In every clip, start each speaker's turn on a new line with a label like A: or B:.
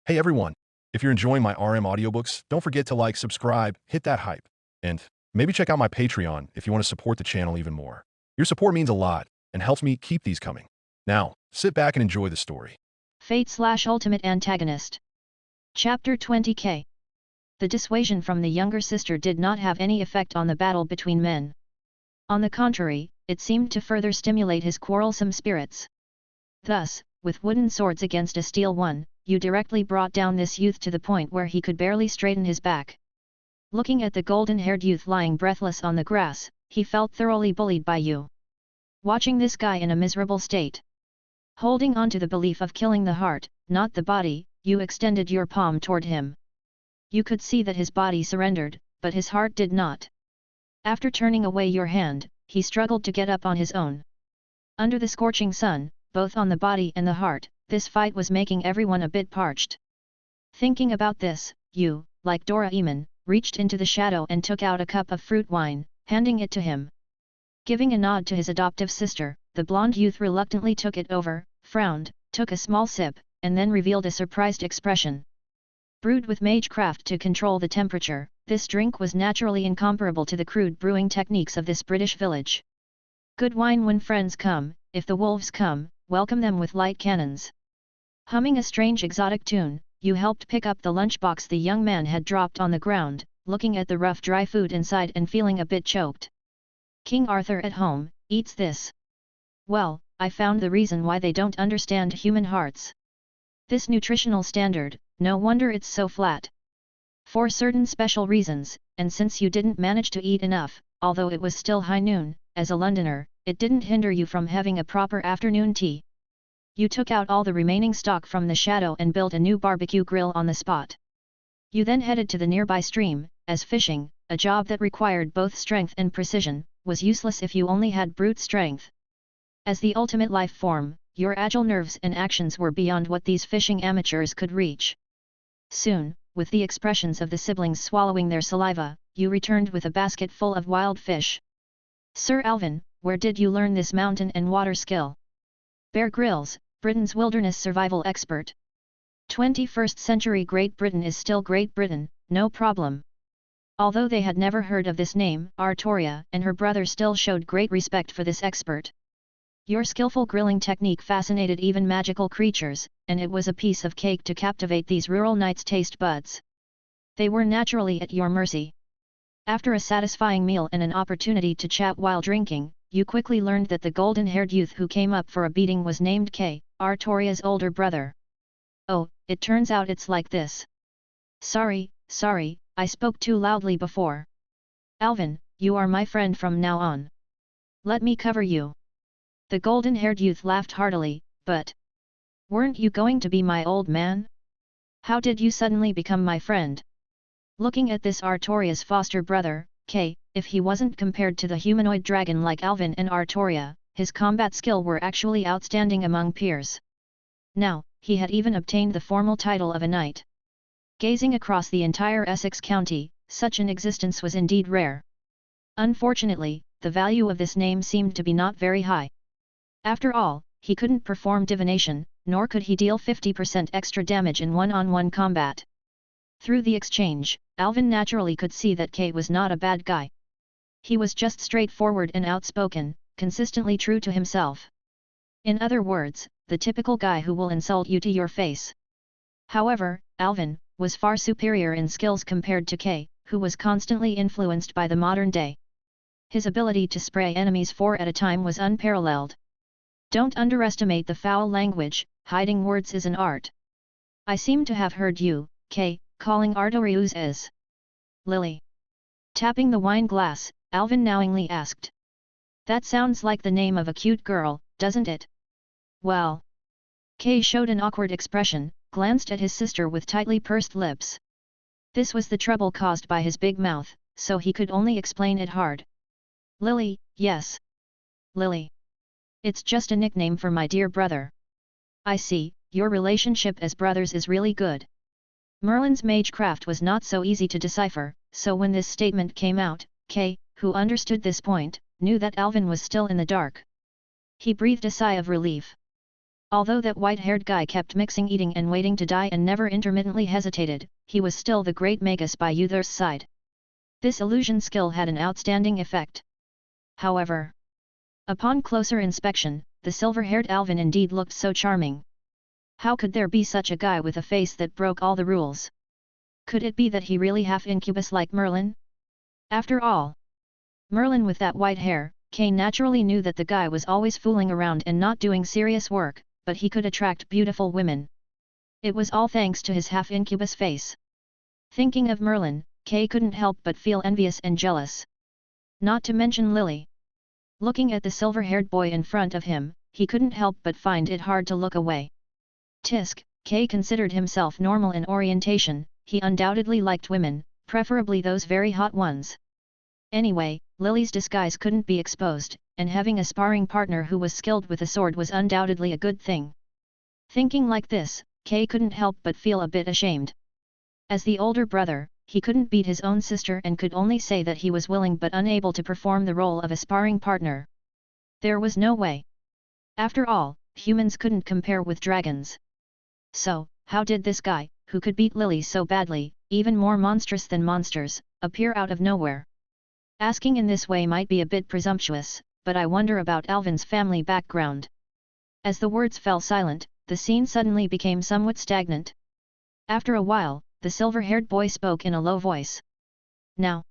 A: Hey everyone, if you're enjoying my RM audiobooks, don't forget to like, subscribe, hit that hype, and maybe check out my Patreon if you want to support the channel even more. Your support means a lot and helps me keep these coming. Now, sit back and enjoy the story.
B: Fate/Ultimate Antagonist. Chapter 20K. The dissuasion from the younger sister did not have any effect on the battle between men. On the contrary, it seemed to further stimulate his quarrelsome spirits. Thus, with wooden swords against a steel one, you directly brought down this youth to the point where he could barely straighten his back. Looking at the golden-haired youth lying breathless on the grass, he felt thoroughly bullied by you. Watching this guy in a miserable state, holding on to the belief of killing the heart, not the body, you extended your palm toward him. You could see that his body surrendered, but his heart did not. After turning away your hand, he struggled to get up on his own. Under the scorching sun, both on the body and the heart, this fight was making everyone a bit parched. Thinking about this, you, like Doraemon, reached into the shadow and took out a cup of fruit wine, handing it to him. Giving a nod to his adoptive sister, the blonde youth reluctantly took it over, frowned, took a small sip, and then revealed a surprised expression. Brewed with magecraft to control the temperature, this drink was naturally incomparable to the crude brewing techniques of this British village. Good wine when friends come, if the wolves come, welcome them with light cannons. Humming a strange exotic tune, you helped pick up the lunchbox the young man had dropped on the ground, looking at the rough dry food inside and feeling a bit choked. King Arthur at home, eats this. Well, I found the reason why they don't understand human hearts. This nutritional standard, no wonder it's so flat. For certain special reasons, and since you didn't manage to eat enough, although it was still high noon, as a Londoner, it didn't hinder you from having a proper afternoon tea. You took out all the remaining stock from the shadow and built a new barbecue grill on the spot. You then headed to the nearby stream, as fishing, a job that required both strength and precision, was useless if you only had brute strength. As the ultimate life form, your agile nerves and actions were beyond what these fishing amateurs could reach. Soon, with the expressions of the siblings swallowing their saliva, you returned with a basket full of wild fish. Sir Alvin, where did you learn this mountain and water skill? Bear Grylls, Britain's wilderness survival expert. 21st century Great Britain is still Great Britain, no problem. Although they had never heard of this name, Artoria and her brother still showed great respect for this expert. Your skillful grilling technique fascinated even magical creatures, and it was a piece of cake to captivate these rural knights' taste buds. They were naturally at your mercy. After a satisfying meal and an opportunity to chat while drinking, you quickly learned that the golden-haired youth who came up for a beating was named Kay, Artoria's older brother. Oh, it turns out it's like this. Sorry, I spoke too loudly before. Alvin, you are my friend from now on. Let me cover you. The golden-haired youth laughed heartily, but weren't you going to be my old man? How did you suddenly become my friend? Looking at this Artoria's foster brother, Kay, if he wasn't compared to the humanoid dragon like Alvin and Artoria, his combat skill were actually outstanding among peers. Now, he had even obtained the formal title of a knight. Gazing across the entire Essex County, such an existence was indeed rare. Unfortunately, the value of this name seemed to be not very high. After all, he couldn't perform divination, nor could he deal 50% extra damage in one-on-one combat. Through the exchange, Alvin naturally could see that Kay was not a bad guy. He was just straightforward and outspoken, consistently true to himself. In other words, the typical guy who will insult you to your face. However, Alvin was far superior in skills compared to Kay, who was constantly influenced by the modern day. His ability to spray enemies 4 at a time was unparalleled. Don't underestimate the foul language, hiding words is an art. I seem to have heard you, Kay, calling Artorius as Lily. Tapping the wine glass, Alvin knowingly asked. That sounds like the name of a cute girl, doesn't it? Well. Kay showed an awkward expression, glanced at his sister with tightly pursed lips. This was the trouble caused by his big mouth, so he could only explain it hard. Lily, yes. Lily. It's just a nickname for my dear brother. I see, your relationship as brothers is really good. Merlin's magecraft was not so easy to decipher, so when this statement came out, Kay, who understood this point, knew that Alvin was still in the dark. He breathed a sigh of relief. Although that white-haired guy kept mixing eating and waiting to die and never intermittently hesitated, he was still the great magus by Uther's side. This illusion skill had an outstanding effect. However, upon closer inspection, the silver-haired Alvin indeed looked so charming. How could there be such a guy with a face that broke all the rules? Could it be that he really half incubus like Merlin? After all, Merlin with that white hair, Kane naturally knew that the guy was always fooling around and not doing serious work, but he could attract beautiful women. It was all thanks to his half-incubus face. Thinking of Merlin, Kay couldn't help but feel envious and jealous. Not to mention Lily. Looking at the silver-haired boy in front of him, he couldn't help but find it hard to look away. Tisk, Kay considered himself normal in orientation, he undoubtedly liked women, preferably those very hot ones. Anyway, Lily's disguise couldn't be exposed, and having a sparring partner who was skilled with a sword was undoubtedly a good thing. Thinking like this, Kay couldn't help but feel a bit ashamed. As the older brother, he couldn't beat his own sister and could only say that he was willing but unable to perform the role of a sparring partner. There was no way. After all, humans couldn't compare with dragons. So, how did this guy, who could beat Lily so badly, even more monstrous than monsters, appear out of nowhere? Asking in this way might be a bit presumptuous, but I wonder about Alvin's family background. As the words fell silent, the scene suddenly became somewhat stagnant. After a while, the silver-haired boy spoke in a low voice. Now,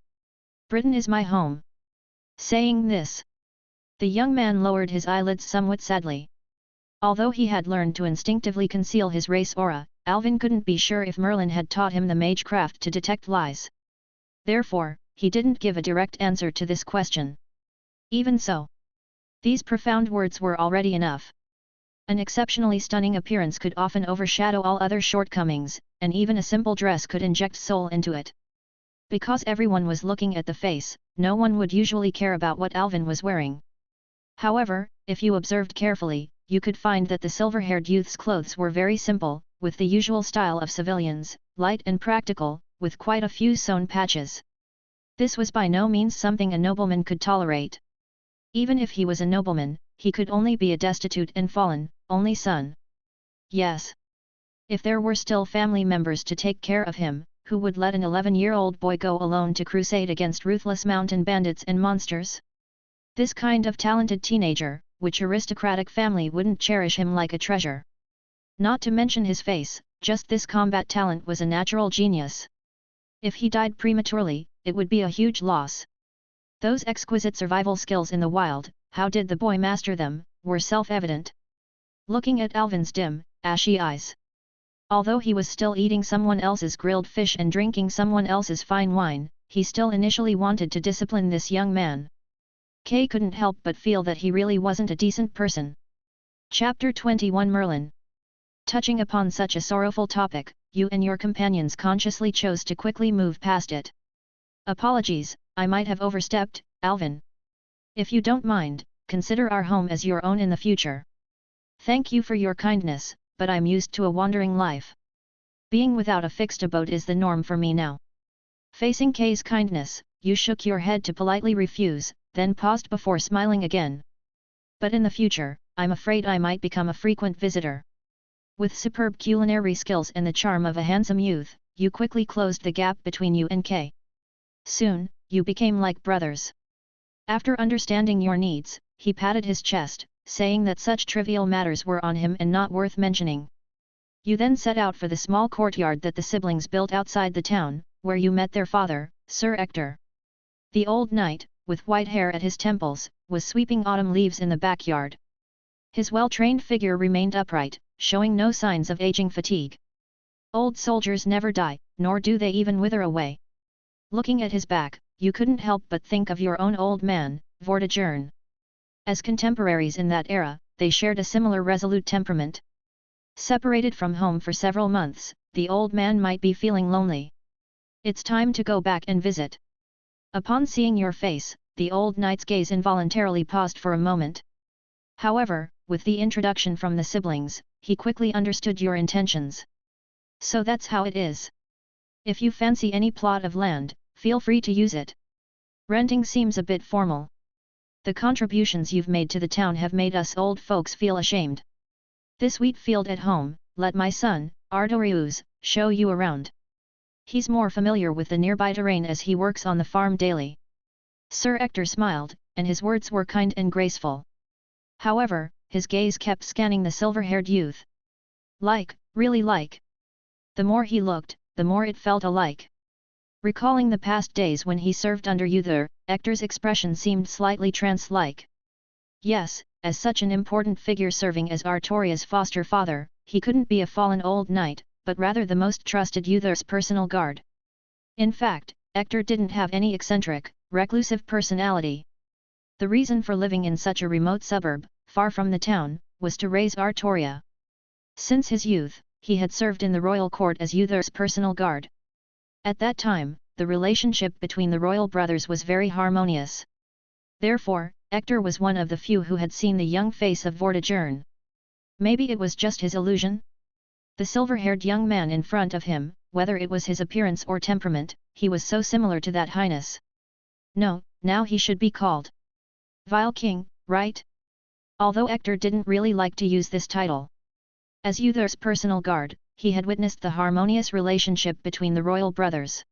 B: Britain is my home. Saying this, the young man lowered his eyelids somewhat sadly. Although he had learned to instinctively conceal his race aura, Alvin couldn't be sure if Merlin had taught him the magecraft to detect lies. Therefore, he didn't give a direct answer to this question. Even so, these profound words were already enough. An exceptionally stunning appearance could often overshadow all other shortcomings, and even a simple dress could inject soul into it. Because everyone was looking at the face, no one would usually care about what Alvin was wearing. However, if you observed carefully, you could find that the silver-haired youth's clothes were very simple, with the usual style of civilians, light and practical, with quite a few sewn patches. This was by no means something a nobleman could tolerate. Even if he was a nobleman, he could only be a destitute and fallen, only son. Yes. If there were still family members to take care of him, who would let an 11-year-old boy go alone to crusade against ruthless mountain bandits and monsters? This kind of talented teenager, which aristocratic family wouldn't cherish him like a treasure? Not to mention his face, just this combat talent was a natural genius. If he died prematurely, it would be a huge loss. Those exquisite survival skills in the wild, how did the boy master them, were self-evident. Looking at Alvin's dim, ashy eyes. Although he was still eating someone else's grilled fish and drinking someone else's fine wine, he still initially wanted to discipline this young man. Kay couldn't help but feel that he really wasn't a decent person. Chapter 21 Merlin. Touching upon such a sorrowful topic, you and your companions consciously chose to quickly move past it. Apologies, I might have overstepped, Alvin. If you don't mind, consider our home as your own in the future. Thank you for your kindness, but I'm used to a wandering life. Being without a fixed abode is the norm for me now. Facing Kay's kindness, you shook your head to politely refuse, then paused before smiling again. But in the future, I'm afraid I might become a frequent visitor. With superb culinary skills and the charm of a handsome youth, you quickly closed the gap between you and Kay. Soon, you became like brothers. After understanding your needs, he patted his chest, saying that such trivial matters were on him and not worth mentioning. You then set out for the small courtyard that the siblings built outside the town, where you met their father, Sir Ector. The old knight, with white hair at his temples, was sweeping autumn leaves in the backyard. His well-trained figure remained upright, showing no signs of aging fatigue. Old soldiers never die, nor do they even wither away. Looking at his back, you couldn't help but think of your own old man, Vortigern. As contemporaries in that era, they shared a similar resolute temperament. Separated from home for several months, the old man might be feeling lonely. It's time to go back and visit. Upon seeing your face, the old knight's gaze involuntarily paused for a moment. However, with the introduction from the siblings, he quickly understood your intentions. So that's how it is. If you fancy any plot of land, feel free to use it. Renting seems a bit formal. The contributions you've made to the town have made us old folks feel ashamed. This wheat field at home, let my son, Ardorius, show you around. He's more familiar with the nearby terrain as he works on the farm daily. Sir Ector smiled, and his words were kind and graceful. However, his gaze kept scanning the silver-haired youth. Really like. The more he looked, the more it felt alike. Recalling the past days when he served under Uther, Ector's expression seemed slightly trance-like. Yes, as such an important figure serving as Artoria's foster father, he couldn't be a fallen old knight, but rather the most trusted Uther's personal guard. In fact, Ector didn't have any eccentric, reclusive personality. The reason for living in such a remote suburb, far from the town, was to raise Artoria. Since his youth, he had served in the royal court as Uther's personal guard. At that time, the relationship between the royal brothers was very harmonious. Therefore, Ector was one of the few who had seen the young face of Vortigern. Maybe it was just his illusion? The silver-haired young man in front of him, whether it was his appearance or temperament, he was so similar to that highness. No, now he should be called Vile King, right? Although Ector didn't really like to use this title. As Uther's personal guard, he had witnessed the harmonious relationship between the royal brothers.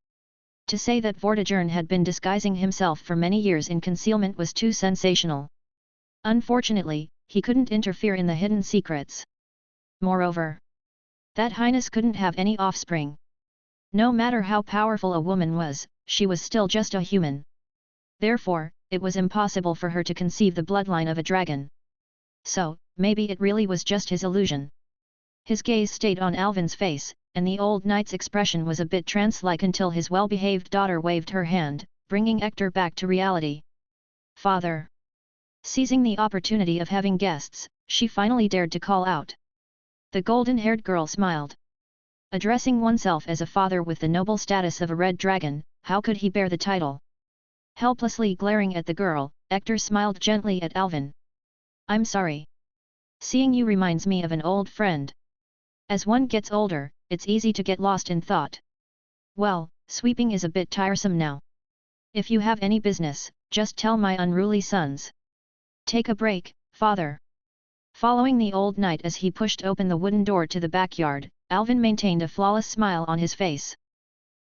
B: To say that Vortigern had been disguising himself for many years in concealment was too sensational. Unfortunately, he couldn't interfere in the hidden secrets. Moreover, that highness couldn't have any offspring. No matter how powerful a woman was, she was still just a human. Therefore, it was impossible for her to conceive the bloodline of a dragon. So, maybe it really was just his illusion. His gaze stayed on Alvin's face, and the old knight's expression was a bit trance-like until his well-behaved daughter waved her hand, bringing Ector back to reality. Father! Seizing the opportunity of having guests, she finally dared to call out. The golden-haired girl smiled. Addressing oneself as a father with the noble status of a red dragon, how could he bear the title? Helplessly glaring at the girl, Ector smiled gently at Alvin. I'm sorry. Seeing you reminds me of an old friend. As one gets older, it's easy to get lost in thought. Well, sweeping is a bit tiresome now. If you have any business, just tell my unruly sons. Take a break, father. Following the old knight as he pushed open the wooden door to the backyard, Alvin maintained a flawless smile on his face.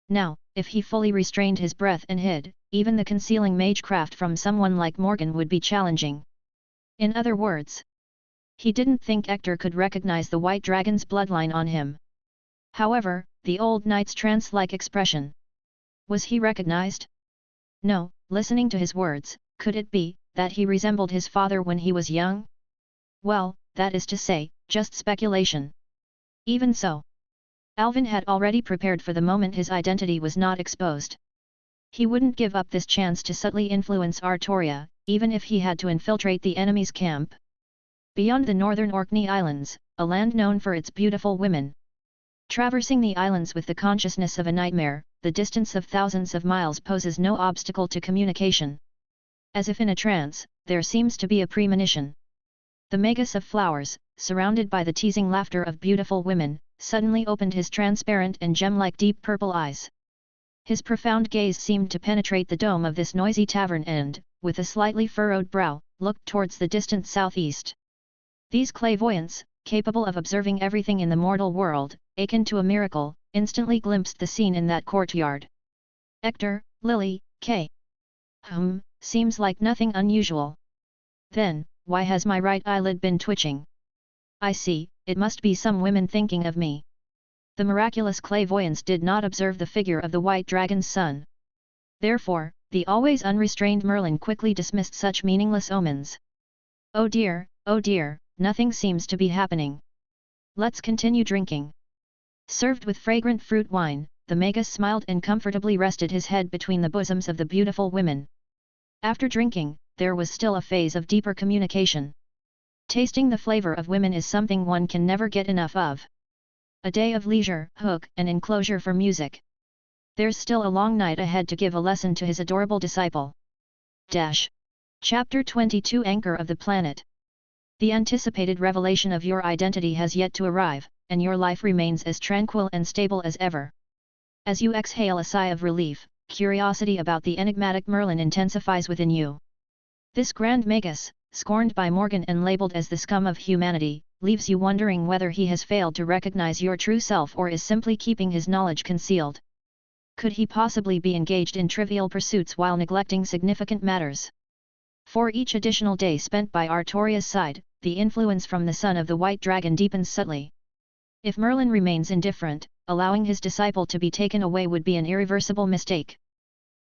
B: Now, if he fully restrained his breath and hid, even the concealing magecraft from someone like Morgan would be challenging. In other words, he didn't think Ector could recognize the white dragon's bloodline on him. However, the old knight's trance-like expression. Was he recognized? No, listening to his words, could it be that he resembled his father when he was young? Well, that is to say, just speculation. Even so, Alvin had already prepared for the moment his identity was not exposed. He wouldn't give up this chance to subtly influence Artoria, even if he had to infiltrate the enemy's camp. Beyond the northern Orkney Islands, a land known for its beautiful women. Traversing the islands with the consciousness of a nightmare, the distance of thousands of miles poses no obstacle to communication. As if in a trance, there seems to be a premonition. The magus of flowers, surrounded by the teasing laughter of beautiful women, suddenly opened his transparent and gem-like deep purple eyes. His profound gaze seemed to penetrate the dome of this noisy tavern and, with a slightly furrowed brow, looked towards the distant southeast. These clairvoyants, capable of observing everything in the mortal world, akin to a miracle, instantly glimpsed the scene in that courtyard. Ector, Lily, K. Seems like nothing unusual. Then, why has my right eyelid been twitching? I see, it must be some women thinking of me. The miraculous clairvoyants did not observe the figure of the white dragon's son. Therefore, the always unrestrained Merlin quickly dismissed such meaningless omens. Oh dear, nothing seems to be happening. Let's continue drinking. Served with fragrant fruit wine, the magus smiled and comfortably rested his head between the bosoms of the beautiful women. After drinking, there was still a phase of deeper communication. Tasting the flavor of women is something one can never get enough of. A day of leisure, hook, and enclosure for music. There's still a long night ahead to give a lesson to his adorable disciple. Chapter 22 Anchor of the Planet. The anticipated revelation of your identity has yet to arrive, and your life remains as tranquil and stable as ever. As you exhale a sigh of relief, curiosity about the enigmatic Merlin intensifies within you. This grand magus, scorned by Morgan and labelled as the scum of humanity, leaves you wondering whether he has failed to recognize your true self or is simply keeping his knowledge concealed. Could he possibly be engaged in trivial pursuits while neglecting significant matters? For each additional day spent by Artoria's side, the influence from the son of the White Dragon deepens subtly. If Merlin remains indifferent, allowing his disciple to be taken away would be an irreversible mistake.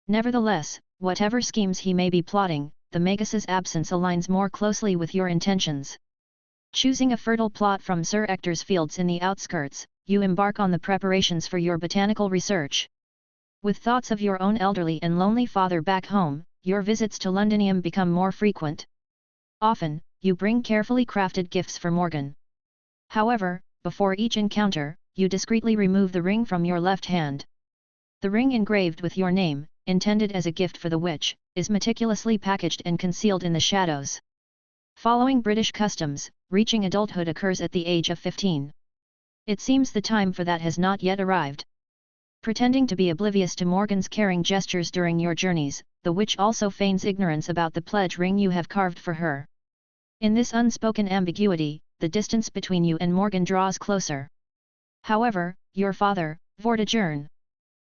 B: Nevertheless, whatever schemes he may be plotting, the Magus's absence aligns more closely with your intentions. Choosing a fertile plot from Sir Ector's fields in the outskirts, you embark on the preparations for your botanical research. With thoughts of your own elderly and lonely father back home, your visits to Londinium become more frequent. Often, you bring carefully crafted gifts for Morgan. However, before each encounter, you discreetly remove the ring from your left hand. The ring engraved with your name, intended as a gift for the witch, is meticulously packaged and concealed in the shadows. Following British customs, reaching adulthood occurs at the age of 15. It seems the time for that has not yet arrived. Pretending to be oblivious to Morgan's caring gestures during your journeys, the witch also feigns ignorance about the pledge ring you have carved for her. In this unspoken ambiguity, the distance between you and Morgan draws closer. However, your father, Vortigern.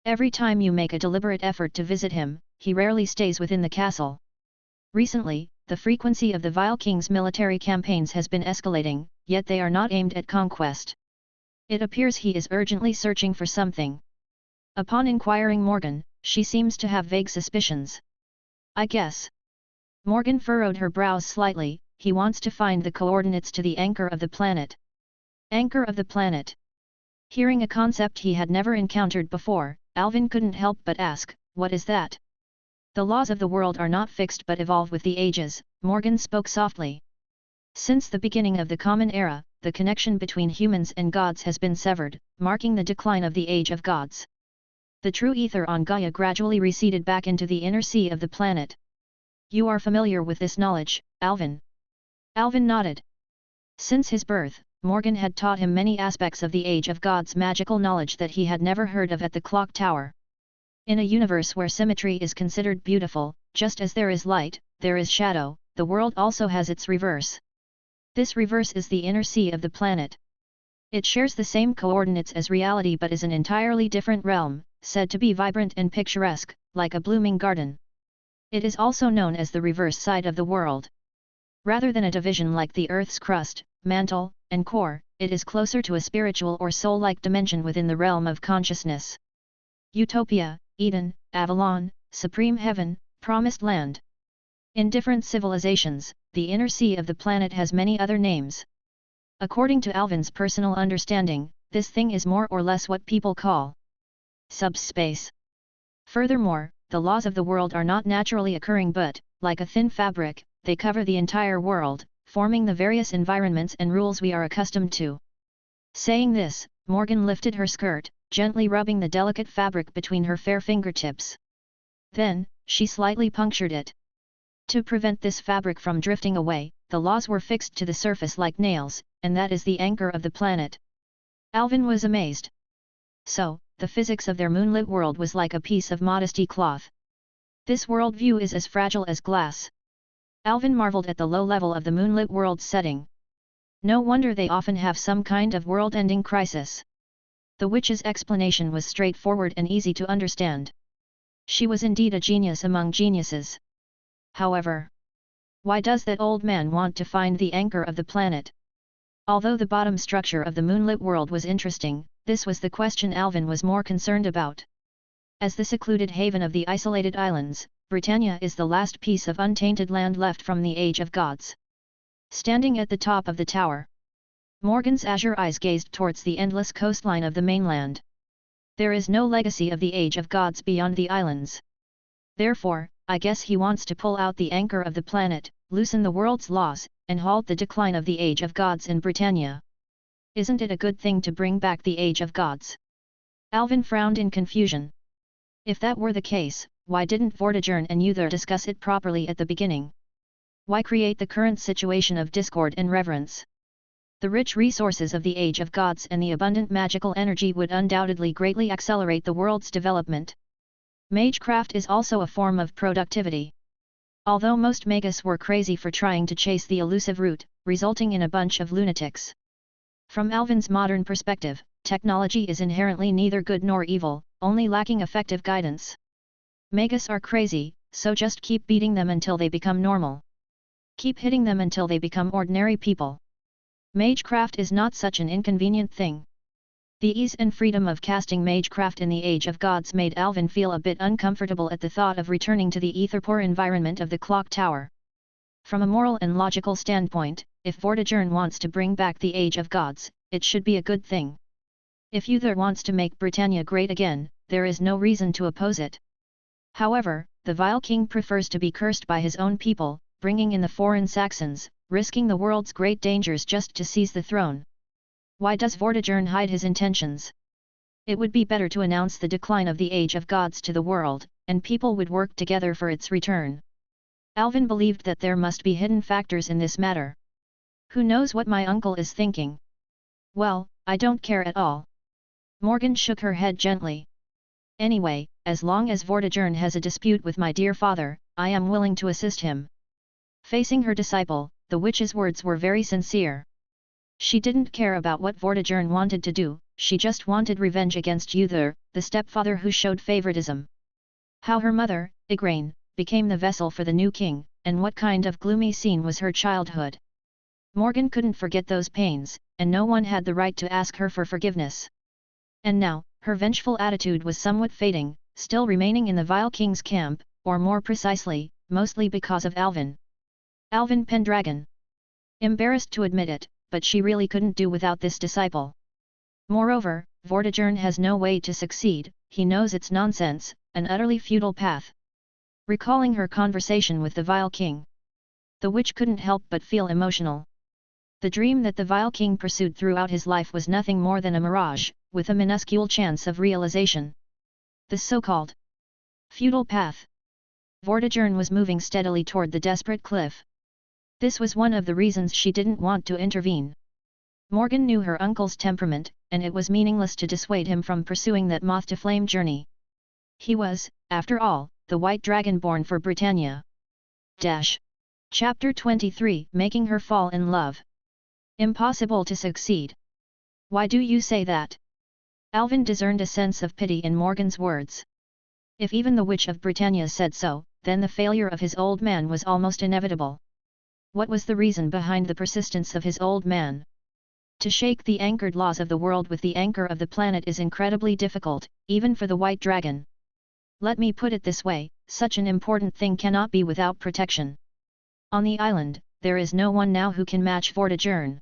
B: Every time you make a deliberate effort to visit him, he rarely stays within the castle. Recently, the frequency of the Vile King's military campaigns has been escalating, yet they are not aimed at conquest. It appears he is urgently searching for something. Upon inquiring Morgan, she seems to have vague suspicions. I guess. Morgan furrowed her brows slightly. He wants to find the coordinates to the anchor of the planet. Anchor of the planet. Hearing a concept he had never encountered before, Alvin couldn't help but ask, what is that? The laws of the world are not fixed but evolve with the ages, Morgan spoke softly. Since the beginning of the Common Era, the connection between humans and gods has been severed, marking the decline of the Age of Gods. The true ether on Gaia gradually receded back into the inner sea of the planet. You are familiar with this knowledge, Alvin? Alvin nodded. Since his birth, Morgan had taught him many aspects of the Age of Gods' magical knowledge that he had never heard of at the clock tower. In a universe where symmetry is considered beautiful, just as there is light, there is shadow, the world also has its reverse. This reverse is the inner sea of the planet. It shares the same coordinates as reality but is an entirely different realm, said to be vibrant and picturesque, like a blooming garden. It is also known as the reverse side of the world. Rather than a division like the Earth's crust, mantle, and core, it is closer to a spiritual or soul-like dimension within the realm of consciousness. Utopia, Eden, Avalon, Supreme Heaven, Promised Land. In different civilizations, the inner sea of the planet has many other names. According to Alvin's personal understanding, this thing is more or less what people call subspace. Furthermore, the laws of the world are not naturally occurring but, like a thin fabric, they cover the entire world, forming the various environments and rules we are accustomed to. Saying this, Morgan lifted her skirt, gently rubbing the delicate fabric between her fair fingertips. Then, she slightly punctured it. To prevent this fabric from drifting away, the laws were fixed to the surface like nails, and that is the anchor of the planet. Alvin was amazed. So, the physics of their moonlit world was like a piece of modesty cloth. This worldview is as fragile as glass. Alvin marveled at the low level of the moonlit world's setting. No wonder they often have some kind of world-ending crisis. The witch's explanation was straightforward and easy to understand. She was indeed a genius among geniuses. However, why does that old man want to find the anchor of the planet? Although the bottom structure of the moonlit world was interesting, this was the question Alvin was more concerned about. As the secluded haven of the isolated islands, Britannia is the last piece of untainted land left from the Age of Gods. Standing at the top of the tower, Morgan's azure eyes gazed towards the endless coastline of the mainland. There is no legacy of the Age of Gods beyond the islands. Therefore, I guess he wants to pull out the anchor of the planet, loosen the world's laws, and halt the decline of the Age of Gods in Britannia. Isn't it a good thing to bring back the Age of Gods? Alvin frowned in confusion. If that were the case, why didn't Vortigern and Uther discuss it properly at the beginning? Why create the current situation of discord and reverence? The rich resources of the Age of Gods and the abundant magical energy would undoubtedly greatly accelerate the world's development. Magecraft is also a form of productivity. Although most magus were crazy for trying to chase the elusive root, resulting in a bunch of lunatics. From Alvin's modern perspective, technology is inherently neither good nor evil, only lacking effective guidance. Magus are crazy, so just keep beating them until they become normal. Keep hitting them until they become ordinary people. Magecraft is not such an inconvenient thing. The ease and freedom of casting Magecraft in the Age of Gods made Alvin feel a bit uncomfortable at the thought of returning to the etherpoor environment of the clock tower. From a moral and logical standpoint, if Vortigern wants to bring back the Age of Gods, it should be a good thing. If Uther wants to make Britannia great again, there is no reason to oppose it. However, the vile king prefers to be cursed by his own people, bringing in the foreign Saxons, risking the world's great dangers just to seize the throne. Why does Vortigern hide his intentions? It would be better to announce the decline of the Age of Gods to the world, and people would work together for its return. Alvin believed that there must be hidden factors in this matter. Who knows what my uncle is thinking? Well, I don't care at all. Morgan shook her head gently. Anyway, as long as Vortigern has a dispute with my dear father, I am willing to assist him. Facing her disciple, the witch's words were very sincere. She didn't care about what Vortigern wanted to do, she just wanted revenge against Uther, the stepfather who showed favoritism. How her mother, Igraine, became the vessel for the new king, and what kind of gloomy scene was her childhood. Morgan couldn't forget those pains, and no one had the right to ask her for forgiveness. And now, her vengeful attitude was somewhat fading, still remaining in the vile king's camp, or more precisely, mostly because of Alvin. Alvin Pendragon. Embarrassed to admit it, but she really couldn't do without this disciple. Moreover, Vortigern has no way to succeed, he knows it's nonsense, an utterly futile path. Recalling her conversation with the vile king, the witch couldn't help but feel emotional. The dream that the vile king pursued throughout his life was nothing more than a mirage, with a minuscule chance of realization. The so-called futile path. Vortigern was moving steadily toward the desperate cliff. This was one of the reasons she didn't want to intervene. Morgan knew her uncle's temperament, and it was meaningless to dissuade him from pursuing that moth-to-flame journey. He was, after all, the white dragon born for Britannia. Chapter 23 Making her fall in love. Impossible to succeed. Why do you say that? Alvin discerned a sense of pity in Morgan's words. If even the Witch of Britannia said so, then the failure of his old man was almost inevitable. What was the reason behind the persistence of his old man? To shake the anchored laws of the world with the anchor of the planet is incredibly difficult, even for the white dragon. Let me put it this way, such an important thing cannot be without protection. On the island, there is no one now who can match Vortigern.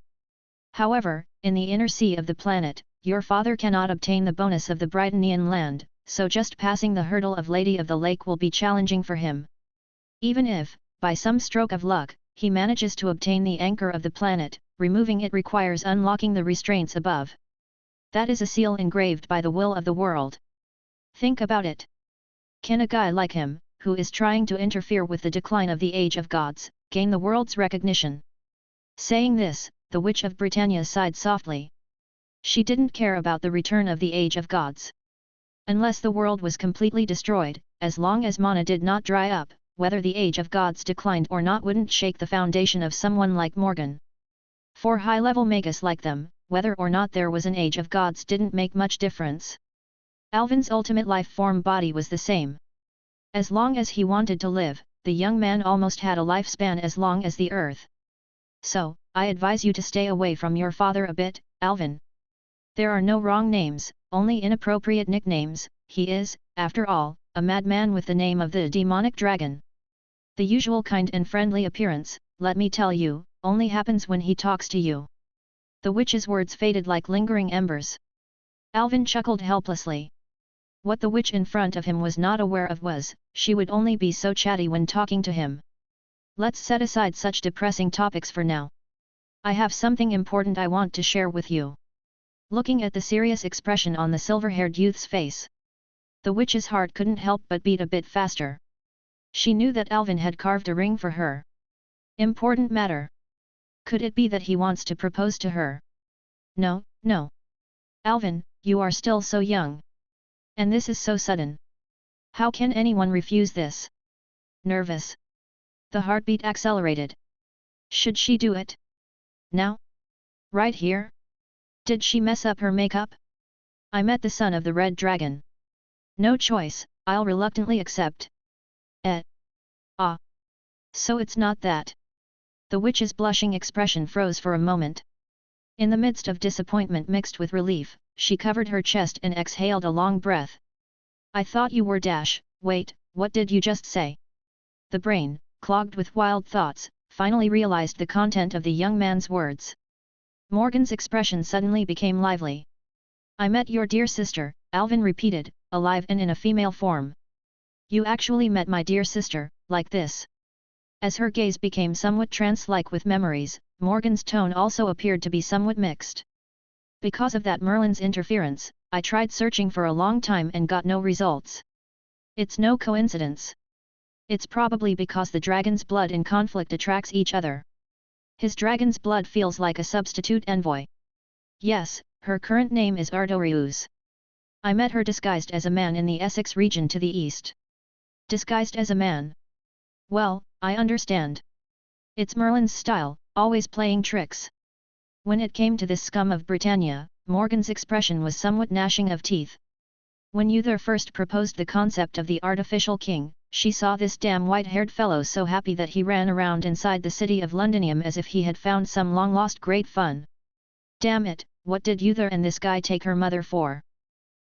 B: However, in the inner sea of the planet, your father cannot obtain the bonus of the Britannian land, so just passing the hurdle of Lady of the Lake will be challenging for him. Even if, by some stroke of luck, he manages to obtain the anchor of the planet, removing it requires unlocking the restraints above. That is a seal engraved by the will of the world. Think about it. Can a guy like him, who is trying to interfere with the decline of the Age of Gods, gain the world's recognition? Saying this, the Witch of Britannia sighed softly. She didn't care about the return of the Age of Gods. Unless the world was completely destroyed, as long as mana did not dry up, whether the Age of Gods declined or not wouldn't shake the foundation of someone like Morgan. For high-level magus like them, whether or not there was an Age of Gods didn't make much difference. Alvin's ultimate life form body was the same. As long as he wanted to live, the young man almost had a lifespan as long as the earth. So, I advise you to stay away from your father a bit, Alvin. There are no wrong names, only inappropriate nicknames. He is, after all, a madman with the name of the demonic dragon. The usual kind and friendly appearance, let me tell you, only happens when he talks to you. The witch's words faded like lingering embers. Alvin chuckled helplessly. What the witch in front of him was not aware of was, she would only be so chatty when talking to him. Let's set aside such depressing topics for now. I have something important I want to share with you. Looking at the serious expression on the silver-haired youth's face, the witch's heart couldn't help but beat a bit faster. She knew that Alvin had carved a ring for her. Important matter. Could it be that he wants to propose to her? No, no. Alvin, you are still so young. And this is so sudden. How can anyone refuse this? Nervous. The heartbeat accelerated. Should she do it? Now? Right here? Did she mess up her makeup? I met the son of the red dragon. No choice, I'll reluctantly accept. Ah. So it's not that. The witch's blushing expression froze for a moment. In the midst of disappointment mixed with relief, she covered her chest and exhaled a long breath. I thought you were wait, what did you just say? The brain, clogged with wild thoughts, finally realized the content of the young man's words. Morgan's expression suddenly became lively. I met your dear sister, Alvin repeated, alive and in a female form. You actually met my dear sister, like this. As her gaze became somewhat trance-like with memories, Morgan's tone also appeared to be somewhat mixed. Because of that Merlin's interference, I tried searching for a long time and got no results. It's no coincidence. It's probably because the dragon's blood in conflict attracts each other. His dragon's blood feels like a substitute envoy. Yes, her current name is Artorius. I met her disguised as a man in the Essex region to the east. Disguised as a man? Well, I understand. It's Merlin's style, always playing tricks. When it came to this scum of Britannia, Morgan's expression was somewhat gnashing of teeth. When Uther first proposed the concept of the artificial king, she saw this damn white-haired fellow so happy that he ran around inside the city of Londinium as if he had found some long-lost great fun. Damn it, what did Uther and this guy take her mother for?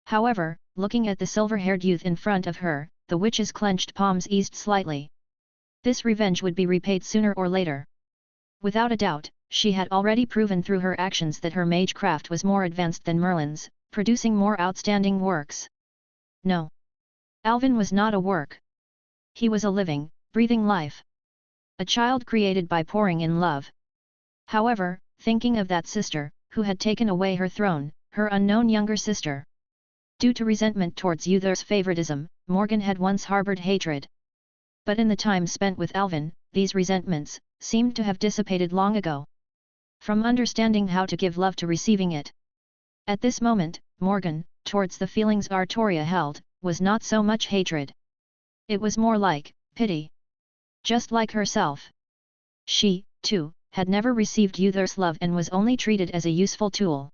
B: However, looking at the silver-haired youth in front of her, the witch's clenched palms eased slightly. This revenge would be repaid sooner or later. Without a doubt, she had already proven through her actions that her magecraft was more advanced than Merlin's, producing more outstanding works. No. Alvin was not a work. He was a living, breathing life. A child created by pouring in love. However, thinking of that sister, who had taken away her throne, her unknown younger sister. Due to resentment towards Uther's favoritism, Morgan had once harbored hatred. But in the time spent with Alvin, these resentments seemed to have dissipated long ago. From understanding how to give love to receiving it. At this moment, Morgan, towards the feelings Artoria held, was not so much hatred. It was more like pity. Just like herself. She, too, had never received Uther's love and was only treated as a useful tool.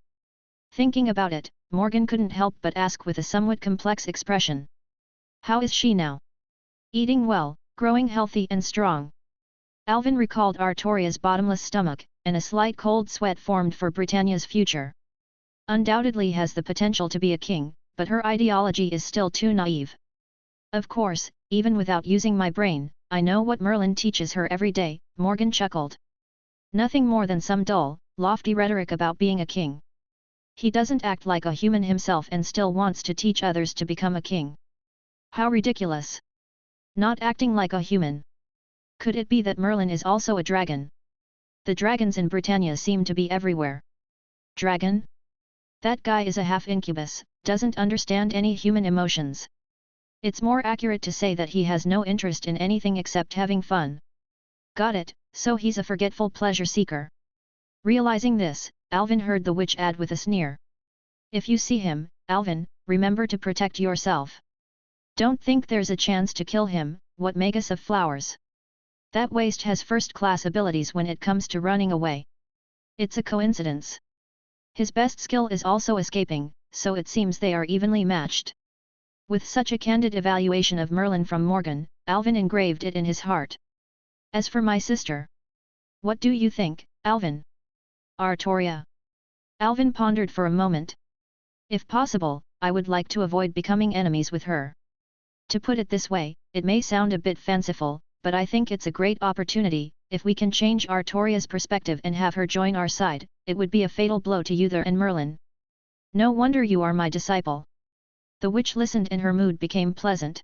B: Thinking about it, Morgan couldn't help but ask with a somewhat complex expression. How is she now? Eating well, growing healthy and strong. Alvin recalled Artoria's bottomless stomach, and a slight cold sweat formed for Britannia's future. Undoubtedly has the potential to be a king, but her ideology is still too naive. Of course, even without using my brain, I know what Merlin teaches her every day, Morgan chuckled. Nothing more than some dull, lofty rhetoric about being a king. He doesn't act like a human himself and still wants to teach others to become a king. How ridiculous! Not acting like a human. Could it be that Merlin is also a dragon? The dragons in Britannia seem to be everywhere. Dragon? That guy is a half-incubus, doesn't understand any human emotions. It's more accurate to say that he has no interest in anything except having fun. Got it, so he's a forgetful pleasure seeker. Realizing this, Alvin heard the witch add with a sneer. If you see him, Alvin, remember to protect yourself. Don't think there's a chance to kill him, what magus of flowers. That waste has first-class abilities when it comes to running away. It's a coincidence. His best skill is also escaping, so it seems they are evenly matched. With such a candid evaluation of Merlin from Morgan, Alvin engraved it in his heart. As for my sister. What do you think, Alvin? Artoria. Alvin pondered for a moment. If possible, I would like to avoid becoming enemies with her. To put it this way, it may sound a bit fanciful, but I think it's a great opportunity. If we can change Artoria's perspective and have her join our side, it would be a fatal blow to Uther and Merlin. No wonder you are my disciple. The witch listened and her mood became pleasant.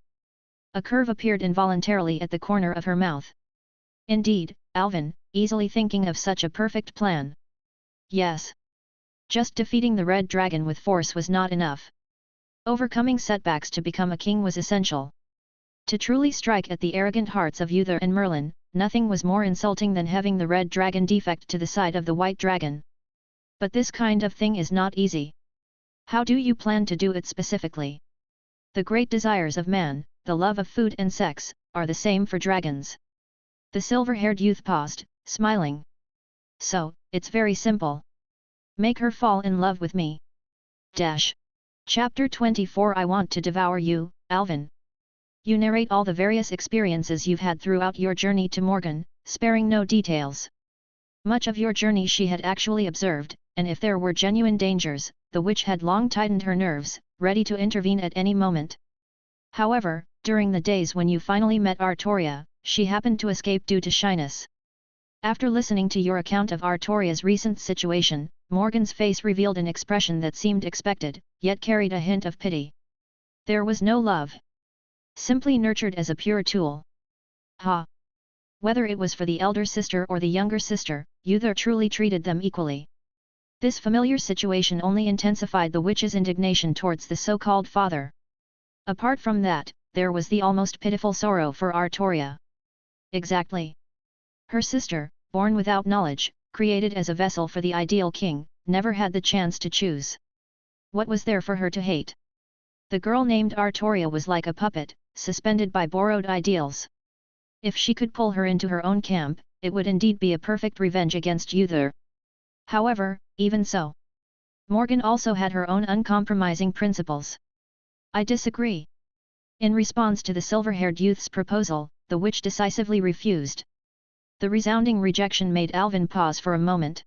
B: A curve appeared involuntarily at the corner of her mouth. Indeed, Alvin, easily thinking of such a perfect plan. Yes. Just defeating the red dragon with force was not enough. Overcoming setbacks to become a king was essential. To truly strike at the arrogant hearts of Uther and Merlin, nothing was more insulting than having the red dragon defect to the side of the white dragon. But this kind of thing is not easy. How do you plan to do it specifically? The great desires of man, the love of food and sex, are the same for dragons. The silver-haired youth paused, smiling. So, it's very simple. Make her fall in love with me. Chapter 24 I want to devour you, Alvin. You narrate all the various experiences you've had throughout your journey to Morgan, sparing no details. Much of your journey she had actually observed, and if there were genuine dangers, the witch had long tightened her nerves, ready to intervene at any moment. However, during the days when you finally met Artoria, she happened to escape due to shyness. After listening to your account of Artoria's recent situation, Morgan's face revealed an expression that seemed expected, yet carried a hint of pity. There was no love. Simply nurtured as a pure tool. Ha! Whether it was for the elder sister or the younger sister, Uther truly treated them equally. This familiar situation only intensified the witch's indignation towards the so-called father. Apart from that, there was the almost pitiful sorrow for Artoria. Exactly. Her sister, born without knowledge, created as a vessel for the ideal king, never had the chance to choose. What was there for her to hate? The girl named Artoria was like a puppet, suspended by borrowed ideals. If she could pull her into her own camp, it would indeed be a perfect revenge against Uther. However, even so, Morgan also had her own uncompromising principles. I disagree. In response to the silver-haired youth's proposal, the witch decisively refused. The resounding rejection made Alvin pause for a moment.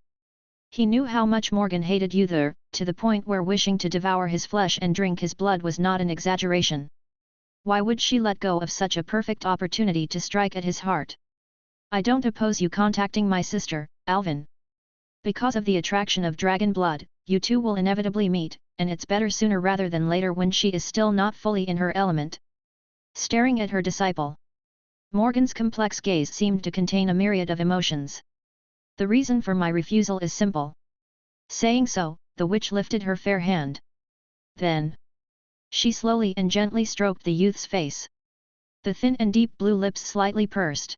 B: He knew how much Morgan hated Uther, to the point where wishing to devour his flesh and drink his blood was not an exaggeration. Why would she let go of such a perfect opportunity to strike at his heart? I don't oppose you contacting my sister, Alvin. Because of the attraction of dragon blood, you two will inevitably meet, and it's better sooner rather than later when she is still not fully in her element. Staring at her disciple, Morgan's complex gaze seemed to contain a myriad of emotions. The reason for my refusal is simple. Saying so, the witch lifted her fair hand. Then, she slowly and gently stroked the youth's face. The thin and deep blue lips slightly pursed.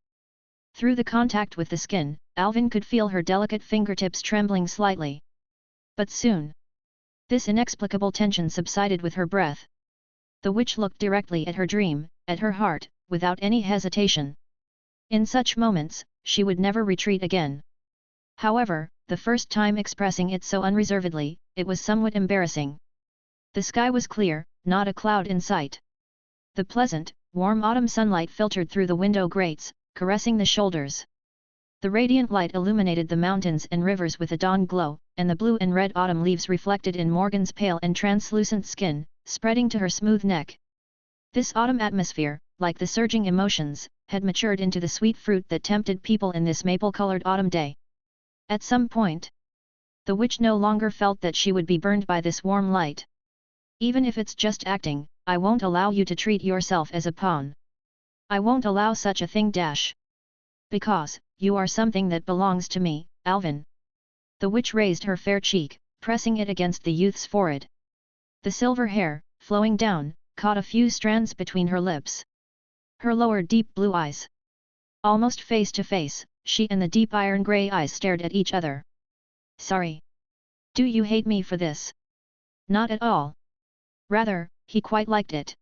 B: Through the contact with the skin, Alvin could feel her delicate fingertips trembling slightly. But soon, this inexplicable tension subsided with her breath. The witch looked directly at her dream, at her heart, without any hesitation. In such moments, she would never retreat again. However, the first time expressing it so unreservedly, it was somewhat embarrassing. The sky was clear, not a cloud in sight. The pleasant, warm autumn sunlight filtered through the window grates, caressing the shoulders. The radiant light illuminated the mountains and rivers with a dawn glow, and the blue and red autumn leaves reflected in Morgan's pale and translucent skin, spreading to her smooth neck. This autumn atmosphere, like the surging emotions, had matured into the sweet fruit that tempted people in this maple-colored autumn day. At some point, the witch no longer felt that she would be burned by this warm light. Even if it's just acting, I won't allow you to treat yourself as a pawn. I won't allow such a thing. Because, you are something that belongs to me, Alvin. The witch raised her fair cheek, pressing it against the youth's forehead. The silver hair, flowing down, caught a few strands between her lips. Her lower deep blue eyes. Almost face to face, she and the deep iron grey eyes stared at each other. Sorry. Do you hate me for this? Not at all. Rather, he quite liked it.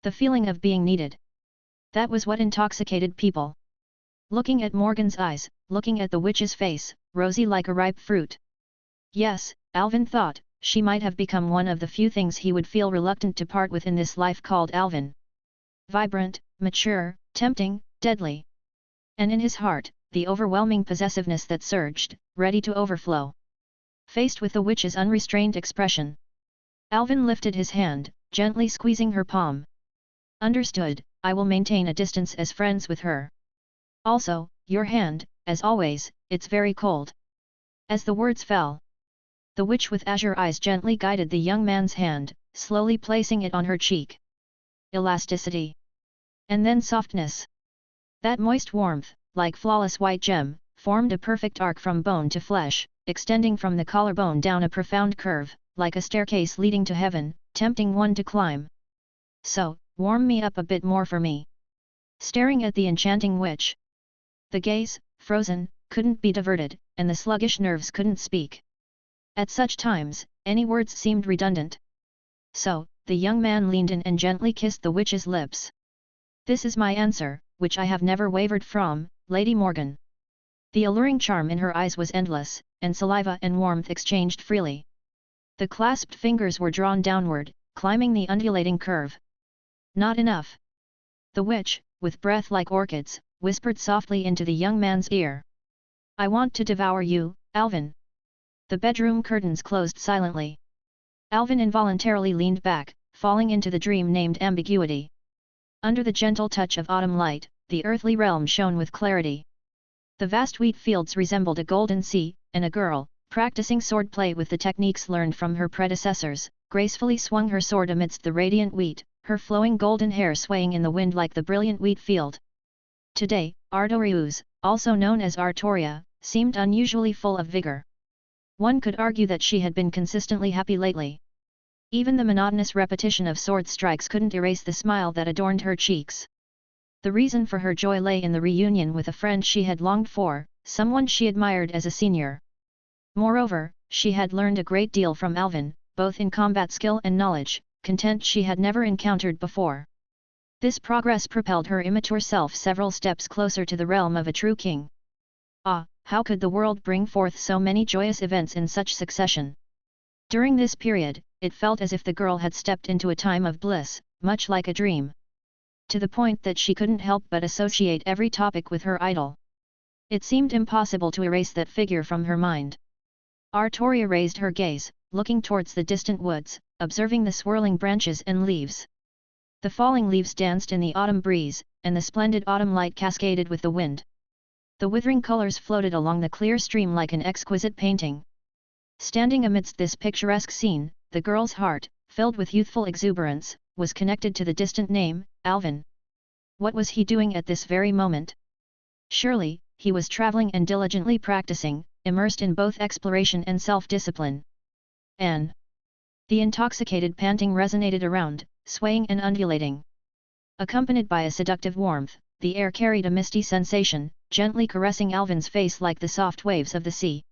B: The feeling of being needed. That was what intoxicated people. Looking at Morgan's eyes, looking at the witch's face, rosy like a ripe fruit. Yes, Alvin thought, she might have become one of the few things he would feel reluctant to part with in this life called Alvin. Vibrant, mature, tempting, deadly. And in his heart, the overwhelming possessiveness that surged, ready to overflow. Faced with the witch's unrestrained expression, Alvin lifted his hand, gently squeezing her palm. Understood, I will maintain a distance as friends with her. Also, your hand, as always, it's very cold. As the words fell, the witch with azure eyes gently guided the young man's hand, slowly placing it on her cheek. Elasticity. And then softness. That moist warmth, like flawless white gem, formed a perfect arc from bone to flesh, extending from the collarbone down a profound curve, like a staircase leading to heaven, tempting one to climb. So, warm me up a bit more for me. Staring at the enchanting witch, the gaze, frozen, couldn't be diverted, and the sluggish nerves couldn't speak. At such times, any words seemed redundant. So, the young man leaned in and gently kissed the witch's lips. This is my answer, which I have never wavered from, Lady Morgan. The alluring charm in her eyes was endless, and saliva and warmth exchanged freely. The clasped fingers were drawn downward, climbing the undulating curve. Not enough. The witch, with breath like orchids, whispered softly into the young man's ear. I want to devour you, Alvin. The bedroom curtains closed silently. Alvin involuntarily leaned back, falling into the dream named ambiguity. Under the gentle touch of autumn light, the earthly realm shone with clarity. The vast wheat fields resembled a golden sea, and a girl, practicing swordplay with the techniques learned from her predecessors, gracefully swung her sword amidst the radiant wheat, her flowing golden hair swaying in the wind like the brilliant wheat field. Today, Ardorius, also known as Artoria, seemed unusually full of vigor. One could argue that she had been consistently happy lately. Even the monotonous repetition of sword strikes couldn't erase the smile that adorned her cheeks. The reason for her joy lay in the reunion with a friend she had longed for, someone she admired as a senior. Moreover, she had learned a great deal from Alvin, both in combat skill and knowledge, content she had never encountered before. This progress propelled her immature self several steps closer to the realm of a true king. Ah, how could the world bring forth so many joyous events in such succession? During this period, it felt as if the girl had stepped into a time of bliss, much like a dream. To the point that she couldn't help but associate every topic with her idol. It seemed impossible to erase that figure from her mind. Artoria raised her gaze, looking towards the distant woods, observing the swirling branches and leaves. The falling leaves danced in the autumn breeze, and the splendid autumn light cascaded with the wind. The withering colors floated along the clear stream like an exquisite painting. Standing amidst this picturesque scene, the girl's heart, filled with youthful exuberance, was connected to the distant name, Alvin. What was he doing at this very moment? Surely, he was traveling and diligently practicing, immersed in both exploration and self-discipline. Anne. The intoxicated panting resonated around, swaying and undulating. Accompanied by a seductive warmth, the air carried a misty sensation, gently caressing Alvin's face like the soft waves of the sea.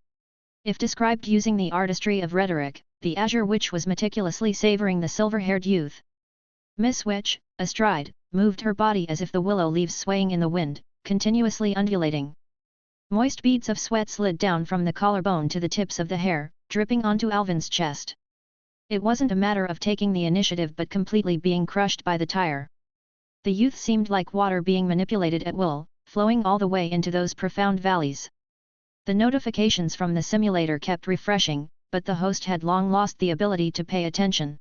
B: If described using the artistry of rhetoric, the azure witch was meticulously savoring the silver-haired youth. Miss Witch, astride, moved her body as if the willow leaves swaying in the wind, continuously undulating. Moist beads of sweat slid down from the collarbone to the tips of the hair, dripping onto Alvin's chest. It wasn't a matter of taking the initiative but completely being crushed by the tire. The youth seemed like water being manipulated at will, flowing all the way into those profound valleys. The notifications from the simulator kept refreshing, but the host had long lost the ability to pay attention.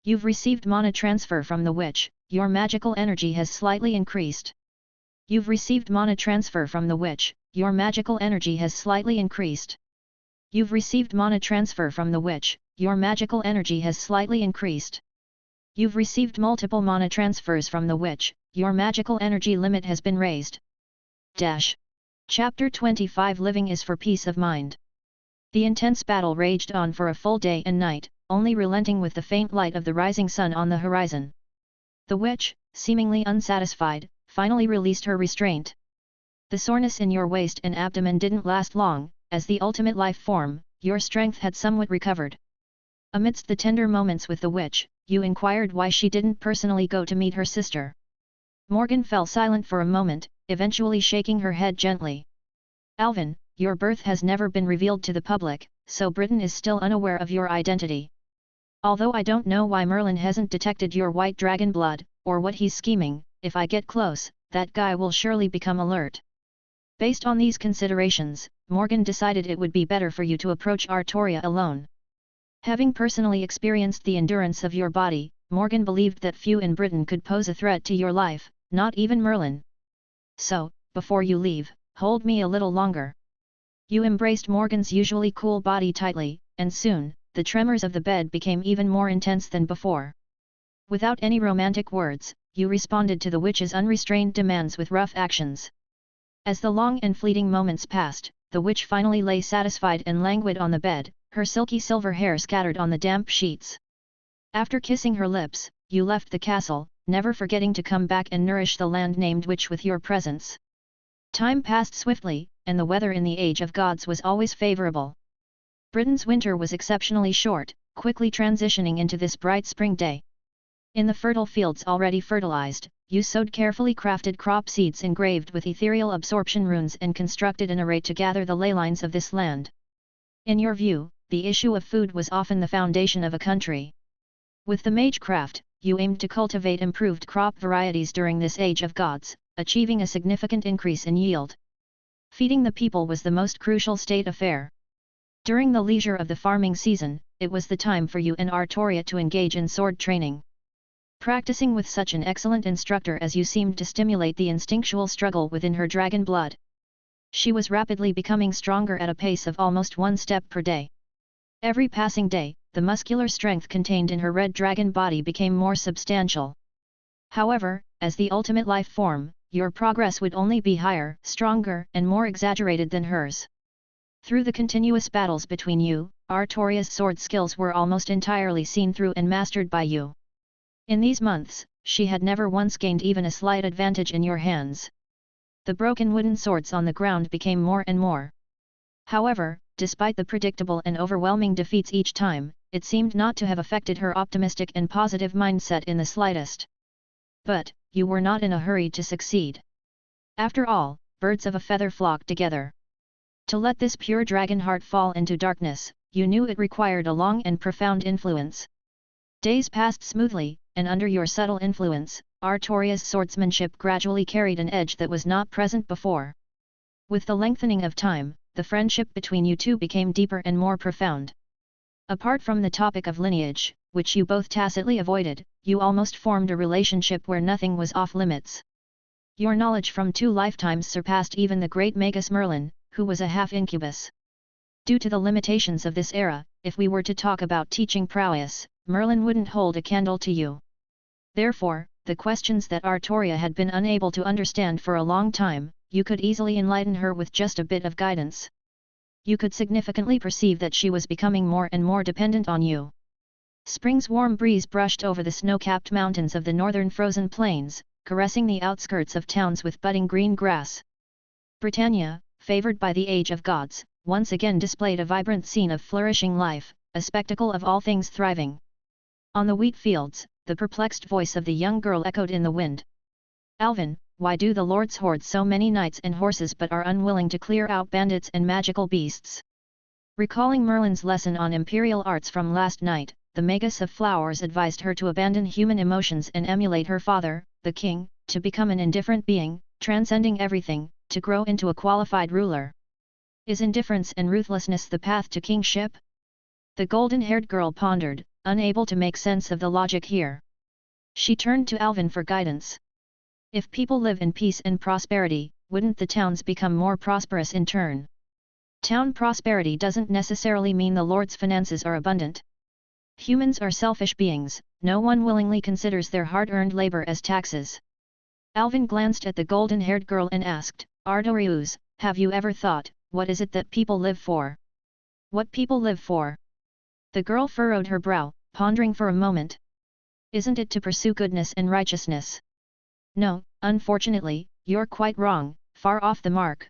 B: You've received mana transfer from the witch, your magical energy has slightly increased. You've received mana transfer from the witch, your magical energy has slightly increased. You've received mana transfer from the witch, your magical energy has slightly increased. You've received multiple mana transfers from the witch, your magical energy limit has been raised. Chapter 25 Living is for peace of mind. The intense battle raged on for a full day and night, only relenting with the faint light of the rising sun on the horizon. The witch, seemingly unsatisfied, finally released her restraint. The soreness in your waist and abdomen didn't last long, as the ultimate life form, your strength had somewhat recovered. Amidst the tender moments with the witch, you inquired why she didn't personally go to meet her sister. Morgan fell silent for a moment, eventually shaking her head gently. Alvin, your birth has never been revealed to the public, so Britain is still unaware of your identity. Although I don't know why Merlin hasn't detected your white dragon blood, or what he's scheming, if I get close, that guy will surely become alert. Based on these considerations, Morgan decided it would be better for you to approach Artoria alone. Having personally experienced the endurance of your body, Morgan believed that few in Britain could pose a threat to your life, not even Merlin. So, before you leave, hold me a little longer. You embraced Morgan's usually cool body tightly, and soon, the tremors of the bed became even more intense than before. Without any romantic words, you responded to the witch's unrestrained demands with rough actions. As the long and fleeting moments passed, the witch finally lay satisfied and languid on the bed, her silky silver hair scattered on the damp sheets. After kissing her lips, you left the castle, never forgetting to come back and nourish the land-named witch with your presence. Time passed swiftly, and the weather in the Age of Gods was always favorable. Britain's winter was exceptionally short, quickly transitioning into this bright spring day. In the fertile fields already fertilized, you sowed carefully crafted crop seeds engraved with ethereal absorption runes and constructed an array to gather the ley lines of this land. In your view, the issue of food was often the foundation of a country. With the magecraft, you aimed to cultivate improved crop varieties during this age of gods, achieving a significant increase in yield. Feeding the people was the most crucial state affair. During the leisure of the farming season, it was the time for you and Artoria to engage in sword training. Practicing with such an excellent instructor as you seemed to stimulate the instinctual struggle within her dragon blood. She was rapidly becoming stronger at a pace of almost 1 step per day. Every passing day, the muscular strength contained in her red dragon body became more substantial. However, as the ultimate life form, your progress would only be higher, stronger, and more exaggerated than hers. Through the continuous battles between you, Artoria's sword skills were almost entirely seen through and mastered by you. In these months, she had never once gained even a slight advantage in your hands. The broken wooden swords on the ground became more and more. However, despite the predictable and overwhelming defeats each time, it seemed not to have affected her optimistic and positive mindset in the slightest. But, you were not in a hurry to succeed. After all, birds of a feather flock together. To let this pure dragon heart fall into darkness, you knew it required a long and profound influence. Days passed smoothly, and under your subtle influence, Artoria's swordsmanship gradually carried an edge that was not present before. With the lengthening of time, the friendship between you two became deeper and more profound. Apart from the topic of lineage, which you both tacitly avoided, you almost formed a relationship where nothing was off-limits. Your knowledge from 2 lifetimes surpassed even the great Magus Merlin, who was a half-incubus. Due to the limitations of this era, if we were to talk about teaching prowess, Merlin wouldn't hold a candle to you. Therefore, the questions that Artoria had been unable to understand for a long time, you could easily enlighten her with just a bit of guidance. You could significantly perceive that she was becoming more and more dependent on you. Spring's warm breeze brushed over the snow-capped mountains of the northern frozen plains, caressing the outskirts of towns with budding green grass. Britannia, favored by the age of gods, once again displayed a vibrant scene of flourishing life, a spectacle of all things thriving. On the wheat fields, the perplexed voice of the young girl echoed in the wind. Alvin, why do the lords hoard so many knights and horses but are unwilling to clear out bandits and magical beasts? Recalling Merlin's lesson on imperial arts from last night, the Magus of Flowers advised her to abandon human emotions and emulate her father, the king, to become an indifferent being, transcending everything, to grow into a qualified ruler. Is indifference and ruthlessness the path to kingship? The golden-haired girl pondered, unable to make sense of the logic here. She turned to Alvin for guidance. If people live in peace and prosperity, wouldn't the towns become more prosperous in turn? Town prosperity doesn't necessarily mean the lord's finances are abundant. Humans are selfish beings, no one willingly considers their hard-earned labor as taxes. Alvin glanced at the golden-haired girl and asked, Ardorius, have you ever thought, what is it that people live for? What people live for? The girl furrowed her brow, pondering for a moment. Isn't it to pursue goodness and righteousness? No, unfortunately, you're quite wrong, far off the mark.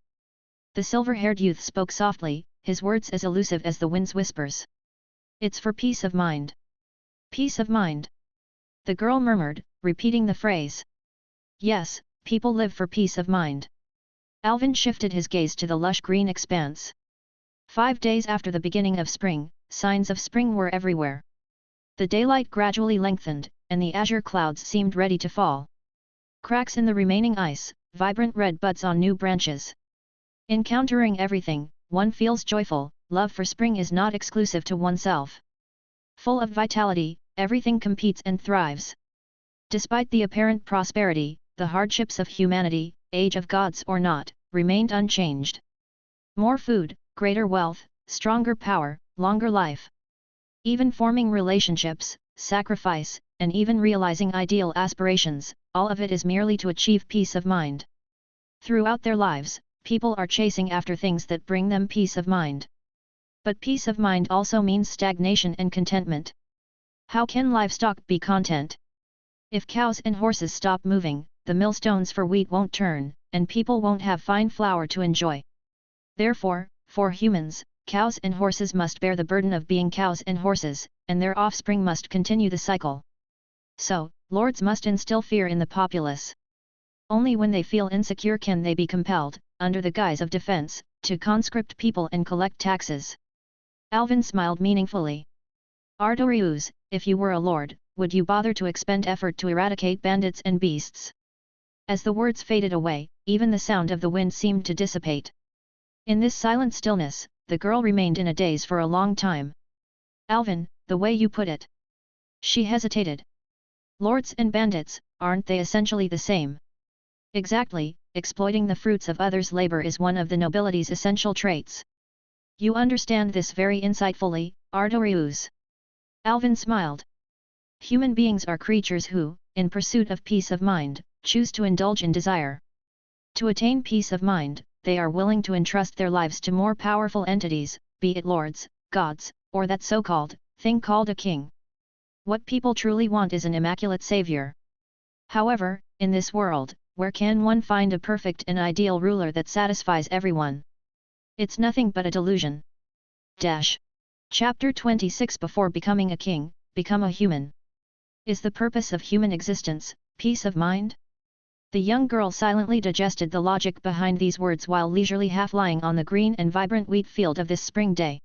B: The silver-haired youth spoke softly, his words as elusive as the wind's whispers. It's for peace of mind. Peace of mind. The girl murmured, repeating the phrase. Yes, people live for peace of mind. Alvin shifted his gaze to the lush green expanse. 5 days after the beginning of spring, signs of spring were everywhere. The daylight gradually lengthened, and the azure clouds seemed ready to fall. Cracks in the remaining ice, vibrant red buds on new branches. Encountering everything, one feels joyful. Love for spring is not exclusive to oneself. Full of vitality, everything competes and thrives. Despite the apparent prosperity, the hardships of humanity, age of gods or not, remained unchanged. More food, greater wealth, stronger power, longer life. Even forming relationships, sacrifice, and even realizing ideal aspirations, all of it is merely to achieve peace of mind. Throughout their lives, people are chasing after things that bring them peace of mind. But peace of mind also means stagnation and contentment. How can livestock be content? If cows and horses stop moving, the millstones for wheat won't turn, and people won't have fine flour to enjoy. Therefore, for humans, cows and horses must bear the burden of being cows and horses, and their offspring must continue the cycle. So, lords must instill fear in the populace. Only when they feel insecure can they be compelled, under the guise of defense, to conscript people and collect taxes. Alvin smiled meaningfully. Ardorius, if you were a lord, would you bother to expend effort to eradicate bandits and beasts? As the words faded away, even the sound of the wind seemed to dissipate. In this silent stillness, the girl remained in a daze for a long time. Alvin, the way you put it. She hesitated. Lords and bandits, aren't they essentially the same? Exactly, exploiting the fruits of others' labor is one of the nobility's essential traits. You understand this very insightfully, Ardorius. Alvin smiled. Human beings are creatures who, in pursuit of peace of mind, choose to indulge in desire. To attain peace of mind, they are willing to entrust their lives to more powerful entities, be it lords, gods, or that so-called thing called a king. What people truly want is an immaculate savior. However, in this world, where can one find a perfect and ideal ruler that satisfies everyone? It's nothing but a delusion. Chapter 26. Before becoming a king, become a human. Is the purpose of human existence peace of mind? The young girl silently digested the logic behind these words while leisurely half lying on the green and vibrant wheat field of this spring day.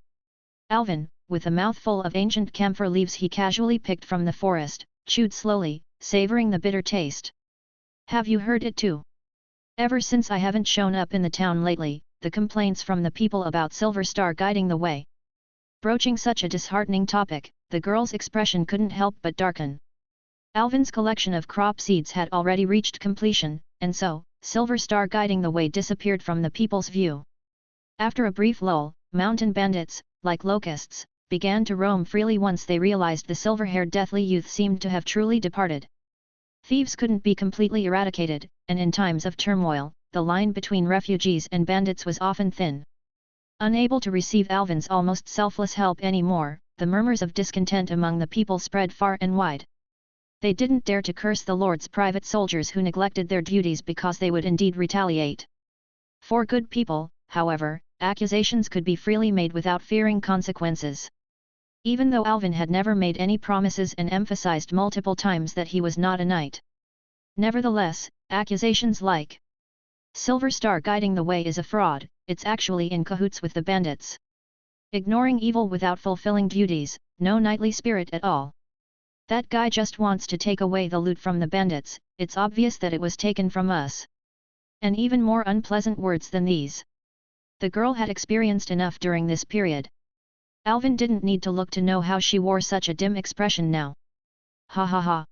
B: Alvin, with a mouthful of ancient camphor leaves he casually picked from the forest, chewed slowly, savoring the bitter taste. Have you heard it too? Ever since I haven't shown up in the town lately, the complaints from the people about Silver Star guiding the way. Broaching such a disheartening topic, the girl's expression couldn't help but darken. Alvin's collection of crop seeds had already reached completion, and so, Silver Star guiding the way disappeared from the people's view. After a brief lull, mountain bandits, like locusts, began to roam freely once they realized the silver-haired deathly youth seemed to have truly departed. Thieves couldn't be completely eradicated, and in times of turmoil, the line between refugees and bandits was often thin. Unable to receive Alvin's almost selfless help anymore, the murmurs of discontent among the people spread far and wide. They didn't dare to curse the Lord's private soldiers who neglected their duties because they would indeed retaliate. For good people, however, accusations could be freely made without fearing consequences. Even though Alvin had never made any promises and emphasized multiple times that he was not a knight. Nevertheless, accusations like Silver Star guiding the way is a fraud, it's actually in cahoots with the bandits. Ignoring evil without fulfilling duties, no knightly spirit at all. That guy just wants to take away the loot from the bandits, it's obvious that it was taken from us. And even more unpleasant words than these. The girl had experienced enough during this period. Alvin didn't need to look to know how she wore such a dim expression now. Ha ha ha.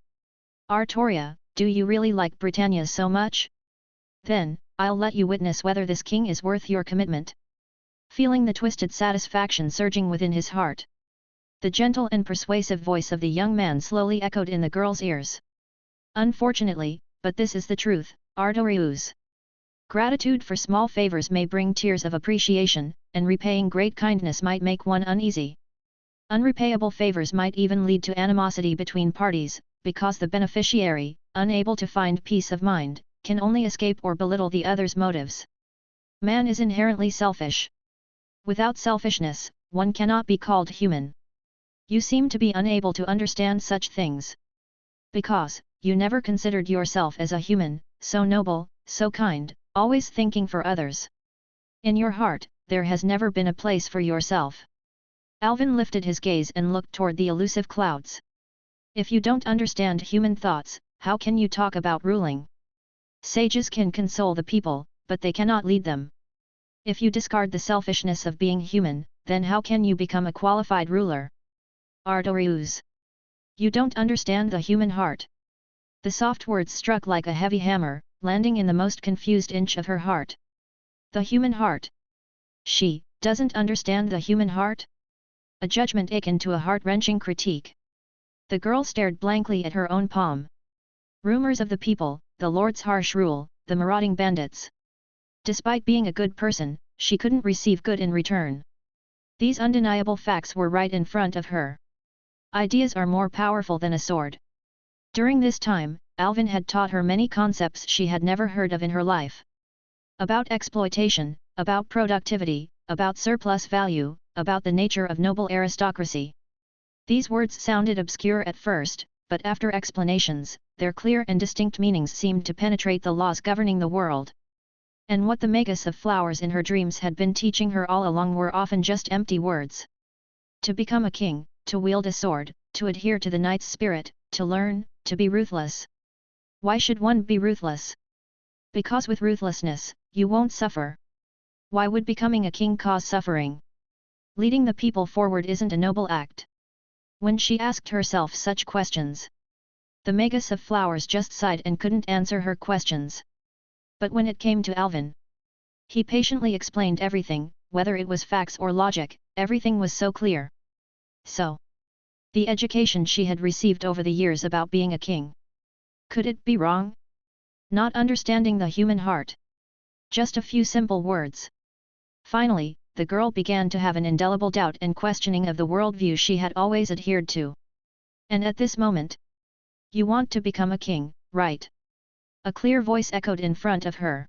B: Artoria, do you really like Britannia so much? Then, I'll let you witness whether this king is worth your commitment. Feeling the twisted satisfaction surging within his heart. The gentle and persuasive voice of the young man slowly echoed in the girl's ears. Unfortunately, but this is the truth, Ardorius. Gratitude for small favors may bring tears of appreciation, and repaying great kindness might make one uneasy. Unrepayable favors might even lead to animosity between parties, because the beneficiary, unable to find peace of mind, can only escape or belittle the other's motives. Man is inherently selfish. Without selfishness, one cannot be called human. You seem to be unable to understand such things. Because, you never considered yourself as a human, so noble, so kind, always thinking for others. In your heart, there has never been a place for yourself. Alvin lifted his gaze and looked toward the elusive clouds. If you don't understand human thoughts, how can you talk about ruling? Sages can console the people, but they cannot lead them. If you discard the selfishness of being human, then how can you become a qualified ruler? Ardorius. You don't understand the human heart. The soft words struck like a heavy hammer, landing in the most confused inch of her heart. The human heart. She doesn't understand the human heart? A judgment akin to a heart-wrenching critique. The girl stared blankly at her own palm. Rumors of the people, the Lord's harsh rule, the marauding bandits. Despite being a good person, she couldn't receive good in return. These undeniable facts were right in front of her. Ideas are more powerful than a sword. During this time, Alvin had taught her many concepts she had never heard of in her life. About exploitation, about productivity, about surplus value, about the nature of noble aristocracy. These words sounded obscure at first, but after explanations, their clear and distinct meanings seemed to penetrate the laws governing the world. And what the magus of flowers in her dreams had been teaching her all along were often just empty words. To become a king, to wield a sword, to adhere to the knight's spirit, to learn, to be ruthless. Why should one be ruthless? Because with ruthlessness, you won't suffer. Why would becoming a king cause suffering? Leading the people forward isn't a noble act. When she asked herself such questions, the Magus of Flowers just sighed and couldn't answer her questions. But when it came to Alvin, he patiently explained everything, whether it was facts or logic, everything was so clear. So, the education she had received over the years about being a king. Could it be wrong? Not understanding the human heart. Just a few simple words. Finally, the girl began to have an indelible doubt and questioning of the worldview she had always adhered to. And at this moment, you want to become a king, right? A clear voice echoed in front of her.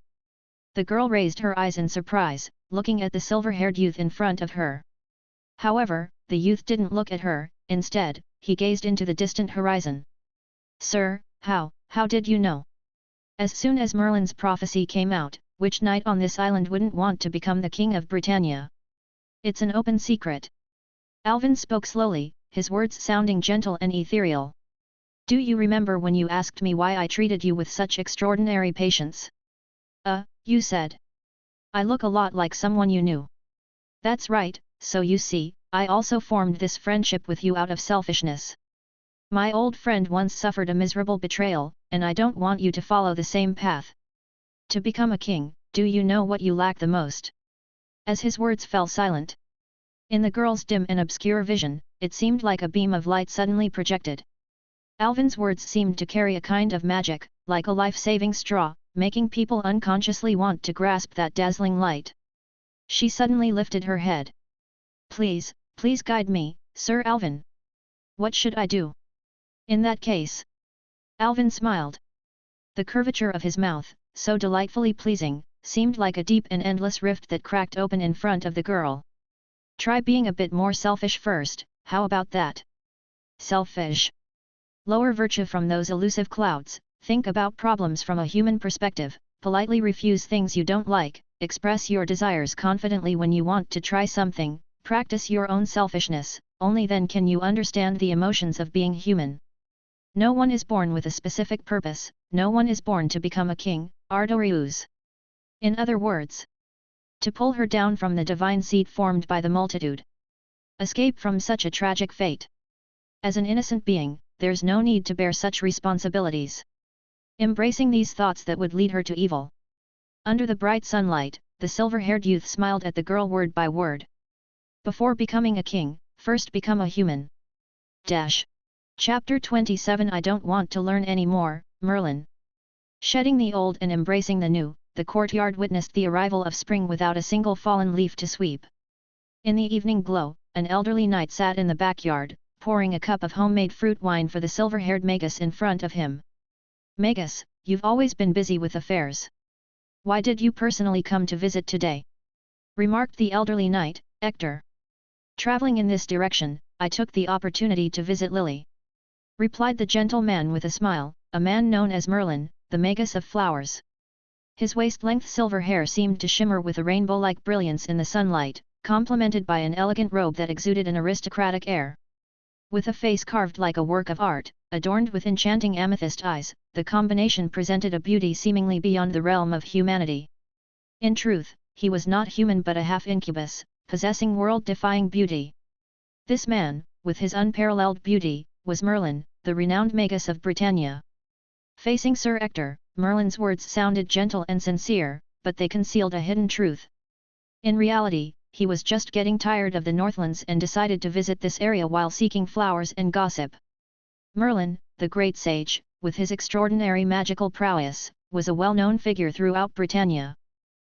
B: The girl raised her eyes in surprise, looking at the silver-haired youth in front of her. However, the youth didn't look at her, instead, he gazed into the distant horizon. Sir, how did you know? As soon as Merlin's prophecy came out, which knight on this island wouldn't want to become the king of Britannia? It's an open secret. Alvin spoke slowly, his words sounding gentle and ethereal. Do you remember when you asked me why I treated you with such extraordinary patience? You said. I look a lot like someone you knew. That's right, so you see, I also formed this friendship with you out of selfishness. My old friend once suffered a miserable betrayal, and I don't want you to follow the same path. To become a king, do you know what you lack the most? As his words fell silent, in the girl's dim and obscure vision, it seemed like a beam of light suddenly projected. Alvin's words seemed to carry a kind of magic, like a life-saving straw, making people unconsciously want to grasp that dazzling light. She suddenly lifted her head. Please guide me, Sir Alvin. What should I do? In that case. Alvin smiled. The curvature of his mouth, so delightfully pleasing, seemed like a deep and endless rift that cracked open in front of the girl. Try being a bit more selfish first, how about that? Selfish. Lower virtue from those elusive clouds, think about problems from a human perspective, politely refuse things you don't like, express your desires confidently when you want to try something, practice your own selfishness, only then can you understand the emotions of being human. No one is born with a specific purpose, no one is born to become a king, Ardorius. In other words, to pull her down from the divine seat formed by the multitude. Escape from such a tragic fate. As an innocent being, there's no need to bear such responsibilities. Embracing these thoughts that would lead her to evil. Under the bright sunlight, the silver-haired youth smiled at the girl word by word. Before becoming a king, first become a human. Chapter 27 I don't want to learn any more, Merlin. Shedding the old and embracing the new, the courtyard witnessed the arrival of spring without a single fallen leaf to sweep. In the evening glow, an elderly knight sat in the backyard, pouring a cup of homemade fruit wine for the silver-haired Magus in front of him. Magus, you've always been busy with affairs. Why did you personally come to visit today? Remarked the elderly knight, Hector. Traveling in this direction, I took the opportunity to visit Lily. Replied the gentleman with a smile, a man known as Merlin, the Magus of Flowers. His waist-length silver hair seemed to shimmer with a rainbow-like brilliance in the sunlight, complemented by an elegant robe that exuded an aristocratic air. With a face carved like a work of art, adorned with enchanting amethyst eyes, the combination presented a beauty seemingly beyond the realm of humanity. In truth, he was not human but a half-incubus, possessing world-defying beauty. This man, with his unparalleled beauty, was Merlin, the renowned Magus of Britannia. Facing Sir Hector, Merlin's words sounded gentle and sincere, but they concealed a hidden truth. In reality, he was just getting tired of the Northlands and decided to visit this area while seeking flowers and gossip. Merlin, the great sage, with his extraordinary magical prowess, was a well-known figure throughout Britannia.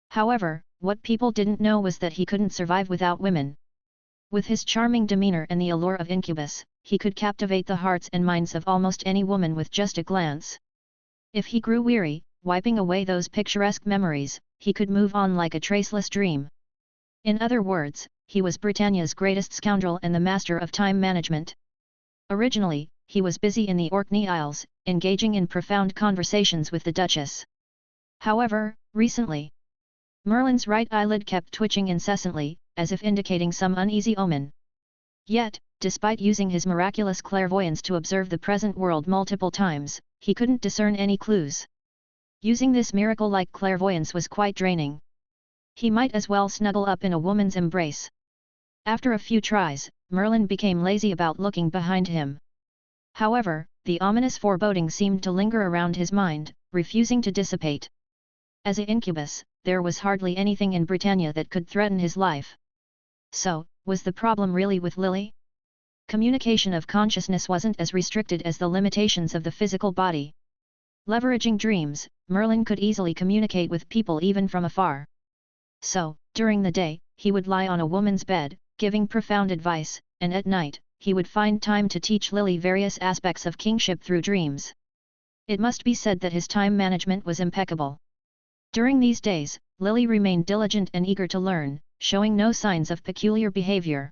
B: However, what people didn't know was that he couldn't survive without women. With his charming demeanor and the allure of incubus, he could captivate the hearts and minds of almost any woman with just a glance. If he grew weary, wiping away those picturesque memories, he could move on like a traceless dream. In other words, he was Britannia's greatest scoundrel and the master of time management. Originally, he was busy in the Orkney Isles, engaging in profound conversations with the Duchess. However, recently, Merlin's right eyelid kept twitching incessantly, as if indicating some uneasy omen. Yet, despite using his miraculous clairvoyance to observe the present world multiple times, he couldn't discern any clues. Using this miracle-like clairvoyance was quite draining. He might as well snuggle up in a woman's embrace. After a few tries, Merlin became lazy about looking behind him. However, the ominous foreboding seemed to linger around his mind, refusing to dissipate. As an incubus, there was hardly anything in Britannia that could threaten his life. So, was the problem really with Lily? Communication of consciousness wasn't as restricted as the limitations of the physical body. Leveraging dreams, Merlin could easily communicate with people even from afar. So, during the day, he would lie on a woman's bed, giving profound advice, and at night, he would find time to teach Lily various aspects of kingship through dreams. It must be said that his time management was impeccable. During these days, Lily remained diligent and eager to learn, showing no signs of peculiar behavior.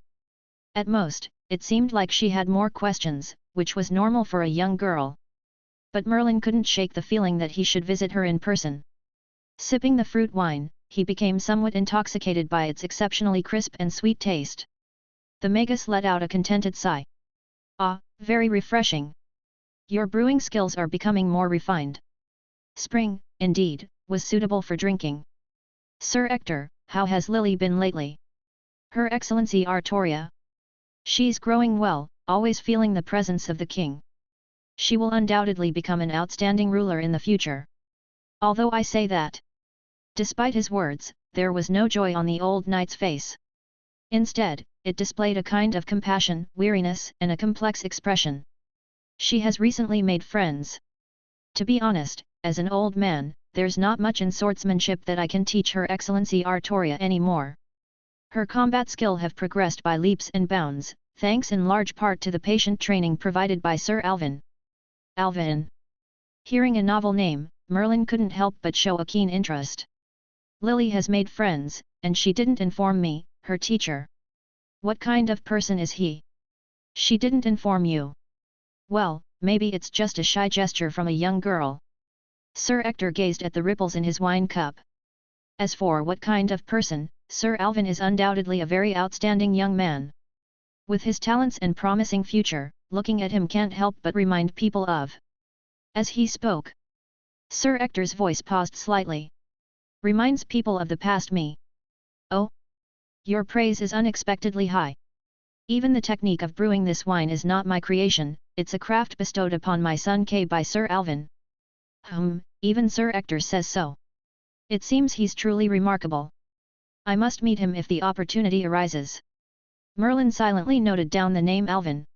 B: At most, it seemed like she had more questions, which was normal for a young girl. But Merlin couldn't shake the feeling that he should visit her in person. Sipping the fruit wine, he became somewhat intoxicated by its exceptionally crisp and sweet taste. The Magus let out a contented sigh. Ah, very refreshing. Your brewing skills are becoming more refined. Spring, indeed, was suitable for drinking. Sir Ector, how has Lily been lately? Her Excellency Artoria. She's growing well, always feeling the presence of the king. She will undoubtedly become an outstanding ruler in the future. Although I say that. Despite his words, there was no joy on the old knight's face. Instead, it displayed a kind of compassion, weariness, and a complex expression. She has recently made friends. To be honest, as an old man, there's not much in swordsmanship that I can teach Her Excellency Artoria anymore. Her combat skill have progressed by leaps and bounds, thanks in large part to the patient training provided by Sir Alvin. Alvin. Hearing a novel name, Merlin couldn't help but show a keen interest. Lily has made friends, and she didn't inform me, her teacher. What kind of person is he? She didn't inform you. Well, maybe it's just a shy gesture from a young girl. Sir Ector gazed at the ripples in his wine cup. As for what kind of person, Sir Alvin is undoubtedly a very outstanding young man. With his talents and promising future, looking at him can't help but remind people of. As he spoke, Sir Ector's voice paused slightly. Reminds people of the past me. Oh? Your praise is unexpectedly high. Even the technique of brewing this wine is not my creation, it's a craft bestowed upon my son Kay by Sir Alvin. Even Sir Ector says so. It seems he's truly remarkable. I must meet him if the opportunity arises. Merlin silently noted down the name Alvin.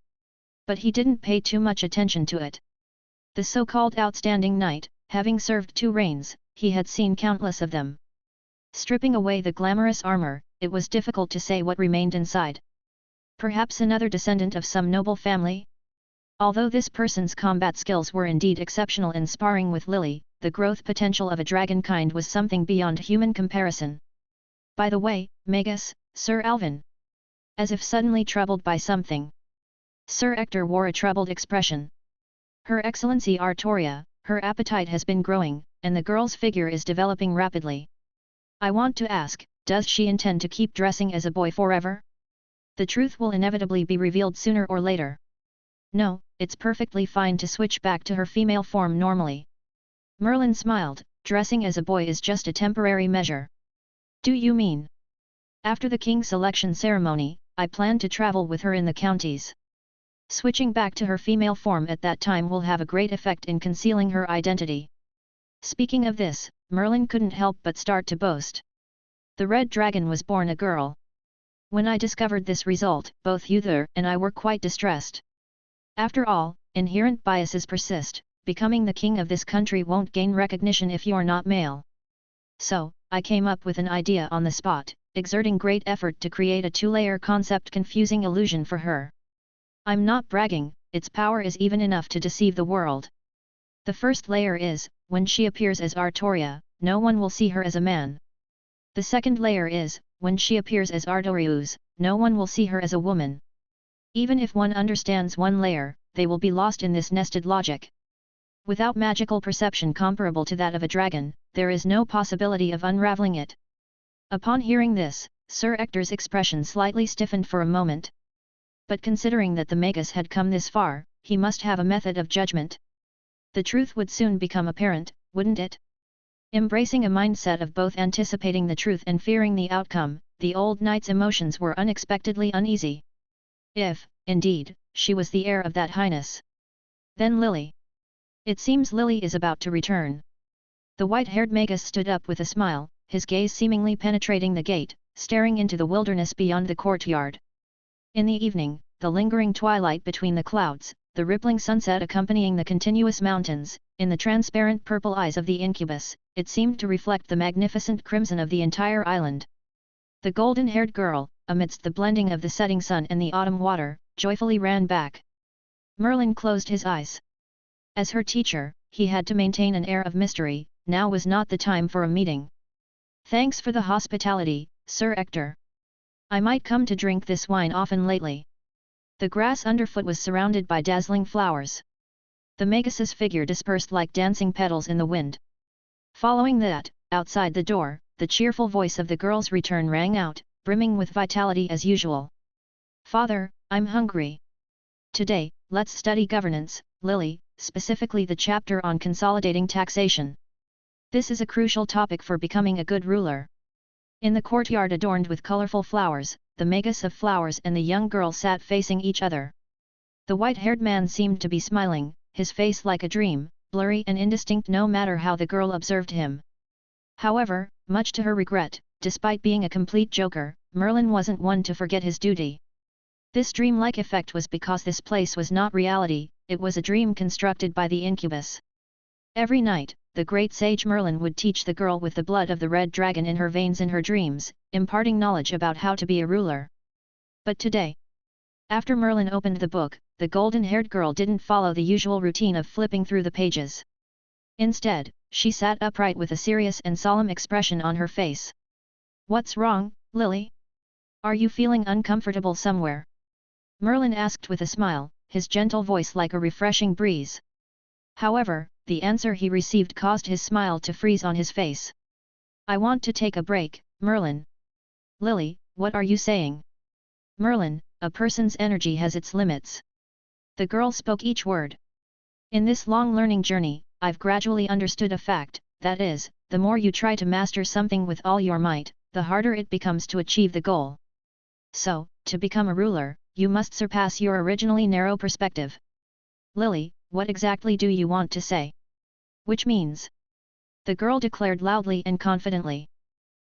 B: But he didn't pay too much attention to it. The so-called outstanding knight, having served 2 reigns, he had seen countless of them. Stripping away the glamorous armor, it was difficult to say what remained inside. Perhaps another descendant of some noble family? Although this person's combat skills were indeed exceptional in sparring with Lily, the growth potential of a dragon kind was something beyond human comparison. By the way, Magus, Sir Alvin. As if suddenly troubled by something. Sir Ector wore a troubled expression. Her Excellency Artoria, her appetite has been growing, and the girl's figure is developing rapidly. I want to ask, does she intend to keep dressing as a boy forever? The truth will inevitably be revealed sooner or later. No, it's perfectly fine to switch back to her female form normally. Merlin smiled, dressing as a boy is just a temporary measure. Do you mean? After the king's selection ceremony, I plan to travel with her in the counties. Switching back to her female form at that time will have a great effect in concealing her identity. Speaking of this, Merlin couldn't help but start to boast. The Red Dragon was born a girl. When I discovered this result, both Uther and I were quite distressed. After all, inherent biases persist, becoming the king of this country won't gain recognition if you're not male. So, I came up with an idea on the spot, exerting great effort to create a 2-layer concept confusing illusion for her. I'm not bragging, its power is even enough to deceive the world. The first layer is, when she appears as Artoria, no one will see her as a man. The second layer is, when she appears as Artorius, no one will see her as a woman. Even if one understands one layer, they will be lost in this nested logic. Without magical perception comparable to that of a dragon, there is no possibility of unraveling it. Upon hearing this, Sir Ector's expression slightly stiffened for a moment. But considering that the Magus had come this far, he must have a method of judgment. The truth would soon become apparent, wouldn't it? Embracing a mindset of both anticipating the truth and fearing the outcome, the old knight's emotions were unexpectedly uneasy. If, indeed, she was the heir of that highness. Then Lily. It seems Lily is about to return. The white-haired Magus stood up with a smile, his gaze seemingly penetrating the gate, staring into the wilderness beyond the courtyard. In the evening, the lingering twilight between the clouds, the rippling sunset accompanying the continuous mountains, in the transparent purple eyes of the incubus, it seemed to reflect the magnificent crimson of the entire island. The golden-haired girl, amidst the blending of the setting sun and the autumn water, joyfully ran back. Merlin closed his eyes. As her teacher, he had to maintain an air of mystery. Now was not the time for a meeting. Thanks for the hospitality, Sir Ector. I might come to drink this wine often lately. The grass underfoot was surrounded by dazzling flowers. The Magus's figure dispersed like dancing petals in the wind. Following that, outside the door, the cheerful voice of the girl's return rang out, brimming with vitality as usual. Father, I'm hungry. Today, let's study governance, Lily, specifically the chapter on consolidating taxation. This is a crucial topic for becoming a good ruler. In the courtyard adorned with colorful flowers, the Magus of Flowers and the young girl sat facing each other. The white-haired man seemed to be smiling, his face like a dream, blurry and indistinct no matter how the girl observed him. However, much to her regret, despite being a complete joker, Merlin wasn't one to forget his duty. This dreamlike effect was because this place was not reality, it was a dream constructed by the incubus. Every night, the great sage Merlin would teach the girl with the blood of the red dragon in her veins in her dreams, imparting knowledge about how to be a ruler. But today, after Merlin opened the book, the golden-haired girl didn't follow the usual routine of flipping through the pages. Instead, she sat upright with a serious and solemn expression on her face. What's wrong, Lily? Are you feeling uncomfortable somewhere? Merlin asked with a smile, his gentle voice like a refreshing breeze. However, the answer he received caused his smile to freeze on his face. I want to take a break, Merlin. Lily, what are you saying? Merlin, a person's energy has its limits. The girl spoke each word. In this long learning journey, I've gradually understood a fact, that is, the more you try to master something with all your might, the harder it becomes to achieve the goal. So, to become a ruler, you must surpass your originally narrow perspective. Lily, what exactly do you want to say? Which means? The girl declared loudly and confidently.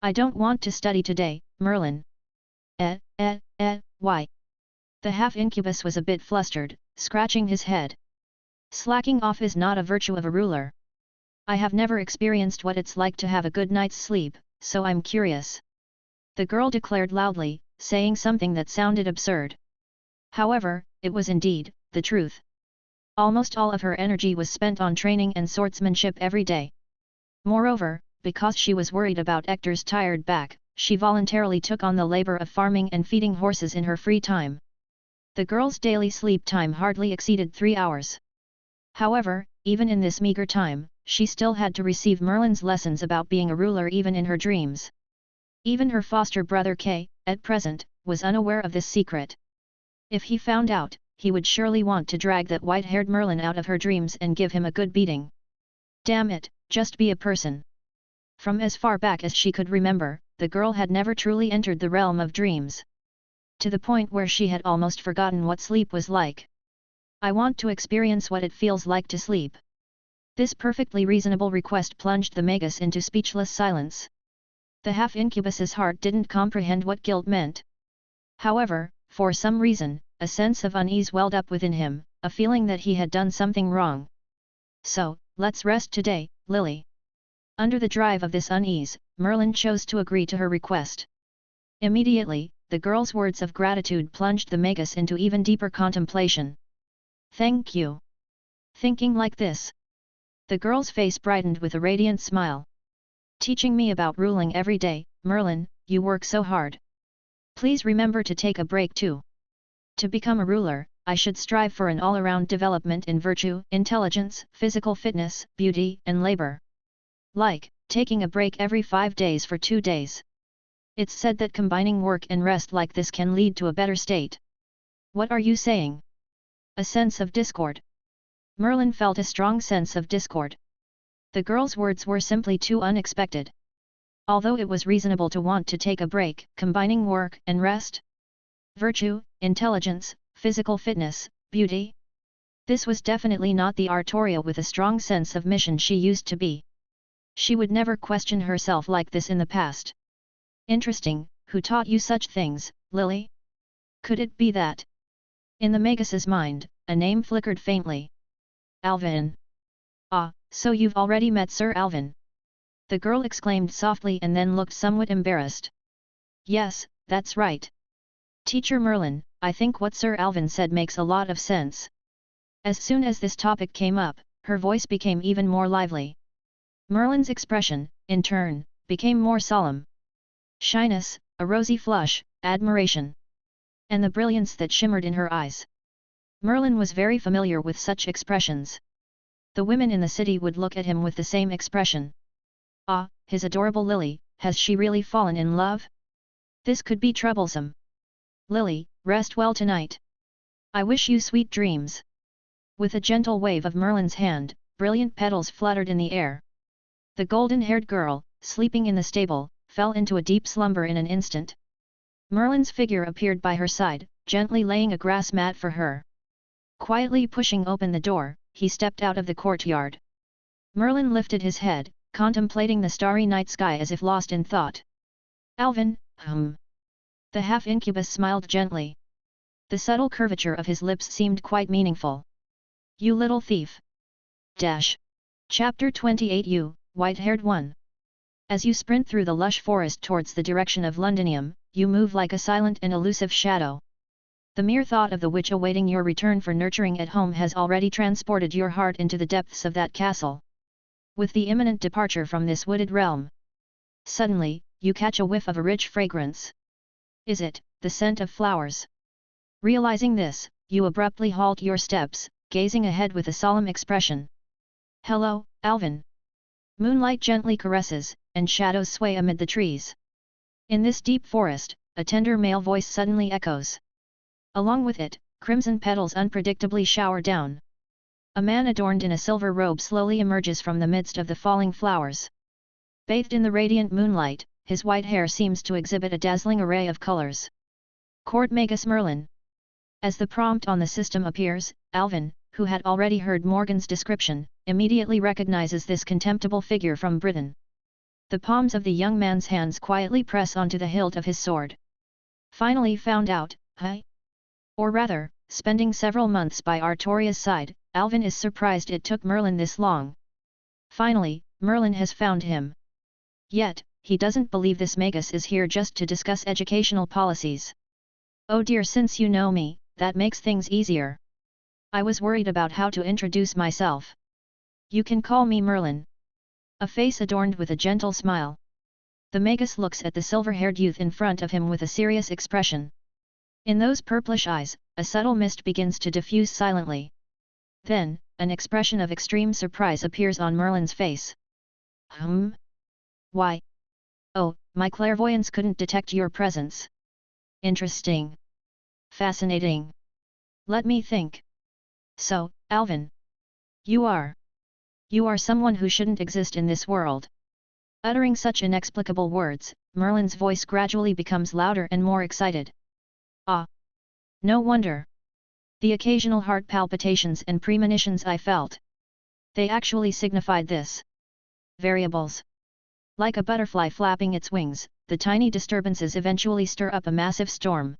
B: I don't want to study today, Merlin. Why? The half-incubus was a bit flustered, scratching his head. Slacking off is not a virtue of a ruler. I have never experienced what it's like to have a good night's sleep, so I'm curious. The girl declared loudly, saying something that sounded absurd. However, it was indeed the truth. Almost all of her energy was spent on training and swordsmanship every day. Moreover, because she was worried about Ector's tired back, she voluntarily took on the labor of farming and feeding horses in her free time. The girl's daily sleep time hardly exceeded 3 hours. However, even in this meager time, she still had to receive Merlin's lessons about being a ruler even in her dreams. Even her foster brother Kay, at present, was unaware of this secret. If he found out, he would surely want to drag that white-haired Merlin out of her dreams and give him a good beating. Damn it, just be a person. From as far back as she could remember, the girl had never truly entered the realm of dreams. To the point where she had almost forgotten what sleep was like. I want to experience what it feels like to sleep. This perfectly reasonable request plunged the Magus into speechless silence. The half-incubus's heart didn't comprehend what guilt meant. However, for some reason, a sense of unease welled up within him, a feeling that he had done something wrong. So, let's rest today, Lily. Under the drive of this unease, Merlin chose to agree to her request. Immediately, the girl's words of gratitude plunged the Magus into even deeper contemplation. Thank you. Thinking like this. The girl's face brightened with a radiant smile. Teaching me about ruling every day, Merlin, you work so hard. Please remember to take a break too. To become a ruler, I should strive for an all-around development in virtue, intelligence, physical fitness, beauty, and labor. Like, taking a break every 5 days for 2 days. It's said that combining work and rest like this can lead to a better state. What are you saying? A sense of discord. Merlin felt a strong sense of discord. The girl's words were simply too unexpected. Although it was reasonable to want to take a break, combining work and rest, virtue, intelligence, physical fitness, beauty. This was definitely not the Artoria with a strong sense of mission she used to be. She would never question herself like this in the past. Interesting, who taught you such things, Lily? Could it be that? In the Magus's mind, a name flickered faintly. Alvin. Ah, so you've already met Sir Alvin? The girl exclaimed softly and then looked somewhat embarrassed. Yes, that's right. Teacher Merlin, I think what Sir Alvin said makes a lot of sense. As soon as this topic came up, her voice became even more lively. Merlin's expression, in turn, became more solemn. Shyness, a rosy flush, admiration, and the brilliance that shimmered in her eyes. Merlin was very familiar with such expressions. The women in the city would look at him with the same expression. Ah, his adorable Lily, has she really fallen in love? This could be troublesome. Lily, rest well tonight. I wish you sweet dreams. With a gentle wave of Merlin's hand, brilliant petals fluttered in the air. The golden-haired girl, sleeping in the stable, fell into a deep slumber in an instant. Merlin's figure appeared by her side, gently laying a grass mat for her. Quietly pushing open the door, he stepped out of the courtyard. Merlin lifted his head, contemplating the starry night sky as if lost in thought. Alvin, The half-incubus smiled gently. The subtle curvature of his lips seemed quite meaningful. You little thief! Chapter 28 You, white-haired one. As you sprint through the lush forest towards the direction of Londinium, you move like a silent and elusive shadow. The mere thought of the witch awaiting your return for nurturing at home has already transported your heart into the depths of that castle. With the imminent departure from this wooded realm, suddenly, you catch a whiff of a rich fragrance. Is it, the scent of flowers? Realizing this, you abruptly halt your steps, gazing ahead with a solemn expression. Hello, Alvin. Moonlight gently caresses, and shadows sway amid the trees. In this deep forest, a tender male voice suddenly echoes. Along with it, crimson petals unpredictably shower down. A man adorned in a silver robe slowly emerges from the midst of the falling flowers. Bathed in the radiant moonlight, his white hair seems to exhibit a dazzling array of colors. Court Magus Merlin. As the prompt on the system appears, Alvin, who had already heard Morgan's description, immediately recognizes this contemptible figure from Britain. The palms of the young man's hands quietly press onto the hilt of his sword. Finally found out, huh? Or rather, spending several months by Artoria's side, Alvin is surprised it took Merlin this long. Finally, Merlin has found him. Yet, he doesn't believe this Magus is here just to discuss educational policies. Oh dear, since you know me, that makes things easier. I was worried about how to introduce myself. You can call me Merlin. A face adorned with a gentle smile. The Magus looks at the silver-haired youth in front of him with a serious expression. In those purplish eyes, a subtle mist begins to diffuse silently. Then, an expression of extreme surprise appears on Merlin's face. Why? Oh, my clairvoyance couldn't detect your presence. Interesting. Fascinating. Let me think. So, Alvin. You are someone who shouldn't exist in this world. Uttering such inexplicable words, Merlin's voice gradually becomes louder and more excited. Ah! No wonder. The occasional heart palpitations and premonitions I felt. They actually signified this. Variables. Like a butterfly flapping its wings, the tiny disturbances eventually stir up a massive storm.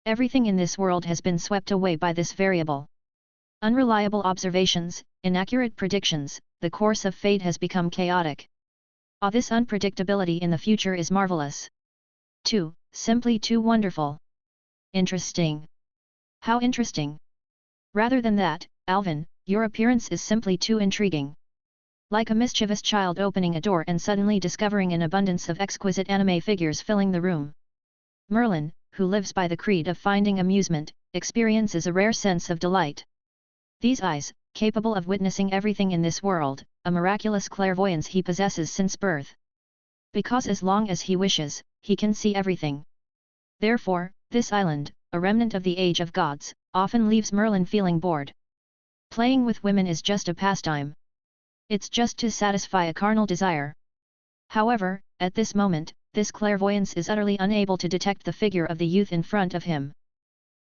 B: Everything in this world has been swept away by this variable. Unreliable observations, inaccurate predictions, the course of fate has become chaotic. Ah, this unpredictability in the future is marvelous. Simply too wonderful. Interesting. How interesting. Rather than that, Alvin, your appearance is simply too intriguing. Like a mischievous child opening a door and suddenly discovering an abundance of exquisite anime figures filling the room. Merlin, who lives by the creed of finding amusement, experiences a rare sense of delight. These eyes, capable of witnessing everything in this world, a miraculous clairvoyance he possesses since birth. Because as long as he wishes, he can see everything. Therefore, this island, a remnant of the age of gods, often leaves Merlin feeling bored. Playing with women is just a pastime. It's just to satisfy a carnal desire. However, at this moment, this clairvoyance is utterly unable to detect the figure of the youth in front of him.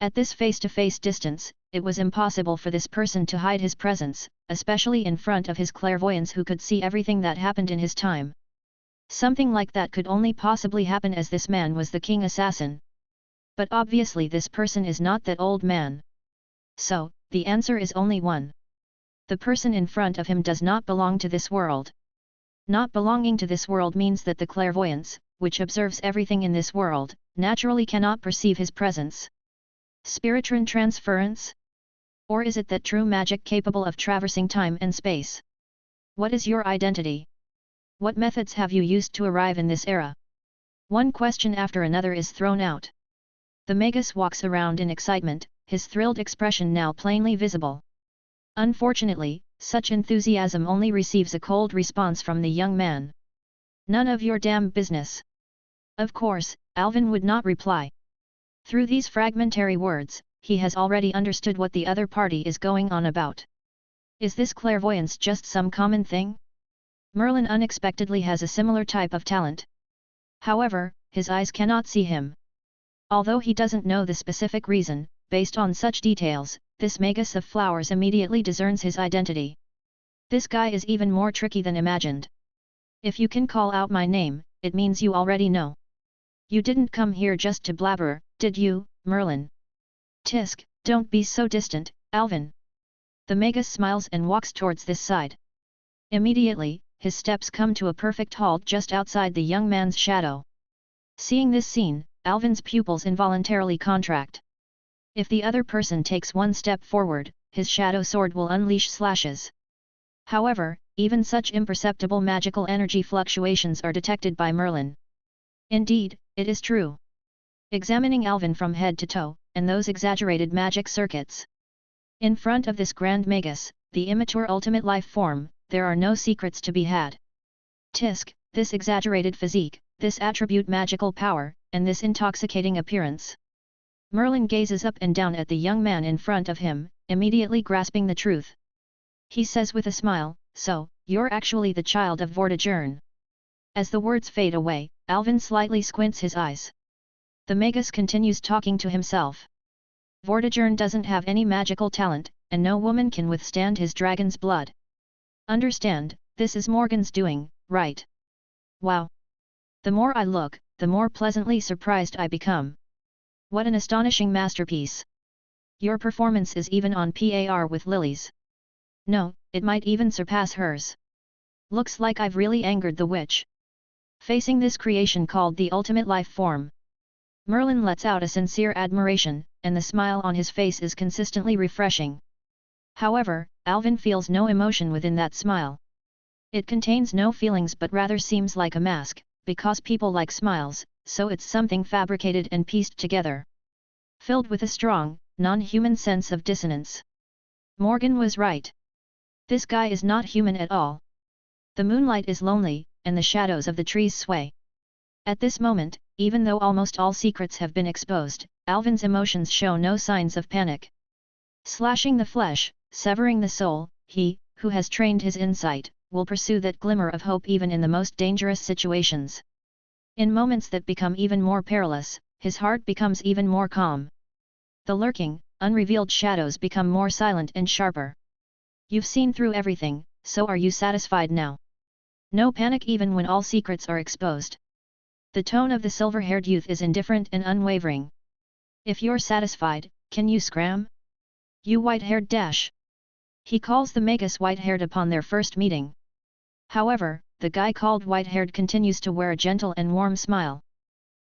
B: At this face-to-face distance, it was impossible for this person to hide his presence, especially in front of his clairvoyance who could see everything that happened in his time. Something like that could only possibly happen as this man was the king assassin. But obviously this person is not that old man. So, the answer is only one. The person in front of him does not belong to this world. Not belonging to this world means that the clairvoyance, which observes everything in this world, naturally cannot perceive his presence. Spiritron transference? Or is it that true magic capable of traversing time and space? What is your identity? What methods have you used to arrive in this era? One question after another is thrown out. The Magus walks around in excitement, his thrilled expression now plainly visible. Unfortunately, such enthusiasm only receives a cold response from the young man. None of your damn business. Of course, Alvin would not reply. Through these fragmentary words, he has already understood what the other party is going on about. Is this clairvoyance just some common thing? Merlin unexpectedly has a similar type of talent. However, his eyes cannot see him. Although he doesn't know the specific reason, based on such details, this Magus of Flowers immediately discerns his identity. This guy is even more tricky than imagined. If you can call out my name, it means you already know. You didn't come here just to blabber, did you, Merlin? Tisk, don't be so distant, Alvin. The Magus smiles and walks towards this side. Immediately, his steps come to a perfect halt just outside the young man's shadow. Seeing this scene, Alvin's pupils involuntarily contract. If the other person takes one step forward, his shadow sword will unleash slashes. However, even such imperceptible magical energy fluctuations are detected by Merlin. Indeed, it is true. Examining Alvin from head to toe, and those exaggerated magic circuits. In front of this grand Magus, the immature ultimate life form, there are no secrets to be had. Tisk, this exaggerated physique, this attribute magical power, and this intoxicating appearance. Merlin gazes up and down at the young man in front of him, immediately grasping the truth. He says with a smile, so, you're actually the child of Vortigern. As the words fade away, Alvin slightly squints his eyes. The Magus continues talking to himself. Vortigern doesn't have any magical talent, and no woman can withstand his dragon's blood. Understand, this is Morgan's doing, right? Wow! The more I look, the more pleasantly surprised I become. What an astonishing masterpiece! Your performance is even on par with Lily's. No, it might even surpass hers. Looks like I've really angered the witch. Facing this creation called the ultimate life form, Merlin lets out a sincere admiration, and the smile on his face is consistently refreshing. However, Alvin feels no emotion within that smile. It contains no feelings but rather seems like a mask, because people like smiles, so it's something fabricated and pieced together. Filled with a strong, non-human sense of dissonance. Morgan was right. This guy is not human at all. The moonlight is lonely, and the shadows of the trees sway. At this moment, even though almost all secrets have been exposed, Alvin's emotions show no signs of panic. Slashing the flesh, severing the soul, he, who has trained his insight, will pursue that glimmer of hope even in the most dangerous situations. In moments that become even more perilous, his heart becomes even more calm. The lurking, unrevealed shadows become more silent and sharper. You've seen through everything, so are you satisfied now? No panic even when all secrets are exposed. The tone of the silver-haired youth is indifferent and unwavering. If you're satisfied, can you scram? You white-haired dash. He calls the Magus white-haired upon their first meeting. However, the guy called white-haired continues to wear a gentle and warm smile.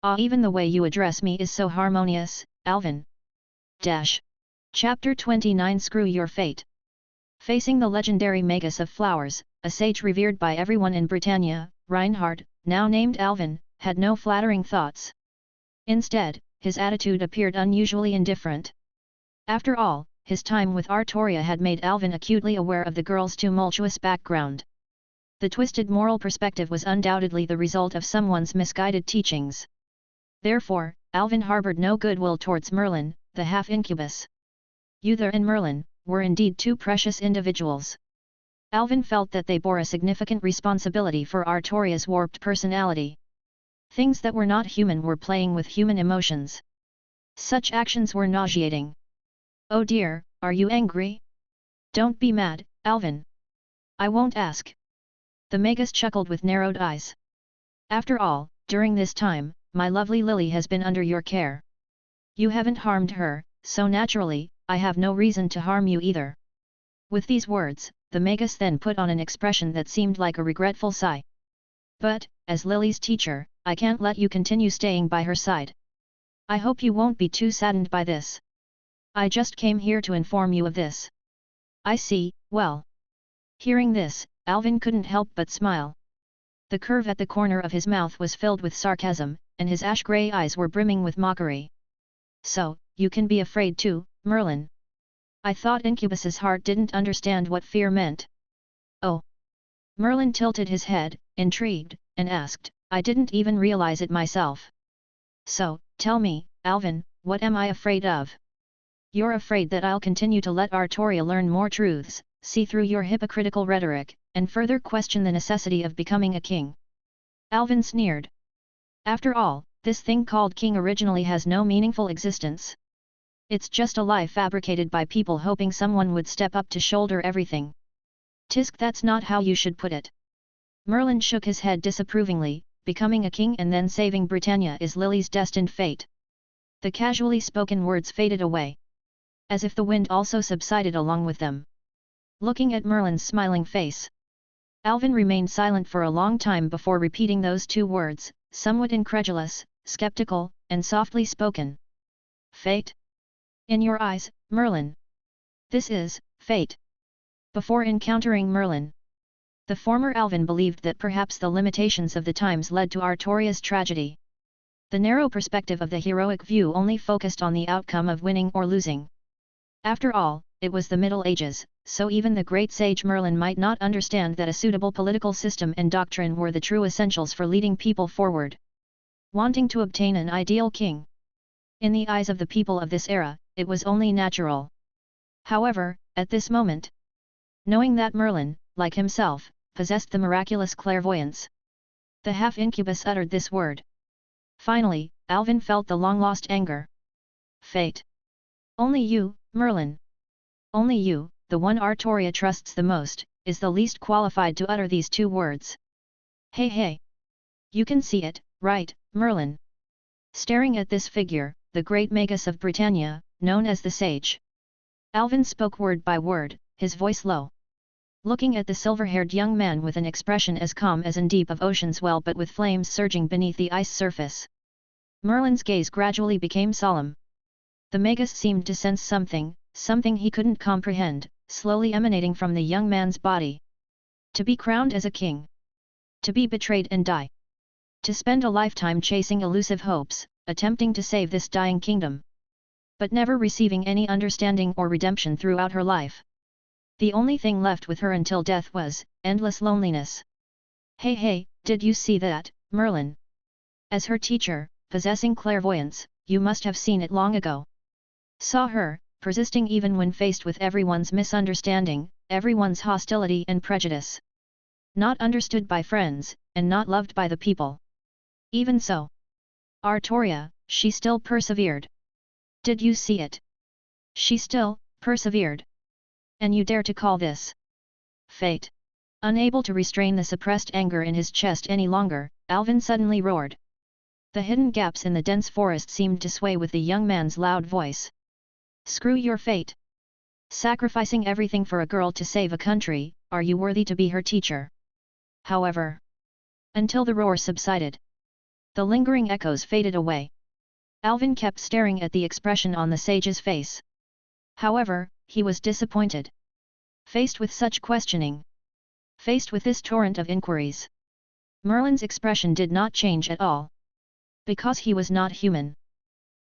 B: Ah, even the way you address me is so harmonious, Alvin. Dash. Chapter 29 Screw Your Fate. Facing the legendary Magus of Flowers, a sage revered by everyone in Britannia, Reinhard, now named Alvin, had no flattering thoughts. Instead, his attitude appeared unusually indifferent. After all, his time with Artoria had made Alvin acutely aware of the girl's tumultuous background. The twisted moral perspective was undoubtedly the result of someone's misguided teachings. Therefore, Alvin harbored no goodwill towards Merlin, the half-incubus. Uther and Merlin were indeed two precious individuals. Alvin felt that they bore a significant responsibility for Artoria's warped personality. Things that were not human were playing with human emotions. Such actions were nauseating. "Oh dear, are you angry? Don't be mad, Alvin. I won't ask." The Magus chuckled with narrowed eyes. "After all, during this time, my lovely Lily has been under your care. You haven't harmed her, so naturally, I have no reason to harm you either." With these words, the Magus then put on an expression that seemed like a regretful sigh. "But, as Lily's teacher, I can't let you continue staying by her side. I hope you won't be too saddened by this. I just came here to inform you of this." "I see, well." Hearing this, Alvin couldn't help but smile. The curve at the corner of his mouth was filled with sarcasm, and his ash-grey eyes were brimming with mockery. "So, you can be afraid too, Merlin. I thought Incubus's heart didn't understand what fear meant." "Oh." Merlin tilted his head, intrigued, and asked, "I didn't even realize it myself. So, tell me, Alvin, what am I afraid of?" "You're afraid that I'll continue to let Artoria learn more truths, see through your hypocritical rhetoric, and further question the necessity of becoming a king." Alvin sneered. "After all, this thing called king originally has no meaningful existence. It's just a lie fabricated by people hoping someone would step up to shoulder everything. Tisk, that's not how you should put it." Merlin shook his head disapprovingly. "Becoming a king and then saving Britannia is Lily's destined fate." The casually spoken words faded away, as if the wind also subsided along with them. Looking at Merlin's smiling face, Alvin remained silent for a long time before repeating those two words, somewhat incredulous, skeptical, and softly spoken. "Fate? In your eyes, Merlin? This is fate." Before encountering Merlin, the former Alvin believed that perhaps the limitations of the times led to Artoria's tragedy. The narrow perspective of the heroic view only focused on the outcome of winning or losing. After all, it was the Middle Ages, so even the great sage Merlin might not understand that a suitable political system and doctrine were the true essentials for leading people forward. Wanting to obtain an ideal king, in the eyes of the people of this era, it was only natural. However, at this moment, knowing that Merlin, like himself, possessed the miraculous clairvoyance, the half-incubus uttered this word. Finally, Alvin felt the long-lost anger. "Fate? Only you, Merlin. Only you, the one Artoria trusts the most, is the least qualified to utter these two words. Hey hey! You can see it, right, Merlin?" Staring at this figure, the great Magus of Britannia, known as the Sage, Alvin spoke word by word, his voice low. Looking at the silver-haired young man with an expression as calm as in deep of ocean's well but with flames surging beneath the ice surface, Merlin's gaze gradually became solemn. The Magus seemed to sense something he couldn't comprehend, slowly emanating from the young man's body. To be crowned as a king. To be betrayed and die. To spend a lifetime chasing elusive hopes, attempting to save this dying kingdom, but never receiving any understanding or redemption throughout her life. The only thing left with her until death was endless loneliness. Hey hey, did you see that, Merlin? As her teacher, possessing clairvoyance, you must have seen it long ago. Saw her, persisting even when faced with everyone's misunderstanding, everyone's hostility and prejudice. Not understood by friends, and not loved by the people. Even so, Artoria, she still persevered. Did you see it? She still persevered. And you dare to call this fate? Unable to restrain the suppressed anger in his chest any longer, Alvin suddenly roared. The hidden gaps in the dense forest seemed to sway with the young man's loud voice. Screw your fate! Sacrificing everything for a girl to save a country, are you worthy to be her teacher? However, until the roar subsided, the lingering echoes faded away. Alvin kept staring at the expression on the sage's face. However, he was disappointed. Faced with such questioning, faced with this torrent of inquiries, Merlin's expression did not change at all. Because he was not human.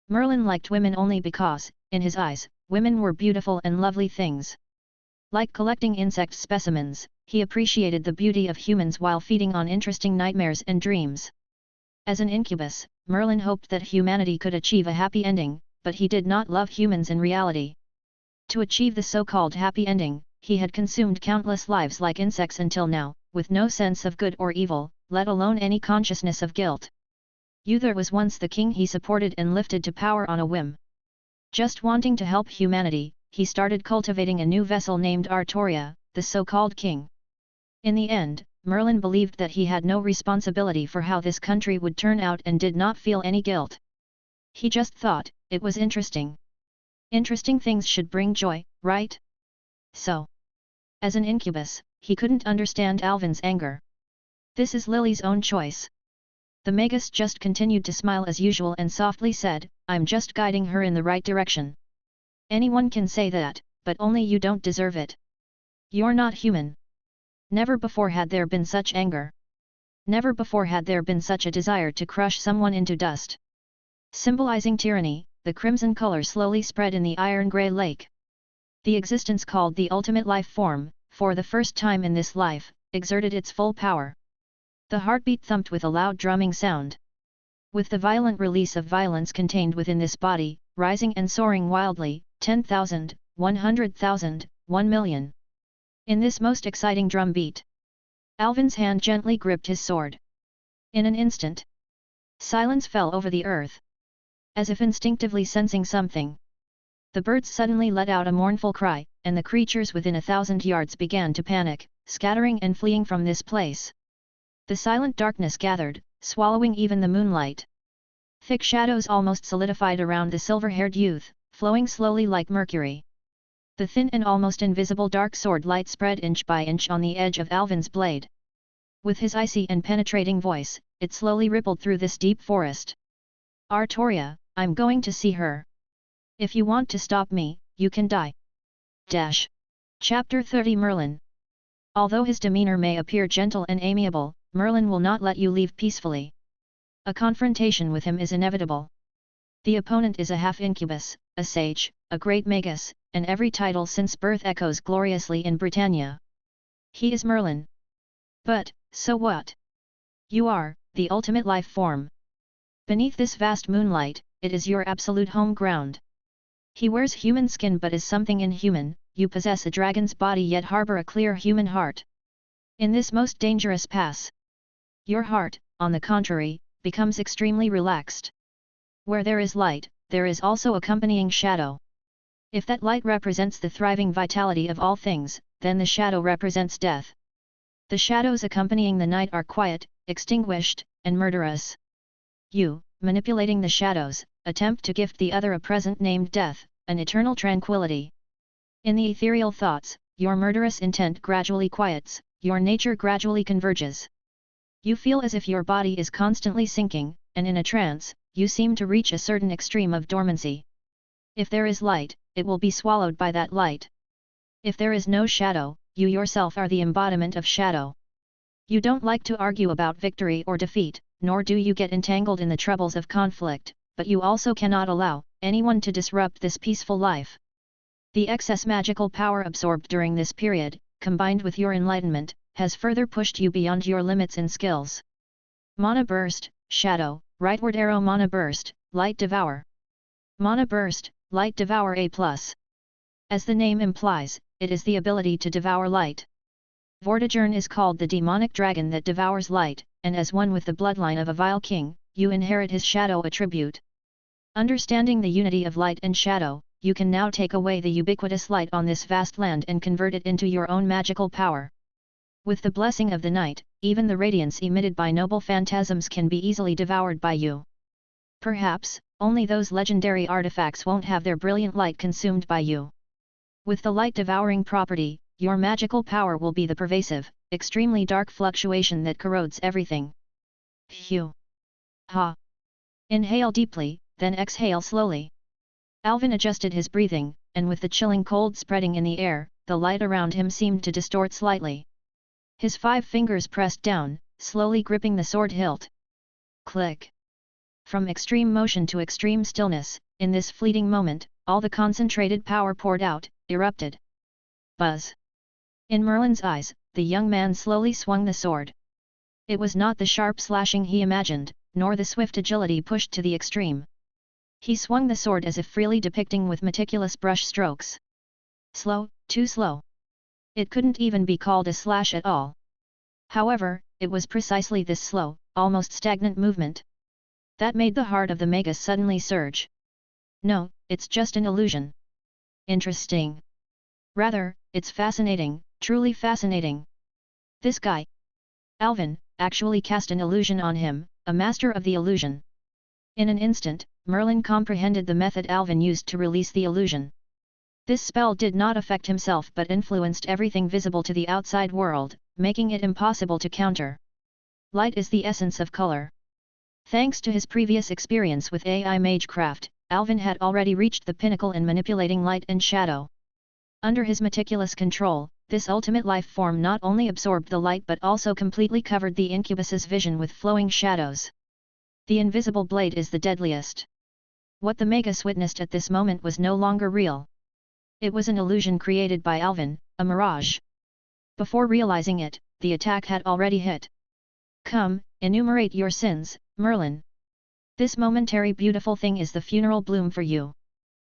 B: Merlin liked women only because, in his eyes, women were beautiful and lovely things. Like collecting insect specimens, he appreciated the beauty of humans while feeding on interesting nightmares and dreams. As an incubus, Merlin hoped that humanity could achieve a happy ending, but he did not love humans in reality. To achieve the so-called happy ending, he had consumed countless lives like insects until now, with no sense of good or evil, let alone any consciousness of guilt. Uther was once the king he supported and lifted to power on a whim. Just wanting to help humanity, he started cultivating a new vessel named Artoria, the so-called king. In the end, Merlin believed that he had no responsibility for how this country would turn out and did not feel any guilt. He just thought, it was interesting. Interesting things should bring joy, right? So, as an incubus, he couldn't understand Alvin's anger. This is Lily's own choice. The Magus just continued to smile as usual and softly said, I'm just guiding her in the right direction. Anyone can say that, but only you don't deserve it. You're not human. Never before had there been such anger. Never before had there been such a desire to crush someone into dust. Symbolizing tyranny, the crimson color slowly spread in the iron-gray lake. The existence called the ultimate life form, for the first time in this life, exerted its full power. The heartbeat thumped with a loud drumming sound. With the violent release of violence contained within this body, rising and soaring wildly, 10,000, 100,000, 1,000,000. In this most exciting drum beat, Alvin's hand gently gripped his sword. In an instant, silence fell over the earth. As if instinctively sensing something, the birds suddenly let out a mournful cry, and the creatures within 1,000 yards began to panic, scattering and fleeing from this place. The silent darkness gathered, swallowing even the moonlight. Thick shadows almost solidified around the silver-haired youth, flowing slowly like mercury. The thin and almost invisible dark sword light spread inch by inch on the edge of Alvin's blade. With his icy and penetrating voice, it slowly rippled through this deep forest. Artoria, I'm going to see her. If you want to stop me, you can die. Chapter 30 Merlin. Although his demeanor may appear gentle and amiable, Merlin will not let you leave peacefully. A confrontation with him is inevitable. The opponent is a half-incubus, a sage, a great magus, and every title since birth echoes gloriously in Britannia. He is Merlin. But, so what? You are, the ultimate life form. Beneath this vast moonlight, it is your absolute home ground. He wears human skin but is something inhuman, you possess a dragon's body yet harbor a clear human heart. In this most dangerous pass, your heart, on the contrary, becomes extremely relaxed. Where there is light, there is also accompanying shadow. If that light represents the thriving vitality of all things, then the shadow represents death. The shadows accompanying the night are quiet, extinguished, and murderous. You, manipulating the shadows, attempt to gift the other a present named death, an eternal tranquility. In the ethereal thoughts, your murderous intent gradually quiets, your nature gradually converges. You feel as if your body is constantly sinking, and in a trance, you seem to reach a certain extreme of dormancy. If there is light, it will be swallowed by that light. If there is no shadow, you yourself are the embodiment of shadow. You don't like to argue about victory or defeat, nor do you get entangled in the troubles of conflict, but you also cannot allow anyone to disrupt this peaceful life. The excess magical power absorbed during this period, combined with your enlightenment, has further pushed you beyond your limits and skills. Mana burst, shadow, rightward arrow mana burst, light devour. Mana burst, light devour A+. As the name implies, it is the ability to devour light. Vortigern is called the demonic dragon that devours light, and as one with the bloodline of a vile king, you inherit his shadow attribute. Understanding the unity of light and shadow, you can now take away the ubiquitous light on this vast land and convert it into your own magical power. With the blessing of the night, even the radiance emitted by noble phantasms can be easily devoured by you. Perhaps, only those legendary artifacts won't have their brilliant light consumed by you. With the light-devouring property, your magical power will be the pervasive, extremely dark fluctuation that corrodes everything. Phew! Ha! Inhale deeply, then exhale slowly. Alvin adjusted his breathing, and with the chilling cold spreading in the air, the light around him seemed to distort slightly. His 5 fingers pressed down, slowly gripping the sword hilt. Click! From extreme motion to extreme stillness, in this fleeting moment, all the concentrated power poured out, erupted. Buzz! In Merlin's eyes, the young man slowly swung the sword. It was not the sharp slashing he imagined, nor the swift agility pushed to the extreme. He swung the sword as if freely depicting with meticulous brush strokes. Slow, too slow. It couldn't even be called a slash at all. However, it was precisely this slow, almost stagnant movement that made the heart of the magus suddenly surge. No, it's just an illusion. Interesting. Rather, it's fascinating, truly fascinating. This guy, Alvin, actually cast an illusion on him, a master of the illusion. In an instant, Merlin comprehended the method Alvin used to release the illusion. This spell did not affect himself but influenced everything visible to the outside world, making it impossible to counter. Light is the essence of color. Thanks to his previous experience with AI Magecraft, Alvin had already reached the pinnacle in manipulating light and shadow. Under his meticulous control, this ultimate life form not only absorbed the light but also completely covered the incubus's vision with flowing shadows. The invisible blade is the deadliest. What the magus witnessed at this moment was no longer real. It was an illusion created by Alvin, a mirage. Before realizing it, the attack had already hit. Come, enumerate your sins, Merlin. This momentary beautiful thing is the funeral bloom for you.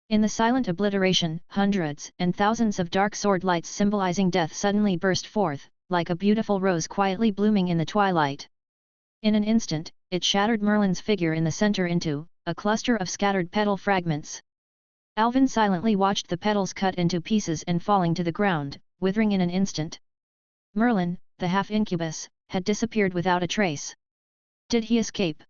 B: In the silent obliteration, hundreds and thousands of dark sword lights symbolizing death suddenly burst forth, like a beautiful rose quietly blooming in the twilight. In an instant, it shattered Merlin's figure in the center into a cluster of scattered petal fragments. Alvin silently watched the petals cut into pieces and falling to the ground, withering in an instant. Merlin, the half-incubus, had disappeared without a trace. Did he escape?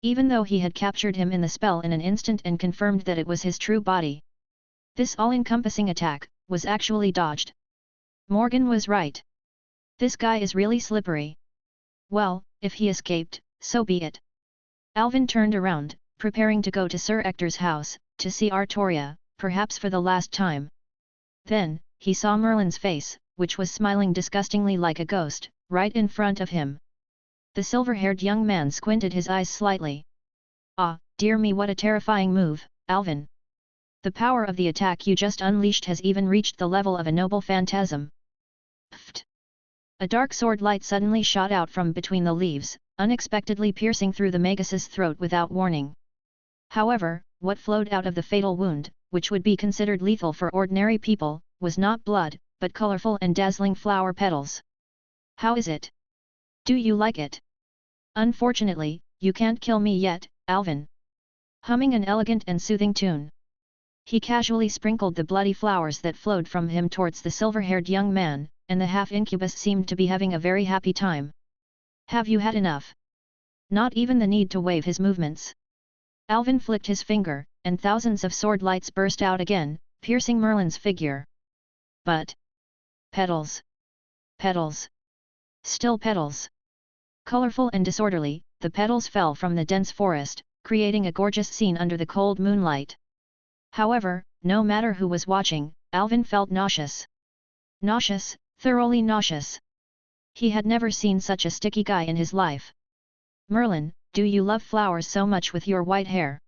B: Even though he had captured him in the spell in an instant and confirmed that it was his true body. This all-encompassing attack was actually dodged. Morgan was right. This guy is really slippery. Well, if he escaped, so be it. Alvin turned around, preparing to go to Sir Ector's house, to see Artoria, perhaps for the last time. Then, he saw Merlin's face, which was smiling disgustingly like a ghost, right in front of him. The silver-haired young man squinted his eyes slightly. Ah, dear me, what a terrifying move, Alvin. The power of the attack you just unleashed has even reached the level of a noble phantasm. Pfft! A dark sword light suddenly shot out from between the leaves, unexpectedly piercing through the magus's throat without warning. However, what flowed out of the fatal wound, which would be considered lethal for ordinary people, was not blood, but colorful and dazzling flower petals. How is it? Do you like it? Unfortunately, you can't kill me yet, Alvin. Humming an elegant and soothing tune, he casually sprinkled the bloody flowers that flowed from him towards the silver-haired young man, and the half-incubus seemed to be having a very happy time. Have you had enough? Not even the need to wave his movements. Alvin flicked his finger, and thousands of sword lights burst out again, piercing Merlin's figure. But petals. Petals. Still petals. Colorful and disorderly, the petals fell from the dense forest, creating a gorgeous scene under the cold moonlight. However, no matter who was watching, Alvin felt nauseous. Nauseous, thoroughly nauseous. He had never seen such a sticky guy in his life. Merlin, do you love flowers so much with your white hair?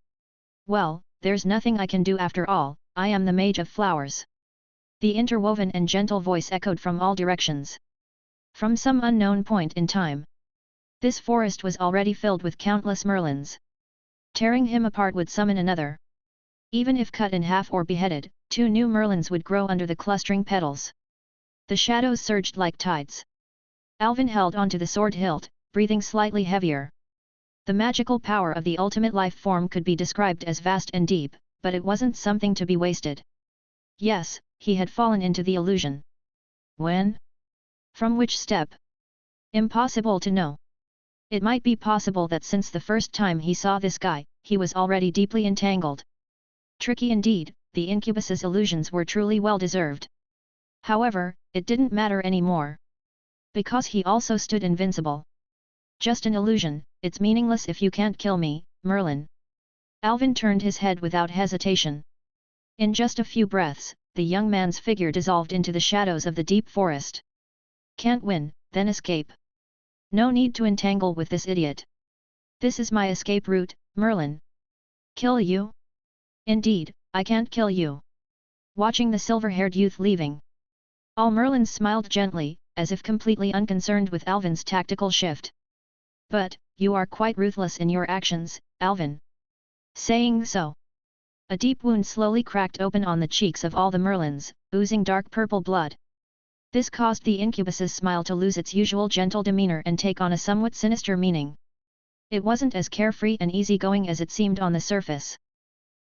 B: Well, there's nothing I can do after all, I am the mage of flowers. The interwoven and gentle voice echoed from all directions. From some unknown point in time, this forest was already filled with countless Merlins. Tearing him apart would summon another. Even if cut in half or beheaded, 2 new Merlins would grow under the clustering petals. The shadows surged like tides. Alvin held onto the sword hilt, breathing slightly heavier. The magical power of the ultimate life form could be described as vast and deep, but it wasn't something to be wasted. Yes, he had fallen into the illusion. When? From which step? Impossible to know. It might be possible that since the first time he saw this guy, he was already deeply entangled. Tricky indeed, the incubus's illusions were truly well-deserved. However, it didn't matter anymore. Because he also stood invincible. Just an illusion, it's meaningless if you can't kill me, Merlin. Alvin turned his head without hesitation. In just a few breaths, the young man's figure dissolved into the shadows of the deep forest. Can't win, then escape. No need to entangle with this idiot. This is my escape route, Merlin. Kill you? Indeed, I can't kill you. Watching the silver-haired youth leaving, all Merlins smiled gently, as if completely unconcerned with Alvin's tactical shift. But, you are quite ruthless in your actions, Alvin. Saying so, a deep wound slowly cracked open on the cheeks of all the Merlins, oozing dark purple blood. This caused the incubus's smile to lose its usual gentle demeanor and take on a somewhat sinister meaning. It wasn't as carefree and easygoing as it seemed on the surface.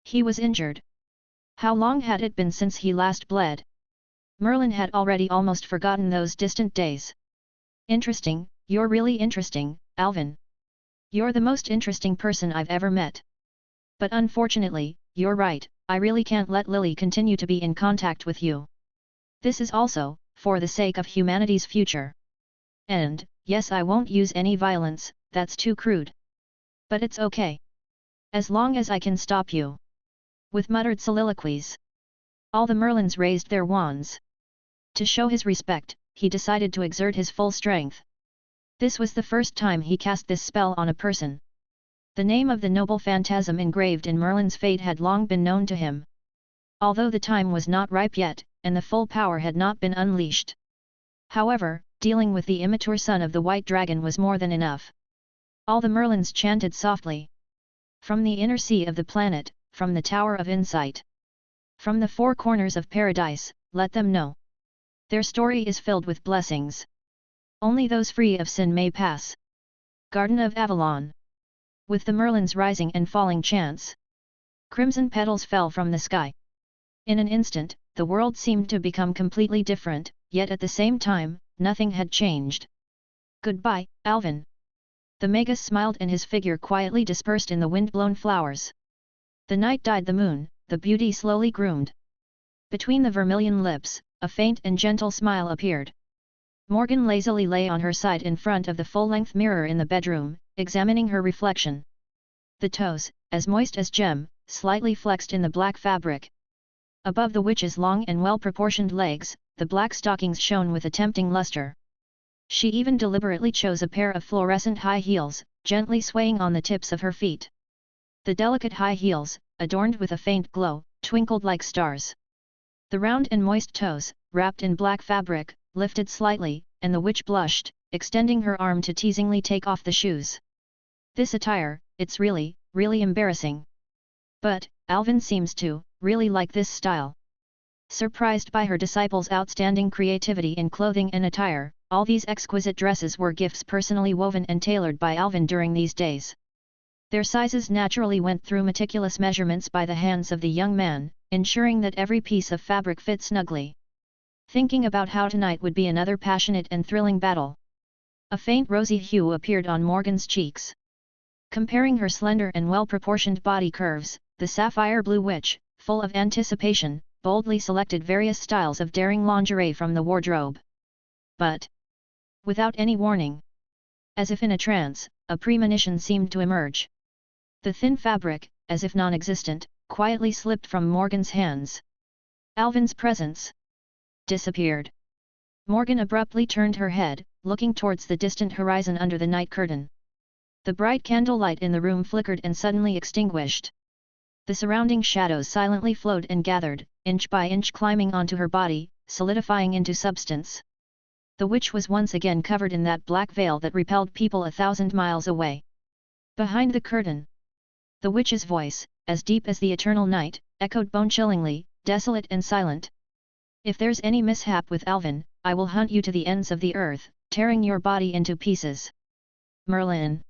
B: He was injured. How long had it been since he last bled? Merlin had already almost forgotten those distant days. Interesting, you're really interesting, Alvin. You're the most interesting person I've ever met. But unfortunately, you're right, I really can't let Lily continue to be in contact with you. This is also, for the sake of humanity's future. And, yes, I won't use any violence, that's too crude. But it's okay. As long as I can stop you. With muttered soliloquies, all the Merlins raised their wands. To show his respect, he decided to exert his full strength. This was the first time he cast this spell on a person. The name of the noble phantasm engraved in Merlin's fate had long been known to him. Although the time was not ripe yet, and the full power had not been unleashed. However, dealing with the immature son of the White Dragon was more than enough. All the Merlins chanted softly. From the inner sea of the planet, from the Tower of Insight. From the four corners of paradise, let them know. Their story is filled with blessings. Only those free of sin may pass. Garden of Avalon. With the Merlins rising and falling chants, crimson petals fell from the sky. In an instant, the world seemed to become completely different, yet at the same time, nothing had changed. Goodbye, Alvin. The Magus smiled and his figure quietly dispersed in the wind-blown flowers. The night dyed the moon, the beauty slowly groomed. Between the vermilion lips, a faint and gentle smile appeared. Morgan lazily lay on her side in front of the full-length mirror in the bedroom, examining her reflection. The toes, as moist as gem, slightly flexed in the black fabric. Above the witch's long and well-proportioned legs, the black stockings shone with a tempting luster. She even deliberately chose a pair of fluorescent high heels, gently swaying on the tips of her feet. The delicate high heels, adorned with a faint glow, twinkled like stars. The round and moist toes, wrapped in black fabric, lifted slightly, and the witch blushed, extending her arm to teasingly take off the shoes. This attire, it's really, really embarrassing. But, Alvin seems to, really like this style. Surprised by her disciple's outstanding creativity in clothing and attire, all these exquisite dresses were gifts personally woven and tailored by Alvin during these days. Their sizes naturally went through meticulous measurements by the hands of the young man, ensuring that every piece of fabric fit snugly. Thinking about how tonight would be another passionate and thrilling battle. A faint rosy hue appeared on Morgan's cheeks. Comparing her slender and well-proportioned body curves, the sapphire blue witch, full of anticipation, boldly selected various styles of daring lingerie from the wardrobe. But, without any warning, as if in a trance, a premonition seemed to emerge. The thin fabric, as if non-existent, quietly slipped from Morgan's hands. Alvin's presence disappeared. Morgan abruptly turned her head, looking towards the distant horizon under the night curtain. The bright candlelight in the room flickered and suddenly extinguished. The surrounding shadows silently flowed and gathered, inch by inch climbing onto her body, solidifying into substance. The witch was once again covered in that black veil that repelled people 1,000 miles away. Behind the curtain, the witch's voice, as deep as the eternal night, echoed bone-chillingly, desolate and silent. If there's any mishap with Alvin, I will hunt you to the ends of the earth, tearing your body into pieces. Merlin.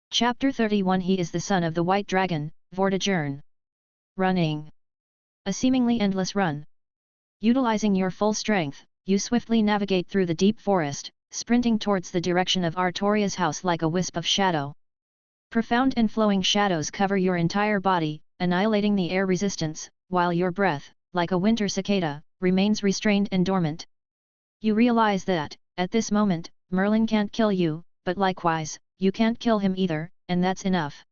B: Chapter 31. He is the son of the White Dragon, Vortigern. Running. A seemingly endless run. Utilizing your full strength, you swiftly navigate through the deep forest, sprinting towards the direction of Artoria's house like a wisp of shadow. Profound and flowing shadows cover your entire body, annihilating the air resistance, while your breath, like a winter cicada, remains restrained and dormant. You realize that, at this moment, Merlin can't kill you, but likewise, you can't kill him either, and that's enough.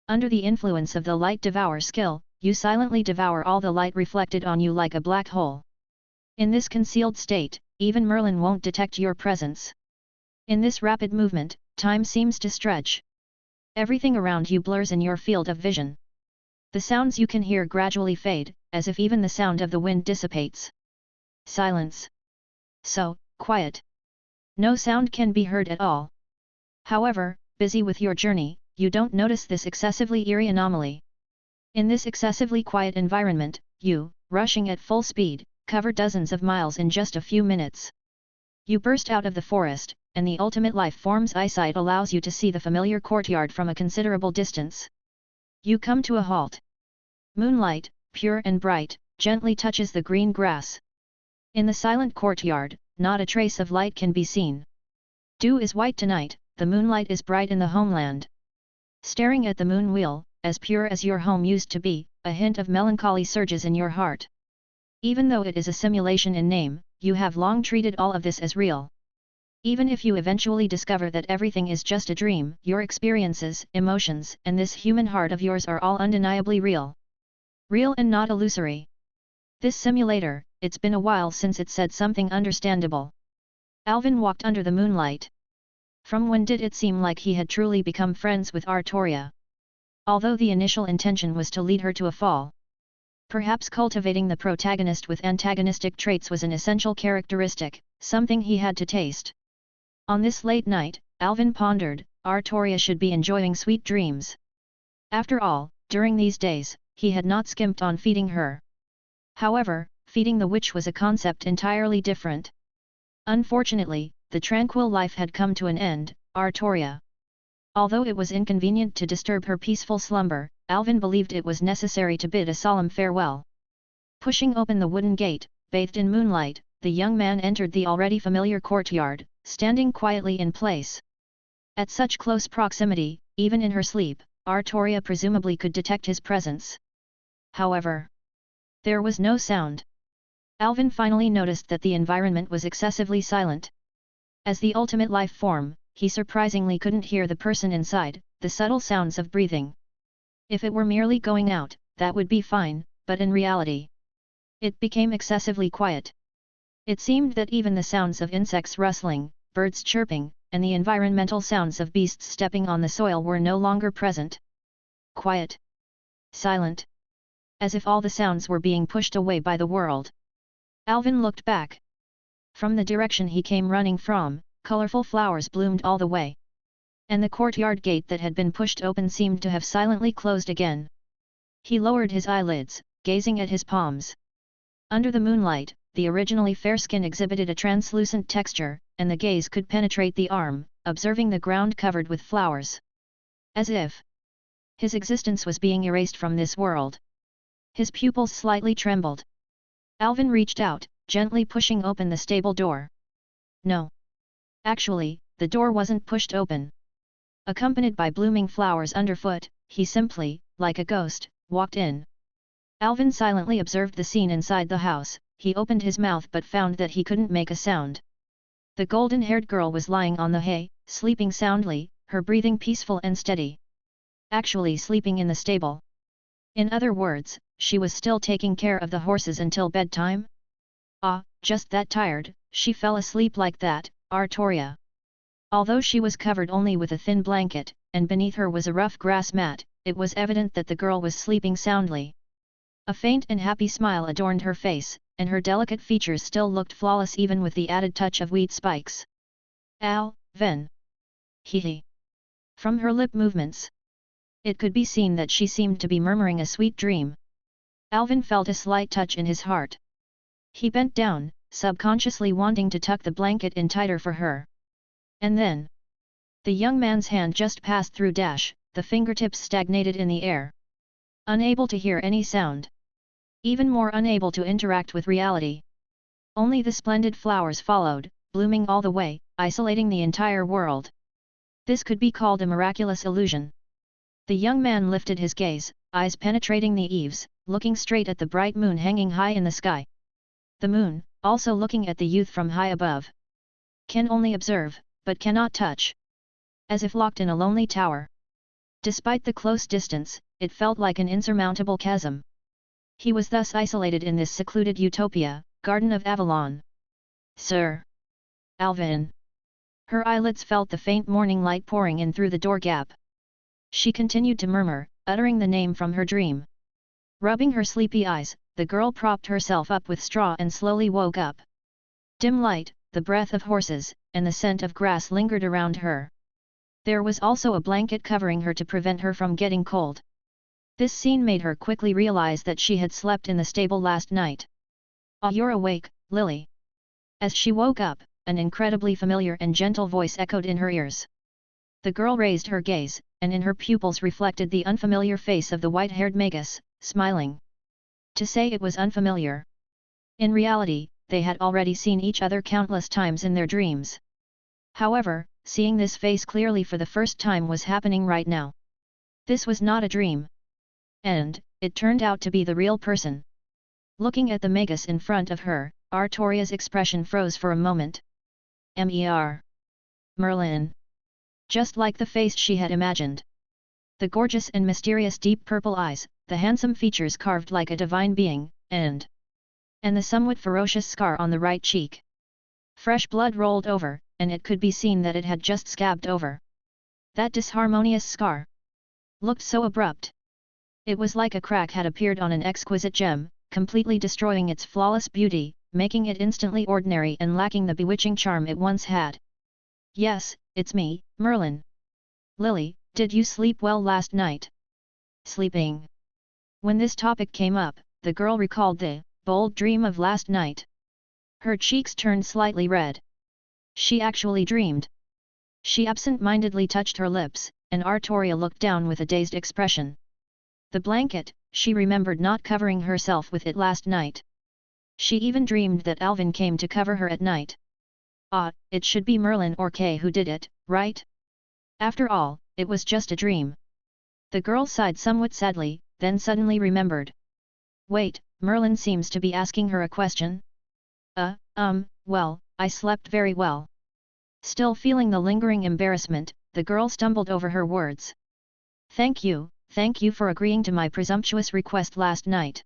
B: Under the influence of the Light Devour skill, you silently devour all the light reflected on you like a black hole. In this concealed state, even Merlin won't detect your presence. In this rapid movement, time seems to stretch. Everything around you blurs in your field of vision. The sounds you can hear gradually fade, as if even the sound of the wind dissipates. Silence. So quiet. No sound can be heard at all. However, busy with your journey, you don't notice this excessively eerie anomaly. In this excessively quiet environment, you, rushing at full speed, cover dozens of miles in just a few minutes. You burst out of the forest, and the ultimate life form's eyesight allows you to see the familiar courtyard from a considerable distance. You come to a halt. Moonlight, pure and bright, gently touches the green grass. In the silent courtyard, not a trace of light can be seen. Dew is white tonight, the moonlight is bright in the homeland. Staring at the moon wheel, as pure as your home used to be, a hint of melancholy surges in your heart. Even though it is a simulation in name, you have long treated all of this as real. Even if you eventually discover that everything is just a dream, your experiences, emotions, and this human heart of yours are all undeniably real. Real and not illusory. This simulator, it's been a while since it said something understandable. Alvin walked under the moonlight. From when did it seem like he had truly become friends with Artoria? Although the initial intention was to lead her to a fall. Perhaps cultivating the protagonist with antagonistic traits was an essential characteristic, something he had to taste. On this late night, Alvin pondered, Artoria should be enjoying sweet dreams. After all, during these days, he had not skimped on feeding her. However, feeding the witch was a concept entirely different. Unfortunately, the tranquil life had come to an end, Artoria. Although it was inconvenient to disturb her peaceful slumber, Alvin believed it was necessary to bid a solemn farewell. Pushing open the wooden gate, bathed in moonlight, the young man entered the already familiar courtyard, standing quietly in place. At such close proximity, even in her sleep, Artoria presumably could detect his presence. However, there was no sound. Alvin finally noticed that the environment was excessively silent. As the ultimate life form, he surprisingly couldn't hear the person inside, the subtle sounds of breathing. If it were merely going out, that would be fine, but in reality, it became excessively quiet. It seemed that even the sounds of insects rustling, birds chirping, and the environmental sounds of beasts stepping on the soil were no longer present. Quiet. Silent. As if all the sounds were being pushed away by the world. Alvin looked back. From the direction he came running from, colorful flowers bloomed all the way. And the courtyard gate that had been pushed open seemed to have silently closed again. He lowered his eyelids, gazing at his palms. Under the moonlight, the originally fair skin exhibited a translucent texture, and the gaze could penetrate the arm, observing the ground covered with flowers. As if his existence was being erased from this world. His pupils slightly trembled. Alvin reached out, gently pushing open the stable door. No. Actually, the door wasn't pushed open. Accompanied by blooming flowers underfoot, he simply, like a ghost, walked in. Alvin silently observed the scene inside the house. He opened his mouth but found that he couldn't make a sound. The golden-haired girl was lying on the hay, sleeping soundly, her breathing peaceful and steady. Actually sleeping in the stable. In other words, she was still taking care of the horses until bedtime? Ah, just that tired, she fell asleep like that, Artoria. Although she was covered only with a thin blanket, and beneath her was a rough grass mat, it was evident that the girl was sleeping soundly. A faint and happy smile adorned her face, and her delicate features still looked flawless even with the added touch of wheat spikes. Ven. Hee. From her lip movements, it could be seen that she seemed to be murmuring a sweet dream. Alvin felt a slight touch in his heart. He bent down, subconsciously wanting to tuck the blanket in tighter for her. And then, the young man's hand just passed through the fingertips stagnated in the air. Unable to hear any sound. Even more unable to interact with reality. Only the splendid flowers followed, blooming all the way, isolating the entire world. This could be called a miraculous illusion. The young man lifted his gaze, eyes penetrating the eaves, looking straight at the bright moon hanging high in the sky. The moon, also looking at the youth from high above. Can only observe, but cannot touch. As if locked in a lonely tower. Despite the close distance, it felt like an insurmountable chasm. He was thus isolated in this secluded utopia, Garden of Avalon. Sir. Alvin. Her eyelids felt the faint morning light pouring in through the door gap. She continued to murmur, uttering the name from her dream. Rubbing her sleepy eyes, the girl propped herself up with straw and slowly woke up. Dim light, the breath of horses, and the scent of grass lingered around her. There was also a blanket covering her to prevent her from getting cold. This scene made her quickly realize that she had slept in the stable last night. "Ah, you're awake, Lily." As she woke up, an incredibly familiar and gentle voice echoed in her ears. The girl raised her gaze, and in her pupils reflected the unfamiliar face of the white-haired magus, smiling. To say it was unfamiliar. In reality, they had already seen each other countless times in their dreams. However, seeing this face clearly for the first time was happening right now. This was not a dream. And, it turned out to be the real person. Looking at the magus in front of her, Artoria's expression froze for a moment. Merlin. Just like the face she had imagined. The gorgeous and mysterious deep purple eyes, the handsome features carved like a divine being, and the somewhat ferocious scar on the right cheek. Fresh blood rolled over, and it could be seen that it had just scabbed over. That disharmonious scar looked so abrupt. It was like a crack had appeared on an exquisite gem, completely destroying its flawless beauty, making it instantly ordinary and lacking the bewitching charm it once had. "Yes, it's me, Merlin. Lily, did you sleep well last night?" Sleeping. When this topic came up, the girl recalled the bold dream of last night. Her cheeks turned slightly red. She actually dreamed. She absent-mindedly touched her lips, and Artoria looked down with a dazed expression. The blanket, she remembered not covering herself with it last night. She even dreamed that Alvin came to cover her at night. Ah, it should be Merlin or Kay who did it, right? After all, it was just a dream. The girl sighed somewhat sadly, then suddenly remembered. Wait, Merlin seems to be asking her a question? Well, I slept very well. Still feeling the lingering embarrassment, the girl stumbled over her words. Thank you for agreeing to my presumptuous request last night.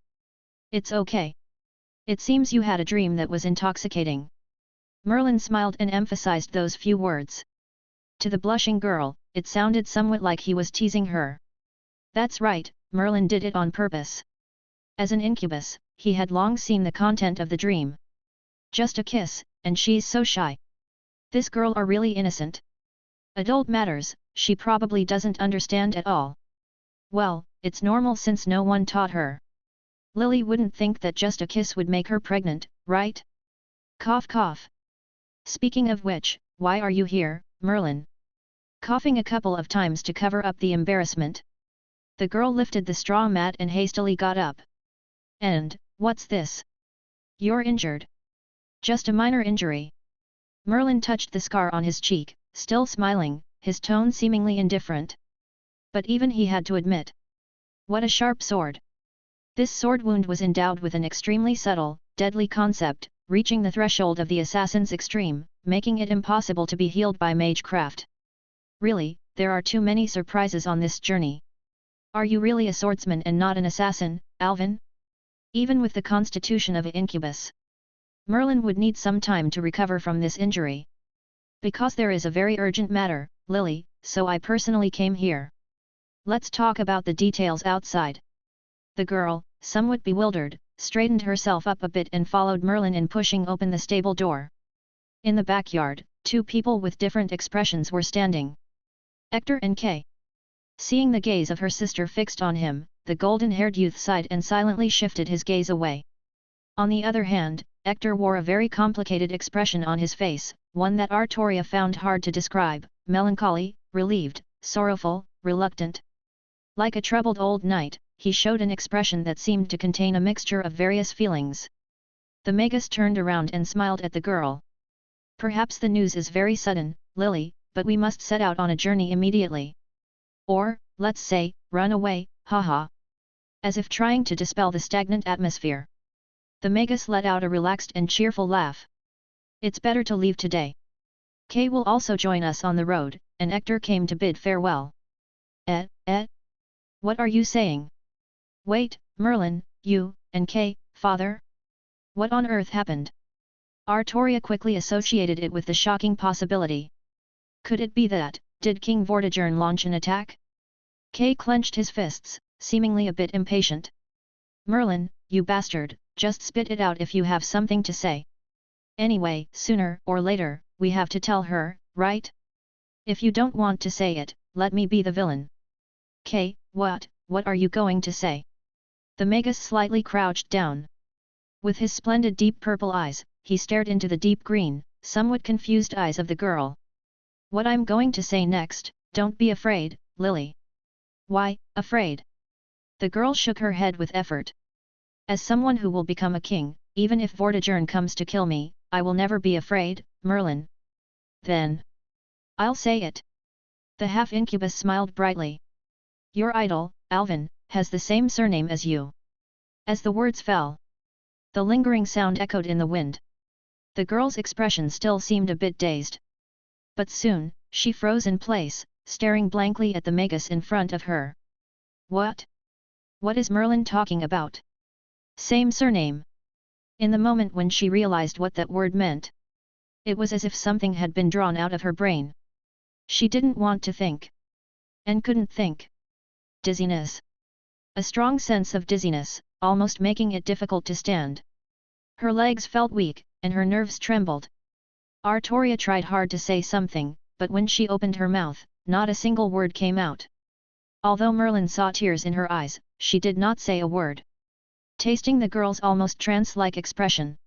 B: It's okay. It seems you had a dream that was intoxicating. Merlin smiled and emphasized those few words. To the blushing girl, it sounded somewhat like he was teasing her. That's right, Merlin did it on purpose. As an incubus, he had long seen the content of the dream. Just a kiss, and she's so shy. This girl are really innocent. Adult matters, she probably doesn't understand at all. Well, it's normal since no one taught her. Lily wouldn't think that just a kiss would make her pregnant, right? Cough cough. Speaking of which, why are you here, Merlin? Coughing a couple of times to cover up the embarrassment. The girl lifted the straw mat and hastily got up. And, what's this? You're injured. Just a minor injury. Merlin touched the scar on his cheek, still smiling, his tone seemingly indifferent. But even he had to admit. What a sharp sword. This sword wound was endowed with an extremely subtle, deadly concept, reaching the threshold of the assassin's extreme, making it impossible to be healed by magecraft. Really, there are too many surprises on this journey. Are you really a swordsman and not an assassin, Alvin? Even with the constitution of an incubus, Merlin would need some time to recover from this injury. Because there is a very urgent matter, Lily, so I personally came here. Let's talk about the details outside. The girl, somewhat bewildered, straightened herself up a bit and followed Merlin in pushing open the stable door. In the backyard, two people with different expressions were standing. Hector and Kay. Seeing the gaze of her sister fixed on him, the golden-haired youth sighed and silently shifted his gaze away. On the other hand, Hector wore a very complicated expression on his face, one that Artoria found hard to describe: melancholy, relieved, sorrowful, reluctant. Like a troubled old knight, he showed an expression that seemed to contain a mixture of various feelings. The magus turned around and smiled at the girl. Perhaps the news is very sudden, Lily, but we must set out on a journey immediately. Or, let's say, run away, haha. As if trying to dispel the stagnant atmosphere. The magus let out a relaxed and cheerful laugh. It's better to leave today. Kay will also join us on the road, and Hector came to bid farewell. What are you saying? Wait, Merlin, you, and Kay, father? What on earth happened? Artoria quickly associated it with the shocking possibility. Could it be that, did King Vortigern launch an attack? Kay clenched his fists, seemingly a bit impatient. Merlin, you bastard, just spit it out if you have something to say. Anyway, sooner or later, we have to tell her, right? If you don't want to say it, let me be the villain. What are you going to say? The magus slightly crouched down. With his splendid deep purple eyes, he stared into the deep green, somewhat confused eyes of the girl. What I'm going to say next, don't be afraid, Lily. Why, afraid? The girl shook her head with effort. As someone who will become a king, even if Vortigern comes to kill me, I will never be afraid, Merlin. Then. I'll say it. The half-incubus smiled brightly. Your idol, Alvin, has the same surname as you. As the words fell, the lingering sound echoed in the wind. The girl's expression still seemed a bit dazed. But soon, she froze in place, staring blankly at the magus in front of her. What? What is Merlin talking about? Same surname. In the moment when she realized what that word meant, it was as if something had been drawn out of her brain. She didn't want to think. And couldn't think. Dizziness. A strong sense of dizziness, almost making it difficult to stand. Her legs felt weak, and her nerves trembled. Artoria tried hard to say something, but when she opened her mouth, not a single word came out. Although Merlin saw tears in her eyes, she did not say a word. Tasting the girl's almost trance-like expression,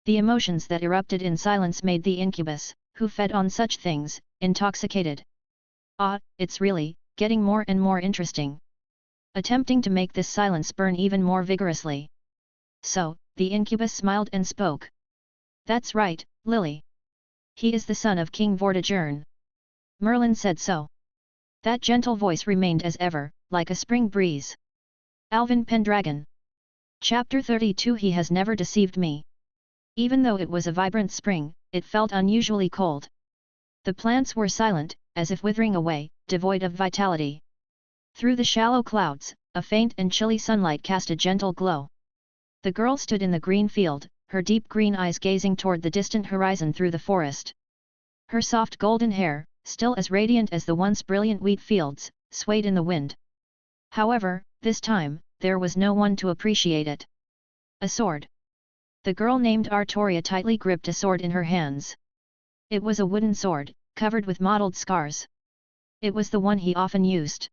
B: the emotions that erupted in silence made the incubus, who fed on such things, intoxicated. It's really getting more and more interesting. Attempting to make this silence burn even more vigorously. So, the incubus smiled and spoke. That's right, Lily. He is the son of King Vortigern. Merlin said so. That gentle voice remained as ever, like a spring breeze. Alvin Pendragon. Chapter 32. He has never deceived me. Even though it was a vibrant spring, it felt unusually cold. The plants were silent, as if withering away, devoid of vitality. Through the shallow clouds, a faint and chilly sunlight cast a gentle glow. The girl stood in the green field, her deep green eyes gazing toward the distant horizon through the forest. Her soft golden hair, still as radiant as the once brilliant wheat fields, swayed in the wind. However, this time, there was no one to appreciate it. A sword. The girl named Artoria tightly gripped a sword in her hands. It was a wooden sword, covered with mottled scars. It was the one he often used.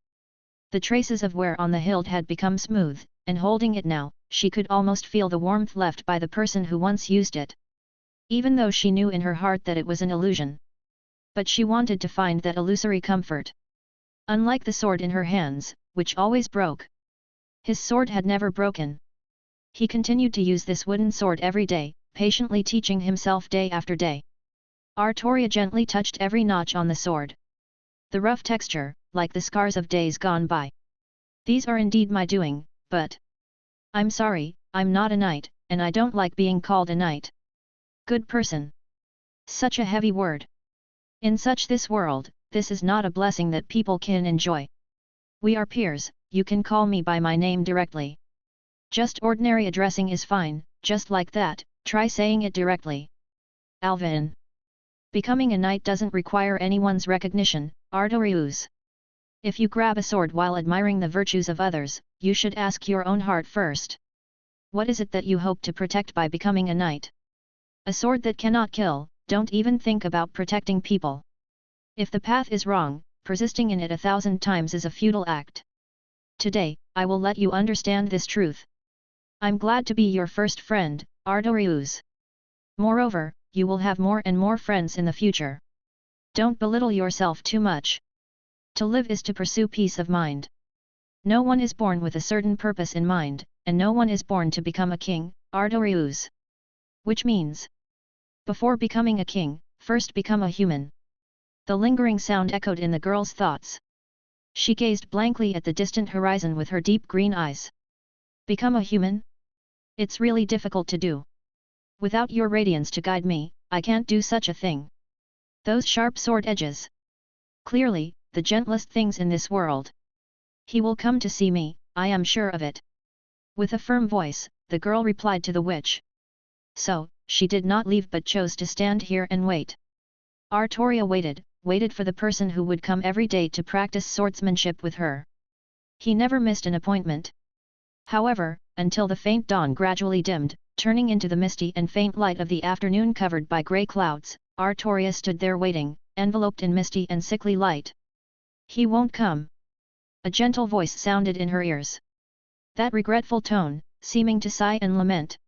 B: The traces of wear on the hilt had become smooth, and holding it now, she could almost feel the warmth left by the person who once used it. Even though she knew in her heart that it was an illusion. But she wanted to find that illusory comfort. Unlike the sword in her hands, which always broke. His sword had never broken. He continued to use this wooden sword every day, patiently teaching himself day after day. Artoria gently touched every notch on the sword. The rough texture, like the scars of days gone by. These are indeed my doing, but... I'm sorry, I'm not a knight, and I don't like being called a knight. Good person. Such a heavy word. In such this world, this is not a blessing that people can enjoy. We are peers, you can call me by my name directly. Just ordinary addressing is fine, just like that, try saying it directly. Alvin. Becoming a knight doesn't require anyone's recognition, Ardorius. If you grab a sword while admiring the virtues of others, you should ask your own heart first. What is it that you hope to protect by becoming a knight? A sword that cannot kill, don't even think about protecting people. If the path is wrong, persisting in it 1,000 times is a futile act. Today, I will let you understand this truth. I'm glad to be your first friend, Ardorius. Moreover, you will have more and more friends in the future. Don't belittle yourself too much. To live is to pursue peace of mind. No one is born with a certain purpose in mind, and no one is born to become a king, Ardorius. Which means, before becoming a king, first become a human. The lingering sound echoed in the girl's thoughts. She gazed blankly at the distant horizon with her deep green eyes. Become a human? It's really difficult to do. Without your radiance to guide me, I can't do such a thing. Those sharp sword edges. Clearly, the gentlest things in this world. He will come to see me, I am sure of it. With a firm voice, the girl replied to the witch. So, she did not leave but chose to stand here and wait. Artoria waited for the person who would come every day to practice swordsmanship with her. He never missed an appointment. However, until the faint dawn gradually dimmed, turning into the misty and faint light of the afternoon covered by grey clouds, Artoria stood there waiting, enveloped in misty and sickly light. He won't come. A gentle voice sounded in her ears. That regretful tone, seeming to sigh and lament.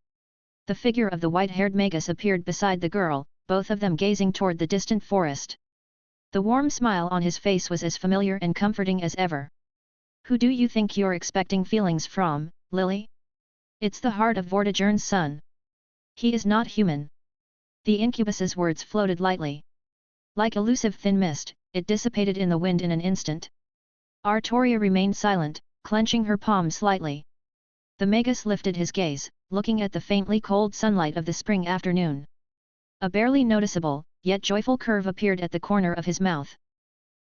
B: The figure of the white-haired magus appeared beside the girl, both of them gazing toward the distant forest. The warm smile on his face was as familiar and comforting as ever. Who do you think you're expecting feelings from, Lily? It's the heart of Vortigern's son. He is not human. The incubus's words floated lightly. Like elusive thin mist, it dissipated in the wind in an instant. Artoria remained silent, clenching her palm slightly. The magus lifted his gaze, looking at the faintly cold sunlight of the spring afternoon. A barely noticeable, yet joyful curve appeared at the corner of his mouth.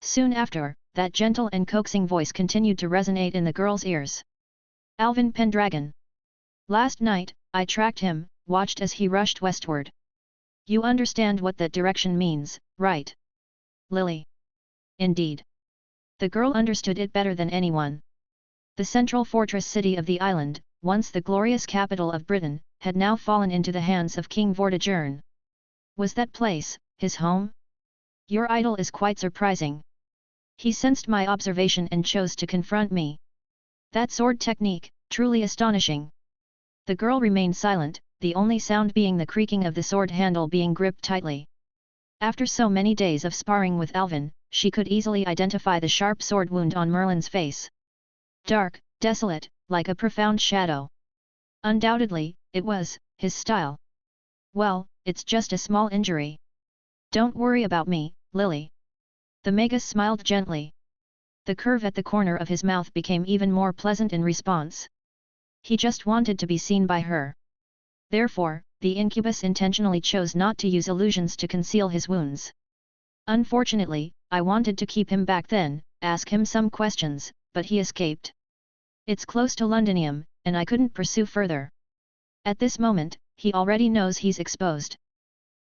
B: Soon after, that gentle and coaxing voice continued to resonate in the girl's ears. Alvin Pendragon. Last night, I tracked him, watched as he rushed westward. You understand what that direction means, right? Lily. Indeed. The girl understood it better than anyone. The central fortress city of the island, once the glorious capital of Britain, had now fallen into the hands of King Vortigern. Was that place his home? Your idol is quite surprising. He sensed my observation and chose to confront me. That sword technique, truly astonishing. The girl remained silent, the only sound being the creaking of the sword handle being gripped tightly. After so many days of sparring with Alvin, she could easily identify the sharp sword wound on Merlin's face. Dark, desolate, like a profound shadow. Undoubtedly, it was his style. Well, it's just a small injury. Don't worry about me, Lily. The magus smiled gently. The curve at the corner of his mouth became even more pleasant in response. He just wanted to be seen by her. Therefore, the incubus intentionally chose not to use illusions to conceal his wounds. Unfortunately, I wanted to keep him back then, ask him some questions, but he escaped. It's close to Londinium, and I couldn't pursue further. At this moment, he already knows he's exposed.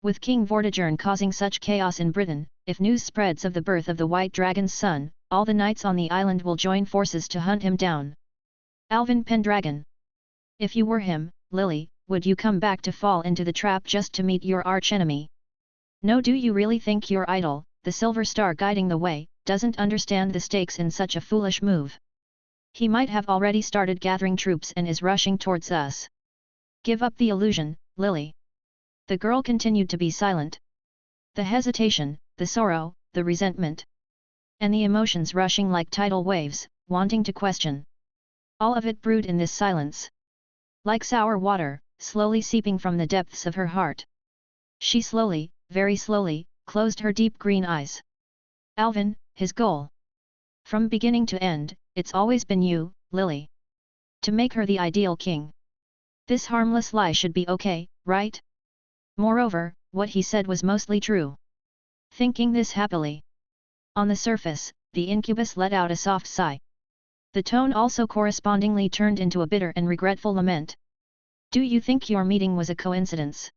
B: With King Vortigern causing such chaos in Britain, if news spreads of the birth of the White Dragon's son, all the knights on the island will join forces to hunt him down. Alvin Pendragon. If you were him, Lily, would you come back to fall into the trap just to meet your archenemy? No, do you really think your idol, the Silver Star guiding the way, doesn't understand the stakes in such a foolish move? He might have already started gathering troops and is rushing towards us. Give up the illusion, Lily. The girl continued to be silent. The hesitation, the sorrow, the resentment. And the emotions rushing like tidal waves, wanting to question. All of it brewed in this silence. Like sour water, slowly seeping from the depths of her heart. She slowly, very slowly, closed her deep green eyes. Alvin, his goal. From beginning to end, it's always been you, Lily. To make her the ideal king. This harmless lie should be okay, right? Moreover, what he said was mostly true. Thinking this happily. On the surface, the incubus let out a soft sigh. The tone also correspondingly turned into a bitter and regretful lament. Do you think your meeting was a coincidence?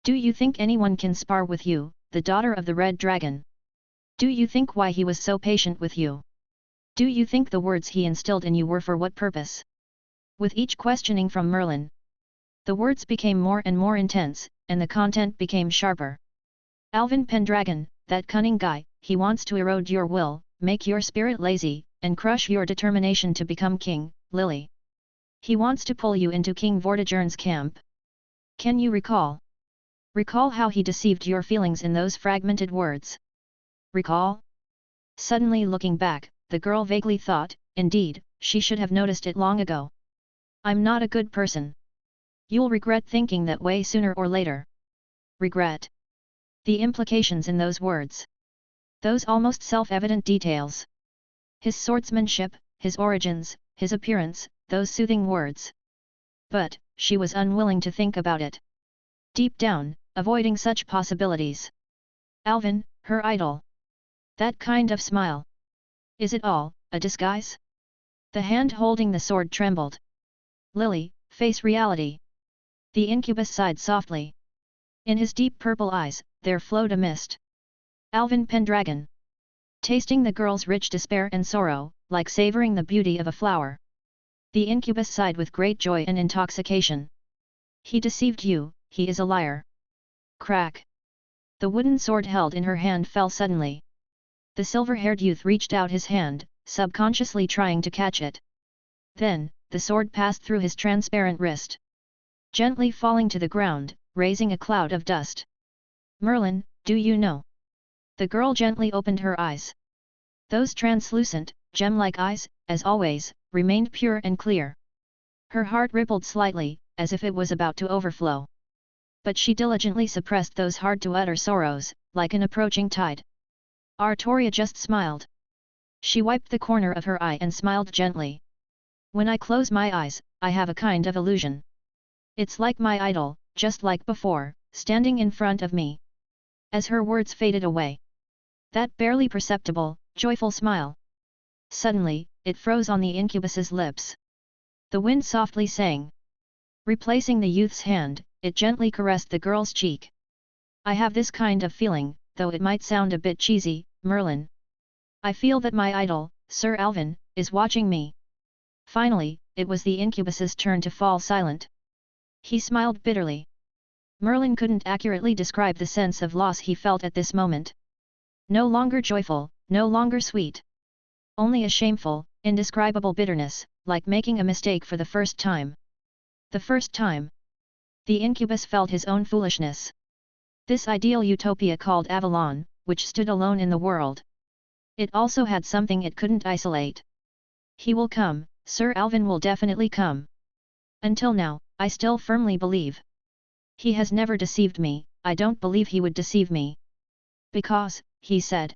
B: Do you think anyone can spar with you, the daughter of the Red Dragon? Do you think why he was so patient with you? Do you think the words he instilled in you were for what purpose? With each questioning from Merlin, the words became more and more intense, and the content became sharper. Alvin Pendragon, that cunning guy, he wants to erode your will, make your spirit lazy, and crush your determination to become king, Lily. He wants to pull you into King Vortigern's camp. Can you recall? Recall how he deceived your feelings in those fragmented words. Recall? Suddenly looking back, the girl vaguely thought, indeed, she should have noticed it long ago. I'm not a good person. You'll regret thinking that way sooner or later. Regret. The implications in those words. Those almost self-evident details. His swordsmanship, his origins, his appearance, those soothing words. But, she was unwilling to think about it. Deep down, avoiding such possibilities. Alvin, her idol. That kind of smile. Is it all a disguise? The hand holding the sword trembled. Lily, face reality. The incubus sighed softly. In his deep purple eyes, there flowed a mist. Alvin Pendragon. Tasting the girl's rich despair and sorrow, like savoring the beauty of a flower. The incubus sighed with great joy and intoxication. He deceived you, he is a liar. Crack. The wooden sword held in her hand fell suddenly. The silver-haired youth reached out his hand, subconsciously trying to catch it. Then, the sword passed through his transparent wrist, gently falling to the ground, raising a cloud of dust. Merlin, do you know? The girl gently opened her eyes. Those translucent, gem-like eyes, as always, remained pure and clear. Her heart rippled slightly, as if it was about to overflow. But she diligently suppressed those hard-to-utter sorrows, like an approaching tide. Artoria just smiled. She wiped the corner of her eye and smiled gently. When I close my eyes, I have a kind of illusion. It's like my idol, just like before, standing in front of me. As her words faded away, that barely perceptible, joyful smile. Suddenly, it froze on the incubus's lips. The wind softly sang. Replacing the youth's hand, it gently caressed the girl's cheek. I have this kind of feeling, though it might sound a bit cheesy, Merlin. I feel that my idol, Sir Alvin, is watching me. Finally, it was the incubus's turn to fall silent. He smiled bitterly. Merlin couldn't accurately describe the sense of loss he felt at this moment. No longer joyful, no longer sweet. Only a shameful, indescribable bitterness, like making a mistake for the first time. The first time. The incubus felt his own foolishness. This ideal utopia called Avalon, which stood alone in the world. It also had something it couldn't isolate. He will come, Sir Alvin will definitely come. Until now, I still firmly believe. He has never deceived me, I don't believe he would deceive me. Because, he said.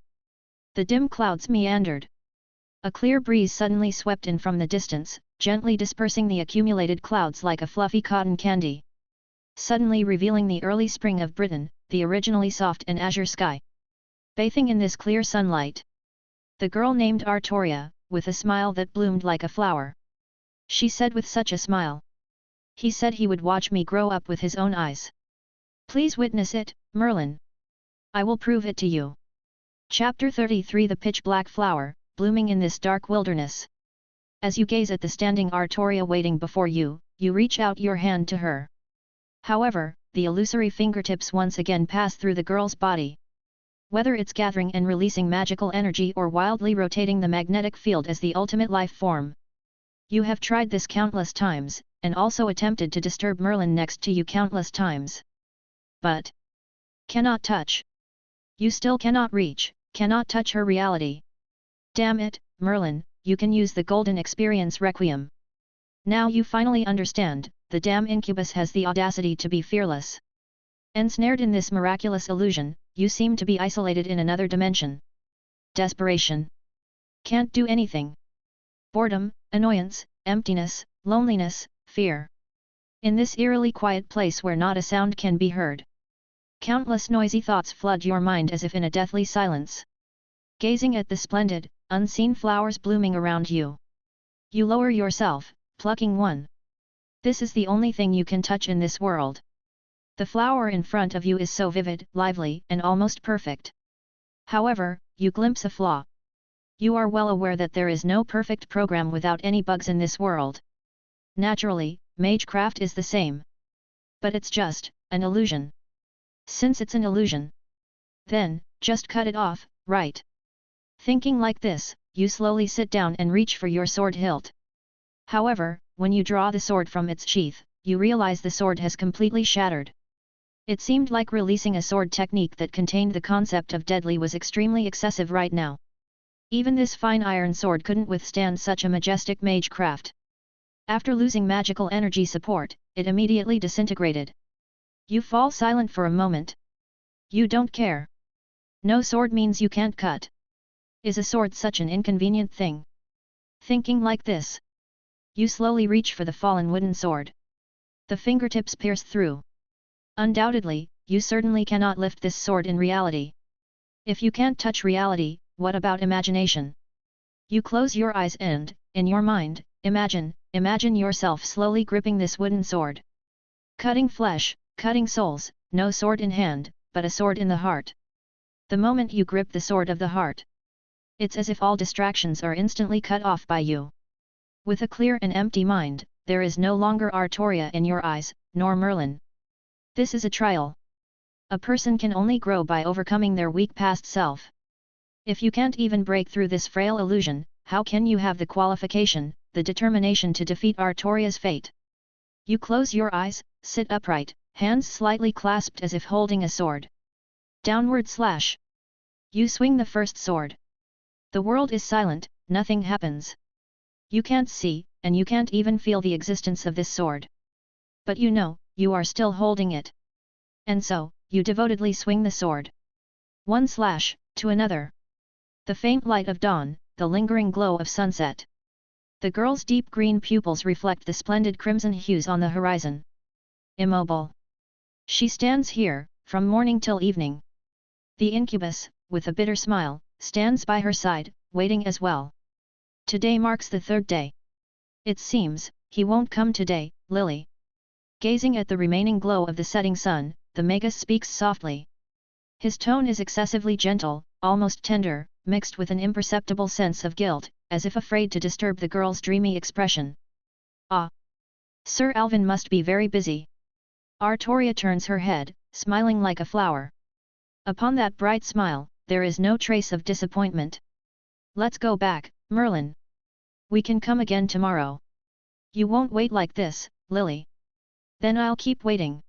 B: The dim clouds meandered. A clear breeze suddenly swept in from the distance, gently dispersing the accumulated clouds like a fluffy cotton candy. Suddenly revealing the early spring of Britain, the originally soft and azure sky. Bathing in this clear sunlight. The girl named Artoria, with a smile that bloomed like a flower. She said with such a smile. He said he would watch me grow up with his own eyes. Please witness it, Merlin. I will prove it to you. Chapter 33 The pitch-black flower, blooming in this dark wilderness. As you gaze at the standing Artoria waiting before you, you reach out your hand to her. However, the illusory fingertips once again pass through the girl's body. Whether it's gathering and releasing magical energy or wildly rotating the magnetic field as the ultimate life form. You have tried this countless times, and also attempted to disturb Merlin next to you countless times. But cannot touch. You still cannot reach, cannot touch her reality. Damn it, Merlin, you can use the Golden Experience Requiem. Now you finally understand, the damn incubus has the audacity to be fearless. Ensnared in this miraculous illusion, you seem to be isolated in another dimension. Desperation. Can't do anything. Boredom, annoyance, emptiness, loneliness, fear. In this eerily quiet place where not a sound can be heard. Countless noisy thoughts flood your mind as if in a deathly silence. Gazing at the splendid, unseen flowers blooming around you. You lower yourself, plucking one. This is the only thing you can touch in this world. The flower in front of you is so vivid, lively, and almost perfect. However, you glimpse a flaw. You are well aware that there is no perfect program without any bugs in this world. Naturally, magecraft is the same. But it's just an illusion. Since it's an illusion, then, just cut it off, right? Thinking like this, you slowly sit down and reach for your sword hilt. However, when you draw the sword from its sheath, you realize the sword has completely shattered. It seemed like releasing a sword technique that contained the concept of deadly was extremely excessive right now. Even this fine iron sword couldn't withstand such a majestic magecraft. After losing magical energy support, it immediately disintegrated. You fall silent for a moment. You don't care. No sword means you can't cut. Is a sword such an inconvenient thing? Thinking like this, you slowly reach for the fallen wooden sword. The fingertips pierce through. Undoubtedly, you certainly cannot lift this sword in reality. If you can't touch reality, what about imagination? You close your eyes and, in your mind, imagine yourself slowly gripping this wooden sword. Cutting flesh, cutting souls, no sword in hand, but a sword in the heart. The moment you grip the sword of the heart, it's as if all distractions are instantly cut off by you. With a clear and empty mind, there is no longer Artoria in your eyes, nor Merlin. This is a trial. A person can only grow by overcoming their weak past self. If you can't even break through this frail illusion, how can you have the qualification, the determination to defeat Artoria's fate? You close your eyes, sit upright, hands slightly clasped as if holding a sword. Downward slash. You swing the first sword. The world is silent, nothing happens. You can't see, and you can't even feel the existence of this sword. But you know, you are still holding it. And so, you devotedly swing the sword. One slash, to another. The faint light of dawn, the lingering glow of sunset. The girl's deep green pupils reflect the splendid crimson hues on the horizon. Immobile. She stands here, from morning till evening. The incubus, with a bitter smile, stands by her side, waiting as well. Today marks the third day. It seems, he won't come today, Lily. Gazing at the remaining glow of the setting sun, the Magus speaks softly. His tone is excessively gentle, almost tender, mixed with an imperceptible sense of guilt, as if afraid to disturb the girl's dreamy expression. Ah! Sir Alvin must be very busy. Artoria turns her head, smiling like a flower. Upon that bright smile, there is no trace of disappointment. Let's go back, Merlin. We can come again tomorrow. You won't wait like this, Lily. Then I'll keep waiting.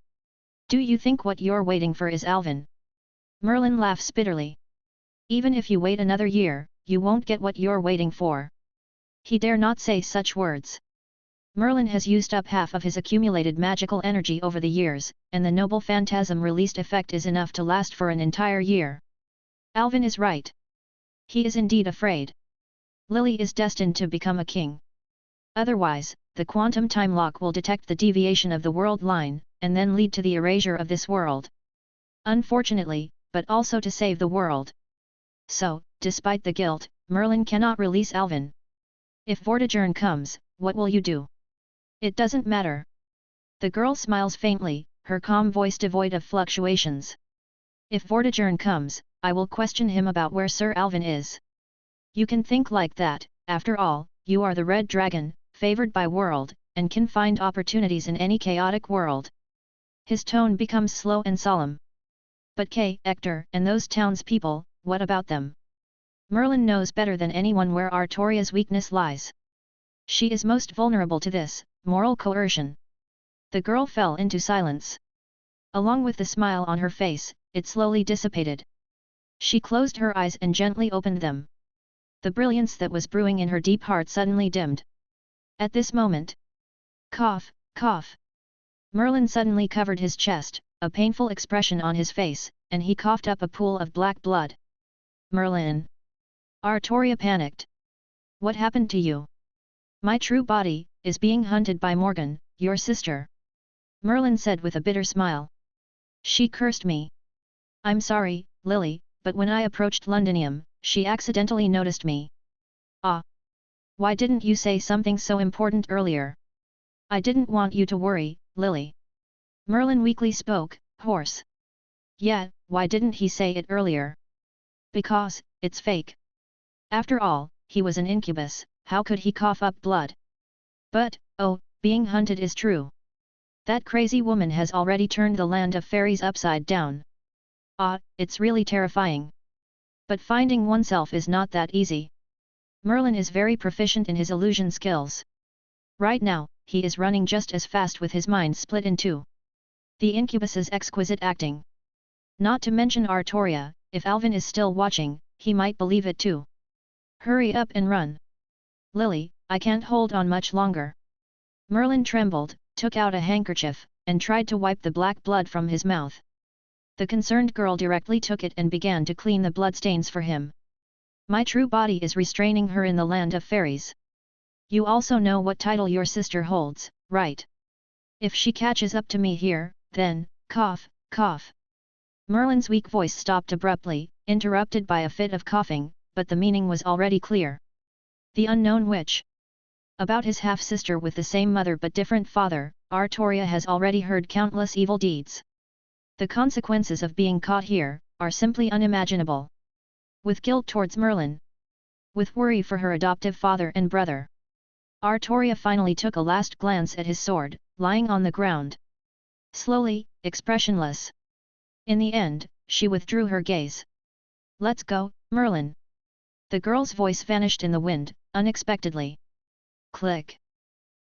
B: Do you think what you're waiting for is Alvin? Merlin laughs bitterly. Even if you wait another year, you won't get what you're waiting for. He dare not say such words. Merlin has used up half of his accumulated magical energy over the years, and the noble phantasm released effect is enough to last for an entire year. Alvin is right. He is indeed afraid. Lily is destined to become a king. Otherwise, the quantum time lock will detect the deviation of the world line, and then lead to the erasure of this world. Unfortunately, but also to save the world. So, despite the guilt, Merlin cannot release Alvin. If Vortigern comes, what will you do? It doesn't matter. The girl smiles faintly, her calm voice devoid of fluctuations. If Vortigern comes, I will question him about where Sir Alvin is. You can think like that, after all, you are the Red Dragon, favored by world, and can find opportunities in any chaotic world. His tone becomes slow and solemn. But Hector and those townspeople, what about them? Merlin knows better than anyone where Artoria's weakness lies. She is most vulnerable to this, moral coercion. The girl fell into silence. Along with the smile on her face, it slowly dissipated. She closed her eyes and gently opened them. The brilliance that was brewing in her deep heart suddenly dimmed. At this moment, cough, cough. Merlin suddenly covered his chest, a painful expression on his face, and he coughed up a pool of black blood. Merlin! Artoria panicked. What happened to you? My true body is being hunted by Morgan, your sister. Merlin said with a bitter smile. She cursed me. I'm sorry, Lily, but when I approached Londinium, she accidentally noticed me. Ah! Why didn't you say something so important earlier? I didn't want you to worry, Lily. Merlin weakly spoke, hoarse. Yeah, why didn't he say it earlier? Because, it's fake. After all, he was an incubus, how could he cough up blood? But, oh, being hunted is true. That crazy woman has already turned the land of fairies upside down. Ah, it's really terrifying. But finding oneself is not that easy. Merlin is very proficient in his illusion skills. Right now, he is running just as fast with his mind split in two. The incubus's exquisite acting. Not to mention Artoria, if Alvin is still watching, he might believe it too. Hurry up and run. Lily, I can't hold on much longer. Merlin trembled, took out a handkerchief, and tried to wipe the black blood from his mouth. The concerned girl directly took it and began to clean the bloodstains for him. My true body is restraining her in the land of fairies. You also know what title your sister holds, right? If she catches up to me here, then, cough, cough. Merlin's weak voice stopped abruptly, interrupted by a fit of coughing, but the meaning was already clear. The unknown witch. About his half-sister with the same mother but different father, Artoria has already heard countless evil deeds. The consequences of being caught here are simply unimaginable. With guilt towards Merlin. With worry for her adoptive father and brother. Artoria finally took a last glance at his sword, lying on the ground. Slowly, expressionless. In the end, she withdrew her gaze. Let's go, Merlin. The girl's voice vanished in the wind, unexpectedly. Click.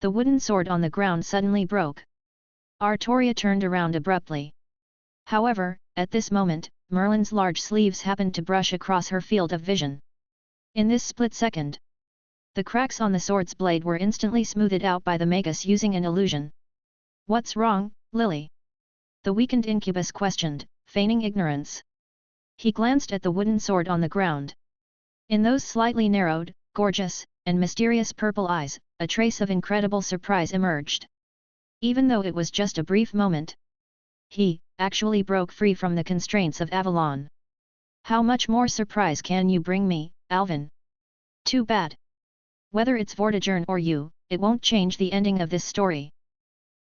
B: The wooden sword on the ground suddenly broke. Artoria turned around abruptly. However, at this moment, Merlin's large sleeves happened to brush across her field of vision. In this split second, the cracks on the sword's blade were instantly smoothed out by the magus using an illusion. What's wrong, Lily? The weakened incubus questioned, feigning ignorance. He glanced at the wooden sword on the ground. In those slightly narrowed, gorgeous, and mysterious purple eyes, a trace of incredible surprise emerged. Even though it was just a brief moment, he actually broke free from the constraints of Avalon. How much more surprise can you bring me, Alvin? Too bad. Whether it's Vortigern or you, it won't change the ending of this story.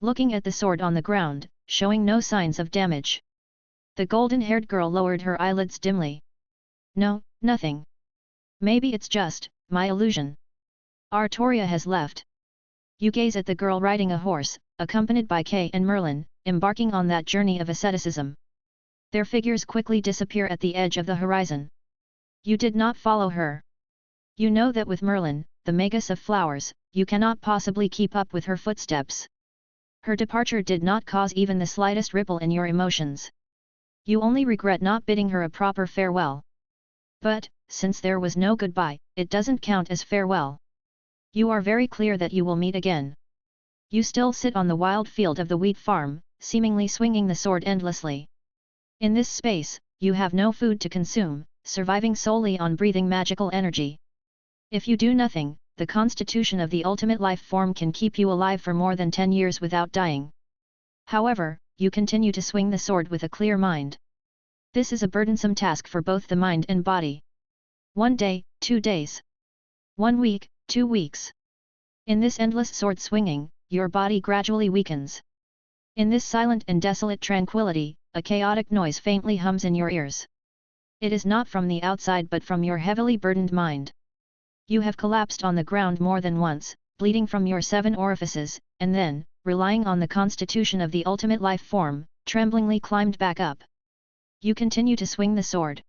B: Looking at the sword on the ground, showing no signs of damage, the golden-haired girl lowered her eyelids dimly. No, nothing. Maybe it's just my illusion. Artoria has left. You gaze at the girl riding a horse, accompanied by Kay and Merlin, embarking on that journey of asceticism. Their figures quickly disappear at the edge of the horizon. You did not follow her. You know that with Merlin, the magus of flowers, you cannot possibly keep up with her footsteps. Her departure did not cause even the slightest ripple in your emotions. You only regret not bidding her a proper farewell. But, since there was no goodbye, it doesn't count as farewell. You are very clear that you will meet again. You still sit on the wild field of the wheat farm, seemingly swinging the sword endlessly. In this space, you have no food to consume, surviving solely on breathing magical energy. If you do nothing, the constitution of the ultimate life form can keep you alive for more than 10 years without dying. However, you continue to swing the sword with a clear mind. This is a burdensome task for both the mind and body. 1 day, 2 days. 1 week, 2 weeks. In this endless sword swinging, your body gradually weakens. In this silent and desolate tranquility, a chaotic noise faintly hums in your ears. It is not from the outside but from your heavily burdened mind. You have collapsed on the ground more than once, bleeding from your 7 orifices, and then, relying on the constitution of the ultimate life form, tremblingly climbed back up. You continue to swing the sword.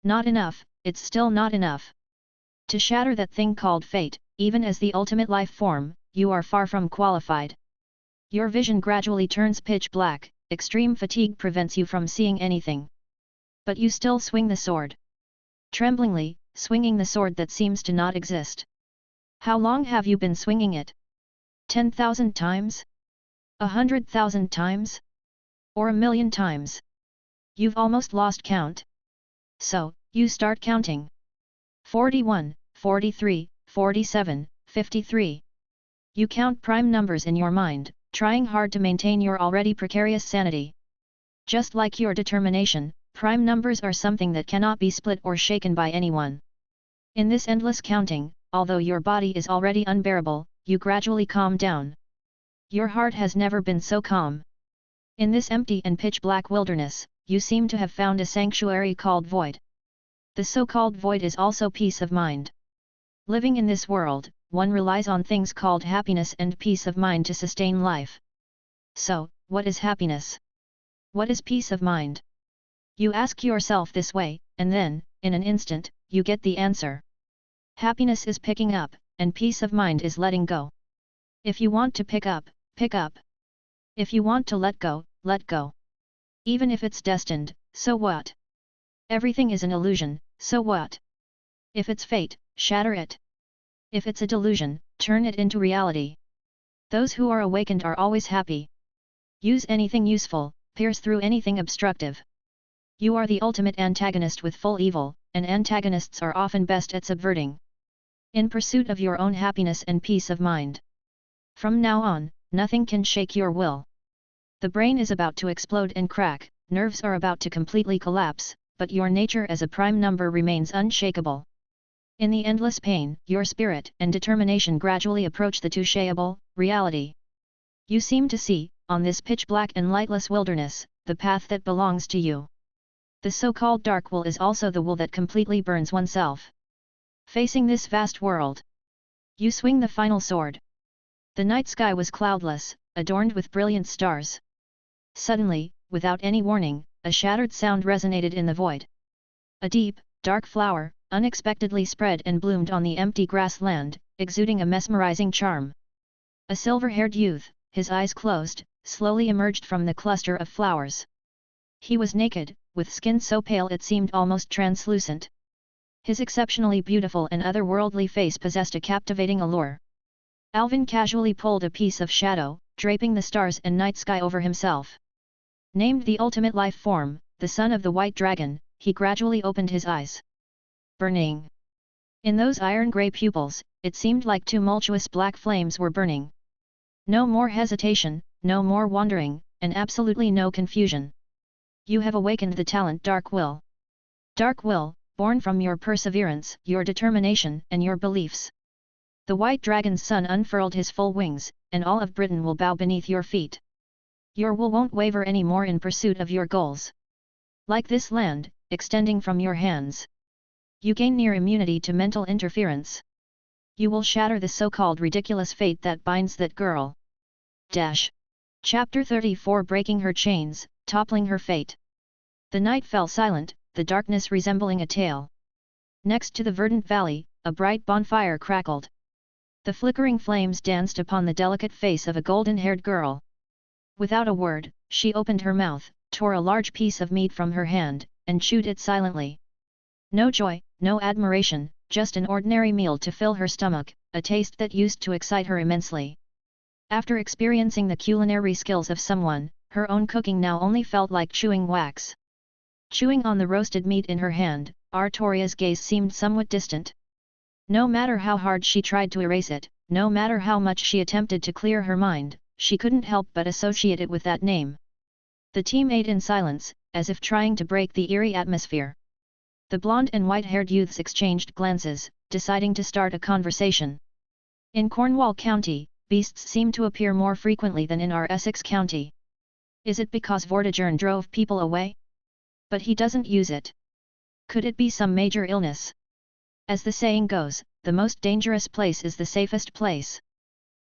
B: Not enough, it's still not enough. To shatter that thing called fate, even as the ultimate life form, you are far from qualified. Your vision gradually turns pitch black, extreme fatigue prevents you from seeing anything. But you still swing the sword. Tremblingly, swinging the sword that seems to not exist. How long have you been swinging it? 10,000 times? 100,000 times? Or 1,000,000 times? You've almost lost count. So, you start counting. 41, 43, 47, 53. You count prime numbers in your mind, trying hard to maintain your already precarious sanity. Just like your determination, prime numbers are something that cannot be split or shaken by anyone. In this endless counting, although your body is already unbearable, you gradually calm down. Your heart has never been so calm. In this empty and pitch-black wilderness, you seem to have found a sanctuary called void. The so-called void is also peace of mind. Living in this world, one relies on things called happiness and peace of mind to sustain life. So, what is happiness? What is peace of mind? You ask yourself this way, and then, in an instant, you get the answer. Happiness is picking up, and peace of mind is letting go. If you want to pick up, pick up. If you want to let go, let go. Even if it's destined, so what? Everything is an illusion, so what? If it's fate, shatter it. If it's a delusion, turn it into reality. Those who are awakened are always happy. Use anything useful, pierce through anything obstructive. You are the ultimate antagonist with full evil, and antagonists are often best at subverting. In pursuit of your own happiness and peace of mind. From now on, nothing can shake your will. The brain is about to explode and crack, nerves are about to completely collapse, but your nature as a prime number remains unshakable. In the endless pain, your spirit and determination gradually approach the touchable reality. You seem to see, on this pitch-black and lightless wilderness, the path that belongs to you. The so-called dark will is also the will that completely burns oneself. Facing this vast world, you swing the final sword. The night sky was cloudless, adorned with brilliant stars. Suddenly, without any warning, a shattered sound resonated in the void. A deep, dark flower, unexpectedly spread and bloomed on the empty grassland, exuding a mesmerizing charm. A silver-haired youth, his eyes closed, slowly emerged from the cluster of flowers. He was naked, with skin so pale it seemed almost translucent. His exceptionally beautiful and otherworldly face possessed a captivating allure. Alvin casually pulled a piece of shadow, draping the stars and night sky over himself. Named the ultimate life form, the son of the white dragon, he gradually opened his eyes. Burning. In those iron-grey pupils, it seemed like tumultuous black flames were burning. No more hesitation, no more wandering, and absolutely no confusion. You have awakened the talent Dark Will. Dark Will, born from your perseverance, your determination, and your beliefs. The white dragon's son unfurled his full wings, and all of Britain will bow beneath your feet. Your will won't waver any more in pursuit of your goals. Like this land, extending from your hands. You gain near immunity to mental interference. You will shatter the so-called ridiculous fate that binds that girl. Chapter 34 Breaking her chains, toppling her fate. The night fell silent, the darkness resembling a tale. Next to the verdant valley, a bright bonfire crackled. The flickering flames danced upon the delicate face of a golden-haired girl. Without a word, she opened her mouth, tore a large piece of meat from her hand, and chewed it silently. No joy, no admiration, just an ordinary meal to fill her stomach, a taste that used to excite her immensely. After experiencing the culinary skills of someone, her own cooking now only felt like chewing wax. Chewing on the roasted meat in her hand, Artoria's gaze seemed somewhat distant. No matter how hard she tried to erase it, no matter how much she attempted to clear her mind, she couldn't help but associate it with that name. The team ate in silence, as if trying to break the eerie atmosphere. The blonde and white-haired youths exchanged glances, deciding to start a conversation. In Cornwall County, beasts seem to appear more frequently than in our Essex County. Is it because Vortigern drove people away? But he doesn't use it. Could it be some major illness? As the saying goes, the most dangerous place is the safest place.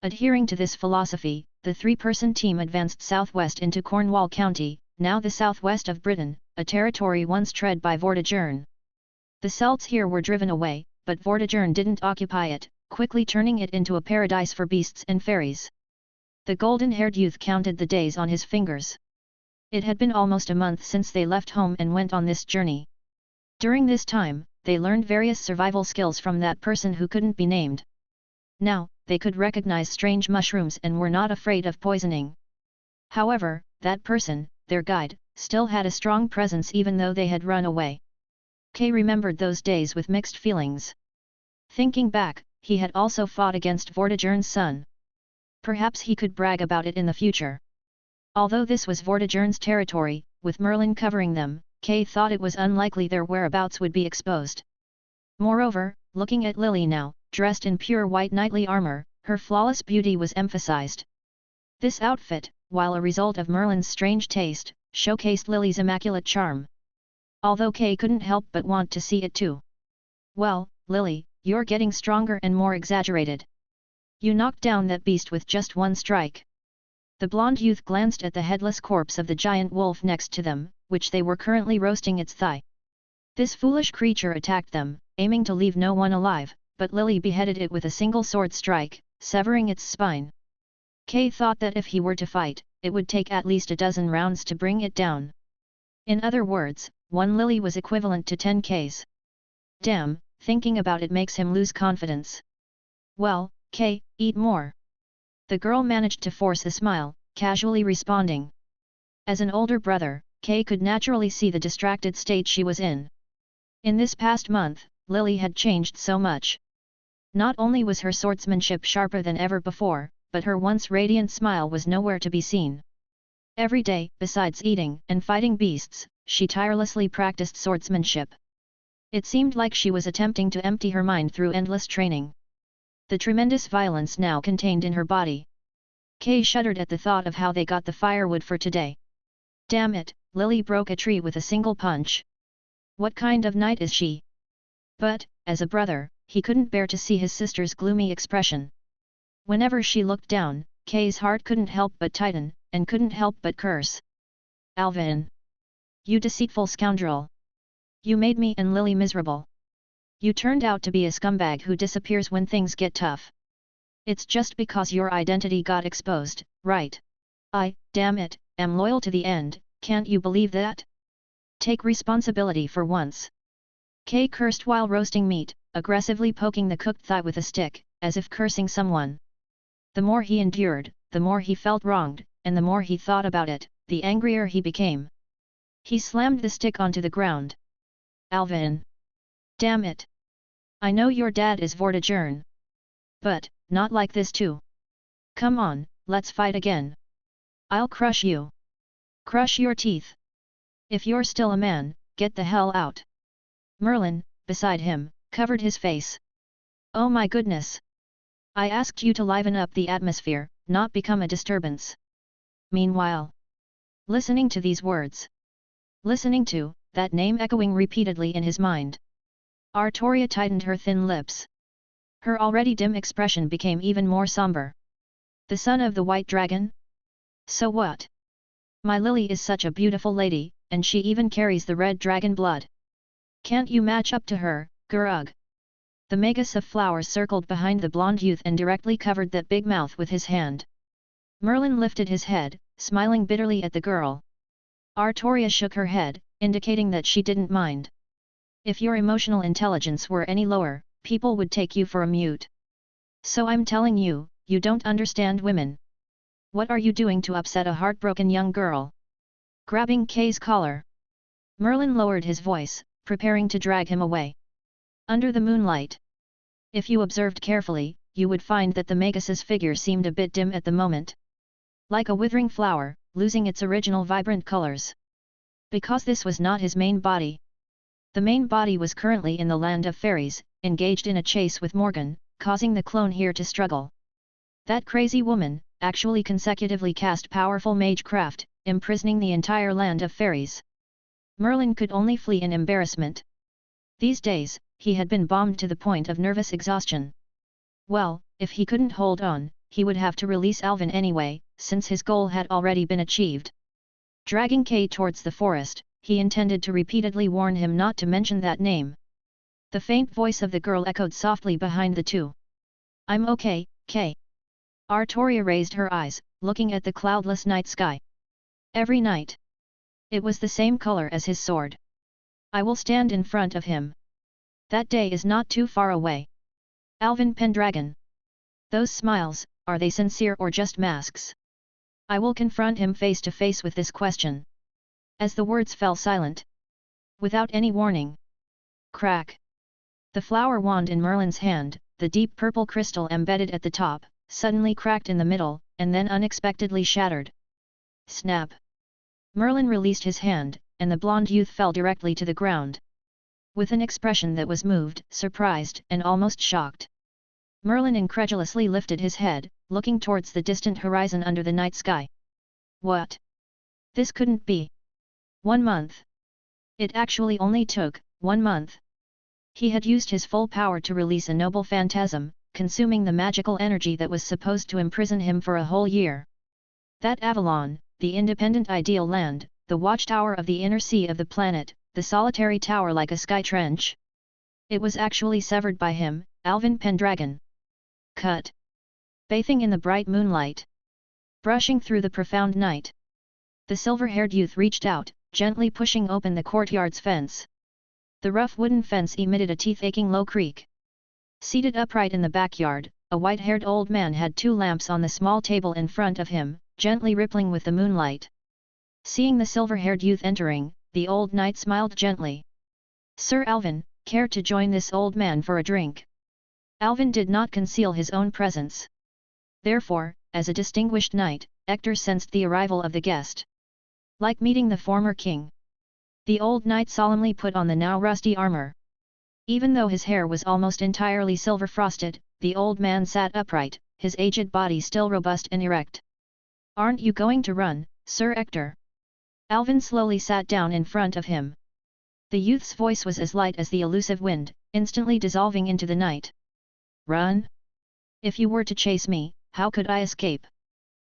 B: Adhering to this philosophy, the three-person team advanced southwest into Cornwall County, now the southwest of Britain, a territory once tread by Vortigern. The Celts here were driven away, but Vortigern didn't occupy it, quickly turning it into a paradise for beasts and fairies. The golden-haired youth counted the days on his fingers. It had been almost a month since they left home and went on this journey. During this time, they learned various survival skills from that person who couldn't be named. Now, they could recognize strange mushrooms and were not afraid of poisoning. However, that person, their guide, still had a strong presence even though they had run away. Kay remembered those days with mixed feelings. Thinking back, he had also fought against Vortigern's son. Perhaps he could brag about it in the future. Although this was Vortigern's territory, with Merlin covering them, Kay thought it was unlikely their whereabouts would be exposed. Moreover, looking at Lily now, dressed in pure white knightly armor, her flawless beauty was emphasized. This outfit, while a result of Merlin's strange taste, showcased Lily's immaculate charm. Although Kay couldn't help but want to see it too. Well, Lily, you're getting stronger and more exaggerated. You knocked down that beast with just one strike. The blonde youth glanced at the headless corpse of the giant wolf next to them, which they were currently roasting its thigh. This foolish creature attacked them, aiming to leave no one alive, but Lily beheaded it with a single sword strike, severing its spine. Kay thought that if he were to fight, it would take at least a dozen rounds to bring it down. In other words, one Lily was equivalent to 10 Ks. Damn, thinking about it makes him lose confidence. Well, Kay, eat more. The girl managed to force a smile, casually responding. As an older brother, Kay could naturally see the distracted state she was in. In this past month, Lily had changed so much. Not only was her swordsmanship sharper than ever before, but her once radiant smile was nowhere to be seen. Every day, besides eating and fighting beasts, she tirelessly practiced swordsmanship. It seemed like she was attempting to empty her mind through endless training. The tremendous violence now contained in her body. Kay shuddered at the thought of how they got the firewood for today. Damn it, Lily broke a tree with a single punch. What kind of knight is she? But, as a brother, he couldn't bear to see his sister's gloomy expression. Whenever she looked down, Kay's heart couldn't help but tighten, and couldn't help but curse. Alvin! You deceitful scoundrel! You made me and Lily miserable. You turned out to be a scumbag who disappears when things get tough. It's just because your identity got exposed, right? I, damn it, am loyal to the end, can't you believe that? Take responsibility for once. Kay cursed while roasting meat, aggressively poking the cooked thigh with a stick, as if cursing someone. The more he endured, the more he felt wronged, and the more he thought about it, the angrier he became. He slammed the stick onto the ground. Alvin! Damn it! I know your dad is Vortigern. But, not like this too. Come on, let's fight again. I'll crush you. Crush your teeth. If you're still a man, get the hell out. Merlin, beside him, covered his face. Oh my goodness! I asked you to liven up the atmosphere, not become a disturbance. Meanwhile, listening to these words, listening to that name echoing repeatedly in his mind, Artoria tightened her thin lips. Her already dim expression became even more somber. The son of the White Dragon? So what? My Lily is such a beautiful lady, and she even carries the red dragon blood. Can't you match up to her, Gurug? The magus of flowers circled behind the blonde youth and directly covered that big mouth with his hand. Merlin lifted his head, smiling bitterly at the girl. Artoria shook her head, indicating that she didn't mind. If your emotional intelligence were any lower, people would take you for a mute. So I'm telling you, you don't understand women. What are you doing to upset a heartbroken young girl? Grabbing Kay's collar, Merlin lowered his voice, preparing to drag him away. Under the moonlight, if you observed carefully, you would find that the magus's figure seemed a bit dim at the moment. Like a withering flower, losing its original vibrant colors. Because this was not his main body. The main body was currently in the land of fairies, engaged in a chase with Morgan, causing the clone here to struggle. That crazy woman, actually consecutively cast powerful magecraft, imprisoning the entire land of fairies. Merlin could only flee in embarrassment. These days, he had been bombed to the point of nervous exhaustion. Well, if he couldn't hold on, he would have to release Alvin anyway, since his goal had already been achieved. Dragging Kay towards the forest, he intended to repeatedly warn him not to mention that name. The faint voice of the girl echoed softly behind the two. I'm okay, Kay. Artoria raised her eyes, looking at the cloudless night sky. Every night. It was the same color as his sword. I will stand in front of him. That day is not too far away. Alvin Pendragon. Those smiles, are they sincere or just masks? I will confront him face to face with this question. As the words fell silent. Without any warning. Crack. The flower wand in Merlin's hand, the deep purple crystal embedded at the top, suddenly cracked in the middle, and then unexpectedly shattered. Snap. Merlin released his hand, and the blonde youth fell directly to the ground. With an expression that was moved, surprised, and almost shocked. Merlin incredulously lifted his head, looking towards the distant horizon under the night sky. What? This couldn't be. 1 month. It actually only took 1 month. He had used his full power to release a noble phantasm, consuming the magical energy that was supposed to imprison him for a whole year. That Avalon, the independent ideal land, the watchtower of the inner sea of the planet, the solitary tower like a sky trench. It was actually severed by him, Alvin Pendragon. Cut. Bathing in the bright moonlight. Brushing through the profound night. The silver-haired youth reached out, gently pushing open the courtyard's fence. The rough wooden fence emitted a teeth-aching low creak. Seated upright in the backyard, a white-haired old man had 2 lamps on the small table in front of him, gently rippling with the moonlight. Seeing the silver-haired youth entering, the old knight smiled gently. Sir Alvin, care to join this old man for a drink? Alvin did not conceal his own presence. Therefore, as a distinguished knight, Hector sensed the arrival of the guest. Like meeting the former king. The old knight solemnly put on the now rusty armor. Even though his hair was almost entirely silver-frosted, the old man sat upright, his aged body still robust and erect. Aren't you going to run, Sir Hector? Alvin slowly sat down in front of him. The youth's voice was as light as the elusive wind, instantly dissolving into the night. Run? If you were to chase me, how could I escape?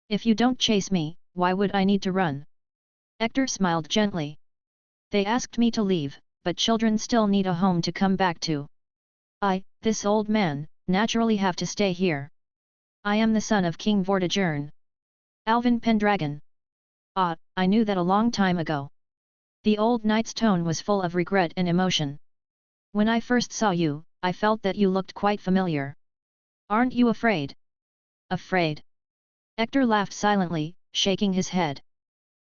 B: If you don't chase me, why would I need to run? Hector smiled gently. They asked me to leave, but children still need a home to come back to. I, this old man, naturally have to stay here. I am the son of King Vortigern. Alvin Pendragon. Ah, I knew that a long time ago. The old knight's tone was full of regret and emotion. When I first saw you, I felt that you looked quite familiar. Aren't you afraid? Afraid? Hector laughed silently, shaking his head.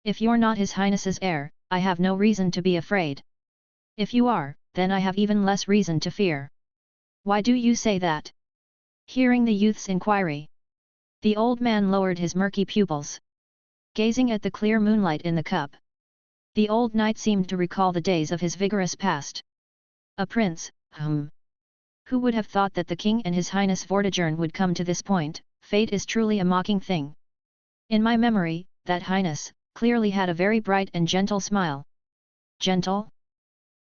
B: If you're not His Highness's heir, I have no reason to be afraid. If you are, then I have even less reason to fear. Why do you say that? Hearing the youth's inquiry, the old man lowered his murky pupils, gazing at the clear moonlight in the cup. The old knight seemed to recall the days of his vigorous past. A prince, Who would have thought that the king and His Highness Vortigern would come to this point? Fate is truly a mocking thing. In my memory, that highness clearly had a very bright and gentle smile. Gentle?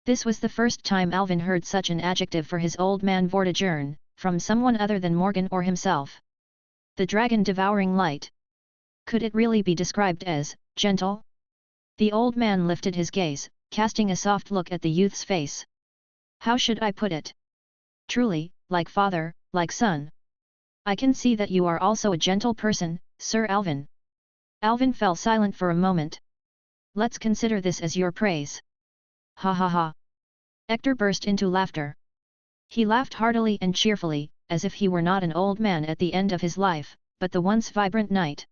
B: This was the first time Alvin heard such an adjective for his old man Vortigern, from someone other than Morgan or himself. The dragon devouring light. Could it really be described as gentle? The old man lifted his gaze, casting a soft look at the youth's face. How should I put it? Truly, like father, like son. I can see that you are also a gentle person, Sir Alvin. Alvin fell silent for a moment. Let's consider this as your praise. Ha ha ha. Hector burst into laughter. He laughed heartily and cheerfully, as if he were not an old man at the end of his life, but the once vibrant knight.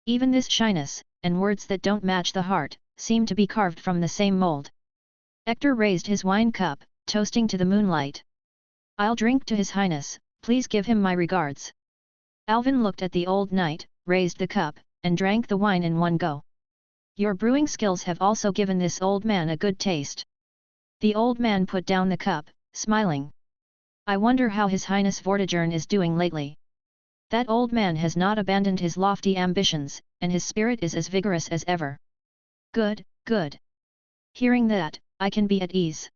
B: Even this shyness, and words that don't match the heart, seem to be carved from the same mold. Hector raised his wine cup, toasting to the moonlight. I'll drink to His Highness, please give him my regards. Alvin looked at the old knight, raised the cup, and drank the wine in one go. Your brewing skills have also given this old man a good taste. The old man put down the cup, smiling. I wonder how His Highness Vortigern is doing lately. That old man has not abandoned his lofty ambitions, and his spirit is as vigorous as ever. Good, good. Hearing that, I can be at ease.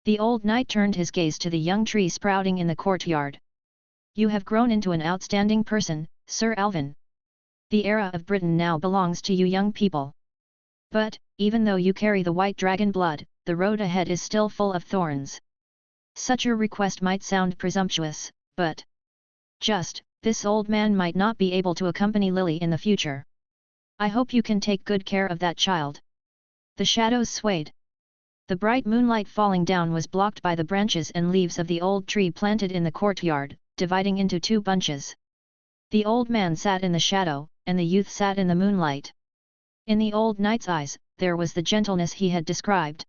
B: The old knight turned his gaze to the young tree sprouting in the courtyard. You have grown into an outstanding person, Sir Alvin. The era of Britain now belongs to you young people. But, even though you carry the white dragon blood, the road ahead is still full of thorns. Such a request might sound presumptuous, but this old man might not be able to accompany Lily in the future. I hope you can take good care of that child. The shadows swayed. The bright moonlight falling down was blocked by the branches and leaves of the old tree planted in the courtyard, dividing into two bunches. The old man sat in the shadow, and the youth sat in the moonlight. In the old knight's eyes, there was the gentleness he had described.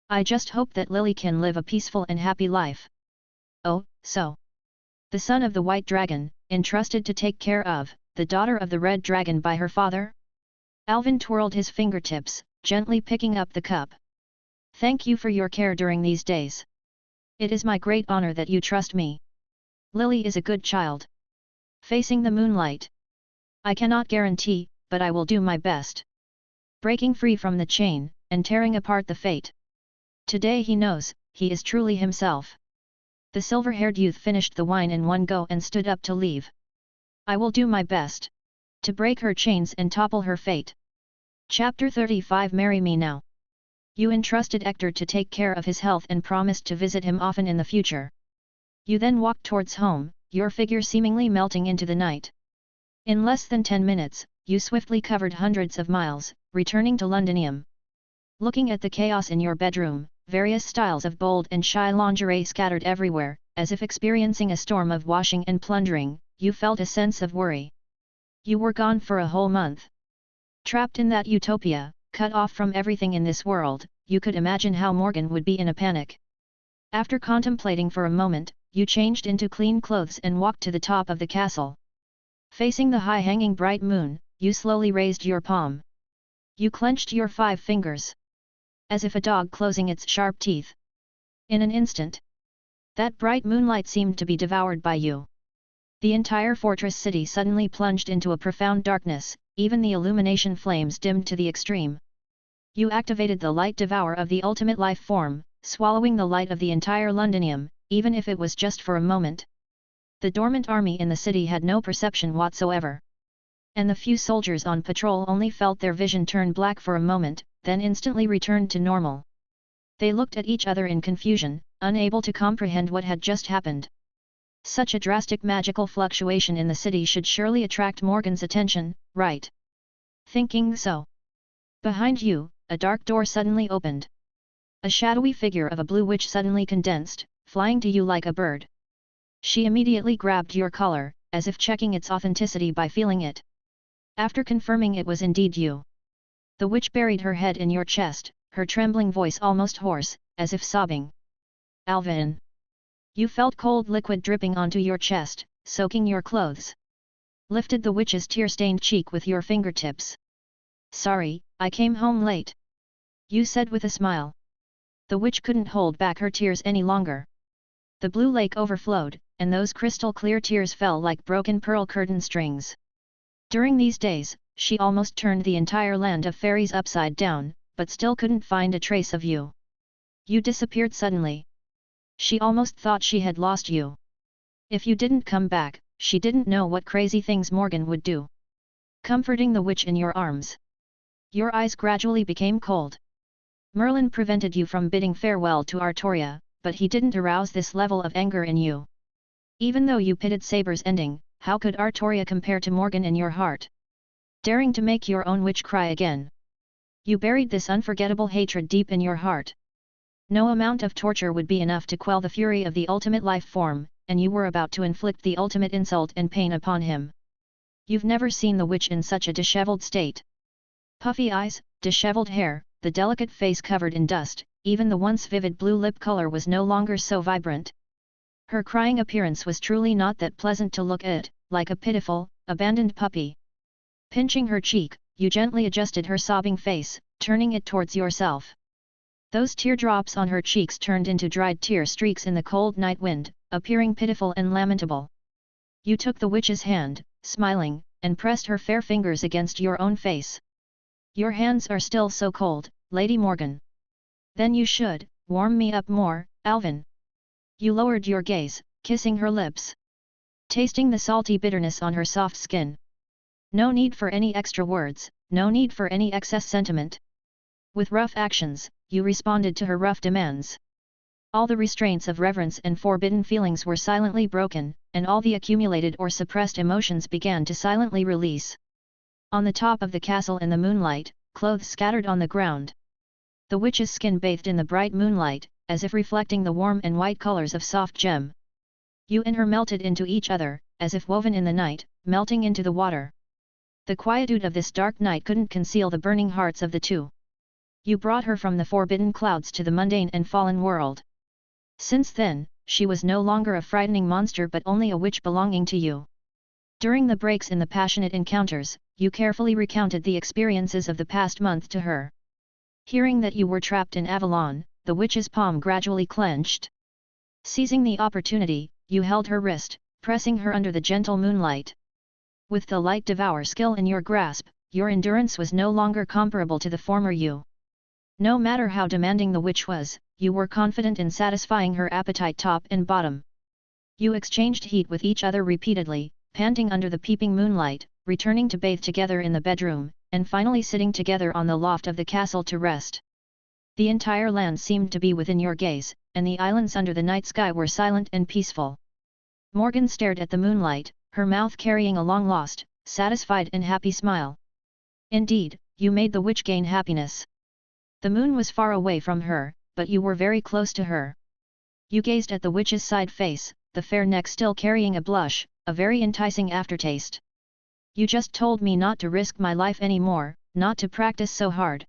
B: I just hope that Lily can live a peaceful and happy life. Oh, so. The son of the white dragon, entrusted to take care of the daughter of the red dragon by her father? Alvin twirled his fingertips, gently picking up the cup. Thank you for your care during these days. It is my great honor that you trust me. Lily is a good child. Facing the moonlight. I cannot guarantee, but I will do my best. Breaking free from the chain, and tearing apart the fate. Today he knows, he is truly himself. The silver-haired youth finished the wine in one go and stood up to leave. I will do my best. To break her chains and topple her fate. Chapter 35 Marry me now. You entrusted Hector to take care of his health and promised to visit him often in the future. You then walked towards home, your figure seemingly melting into the night. In less than 10 minutes, you swiftly covered hundreds of miles, returning to Londinium. Looking at the chaos in your bedroom, various styles of bold and shy lingerie scattered everywhere, as if experiencing a storm of washing and plundering, you felt a sense of worry. You were gone for a whole month. Trapped in that utopia, cut off from everything in this world, you could imagine how Morgan would be in a panic. After contemplating for a moment, you changed into clean clothes and walked to the top of the castle. Facing the high-hanging bright moon, you slowly raised your palm. You clenched your 5 fingers. As if a dog closing its sharp teeth. In an instant, that bright moonlight seemed to be devoured by you. The entire fortress city suddenly plunged into a profound darkness, even the illumination flames dimmed to the extreme. You activated the light devourer of the ultimate life form, swallowing the light of the entire Londinium, even if it was just for a moment. The dormant army in the city had no perception whatsoever. And the few soldiers on patrol only felt their vision turn black for a moment, then instantly returned to normal. They looked at each other in confusion, unable to comprehend what had just happened. Such a drastic magical fluctuation in the city should surely attract Morgan's attention, right? Thinking so. Behind you, a dark door suddenly opened. A shadowy figure of a blue witch suddenly condensed, flying to you like a bird. She immediately grabbed your collar, as if checking its authenticity by feeling it. After confirming it was indeed you. The witch buried her head in your chest, her trembling voice almost hoarse, as if sobbing. Alvin! You felt cold liquid dripping onto your chest, soaking your clothes. Lifted the witch's tear-stained cheek with your fingertips. Sorry, I came home late. You said with a smile. The witch couldn't hold back her tears any longer. The blue lake overflowed, and those crystal-clear tears fell like broken pearl curtain strings. During these days, she almost turned the entire land of fairies upside down, but still couldn't find a trace of you. You disappeared suddenly. She almost thought she had lost you. If you didn't come back, she didn't know what crazy things Morgan would do. Comforting the witch in your arms. Your eyes gradually became cold. Merlin prevented you from bidding farewell to Artoria, but he didn't arouse this level of anger in you. Even though you pitied Saber's ending, how could Artoria compare to Morgan in your heart? Daring to make your own witch cry again. You buried this unforgettable hatred deep in your heart. No amount of torture would be enough to quell the fury of the ultimate life form, and you were about to inflict the ultimate insult and pain upon him. You've never seen the witch in such a disheveled state. Puffy eyes, disheveled hair, the delicate face covered in dust, even the once vivid blue lip color was no longer so vibrant. Her crying appearance was truly not that pleasant to look at, like a pitiful, abandoned puppy. Pinching her cheek, you gently adjusted her sobbing face, turning it towards yourself. Those teardrops on her cheeks turned into dried tear streaks in the cold night wind, appearing pitiful and lamentable. You took the witch's hand, smiling, and pressed her fair fingers against your own face. Your hands are still so cold, Lady Morgan. Then you should, warm me up more, Alvin. You lowered your gaze, kissing her lips. Tasting the salty bitterness on her soft skin. No need for any extra words, no need for any excess sentiment. With rough actions, you responded to her rough demands. All the restraints of reverence and forbidden feelings were silently broken, and all the accumulated or suppressed emotions began to silently release. On the top of the castle in the moonlight, clothes scattered on the ground. The witch's skin bathed in the bright moonlight, as if reflecting the warm and white colors of soft gem. You and her melted into each other, as if woven in the night, melting into the water. The quietude of this dark night couldn't conceal the burning hearts of the two. You brought her from the forbidden clouds to the mundane and fallen world. Since then, she was no longer a frightening monster but only a witch belonging to you. During the breaks in the passionate encounters, you carefully recounted the experiences of the past month to her. Hearing that you were trapped in Avalon, the witch's palm gradually clenched. Seizing the opportunity, you held her wrist, pressing her under the gentle moonlight. With the light devour skill in your grasp, your endurance was no longer comparable to the former you. No matter how demanding the witch was, you were confident in satisfying her appetite top and bottom. You exchanged heat with each other repeatedly, panting under the peeping moonlight, returning to bathe together in the bedroom, and finally sitting together on the loft of the castle to rest. The entire land seemed to be within your gaze, and the islands under the night sky were silent and peaceful. Morgan stared at the moonlight, her mouth carrying a long-lost, satisfied and happy smile. Indeed, you made the witch gain happiness. The moon was far away from her, but you were very close to her. You gazed at the witch's side face, the fair neck still carrying a blush, a very enticing aftertaste. You just told me not to risk my life anymore, not to practice so hard.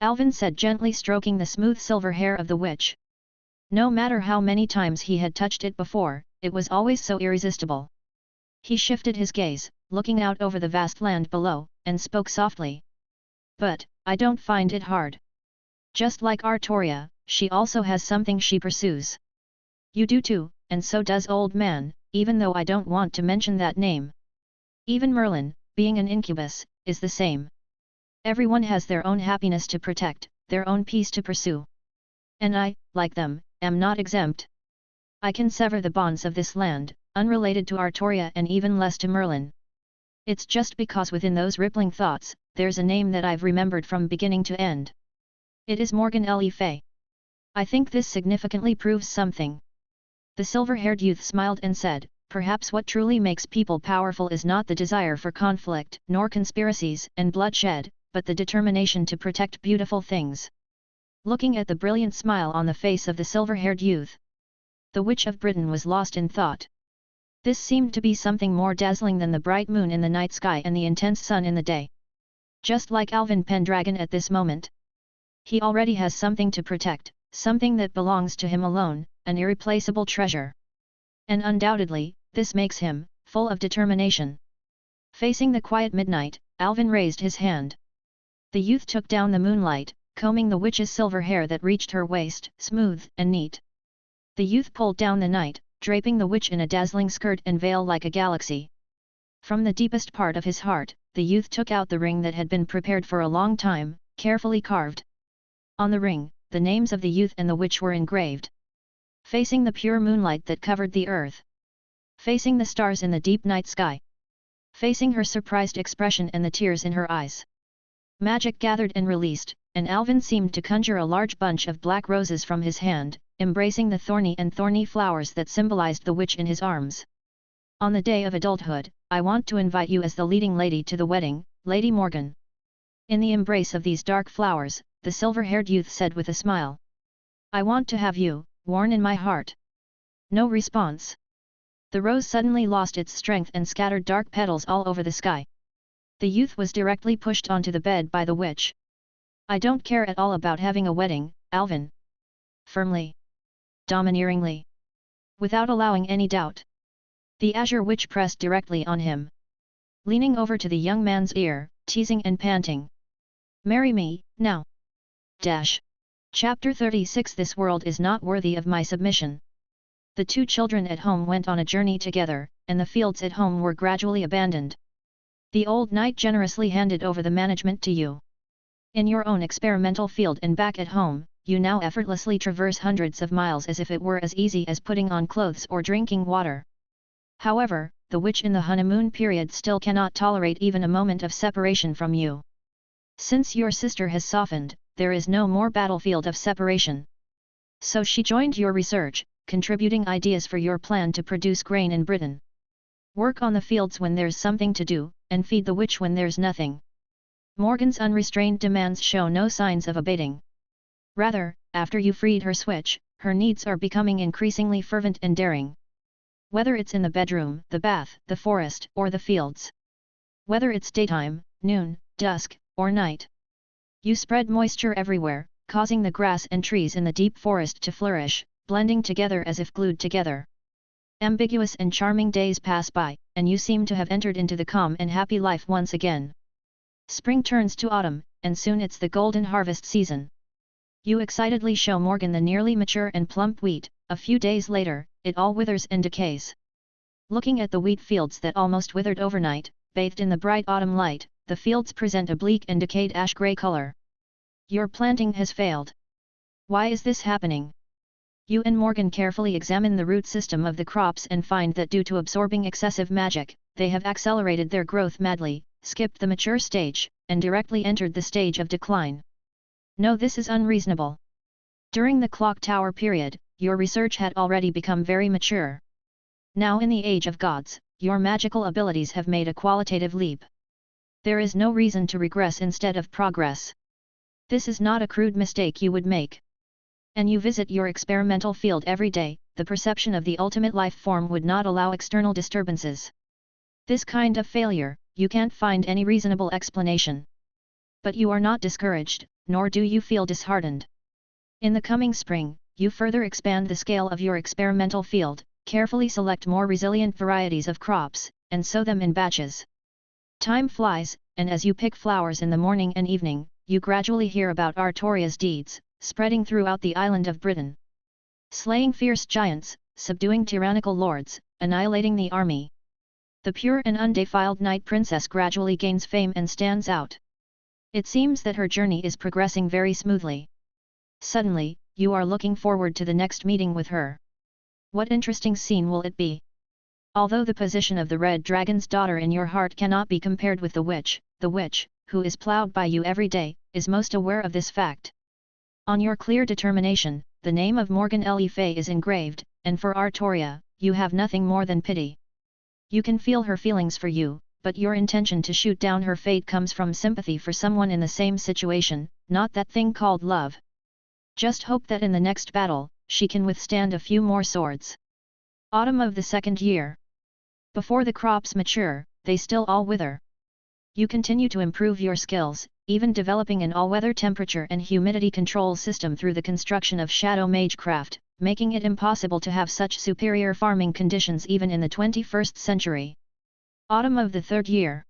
B: Alvin said gently stroking the smooth silver hair of the witch. No matter how many times he had touched it before, it was always so irresistible. He shifted his gaze, looking out over the vast land below, and spoke softly. But, I don't find it hard. Just like Artoria, she also has something she pursues. You do too, and so does Old Man, even though I don't want to mention that name. Even Merlin, being an incubus, is the same. Everyone has their own happiness to protect, their own peace to pursue. And I, like them, am not exempt. I can sever the bonds of this land, unrelated to Artoria and even less to Merlin. It's just because within those rippling thoughts, there's a name that I've remembered from beginning to end. It is Morgan Le Fay. I think this significantly proves something. The silver-haired youth smiled and said, perhaps what truly makes people powerful is not the desire for conflict, nor conspiracies and bloodshed, but the determination to protect beautiful things. Looking at the brilliant smile on the face of the silver-haired youth, the Witch of Britain was lost in thought. This seemed to be something more dazzling than the bright moon in the night sky and the intense sun in the day. Just like Alvin Pendragon at this moment. He already has something to protect, something that belongs to him alone, an irreplaceable treasure. And undoubtedly, this makes him full of determination. Facing the quiet midnight, Alvin raised his hand. The youth took down the moonlight, combing the witch's silver hair that reached her waist, smooth and neat. The youth pulled down the night, draping the witch in a dazzling skirt and veil like a galaxy. From the deepest part of his heart, the youth took out the ring that had been prepared for a long time, carefully carved. On the ring, the names of the youth and the witch were engraved. Facing the pure moonlight that covered the earth. Facing the stars in the deep night sky. Facing her surprised expression and the tears in her eyes. Magic gathered and released, and Alvin seemed to conjure a large bunch of black roses from his hand, embracing the thorny flowers that symbolized the witch in his arms. On the day of adulthood, I want to invite you as the leading lady to the wedding, Lady Morgan. In the embrace of these dark flowers, the silver-haired youth said with a smile. I want to have you, worn in my heart. No response. The rose suddenly lost its strength and scattered dark petals all over the sky. The youth was directly pushed onto the bed by the witch. I don't care at all about having a wedding, Alvin. Firmly. Domineeringly. Without allowing any doubt. The azure witch pressed directly on him. Leaning over to the young man's ear, teasing and panting. Marry me, now. Chapter 36. This world is not worthy of my submission. The two children at home went on a journey together, and the fields at home were gradually abandoned. The old knight generously handed over the management to you. In your own experimental field and back at home, you now effortlessly traverse hundreds of miles as if it were as easy as putting on clothes or drinking water. However, the witch in the honeymoon period still cannot tolerate even a moment of separation from you. Since your sister has softened, there is no more battlefield of separation. So she joined your research, contributing ideas for your plan to produce grain in Britain. Work on the fields when there's something to do, and feed the witch when there's nothing. Morgan's unrestrained demands show no signs of abating. Rather, after you freed her switch, her needs are becoming increasingly fervent and daring. Whether it's in the bedroom, the bath, the forest, or the fields. Whether it's daytime, noon, dusk, or night. You spread moisture everywhere, causing the grass and trees in the deep forest to flourish, blending together as if glued together. Ambiguous and charming days pass by, and you seem to have entered into the calm and happy life once again. Spring turns to autumn, and soon it's the golden harvest season. You excitedly show Morgan the nearly mature and plump wheat. A few days later, it all withers and decays. Looking at the wheat fields that almost withered overnight, bathed in the bright autumn light, the fields present a bleak and decayed ash-gray color. Your planting has failed. Why is this happening? You and Morgan carefully examine the root system of the crops and find that due to absorbing excessive magic, they have accelerated their growth madly, skipped the mature stage, and directly entered the stage of decline. No, this is unreasonable. During the clock tower period, your research had already become very mature. Now in the age of gods, your magical abilities have made a qualitative leap. There is no reason to regress instead of progress. This is not a crude mistake you would make. And you visit your experimental field every day, the perception of the ultimate life form would not allow external disturbances. This kind of failure, you can't find any reasonable explanation. But you are not discouraged, nor do you feel disheartened. In the coming spring, you further expand the scale of your experimental field, carefully select more resilient varieties of crops, and sow them in batches. Time flies, and as you pick flowers in the morning and evening, you gradually hear about Artoria's deeds, spreading throughout the island of Britain. Slaying fierce giants, subduing tyrannical lords, annihilating the army. The pure and undefiled Night Princess gradually gains fame and stands out. It seems that her journey is progressing very smoothly. Suddenly, you are looking forward to the next meeting with her. What interesting scene will it be? Although the position of the Red Dragon's daughter in your heart cannot be compared with the witch, who is plowed by you every day, is most aware of this fact. On your clear determination, the name of Morgan Le Fay is engraved, and for Artoria, you have nothing more than pity. You can feel her feelings for you, but your intention to shoot down her fate comes from sympathy for someone in the same situation, not that thing called love. Just hope that in the next battle, she can withstand a few more swords. Autumn of the second year. Before the crops mature, they still all wither. You continue to improve your skills, even developing an all-weather temperature and humidity control system through the construction of Shadow Magecraft, making it impossible to have such superior farming conditions even in the 21st century. Autumn of the third year.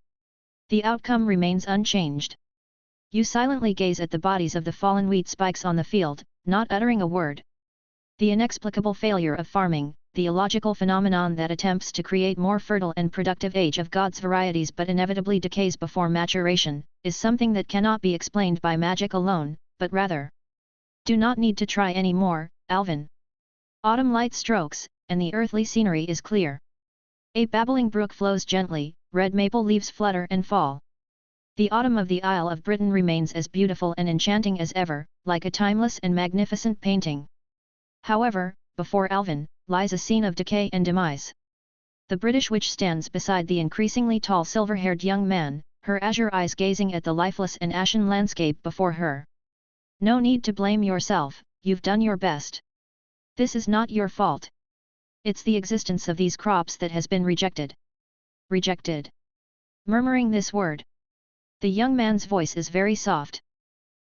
B: The outcome remains unchanged. You silently gaze at the bodies of the fallen wheat spikes on the field, not uttering a word. The inexplicable failure of farming, the illogical phenomenon that attempts to create more fertile and productive age of God's varieties but inevitably decays before maturation, is something that cannot be explained by magic alone, but rather. Do not need to try any more, Alvin. Autumn light strokes, and the earthly scenery is clear. A babbling brook flows gently, red maple leaves flutter and fall. The autumn of the Isle of Britain remains as beautiful and enchanting as ever, like a timeless and magnificent painting. However, before Alvin, lies a scene of decay and demise. The British witch stands beside the increasingly tall silver-haired young man, her azure eyes gazing at the lifeless and ashen landscape before her. No need to blame yourself, you've done your best. This is not your fault. It's the existence of these crops that has been rejected. Rejected. Murmuring this word. The young man's voice is very soft.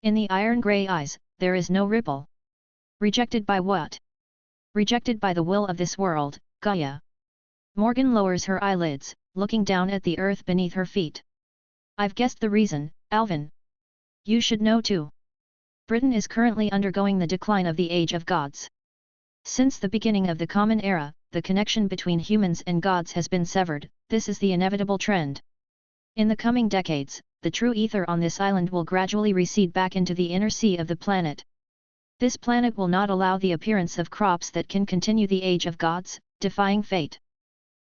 B: In the iron-grey eyes, there is no ripple. Rejected by what? Rejected by the will of this world, Gaia. Morgan lowers her eyelids, looking down at the earth beneath her feet. I've guessed the reason, Alvin. You should know too. Britain is currently undergoing the decline of the Age of Gods. Since the beginning of the Common Era, the connection between humans and gods has been severed. This is the inevitable trend. In the coming decades, the true ether on this island will gradually recede back into the inner sea of the planet. This planet will not allow the appearance of crops that can continue the Age of Gods, defying fate.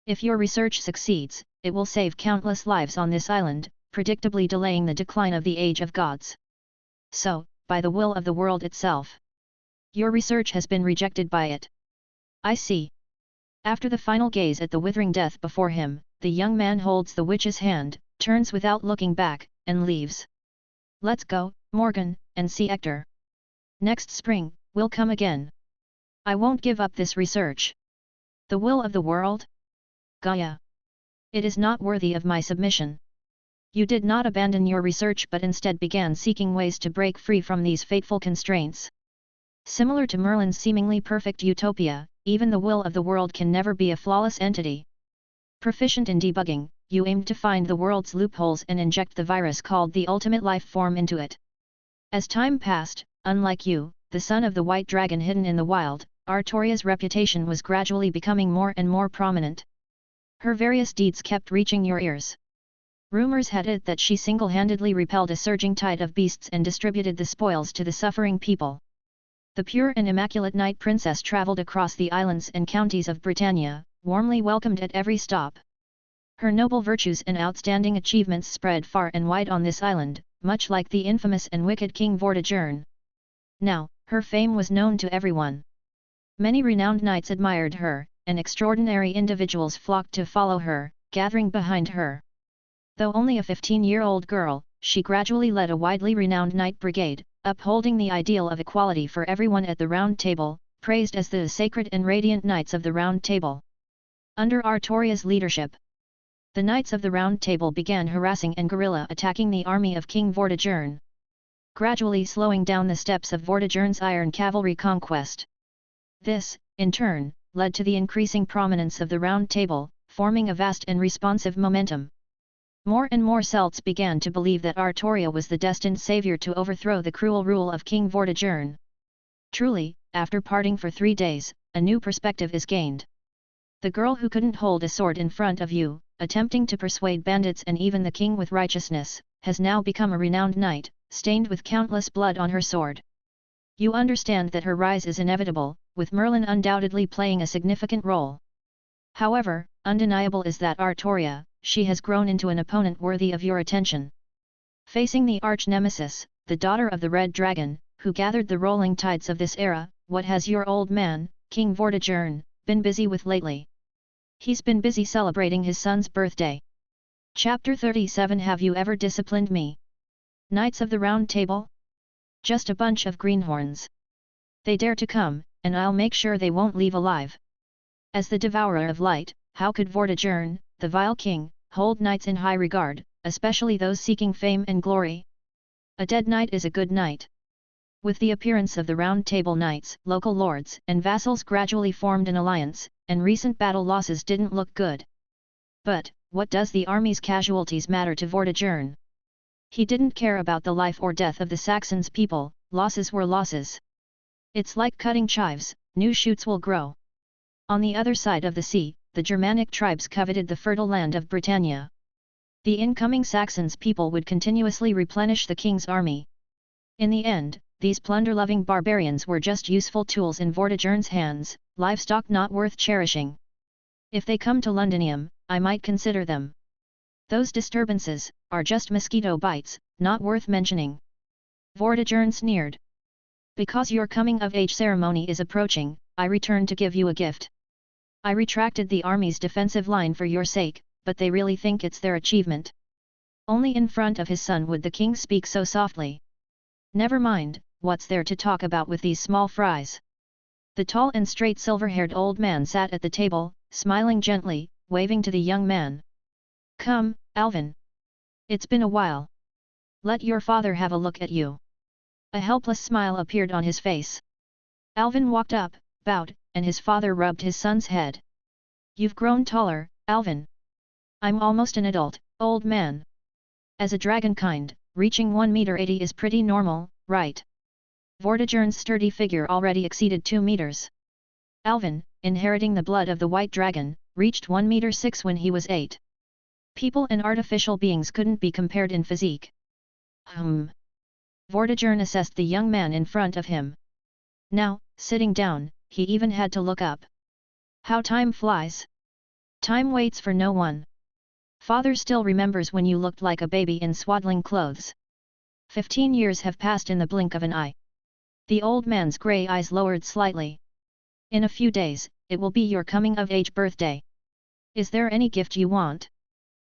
B: If your research succeeds, it will save countless lives on this island, predictably delaying the decline of the Age of Gods. So, by the will of the world itself. Your research has been rejected by it. I see. After the final gaze at the withering death before him, the young man holds the witch's hand, turns without looking back, and leaves. Let's go, Morgan, and see Hector. Next spring, we'll come again. I won't give up this research. The will of the world? Gaia. It is not worthy of my submission. You did not abandon your research but instead began seeking ways to break free from these fateful constraints. Similar to Merlin's seemingly perfect utopia, even the will of the world can never be a flawless entity. Proficient in debugging, you aimed to find the world's loopholes and inject the virus called the ultimate life form into it. As time passed, unlike you, the son of the white dragon hidden in the wild, Artoria's reputation was gradually becoming more and more prominent. Her various deeds kept reaching your ears. Rumors had it that she single-handedly repelled a surging tide of beasts and distributed the spoils to the suffering people. The pure and immaculate Night Princess traveled across the islands and counties of Britannia, warmly welcomed at every stop. Her noble virtues and outstanding achievements spread far and wide on this island, much like the infamous and wicked King Vortigern. Now, her fame was known to everyone. Many renowned knights admired her, and extraordinary individuals flocked to follow her, gathering behind her. Though only a 15-year-old girl, she gradually led a widely renowned knight brigade, upholding the ideal of equality for everyone at the Round Table, praised as the sacred and radiant Knights of the Round Table. Under Artoria's leadership, the Knights of the Round Table began harassing and guerrilla attacking the army of King Vortigern, gradually slowing down the steps of Vortigern's iron cavalry conquest. This, in turn, led to the increasing prominence of the Round Table, forming a vast and responsive momentum. More and more Celts began to believe that Artoria was the destined savior to overthrow the cruel rule of King Vortigern. Truly, after parting for 3 days, a new perspective is gained. The girl who couldn't hold a sword in front of you, attempting to persuade bandits and even the king with righteousness, has now become a renowned knight, stained with countless blood on her sword. You understand that her rise is inevitable, with Merlin undoubtedly playing a significant role. However, undeniable is that Artoria, she has grown into an opponent worthy of your attention. Facing the arch-nemesis, the daughter of the Red Dragon, who gathered the rolling tides of this era, what has your old man, King Vortigern, been busy with lately? He's been busy celebrating his son's birthday. Chapter 37. Have you ever disciplined me? Knights of the Round Table? Just a bunch of greenhorns. They dare to come, and I'll make sure they won't leave alive. As the devourer of light, how could Vortigern, the vile king, hold knights in high regard, especially those seeking fame and glory? A dead knight is a good knight. With the appearance of the Round Table knights, local lords and vassals gradually formed an alliance, and recent battle losses didn't look good. But, what does the army's casualties matter to Vortigern? He didn't care about the life or death of the Saxons people, losses were losses. It's like cutting chives, new shoots will grow. On the other side of the sea, the Germanic tribes coveted the fertile land of Britannia. The incoming Saxons people would continuously replenish the king's army. In the end, these plunder-loving barbarians were just useful tools in Vortigern's hands, livestock not worth cherishing. If they come to Londinium, I might consider them. Those disturbances are just mosquito bites, not worth mentioning. Vortigern sneered. Because your coming-of-age ceremony is approaching, I return to give you a gift. I retracted the army's defensive line for your sake, but they really think it's their achievement. Only in front of his son would the king speak so softly. Never mind, what's there to talk about with these small fries? The tall and straight silver-haired old man sat at the table, smiling gently, waving to the young man. Come, Alvin. It's been a while. Let your father have a look at you. A helpless smile appeared on his face. Alvin walked up, bowed, and his father rubbed his son's head. You've grown taller, Alvin. I'm almost an adult, old man. As a dragonkind, reaching 1 meter 80 is pretty normal, right? Vortigern's sturdy figure already exceeded 2 meters. Alvin, inheriting the blood of the white dragon, reached 1 meter 6 when he was 8. People and artificial beings couldn't be compared in physique. Vortigern assessed the young man in front of him. Now, sitting down, he even had to look up. How time flies! Time waits for no one. Father still remembers when you looked like a baby in swaddling clothes. 15 years have passed in the blink of an eye. The old man's grey eyes lowered slightly. In a few days, it will be your coming-of-age birthday. Is there any gift you want?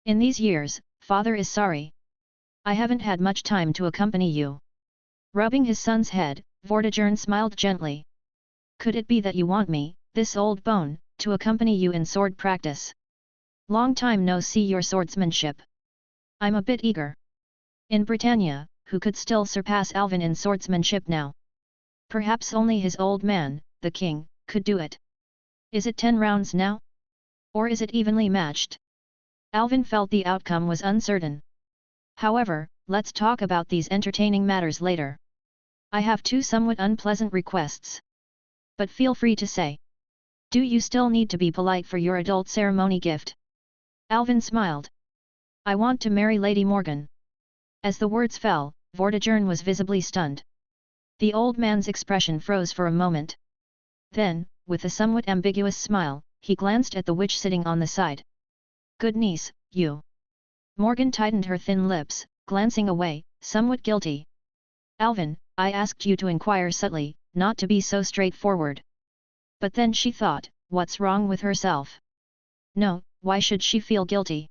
B: In these years, father is sorry. I haven't had much time to accompany you. Rubbing his son's head, Vortigern smiled gently. Could it be that you want me, this old bone, to accompany you in sword practice? Long time no see your swordsmanship. I'm a bit eager. In Britannia, who could still surpass Alvin in swordsmanship now? Perhaps only his old man, the king, could do it. Is it 10 rounds now? Or is it evenly matched? Alvin felt the outcome was uncertain. However, let's talk about these entertaining matters later. I have 2 somewhat unpleasant requests. But feel free to say. Do you still need to be polite for your adult ceremony gift? Alvin smiled. I want to marry Lady Morgan. As the words fell, Vortigern was visibly stunned. The old man's expression froze for a moment. Then, with a somewhat ambiguous smile, he glanced at the witch sitting on the side. Good niece, you. Morgan tightened her thin lips, glancing away, somewhat guilty. Alvin, I asked you to inquire subtly, not to be so straightforward. But then she thought, what's wrong with herself? No, why should she feel guilty?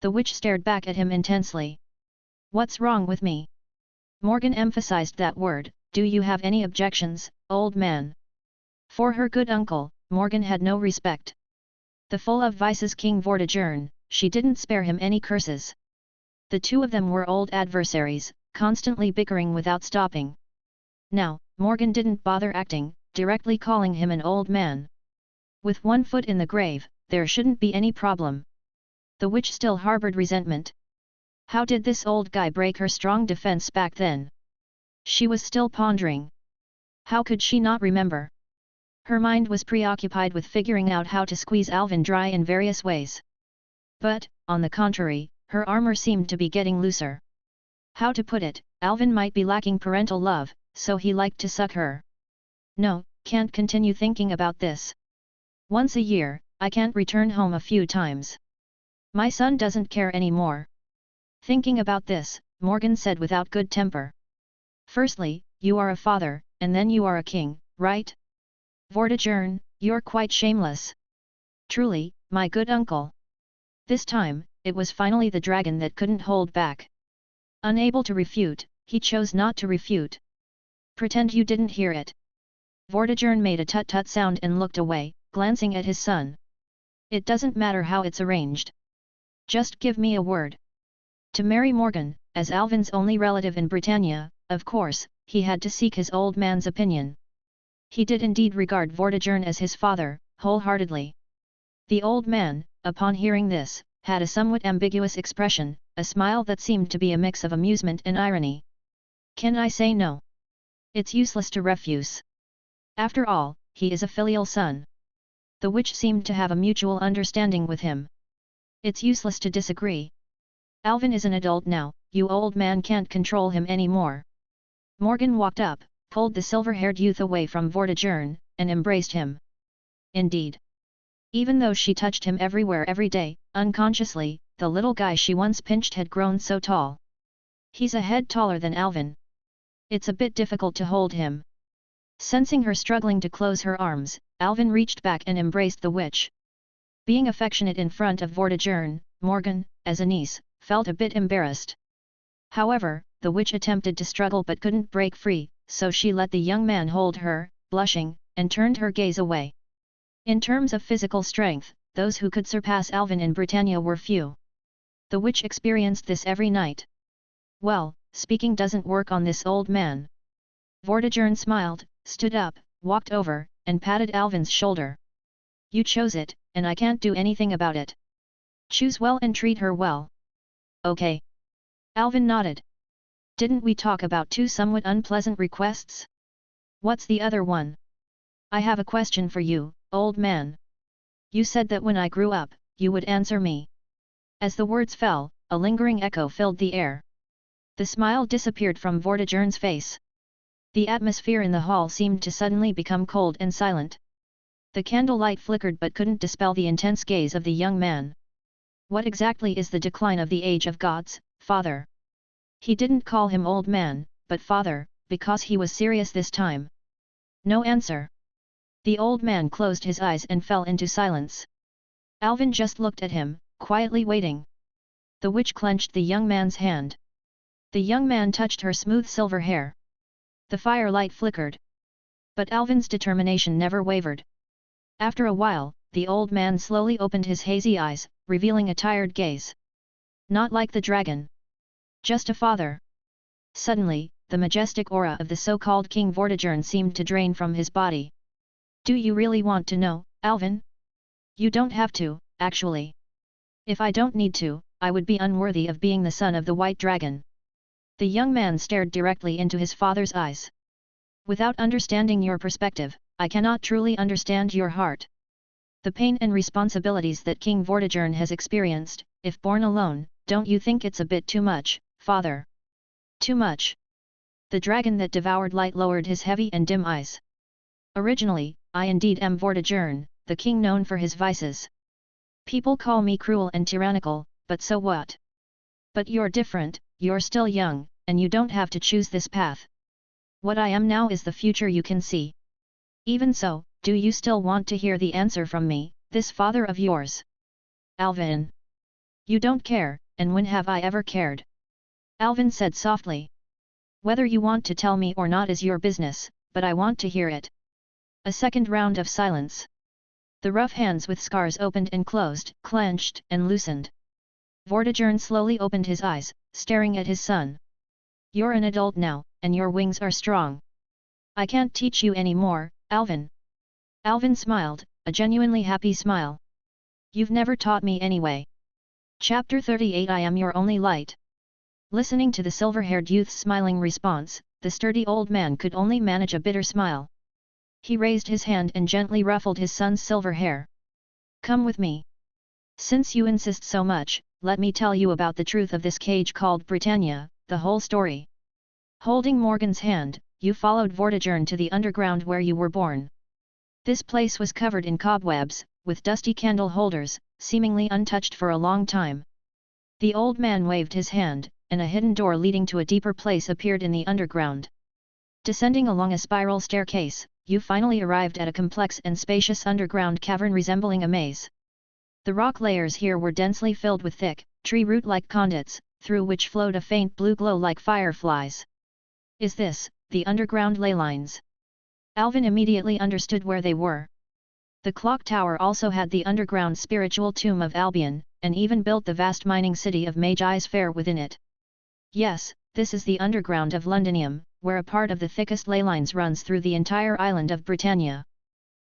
B: The witch stared back at him intensely. What's wrong with me? Morgan emphasized that word. Do you have any objections, old man? For her good uncle, Morgan had no respect. The full of vices King Vortigern, she didn't spare him any curses. The 2 of them were old adversaries, constantly bickering without stopping. Now, Morgan didn't bother acting, directly calling him an old man. With 1 foot in the grave, there shouldn't be any problem. The witch still harbored resentment. How did this old guy break her strong defense back then? She was still pondering. How could she not remember? Her mind was preoccupied with figuring out how to squeeze Alvin dry in various ways. But, on the contrary, her armor seemed to be getting looser. How to put it, Alvin might be lacking parental love, so he liked to suck her. No, can't continue thinking about this. Once a year, I can't return home a few times. My son doesn't care anymore. Thinking about this, Morgan said without good temper. Firstly, you are a father, and then you are a king, right? Vortigern, you're quite shameless. Truly, my good uncle. This time, it was finally the dragon that couldn't hold back. Unable to refute, he chose not to refute. Pretend you didn't hear it. Vortigern made a tut-tut sound and looked away, glancing at his son. It doesn't matter how it's arranged. Just give me a word. To marry Morgan, as Alvin's only relative in Britannia, of course, he had to seek his old man's opinion. He did indeed regard Vortigern as his father, wholeheartedly. The old man, upon hearing this, had a somewhat ambiguous expression, a smile that seemed to be a mix of amusement and irony. Can I say no? It's useless to refuse. After all, he is a filial son. The witch seemed to have a mutual understanding with him. It's useless to disagree. Alvin is an adult now, you old man can't control him anymore. Morgan walked up, pulled the silver-haired youth away from Vortigern, and embraced him. Indeed. Even though she touched him everywhere every day, unconsciously, the little guy she once pinched had grown so tall. He's a head taller than Alvin. It's a bit difficult to hold him. Sensing her struggling to close her arms, Alvin reached back and embraced the witch. Being affectionate in front of Vortigern, Morgan, as a niece, felt a bit embarrassed. However, the witch attempted to struggle but couldn't break free, so she let the young man hold her, blushing, and turned her gaze away. In terms of physical strength, those who could surpass Alvin in Britannia were few. The witch experienced this every night. Well, speaking doesn't work on this old man. Vortigern smiled, stood up, walked over, and patted Alvin's shoulder. You chose it, and I can't do anything about it. Choose well and treat her well. Okay. Alvin nodded. Didn't we talk about two somewhat unpleasant requests? What's the other one? I have a question for you, old man. You said that when I grew up, you would answer me. As the words fell, a lingering echo filled the air. The smile disappeared from Vortigern's face. The atmosphere in the hall seemed to suddenly become cold and silent. The candlelight flickered but couldn't dispel the intense gaze of the young man. What exactly is the decline of the age of gods, father? He didn't call him old man, but father, because he was serious this time. No answer. The old man closed his eyes and fell into silence. Alvin just looked at him, quietly waiting. The witch clenched the young man's hand. The young man touched her smooth silver hair. The firelight flickered. But Alvin's determination never wavered. After a while, the old man slowly opened his hazy eyes, revealing a tired gaze. Not like the dragon. Just a father. Suddenly, the majestic aura of the so-called King Vortigern seemed to drain from his body. Do you really want to know, Alvin? You don't have to, actually. If I don't need to, I would be unworthy of being the son of the White Dragon. The young man stared directly into his father's eyes. Without understanding your perspective, I cannot truly understand your heart. The pain and responsibilities that King Vortigern has experienced, if born alone, don't you think it's a bit too much, father? Too much. The dragon that devoured light lowered his heavy and dim eyes. Originally, I indeed am Vortigern, the king known for his vices. People call me cruel and tyrannical, but so what? But you're different, you're still young, and you don't have to choose this path. What I am now is the future you can see. Even so, do you still want to hear the answer from me, this father of yours? Alvin. You don't care, and when have I ever cared? Alvin said softly. Whether you want to tell me or not is your business, but I want to hear it. A second round of silence. The rough hands with scars opened and closed, clenched and loosened. Vortigern slowly opened his eyes, staring at his son. You're an adult now, and your wings are strong. I can't teach you any more, Alvin. Alvin smiled, a genuinely happy smile. You've never taught me anyway. Chapter 38 I am your only light. Listening to the silver-haired youth's smiling response, the sturdy old man could only manage a bitter smile. He raised his hand and gently ruffled his son's silver hair. Come with me. Since you insist so much, let me tell you about the truth of this cage called Britannia, the whole story. Holding Morgan's hand, you followed Vortigern to the underground where you were born. This place was covered in cobwebs, with dusty candle holders, seemingly untouched for a long time. The old man waved his hand, and a hidden door leading to a deeper place appeared in the underground. Descending along a spiral staircase, you finally arrived at a complex and spacious underground cavern resembling a maze. The rock layers here were densely filled with thick, tree root-like conduits, through which flowed a faint blue glow like fireflies. Is this the underground ley lines? Alvin immediately understood where they were. The clock tower also had the underground spiritual tomb of Albion, and even built the vast mining city of Magi's Fair within it. Yes, this is the underground of Londinium, where a part of the thickest ley lines runs through the entire island of Britannia.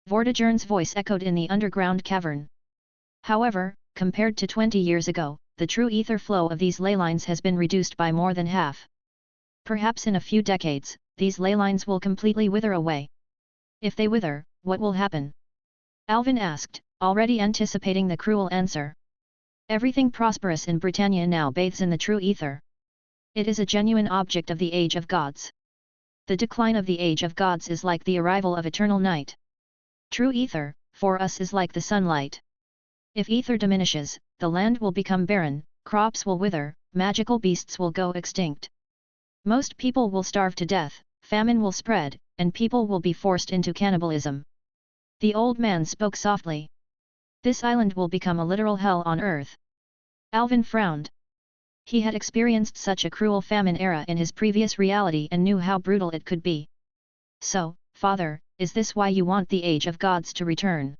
B: Vortigern's voice echoed in the underground cavern. However, compared to 20 years ago, the true ether flow of these ley lines has been reduced by more than half. Perhaps in a few decades, these ley lines will completely wither away. If they wither, what will happen? Alvin asked, already anticipating the cruel answer. Everything prosperous in Britannia now bathes in the true ether. It is a genuine object of the Age of Gods. The decline of the Age of Gods is like the arrival of eternal night. True ether, for us, is like the sunlight. If ether diminishes, the land will become barren, crops will wither, magical beasts will go extinct. Most people will starve to death, famine will spread, and people will be forced into cannibalism. The old man spoke softly. This island will become a literal hell on earth. Alvin frowned. He had experienced such a cruel famine era in his previous reality and knew how brutal it could be. So, Father, is this why you want the Age of Gods to return?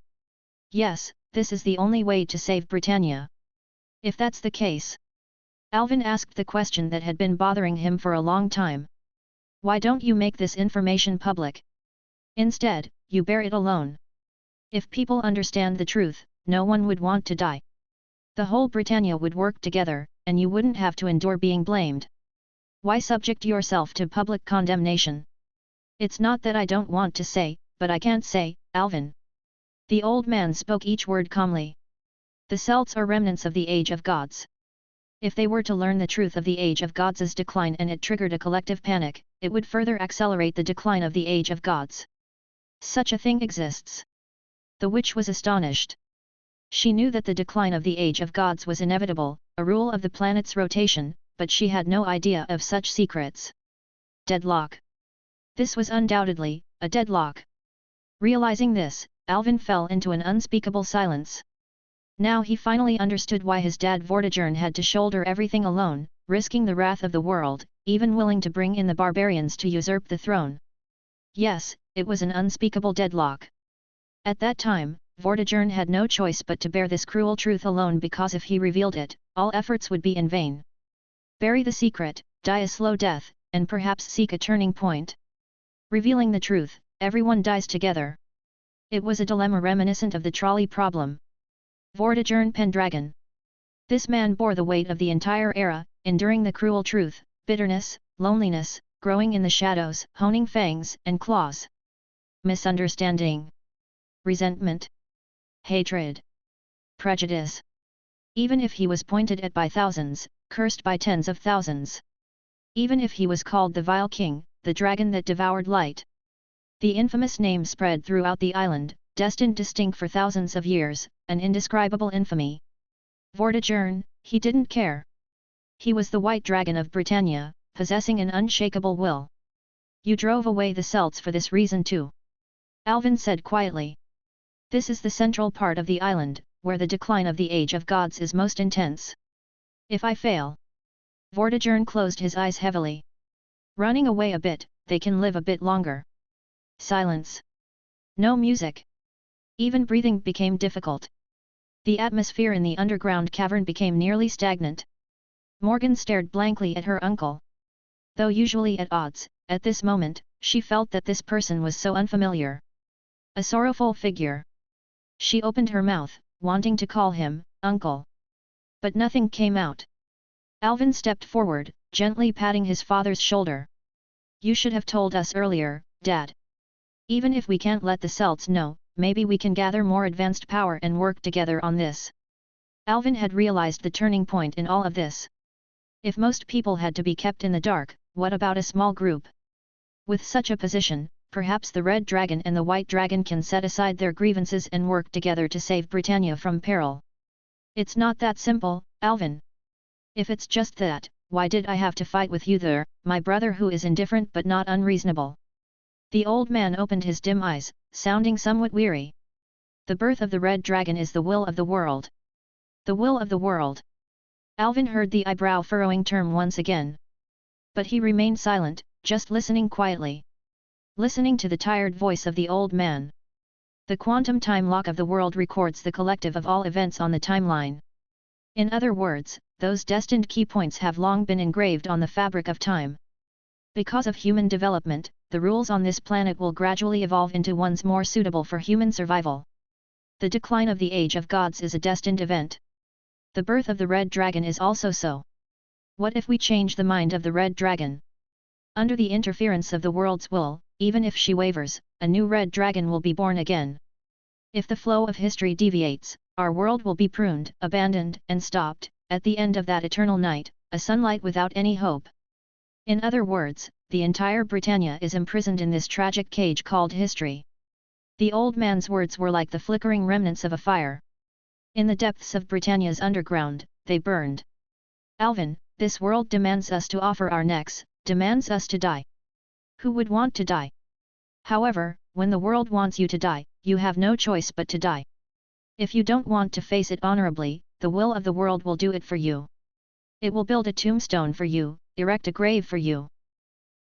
B: Yes, this is the only way to save Britannia. If that's the case. Alvin asked the question that had been bothering him for a long time. Why don't you make this information public? Instead, you bear it alone. If people understand the truth, no one would want to die. The whole Britannia would work together, and you wouldn't have to endure being blamed. Why subject yourself to public condemnation? It's not that I don't want to say, but I can't say, Alvin. The old man spoke each word calmly. The Celts are remnants of the Age of Gods. If they were to learn the truth of the Age of Gods' decline and it triggered a collective panic, it would further accelerate the decline of the Age of Gods. Such a thing exists. The witch was astonished. She knew that the decline of the Age of Gods was inevitable, a rule of the planet's rotation, but she had no idea of such secrets. Deadlock. This was undoubtedly a deadlock. Realizing this, Alvin fell into an unspeakable silence. Now he finally understood why his dad Vortigern had to shoulder everything alone, risking the wrath of the world, even willing to bring in the barbarians to usurp the throne. Yes, it was an unspeakable deadlock. At that time, Vortigern had no choice but to bear this cruel truth alone, because if he revealed it, all efforts would be in vain. Bury the secret, die a slow death, and perhaps seek a turning point. Revealing the truth, everyone dies together. It was a dilemma reminiscent of the trolley problem. Vortigern Pendragon. This man bore the weight of the entire era, enduring the cruel truth, bitterness, loneliness, growing in the shadows, honing fangs and claws. Misunderstanding. Resentment. Hatred. Prejudice. Even if he was pointed at by thousands, cursed by tens of thousands. Even if he was called the Vile King, the dragon that devoured light. The infamous name spread throughout the island, destined to stink for thousands of years, an indescribable infamy. Vortigern, he didn't care. He was the White Dragon of Britannia, possessing an unshakable will. You drove away the Celts for this reason too. Alvin said quietly. This is the central part of the island, where the decline of the Age of Gods is most intense. If I fail. Vortigern closed his eyes heavily. Running away a bit, they can live a bit longer. Silence. No music. Even breathing became difficult. The atmosphere in the underground cavern became nearly stagnant. Morgan stared blankly at her uncle. Though usually at odds, at this moment, she felt that this person was so unfamiliar. A sorrowful figure. She opened her mouth, wanting to call him, uncle. But nothing came out. Alvin stepped forward, gently patting his father's shoulder. You should have told us earlier, Dad. Even if we can't let the Celts know, maybe we can gather more advanced power and work together on this. Alvin had realized the turning point in all of this. If most people had to be kept in the dark, what about a small group? With such a position, perhaps the Red Dragon and the White Dragon can set aside their grievances and work together to save Britannia from peril. It's not that simple, Alvin. If it's just that, why did I have to fight with you there, my brother who is indifferent but not unreasonable?" The old man opened his dim eyes, sounding somewhat weary. "The birth of the red dragon is the will of the world." "The will of the world." Alvin heard the eyebrow-furrowing term once again. But he remained silent, just listening quietly. Listening to the tired voice of the old man. The quantum time lock of the world records the collective of all events on the timeline. In other words, those destined key points have long been engraved on the fabric of time. Because of human development, the rules on this planet will gradually evolve into ones more suitable for human survival. The decline of the Age of Gods is a destined event. The birth of the Red Dragon is also so. What if we change the mind of the Red Dragon? Under the interference of the world's will, even if she wavers, a new Red Dragon will be born again. If the flow of history deviates, our world will be pruned, abandoned, and stopped, at the end of that eternal night, a sunlight without any hope. In other words, the entire Britannia is imprisoned in this tragic cage called history. The old man's words were like the flickering remnants of a fire. In the depths of Britannia's underground, they burned. "Alvin, this world demands us to offer our necks, demands us to die. Who would want to die? However, when the world wants you to die, you have no choice but to die. If you don't want to face it honorably, the will of the world will do it for you. It will build a tombstone for you, erect a grave for you."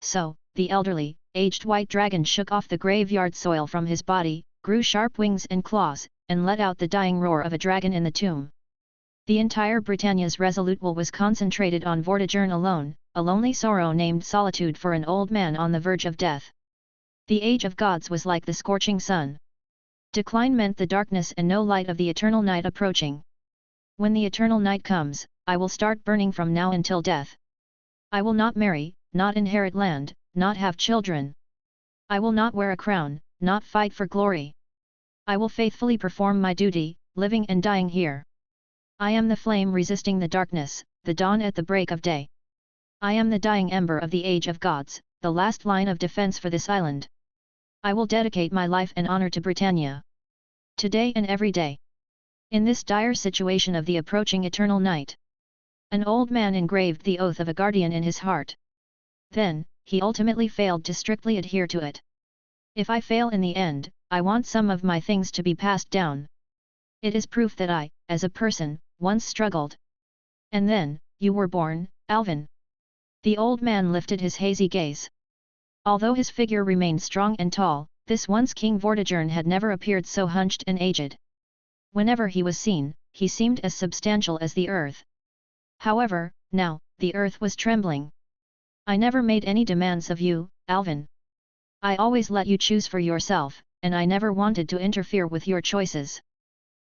B: So, the elderly, aged white dragon shook off the graveyard soil from his body, grew sharp wings and claws, and let out the dying roar of a dragon in the tomb. The entire Britannia's resolute will was concentrated on Vortigern alone, a lonely sorrow named solitude for an old man on the verge of death. The Age of Gods was like the scorching sun. Decline meant the darkness and no light of the eternal night approaching. "When the eternal night comes, I will start burning from now until death. I will not marry, not inherit land, not have children. I will not wear a crown, not fight for glory. I will faithfully perform my duty, living and dying here. I am the flame resisting the darkness, the dawn at the break of day. I am the dying ember of the Age of Gods, the last line of defense for this island. I will dedicate my life and honor to Britannia. Today and every day." In this dire situation of the approaching eternal night, an old man engraved the oath of a guardian in his heart. Then, he ultimately failed to strictly adhere to it. "If I fail in the end, I want some of my things to be passed down. It is proof that I, as a person, once struggled. And then, you were born, Alvin." The old man lifted his hazy gaze. Although his figure remained strong and tall, this once King Vortigern had never appeared so hunched and aged. Whenever he was seen, he seemed as substantial as the earth. However, now, the earth was trembling. "I never made any demands of you, Alvin. I always let you choose for yourself, and I never wanted to interfere with your choices.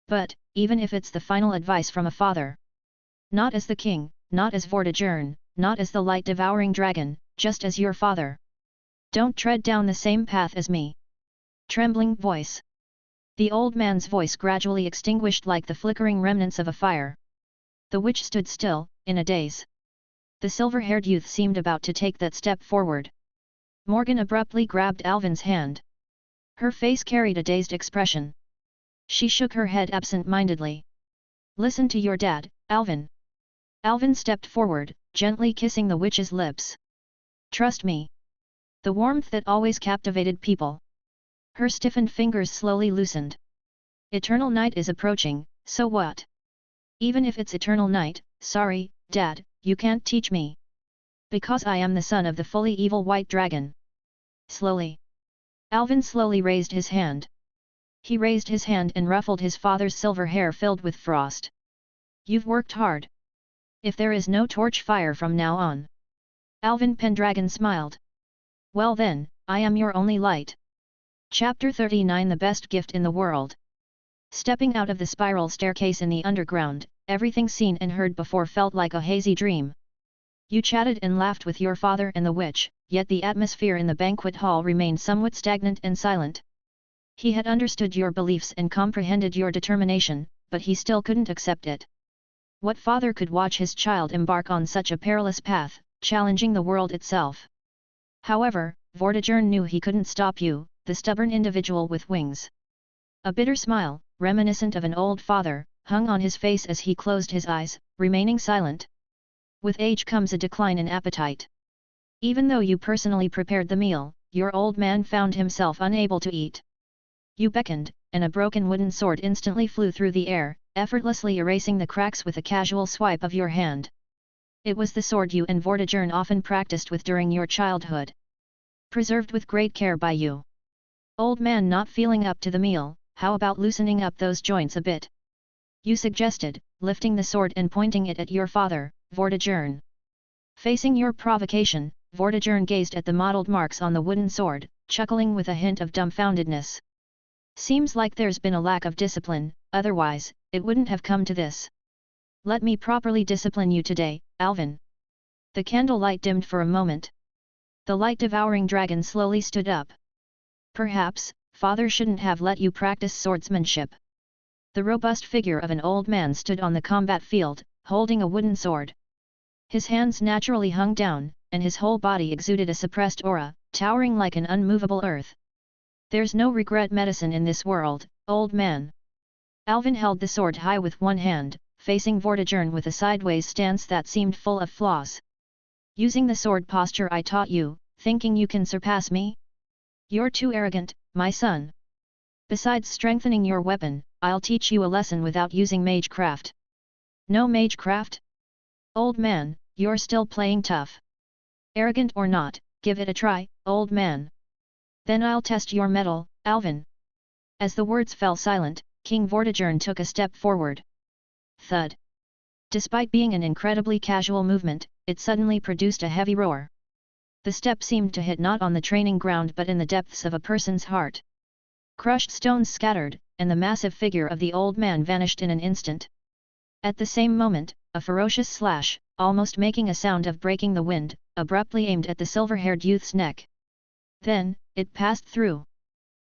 B: But, even if it's the final advice from a father. Not as the king, not as Vortigern, not as the light-devouring dragon, just as your father. Don't tread down the same path as me." Trembling voice. The old man's voice gradually extinguished like the flickering remnants of a fire. The witch stood still, in a daze. The silver-haired youth seemed about to take that step forward. Morgan abruptly grabbed Alvin's hand. Her face carried a dazed expression. She shook her head absent-mindedly. "Listen to your dad, Alvin." Alvin stepped forward, gently kissing the witch's lips. "Trust me." The warmth that always captivated people. Her stiffened fingers slowly loosened. "Eternal night is approaching, so what? Even if it's eternal night, sorry, Dad, you can't teach me. Because I am the son of the fully evil white dragon." Slowly. Alvin slowly raised his hand. He raised his hand and ruffled his father's silver hair filled with frost. "You've worked hard. If there is no torch fire from now on." Alvin Pendragon smiled. "Well then, I am your only light." Chapter 39 The Best Gift in the World. Stepping out of the spiral staircase in the underground, everything seen and heard before felt like a hazy dream. You chatted and laughed with your father and the witch, yet the atmosphere in the banquet hall remained somewhat stagnant and silent. He had understood your beliefs and comprehended your determination, but he still couldn't accept it. What father could watch his child embark on such a perilous path, challenging the world itself? However, Vortigern knew he couldn't stop you, the stubborn individual with wings. A bitter smile, reminiscent of an old father, hung on his face as he closed his eyes, remaining silent. With age comes a decline in appetite. Even though you personally prepared the meal, your old man found himself unable to eat. You beckoned, and a broken wooden sword instantly flew through the air, effortlessly erasing the cracks with a casual swipe of your hand. It was the sword you and Vortigern often practiced with during your childhood. Preserved with great care by you. Old man not feeling up to the meal, how about loosening up those joints a bit? You suggested, lifting the sword and pointing it at your father, Vortigern. Facing your provocation, Vortigern gazed at the mottled marks on the wooden sword, chuckling with a hint of dumbfoundedness. Seems like there's been a lack of discipline, otherwise, it wouldn't have come to this. Let me properly discipline you today, Alvin. The candlelight dimmed for a moment. The light-devouring dragon slowly stood up. Perhaps, father shouldn't have let you practice swordsmanship. The robust figure of an old man stood on the combat field, holding a wooden sword. His hands naturally hung down, and his whole body exuded a suppressed aura, towering like an unmovable earth. There's no regret medicine in this world, old man. Alvin held the sword high with one hand, facing Vortigern with a sideways stance that seemed full of flaws. Using the sword posture I taught you, thinking you can surpass me? You're too arrogant, my son. Besides strengthening your weapon, I'll teach you a lesson without using magecraft. No magecraft? Old man, you're still playing tough. Arrogant or not, give it a try, old man. Then I'll test your mettle, Alvin. As the words fell silent, King Vortigern took a step forward. Thud. Despite being an incredibly casual movement, it suddenly produced a heavy roar. The step seemed to hit not on the training ground but in the depths of a person's heart. Crushed stones scattered, and the massive figure of the old man vanished in an instant. At the same moment, a ferocious slash, almost making a sound of breaking the wind, abruptly aimed at the silver-haired youth's neck. Then, it passed through.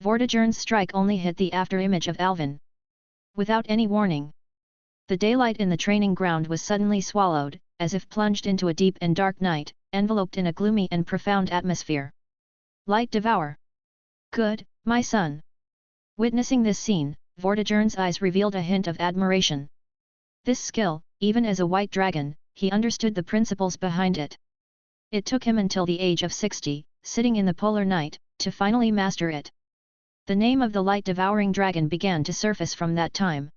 B: Vortigern's strike only hit the afterimage of Alvin. Without any warning. The daylight in the training ground was suddenly swallowed, as if plunged into a deep and dark night, enveloped in a gloomy and profound atmosphere. Light devour. Good, my son. Witnessing this scene, Vortigern's eyes revealed a hint of admiration. This skill, even as a white dragon, he understood the principles behind it. It took him until the age of 60, sitting in the polar night, to finally master it. The name of the light-devouring dragon began to surface from that time.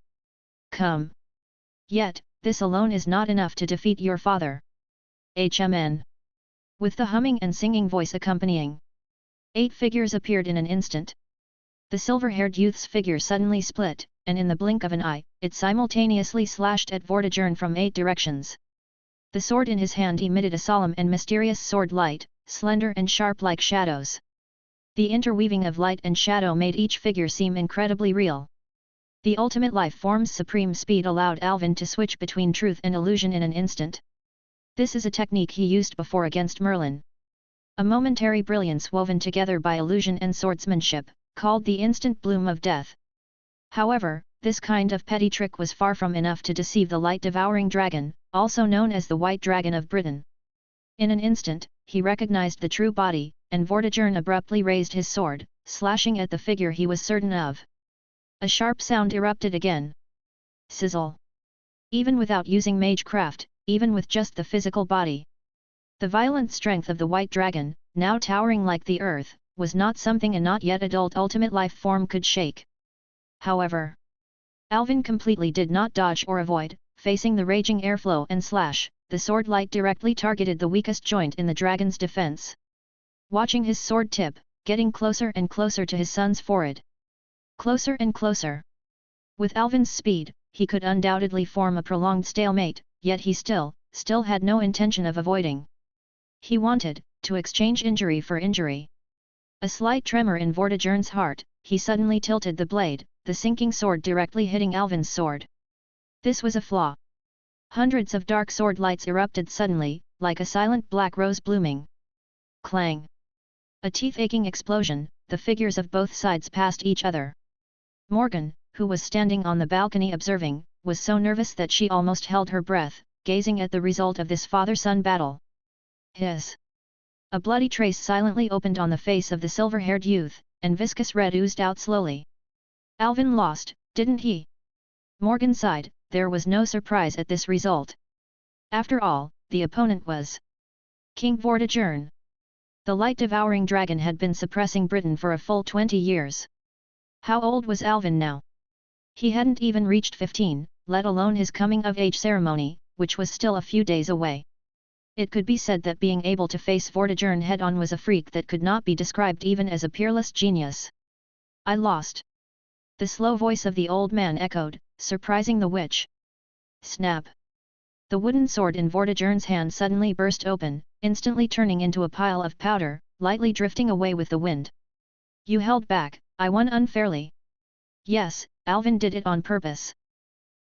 B: Come. Yet, this alone is not enough to defeat your father. HMN. With the humming and singing voice accompanying. 8 figures appeared in an instant. The silver-haired youth's figure suddenly split, and in the blink of an eye, it simultaneously slashed at Vortigern from 8 directions. The sword in his hand emitted a solemn and mysterious sword light, slender and sharp like shadows. The interweaving of light and shadow made each figure seem incredibly real. The ultimate life form's supreme speed allowed Alvin to switch between truth and illusion in an instant. This is a technique he used before against Merlin. A momentary brilliance woven together by illusion and swordsmanship, called the instant bloom of death. However, this kind of petty trick was far from enough to deceive the light-devouring dragon, also known as the White Dragon of Britain. In an instant, he recognized the true body, and Vortigern abruptly raised his sword, slashing at the figure he was certain of. A sharp sound erupted again. Sizzle. Even without using magecraft, even with just the physical body. The violent strength of the White Dragon, now towering like the earth, was not something a not yet adult ultimate life form could shake. However, Alvin completely did not dodge or avoid, facing the raging airflow and slash, the sword light directly targeted the weakest joint in the dragon's defense. Watching his sword tip, getting closer and closer to his son's forehead. Closer and closer. With Alvin's speed, he could undoubtedly form a prolonged stalemate, yet he still had no intention of avoiding. He wanted to exchange injury for injury. A slight tremor in Vortigern's heart, he suddenly tilted the blade, the sinking sword directly hitting Alvin's sword. This was a flaw. Hundreds of dark sword lights erupted suddenly, like a silent black rose blooming. Clang! A teeth-aching explosion, the figures of both sides passed each other. Morgan, who was standing on the balcony observing, was so nervous that she almost held her breath, gazing at the result of this father-son battle. Hiss! A bloody trace silently opened on the face of the silver-haired youth, and viscous red oozed out slowly. Alvin lost, didn't he? Morgan sighed, there was no surprise at this result. After all, the opponent was King Vortigern. The light-devouring dragon had been suppressing Britain for a full 20 years. How old was Alvin now? He hadn't even reached 15, let alone his coming-of-age ceremony, which was still a few days away. It could be said that being able to face Vortigern head-on was a freak that could not be described even as a peerless genius. I lost. The slow voice of the old man echoed, surprising the witch. Snap! The wooden sword in Vortigern's hand suddenly burst open, instantly turning into a pile of powder, lightly drifting away with the wind. You held back, I won unfairly. Yes, Alvin did it on purpose.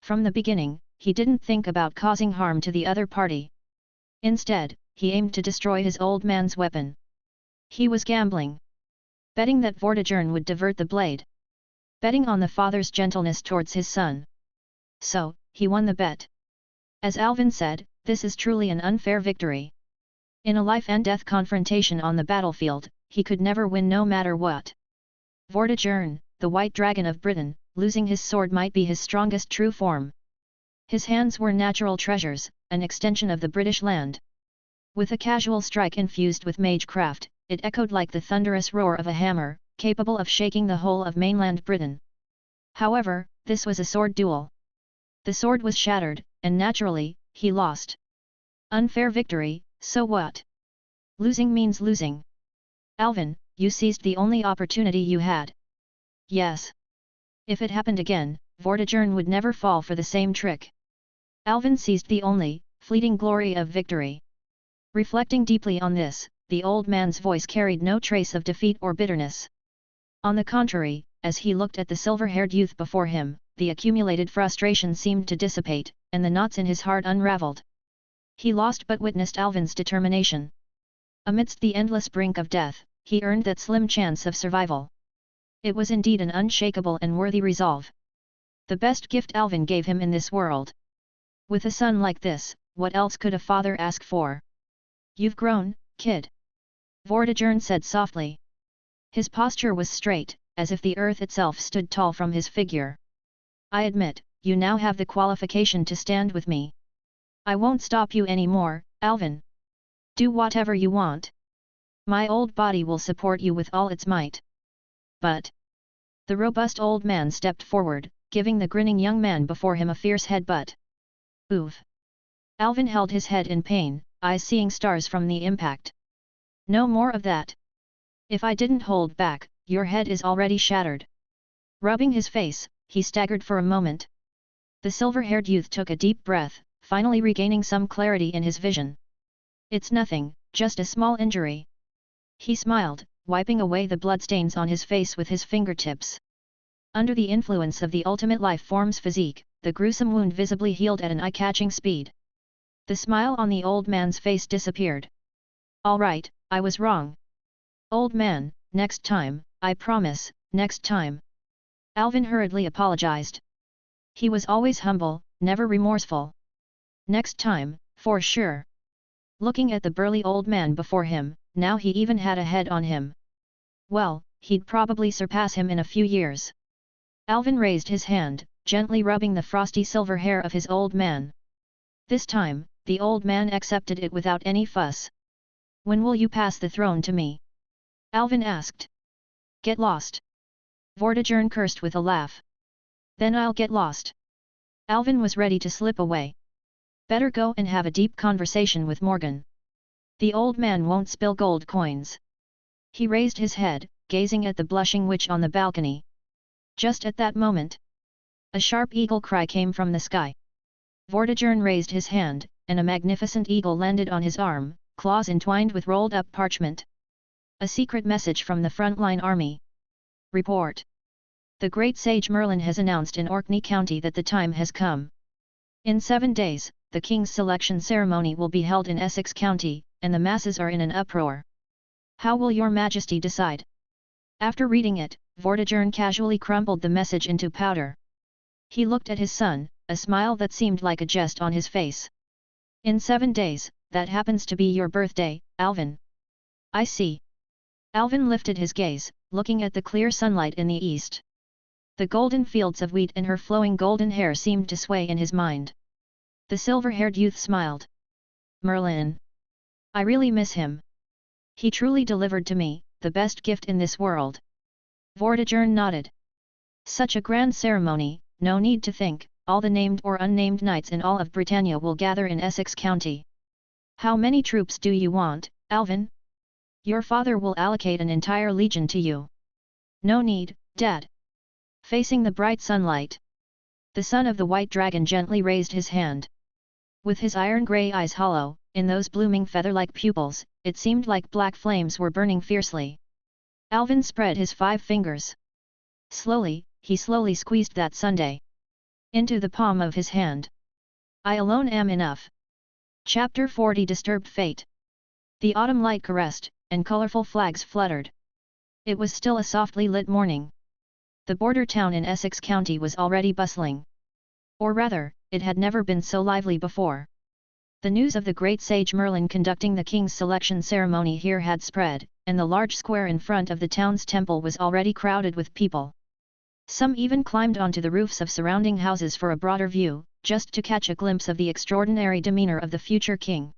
B: From the beginning, he didn't think about causing harm to the other party. Instead, he aimed to destroy his old man's weapon. He was gambling. Betting that Vortigern would divert the blade. Betting on the father's gentleness towards his son. So, he won the bet. As Alvin said, this is truly an unfair victory. In a life-and-death confrontation on the battlefield, he could never win no matter what. Vortigern, the White Dragon of Britain, losing his sword might be his strongest true form. His hands were natural treasures, an extension of the British land. With a casual strike infused with magecraft, it echoed like the thunderous roar of a hammer, capable of shaking the whole of mainland Britain. However, this was a sword duel. The sword was shattered, and naturally, he lost. Unfair victory, so what? Losing means losing. Alvin, you seized the only opportunity you had. Yes. If it happened again, Vortigern would never fall for the same trick. Alvin seized the only, fleeting glory of victory. Reflecting deeply on this, the old man's voice carried no trace of defeat or bitterness. On the contrary, as he looked at the silver-haired youth before him, the accumulated frustration seemed to dissipate, and the knots in his heart unraveled. He lost but witnessed Alvin's determination. Amidst the endless brink of death, he earned that slim chance of survival. It was indeed an unshakable and worthy resolve. The best gift Alvin gave him in this world. With a son like this, what else could a father ask for? You've grown, kid. Vortigern said softly. His posture was straight, as if the earth itself stood tall from his figure. I admit, you now have the qualification to stand with me. I won't stop you anymore, Alvin. Do whatever you want. My old body will support you with all its might. But... The robust old man stepped forward, giving the grinning young man before him a fierce headbutt. Oof! Alvin held his head in pain, eyes seeing stars from the impact. No more of that. If I didn't hold back, your head is already shattered. Rubbing his face, he staggered for a moment. The silver-haired youth took a deep breath, finally regaining some clarity in his vision. It's nothing, just a small injury. He smiled, wiping away the bloodstains on his face with his fingertips. Under the influence of the ultimate life form's physique, the gruesome wound visibly healed at an eye-catching speed. The smile on the old man's face disappeared. All right, I was wrong. Old man, next time, I promise, next time. Alvin hurriedly apologized. He was always humble, never remorseful. Next time, for sure. Looking at the burly old man before him, now he even had a head on him. Well, he'd probably surpass him in a few years. Alvin raised his hand, gently rubbing the frosty silver hair of his old man. This time, the old man accepted it without any fuss. When will you pass the throne to me? Alvin asked. Get lost. Vortigern cursed with a laugh. Then I'll get lost. Alvin was ready to slip away. Better go and have a deep conversation with Morgan. The old man won't spill gold coins. He raised his head, gazing at the blushing witch on the balcony. Just at that moment, a sharp eagle cry came from the sky. Vortigern raised his hand, and a magnificent eagle landed on his arm, claws entwined with rolled-up parchment. A secret message from the frontline army. Report. The great sage Merlin has announced in Orkney County that the time has come. In 7 days, the king's selection ceremony will be held in Essex County, and the masses are in an uproar. How will your majesty decide? After reading it, Vortigern casually crumbled the message into powder. He looked at his son, a smile that seemed like a jest on his face. In 7 days, that happens to be your birthday, Alvin. I see. Alvin lifted his gaze, looking at the clear sunlight in the east. The golden fields of wheat and her flowing golden hair seemed to sway in his mind. The silver-haired youth smiled. Merlin. I really miss him. He truly delivered to me, the best gift in this world. Vortigern nodded. Such a grand ceremony, no need to think, all the named or unnamed knights in all of Britannia will gather in Essex County. How many troops do you want, Alvin? Your father will allocate an entire legion to you. No need, Dad. Facing the bright sunlight, the son of the White Dragon gently raised his hand. With his iron-grey eyes hollow, in those blooming feather-like pupils, it seemed like black flames were burning fiercely. Alvin spread his 5 fingers. Slowly, he slowly squeezed that sundae into the palm of his hand. I alone am enough. Chapter 40 Disturbed Fate. The autumn light caressed, and colorful flags fluttered. It was still a softly lit morning. The border town in Essex County was already bustling. Or rather, it had never been so lively before. The news of the great sage Merlin conducting the king's selection ceremony here had spread, and the large square in front of the town's temple was already crowded with people. Some even climbed onto the roofs of surrounding houses for a broader view, just to catch a glimpse of the extraordinary demeanor of the future king.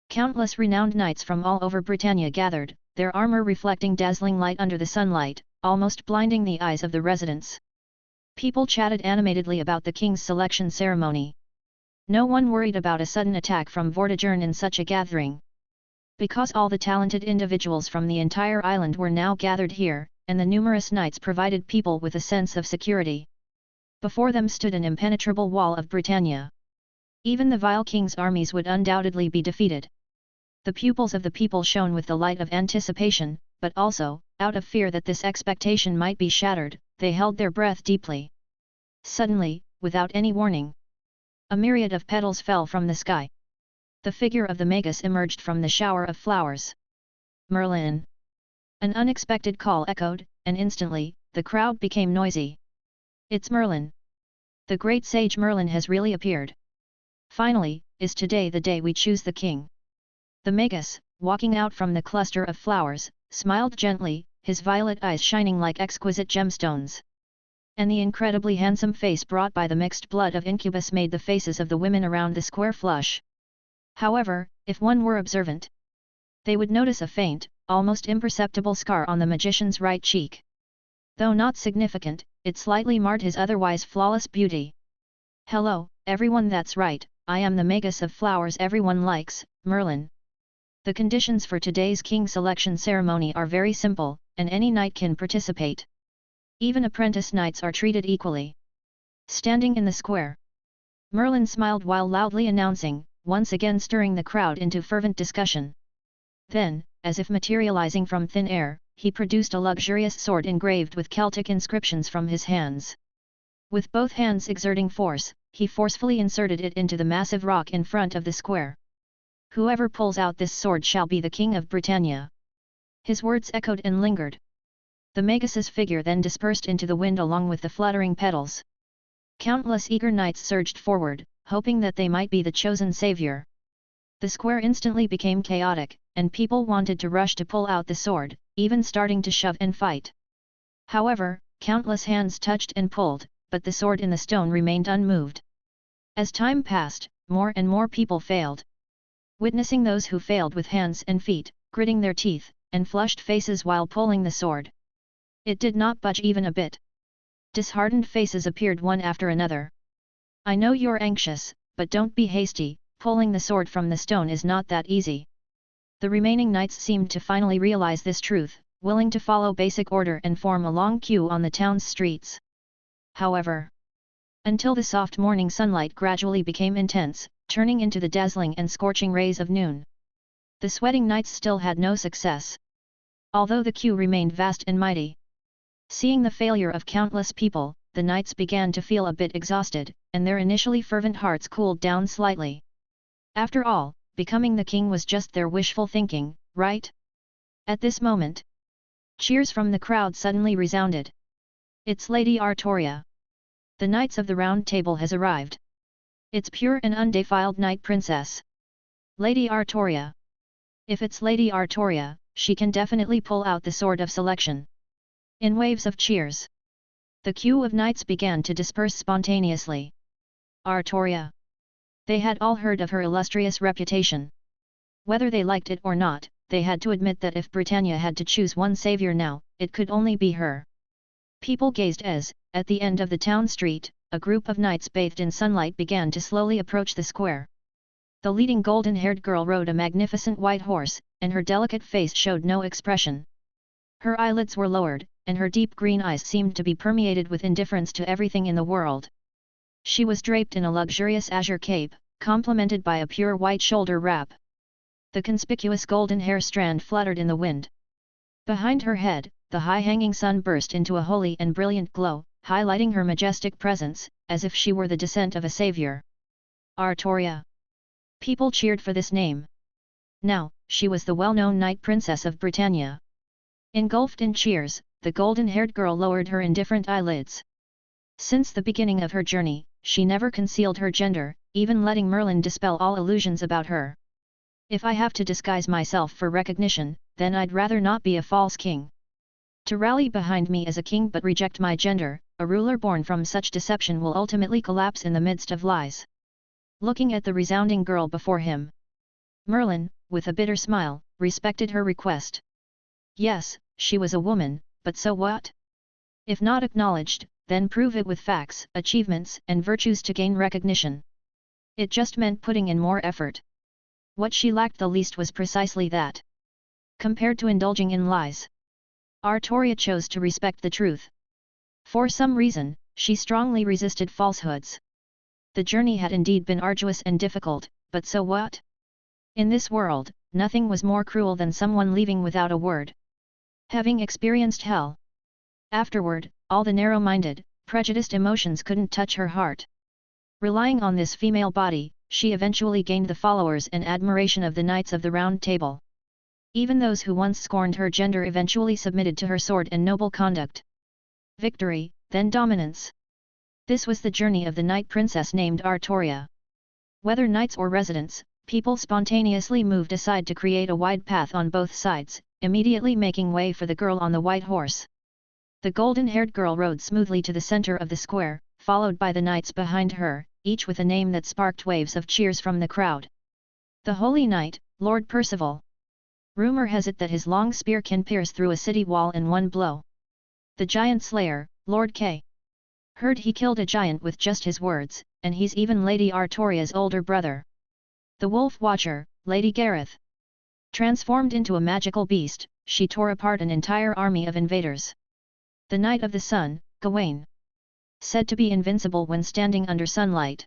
B: Countless renowned knights from all over Britannia gathered, their armor reflecting dazzling light under the sunlight, almost blinding the eyes of the residents. People chatted animatedly about the king's selection ceremony. No one worried about a sudden attack from Vortigern in such a gathering. Because all the talented individuals from the entire island were now gathered here, and the numerous knights provided people with a sense of security. Before them stood an impenetrable wall of Britannia. Even the vile king's armies would undoubtedly be defeated. The pupils of the people shone with the light of anticipation, but also, out of fear that this expectation might be shattered, they held their breath deeply. Suddenly, without any warning, a myriad of petals fell from the sky. The figure of the Magus emerged from the shower of flowers. Merlin! An unexpected call echoed, and instantly, the crowd became noisy. It's Merlin! The great sage Merlin has really appeared. Finally, is today the day we choose the king? The Magus, walking out from the cluster of flowers, smiled gently, his violet eyes shining like exquisite gemstones. And the incredibly handsome face brought by the mixed blood of Incubus made the faces of the women around the square flush. However, if one were observant, they would notice a faint, almost imperceptible scar on the magician's right cheek. Though not significant, it slightly marred his otherwise flawless beauty. Hello, everyone, that's right, I am the Magus of flowers everyone likes, Merlin. The conditions for today's king selection ceremony are very simple, and any knight can participate. Even apprentice knights are treated equally. Standing in the square, Merlin smiled while loudly announcing, once again stirring the crowd into fervent discussion. Then, as if materializing from thin air, he produced a luxurious sword engraved with Celtic inscriptions from his hands. With both hands exerting force, he forcefully inserted it into the massive rock in front of the square. Whoever pulls out this sword shall be the king of Britannia. His words echoed and lingered. The Magus's figure then dispersed into the wind along with the fluttering petals. Countless eager knights surged forward, hoping that they might be the chosen savior. The square instantly became chaotic, and people wanted to rush to pull out the sword, even starting to shove and fight. However, countless hands touched and pulled, but the sword in the stone remained unmoved. As time passed, more and more people failed. Witnessing those who failed with hands and feet, gritting their teeth, and flushed faces while pulling the sword, it did not budge even a bit. Disheartened faces appeared one after another. I know you're anxious, but don't be hasty, pulling the sword from the stone is not that easy. The remaining knights seemed to finally realize this truth, willing to follow basic order and form a long queue on the town's streets. However, until the soft morning sunlight gradually became intense, turning into the dazzling and scorching rays of noon, the sweating knights still had no success. Although the queue remained vast and mighty. Seeing the failure of countless people, the knights began to feel a bit exhausted, and their initially fervent hearts cooled down slightly. After all, becoming the king was just their wishful thinking, right? At this moment, cheers from the crowd suddenly resounded. It's Lady Artoria. The Knights of the Round Table has arrived. It's pure and undefiled Knight Princess. Lady Artoria. If it's Lady Artoria, she can definitely pull out the sword of selection. In waves of cheers, the queue of knights began to disperse spontaneously. Artoria. They had all heard of her illustrious reputation. Whether they liked it or not, they had to admit that if Britannia had to choose one savior now, it could only be her. People gazed as, at the end of the town street, a group of knights bathed in sunlight began to slowly approach the square. The leading golden-haired girl rode a magnificent white horse, and her delicate face showed no expression. Her eyelids were lowered, and her deep green eyes seemed to be permeated with indifference to everything in the world. She was draped in a luxurious azure cape, complemented by a pure white shoulder wrap. The conspicuous golden hair strand fluttered in the wind. Behind her head, the high-hanging sun burst into a holy and brilliant glow, highlighting her majestic presence, as if she were the descent of a savior. Artoria. People cheered for this name. Now, she was the well-known Night Princess of Britannia. Engulfed in cheers, the golden-haired girl lowered her indifferent eyelids. Since the beginning of her journey, she never concealed her gender, even letting Merlin dispel all illusions about her. If I have to disguise myself for recognition, then I'd rather not be a false king. To rally behind me as a king but reject my gender, a ruler born from such deception will ultimately collapse in the midst of lies. Looking at the resounding girl before him, Merlin, with a bitter smile, respected her request. Yes, she was a woman, but so what? If not acknowledged, then prove it with facts, achievements, and virtues to gain recognition. It just meant putting in more effort. What she lacked the least was precisely that. Compared to indulging in lies, Artoria chose to respect the truth. For some reason, she strongly resisted falsehoods. The journey had indeed been arduous and difficult, but so what? In this world, nothing was more cruel than someone leaving without a word. Having experienced hell. Afterward, all the narrow-minded, prejudiced emotions couldn't touch her heart. Relying on this female body, she eventually gained the followers and admiration of the Knights of the Round Table. Even those who once scorned her gender eventually submitted to her sword and noble conduct. Victory, then dominance. This was the journey of the Night Princess named Artoria. Whether knights or residents, people spontaneously moved aside to create a wide path on both sides, immediately making way for the girl on the white horse. The golden-haired girl rode smoothly to the center of the square, followed by the knights behind her, each with a name that sparked waves of cheers from the crowd. The Holy Knight, Lord Percival. Rumor has it that his long spear can pierce through a city wall in one blow. The Giant Slayer, Lord K. Heard he killed a giant with just his words, and he's even Lady Artoria's older brother. The Wolf Watcher, Lady Gareth. Transformed into a magical beast, she tore apart an entire army of invaders. The Knight of the Sun, Gawain. Said to be invincible when standing under sunlight.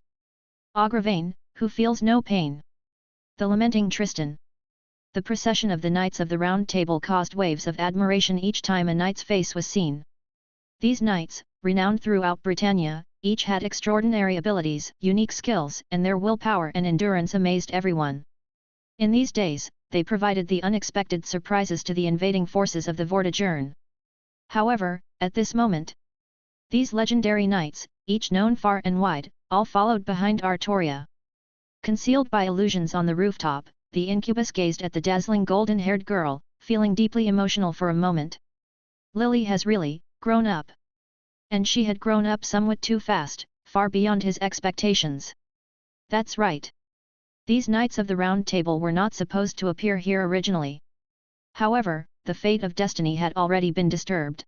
B: Agravain, who feels no pain. The Lamenting Tristan. The procession of the Knights of the Round Table caused waves of admiration each time a knight's face was seen. These knights, renowned throughout Britannia, each had extraordinary abilities, unique skills, and their willpower and endurance amazed everyone. In these days, they provided the unexpected surprises to the invading forces of the Vortigern. However, at this moment, these legendary knights, each known far and wide, all followed behind Artoria. Concealed by illusions on the rooftop, the incubus gazed at the dazzling golden-haired girl, feeling deeply emotional for a moment. Lily has really grown up. And she had grown up somewhat too fast, far beyond his expectations. That's right. These Knights of the Round Table were not supposed to appear here originally. However, the fate of destiny had already been disturbed.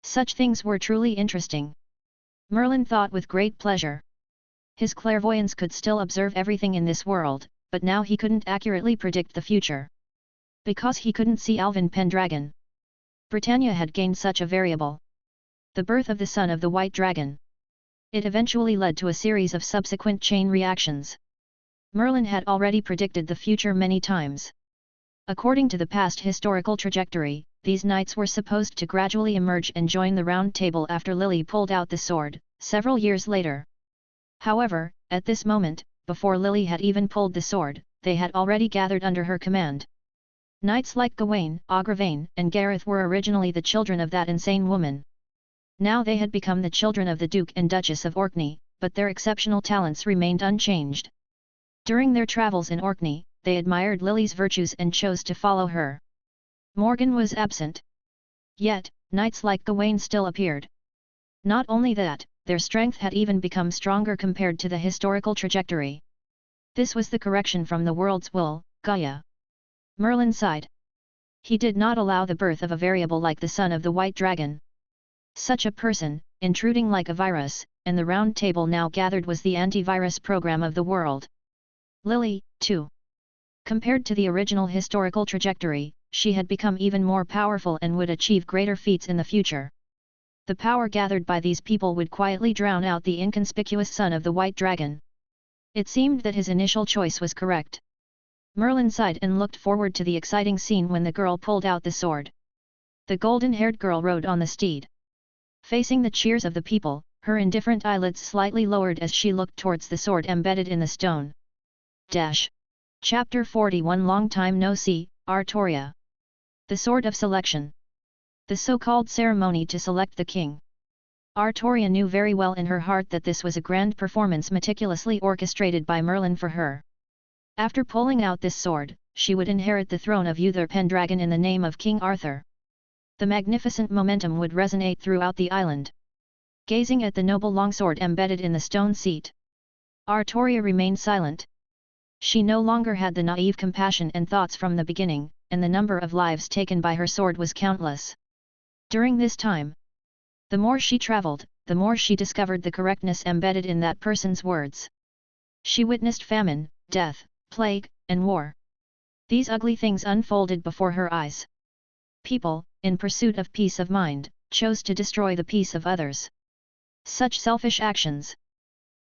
B: Such things were truly interesting. Merlin thought with great pleasure. His clairvoyance could still observe everything in this world, but now he couldn't accurately predict the future. Because he couldn't see Alvin Pendragon. Britannia had gained such a variable. The birth of the son of the White Dragon. It eventually led to a series of subsequent chain reactions. Merlin had already predicted the future many times. According to the past historical trajectory, these knights were supposed to gradually emerge and join the Round Table after Lily pulled out the sword, several years later. However, at this moment, before Lily had even pulled the sword, they had already gathered under her command. Knights like Gawain, Agravain, and Gareth were originally the children of that insane woman. Now they had become the children of the Duke and Duchess of Orkney, but their exceptional talents remained unchanged. During their travels in Orkney, they admired Lily's virtues and chose to follow her. Morgan was absent. Yet, knights like Gawain still appeared. Not only that, their strength had even become stronger compared to the historical trajectory. This was the correction from the world's wool, Gaia. Merlin sighed. He did not allow the birth of a variable like the son of the white dragon. Such a person, intruding like a virus, and the round table now gathered was the antivirus program of the world. Lily, too. Compared to the original historical trajectory, she had become even more powerful and would achieve greater feats in the future. The power gathered by these people would quietly drown out the inconspicuous son of the white dragon. It seemed that his initial choice was correct. Merlin sighed and looked forward to the exciting scene when the girl pulled out the sword. The golden-haired girl rode on the steed. Facing the cheers of the people, her indifferent eyelids slightly lowered as she looked towards the sword embedded in the stone. Chapter 41 Long time no see, Artoria. The Sword of Selection. The so-called ceremony to select the king. Artoria knew very well in her heart that this was a grand performance meticulously orchestrated by Merlin for her. After pulling out this sword, she would inherit the throne of Uther Pendragon in the name of King Arthur. The magnificent momentum would resonate throughout the island. Gazing at the noble longsword embedded in the stone seat, Artoria remained silent. She no longer had the naive compassion and thoughts from the beginning, and the number of lives taken by her sword was countless. During this time, the more she traveled, the more she discovered the correctness embedded in that person's words. She witnessed famine, death, plague, and war. These ugly things unfolded before her eyes. People, in pursuit of peace of mind, chose to destroy the peace of others. Such selfish actions.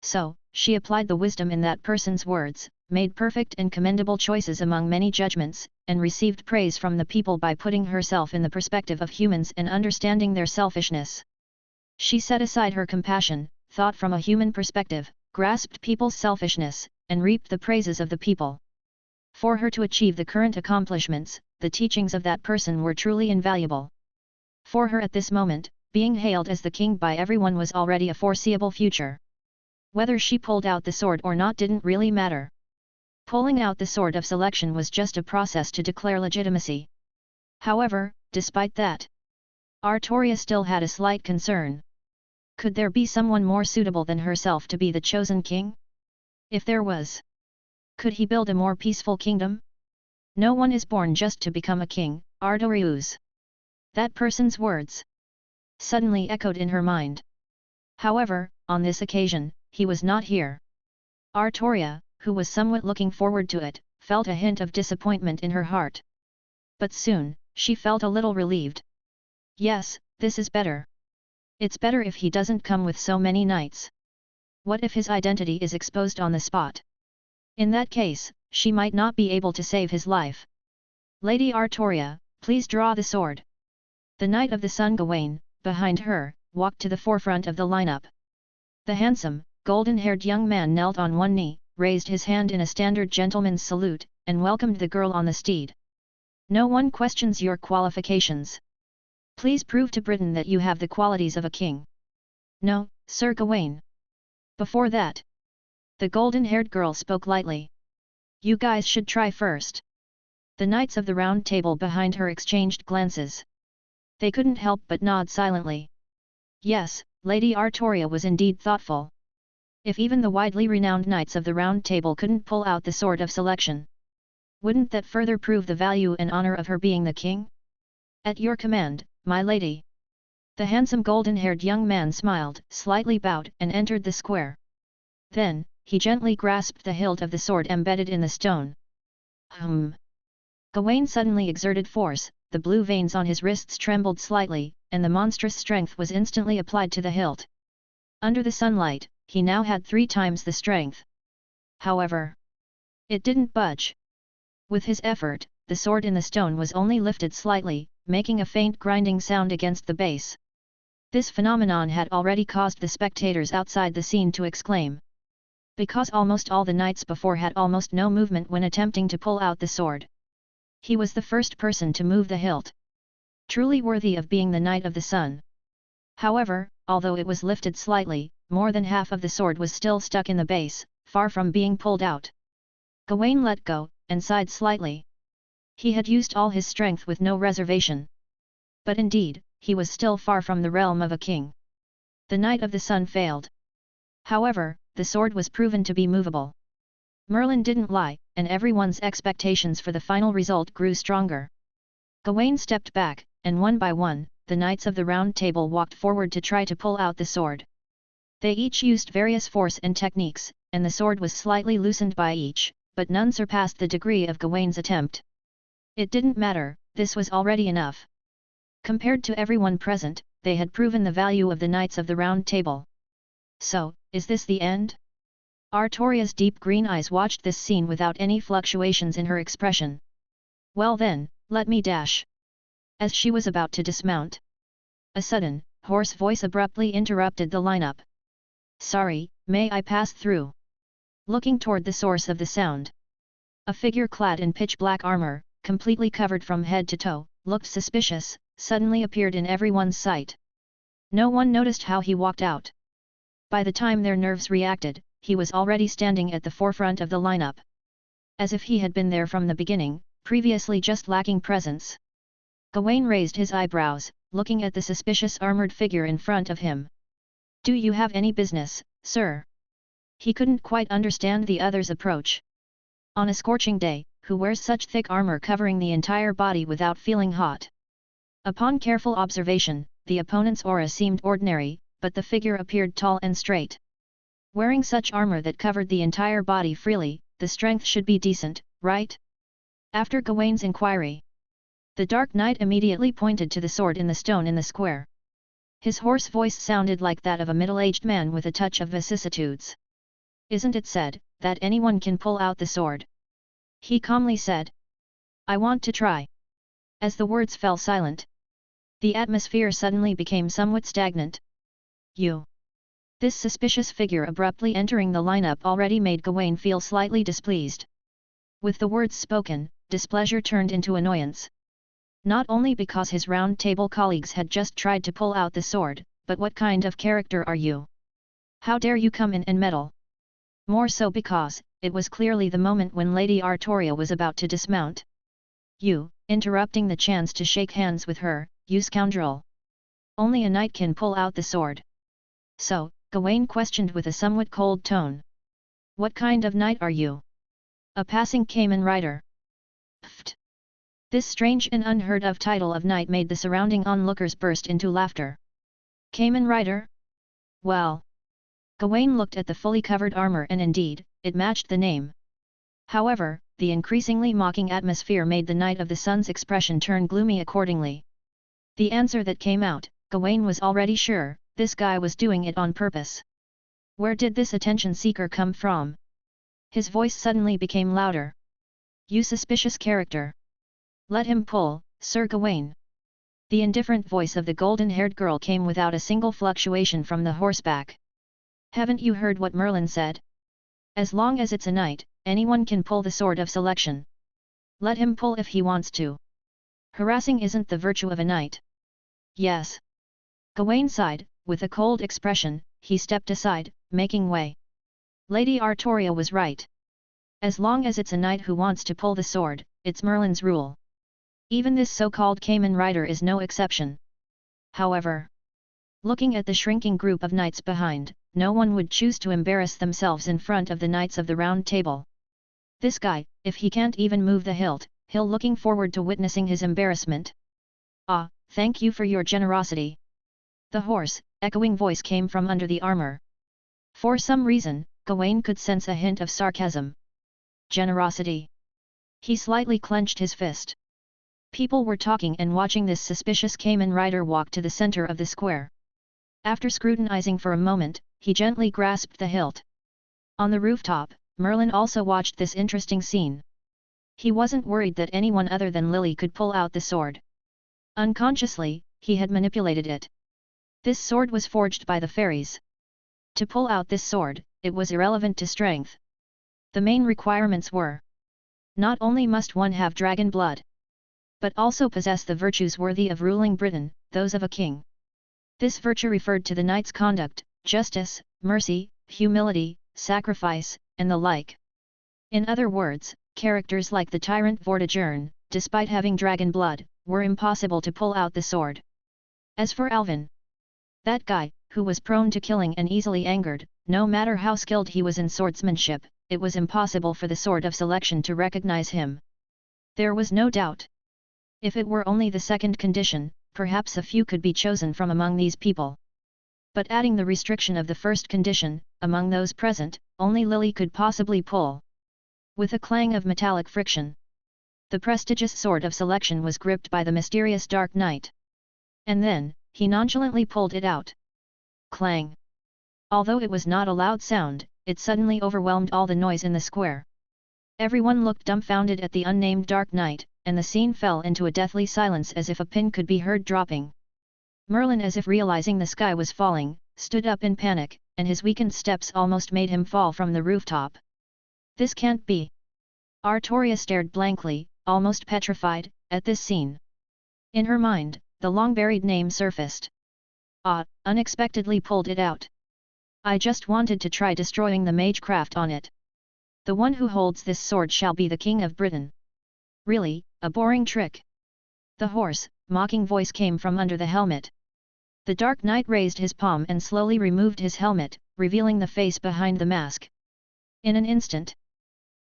B: So, she applied the wisdom in that person's words, made perfect and commendable choices among many judgments, and received praise from the people by putting herself in the perspective of humans and understanding their selfishness. She set aside her compassion, thought from a human perspective, grasped people's selfishness, and reaped the praises of the people. For her to achieve the current accomplishments, the teachings of that person were truly invaluable. For her at this moment, being hailed as the king by everyone was already a foreseeable future. Whether she pulled out the sword or not didn't really matter. Pulling out the sword of selection was just a process to declare legitimacy. However, despite that, Artoria still had a slight concern. Could there be someone more suitable than herself to be the chosen king? If there was, could he build a more peaceful kingdom? No one is born just to become a king, Ardorius. That person's words suddenly echoed in her mind. However, on this occasion, he was not here. Artoria, who was somewhat looking forward to it, felt a hint of disappointment in her heart. But soon, she felt a little relieved. Yes, this is better. It's better if he doesn't come with so many knights. What if his identity is exposed on the spot? In that case, she might not be able to save his life. Lady Artoria, please draw the sword. The Knight of the Sun Gawain, behind her, walked to the forefront of the lineup. The handsome, golden-haired young man knelt on one knee, raised his hand in a standard gentleman's salute, and welcomed the girl on the steed. No one questions your qualifications. Please prove to Britain that you have the qualities of a king. No, Sir Gawain. Before that, the golden-haired girl spoke lightly. You guys should try first. The knights of the round table behind her exchanged glances. They couldn't help but nod silently. Yes, Lady Artoria was indeed thoughtful. If even the widely renowned knights of the Round Table couldn't pull out the sword of selection, wouldn't that further prove the value and honor of her being the king? At your command, my lady. The handsome golden-haired young man smiled, slightly bowed, and entered the square. Then, he gently grasped the hilt of the sword embedded in the stone. Gawain suddenly exerted force, the blue veins on his wrists trembled slightly, and the monstrous strength was instantly applied to the hilt. Under the sunlight, he now had 3 times the strength. However, it didn't budge. With his effort, the sword in the stone was only lifted slightly, making a faint grinding sound against the base. This phenomenon had already caused the spectators outside the scene to exclaim. Because almost all the knights before had almost no movement when attempting to pull out the sword. He was the first person to move the hilt. Truly worthy of being the Knight of the Sun. However, although it was lifted slightly, more than half of the sword was still stuck in the base, far from being pulled out. Gawain let go, and sighed slightly. He had used all his strength with no reservation. But indeed, he was still far from the realm of a king. The Knight of the Sun failed. However, the sword was proven to be movable. Merlin didn't lie, and everyone's expectations for the final result grew stronger. Gawain stepped back, and one by one, the knights of the Round Table walked forward to try to pull out the sword. They each used various force and techniques, and the sword was slightly loosened by each, but none surpassed the degree of Gawain's attempt. It didn't matter, this was already enough. Compared to everyone present, they had proven the value of the Knights of the Round Table. So, is this the end? Artoria's deep green eyes watched this scene without any fluctuations in her expression. Well then, let me dash. As she was about to dismount, a sudden, hoarse voice abruptly interrupted the lineup. Sorry, may I pass through? Looking toward the source of the sound, a figure clad in pitch-black armor, completely covered from head to toe, looked suspicious, suddenly appeared in everyone's sight. No one noticed how he walked out. By the time their nerves reacted, he was already standing at the forefront of the lineup. As if he had been there from the beginning, previously just lacking presence. Gawain raised his eyebrows, looking at the suspicious armored figure in front of him. Do you have any business, sir? He couldn't quite understand the other's approach. On a scorching day, who wears such thick armor covering the entire body without feeling hot? Upon careful observation, the opponent's aura seemed ordinary, but the figure appeared tall and straight. Wearing such armor that covered the entire body freely, the strength should be decent, right? After Gawain's inquiry, the Dark Knight immediately pointed to the sword in the stone in the square. His hoarse voice sounded like that of a middle-aged man with a touch of vicissitudes. Isn't it said, that anyone can pull out the sword? He calmly said. I want to try. As the words fell silent, the atmosphere suddenly became somewhat stagnant. You. This suspicious figure abruptly entering the lineup already made Gawain feel slightly displeased. With the words spoken, displeasure turned into annoyance. Not only because his Round Table colleagues had just tried to pull out the sword, but what kind of character are you? How dare you come in and meddle? More so because, it was clearly the moment when Lady Artoria was about to dismount. You, interrupting the chance to shake hands with her, you scoundrel! Only a knight can pull out the sword. So, Gawain questioned with a somewhat cold tone. What kind of knight are you? A passing Kamen rider. Pfft! This strange and unheard of title of knight made the surrounding onlookers burst into laughter. Kamen rider? Well. Gawain looked at the fully covered armor and indeed, it matched the name. However, the increasingly mocking atmosphere made the Knight of the Sun's expression turn gloomy accordingly. The answer that came out, Gawain was already sure, this guy was doing it on purpose. Where did this attention seeker come from? His voice suddenly became louder. You suspicious character! Let him pull, Sir Gawain! The indifferent voice of the golden-haired girl came without a single fluctuation from the horseback. Haven't you heard what Merlin said? As long as it's a knight, anyone can pull the sword of selection. Let him pull if he wants to. Harassing isn't the virtue of a knight. Yes. Gawain sighed, with a cold expression, he stepped aside, making way. Lady Artoria was right. As long as it's a knight who wants to pull the sword, it's Merlin's rule. Even this so-called Kamen rider is no exception. However, looking at the shrinking group of knights behind, no one would choose to embarrass themselves in front of the Knights of the Round Table. This guy, if he can't even move the hilt, he'll looking forward to witnessing his embarrassment. Ah, thank you for your generosity. The hoarse, echoing voice came from under the armor. For some reason, Gawain could sense a hint of sarcasm. Generosity. He slightly clenched his fist. People were talking and watching this suspicious Kamen rider walk to the center of the square. After scrutinizing for a moment, he gently grasped the hilt. On the rooftop, Merlin also watched this interesting scene. He wasn't worried that anyone other than Lily could pull out the sword. Unconsciously, he had manipulated it. This sword was forged by the fairies. To pull out this sword, it was irrelevant to strength. The main requirements were: not only must one have dragon blood, but also possess the virtues worthy of ruling Britain, those of a king. This virtue referred to the knight's conduct, justice, mercy, humility, sacrifice, and the like. In other words, characters like the tyrant Vortigern, despite having dragon blood, were impossible to pull out the sword. As for Alvin, that guy, who was prone to killing and easily angered, no matter how skilled he was in swordsmanship, it was impossible for the Sword of Selection to recognize him. There was no doubt. If it were only the second condition, perhaps a few could be chosen from among these people. But adding the restriction of the first condition, among those present, only Lily could possibly pull. With a clang of metallic friction, the prestigious Sword of Selection was gripped by the mysterious Dark Knight. And then, he nonchalantly pulled it out. Clang! Although it was not a loud sound, it suddenly overwhelmed all the noise in the square. Everyone looked dumbfounded at the unnamed Dark Knight, and the scene fell into a deathly silence as if a pin could be heard dropping. Merlin, as if realizing the sky was falling, stood up in panic, and his weakened steps almost made him fall from the rooftop. This can't be! Artoria stared blankly, almost petrified, at this scene. In her mind, the long-buried name surfaced. Unexpectedly pulled it out. I just wanted to try destroying the magecraft on it. The one who holds this sword shall be the King of Britain. Really, a boring trick. The hoarse, mocking voice came from under the helmet. The Dark Knight raised his palm and slowly removed his helmet, revealing the face behind the mask. In an instant,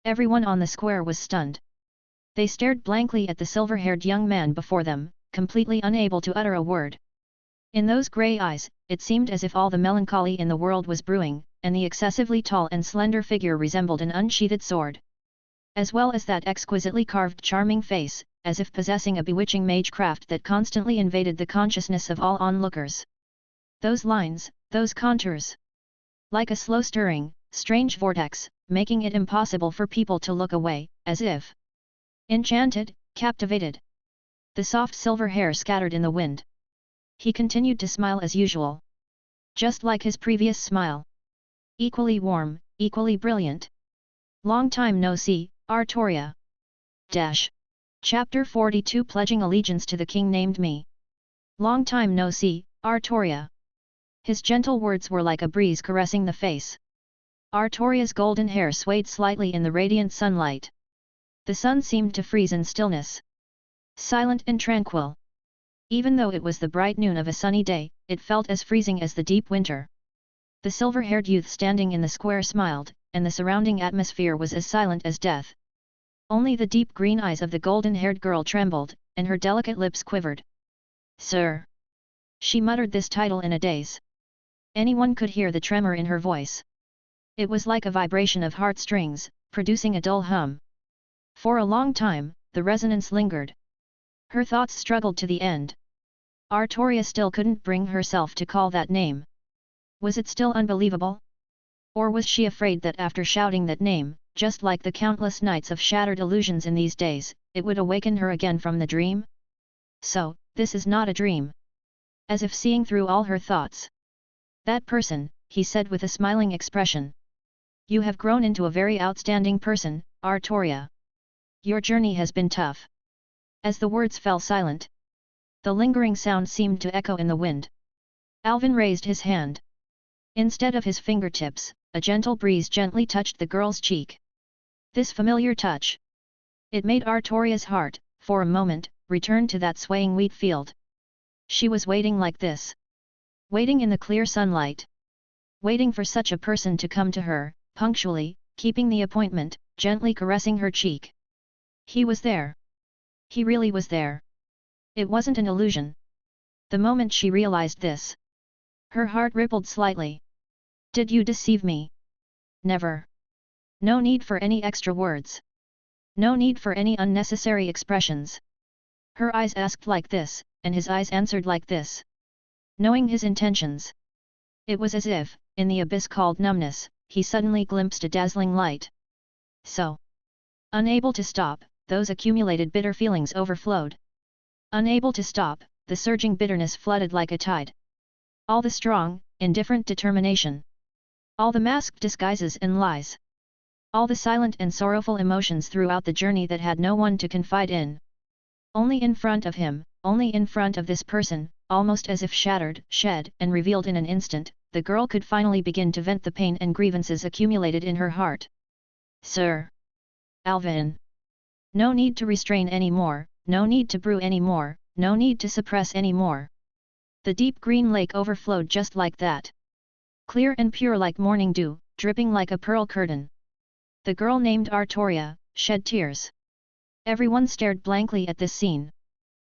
B: everyone on the square was stunned. They stared blankly at the silver-haired young man before them, completely unable to utter a word. In those grey eyes, it seemed as if all the melancholy in the world was brewing, and the excessively tall and slender figure resembled an unsheathed sword. As well as that exquisitely carved charming face, as if possessing a bewitching magecraft that constantly invaded the consciousness of all onlookers. Those lines, those contours. Like a slow stirring, strange vortex, making it impossible for people to look away, as if enchanted, captivated. The soft silver hair scattered in the wind. He continued to smile as usual. Just like his previous smile. Equally warm, equally brilliant. Long time no see, Artoria. Chapter 42 Pledging Allegiance to the King named me. Long time no see, Artoria. His gentle words were like a breeze caressing the face. Artoria's golden hair swayed slightly in the radiant sunlight. The sun seemed to freeze in stillness. Silent and tranquil. Even though it was the bright noon of a sunny day, it felt as freezing as the deep winter. The silver-haired youth standing in the square smiled, and the surrounding atmosphere was as silent as death. Only the deep green eyes of the golden-haired girl trembled, and her delicate lips quivered. Sir! She muttered this title in a daze. Anyone could hear the tremor in her voice. It was like a vibration of heartstrings, producing a dull hum. For a long time, the resonance lingered. Her thoughts struggled to the end. Artoria still couldn't bring herself to call that name. Was it still unbelievable? Or was she afraid that after shouting that name, just like the countless nights of shattered illusions in these days, it would awaken her again from the dream? So, this is not a dream. As if seeing through all her thoughts. That person, he said with a smiling expression. You have grown into a very outstanding person, Artoria. Your journey has been tough. As the words fell silent, the lingering sound seemed to echo in the wind. Alvin raised his hand. Instead of his fingertips, a gentle breeze gently touched the girl's cheek. This familiar touch. It made Artoria's heart, for a moment, return to that swaying wheat field. She was waiting like this. Waiting in the clear sunlight. Waiting for such a person to come to her, punctually, keeping the appointment, gently caressing her cheek. He was there. He really was there. It wasn't an illusion. The moment she realized this, her heart rippled slightly. Did you deceive me? Never. No need for any extra words. No need for any unnecessary expressions. Her eyes asked like this, and his eyes answered like this. Knowing his intentions. It was as if, in the abyss called numbness, he suddenly glimpsed a dazzling light. So, unable to stop, those accumulated bitter feelings overflowed. Unable to stop, the surging bitterness flooded like a tide. All the strong, indifferent determination. All the masked disguises and lies. All the silent and sorrowful emotions throughout the journey that had no one to confide in. Only in front of him, only in front of this person, almost as if shattered, shed, and revealed in an instant, the girl could finally begin to vent the pain and grievances accumulated in her heart. Sir! Alvin! No need to restrain any more, no need to brew any more, no need to suppress any more. The deep green lake overflowed just like that. Clear and pure like morning dew, dripping like a pearl curtain. The girl named Artoria shed tears. Everyone stared blankly at this scene.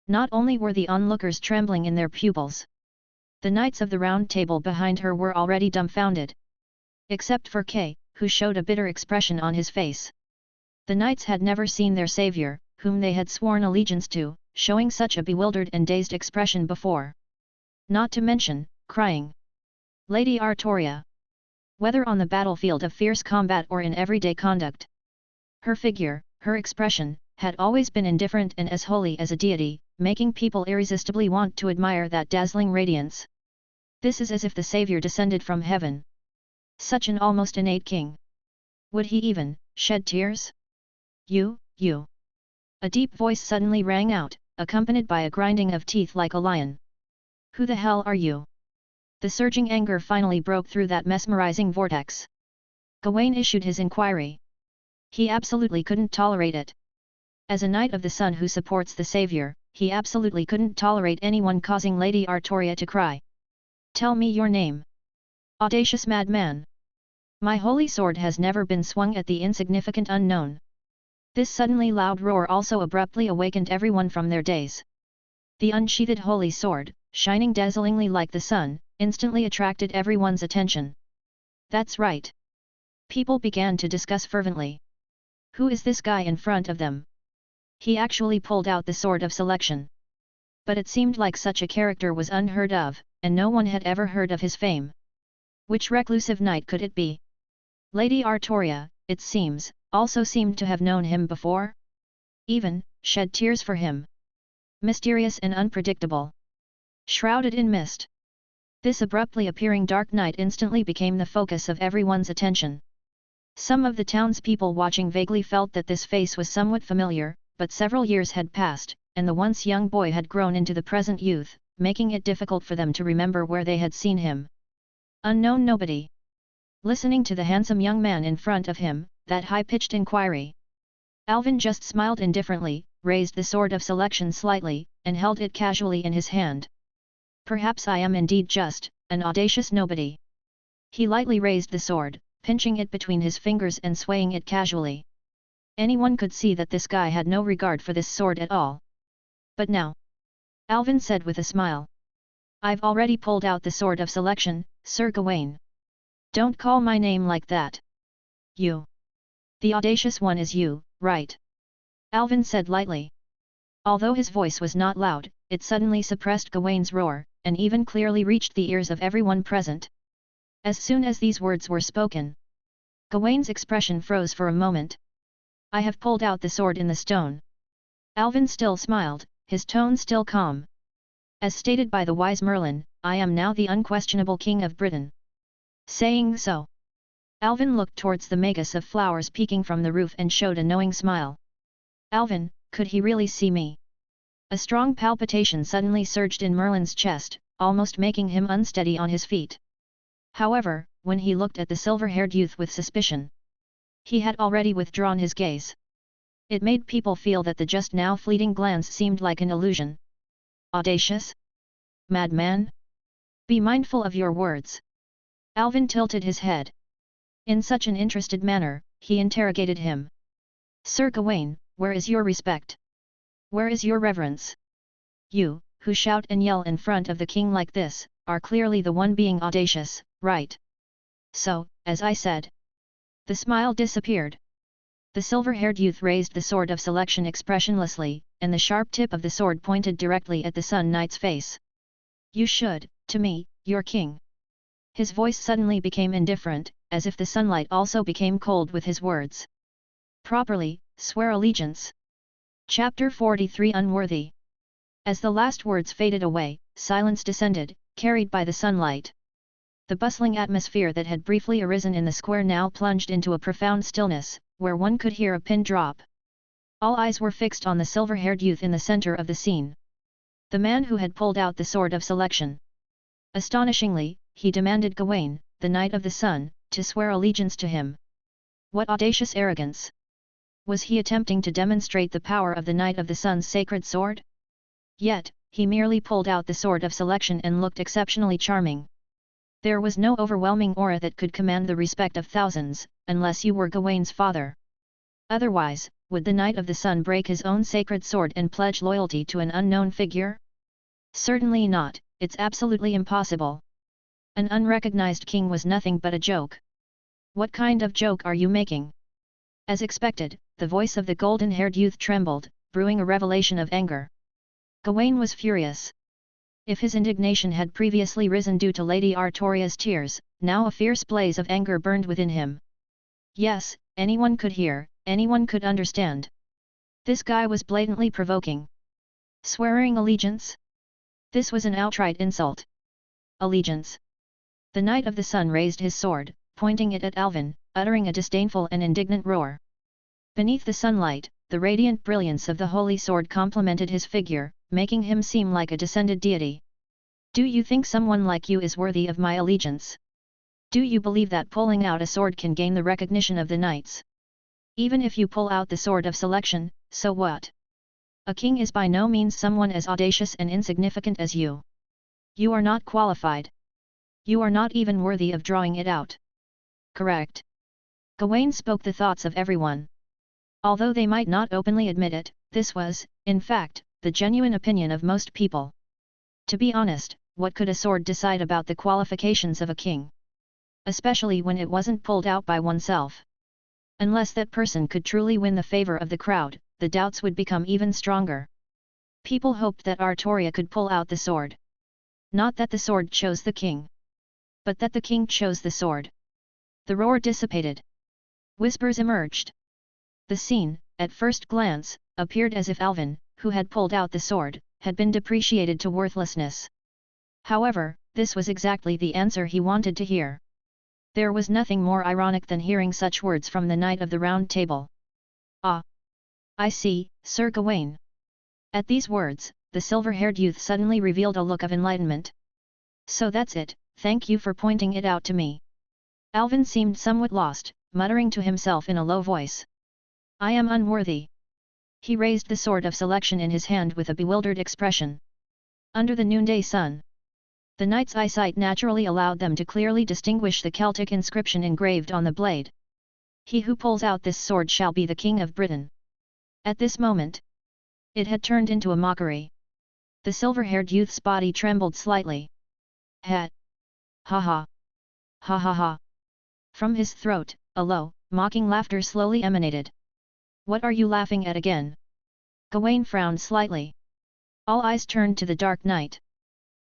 B: Not only were the onlookers trembling in their pupils. The knights of the round table behind her were already dumbfounded. Except for Kay, who showed a bitter expression on his face. The knights had never seen their savior, whom they had sworn allegiance to, showing such a bewildered and dazed expression before. Not to mention, crying. Lady Artoria. Whether on the battlefield of fierce combat or in everyday conduct. Her figure, her expression, had always been indifferent and as holy as a deity, making people irresistibly want to admire that dazzling radiance. This is as if the savior descended from heaven. Such an almost innate king. Would he even shed tears? You. A deep voice suddenly rang out, accompanied by a grinding of teeth like a lion. Who the hell are you? The surging anger finally broke through that mesmerizing vortex. Gawain issued his inquiry. He absolutely couldn't tolerate it. As a knight of the sun who supports the savior, he absolutely couldn't tolerate anyone causing Lady Artoria to cry. Tell me your name. Audacious madman. My holy sword has never been swung at the insignificant unknown. This suddenly loud roar also abruptly awakened everyone from their daze. The unsheathed holy sword, shining dazzlingly like the sun, instantly attracted everyone's attention. That's right. People began to discuss fervently. Who is this guy in front of them? He actually pulled out the sword of selection. But it seemed like such a character was unheard of, and no one had ever heard of his fame. Which reclusive knight could it be? Lady Artoria, it seems, also seemed to have known him before. Even shed tears for him. Mysterious and unpredictable. Shrouded in mist. This abruptly appearing dark knight instantly became the focus of everyone's attention. Some of the townspeople watching vaguely felt that this face was somewhat familiar, but several years had passed, and the once young boy had grown into the present youth, making it difficult for them to remember where they had seen him. Unknown nobody. Listening to the handsome young man in front of him, that high-pitched inquiry. Alvin just smiled indifferently, raised the sword of selection slightly, and held it casually in his hand. Perhaps I am indeed just an audacious nobody. He lightly raised the sword, pinching it between his fingers and swaying it casually. Anyone could see that this guy had no regard for this sword at all. But now, Alvin said with a smile. I've already pulled out the sword of selection, Sir Gawain. Don't call my name like that. You. The audacious one is you, right? Alvin said lightly. Although his voice was not loud, it suddenly suppressed Gawain's roar, and even clearly reached the ears of everyone present. As soon as these words were spoken, Gawain's expression froze for a moment. I have pulled out the sword in the stone. Alvin still smiled, his tone still calm. As stated by the wise Merlin, I am now the unquestionable king of Britain. Saying so, Alvin looked towards the magus of flowers peeking from the roof and showed a knowing smile. Alvin, could he really see me? A strong palpitation suddenly surged in Merlin's chest, almost making him unsteady on his feet. However, when he looked at the silver-haired youth with suspicion, he had already withdrawn his gaze. It made people feel that the just now fleeting glance seemed like an illusion. Audacious? Madman? Be mindful of your words. Alvin tilted his head. In such an interested manner, he interrogated him. Sir Gawain, where is your respect? Where is your reverence? You, who shout and yell in front of the king like this, are clearly the one being audacious, right? So, as I said. The smile disappeared. The silver-haired youth raised the sword of selection expressionlessly, and the sharp tip of the sword pointed directly at the Sun Knight's face. You should, to me, your king. His voice suddenly became indifferent, as if the sunlight also became cold with his words. Properly, swear allegiance. Chapter 43 Unworthy. As the last words faded away, silence descended, carried by the sunlight. The bustling atmosphere that had briefly arisen in the square now plunged into a profound stillness, where one could hear a pin drop. All eyes were fixed on the silver-haired youth in the center of the scene. The man who had pulled out the sword of selection. Astonishingly, he demanded Gawain, the Knight of the Sun, to swear allegiance to him. What audacious arrogance! Was he attempting to demonstrate the power of the Knight of the Sun's sacred sword? Yet, he merely pulled out the sword of selection and looked exceptionally charming. There was no overwhelming aura that could command the respect of thousands, unless you were Gawain's father. Otherwise, would the Knight of the Sun break his own sacred sword and pledge loyalty to an unknown figure? Certainly not, it's absolutely impossible. An unrecognized king was nothing but a joke. What kind of joke are you making? As expected, the voice of the golden-haired youth trembled, brewing a revelation of anger. Gawain was furious. If his indignation had previously risen due to Lady Artoria's tears, now a fierce blaze of anger burned within him. Yes, anyone could hear, anyone could understand. This guy was blatantly provoking. Swearing allegiance? This was an outright insult. Allegiance. The Knight of the Sun raised his sword, pointing it at Alvin, uttering a disdainful and indignant roar. Beneath the sunlight, the radiant brilliance of the holy sword complemented his figure, making him seem like a descended deity. Do you think someone like you is worthy of my allegiance? Do you believe that pulling out a sword can gain the recognition of the knights? Even if you pull out the sword of selection, so what? A king is by no means someone as audacious and insignificant as you. You are not qualified. You are not even worthy of drawing it out. Correct. Gawain spoke the thoughts of everyone. Although they might not openly admit it, this was, in fact, the genuine opinion of most people. To be honest, what could a sword decide about the qualifications of a king? Especially when it wasn't pulled out by oneself. Unless that person could truly win the favor of the crowd, the doubts would become even stronger. People hoped that Artoria could pull out the sword. Not that the sword chose the king, but that the king chose the sword. The roar dissipated. Whispers emerged. The scene, at first glance, appeared as if Alvin, who had pulled out the sword, had been depreciated to worthlessness. However, this was exactly the answer he wanted to hear. There was nothing more ironic than hearing such words from the Knight of the Round Table. Ah! I see, Sir Gawain. At these words, the silver-haired youth suddenly revealed a look of enlightenment. So that's it, thank you for pointing it out to me. Alvin seemed somewhat lost, muttering to himself in a low voice. I am unworthy. He raised the sword of selection in his hand with a bewildered expression. Under the noonday sun, the knight's eyesight naturally allowed them to clearly distinguish the Celtic inscription engraved on the blade. He who pulls out this sword shall be the King of Britain. At this moment, it had turned into a mockery. The silver-haired youth's body trembled slightly. Ha! Ha ha! Ha ha ha! From his throat, a low, mocking laughter slowly emanated. What are you laughing at again? Gawain frowned slightly. All eyes turned to the Dark Knight.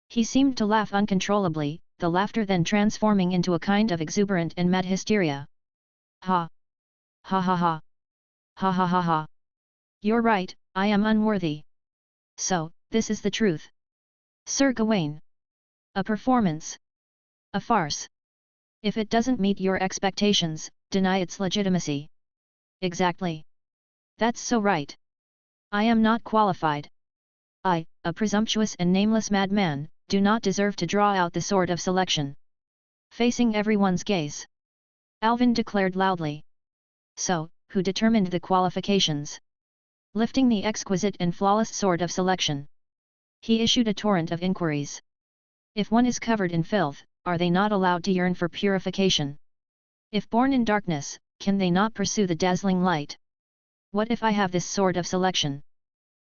B: He seemed to laugh uncontrollably, the laughter then transforming into a kind of exuberant and mad hysteria. Ha! Ha ha ha! Ha ha ha ha! You're right, I am unworthy. So, this is the truth. Sir Gawain. A performance. A farce. If it doesn't meet your expectations, deny its legitimacy. Exactly. That's so right. I am not qualified. I, a presumptuous and nameless madman, do not deserve to draw out the sword of selection. Facing everyone's gaze, Alvin declared loudly. So, who determined the qualifications? Lifting the exquisite and flawless sword of selection, he issued a torrent of inquiries. If one is covered in filth, are they not allowed to yearn for purification? If born in darkness, can they not pursue the dazzling light? What if I have this sword of selection?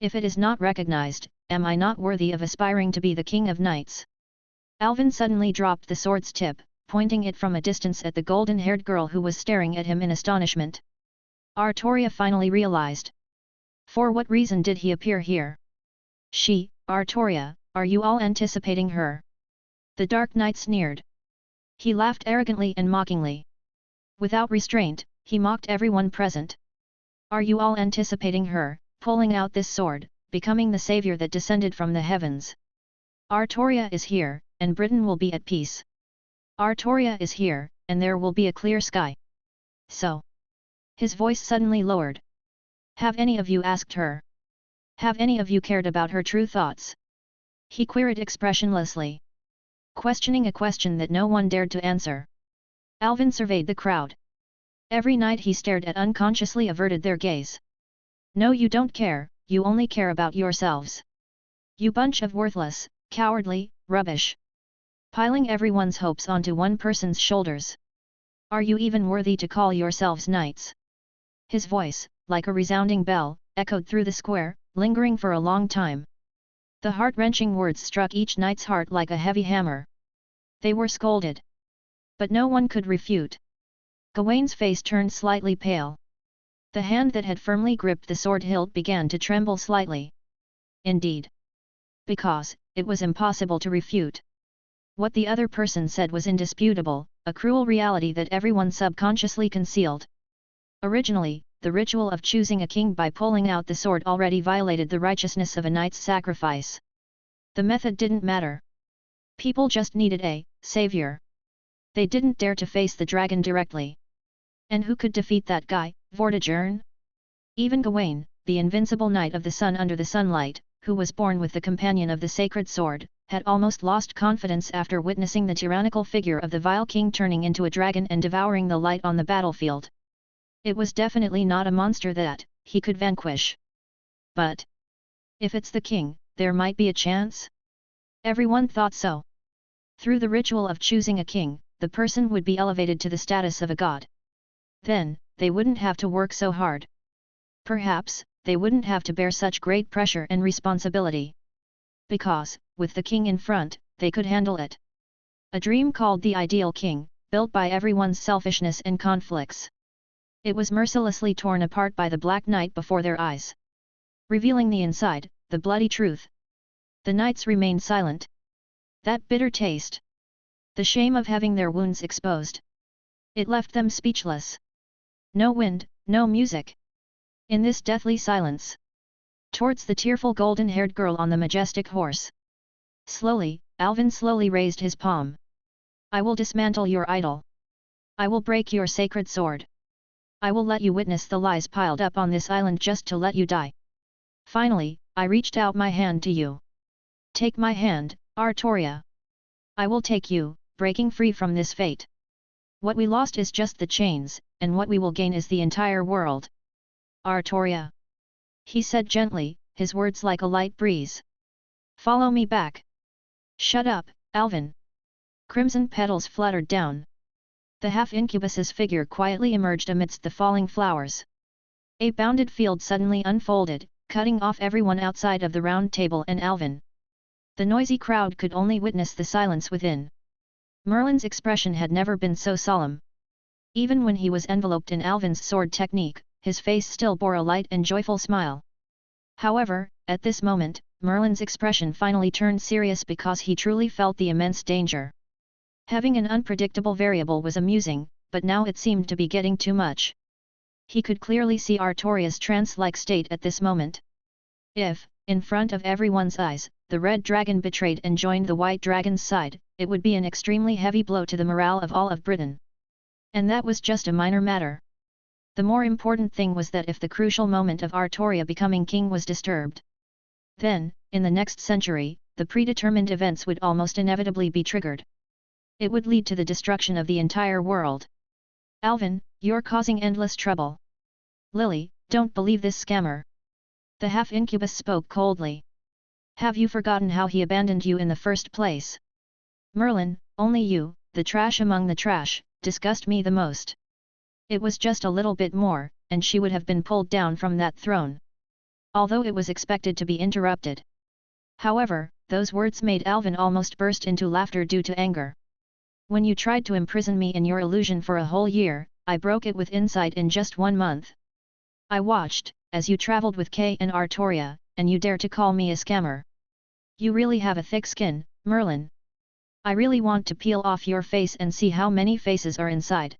B: If it is not recognized, am I not worthy of aspiring to be the king of knights? Alvin suddenly dropped the sword's tip, pointing it from a distance at the golden-haired girl who was staring at him in astonishment. Artoria finally realized. For what reason did he appear here? She, Artoria, are you all anticipating her? The Dark Knight sneered. He laughed arrogantly and mockingly. Without restraint, he mocked everyone present. Are you all anticipating her, pulling out this sword, becoming the savior that descended from the heavens? Artoria is here, and Britain will be at peace. Artoria is here, and there will be a clear sky. So. His voice suddenly lowered. Have any of you asked her? Have any of you cared about her true thoughts? He queried expressionlessly, questioning a question that no one dared to answer. Alvin surveyed the crowd. Every knight he stared at unconsciously averted their gaze. No, you don't care, you only care about yourselves. You bunch of worthless, cowardly, rubbish. Piling everyone's hopes onto one person's shoulders. Are you even worthy to call yourselves knights? His voice, like a resounding bell, echoed through the square, lingering for a long time. The heart-wrenching words struck each knight's heart like a heavy hammer. They were scolded. But no one could refute. Gawain's face turned slightly pale. The hand that had firmly gripped the sword hilt began to tremble slightly. Indeed. Because, it was impossible to refute. What the other person said was indisputable, a cruel reality that everyone subconsciously concealed. Originally, the ritual of choosing a king by pulling out the sword already violated the righteousness of a knight's sacrifice. The method didn't matter. People just needed a savior. They didn't dare to face the dragon directly. And who could defeat that guy, Vortigern? Even Gawain, the invincible knight of the sun under the sunlight, who was born with the companion of the sacred sword, had almost lost confidence after witnessing the tyrannical figure of the vile king turning into a dragon and devouring the light on the battlefield. It was definitely not a monster that he could vanquish. But if it's the king, there might be a chance? Everyone thought so. Through the ritual of choosing a king, the person would be elevated to the status of a god. Then, they wouldn't have to work so hard. Perhaps, they wouldn't have to bear such great pressure and responsibility. Because, with the king in front, they could handle it. A dream called the ideal king, built by everyone's selfishness and conflicts. It was mercilessly torn apart by the Black Knight before their eyes. Revealing the inside, the bloody truth. The knights remained silent. That bitter taste. The shame of having their wounds exposed. It left them speechless. No wind, no music. In this deathly silence. Towards the tearful golden-haired girl on the majestic horse. Slowly, Alvin slowly raised his palm. I will dismantle your idol. I will break your sacred sword. I will let you witness the lies piled up on this island just to let you die. Finally, I reached out my hand to you. Take my hand, Artoria. I will take you, breaking free from this fate. What we lost is just the chains, and what we will gain is the entire world. Artoria. He said gently, his words like a light breeze. Follow me back. Shut up, Alvin. Crimson petals fluttered down. The half-incubus's figure quietly emerged amidst the falling flowers. A bounded field suddenly unfolded, cutting off everyone outside of the round table and Alvin. The noisy crowd could only witness the silence within. Merlin's expression had never been so solemn. Even when he was enveloped in Alvin's sword technique, his face still bore a light and joyful smile. However, at this moment, Merlin's expression finally turned serious because he truly felt the immense danger. Having an unpredictable variable was amusing, but now it seemed to be getting too much. He could clearly see Artoria's trance-like state at this moment. If, in front of everyone's eyes, the red dragon betrayed and joined the white dragon's side, it would be an extremely heavy blow to the morale of all of Britain. And that was just a minor matter. The more important thing was that if the crucial moment of Artoria becoming king was disturbed, then, in the next century, the predetermined events would almost inevitably be triggered. It would lead to the destruction of the entire world. Alvin, you're causing endless trouble. Lily, don't believe this scammer. The half-incubus spoke coldly. Have you forgotten how he abandoned you in the first place? Merlin, only you, the trash among the trash, disgust me the most. It was just a little bit more, and she would have been pulled down from that throne. Although it was expected to be interrupted. However, those words made Alvin almost burst into laughter due to anger. When you tried to imprison me in your illusion for a whole year, I broke it with insight in just 1 month. I watched, as you traveled with Kay and Artoria, and you dare to call me a scammer. You really have a thick skin, Merlin. I really want to peel off your face and see how many faces are inside.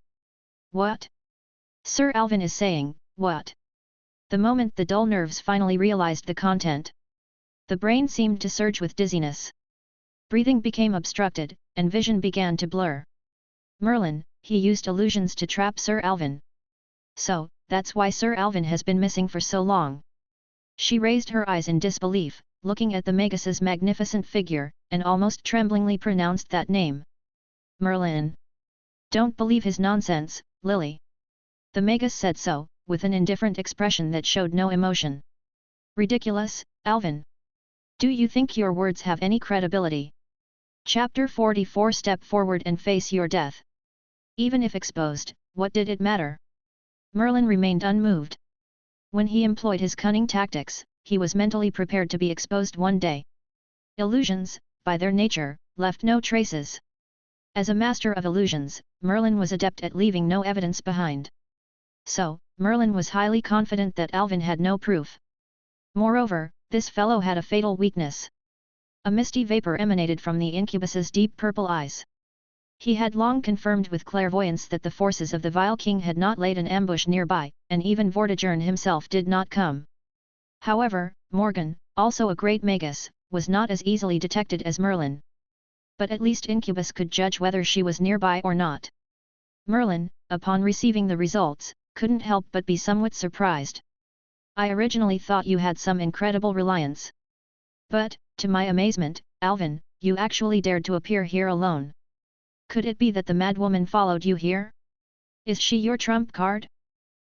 B: What? Sir Alvin is saying, what? The moment the dull nerves finally realized the content. The brain seemed to surge with dizziness. Breathing became obstructed, and vision began to blur. Merlin, he used illusions to trap Sir Alvin. So, that's why Sir Alvin has been missing for so long. She raised her eyes in disbelief, looking at the Magus's magnificent figure, and almost tremblingly pronounced that name. Merlin. Don't believe his nonsense, Lily. The Magus said so, with an indifferent expression that showed no emotion. Ridiculous, Alvin. Do you think your words have any credibility? Chapter 44 Step forward and face your death. Even if exposed, what did it matter? Merlin remained unmoved. When he employed his cunning tactics, he was mentally prepared to be exposed one day. Illusions, by their nature, left no traces. As a master of illusions, Merlin was adept at leaving no evidence behind. So, Merlin was highly confident that Alvin had no proof. Moreover, this fellow had a fatal weakness. A misty vapor emanated from the incubus's deep purple eyes. He had long confirmed with clairvoyance that the forces of the Vile King had not laid an ambush nearby, and even Vortigern himself did not come. However, Morgan, also a great magus, was not as easily detected as Merlin. But at least Incubus could judge whether she was nearby or not. Merlin, upon receiving the results, couldn't help but be somewhat surprised. I originally thought you had some incredible reliance. But, to my amazement, Alvin, you actually dared to appear here alone. Could it be that the madwoman followed you here? Is she your trump card?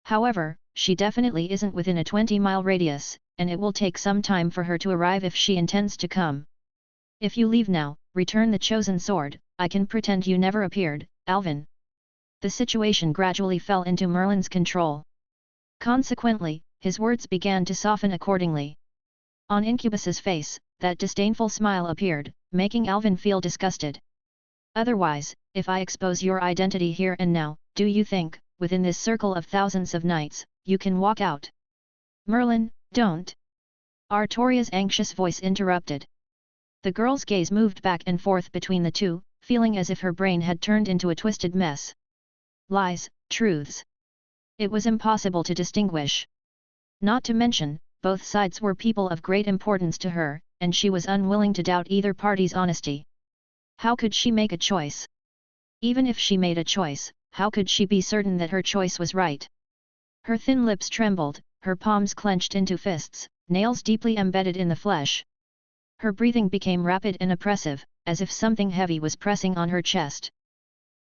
B: However, she definitely isn't within a 20-mile radius, and it will take some time for her to arrive if she intends to come. If you leave now, return the chosen sword, I can pretend you never appeared, Alvin. The situation gradually fell into Merlin's control. Consequently, his words began to soften accordingly. On Incubus's face, that disdainful smile appeared, making Alvin feel disgusted. Otherwise, if I expose your identity here and now, do you think, within this circle of thousands of nights, you can walk out? Merlin, don't! Artoria's anxious voice interrupted. The girl's gaze moved back and forth between the two, feeling as if her brain had turned into a twisted mess. Lies, truths. It was impossible to distinguish. Not to mention, both sides were people of great importance to her, and she was unwilling to doubt either party's honesty. How could she make a choice? Even if she made a choice, how could she be certain that her choice was right? Her thin lips trembled, her palms clenched into fists, nails deeply embedded in the flesh. Her breathing became rapid and oppressive, as if something heavy was pressing on her chest.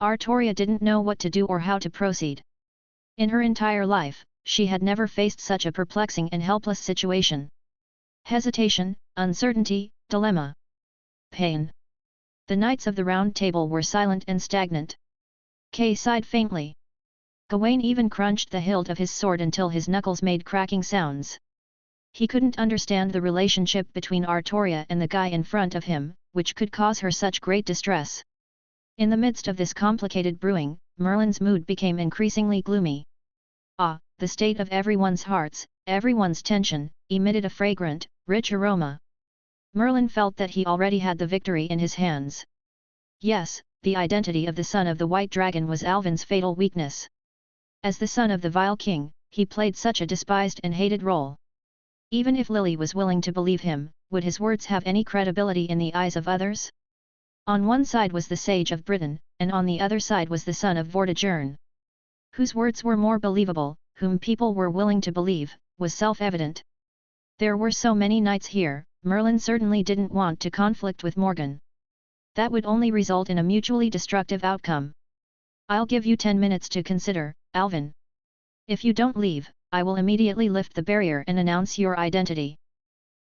B: Artoria didn't know what to do or how to proceed. In her entire life, she had never faced such a perplexing and helpless situation. Hesitation, uncertainty, dilemma. Pain. The knights of the Round Table were silent and stagnant. Kay sighed faintly. Gawain even crunched the hilt of his sword until his knuckles made cracking sounds. He couldn't understand the relationship between Artoria and the guy in front of him, which could cause her such great distress. In the midst of this complicated brewing, Merlin's mood became increasingly gloomy. Ah, the state of everyone's hearts, everyone's tension, emitted a fragrant, rich aroma. Merlin felt that he already had the victory in his hands. Yes, the identity of the son of the White Dragon was Alvin's fatal weakness. As the son of the Vile King, he played such a despised and hated role. Even if Lily was willing to believe him, would his words have any credibility in the eyes of others? On one side was the Sage of Britain, and on the other side was the son of Vortigern. Whose words were more believable, whom people were willing to believe, was self-evident. There were so many knights here, Merlin certainly didn't want to conflict with Morgan. That would only result in a mutually destructive outcome. I'll give you 10 minutes to consider, Alvin. If you don't leave, I will immediately lift the barrier and announce your identity.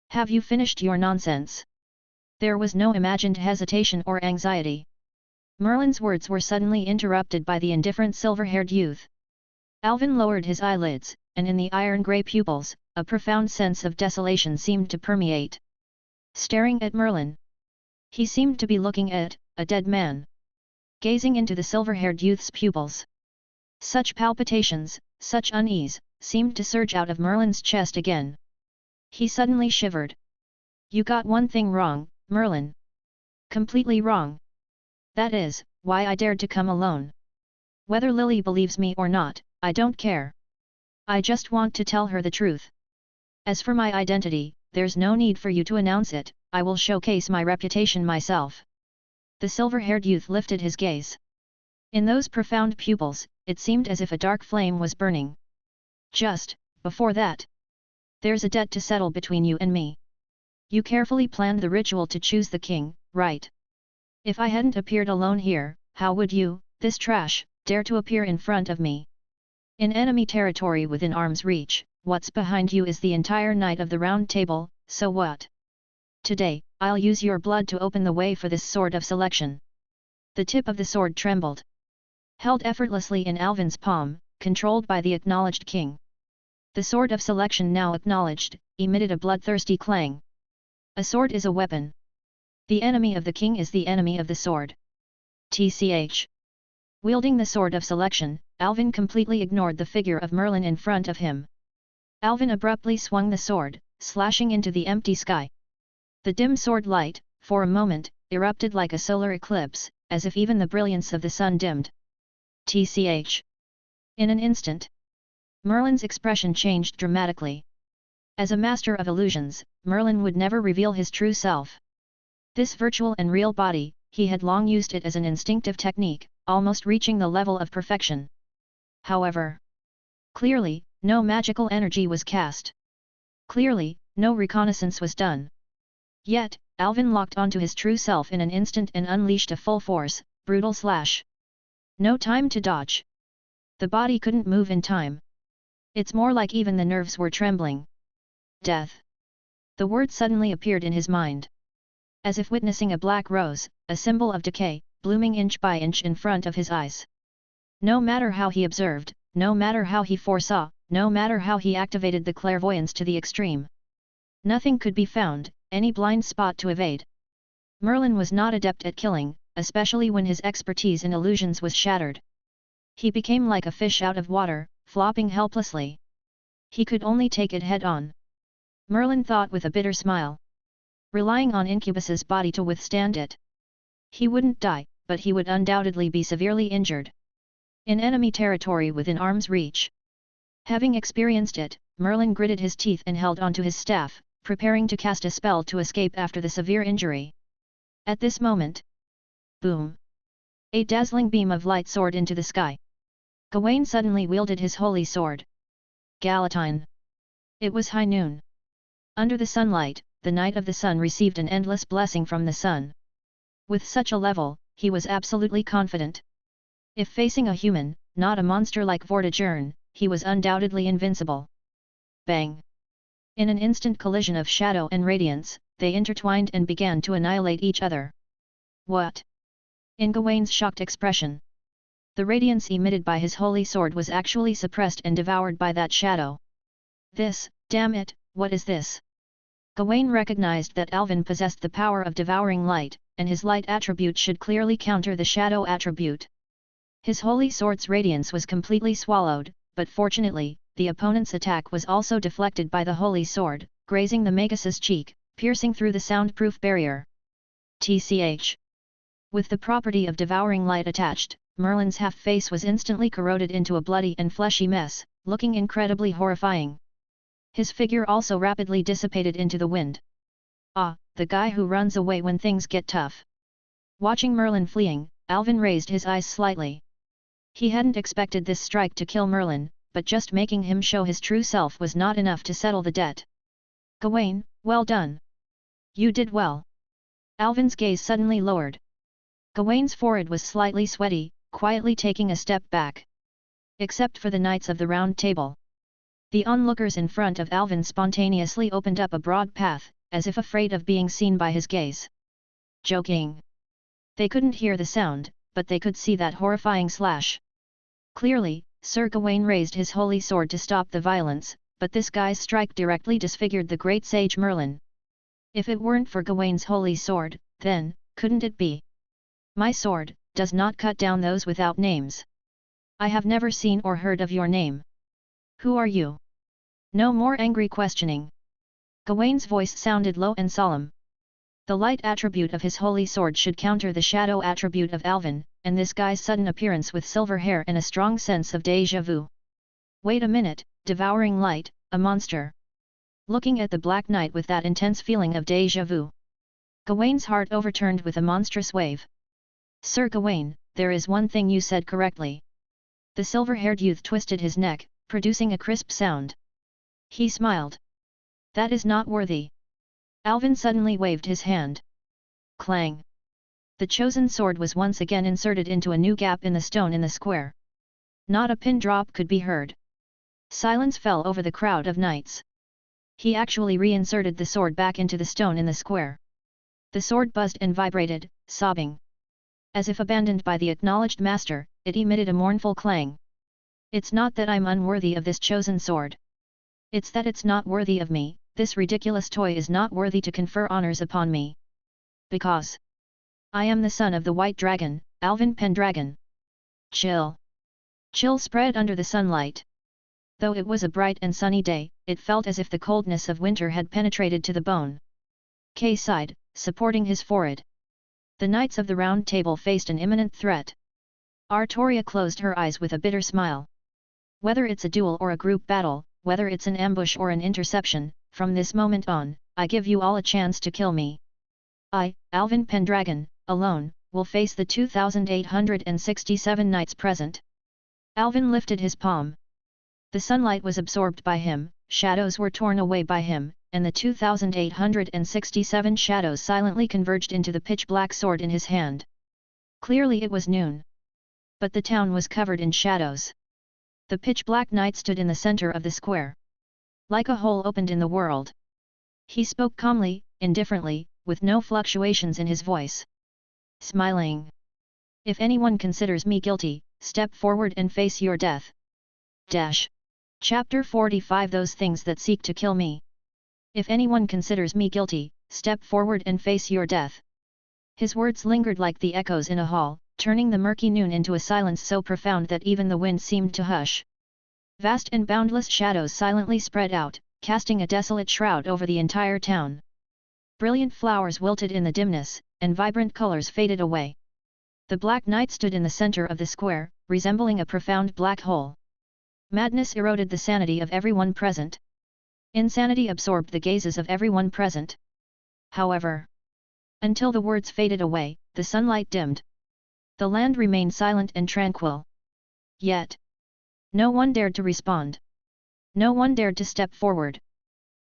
B: Have you finished your nonsense? There was no imagined hesitation or anxiety. Merlin's words were suddenly interrupted by the indifferent silver-haired youth. Alvin lowered his eyelids, and in the iron-grey pupils, a profound sense of desolation seemed to permeate. Staring at Merlin. He seemed to be looking at a dead man. Gazing into the silver-haired youth's pupils. Such palpitations, such unease, seemed to surge out of Merlin's chest again. He suddenly shivered. You got one thing wrong, Merlin. Completely wrong. That is, why I dared to come alone. Whether Lily believes me or not, I don't care. I just want to tell her the truth. As for my identity, there's no need for you to announce it, I will showcase my reputation myself. The silver-haired youth lifted his gaze. In those profound pupils, it seemed as if a dark flame was burning. Just, before that. There's a debt to settle between you and me. You carefully planned the ritual to choose the king, right? If I hadn't appeared alone here, how would you, this trash, dare to appear in front of me? In enemy territory within arm's reach, what's behind you is the entire Knight of the Round Table, so what? Today, I'll use your blood to open the way for this sword of selection. The tip of the sword trembled. held effortlessly in Alvin's palm, controlled by the acknowledged king. The sword of selection, now acknowledged, emitted a bloodthirsty clang. A sword is a weapon. The enemy of the king is the enemy of the sword. Tch. Wielding the sword of selection, Alvin completely ignored the figure of Merlin in front of him. Alvin abruptly swung the sword, slashing into the empty sky. The dim sword light, for a moment, erupted like a solar eclipse, as if even the brilliance of the sun dimmed. Tch. In an instant, Merlin's expression changed dramatically. As a master of illusions, Merlin would never reveal his true self. This virtual and real body, he had long used it as an instinctive technique, almost reaching the level of perfection. However, clearly, no magical energy was cast. Clearly, no reconnaissance was done. Yet, Alvin locked onto his true self in an instant and unleashed a full-force, brutal slash. No time to dodge. The body couldn't move in time. It's more like even the nerves were trembling. Death. The word suddenly appeared in his mind. As if witnessing a black rose, a symbol of decay, blooming inch by inch in front of his eyes. No matter how he observed, no matter how he foresaw, no matter how he activated the clairvoyance to the extreme, nothing could be found, any blind spot to evade. Merlin was not adept at killing, especially when his expertise in illusions was shattered. He became like a fish out of water, flopping helplessly. He could only take it head-on. Merlin thought with a bitter smile. Relying on Incubus's body to withstand it. He wouldn't die, but he would undoubtedly be severely injured. In enemy territory within arm's reach. Having experienced it, Merlin gritted his teeth and held onto his staff, preparing to cast a spell to escape after the severe injury. At this moment, boom! A dazzling beam of light soared into the sky. Gawain suddenly wielded his holy sword. Galatine. It was high noon. Under the sunlight, the Knight of the Sun received an endless blessing from the sun. With such a level, he was absolutely confident. If facing a human, not a monster like Vortigern, he was undoubtedly invincible. Bang! In an instant collision of shadow and radiance, they intertwined and began to annihilate each other. What? In Gawain's shocked expression. The radiance emitted by his holy sword was actually suppressed and devoured by that shadow. This, damn it, what is this? Gawain recognized that Alvin possessed the power of devouring light, and his light attribute should clearly counter the shadow attribute. His holy sword's radiance was completely swallowed, but fortunately, the opponent's attack was also deflected by the holy sword, grazing the Magus' cheek, piercing through the soundproof barrier. Tch. With the property of devouring light attached, Merlin's half-face was instantly corroded into a bloody and fleshy mess, looking incredibly horrifying. His figure also rapidly dissipated into the wind. Ah, the guy who runs away when things get tough. Watching Merlin fleeing, Alvin raised his eyes slightly. He hadn't expected this strike to kill Merlin, but just making him show his true self was not enough to settle the debt. Gawain, well done. You did well. Alvin's gaze suddenly lowered. Gawain's forehead was slightly sweaty, quietly taking a step back. Except for the Knights of the Round Table. The onlookers in front of Alvin spontaneously opened up a broad path, as if afraid of being seen by his gaze. Joking. They couldn't hear the sound, but they could see that horrifying slash. Clearly, Sir Gawain raised his holy sword to stop the violence, but this guy's strike directly disfigured the great sage Merlin. If it weren't for Gawain's holy sword, then, couldn't it be? My sword does not cut down those without names. I have never seen or heard of your name. Who are you? No more angry questioning. Gawain's voice sounded low and solemn. The light attribute of his holy sword should counter the shadow attribute of Alvin, and this guy's sudden appearance with silver hair and a strong sense of déjà vu. Wait a minute, devouring light, a monster. Looking at the Black Knight with that intense feeling of déjà vu. Gawain's heart overturned with a monstrous wave. Sir Gawain, there is one thing you said correctly. The silver-haired youth twisted his neck, producing a crisp sound. He smiled. That is not worthy. Alvin suddenly waved his hand. Clang. The chosen sword was once again inserted into a new gap in the stone in the square. Not a pin drop could be heard. Silence fell over the crowd of knights. He actually reinserted the sword back into the stone in the square. The sword buzzed and vibrated, sobbing. As if abandoned by the acknowledged master, it emitted a mournful clang. It's not that I'm unworthy of this chosen sword. It's that it's not worthy of me, this ridiculous toy is not worthy to confer honors upon me. Because I am the son of the White Dragon, Alvin Pendragon. Chill. Chill spread under the sunlight. Though it was a bright and sunny day, it felt as if the coldness of winter had penetrated to the bone. Kay sighed, supporting his forehead. The knights of the Round Table faced an imminent threat. Artoria closed her eyes with a bitter smile. Whether it's a duel or a group battle, whether it's an ambush or an interception, from this moment on, I give you all a chance to kill me. I, Alvin Pendragon, alone, will face the 2,867 knights present. Alvin lifted his palm. The sunlight was absorbed by him, shadows were torn away by him, and the 2,867 shadows silently converged into the pitch-black sword in his hand. Clearly it was noon. But the town was covered in shadows. The pitch-black knight stood in the center of the square. Like a hole opened in the world. He spoke calmly, indifferently, with no fluctuations in his voice. Smiling. If anyone considers me guilty, step forward and face your death. Chapter 45 Those things that seek to kill me. If anyone considers me guilty, step forward and face your death. His words lingered like the echoes in a hall, turning the murky noon into a silence so profound that even the wind seemed to hush. Vast and boundless shadows silently spread out, casting a desolate shroud over the entire town. Brilliant flowers wilted in the dimness, and vibrant colors faded away. The Black Knight stood in the center of the square, resembling a profound black hole. Madness eroded the sanity of everyone present. Insanity absorbed the gazes of everyone present. However, until the words faded away, the sunlight dimmed. The land remained silent and tranquil. Yet, no one dared to respond. No one dared to step forward.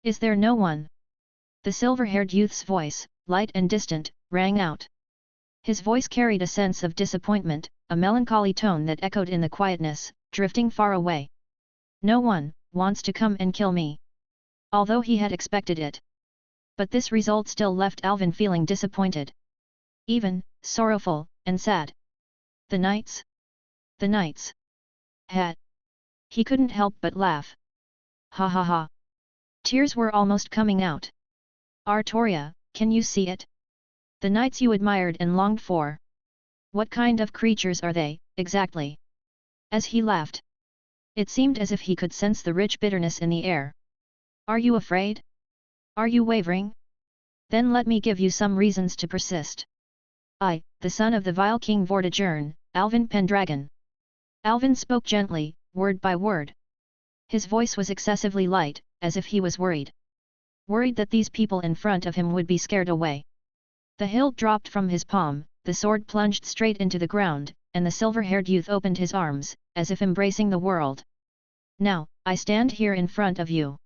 B: Is there no one? The silver-haired youth's voice, light and distant, rang out. His voice carried a sense of disappointment, a melancholy tone that echoed in the quietness, drifting far away. No one wants to come and kill me. Although he had expected it. But this result still left Alvin feeling disappointed. Even, sorrowful, and sad. The knights? The knights. Had. He couldn't help but laugh. Ha ha ha. Tears were almost coming out. Artoria, can you see it? The knights you admired and longed for. What kind of creatures are they, exactly? As he laughed. It seemed as if he could sense the rich bitterness in the air. Are you afraid? Are you wavering? Then let me give you some reasons to persist. I, the son of the vile King Vortigern, Alvin Pendragon. Alvin spoke gently, word by word. His voice was excessively light, as if he was worried. Worried that these people in front of him would be scared away. The hilt dropped from his palm, the sword plunged straight into the ground, and the silver-haired youth opened his arms, as if embracing the world. Now, I stand here in front of you.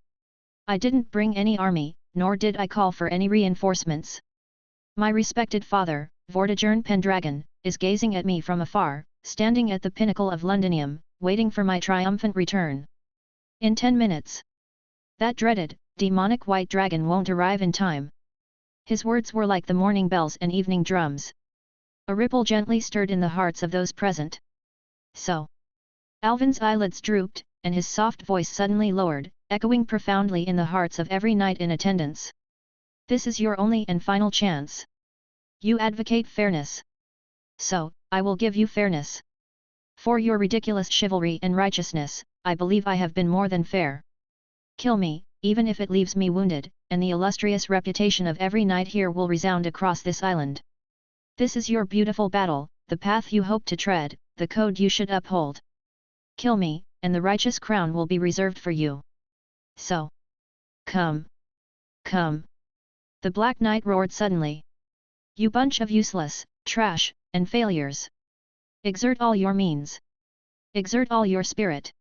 B: I didn't bring any army, nor did I call for any reinforcements. My respected father, Vortigern Pendragon, is gazing at me from afar, standing at the pinnacle of Londinium, waiting for my triumphant return. In 10 minutes. That dreaded, demonic white dragon won't arrive in time. His words were like the morning bells and evening drums. A ripple gently stirred in the hearts of those present. So. Alvin's eyelids drooped, and his soft voice suddenly lowered, echoing profoundly in the hearts of every knight in attendance. This is your only and final chance. You advocate fairness. So, I will give you fairness. For your ridiculous chivalry and righteousness, I believe I have been more than fair. Kill me, even if it leaves me wounded, and the illustrious reputation of every knight here will resound across this island. This is your beautiful battle, the path you hope to tread, the code you should uphold. Kill me, and the righteous crown will be reserved for you. So. Come. Come. The Black Knight roared suddenly. You bunch of useless, trash, and failures. Exert all your means. Exert all your spirit.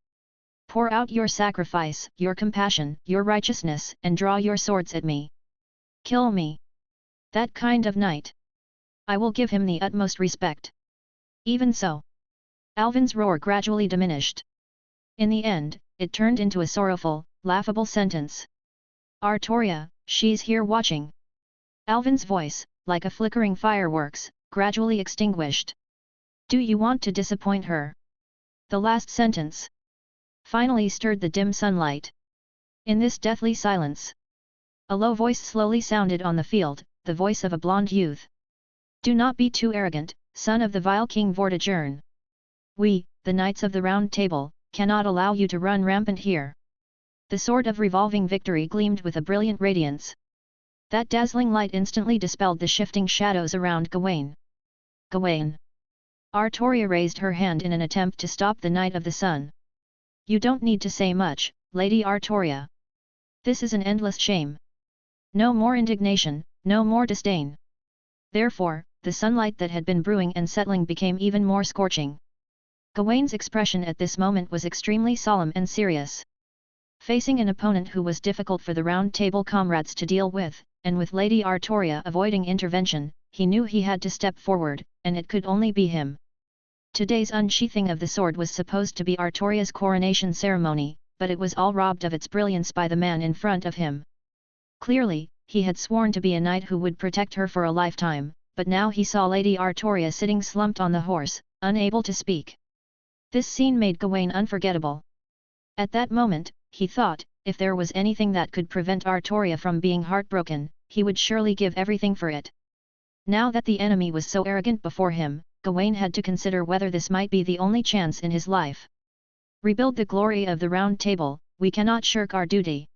B: Pour out your sacrifice, your compassion, your righteousness, and draw your swords at me. Kill me. That kind of knight. I will give him the utmost respect. Even so. Alvin's roar gradually diminished. In the end, it turned into a sorrowful, laughable sentence. Artoria, she's here watching. Alvin's voice, like a flickering fireworks, gradually extinguished. Do you want to disappoint her? The last sentence finally stirred the dim sunlight. In this deathly silence, a low voice slowly sounded on the field, the voice of a blonde youth. Do not be too arrogant, son of the vile King Vortigern. We, the Knights of the Round Table, cannot allow you to run rampant here. The sword of revolving victory gleamed with a brilliant radiance. That dazzling light instantly dispelled the shifting shadows around Gawain. Gawain! Artoria raised her hand in an attempt to stop the Knight of the Sun. You don't need to say much, Lady Artoria. This is an endless shame. No more indignation, no more disdain. Therefore, the sunlight that had been brewing and settling became even more scorching. Gawain's expression at this moment was extremely solemn and serious. Facing an opponent who was difficult for the Round Table comrades to deal with, and with Lady Artoria avoiding intervention, he knew he had to step forward, and it could only be him. Today's unsheathing of the sword was supposed to be Artoria's coronation ceremony, but it was all robbed of its brilliance by the man in front of him. Clearly, he had sworn to be a knight who would protect her for a lifetime, but now he saw Lady Artoria sitting slumped on the horse, unable to speak. This scene made Gawain unforgettable. At that moment, he thought, if there was anything that could prevent Artoria from being heartbroken, he would surely give everything for it. Now that the enemy was so arrogant before him, Gawain had to consider whether this might be the only chance in his life. Rebuild the glory of the Round Table, we cannot shirk our duty.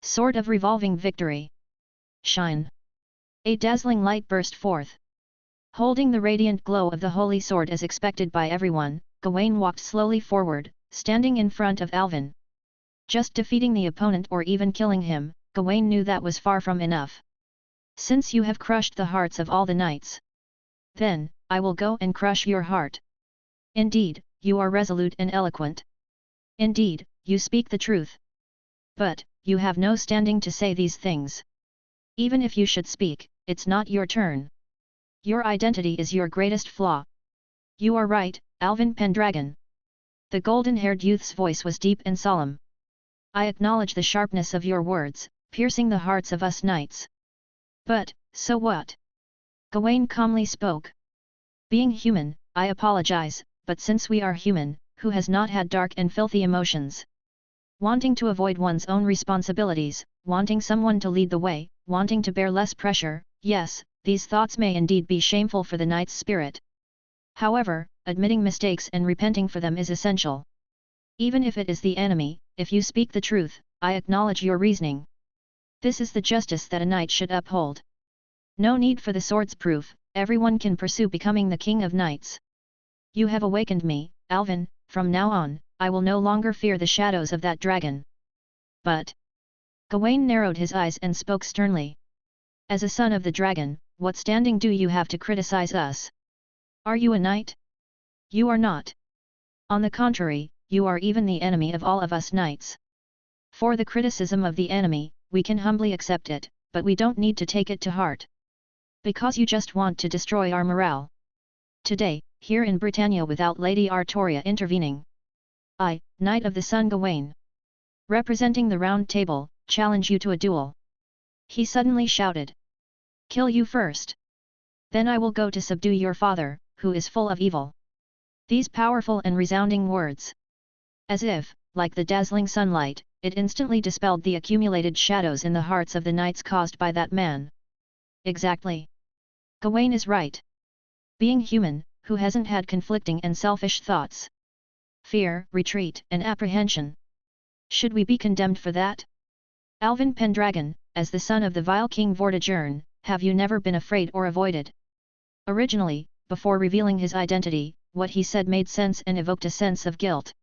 B: Sword of revolving victory. Shine! A dazzling light burst forth. Holding the radiant glow of the holy sword as expected by everyone, Gawain walked slowly forward, standing in front of Alvin. Just defeating the opponent or even killing him, Gawain knew that was far from enough. Since you have crushed the hearts of all the knights, then, I will go and crush your heart. Indeed, you are resolute and eloquent. Indeed, you speak the truth. But, you have no standing to say these things. Even if you should speak, it's not your turn. Your identity is your greatest flaw. You are right, Alvin Pendragon. The golden-haired youth's voice was deep and solemn. I acknowledge the sharpness of your words, piercing the hearts of us knights. But, so what? Gawain calmly spoke. Being human, I apologize, but since we are human, who has not had dark and filthy emotions? Wanting to avoid one's own responsibilities, wanting someone to lead the way, wanting to bear less pressure, yes, these thoughts may indeed be shameful for the knight's spirit. However, admitting mistakes and repenting for them is essential. Even if it is the enemy, if you speak the truth, I acknowledge your reasoning. This is the justice that a knight should uphold. No need for the sword's proof, everyone can pursue becoming the king of knights. You have awakened me, Alvin, from now on, I will no longer fear the shadows of that dragon. But... Gawain narrowed his eyes and spoke sternly. As a son of the dragon, what standing do you have to criticize us? Are you a knight? You are not. On the contrary, you are even the enemy of all of us knights. For the criticism of the enemy, we can humbly accept it, but we don't need to take it to heart. Because you just want to destroy our morale. Today, here in Britannia without Lady Artoria intervening, I, Knight of the Sun Gawain, representing the Round Table, challenge you to a duel. He suddenly shouted. Kill you first. Then I will go to subdue your father, who is full of evil. These powerful and resounding words. As if, like the dazzling sunlight, it instantly dispelled the accumulated shadows in the hearts of the knights caused by that man. Exactly. Gawain is right. Being human, who hasn't had conflicting and selfish thoughts? Fear, retreat, and apprehension. Should we be condemned for that? Alvin Pendragon, as the son of the vile King Vortigern, have you never been afraid or avoided? Originally, before revealing his identity, what he said made sense and evoked a sense of guilt.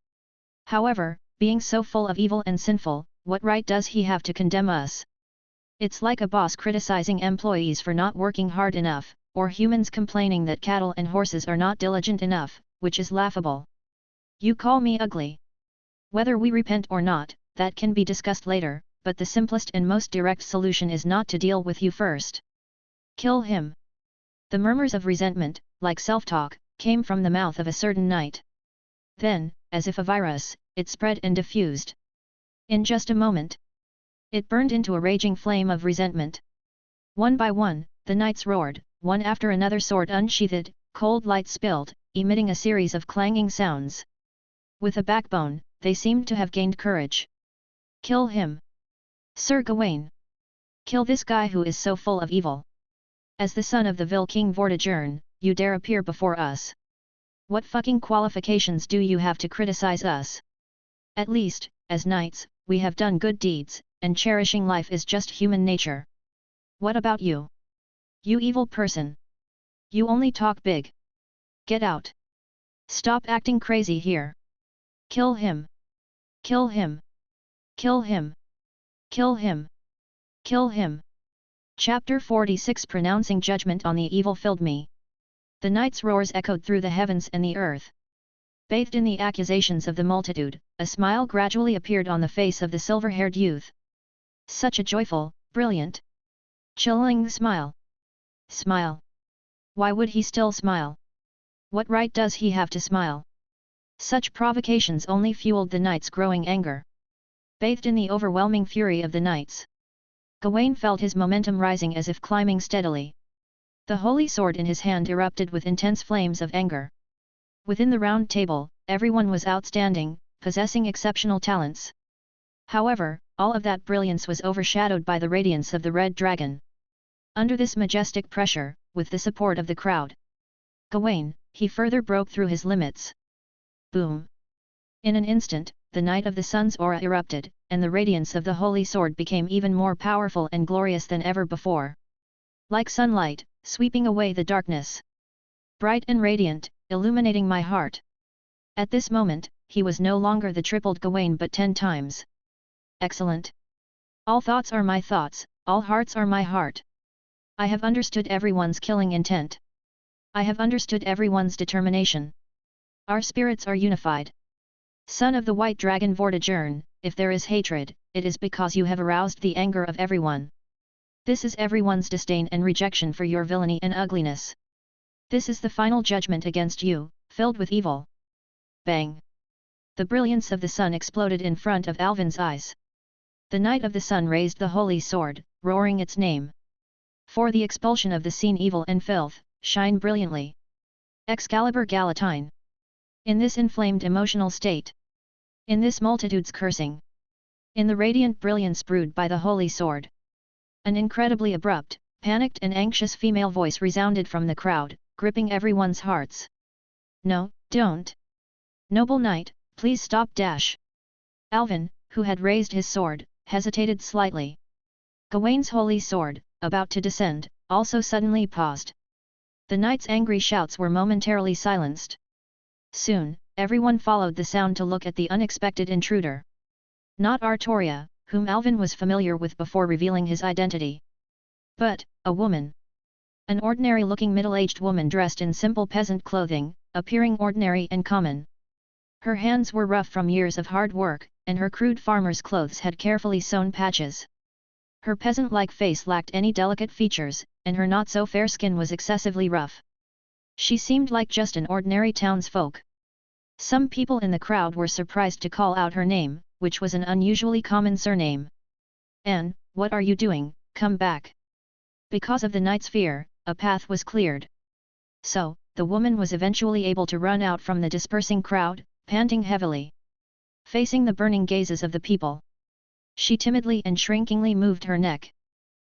B: However, being so full of evil and sinful, what right does he have to condemn us? It's like a boss criticizing employees for not working hard enough, or humans complaining that cattle and horses are not diligent enough, which is laughable. You call me ugly. Whether we repent or not, that can be discussed later, but the simplest and most direct solution is not to deal with you first. Kill him. The murmurs of resentment, like self-talk, came from the mouth of a certain knight. Then, as if a virus, it spread and diffused. In just a moment, it burned into a raging flame of resentment. One by one, the knights roared, one after another sword unsheathed, cold light spilled, emitting a series of clanging sounds. With a backbone, they seemed to have gained courage. Kill him! Sir Gawain! Kill this guy who is so full of evil! As the son of the Vil King Vortigern, you dare appear before us? What fucking qualifications do you have to criticize us? At least, as knights, we have done good deeds, and cherishing life is just human nature. What about you? You evil person! You only talk big. Get out! Stop acting crazy here! Kill him! Kill him! Kill him! Kill him! Kill him! Chapter 46 Pronouncing Judgment on the Evil filled me. The knight's roars echoed through the heavens and the earth. Bathed in the accusations of the multitude, a smile gradually appeared on the face of the silver-haired youth. Such a joyful, brilliant, chilling smile. Smile. Why would he still smile? What right does he have to smile? Such provocations only fueled the knight's growing anger. Bathed in the overwhelming fury of the knights, Gawain felt his momentum rising as if climbing steadily. The holy sword in his hand erupted with intense flames of anger. Within the round table, everyone was outstanding, possessing exceptional talents. However, all of that brilliance was overshadowed by the radiance of the red dragon. Under this majestic pressure, with the support of the crowd, Gawain, he further broke through his limits. Boom! In an instant, the Knight of the Sun's aura erupted, and the radiance of the holy sword became even more powerful and glorious than ever before. Like sunlight, sweeping away the darkness. Bright and radiant, illuminating my heart. At this moment, he was no longer the tripled Gawain but 10 times. Excellent! All thoughts are my thoughts, all hearts are my heart. I have understood everyone's killing intent. I have understood everyone's determination. Our spirits are unified. Son of the White Dragon Vortigern, if there is hatred, it is because you have aroused the anger of everyone. This is everyone's disdain and rejection for your villainy and ugliness. This is the final judgment against you, filled with evil. Bang! The brilliance of the sun exploded in front of Alvin's eyes. The Knight of the Sun raised the holy sword, roaring its name. For the expulsion of the seen evil and filth, shine brilliantly. Excalibur Galatine. In this inflamed emotional state, in this multitude's cursing, in the radiant brilliance brewed by the holy sword, an incredibly abrupt, panicked and anxious female voice resounded from the crowd, gripping everyone's hearts. No, don't! Noble knight, please stop! Alvin, who had raised his sword, hesitated slightly. Gawain's holy sword, about to descend, also suddenly paused. The knight's angry shouts were momentarily silenced. Soon, everyone followed the sound to look at the unexpected intruder. Not Artoria, whom Alvin was familiar with before revealing his identity, but a woman. An ordinary-looking middle-aged woman dressed in simple peasant clothing, appearing ordinary and common. Her hands were rough from years of hard work, and her crude farmer's clothes had carefully sewn patches. Her peasant-like face lacked any delicate features, and her not-so-fair skin was excessively rough. She seemed like just an ordinary townsfolk. Some people in the crowd were surprised to call out her name, which was an unusually common surname. Anne, what are you doing? Come back! Because of the knight's fear, a path was cleared. So, the woman was eventually able to run out from the dispersing crowd, panting heavily. Facing the burning gazes of the people, she timidly and shrinkingly moved her neck.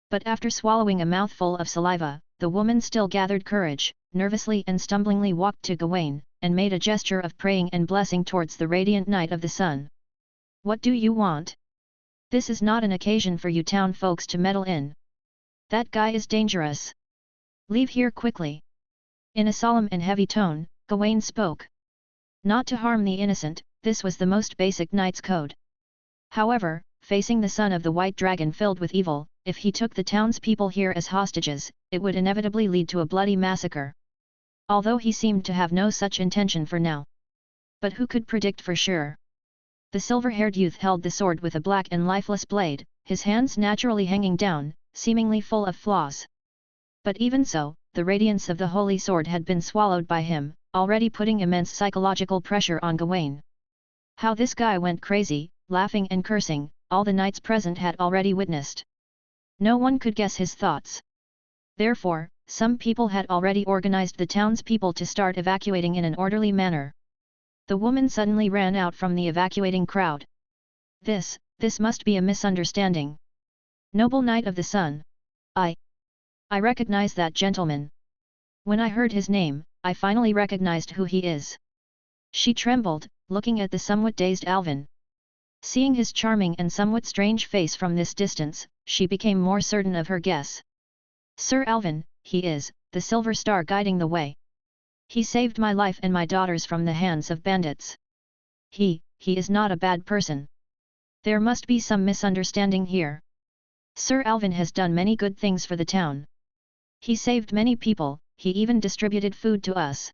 B: But after swallowing a mouthful of saliva, the woman still gathered courage, nervously and stumblingly walked to Gawain, and made a gesture of praying and blessing towards the radiant Knight of the Sun. What do you want? This is not an occasion for you town folks to meddle in. That guy is dangerous. Leave here quickly. In a solemn and heavy tone, Gawain spoke. Not to harm the innocent, this was the most basic knight's code. However, facing the son of the White Dragon filled with evil, if he took the townspeople here as hostages, it would inevitably lead to a bloody massacre. Although he seemed to have no such intention for now. But who could predict for sure? The silver-haired youth held the sword with a black and lifeless blade, his hands naturally hanging down, seemingly full of flaws. But even so, the radiance of the holy sword had been swallowed by him, already putting immense psychological pressure on Gawain. How this guy went crazy, laughing and cursing, all the knights present had already witnessed. No one could guess his thoughts. Therefore, some people had already organized the townspeople to start evacuating in an orderly manner. The woman suddenly ran out from the evacuating crowd. This must be a misunderstanding. Noble Knight of the Sun. I recognize that gentleman. When I heard his name, I finally recognized who he is. She trembled, looking at the somewhat dazed Alvin. Seeing his charming and somewhat strange face from this distance, she became more certain of her guess. Sir Alvin, he is, the Silver Star guiding the way. He saved my life and my daughter's from the hands of bandits. He is not a bad person. There must be some misunderstanding here. Sir Alvin has done many good things for the town. He saved many people, he even distributed food to us.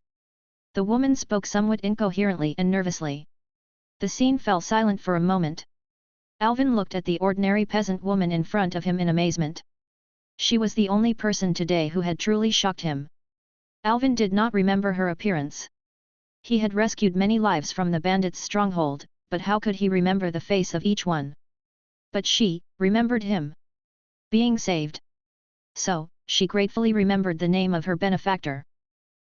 B: The woman spoke somewhat incoherently and nervously. The scene fell silent for a moment. Alvin looked at the ordinary peasant woman in front of him in amazement. She was the only person today who had truly shocked him. Alvin did not remember her appearance. He had rescued many lives from the bandits' stronghold, but how could he remember the face of each one? But she remembered him. Being saved. So, she gratefully remembered the name of her benefactor.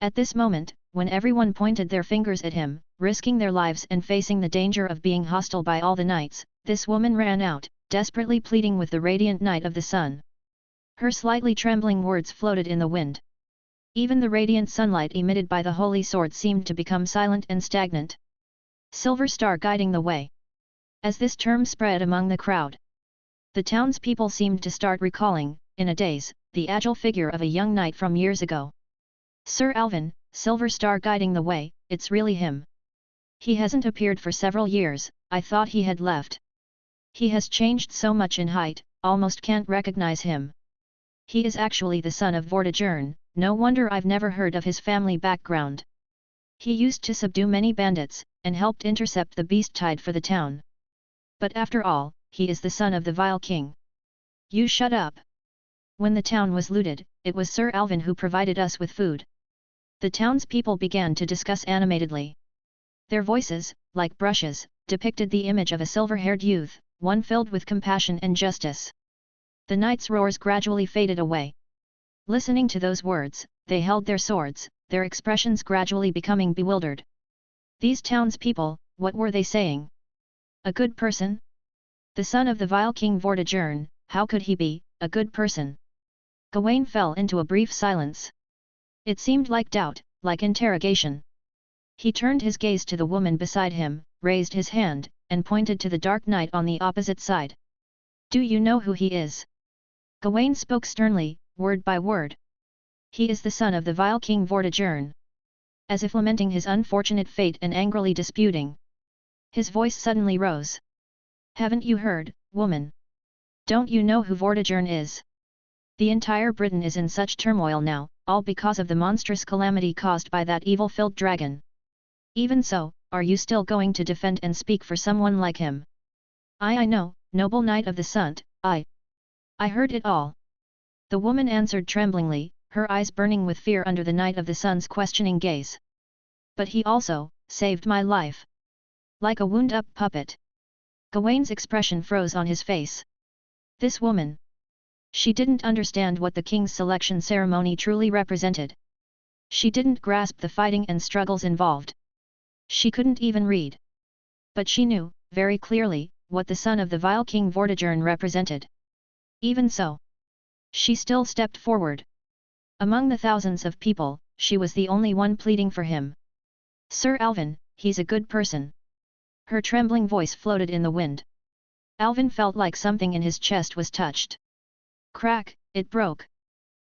B: At this moment, when everyone pointed their fingers at him, risking their lives and facing the danger of being hostile by all the knights, this woman ran out, desperately pleading with the radiant Knight of the Sun. Her slightly trembling words floated in the wind. Even the radiant sunlight emitted by the holy sword seemed to become silent and stagnant. Silver Star guiding the way. As this term spread among the crowd, the townspeople seemed to start recalling, in a daze, the agile figure of a young knight from years ago. Sir Alvin, Silver Star guiding the way, it's really him. He hasn't appeared for several years, I thought he had left. He has changed so much in height, almost can't recognize him. He is actually the son of Vortigern, no wonder I've never heard of his family background. He used to subdue many bandits, and helped intercept the beast tide for the town. But after all, he is the son of the vile king. You shut up. When the town was looted, it was Sir Alvin who provided us with food. The townspeople began to discuss animatedly. Their voices, like brushes, depicted the image of a silver-haired youth, one filled with compassion and justice. The knights' roars gradually faded away. Listening to those words, they held their swords, their expressions gradually becoming bewildered. These townspeople, what were they saying? A good person? The son of the vile King Vortigern, how could he be a good person? Gawain fell into a brief silence. It seemed like doubt, like interrogation. He turned his gaze to the woman beside him, raised his hand, and pointed to the dark knight on the opposite side. Do you know who he is? Gawain spoke sternly, word by word. He is the son of the vile King Vortigern. As if lamenting his unfortunate fate and angrily disputing. His voice suddenly rose. Haven't you heard, woman? Don't you know who Vortigern is? The entire Britain is in such turmoil now, all because of the monstrous calamity caused by that evil-filled dragon. Even so, are you still going to defend and speak for someone like him? I know, noble Knight of the Sun, I heard it all. The woman answered tremblingly, her eyes burning with fear under the Knight of the Sun's questioning gaze. But he also saved my life. Like a wound-up puppet. Gawain's expression froze on his face. This woman. She didn't understand what the king's selection ceremony truly represented. She didn't grasp the fighting and struggles involved. She couldn't even read. But she knew, very clearly, what the son of the vile King Vortigern represented. Even so, she still stepped forward. Among the thousands of people, she was the only one pleading for him. Sir Alvin, he's a good person. Her trembling voice floated in the wind. Alvin felt like something in his chest was touched. Crack, it broke.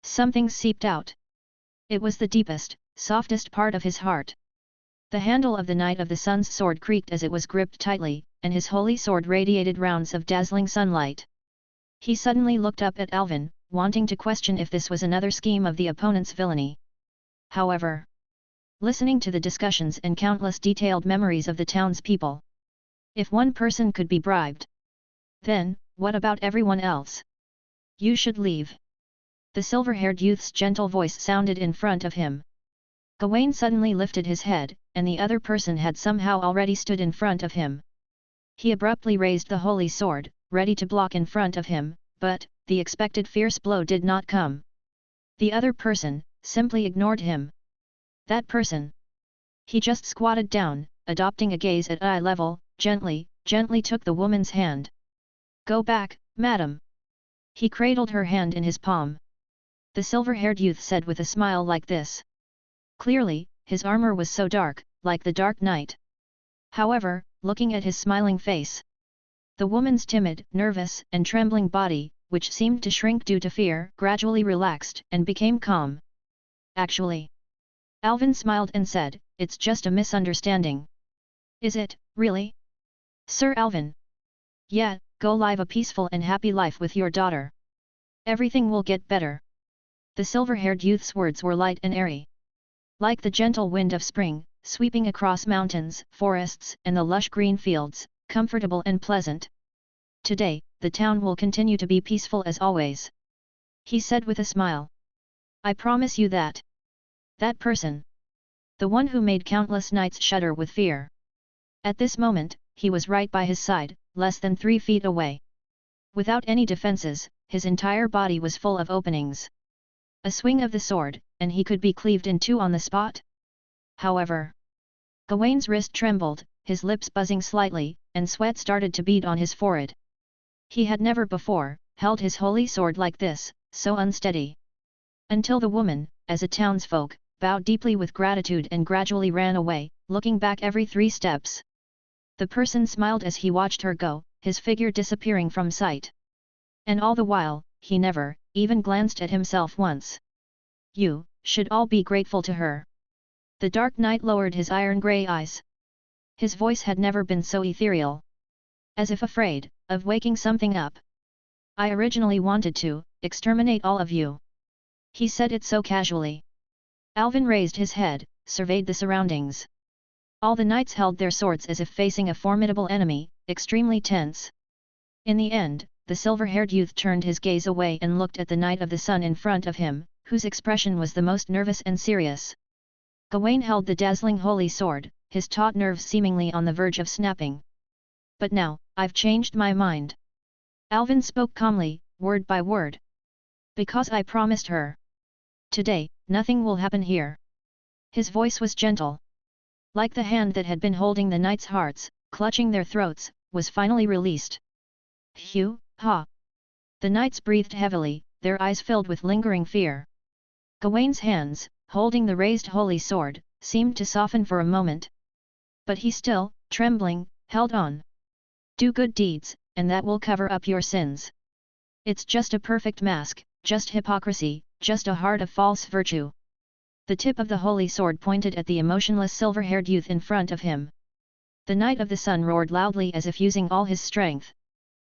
B: Something seeped out. It was the deepest, softest part of his heart. The handle of the Knight of the Sun's sword creaked as it was gripped tightly, and his holy sword radiated rounds of dazzling sunlight. He suddenly looked up at Alvin, wanting to question if this was another scheme of the opponent's villainy. However, listening to the discussions and countless detailed memories of the townspeople, if one person could be bribed, then, what about everyone else? You should leave. The silver-haired youth's gentle voice sounded in front of him. Gawain suddenly lifted his head, and the other person had somehow already stood in front of him. He abruptly raised the holy sword, ready to block in front of him, but the expected fierce blow did not come. The other person simply ignored him. That person. He just squatted down, adopting a gaze at eye level, gently took the woman's hand. Go back, madam. He cradled her hand in his palm. The silver-haired youth said with a smile like this. Clearly, his armor was so dark, like the dark night. However, looking at his smiling face, the woman's timid, nervous, and trembling body, which seemed to shrink due to fear, gradually relaxed and became calm. Actually, Alvin smiled and said, it's just a misunderstanding. Is it, really? Sir Alvin? Yeah, go live a peaceful and happy life with your daughter. Everything will get better. The silver-haired youth's words were light and airy. Like the gentle wind of spring, sweeping across mountains, forests, and the lush green fields, comfortable and pleasant. Today, the town will continue to be peaceful as always. He said with a smile. I promise you that. That person. The one who made countless knights shudder with fear. At this moment, he was right by his side, less than 3 feet away. Without any defenses, his entire body was full of openings. A swing of the sword, and he could be cleaved in two on the spot. However, Gawain's wrist trembled, his lips buzzing slightly, and sweat started to bead on his forehead. He had never before held his holy sword like this, so unsteady. Until the woman, as a townsfolk, bowed deeply with gratitude and gradually ran away, looking back every 3 steps. The person smiled as he watched her go, his figure disappearing from sight. And all the while, he never even glanced at himself once. You should all be grateful to her. The Dark Knight lowered his iron-grey eyes. His voice had never been so ethereal. As if afraid of waking something up. I originally wanted to exterminate all of you. He said it so casually. Alvin raised his head, surveyed the surroundings. All the knights held their swords as if facing a formidable enemy, extremely tense. In the end, the silver-haired youth turned his gaze away and looked at the Knight of the Sun in front of him, whose expression was the most nervous and serious. Gawain held the dazzling holy sword, his taut nerves seemingly on the verge of snapping. But now, I've changed my mind. Alvin spoke calmly, word by word. Because I promised her. Today, nothing will happen here. His voice was gentle. Like the hand that had been holding the knights' hearts, clutching their throats, was finally released. Phew, ha! The knights breathed heavily, their eyes filled with lingering fear. Gawain's hands, holding the raised holy sword, seemed to soften for a moment. But he still, trembling, held on. Do good deeds, and that will cover up your sins. It's just a perfect mask, just hypocrisy, just a heart of false virtue. The tip of the holy sword pointed at the emotionless silver-haired youth in front of him. The Knight of the Sun roared loudly as if using all his strength.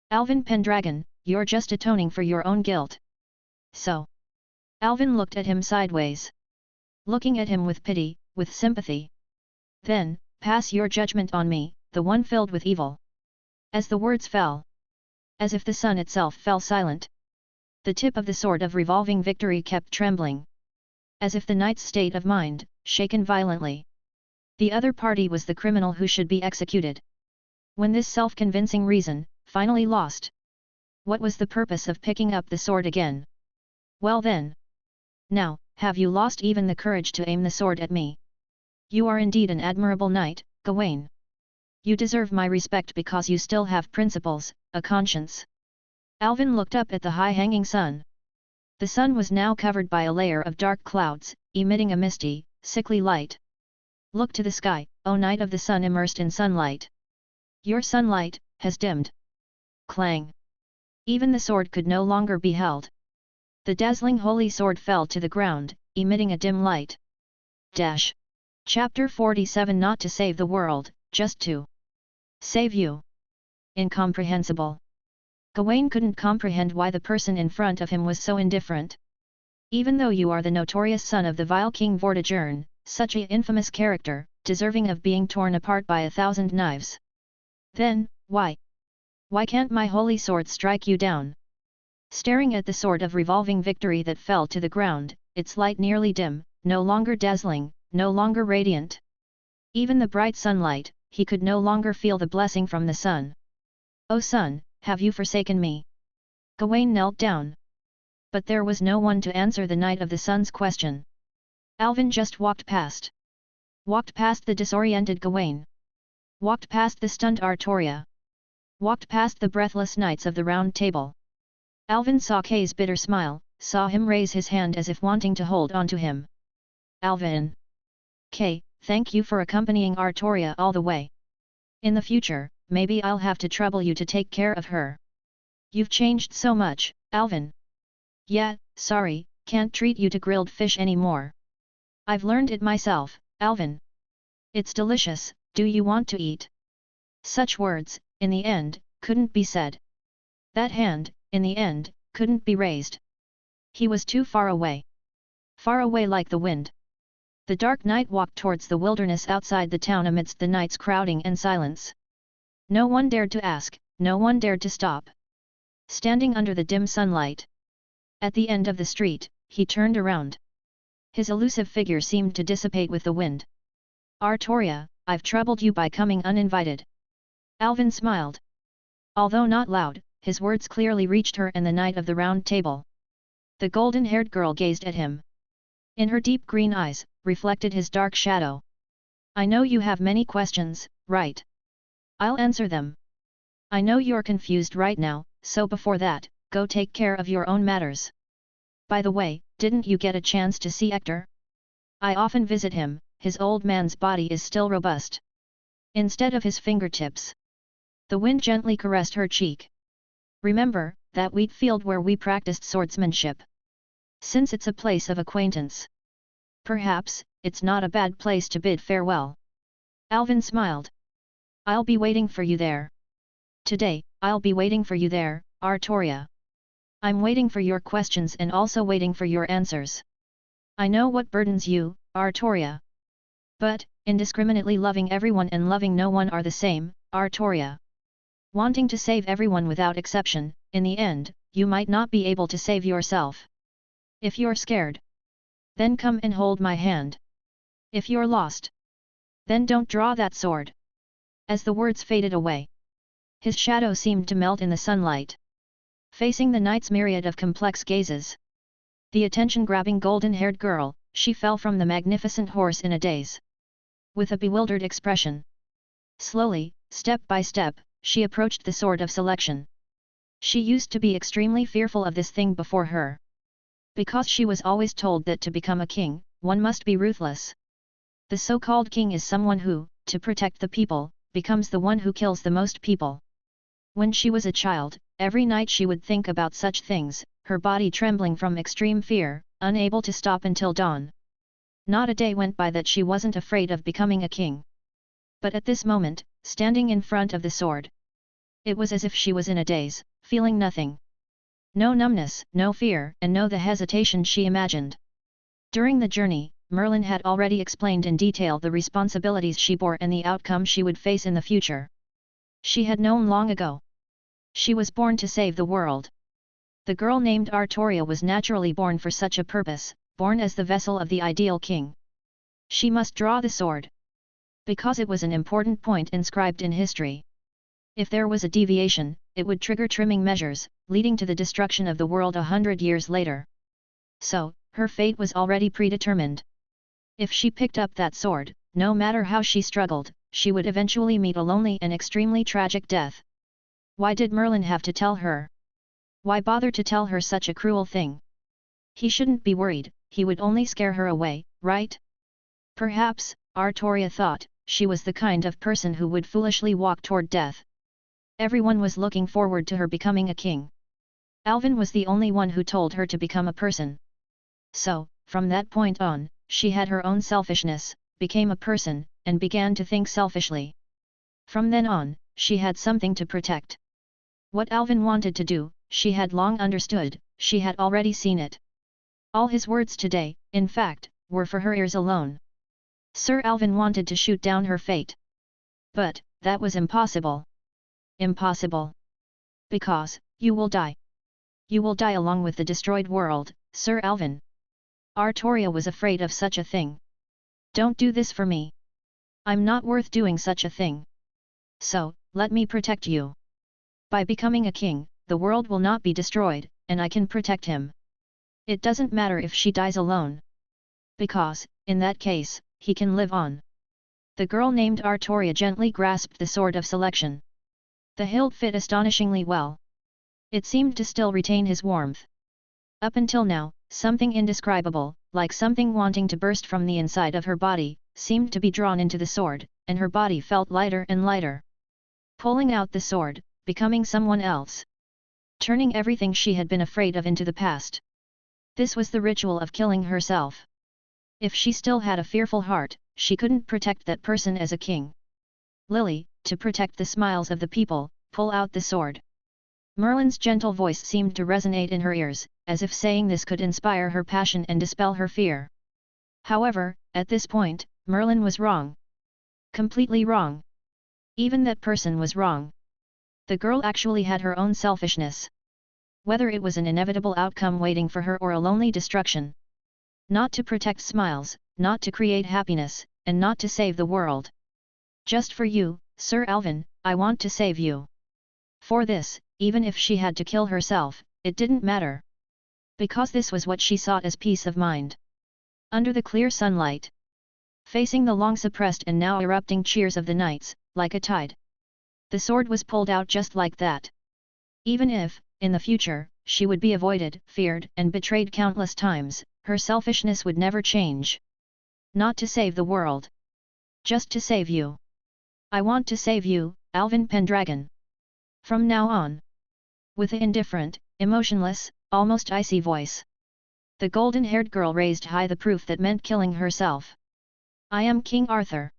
B: Alvin Pendragon, you're just atoning for your own guilt. So. Alvin looked at him sideways. Looking at him with pity, with sympathy. Then, pass your judgment on me, the one filled with evil. As the words fell. As if the sun itself fell silent. The tip of the sword of revolving victory kept trembling. As if the knight's state of mind, shaken violently. The other party was the criminal who should be executed. When this self-convincing reason, finally lost. What was the purpose of picking up the sword again? Well then. Now, have you lost even the courage to aim the sword at me? You are indeed an admirable knight, Gawain. You deserve my respect because you still have principles, a conscience. Alvin looked up at the high-hanging sun. The sun was now covered by a layer of dark clouds, emitting a misty, sickly light. Look to the sky, O Knight of the Sun immersed in sunlight. Your sunlight has dimmed. Clang. Even the sword could no longer be held. The dazzling holy sword fell to the ground, emitting a dim light. Dash. Chapter 47 Not to save the world, just to save you. Incomprehensible. Gawain couldn't comprehend why the person in front of him was so indifferent. Even though you are the notorious son of the vile King Vortigern, such an infamous character, deserving of being torn apart by 1,000 knives. Then, why? Why can't my holy sword strike you down? Staring at the sword of revolving victory that fell to the ground, its light nearly dim, no longer dazzling, no longer radiant. Even the bright sunlight, he could no longer feel the blessing from the sun. O sun, have you forsaken me? Gawain knelt down. But there was no one to answer the Knight of the Sun's question. Alvin just walked past. Walked past the disoriented Gawain. Walked past the stunned Artoria. Walked past the breathless knights of the Round Table. Alvin saw Kay's bitter smile, saw him raise his hand as if wanting to hold on to him. Alvin. Kay, thank you for accompanying Artoria all the way. In the future, maybe I'll have to trouble you to take care of her. You've changed so much, Alvin. Yeah, sorry, can't treat you to grilled fish anymore. I've learned it myself, Alvin. It's delicious, do you want to eat? Such words, in the end, couldn't be said. That hand, in the end, couldn't be raised. He was too far away. Far away like the wind. The Dark Knight walked towards the wilderness outside the town amidst the knights crowding and silence. No one dared to ask, no one dared to stop. Standing under the dim sunlight. At the end of the street, he turned around. His elusive figure seemed to dissipate with the wind. Artoria, I've troubled you by coming uninvited. Alvin smiled. Although not loud, his words clearly reached her and the Knight of the Round Table. The golden-haired girl gazed at him. In her deep green eyes, reflected his dark shadow. I know you have many questions, right? I'll answer them. I know you're confused right now, so before that, go take care of your own matters. By the way, didn't you get a chance to see Hector? I often visit him, his old man's body is still robust. Instead of his fingertips. The wind gently caressed her cheek. Remember, that wheat field where we practiced swordsmanship. Since it's a place of acquaintance. Perhaps, it's not a bad place to bid farewell. Alvin smiled. I'll be waiting for you there. Today, I'll be waiting for you there, Artoria. I'm waiting for your questions and also waiting for your answers. I know what burdens you, Artoria. But, indiscriminately loving everyone and loving no one are the same, Artoria. Wanting to save everyone without exception, in the end, you might not be able to save yourself. If you're scared, then come and hold my hand. If you're lost, then don't draw that sword. As the words faded away, his shadow seemed to melt in the sunlight. Facing the knight's myriad of complex gazes, the attention-grabbing golden-haired girl, she fell from the magnificent horse in a daze. With a bewildered expression. Slowly, step by step, she approached the sword of selection. She used to be extremely fearful of this thing before her. Because she was always told that to become a king, one must be ruthless. The so-called king is someone who, to protect the people, becomes the one who kills the most people. When she was a child, every night she would think about such things, her body trembling from extreme fear, unable to stop until dawn. Not a day went by that she wasn't afraid of becoming a king. But at this moment, standing in front of the sword, it was as if she was in a daze, feeling nothing. No numbness, no fear, and no the hesitation she imagined. During the journey, Merlin had already explained in detail the responsibilities she bore and the outcome she would face in the future. She had known long ago. She was born to save the world. The girl named Artoria was naturally born for such a purpose, born as the vessel of the ideal king. She must draw the sword. Because it was an important point inscribed in history. If there was a deviation, it would trigger trimming measures, leading to the destruction of the world 100 years later. So, her fate was already predetermined. If she picked up that sword, no matter how she struggled, she would eventually meet a lonely and extremely tragic death. Why did Merlin have to tell her? Why bother to tell her such a cruel thing? He shouldn't be worried, he would only scare her away, right? Perhaps, Artoria thought, she was the kind of person who would foolishly walk toward death. Everyone was looking forward to her becoming a king. Alvin was the only one who told her to become a person. So, from that point on, she had her own selfishness, became a person, and began to think selfishly. From then on, she had something to protect. What Alvin wanted to do, she had long understood, she had already seen it. All his words today, in fact, were for her ears alone. Sir Alvin wanted to shoot down her fate. But, that was impossible. Impossible. Because, you will die. You will die along with the destroyed world, Sir Alvin. Artoria was afraid of such a thing. Don't do this for me. I'm not worth doing such a thing. So, let me protect you. By becoming a king, the world will not be destroyed, and I can protect him. It doesn't matter if she dies alone. Because, in that case, he can live on. The girl named Artoria gently grasped the sword of selection. The hilt fit astonishingly well. It seemed to still retain his warmth. Up until now, something indescribable, like something wanting to burst from the inside of her body, seemed to be drawn into the sword, and her body felt lighter and lighter. Pulling out the sword, becoming someone else. Turning everything she had been afraid of into the past. This was the ritual of killing herself. If she still had a fearful heart, she couldn't protect that person as a king. Lily, to protect the smiles of the people, pull out the sword. Merlin's gentle voice seemed to resonate in her ears, as if saying this could inspire her passion and dispel her fear. However, at this point, Merlin was wrong. Completely wrong. Even that person was wrong. The girl actually had her own selfishness. Whether it was an inevitable outcome waiting for her or a lonely destruction. Not to protect smiles, not to create happiness, and not to save the world. Just for you, Sir Alvin, I want to save you. For this, even if she had to kill herself, it didn't matter. Because this was what she sought as peace of mind. Under the clear sunlight. Facing the long-suppressed and now erupting cheers of the knights, like a tide. The sword was pulled out just like that. Even if, in the future, she would be avoided, feared and betrayed countless times, her selfishness would never change. Not to save the world. Just to save you. I want to save you, Alvin Pendragon. From now on. With an indifferent, emotionless, almost icy voice. The golden-haired girl raised high the proof that meant killing herself. I am King Arthur.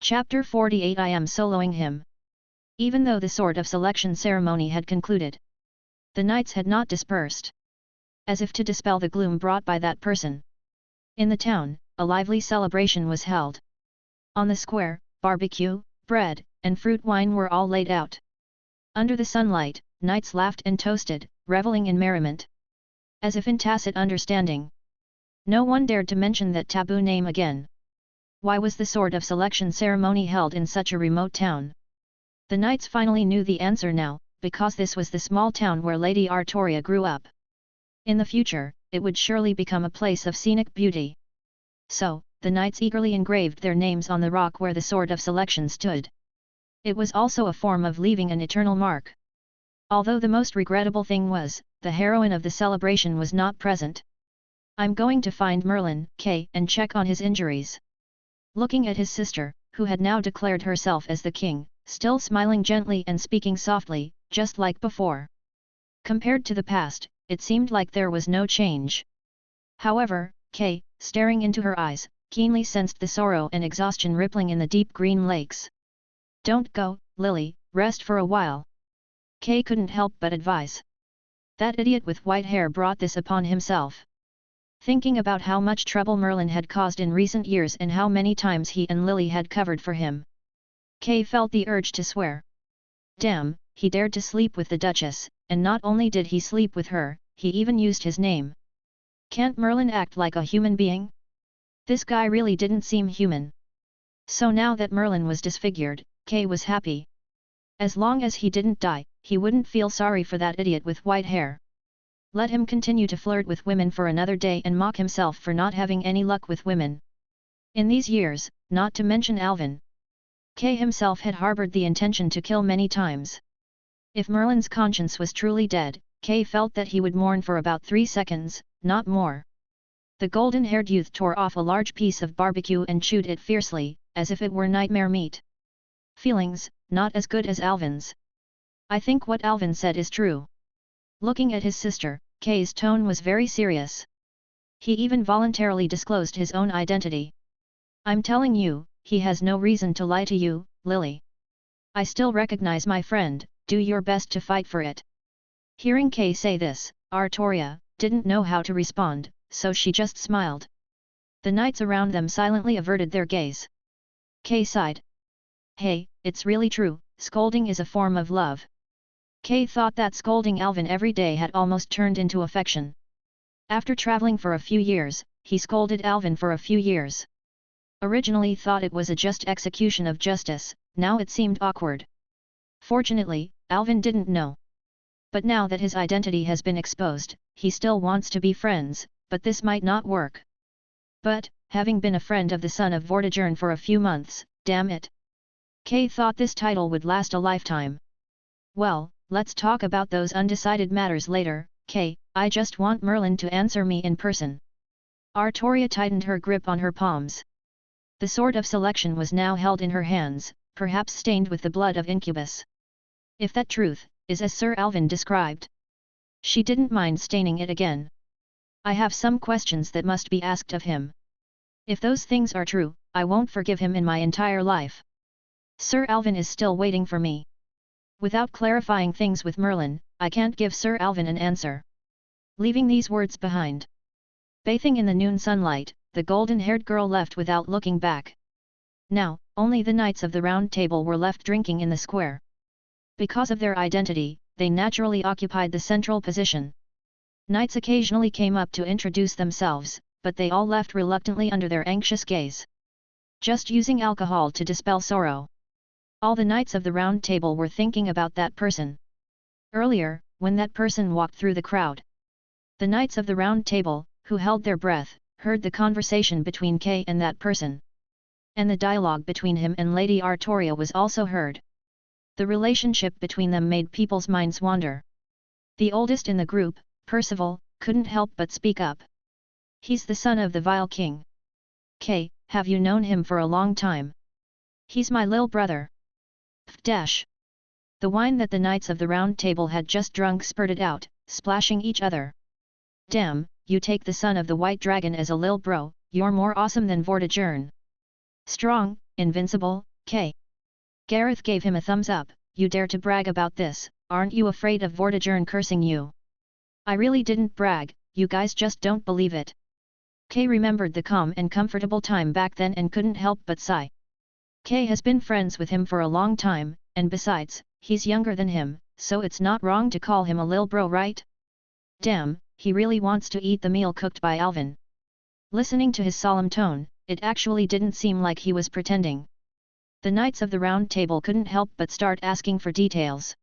B: Chapter 48 I am soloing him. Even though the sword of selection ceremony had concluded. The knights had not dispersed. As if to dispel the gloom brought by that person. In the town, a lively celebration was held. On the square, barbecue, bread, and fruit wine were all laid out. Under the sunlight, knights laughed and toasted, reveling in merriment. As if in tacit understanding. No one dared to mention that taboo name again. Why was the sword of selection ceremony held in such a remote town? The knights finally knew the answer now, because this was the small town where Lady Artoria grew up. In the future, it would surely become a place of scenic beauty. So, the knights eagerly engraved their names on the rock where the sword of selection stood. It was also a form of leaving an eternal mark. Although the most regrettable thing was, the heroine of the celebration was not present. I'm going to find Merlin, Kay, and check on his injuries. Looking at his sister, who had now declared herself as the king, still smiling gently and speaking softly, just like before. Compared to the past, it seemed like there was no change. However, Kay, staring into her eyes, keenly sensed the sorrow and exhaustion rippling in the deep green lakes. Don't go, Lily, rest for a while. Kay couldn't help but advise. That idiot with white hair brought this upon himself. Thinking about how much trouble Merlin had caused in recent years and how many times he and Lily had covered for him. Kay felt the urge to swear. Damn, he dared to sleep with the Duchess, and not only did he sleep with her, he even used his name. Can't Merlin act like a human being? This guy really didn't seem human. So now that Merlin was disfigured, Kay was happy. As long as he didn't die, he wouldn't feel sorry for that idiot with white hair. Let him continue to flirt with women for another day and mock himself for not having any luck with women. In these years, not to mention Alvin. Kay himself had harbored the intention to kill many times. If Merlin's conscience was truly dead, Kay felt that he would mourn for about 3 seconds, not more. The golden-haired youth tore off a large piece of barbecue and chewed it fiercely, as if it were nightmare meat. Feelings, not as good as Alvin's. I think what Alvin said is true. Looking at his sister, Kay's tone was very serious. He even voluntarily disclosed his own identity. I'm telling you, he has no reason to lie to you, Lily. I still recognize my friend, do your best to fight for it. Hearing Kay say this, Artoria didn't know how to respond, so she just smiled. The knights around them silently averted their gaze. Kay sighed. Hey, it's really true, scolding is a form of love. Kay thought that scolding Alvin every day had almost turned into affection. After traveling for a few years, he scolded Alvin for a few years. Originally thought it was a just execution of justice, now it seemed awkward. Fortunately, Alvin didn't know. But now that his identity has been exposed, he still wants to be friends, but this might not work. But, having been a friend of the son of Vortigern for a few months, damn it! Kay thought this title would last a lifetime. Well, let's talk about those undecided matters later, Kay, I just want Merlin to answer me in person. Artoria tightened her grip on her palms. The sword of selection was now held in her hands, perhaps stained with the blood of Incubus. If that truth is as Sir Alvin described, she didn't mind staining it again. I have some questions that must be asked of him. If those things are true, I won't forgive him in my entire life. Sir Alvin is still waiting for me. Without clarifying things with Merlin, I can't give Sir Alvin an answer. Leaving these words behind. Bathing in the noon sunlight, the golden-haired girl left without looking back. Now, only the Knights of the Round Table were left drinking in the square. Because of their identity, they naturally occupied the central position. Knights occasionally came up to introduce themselves, but they all left reluctantly under their anxious gaze. Just using alcohol to dispel sorrow. All the Knights of the Round Table were thinking about that person. Earlier, when that person walked through the crowd. The Knights of the Round Table, who held their breath, heard the conversation between Kay and that person. And the dialogue between him and Lady Artoria was also heard. The relationship between them made people's minds wander. The oldest in the group, Percival, couldn't help but speak up. He's the son of the Vile King. Kay, have you known him for a long time? He's my lil brother. Dash. The wine that the Knights of the Round Table had just drunk spurted out, splashing each other. Damn, you take the son of the White Dragon as a lil bro, you're more awesome than Vortigern. Strong, invincible, Kay. Gareth gave him a thumbs up, you dare to brag about this, aren't you afraid of Vortigern cursing you? I really didn't brag, you guys just don't believe it. Kay remembered the calm and comfortable time back then and couldn't help but sigh. Kay has been friends with him for a long time, and besides, he's younger than him, so it's not wrong to call him a lil bro, right? Damn, he really wants to eat the meal cooked by Alvin. Listening to his solemn tone, it actually didn't seem like he was pretending. The Knights of the Round Table couldn't help but start asking for details.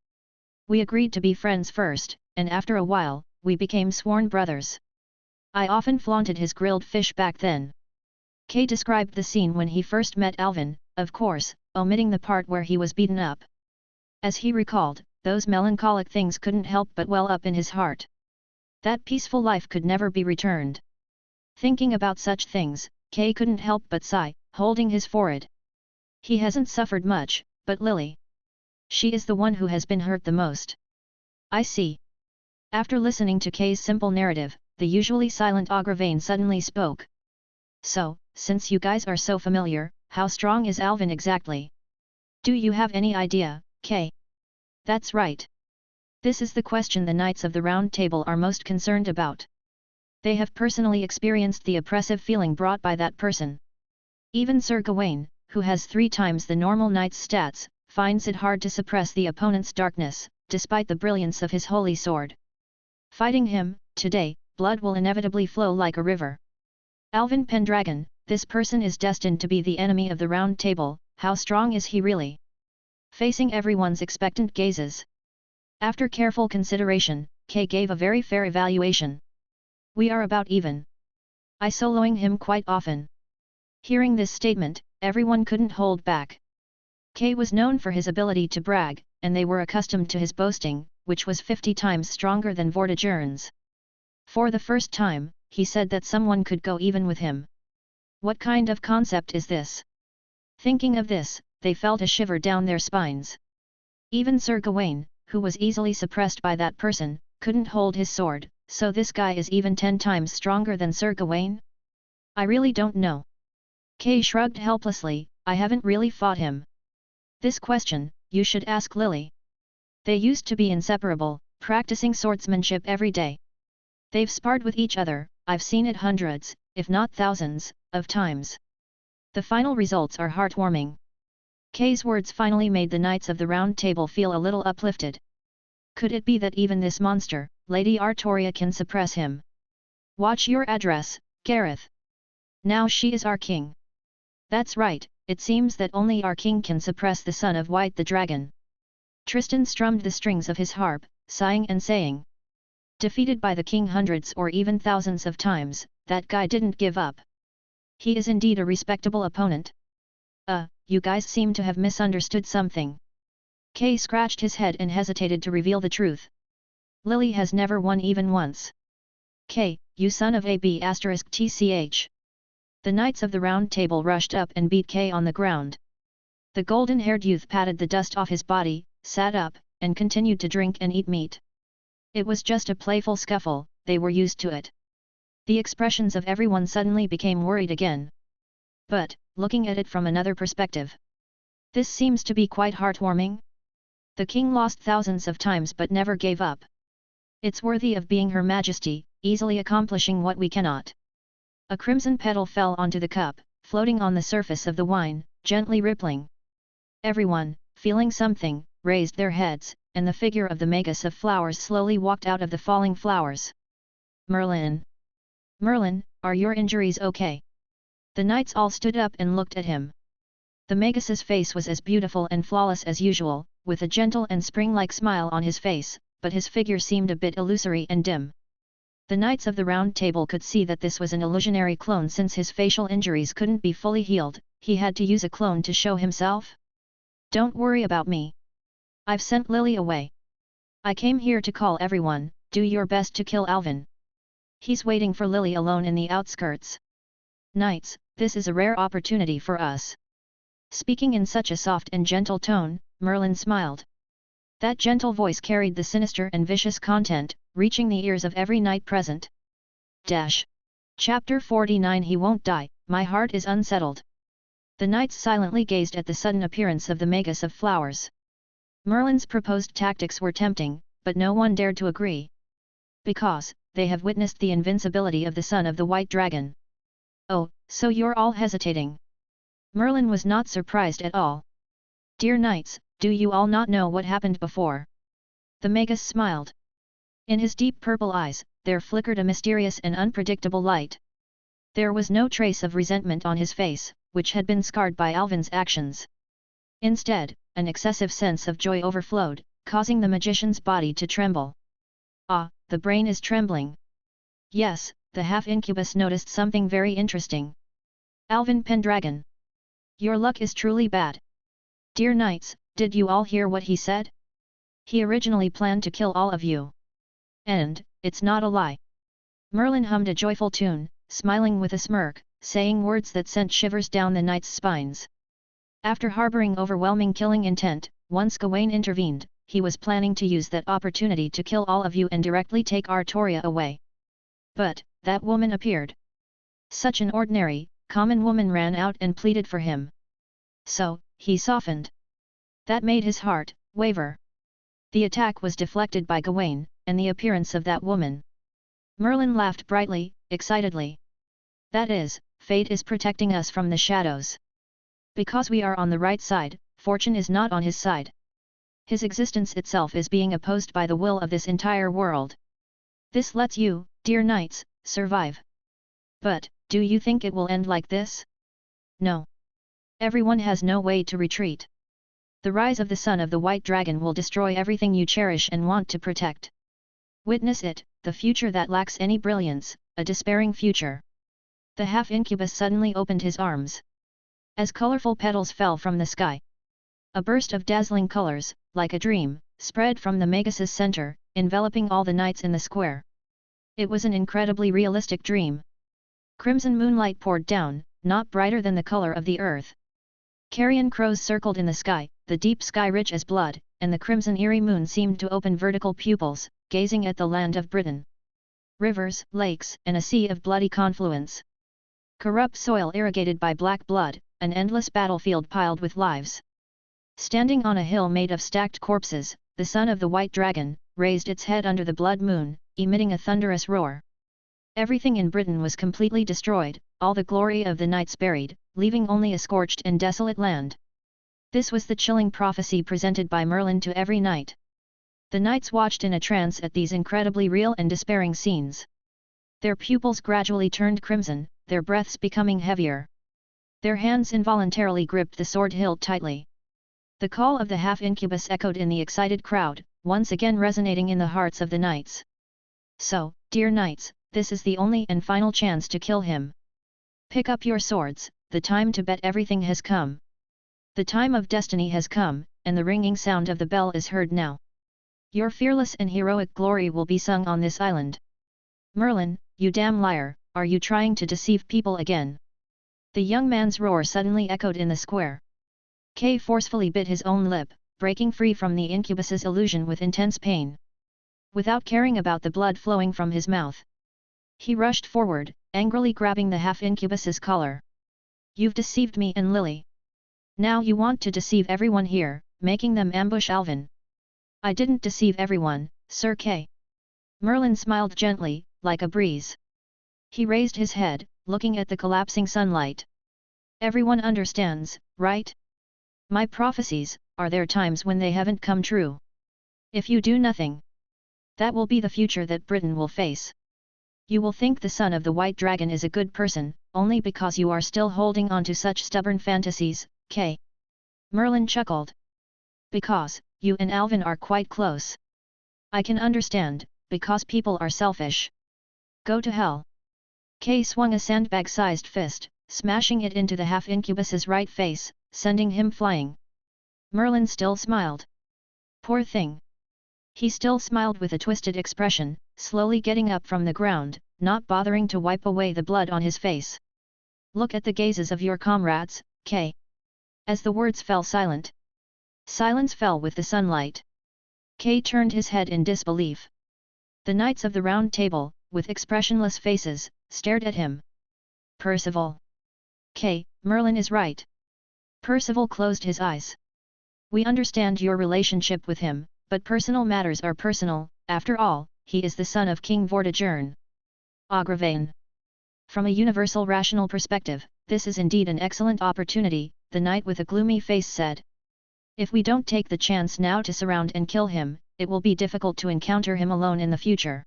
B: We agreed to be friends first, and after a while, we became sworn brothers. I often flaunted his grilled fish back then. Kay described the scene when he first met Alvin, of course, omitting the part where he was beaten up. As he recalled, those melancholic things couldn't help but well up in his heart. That peaceful life could never be returned. Thinking about such things, Kay couldn't help but sigh, holding his forehead. He hasn't suffered much, but Lily. She is the one who has been hurt the most. I see. After listening to Kay's simple narrative, the usually silent Agravain suddenly spoke. So, since you guys are so familiar, how strong is Alvin exactly? Do you have any idea, Kay? That's right. This is the question the Knights of the Round Table are most concerned about. They have personally experienced the oppressive feeling brought by that person. Even Sir Gawain, who has 3 times the normal knight's stats, finds it hard to suppress the opponent's darkness, despite the brilliance of his holy sword. Fighting him, today, blood will inevitably flow like a river. Alvin Pendragon, this person is destined to be the enemy of the Round Table, how strong is he really? Facing everyone's expectant gazes. After careful consideration, Kay gave a very fair evaluation. We are about even. I soloing him quite often. Hearing this statement, everyone couldn't hold back. Kay was known for his ability to brag, and they were accustomed to his boasting, which was 50 times stronger than Vortigern's. For the first time, he said that someone could go even with him. What kind of concept is this? Thinking of this, they felt a shiver down their spines. Even Sir Gawain, who was easily suppressed by that person, couldn't hold his sword, so this guy is even 10 times stronger than Sir Gawain? I really don't know. Kay shrugged helplessly, I haven't really fought him. This question, you should ask Lily. They used to be inseparable, practicing swordsmanship every day. They've sparred with each other, I've seen it hundreds, if not thousands, of times. The final results are heartwarming. Kay's words finally made the Knights of the Round Table feel a little uplifted. Could it be that even this monster, Lady Artoria, can suppress him? Watch your address, Gareth. Now she is our king. That's right, it seems that only our king can suppress the son of White the Dragon. Tristan strummed the strings of his harp, sighing and saying. Defeated by the king hundreds or even thousands of times, that guy didn't give up. He is indeed a respectable opponent. You guys seem to have misunderstood something. Kay scratched his head and hesitated to reveal the truth. Lily has never won even once. Kay, you son of a b*tch. The knights of the round table rushed up and beat Kay on the ground. The golden-haired youth patted the dust off his body, sat up, and continued to drink and eat meat. It was just a playful scuffle, they were used to it. The expressions of everyone suddenly became worried again. But, looking at it from another perspective, this seems to be quite heartwarming. The king lost thousands of times but never gave up. It's worthy of being Her Majesty, easily accomplishing what we cannot. A crimson petal fell onto the cup, floating on the surface of the wine, gently rippling. Everyone, feeling something, raised their heads, and the figure of the magus of flowers slowly walked out of the falling flowers. Merlin! Merlin, are your injuries okay? The knights all stood up and looked at him. The magus's face was as beautiful and flawless as usual, with a gentle and spring-like smile on his face, but his figure seemed a bit illusory and dim. The knights of the round table could see that this was an illusionary clone since his facial injuries couldn't be fully healed, he had to use a clone to show himself. Don't worry about me. I've sent Lily away. I came here to call everyone, do your best to kill Alvin. He's waiting for Lily alone in the outskirts. Knights, this is a rare opportunity for us. Speaking in such a soft and gentle tone, Merlin smiled. That gentle voice carried the sinister and vicious content, reaching the ears of every knight present. Chapter 49 He won't die, my heart is unsettled. The knights silently gazed at the sudden appearance of the magus of flowers. Merlin's proposed tactics were tempting, but no one dared to agree. Because, they have witnessed the invincibility of the son of the white dragon. Oh, so you're all hesitating. Merlin was not surprised at all. Dear knights, do you all not know what happened before? The magus smiled. In his deep purple eyes, there flickered a mysterious and unpredictable light. There was no trace of resentment on his face, which had been scarred by Alvin's actions. Instead, an excessive sense of joy overflowed, causing the magician's body to tremble. Ah, the brain is trembling. Yes, the half-incubus noticed something very interesting. Alvin Pendragon. Your luck is truly bad. Dear knights, did you all hear what he said? He originally planned to kill all of you. And, it's not a lie. Merlin hummed a joyful tune, smiling with a smirk, saying words that sent shivers down the knights' spines. After harboring overwhelming killing intent, once Gawain intervened, he was planning to use that opportunity to kill all of you and directly take Artoria away. But, that woman appeared. Such an ordinary, common woman ran out and pleaded for him. So, he softened. That made his heart waver. The attack was deflected by Gawain, and the appearance of that woman. Merlin laughed brightly, excitedly. That is, fate is protecting us from the shadows. Because we are on the right side, fortune is not on his side. His existence itself is being opposed by the will of this entire world. This lets you, dear knights, survive. But, do you think it will end like this? No. Everyone has no way to retreat. The rise of the son of the white dragon will destroy everything you cherish and want to protect. Witness it, the future that lacks any brilliance, a despairing future. The half-incubus suddenly opened his arms. As colorful petals fell from the sky, a burst of dazzling colors, like a dream, spread from the magus's center, enveloping all the knights in the square. It was an incredibly realistic dream. Crimson moonlight poured down, not brighter than the color of the earth. Carrion crows circled in the sky, the deep sky rich as blood, and the crimson eerie moon seemed to open vertical pupils, gazing at the land of Britain. Rivers, lakes, and a sea of bloody confluence. Corrupt soil irrigated by black blood, an endless battlefield piled with lives. Standing on a hill made of stacked corpses, the son of the white dragon, raised its head under the blood moon, emitting a thunderous roar. Everything in Britain was completely destroyed, all the glory of the knights buried, leaving only a scorched and desolate land. This was the chilling prophecy presented by Merlin to every knight. The knights watched in a trance at these incredibly real and despairing scenes. Their pupils gradually turned crimson, their breaths becoming heavier. Their hands involuntarily gripped the sword hilt tightly. The call of the half-incubus echoed in the excited crowd, once again resonating in the hearts of the knights. So, dear knights, this is the only and final chance to kill him. Pick up your swords, the time to bet everything has come. The time of destiny has come, and the ringing sound of the bell is heard now. Your fearless and heroic glory will be sung on this island. Merlin, you damn liar, are you trying to deceive people again? The young man's roar suddenly echoed in the square. Kay forcefully bit his own lip, breaking free from the incubus's illusion with intense pain. Without caring about the blood flowing from his mouth, he rushed forward, angrily grabbing the half-incubus's collar. You've deceived me and Lily. Now you want to deceive everyone here, making them ambush Alvin. I didn't deceive everyone, Sir Kay. Merlin smiled gently, like a breeze. He raised his head, looking at the collapsing sunlight. Everyone understands, right? My prophecies, are there times when they haven't come true? If you do nothing, that will be the future that Britain will face. You will think the son of the White Dragon is a good person, only because you are still holding on to such stubborn fantasies, Kay. Merlin chuckled. Because, you and Alvin are quite close. I can understand, because people are selfish. Go to hell. Kay swung a sandbag-sized fist, smashing it into the half-incubus's right face, sending him flying. Merlin still smiled. Poor thing. He still smiled with a twisted expression, slowly getting up from the ground, not bothering to wipe away the blood on his face. Look at the gazes of your comrades, Kay. As the words fell silent. Silence fell with the sunlight. Kay turned his head in disbelief. The knights of the round table, with expressionless faces, stared at him. Percival. Kay, Merlin is right. Percival closed his eyes. We understand your relationship with him, but personal matters are personal, after all, he is the son of King Vortigern. Agravain. From a universal rational perspective, this is indeed an excellent opportunity, the knight with a gloomy face said. If we don't take the chance now to surround and kill him, it will be difficult to encounter him alone in the future.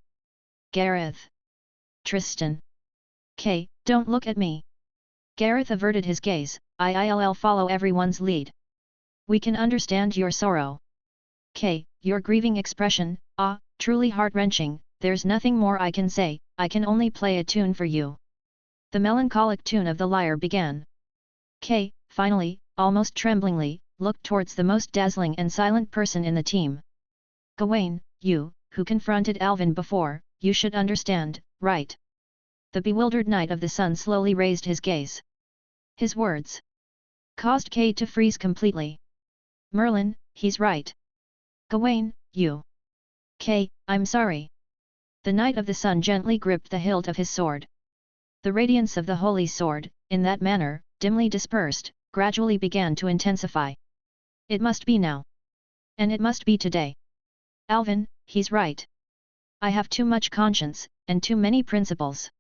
B: Gareth. Tristan. Kay, don't look at me. Gareth averted his gaze, I'll follow everyone's lead. We can understand your sorrow. Kay, your grieving expression, truly heart-wrenching, there's nothing more I can say, I can only play a tune for you. The melancholic tune of the lyre began. Kay, finally, almost tremblingly, looked towards the most dazzling and silent person in the team. Gawain, you, who confronted Alvin before, you should understand, right? The bewildered Knight of the Sun slowly raised his gaze. His words caused Kay to freeze completely. Merlin, he's right. Gawain, you. Kay, I'm sorry. The Knight of the Sun gently gripped the hilt of his sword. The radiance of the holy sword, in that manner, dimly dispersed, gradually began to intensify. It must be now. And it must be today. Alvin, he's right. I have too much conscience, and too many principles.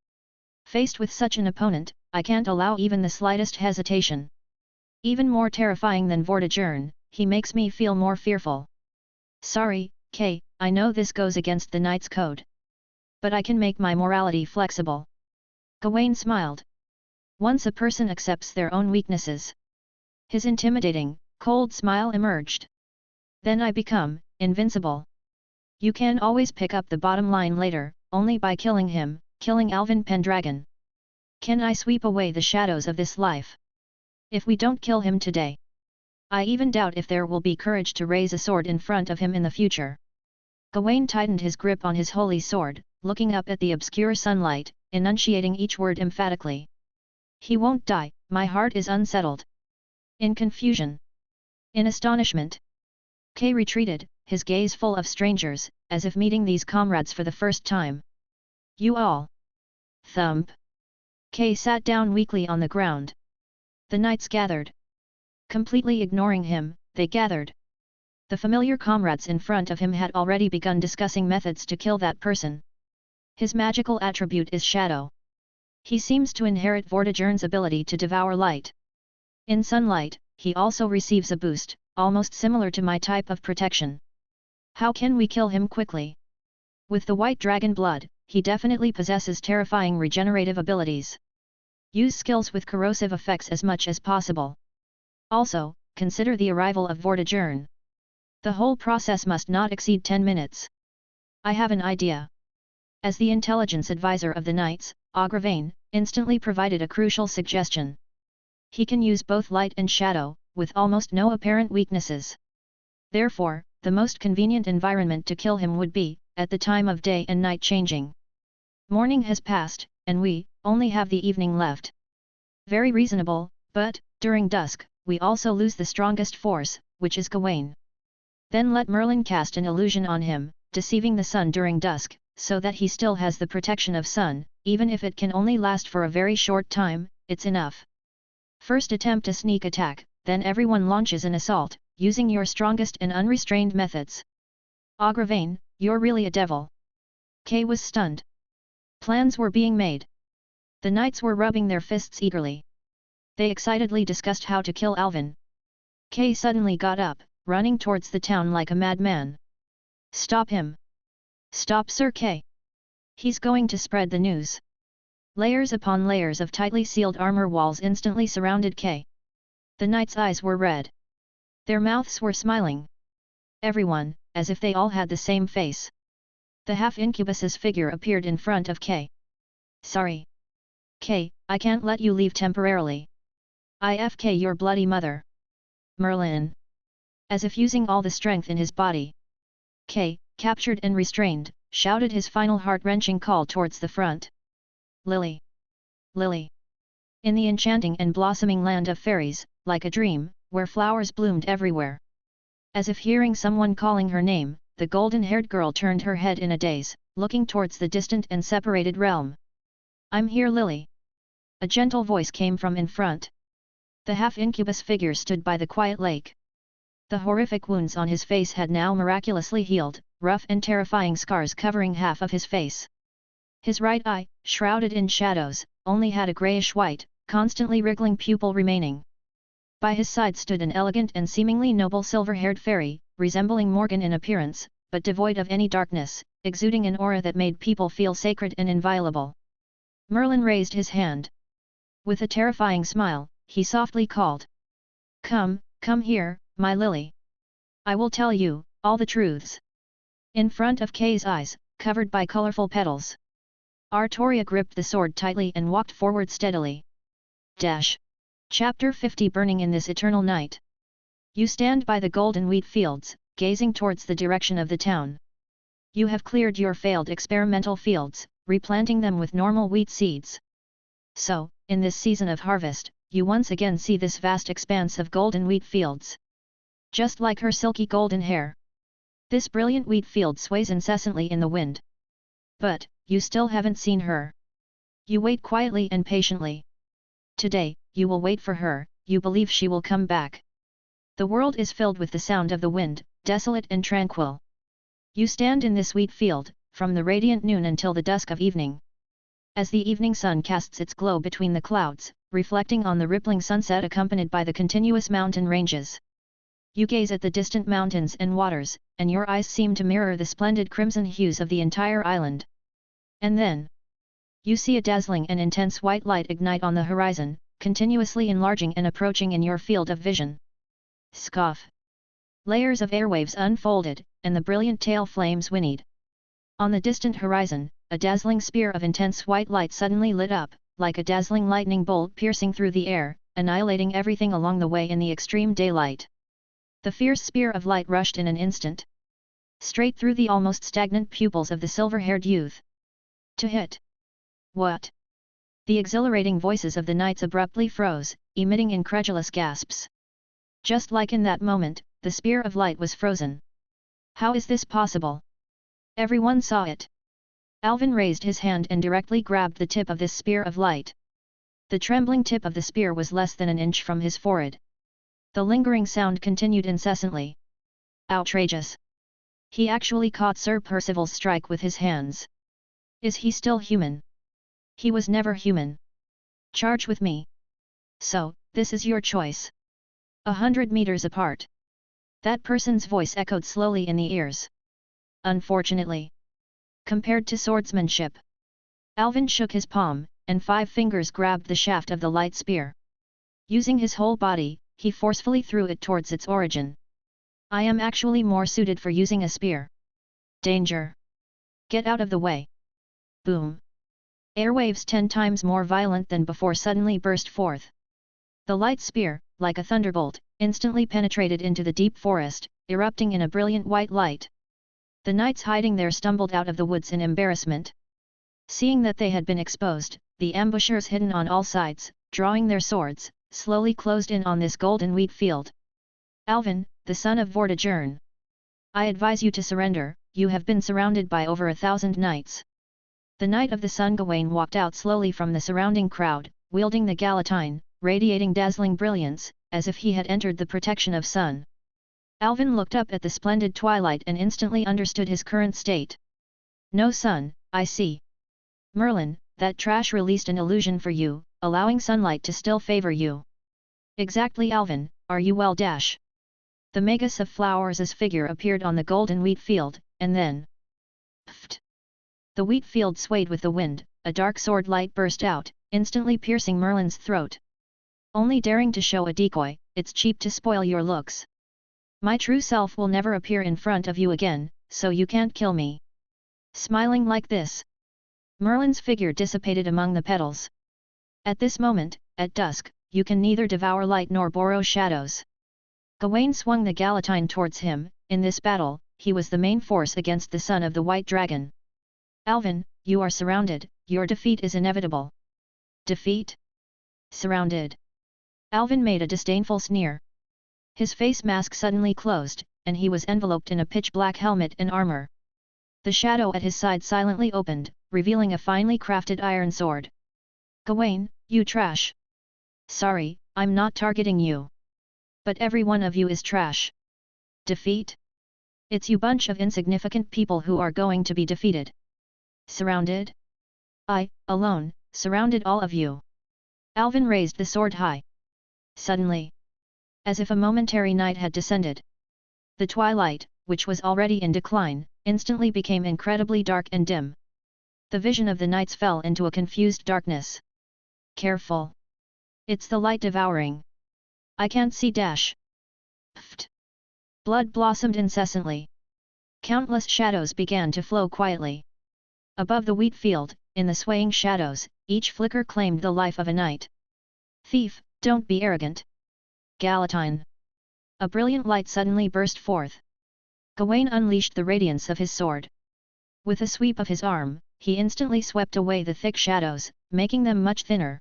B: Faced with such an opponent, I can't allow even the slightest hesitation. Even more terrifying than Vortigern, he makes me feel more fearful. Sorry, Kay, I know this goes against the Knight's code. But I can make my morality flexible. Gawain smiled. Once a person accepts their own weaknesses, his intimidating, cold smile emerged. Then I become invincible. You can always pick up the bottom line later, only by killing him, killing Alvin Pendragon. Can I sweep away the shadows of this life? If we don't kill him today, I even doubt if there will be courage to raise a sword in front of him in the future. Gawain tightened his grip on his holy sword, looking up at the obscure sunlight, enunciating each word emphatically. He won't die, my heart is unsettled. In confusion. In astonishment. Kay retreated, his gaze full of strangers, as if meeting these comrades for the first time. You all. Thump. Kay sat down weakly on the ground. The knights gathered. Completely ignoring him, they gathered. The familiar comrades in front of him had already begun discussing methods to kill that person. His magical attribute is shadow. He seems to inherit Vortigern's ability to devour light. In sunlight, he also receives a boost, almost similar to my type of protection. How can we kill him quickly? With the white dragon blood, he definitely possesses terrifying regenerative abilities. Use skills with corrosive effects as much as possible. Also, consider the arrival of Vortigern. The whole process must not exceed 10 minutes. I have an idea. As the intelligence advisor of the knights, Audiobooks instantly provided a crucial suggestion. He can use both light and shadow, with almost no apparent weaknesses. Therefore, the most convenient environment to kill him would be, at the time of day and night changing. Morning has passed, and we only have the evening left. Very reasonable, but, during dusk, we also lose the strongest force, which is Gawain. Then let Merlin cast an illusion on him, deceiving the sun during dusk, so that he still has the protection of sun, even if it can only last for a very short time, it's enough. First attempt a sneak attack, then everyone launches an assault, using your strongest and unrestrained methods. Audiobooks, you're really a devil. Kay was stunned. Plans were being made. The knights were rubbing their fists eagerly. They excitedly discussed how to kill Alvin. Kay suddenly got up, running towards the town like a madman. Stop him! Stop Sir Kay! He's going to spread the news. Layers upon layers of tightly sealed armor walls instantly surrounded Kay. The knights' eyes were red. Their mouths were smiling. Everyone, as if they all had the same face. The half-incubus's figure appeared in front of Kay. Sorry. Kay, I can't let you leave temporarily. IFK your bloody mother. Merlin. As if using all the strength in his body. Kay, captured and restrained, shouted his final heart-wrenching call towards the front. Lily. Lily. In the enchanting and blossoming land of fairies, like a dream, where flowers bloomed everywhere. As if hearing someone calling her name, the golden-haired girl turned her head in a daze, looking towards the distant and separated realm. I'm here, Lily. A gentle voice came from in front. The half-incubus figure stood by the quiet lake. The horrific wounds on his face had now miraculously healed, rough and terrifying scars covering half of his face. His right eye, shrouded in shadows, only had a greyish-white, constantly wriggling pupil remaining. By his side stood an elegant and seemingly noble silver-haired fairy, resembling Morgan in appearance, but devoid of any darkness, exuding an aura that made people feel sacred and inviolable. Merlin raised his hand. With a terrifying smile, he softly called. Come here, my Lily. I will tell you all the truths. In front of Kay's eyes, covered by colorful petals. Artoria gripped the sword tightly and walked forward steadily. Chapter 50 Burning in this eternal night. You stand by the golden wheat fields, gazing towards the direction of the town. You have cleared your failed experimental fields, replanting them with normal wheat seeds. So, in this season of harvest, you once again see this vast expanse of golden wheat fields. Just like her silky golden hair. This brilliant wheat field sways incessantly in the wind. But, you still haven't seen her. You wait quietly and patiently. Today, you will wait for her, you believe she will come back. The world is filled with the sound of the wind, desolate and tranquil. You stand in this wheat field, from the radiant noon until the dusk of evening. As the evening sun casts its glow between the clouds, reflecting on the rippling sunset accompanied by the continuous mountain ranges. You gaze at the distant mountains and waters, and your eyes seem to mirror the splendid crimson hues of the entire island. And then, you see a dazzling and intense white light ignite on the horizon, continuously enlarging and approaching in your field of vision. Scoff. Layers of airwaves unfolded, and the brilliant tail flames whinnied. On the distant horizon, a dazzling spear of intense white light suddenly lit up, like a dazzling lightning bolt piercing through the air, annihilating everything along the way in the extreme daylight. The fierce spear of light rushed in an instant. Straight through the almost stagnant pupils of the silver-haired youth. To hit. What? The exhilarating voices of the knights abruptly froze, emitting incredulous gasps. Just like in that moment, the spear of light was frozen. How is this possible? Everyone saw it. Alvin raised his hand and directly grabbed the tip of this spear of light. The trembling tip of the spear was less than an inch from his forehead. The lingering sound continued incessantly. Outrageous! He actually caught Sir Percival's strike with his hands. Is he still human? He was never human. Charge with me. So, this is your choice. 100 meters apart. That person's voice echoed slowly in the ears. Unfortunately. Compared to swordsmanship. Alvin shook his palm, and 5 fingers grabbed the shaft of the light spear. Using his whole body, he forcefully threw it towards its origin. I am actually more suited for using a spear. Danger! Get out of the way! Boom! Airwaves 10 times more violent than before suddenly burst forth. The light spear, like a thunderbolt, instantly penetrated into the deep forest, erupting in a brilliant white light. The knights hiding there stumbled out of the woods in embarrassment. Seeing that they had been exposed, the ambushers hidden on all sides, drawing their swords, slowly closed in on this golden wheat field. Alvin, the son of Vortigern. I advise you to surrender, you have been surrounded by over 1,000 knights. The Knight of the Sun Gawain walked out slowly from the surrounding crowd, wielding the galatine, radiating dazzling brilliance, as if he had entered the protection of sun. Alvin looked up at the splendid twilight and instantly understood his current state. No sun, I see. Merlin, that trash released an illusion for you, allowing sunlight to still favor you. Exactly Alvin, are you well dash? The Magus of Flowers' figure appeared on the golden wheat field, and then... Pfft! The wheat field swayed with the wind, a dark sword light burst out, instantly piercing Merlin's throat. Only daring to show a decoy, it's cheap to spoil your looks. My true self will never appear in front of you again, so you can't kill me. Smiling like this, Merlin's figure dissipated among the petals. At this moment, at dusk, you can neither devour light nor borrow shadows. Gawain swung the galatine towards him. In this battle, he was the main force against the son of the White Dragon. Alvin, you are surrounded, your defeat is inevitable. Defeat? Surrounded? Alvin made a disdainful sneer. His face mask suddenly closed, and he was enveloped in a pitch-black helmet and armor. The shadow at his side silently opened, revealing a finely crafted iron sword. Gawain, you trash! Sorry, I'm not targeting you. But every one of you is trash. Defeat? It's you bunch of insignificant people who are going to be defeated. Surrounded? I, alone, surrounded all of you. Alvin raised the sword high. Suddenly, as if a momentary night had descended, the twilight, which was already in decline, instantly became incredibly dark and dim. The vision of the knights fell into a confused darkness. Careful! It's the light devouring. I can't see dash. Pfft! Blood blossomed incessantly. Countless shadows began to flow quietly. Above the wheat field, in the swaying shadows, each flicker claimed the life of a knight. Thief, don't be arrogant. Galatine! A brilliant light suddenly burst forth. Gawain unleashed the radiance of his sword. With a sweep of his arm, he instantly swept away the thick shadows, making them much thinner.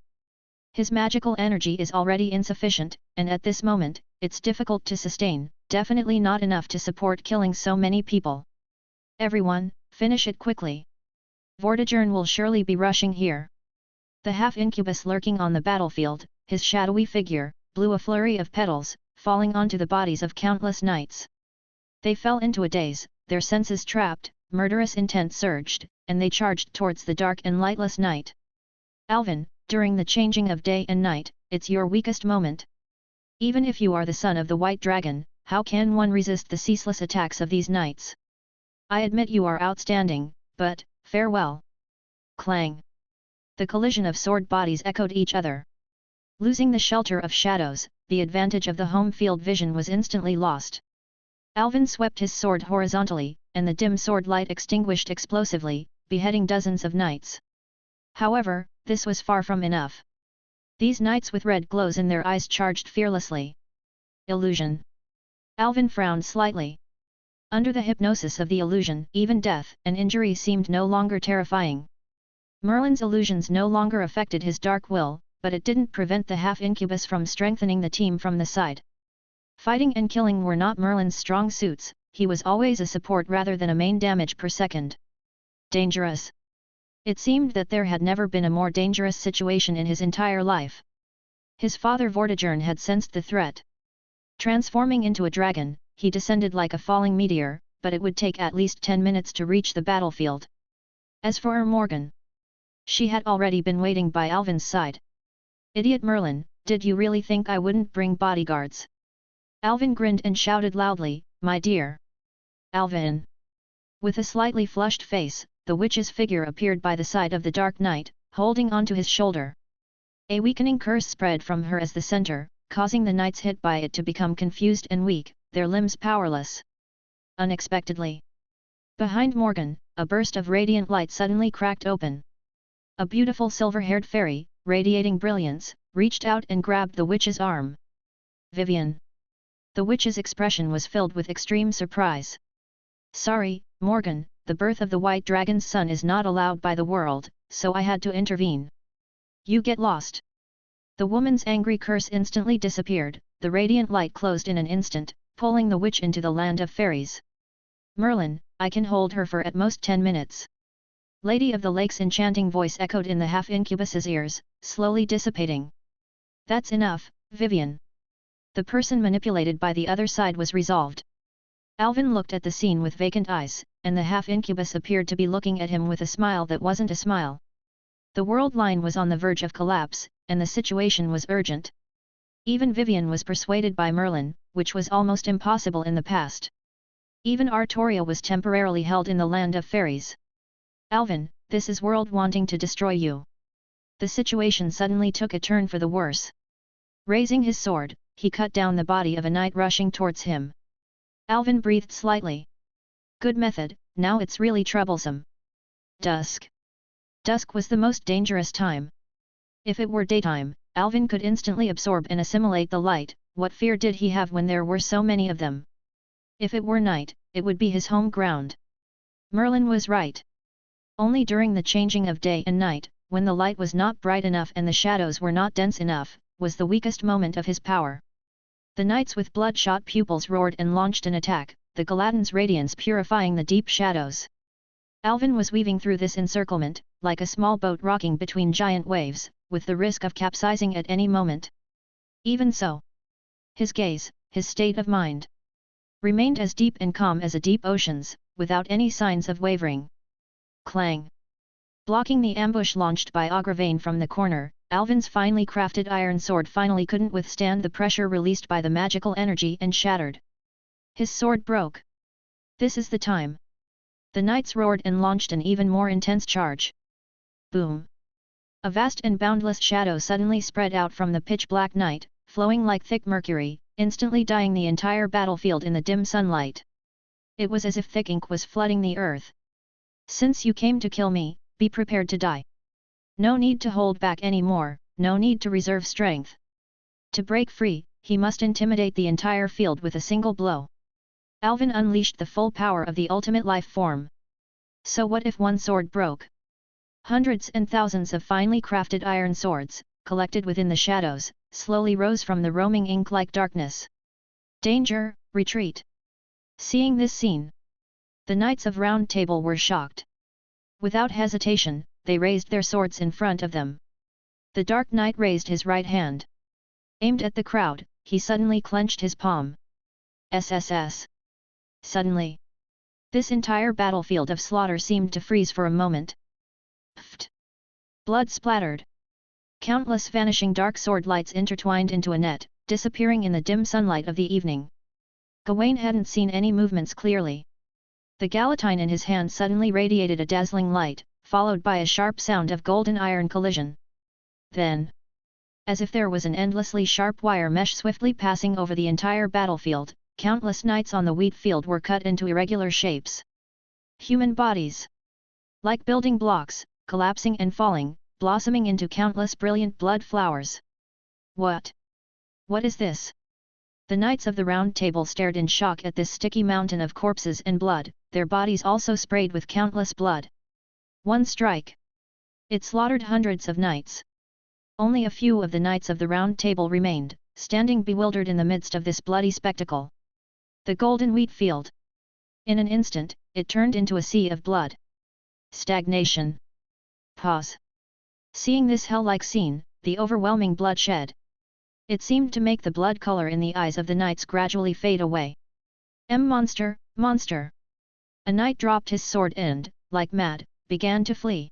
B: His magical energy is already insufficient, and at this moment, it's difficult to sustain, definitely not enough to support killing so many people. Everyone, finish it quickly. Vortigern will surely be rushing here. The half-incubus lurking on the battlefield, his shadowy figure, blew a flurry of petals, falling onto the bodies of countless knights. They fell into a daze, their senses trapped, murderous intent surged, and they charged towards the dark and lightless night. Alvin, during the changing of day and night, it's your weakest moment. Even if you are the son of the White Dragon, how can one resist the ceaseless attacks of these knights? I admit you are outstanding, but, farewell. Clang! The collision of sword bodies echoed each other. Losing the shelter of shadows, the advantage of the home field vision was instantly lost. Alvin swept his sword horizontally, and the dim sword light extinguished explosively, beheading dozens of knights. However, this was far from enough. These knights with red glows in their eyes charged fearlessly. Illusion. Alvin frowned slightly. Under the hypnosis of the illusion, even death and injury seemed no longer terrifying. Merlin's illusions no longer affected his dark will, but it didn't prevent the half-incubus from strengthening the team from the side. Fighting and killing were not Merlin's strong suits, he was always a support rather than a main damage per second. Dangerous. It seemed that there had never been a more dangerous situation in his entire life. His father Vortigern had sensed the threat. Transforming into a dragon, he descended like a falling meteor, but it would take at least 10 minutes to reach the battlefield. As for Morgan, she had already been waiting by Alvin's side. Idiot Merlin, did you really think I wouldn't bring bodyguards? Alvin grinned and shouted loudly, my dear. Alvin! With a slightly flushed face, the witch's figure appeared by the side of the Dark Knight, holding onto his shoulder. A weakening curse spread from her as the center, causing the knights hit by it to become confused and weak, their limbs powerless. Unexpectedly, behind Morgan, a burst of radiant light suddenly cracked open. A beautiful silver-haired fairy, radiating brilliance, reached out and grabbed the witch's arm. Vivian. The witch's expression was filled with extreme surprise. Sorry, Morgan, the birth of the white dragon's son is not allowed by the world, so I had to intervene. You get lost. The woman's angry curse instantly disappeared, the radiant light closed in an instant, pulling the witch into the land of fairies. Merlin, I can hold her for at most 10 minutes. Lady of the Lake's enchanting voice echoed in the half-incubus's ears, slowly dissipating. That's enough, Vivian. The person manipulated by the other side was resolved. Alvin looked at the scene with vacant eyes, and the half-incubus appeared to be looking at him with a smile that wasn't a smile. The world line was on the verge of collapse, and the situation was urgent. Even Vivian was persuaded by Merlin, which was almost impossible in the past. Even Artoria was temporarily held in the land of fairies. Alvin, this is world wanting to destroy you. The situation suddenly took a turn for the worse. Raising his sword, he cut down the body of a knight rushing towards him. Alvin breathed slightly. Good method, now it's really troublesome. Dusk. Dusk was the most dangerous time. If it were daytime, Alvin could instantly absorb and assimilate the light, what fear did he have when there were so many of them? If it were night, it would be his home ground. Merlin was right. Only during the changing of day and night, when the light was not bright enough and the shadows were not dense enough, was the weakest moment of his power. The knights with bloodshot pupils roared and launched an attack, the Galadon's radiance purifying the deep shadows. Alvin was weaving through this encirclement, like a small boat rocking between giant waves, with the risk of capsizing at any moment. Even so, his gaze, his state of mind, remained as deep and calm as a deep ocean's, without any signs of wavering. Clang! Blocking the ambush launched by Agravain from the corner, Alvin's finely crafted iron sword finally couldn't withstand the pressure released by the magical energy and shattered. His sword broke. This is the time. The knights roared and launched an even more intense charge. Boom! A vast and boundless shadow suddenly spread out from the pitch-black night, flowing like thick mercury, instantly dyeing the entire battlefield in the dim sunlight. It was as if thick ink was flooding the earth. Since you came to kill me, be prepared to die. No need to hold back any more, no need to reserve strength. To break free, he must intimidate the entire field with a single blow. Alvin unleashed the full power of the ultimate life form. So what if one sword broke? Hundreds and thousands of finely crafted iron swords, collected within the shadows, slowly rose from the roaming ink-like darkness. Danger, retreat! Seeing this scene, the Knights of Round Table were shocked. Without hesitation, they raised their swords in front of them. The Dark Knight raised his right hand. Aimed at the crowd, he suddenly clenched his palm. SSS. Suddenly, this entire battlefield of slaughter seemed to freeze for a moment. Pfft! Blood splattered. Countless vanishing dark sword lights intertwined into a net, disappearing in the dim sunlight of the evening. Gawain hadn't seen any movements clearly. The galatine in his hand suddenly radiated a dazzling light, followed by a sharp sound of golden iron collision. Then, as if there was an endlessly sharp wire mesh swiftly passing over the entire battlefield, countless knights on the wheat field were cut into irregular shapes. Human bodies, like building blocks, collapsing and falling, blossoming into countless brilliant blood flowers. What? What is this? The Knights of the Round Table stared in shock at this sticky mountain of corpses and blood, their bodies also sprayed with countless blood. One strike. It slaughtered hundreds of knights. Only a few of the Knights of the Round Table remained, standing bewildered in the midst of this bloody spectacle. The golden wheat field. In an instant, it turned into a sea of blood. Stagnation. Pause. Seeing this hell-like scene, the overwhelming bloodshed, it seemed to make the blood color in the eyes of the knights gradually fade away. Monster, monster! A knight dropped his sword and, like mad, began to flee.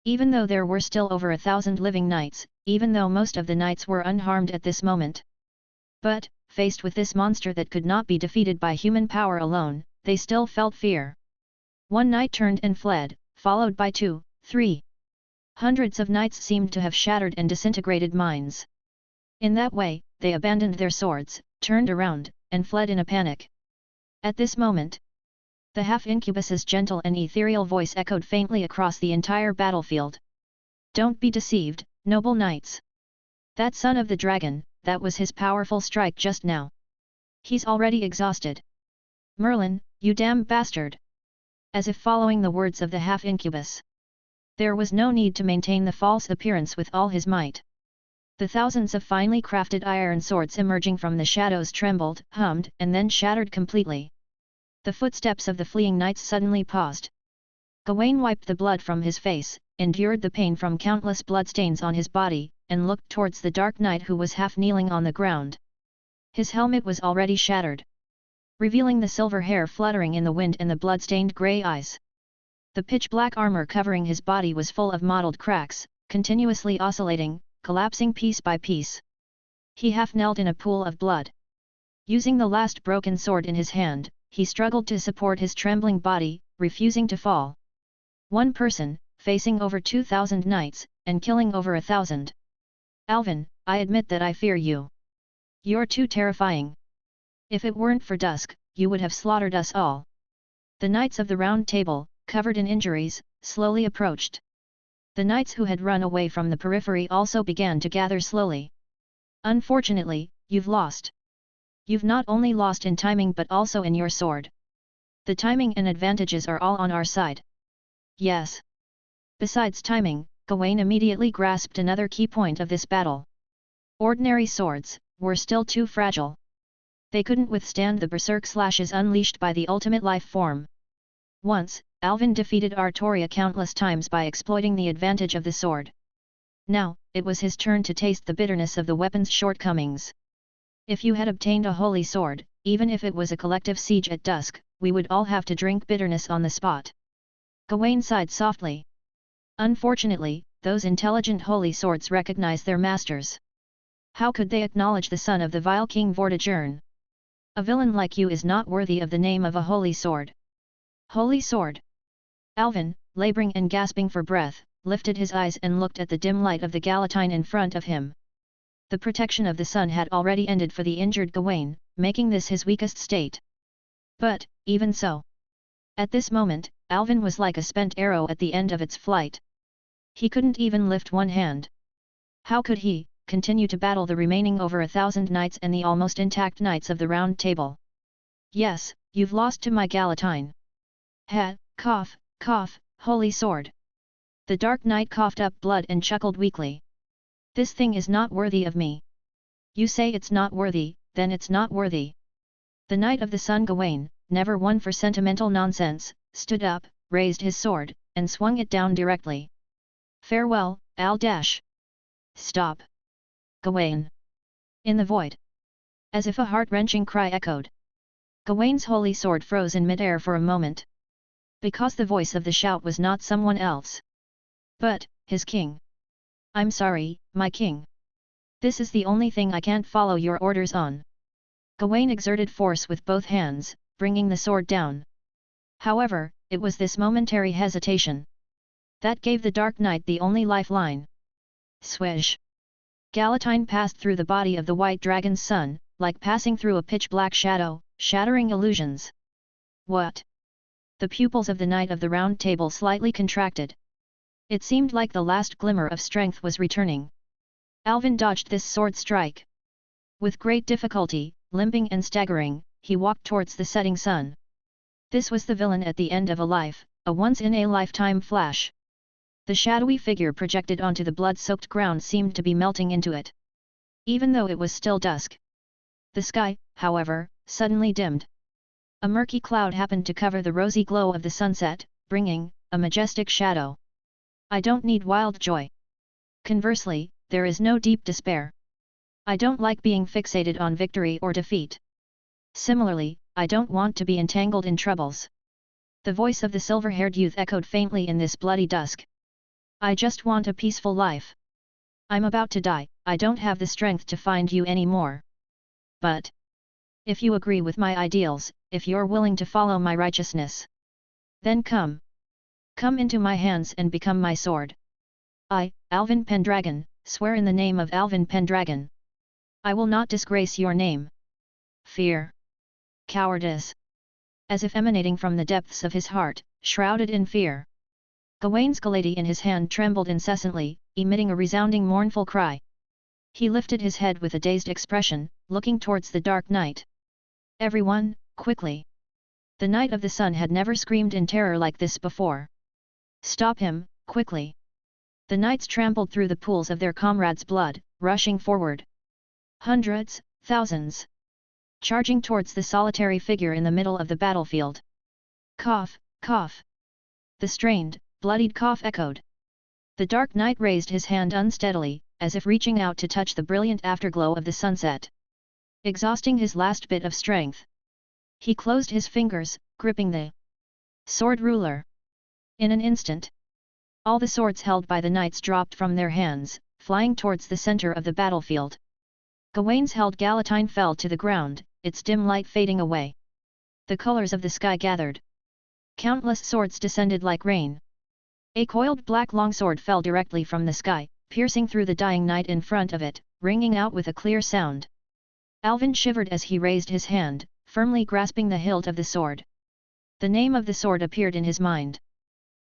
B: Even though there were still over 1,000 living knights, even though most of the knights were unharmed at this moment. But, faced with this monster that could not be defeated by human power alone, they still felt fear. One knight turned and fled, followed by 2, 3. Hundreds of knights seemed to have shattered and disintegrated minds. In that way, they abandoned their swords, turned around, and fled in a panic. At this moment, The half-incubus's gentle and ethereal voice echoed faintly across the entire battlefield. Don't be deceived, noble knights. That son of the dragon, that was his powerful strike just now. He's already exhausted. Merlin, you damn bastard! As if following the words of the half-incubus. There was no need to maintain the false appearance with all his might. The thousands of finely crafted iron swords emerging from the shadows trembled, hummed, and then shattered completely. The footsteps of the fleeing knights suddenly paused. Gawain wiped the blood from his face, endured the pain from countless bloodstains on his body, and looked towards the Dark Knight who was half kneeling on the ground. His helmet was already shattered, revealing the silver hair fluttering in the wind and the blood-stained grey eyes. The pitch-black armor covering his body was full of mottled cracks, continuously oscillating, collapsing piece by piece. He half knelt in a pool of blood. Using the last broken sword in his hand, he struggled to support his trembling body, refusing to fall. One person, facing over 2,000 knights, and killing over 1,000. Alvin, I admit that I fear you. You're too terrifying. If it weren't for Dusk, you would have slaughtered us all. The knights of the Round Table, covered in injuries, slowly approached. The knights who had run away from the periphery also began to gather slowly. Unfortunately, you've lost. You've not only lost in timing but also in your sword. The timing and advantages are all on our side. Yes. Besides timing, Gawain immediately grasped another key point of this battle. Ordinary swords were still too fragile. They couldn't withstand the berserk slashes unleashed by the ultimate life form. Once, Alvin defeated Artoria countless times by exploiting the advantage of the sword. Now, it was his turn to taste the bitterness of the weapon's shortcomings. If you had obtained a holy sword, even if it was a collective siege at dusk, we would all have to drink bitterness on the spot. Gawain sighed softly. Unfortunately, those intelligent holy swords recognize their masters. How could they acknowledge the son of the vile King Vortigern? A villain like you is not worthy of the name of a holy sword. Holy sword! Alvin, laboring and gasping for breath, lifted his eyes and looked at the dim light of the Galatine in front of him. The protection of the sun had already ended for the injured Gawain, making this his weakest state. But, even so, at this moment, Alvin was like a spent arrow at the end of its flight. He couldn't even lift one hand. How could he continue to battle the remaining over 1,000 knights and the almost intact knights of the Round Table? Yes, you've lost to my Galatine. Ha, cough, cough, holy sword. The Dark Knight coughed up blood and chuckled weakly. This thing is not worthy of me. You say it's not worthy, then it's not worthy. The Knight of the Sun Gawain, never one for sentimental nonsense, stood up, raised his sword, and swung it down directly. Farewell, Al Dash. Stop. Gawain. In the void. As if a heart-wrenching cry echoed. Gawain's holy sword froze in midair for a moment. Because the voice of the shout was not someone else, but his king. I'm sorry, my king. This is the only thing I can't follow your orders on. Gawain exerted force with both hands, bringing the sword down. However, it was this momentary hesitation that gave the Dark Knight the only lifeline. Swish! Galatine passed through the body of the White Dragon's son, like passing through a pitch-black shadow, shattering illusions. What? The pupils of the Knight of the Round Table slightly contracted. It seemed like the last glimmer of strength was returning. Alvin dodged this sword strike. With great difficulty, limping and staggering, he walked towards the setting sun. This was the villain at the end of a life, a once-in-a-lifetime flash. The shadowy figure projected onto the blood-soaked ground seemed to be melting into it. Even though it was still dusk. The sky, however, suddenly dimmed. A murky cloud happened to cover the rosy glow of the sunset, bringing a majestic shadow. I don't need wild joy. Conversely, there is no deep despair. I don't like being fixated on victory or defeat. Similarly, I don't want to be entangled in troubles. The voice of the silver-haired youth echoed faintly in this bloody dusk. I just want a peaceful life. I'm about to die, I don't have the strength to find you anymore. But if you agree with my ideals, if you're willing to follow my righteousness, then come. Come into my hands and become my sword. I, Alvin Pendragon, swear in the name of Alvin Pendragon. I will not disgrace your name. Fear. Cowardice. as if emanating from the depths of his heart, shrouded in fear. Gawain's galati in his hand trembled incessantly, emitting a resounding mournful cry. He lifted his head with a dazed expression, looking towards the dark night. Everyone, quickly! The Knight of the Sun had never screamed in terror like this before. Stop him, quickly! The knights trampled through the pools of their comrades' blood, rushing forward. Hundreds, thousands. Charging towards the solitary figure in the middle of the battlefield. Cough, cough. The strained, bloodied cough echoed. The Dark Knight raised his hand unsteadily, as if reaching out to touch the brilliant afterglow of the sunset. Exhausting his last bit of strength. He closed his fingers, gripping the sword ruler. In an instant, all the swords held by the knights dropped from their hands, flying towards the center of the battlefield. Gawain's held galatine fell to the ground, its dim light fading away. The colors of the sky gathered. Countless swords descended like rain. A coiled black longsword fell directly from the sky, piercing through the dying knight in front of it, ringing out with a clear sound. Alvin shivered as he raised his hand, firmly grasping the hilt of the sword. The name of the sword appeared in his mind.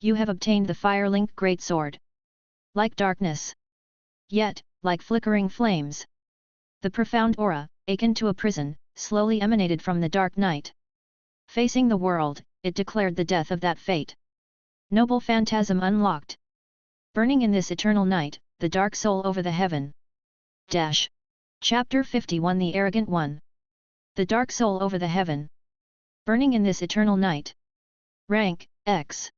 B: You have obtained the fire-linked great sword. Like darkness. Yet, like flickering flames. The profound aura, akin to a prison, slowly emanated from the Dark Knight. Facing the world, it declared the death of that fate. Noble phantasm unlocked. Burning in this eternal night, the dark soul over the heaven. Chapter 51 The Arrogant One. The dark soul over the heaven. Burning in this eternal night. Rank, X.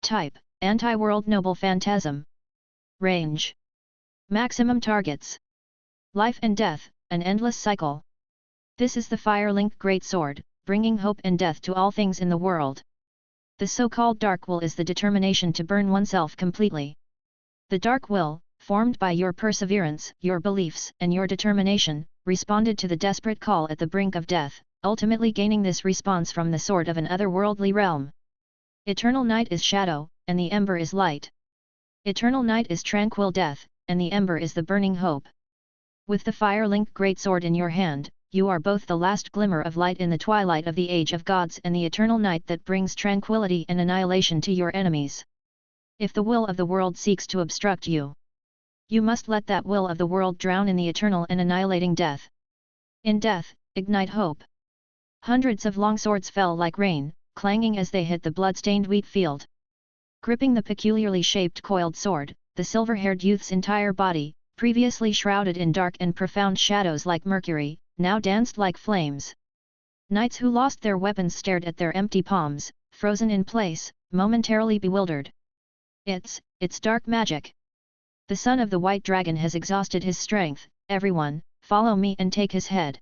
B: Type, Anti-World Noble Phantasm. Range. Maximum targets. Life and death, an endless cycle. This is the fire-linked great sword, bringing hope and death to all things in the world. The so-called dark will is the determination to burn oneself completely. The dark will, formed by your perseverance, your beliefs, and your determination, responded to the desperate call at the brink of death, ultimately gaining this response from the sword of an otherworldly realm. Eternal night is shadow, and the ember is light. Eternal night is tranquil death, and the ember is the burning hope. With the fire-linked great sword in your hand, you are both the last glimmer of light in the twilight of the age of gods and the eternal night that brings tranquility and annihilation to your enemies. If the will of the world seeks to obstruct you, you must let that will of the world drown in the eternal and annihilating death. In death, ignite hope. Hundreds of long swords fell like rain, clanging as they hit the blood-stained wheat field. Gripping the peculiarly shaped coiled sword, the silver-haired youth's entire body, previously shrouded in dark and profound shadows like mercury, now danced like flames. Knights who lost their weapons stared at their empty palms, frozen in place, momentarily bewildered. It's dark magic. The son of the white dragon has exhausted his strength. Everyone, follow me and take his head.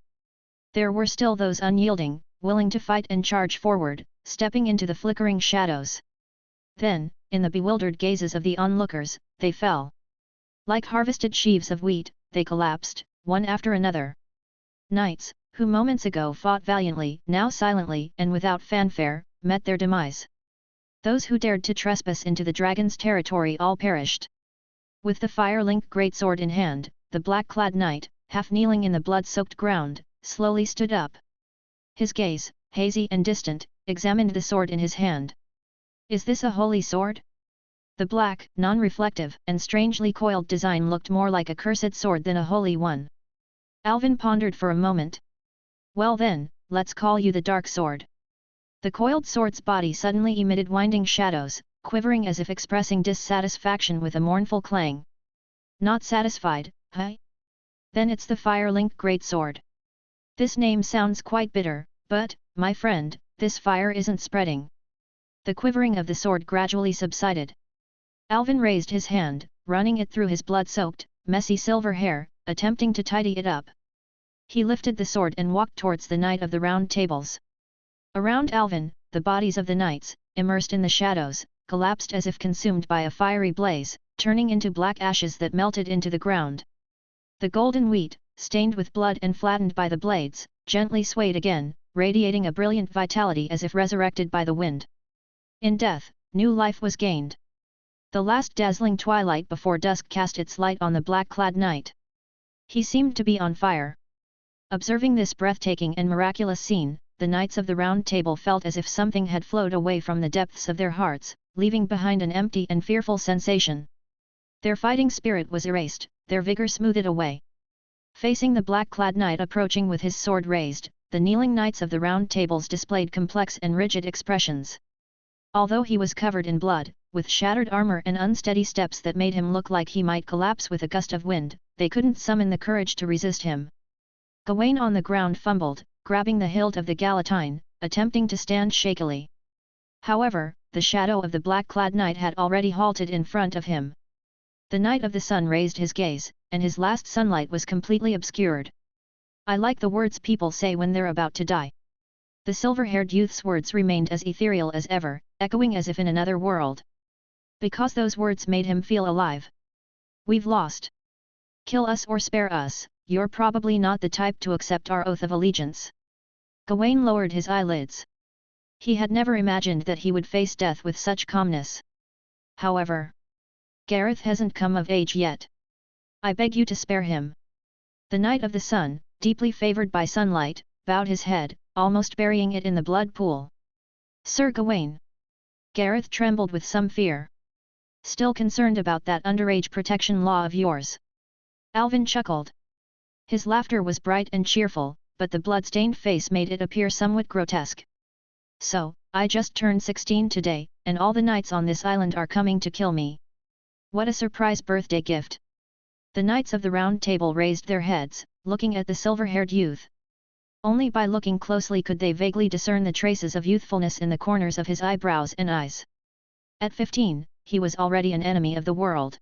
B: There were still those unyielding, willing to fight and charge forward, stepping into the flickering shadows. Then, in the bewildered gazes of the onlookers, they fell. Like harvested sheaves of wheat, they collapsed, one after another. Knights, who moments ago fought valiantly, now silently and without fanfare, met their demise. Those who dared to trespass into the dragon's territory all perished. With the fire-linked greatsword in hand, the black-clad knight, half kneeling in the blood-soaked ground, slowly stood up. His gaze, hazy and distant, examined the sword in his hand. Is this a holy sword? The black, non-reflective, and strangely coiled design looked more like a cursed sword than a holy one. Alvin pondered for a moment. Well then, let's call you the Dark Sword. The coiled sword's body suddenly emitted winding shadows, quivering as if expressing dissatisfaction with a mournful clang. Not satisfied, huh? Then it's the fire-linked great sword. This name sounds quite bitter, but, my friend, this fire isn't spreading. The quivering of the sword gradually subsided. Alvin raised his hand, running it through his blood-soaked, messy silver hair, attempting to tidy it up. He lifted the sword and walked towards the Knight of the Round Tables. Around Alvin, the bodies of the knights, immersed in the shadows, collapsed as if consumed by a fiery blaze, turning into black ashes that melted into the ground. The golden wheat, stained with blood and flattened by the blades, gently swayed again, radiating a brilliant vitality as if resurrected by the wind. In death, new life was gained. The last dazzling twilight before dusk cast its light on the black-clad knight. He seemed to be on fire. Observing this breathtaking and miraculous scene, the Knights of the Round Table felt as if something had flowed away from the depths of their hearts, leaving behind an empty and fearful sensation. Their fighting spirit was erased, their vigor smoothed away. Facing the black-clad knight approaching with his sword raised, the kneeling Knights of the Round Tables displayed complex and rigid expressions. Although he was covered in blood, with shattered armor and unsteady steps that made him look like he might collapse with a gust of wind, they couldn't summon the courage to resist him. Gawain on the ground fumbled, grabbing the hilt of the Galatine, attempting to stand shakily. However, the shadow of the black-clad knight had already halted in front of him. The Knight of the Sun raised his gaze, and his last sunlight was completely obscured. "I like the words people say when they're about to die." The silver-haired youth's words remained as ethereal as ever, echoing as if in another world. Because those words made him feel alive. "We've lost. Kill us or spare us, you're probably not the type to accept our oath of allegiance." Gawain lowered his eyelids. He had never imagined that he would face death with such calmness. However, Gareth hasn't come of age yet. I beg you to spare him. The Knight of the Sun, deeply favored by sunlight, bowed his head, almost burying it in the blood pool. "Sir Gawain." Gareth trembled with some fear. "Still concerned about that underage protection law of yours?" Alvin chuckled. His laughter was bright and cheerful, but the blood-stained face made it appear somewhat grotesque. "So, I just turned 16 today, and all the knights on this island are coming to kill me. What a surprise birthday gift!" The Knights of the Round Table raised their heads, looking at the silver-haired youth. Only by looking closely could they vaguely discern the traces of youthfulness in the corners of his eyebrows and eyes. At 15, he was already an enemy of the world.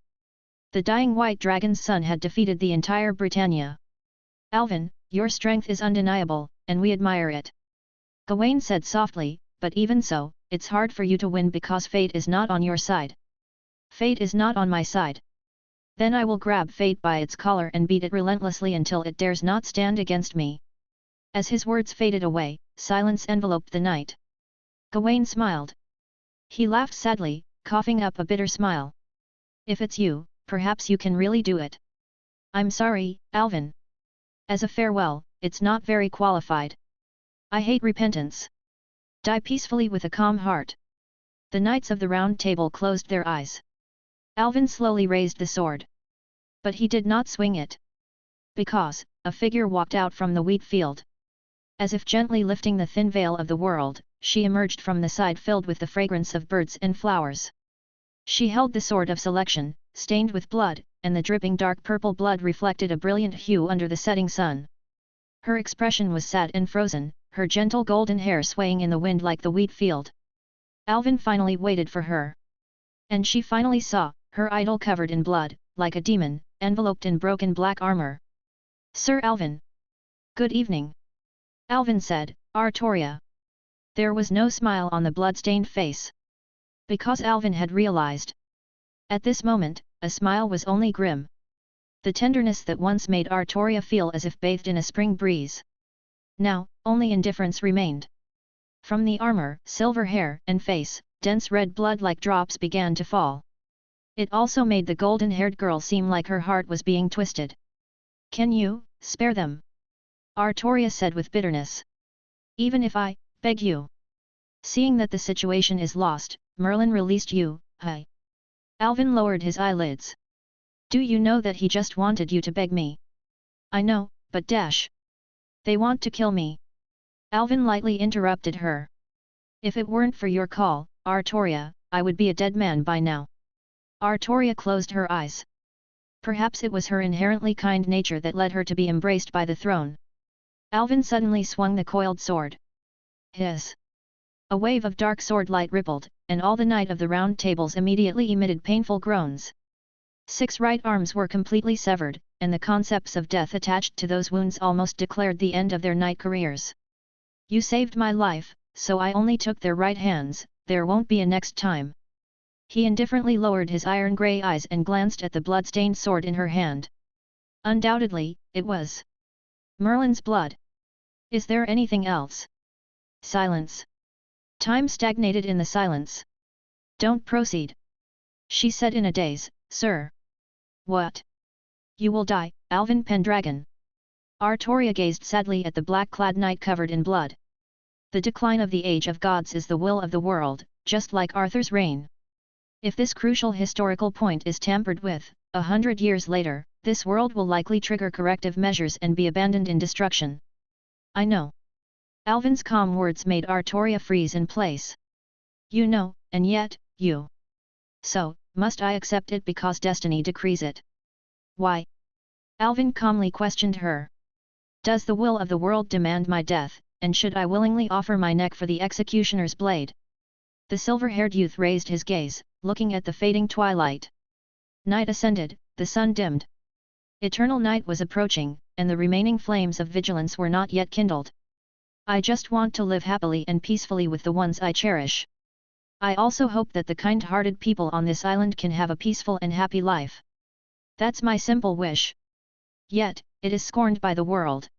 B: The dying white dragon's son had defeated the entire Britannia. "Alvin, your strength is undeniable, and we admire it," Gawain said softly, "but even so, it's hard for you to win because fate is not on your side." "Fate is not on my side. Then I will grab fate by its collar and beat it relentlessly until it dares not stand against me." As his words faded away, silence enveloped the night. Gawain smiled. He laughed sadly, coughing up a bitter smile. "If it's you, perhaps you can really do it." "I'm sorry, Alvin. As a farewell, it's not very qualified. I hate repentance. Die peacefully with a calm heart." The Knights of the Round Table closed their eyes. Alvin slowly raised the sword. But he did not swing it. Because, a figure walked out from the wheat field. As if gently lifting the thin veil of the world, she emerged from the side filled with the fragrance of birds and flowers. She held the sword of selection, stained with blood, and the dripping dark purple blood reflected a brilliant hue under the setting sun. Her expression was sad and frozen, her gentle golden hair swaying in the wind like the wheat field. Alvin finally waited for her. And she finally saw, her idol covered in blood, like a demon, enveloped in broken black armor. "Sir Alvin." "Good evening." Alvin said, "Artoria." There was no smile on the blood-stained face. Because Alvin had realized. At this moment, a smile was only grim. The tenderness that once made Artoria feel as if bathed in a spring breeze. Now, only indifference remained. From the armor, silver hair, and face, dense red blood like drops began to fall. It also made the golden-haired girl seem like her heart was being twisted. "Can you spare them?" Artoria said with bitterness. "Even if I beg you?" "Seeing that the situation is lost, Merlin released you, hi." Alvin lowered his eyelids. "Do you know that he just wanted you to beg me?" "I know, but dash. They want to kill me." Alvin lightly interrupted her. "If it weren't for your call, Artoria, I would be a dead man by now." Artoria closed her eyes. Perhaps it was her inherently kind nature that led her to be embraced by the throne. Alvin suddenly swung the coiled sword. Hiss! A wave of dark sword light rippled, and all the Knight of the Round Tables immediately emitted painful groans. 6 right arms were completely severed, and the concepts of death attached to those wounds almost declared the end of their knight careers. "You saved my life, so I only took their right hands, there won't be a next time." He indifferently lowered his iron-grey eyes and glanced at the blood-stained sword in her hand. Undoubtedly, it was Merlin's blood. "Is there anything else?" Silence. Time stagnated in the silence. "Don't proceed," she said in a daze, "Sir." "What?" "You will die, Alvin Pendragon." Artoria gazed sadly at the black-clad knight covered in blood. The decline of the age of gods is the will of the world, just like Arthur's reign. If this crucial historical point is tampered with, 100 years later, this world will likely trigger corrective measures and be abandoned in destruction. I know. Alvin's calm words made Artoria freeze in place. You know, and yet, you. So, must I accept it because destiny decrees it? Why? Alvin calmly questioned her. Does the will of the world demand my death, and should I willingly offer my neck for the executioner's blade? The silver-haired youth raised his gaze, looking at the fading twilight. Night ascended, the sun dimmed. Eternal night was approaching, and the remaining flames of vigilance were not yet kindled. I just want to live happily and peacefully with the ones I cherish. I also hope that the kind-hearted people on this island can have a peaceful and happy life. That's my simple wish. Yet, it is scorned by the world.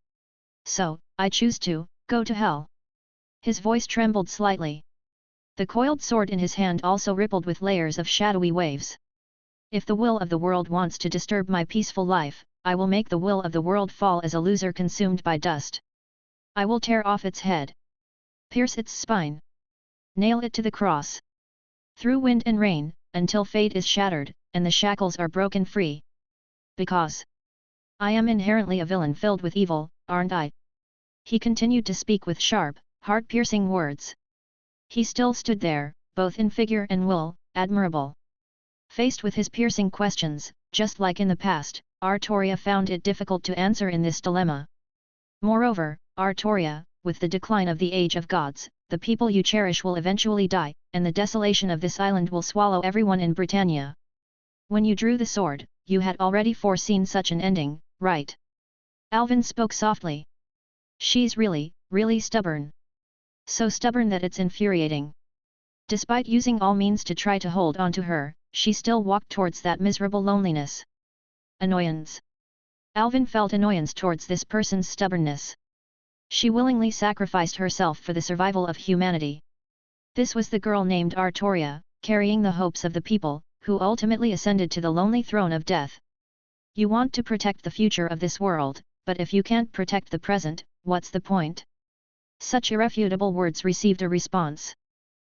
B: So, I choose to go to hell. His voice trembled slightly. The coiled sword in his hand also rippled with layers of shadowy waves. If the will of the world wants to disturb my peaceful life, I will make the will of the world fall as a loser consumed by dust. I will tear off its head. Pierce its spine. Nail it to the cross. Through wind and rain, until fate is shattered, and the shackles are broken free. Because I am inherently a villain filled with evil, aren't I? He continued to speak with sharp, heart-piercing words. He still stood there, both in figure and will, admirable. Faced with his piercing questions, just like in the past, Artoria found it difficult to answer in this dilemma. Moreover, Artoria, with the decline of the age of gods, the people you cherish will eventually die, and the desolation of this island will swallow everyone in Britannia. When you drew the sword, you had already foreseen such an ending, right? Alvin spoke softly. She's really, really stubborn. So stubborn that it's infuriating. Despite using all means to try to hold on to her, she still walked towards that miserable loneliness. Annoyance. Alvin felt annoyance towards this person's stubbornness. She willingly sacrificed herself for the survival of humanity. This was the girl named Artoria, carrying the hopes of the people, who ultimately ascended to the lonely throne of death. You want to protect the future of this world, but if you can't protect the present, what's the point? Such irrefutable words received a response.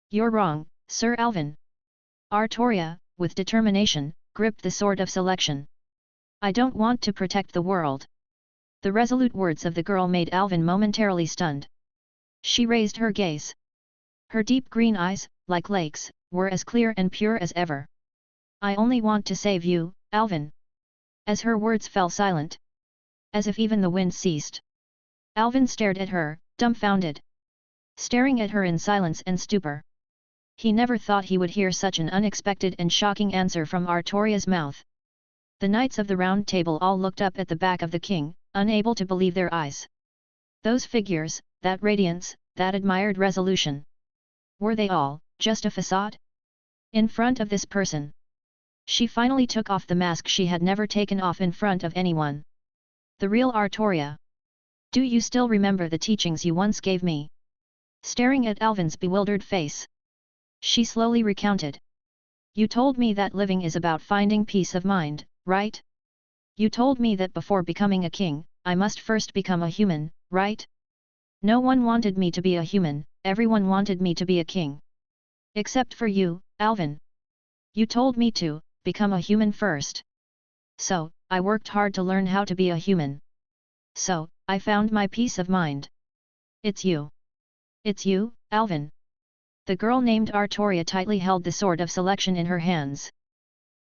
B: You're wrong, Sir Alvin. Artoria, with determination, gripped the sword of selection. I don't want to protect the world. The resolute words of the girl made Alvin momentarily stunned. She raised her gaze. Her deep green eyes, like lakes, were as clear and pure as ever. I only want to save you, Alvin. As her words fell silent. As if even the wind ceased. Alvin stared at her, dumbfounded. Staring at her in silence and stupor. He never thought he would hear such an unexpected and shocking answer from Artoria's mouth. The knights of the round table all looked up at the back of the king, unable to believe their eyes. Those figures, that radiance, that admired resolution. Were they all just a facade? In front of this person. She finally took off the mask she had never taken off in front of anyone. The real Artoria. Do you still remember the teachings you once gave me? Staring at Alvin's bewildered face. She slowly recounted. You told me that living is about finding peace of mind, right? You told me that before becoming a king, I must first become a human, right? No one wanted me to be a human, everyone wanted me to be a king. Except for you, Alvin. You told me to become a human first. So, I worked hard to learn how to be a human. So, I found my peace of mind. It's you. It's you, Alvin. The girl named Artoria tightly held the sword of selection in her hands.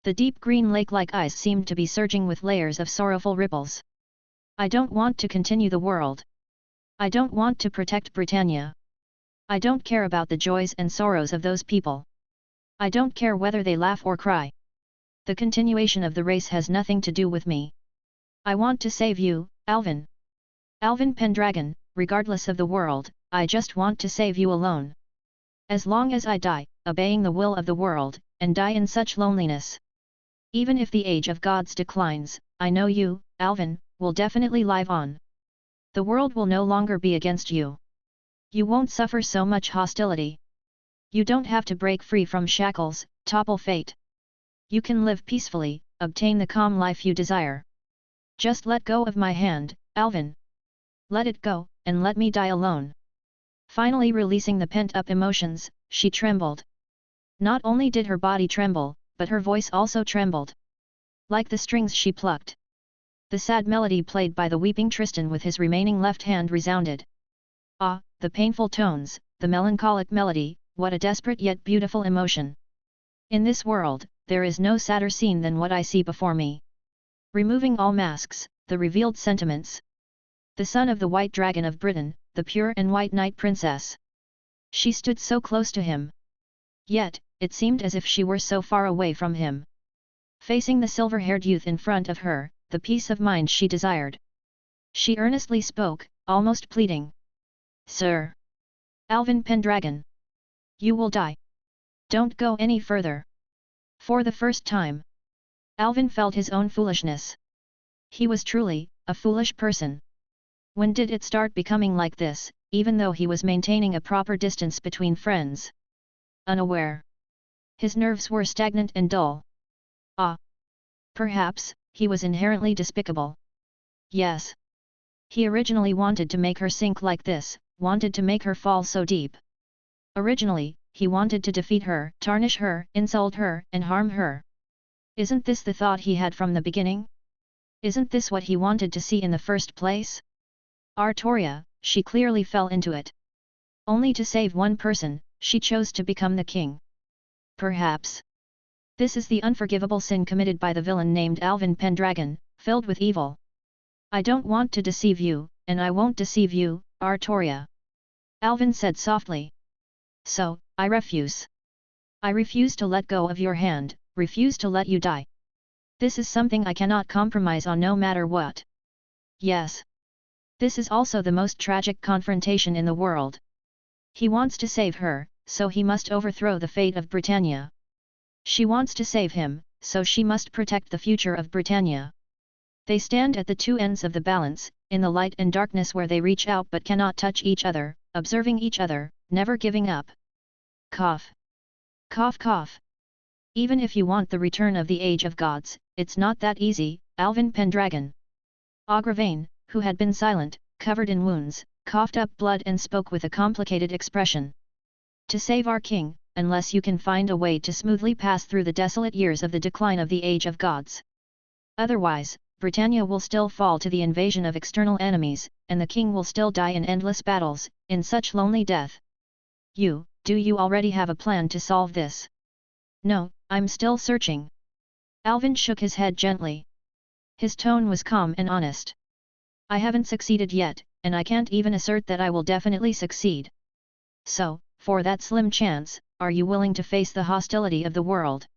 B: The deep green lake-like eyes seemed to be surging with layers of sorrowful ripples. I don't want to continue the world. I don't want to protect Britannia. I don't care about the joys and sorrows of those people. I don't care whether they laugh or cry. The continuation of the race has nothing to do with me. I want to save you, Alvin. Alvin Pendragon, regardless of the world, I just want to save you alone. As long as I die, obeying the will of the world, and die in such loneliness. Even if the age of gods declines, I know you, Alvin, will definitely live on. The world will no longer be against you. You won't suffer so much hostility. You don't have to break free from shackles, topple fate. You can live peacefully, obtain the calm life you desire. Just let go of my hand, Alvin. Let it go, and let me die alone. Finally releasing the pent-up emotions, she trembled. Not only did her body tremble, but her voice also trembled. Like the strings she plucked. The sad melody played by the weeping Tristan with his remaining left hand resounded. Ah, the painful tones, the melancholic melody, what a desperate yet beautiful emotion. In this world, there is no sadder scene than what I see before me. Removing all masks, the revealed sentiments. The son of the White Dragon of Britain, the pure and white Night Princess. She stood so close to him. Yet, it seemed as if she were so far away from him. Facing the silver-haired youth in front of her, the peace of mind she desired. She earnestly spoke, almost pleading. Sir! Alvin Pendragon! You will die. Don't go any further. For the first time, Alvin felt his own foolishness. He was truly a foolish person. When did it start becoming like this, even though he was maintaining a proper distance between friends? Unaware. His nerves were stagnant and dull. Ah! Perhaps, he was inherently despicable. Yes. He originally wanted to make her sink like this, wanted to make her fall so deep. Originally, he wanted to defeat her, tarnish her, insult her, and harm her. Isn't this the thought he had from the beginning? Isn't this what he wanted to see in the first place? Artoria, she clearly fell into it. Only to save one person, she chose to become the king. Perhaps. This is the unforgivable sin committed by the villain named Alvin Pendragon, filled with evil. I don't want to deceive you, and I won't deceive you, Artoria. Alvin said softly. So, I refuse. I refuse to let go of your hand, refuse to let you die. This is something I cannot compromise on no matter what. Yes. This is also the most tragic confrontation in the world. He wants to save her, so he must overthrow the fate of Britannia. She wants to save him, so she must protect the future of Britannia. They stand at the two ends of the balance, in the light and darkness where they reach out but cannot touch each other, observing each other, never giving up. Cough. Cough cough. Even if you want the return of the Age of Gods, it's not that easy, Alvin Pendragon. Agravain, who had been silent, covered in wounds, coughed up blood and spoke with a complicated expression. To save our king, unless you can find a way to smoothly pass through the desolate years of the decline of the Age of Gods. Otherwise, Britannia will still fall to the invasion of external enemies, and the king will still die in endless battles, in such lonely death. Do you already have a plan to solve this? No, I'm still searching. Alvin shook his head gently. His tone was calm and honest. I haven't succeeded yet, and I can't even assert that I will definitely succeed. So, for that slim chance, are you willing to face the hostility of the world?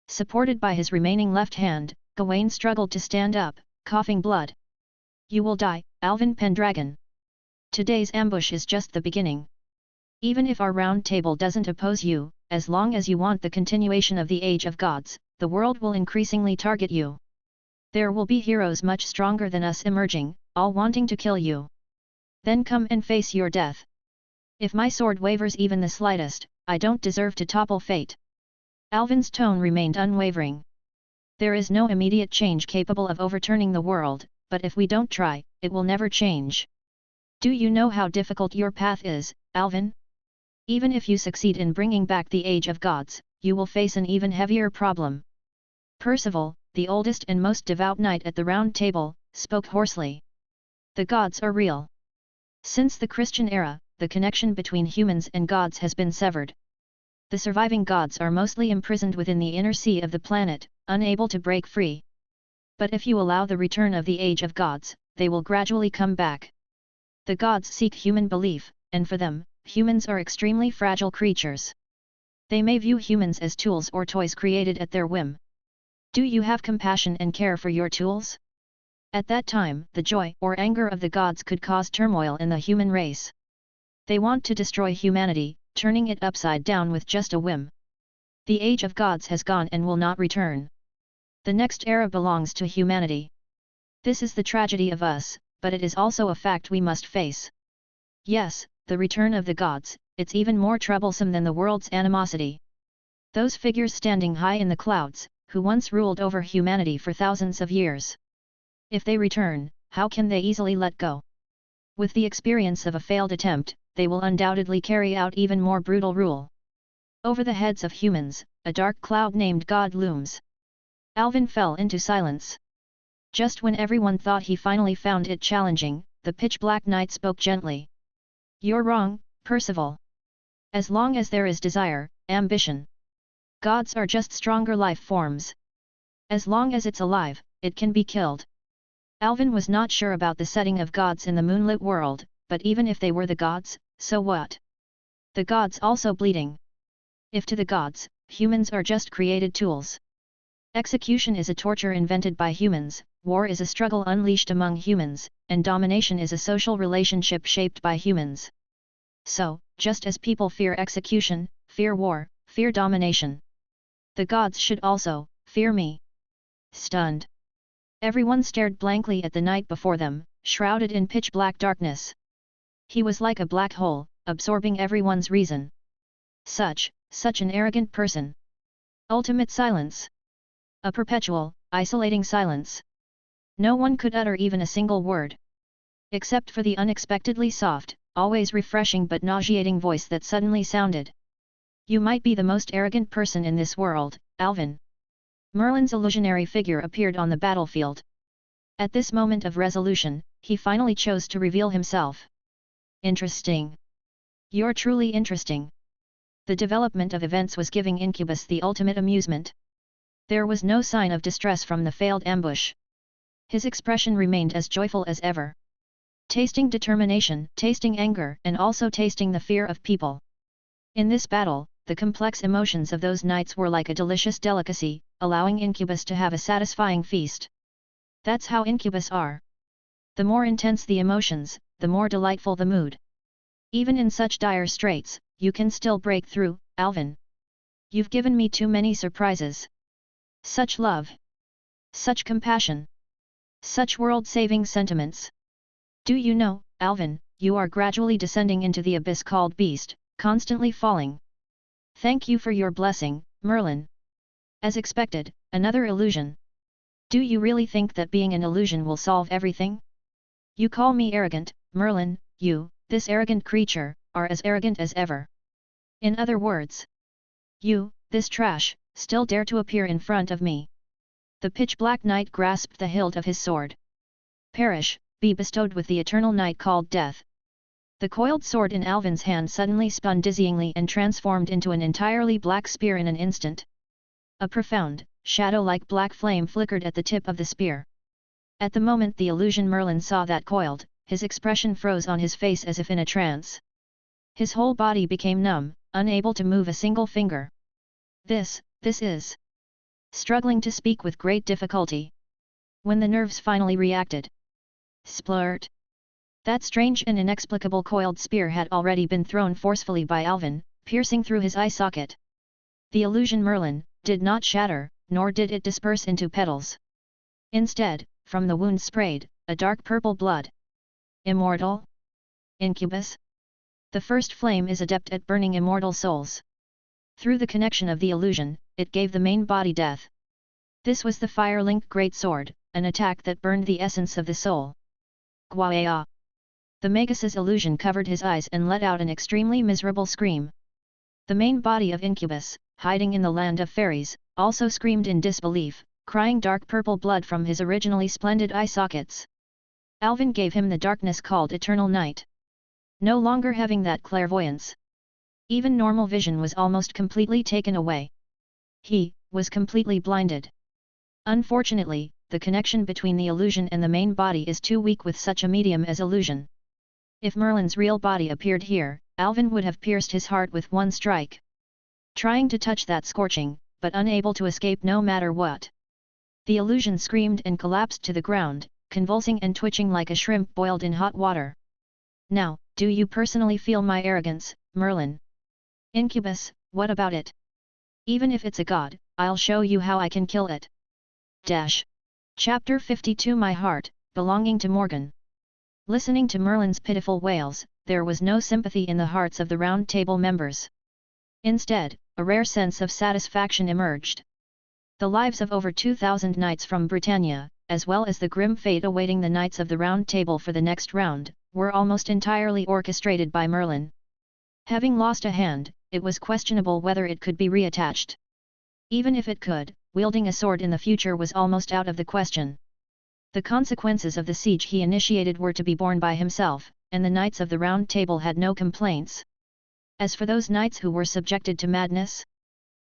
B: Supported by his remaining left hand, Gawain struggled to stand up, coughing blood. You will die, Alvin Pendragon. Today's ambush is just the beginning. Even if our round table doesn't oppose you, as long as you want the continuation of the Age of Gods, the world will increasingly target you. There will be heroes much stronger than us emerging, all wanting to kill you. Then come and face your death. If my sword wavers even the slightest, I don't deserve to topple fate. Alvin's tone remained unwavering. There is no immediate change capable of overturning the world, but if we don't try, it will never change. Do you know how difficult your path is, Alvin? Even if you succeed in bringing back the Age of Gods, you will face an even heavier problem. Percival, the oldest and most devout knight at the Round Table, spoke hoarsely. The gods are real. Since the Christian era, the connection between humans and gods has been severed. The surviving gods are mostly imprisoned within the inner sea of the planet, unable to break free. But if you allow the return of the Age of Gods, they will gradually come back. The gods seek human belief, and for them, humans are extremely fragile creatures. They may view humans as tools or toys created at their whim. Do you have compassion and care for your tools? At that time, the joy or anger of the gods could cause turmoil in the human race. They want to destroy humanity, turning it upside down with just a whim. The Age of Gods has gone and will not return. The next era belongs to humanity. This is the tragedy of us, but it is also a fact we must face. Yes, the return of the gods, it's even more troublesome than the world's animosity. Those figures standing high in the clouds, who once ruled over humanity for thousands of years. If they return, how can they easily let go? With the experience of a failed attempt, they will undoubtedly carry out even more brutal rule. Over the heads of humans, a dark cloud named God looms. Alvin fell into silence. Just when everyone thought he finally found it challenging, the pitch-black knight spoke gently. "You're wrong, Percival. As long as there is desire, ambition. Gods are just stronger life forms. As long as it's alive, it can be killed." Alvin was not sure about the setting of gods in the moonlit world, but even if they were the gods, so what? The gods also bleeding. If to the gods, humans are just created tools. Execution is a torture invented by humans, war is a struggle unleashed among humans, and domination is a social relationship shaped by humans. So, just as people fear execution, fear war, fear domination, the gods should also fear me. Stunned. Everyone stared blankly at the knight before them, shrouded in pitch-black darkness. He was like a black hole, absorbing everyone's reason. Such an arrogant person. Ultimate silence. A perpetual, isolating silence. No one could utter even a single word. Except for the unexpectedly soft, always refreshing but nauseating voice that suddenly sounded. "You might be the most arrogant person in this world, Alvin." Merlin's illusionary figure appeared on the battlefield. At this moment of resolution, he finally chose to reveal himself. "Interesting. You're truly interesting." The development of events was giving Incubus the ultimate amusement. There was no sign of distress from the failed ambush. His expression remained as joyful as ever. Tasting determination, tasting anger, and also tasting the fear of people. In this battle, the complex emotions of those knights were like a delicious delicacy, allowing Incubus to have a satisfying feast. That's how Incubus are. The more intense the emotions, the more delightful the mood. Even in such dire straits, you can still break through, Alvin. You've given me too many surprises. Such love. Such compassion. Such world-saving sentiments. Do you know, Alvin, you are gradually descending into the abyss called Beast, constantly falling. Thank you for your blessing, Merlin. As expected, another illusion. Do you really think that being an illusion will solve everything? You call me arrogant, Merlin, you, this arrogant creature, are as arrogant as ever. In other words, you, this trash, still dare to appear in front of me. The pitch-black knight grasped the hilt of his sword. Perish, be bestowed with the eternal night called death. The coiled sword in Alvin's hand suddenly spun dizzyingly and transformed into an entirely black spear in an instant. A profound, shadow-like black flame flickered at the tip of the spear. At the moment the illusion Merlin saw that coiled, his expression froze on his face as if in a trance. His whole body became numb, unable to move a single finger. This is... Struggling to speak with great difficulty. When the nerves finally reacted. Splurt! That strange and inexplicable coiled spear had already been thrown forcefully by Alvin, piercing through his eye socket. The illusion Merlin did not shatter, nor did it disperse into petals. Instead, from the wound sprayed, a dark purple blood. Immortal? Incubus? The first flame is adept at burning immortal souls. Through the connection of the illusion, it gave the main body death. This was the fire-linked great sword, an attack that burned the essence of the soul. Gwaya! The Magus' illusion covered his eyes and let out an extremely miserable scream. The main body of Incubus, hiding in the land of fairies, also screamed in disbelief, crying dark purple blood from his originally splendid eye sockets. Alvin gave him the darkness called eternal night. No longer having that clairvoyance. Even normal vision was almost completely taken away. He was completely blinded. Unfortunately, the connection between the illusion and the main body is too weak with such a medium as illusion. If Merlin's real body appeared here, Alvin would have pierced his heart with one strike. Trying to touch that scorching, but unable to escape no matter what. The illusion screamed and collapsed to the ground, convulsing and twitching like a shrimp boiled in hot water. Now, do you personally feel my arrogance, Merlin? Incubus, what about it? Even if it's a god, I'll show you how I can kill it. Chapter 52 My heart, belonging to Morgan. Listening to Merlin's pitiful wails, there was no sympathy in the hearts of the Round Table members. Instead, a rare sense of satisfaction emerged. The lives of over 2,000 knights from Britannia, as well as the grim fate awaiting the knights of the Round Table for the next round, were almost entirely orchestrated by Merlin. Having lost a hand, it was questionable whether it could be reattached. Even if it could, wielding a sword in the future was almost out of the question. The consequences of the siege he initiated were to be borne by himself, and the Knights of the Round Table had no complaints. As for those knights who were subjected to madness,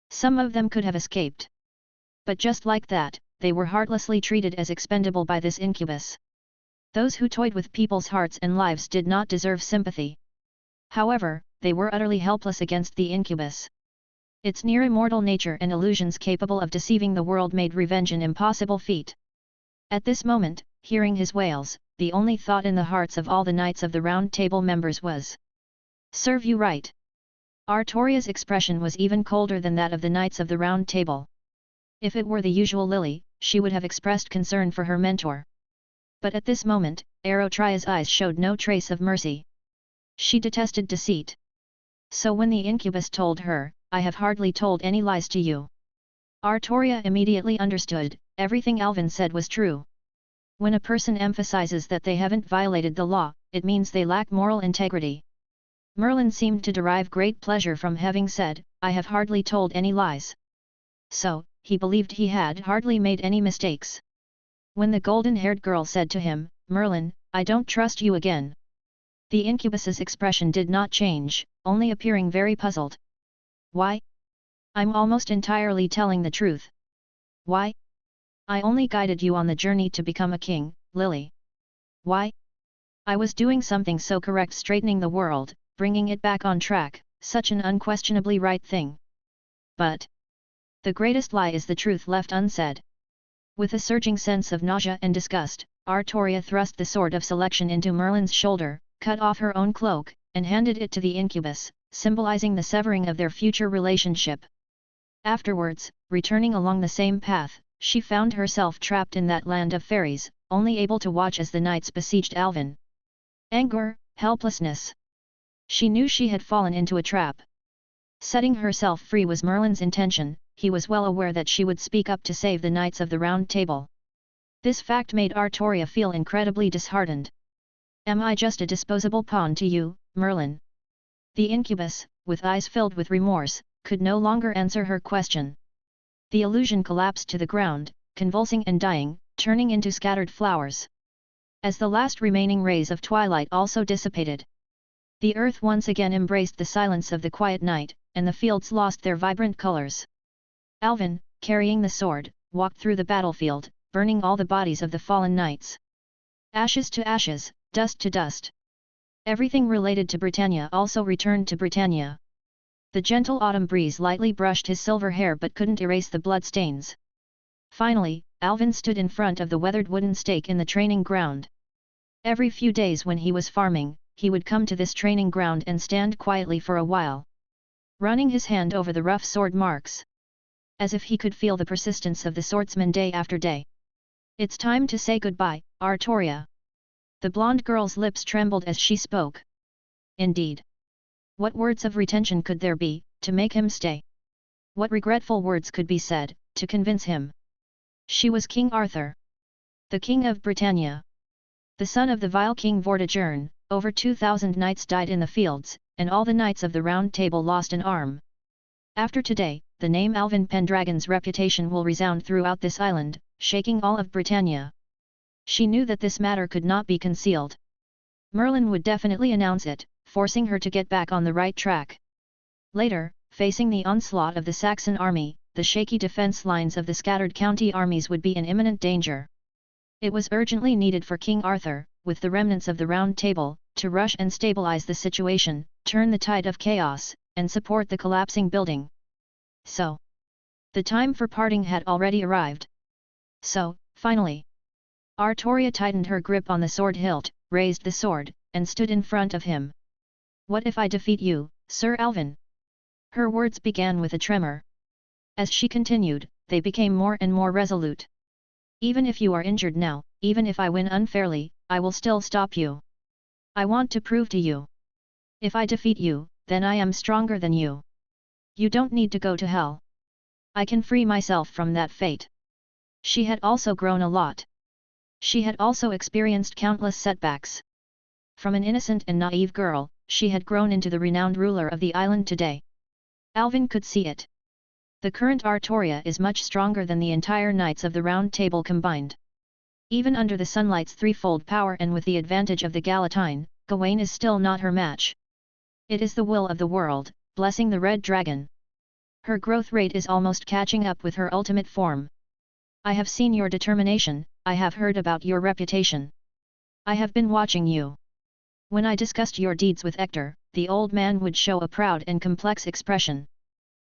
B: some of them could have escaped. But just like that, they were heartlessly treated as expendable by this incubus. Those who toyed with people's hearts and lives did not deserve sympathy. However, they were utterly helpless against the incubus. Its near immortal nature and illusions capable of deceiving the world made revenge an impossible feat. At this moment, hearing his wails, the only thought in the hearts of all the Knights of the Round Table members was, "Serve you right." Artoria's expression was even colder than that of the Knights of the Round Table. If it were the usual Lily, she would have expressed concern for her mentor. But at this moment, Arotria's eyes showed no trace of mercy. She detested deceit. So when the incubus told her, "I have hardly told any lies to you," Artoria immediately understood, everything Alvin said was true. When a person emphasizes that they haven't violated the law, it means they lack moral integrity. Merlin seemed to derive great pleasure from having said, "I have hardly told any lies." So, he believed he had hardly made any mistakes. When the golden-haired girl said to him, "Merlin, I don't trust you again," the incubus's expression did not change, only appearing very puzzled. "Why? I'm almost entirely telling the truth." "Why? I only guided you on the journey to become a king, Lily." "Why? I was doing something so correct, straightening the world, bringing it back on track, such an unquestionably right thing." But the greatest lie is the truth left unsaid. With a surging sense of nausea and disgust, Artoria thrust the sword of selection into Merlin's shoulder, cut off her own cloak, and handed it to the incubus, symbolizing the severing of their future relationship. Afterwards, returning along the same path, she found herself trapped in that land of fairies, only able to watch as the knights besieged Alvin. Anger, helplessness. She knew she had fallen into a trap. Setting herself free was Merlin's intention. He was well aware that she would speak up to save the Knights of the Round Table. This fact made Artoria feel incredibly disheartened. "Am I just a disposable pawn to you, Merlin?" The incubus, with eyes filled with remorse, could no longer answer her question. The illusion collapsed to the ground, convulsing and dying, turning into scattered flowers. As the last remaining rays of twilight also dissipated, the earth once again embraced the silence of the quiet night, and the fields lost their vibrant colors. Alvin, carrying the sword, walked through the battlefield, burning all the bodies of the fallen knights. Ashes to ashes, dust to dust. Everything related to Britannia also returned to Britannia. The gentle autumn breeze lightly brushed his silver hair but couldn't erase the blood stains. Finally, Alvin stood in front of the weathered wooden stake in the training ground. Every few days when he was farming, he would come to this training ground and stand quietly for a while, running his hand over the rough sword marks, as if he could feel the persistence of the swordsman day after day. "It's time to say goodbye, Artoria." The blonde girl's lips trembled as she spoke. Indeed. What words of retention could there be, to make him stay? What regretful words could be said, to convince him? She was King Arthur, the King of Britannia, the son of the vile King Vortigern. Over 2,000 knights died in the fields, and all the Knights of the Round Table lost an arm. After today, the name Alvin Pendragon's reputation will resound throughout this island, shaking all of Britannia. She knew that this matter could not be concealed. Merlin would definitely announce it, forcing her to get back on the right track. Later, facing the onslaught of the Saxon army, the shaky defense lines of the scattered county armies would be in imminent danger. It was urgently needed for King Arthur, with the remnants of the Round Table, to rush and stabilize the situation, turn the tide of chaos, and support the collapsing building. So, the time for parting had already arrived. So, finally, Artoria tightened her grip on the sword hilt, raised the sword, and stood in front of him. "What if I defeat you, Sir Alvin?" Her words began with a tremor. As she continued, they became more and more resolute. "Even if you are injured now, even if I win unfairly, I will still stop you. I want to prove to you. If I defeat you, then I am stronger than you. You don't need to go to hell. I can free myself from that fate." She had also grown a lot. She had also experienced countless setbacks. From an innocent and naive girl, she had grown into the renowned ruler of the island today. Alvin could see it. The current Artoria is much stronger than the entire Knights of the Round Table combined. Even under the sunlight's threefold power and with the advantage of the Galatine, Gawain is still not her match. It is the will of the world, blessing the Red Dragon. Her growth rate is almost catching up with her ultimate form. I have seen your determination, I have heard about your reputation. I have been watching you. When I discussed your deeds with Hector, the old man would show a proud and complex expression.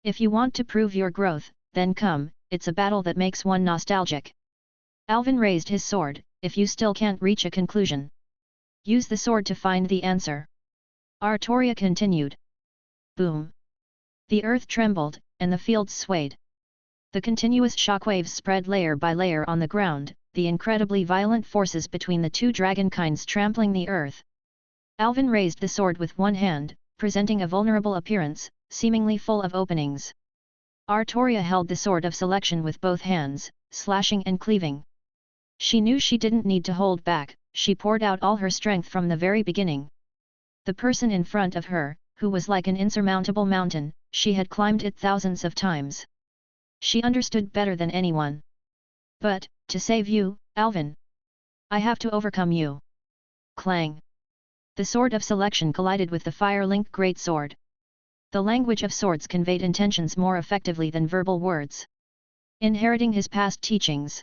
B: If you want to prove your growth, then come, it's a battle that makes one nostalgic. Alvin raised his sword. If you still can't reach a conclusion, use the sword to find the answer. Artoria continued. Boom. The earth trembled, and the fields swayed. The continuous shockwaves spread layer by layer on the ground, the incredibly violent forces between the two dragonkinds trampling the earth. Alvin raised the sword with one hand, presenting a vulnerable appearance, seemingly full of openings. Artoria held the sword of selection with both hands, slashing and cleaving. She knew she didn't need to hold back, she poured out all her strength from the very beginning. The person in front of her, who was like an insurmountable mountain, she had climbed it thousands of times. She understood better than anyone. But, to save you, Alvin, I have to overcome you. Clang. The sword of selection collided with the fire-linked greatsword. The language of swords conveyed intentions more effectively than verbal words. Inheriting his past teachings,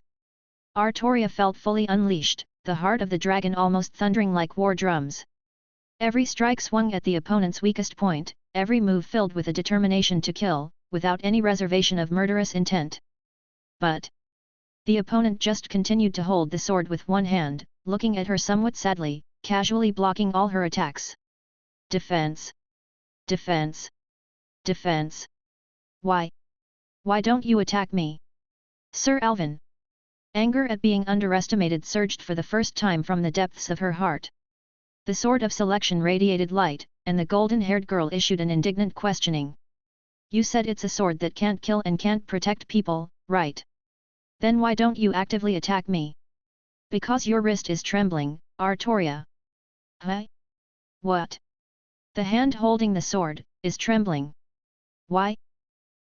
B: Artoria felt fully unleashed, the heart of the dragon almost thundering like war drums. Every strike swung at the opponent's weakest point, every move filled with a determination to kill, without any reservation of murderous intent. But the opponent just continued to hold the sword with one hand, looking at her somewhat sadly, casually blocking all her attacks. Defense. Defense. Defense. Why? Why don't you attack me? Sir Alvin. Anger at being underestimated surged for the first time from the depths of her heart. The sword of selection radiated light, and the golden-haired girl issued an indignant questioning. You said it's a sword that can't kill and can't protect people, right? Then why don't you actively attack me? Because your wrist is trembling, Artoria. Huh? What? The hand holding the sword is trembling. Why?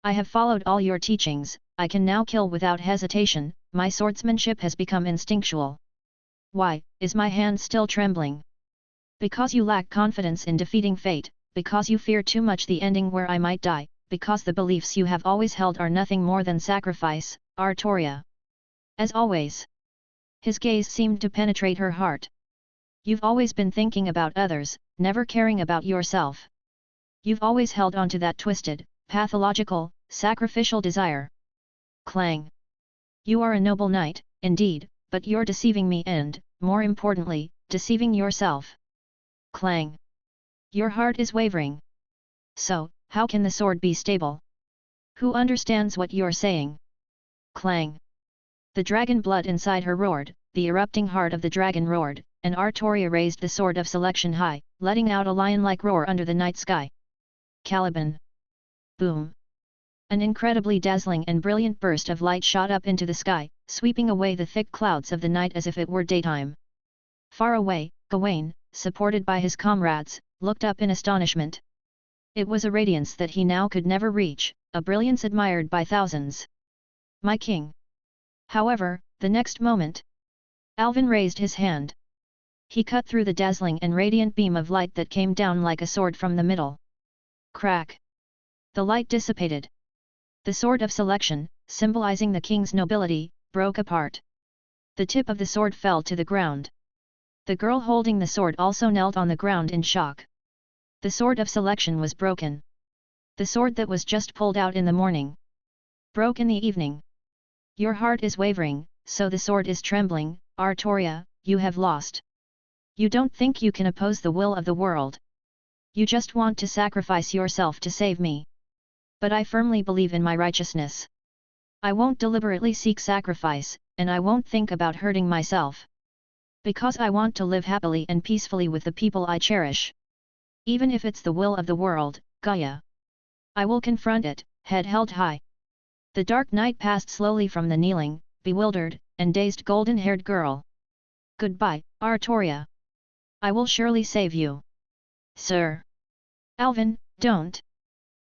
B: I have followed all your teachings, I can now kill without hesitation, my swordsmanship has become instinctual. Why, is my hand still trembling? Because you lack confidence in defeating fate, because you fear too much the ending where I might die, because the beliefs you have always held are nothing more than sacrifice, Artoria. As always. His gaze seemed to penetrate her heart. You've always been thinking about others, never caring about yourself. You've always held on to that twisted, pathological, sacrificial desire. Clang. You are a noble knight, indeed, but you're deceiving me and, more importantly, deceiving yourself. Clang. Your heart is wavering. So, how can the sword be stable? Who understands what you're saying? Clang. The dragon blood inside her roared, the erupting heart of the dragon roared, and Artoria raised the sword of selection high, letting out a lion-like roar under the night sky. Caliban. Boom. An incredibly dazzling and brilliant burst of light shot up into the sky, sweeping away the thick clouds of the night as if it were daytime. Far away, Gawain, supported by his comrades, looked up in astonishment. It was a radiance that he now could never reach, a brilliance admired by thousands. My king! However, the next moment, Alvin raised his hand. He cut through the dazzling and radiant beam of light that came down like a sword from the middle. Crack! The light dissipated. The sword of selection, symbolizing the king's nobility, broke apart. The tip of the sword fell to the ground. The girl holding the sword also knelt on the ground in shock. The sword of selection was broken. The sword that was just pulled out in the morning broke in the evening. Your heart is wavering, so the sword is trembling, Artoria, you have lost. You don't think you can oppose the will of the world. You just want to sacrifice yourself to save me. But I firmly believe in my righteousness. I won't deliberately seek sacrifice, and I won't think about hurting myself. Because I want to live happily and peacefully with the people I cherish. Even if it's the will of the world, Gaia. I will confront it, head held high. The dark night passed slowly from the kneeling, bewildered, and dazed golden-haired girl. Goodbye, Artoria. I will surely save you. Sir. Alvin, don't.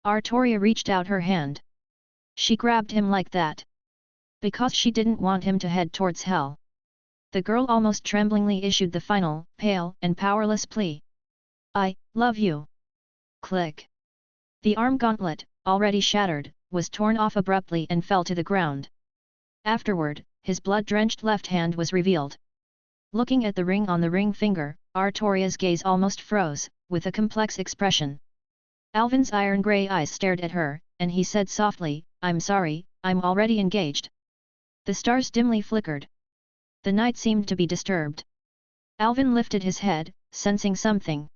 B: Artoria reached out her hand. She grabbed him like that. Because she didn't want him to head towards hell. The girl almost tremblingly issued the final, pale and powerless plea. I love you. Click. The arm gauntlet, already shattered, was torn off abruptly and fell to the ground. Afterward, his blood-drenched left hand was revealed. Looking at the ring on the ring finger, Artoria's gaze almost froze, with a complex expression. Alvin's iron-grey eyes stared at her, and he said softly, I'm sorry, I'm already engaged. The stars dimly flickered. The night seemed to be disturbed. Alvin lifted his head, sensing something.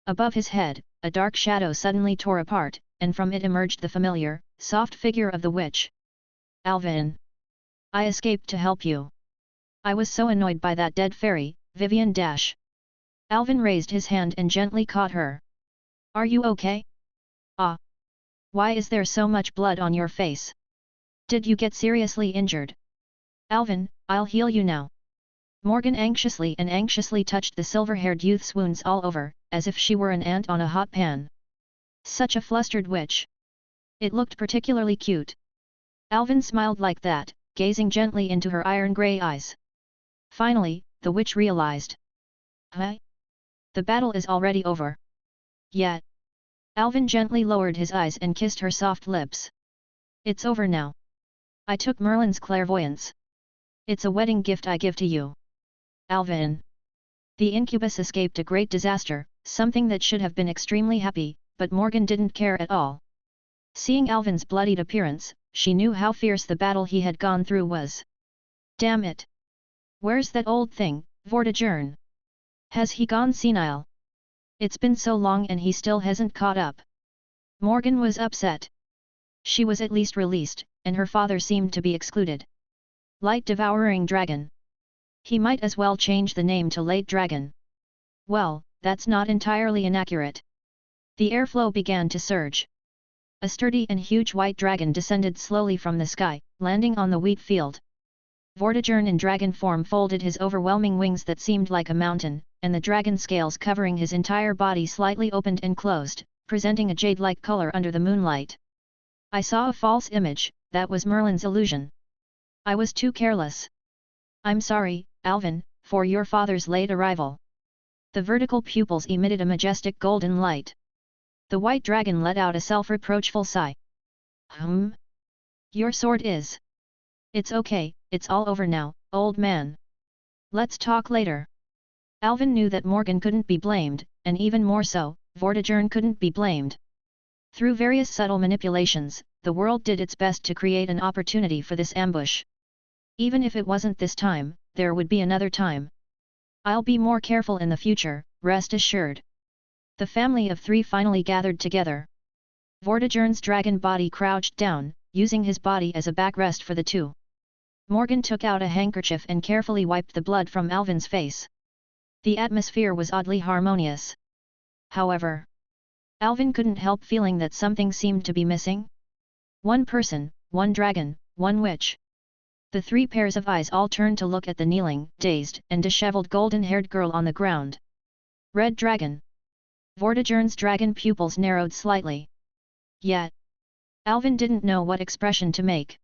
B: Above his head, a dark shadow suddenly tore apart, and from it emerged the familiar, soft figure of the witch. Alvin! I escaped to help you. I was so annoyed by that dead fairy, Vivian Dash. Alvin raised his hand and gently caught her. Are you okay? Ah! Why is there so much blood on your face? Did you get seriously injured? Alvin, I'll heal you now. Morgan anxiously touched the silver-haired youth's wounds all over, as if she were an ant on a hot pan. Such a flustered witch. It looked particularly cute. Alvin smiled like that, gazing gently into her iron-grey eyes. Finally, the witch realized. Huh? The battle is already over. Yet. Alvin gently lowered his eyes and kissed her soft lips. It's over now. I took Merlin's clairvoyance. It's a wedding gift I give to you. Alvin. The incubus escaped a great disaster, something that should have been extremely happy, but Morgan didn't care at all. Seeing Alvin's bloodied appearance, she knew how fierce the battle he had gone through was. Damn it! Where's that old thing, Vortigern? Has he gone senile? It's been so long and he still hasn't caught up. Morgan was upset. She was at least released, and her father seemed to be excluded. Light-devouring dragon. He might as well change the name to Late Dragon. Well, that's not entirely inaccurate. The airflow began to surge. A sturdy and huge white dragon descended slowly from the sky, landing on the wheat field. Vortigern in dragon form folded his overwhelming wings that seemed like a mountain, and the dragon scales covering his entire body slightly opened and closed, presenting a jade-like color under the moonlight. I saw a false image, that was Merlin's illusion. I was too careless. I'm sorry, Alvin, for your father's late arrival. The vertical pupils emitted a majestic golden light. The white dragon let out a self-reproachful sigh. Your sword is. It's okay, it's all over now, old man. Let's talk later. Alvin knew that Morgan couldn't be blamed, and even more so, Vortigern couldn't be blamed. Through various subtle manipulations, the world did its best to create an opportunity for this ambush. Even if it wasn't this time, there would be another time. I'll be more careful in the future, rest assured. The family of three finally gathered together. Vortigern's dragon body crouched down, using his body as a backrest for the two. Morgan took out a handkerchief and carefully wiped the blood from Alvin's face. The atmosphere was oddly harmonious. However, Alvin couldn't help feeling that something seemed to be missing. One person, one dragon, one witch. The three pairs of eyes all turned to look at the kneeling, dazed, and disheveled golden-haired girl on the ground. Red Dragon. Vortigern's dragon pupils narrowed slightly. Yet, Alvin didn't know what expression to make.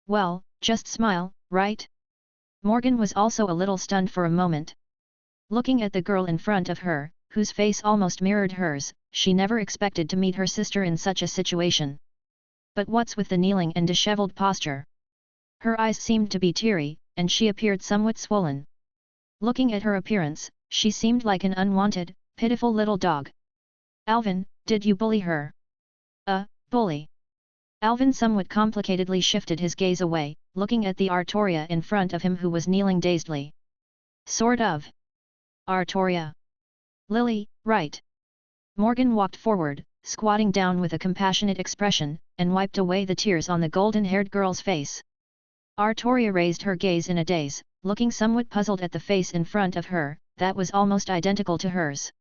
B: Well, just smile, right? Morgan was also a little stunned for a moment. Looking at the girl in front of her, whose face almost mirrored hers, she never expected to meet her sister in such a situation. But what's with the kneeling and disheveled posture? Her eyes seemed to be teary, and she appeared somewhat swollen. Looking at her appearance, she seemed like an unwanted, pitiful little dog. Alvin, did you bully her? Bully. Alvin somewhat complicatedly shifted his gaze away, looking at the Artoria in front of him who was kneeling dazedly. Sort of. Artoria. Lily, right. Morgan walked forward, squatting down with a compassionate expression, and wiped away the tears on the golden-haired girl's face. Artoria raised her gaze in a daze, looking somewhat puzzled at the face in front of her, that was almost identical to hers.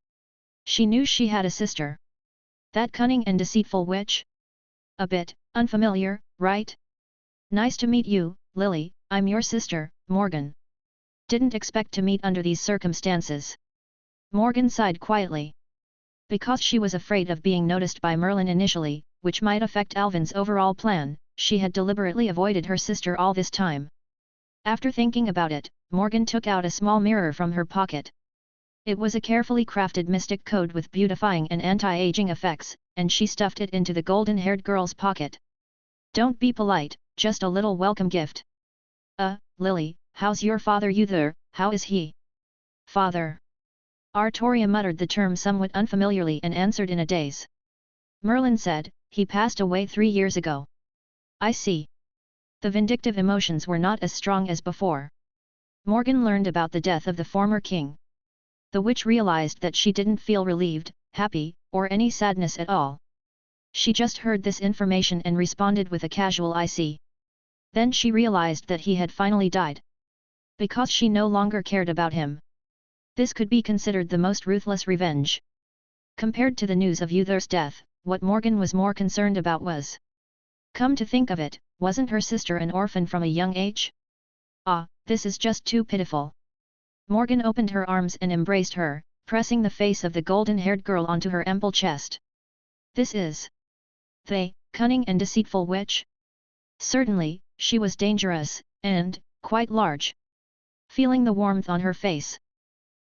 B: She knew she had a sister. That cunning and deceitful witch? A bit unfamiliar, right? Nice to meet you, Lily, I'm your sister, Morgan. Didn't expect to meet under these circumstances. Morgan sighed quietly. Because she was afraid of being noticed by Merlin initially, which might affect Alvin's overall plan, she had deliberately avoided her sister all this time. After thinking about it, Morgan took out a small mirror from her pocket. It was a carefully crafted mystic code with beautifying and anti-aging effects, and she stuffed it into the golden-haired girl's pocket. Don't be polite, just a little welcome gift. Lily, how's your father? You there, how is he? Father. Artoria muttered the term somewhat unfamiliarly and answered in a daze. Merlin said, he passed away 3 years ago. I see. The vindictive emotions were not as strong as before. Morgan learned about the death of the former king. The witch realized that she didn't feel relieved, happy, or any sadness at all. She just heard this information and responded with a casual I see. Then she realized that he had finally died. Because she no longer cared about him. This could be considered the most ruthless revenge. Compared to the news of Uther's death, what Morgan was more concerned about was. Come to think of it, wasn't her sister an orphan from a young age? Ah, this is just too pitiful. Morgan opened her arms and embraced her, pressing the face of the golden-haired girl onto her ample chest. This is the cunning and deceitful witch? Certainly, she was dangerous, and quite large. Feeling the warmth on her face.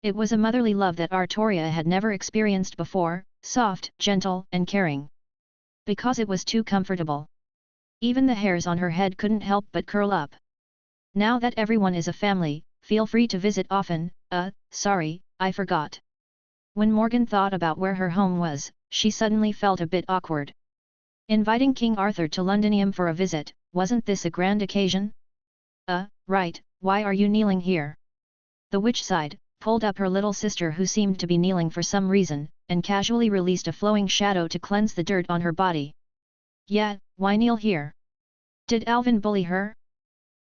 B: It was a motherly love that Artoria had never experienced before, soft, gentle, and caring. Because it was too comfortable. Even the hairs on her head couldn't help but curl up. Now that everyone is a family, feel free to visit often. Sorry, I forgot. When Morgan thought about where her home was, she suddenly felt a bit awkward. Inviting King Arthur to Londinium for a visit, wasn't this a grand occasion? Right, why are you kneeling here? The witch sighed, pulled up her little sister who seemed to be kneeling for some reason, and casually released a flowing shadow to cleanse the dirt on her body. Yeah, why kneel here? Did Alvin bully her?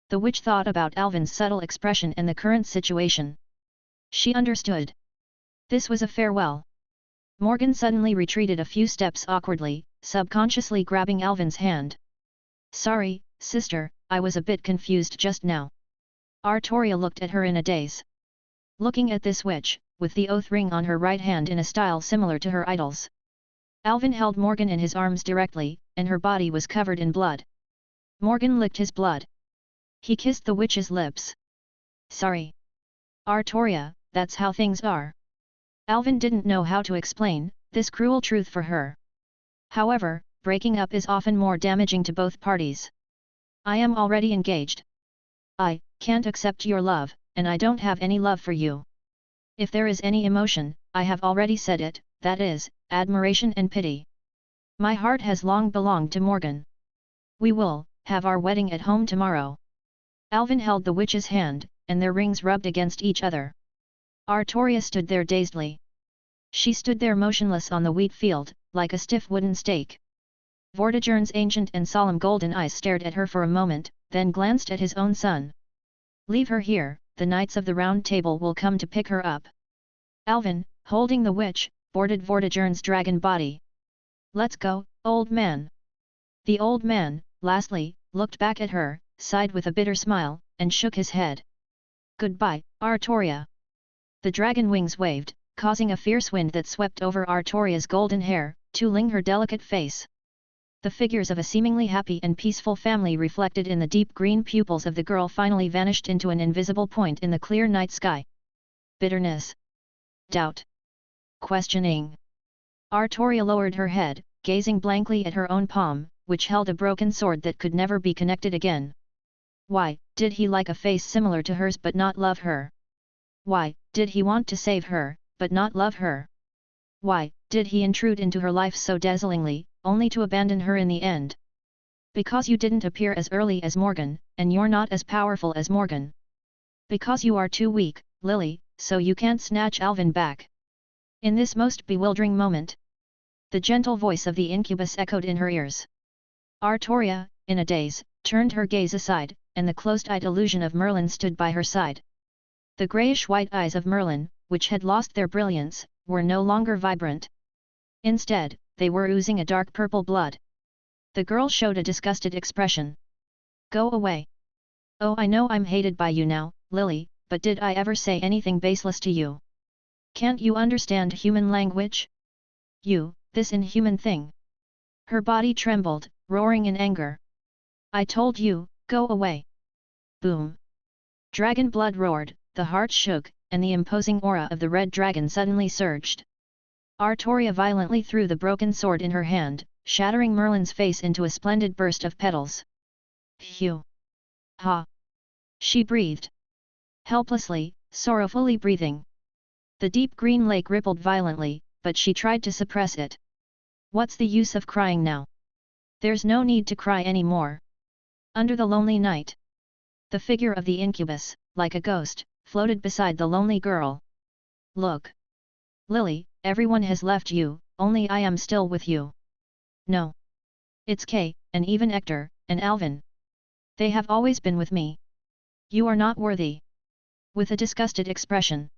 B: The witch thought about Alvin's subtle expression and the current situation. She understood. This was a farewell. Morgan suddenly retreated a few steps awkwardly, subconsciously grabbing Alvin's hand. Sorry, sister, I was a bit confused just now. Artoria looked at her in a daze. Looking at this witch, with the oath ring on her right hand in a style similar to her idol's. Alvin held Morgan in his arms directly, and her body was covered in blood. Morgan licked his blood. He kissed the witch's lips. Sorry. Artoria, that's how things are. Alvin didn't know how to explain this cruel truth for her. However, breaking up is often more damaging to both parties. I am already engaged. I can't accept your love, and I don't have any love for you. If there is any emotion, I have already said it, that is, admiration and pity. My heart has long belonged to Morgan. We will have our wedding at home tomorrow. Alvin held the witch's hand, and their rings rubbed against each other. Artoria stood there dazedly. She stood there motionless on the wheat field, like a stiff wooden stake. Vortigern's ancient and solemn golden eyes stared at her for a moment, then glanced at his own son. Leave her here, the Knights of the Round Table will come to pick her up. Alvin, holding the witch, boarded Vortigern's dragon body. Let's go, old man. The old man, lastly, looked back at her, sighed with a bitter smile, and shook his head. Goodbye, Artoria. The dragon wings waved, causing a fierce wind that swept over Artoria's golden hair, tooling her delicate face. The figures of a seemingly happy and peaceful family reflected in the deep green pupils of the girl finally vanished into an invisible point in the clear night sky. Bitterness. Doubt. Questioning. Artoria lowered her head, gazing blankly at her own palm, which held a broken sword that could never be connected again. Why did he like a face similar to hers but not love her? Why did he want to save her, but not love her? Why did he intrude into her life so dazzlingly, only to abandon her in the end? Because you didn't appear as early as Morgan, and you're not as powerful as Morgan. Because you are too weak, Lily, so you can't snatch Alvin back. In this most bewildering moment, the gentle voice of the incubus echoed in her ears. Artoria, in a daze, turned her gaze aside, and the closed-eyed illusion of Merlin stood by her side. The greyish-white eyes of Merlin, which had lost their brilliance, were no longer vibrant. Instead, they were oozing a dark purple blood. The girl showed a disgusted expression. Go away. Oh, I know I'm hated by you now, Lily, but did I ever say anything baseless to you? Can't you understand human language? You, this inhuman thing! Her body trembled, roaring in anger. I told you, go away! Boom! Dragon blood roared, the heart shook, and the imposing aura of the red dragon suddenly surged. Artoria violently threw the broken sword in her hand, shattering Merlin's face into a splendid burst of petals. Phew! Ha! She breathed. Helplessly, sorrowfully breathing. The deep green lake rippled violently, but she tried to suppress it. What's the use of crying now? There's no need to cry anymore. Under the lonely night, the figure of the incubus, like a ghost, floated beside the lonely girl. Look! Lily, everyone has left you, only I am still with you. No. It's Kay, and even Hector, and Alvin. They have always been with me. You are not worthy. With a disgusted expression,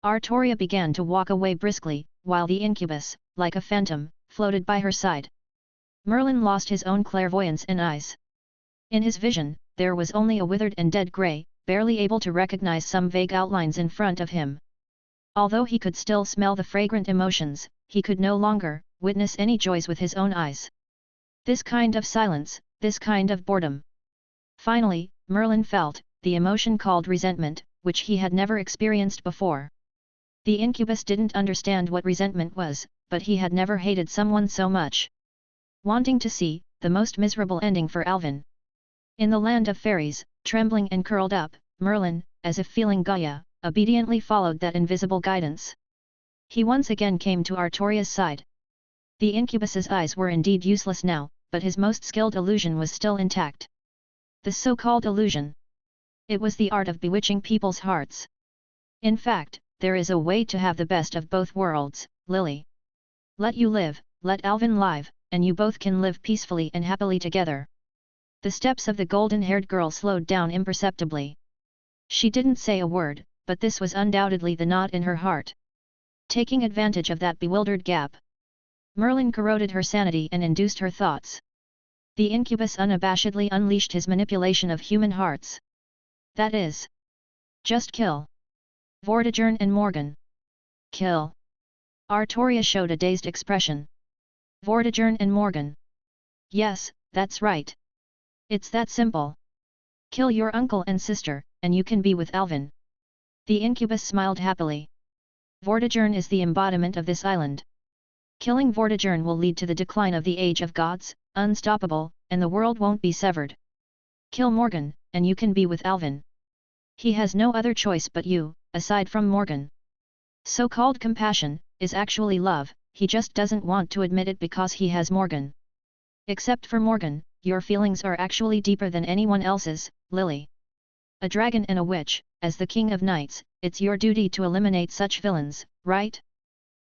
B: Artoria began to walk away briskly, while the incubus, like a phantom, floated by her side. Merlin lost his own clairvoyance and eyes. In his vision, there was only a withered and dead grey, barely able to recognize some vague outlines in front of him. Although he could still smell the fragrant emotions, he could no longer witness any joys with his own eyes. This kind of silence, this kind of boredom. Finally, Merlin felt the emotion called resentment, which he had never experienced before. The incubus didn't understand what resentment was, but he had never hated someone so much. Wanting to see the most miserable ending for Alvin. In the land of fairies, trembling and curled up, Merlin, as if feeling Gaia, obediently followed that invisible guidance. He once again came to Artoria's side. The incubus's eyes were indeed useless now, but his most skilled illusion was still intact. The so-called illusion. It was the art of bewitching people's hearts. In fact, there is a way to have the best of both worlds, Lily. Let you live, let Alvin live, and you both can live peacefully and happily together. The steps of the golden-haired girl slowed down imperceptibly. She didn't say a word, but this was undoubtedly the knot in her heart. Taking advantage of that bewildered gap, Merlin corroded her sanity and induced her thoughts. The incubus unabashedly unleashed his manipulation of human hearts. That is, just kill Vortigern and Morgan. Kill. Artoria showed a dazed expression. Vortigern and Morgan. Yes, that's right. It's that simple. Kill your uncle and sister, and you can be with Alvin. The incubus smiled happily. Vortigern is the embodiment of this island. Killing Vortigern will lead to the decline of the Age of Gods, unstoppable, and the world won't be severed. Kill Morgan, and you can be with Alvin. He has no other choice but you, aside from Morgan. So-called compassion is actually love, he just doesn't want to admit it because he has Morgan. Except for Morgan, your feelings are actually deeper than anyone else's, Lily. A dragon and a witch, as the king of knights, it's your duty to eliminate such villains, right?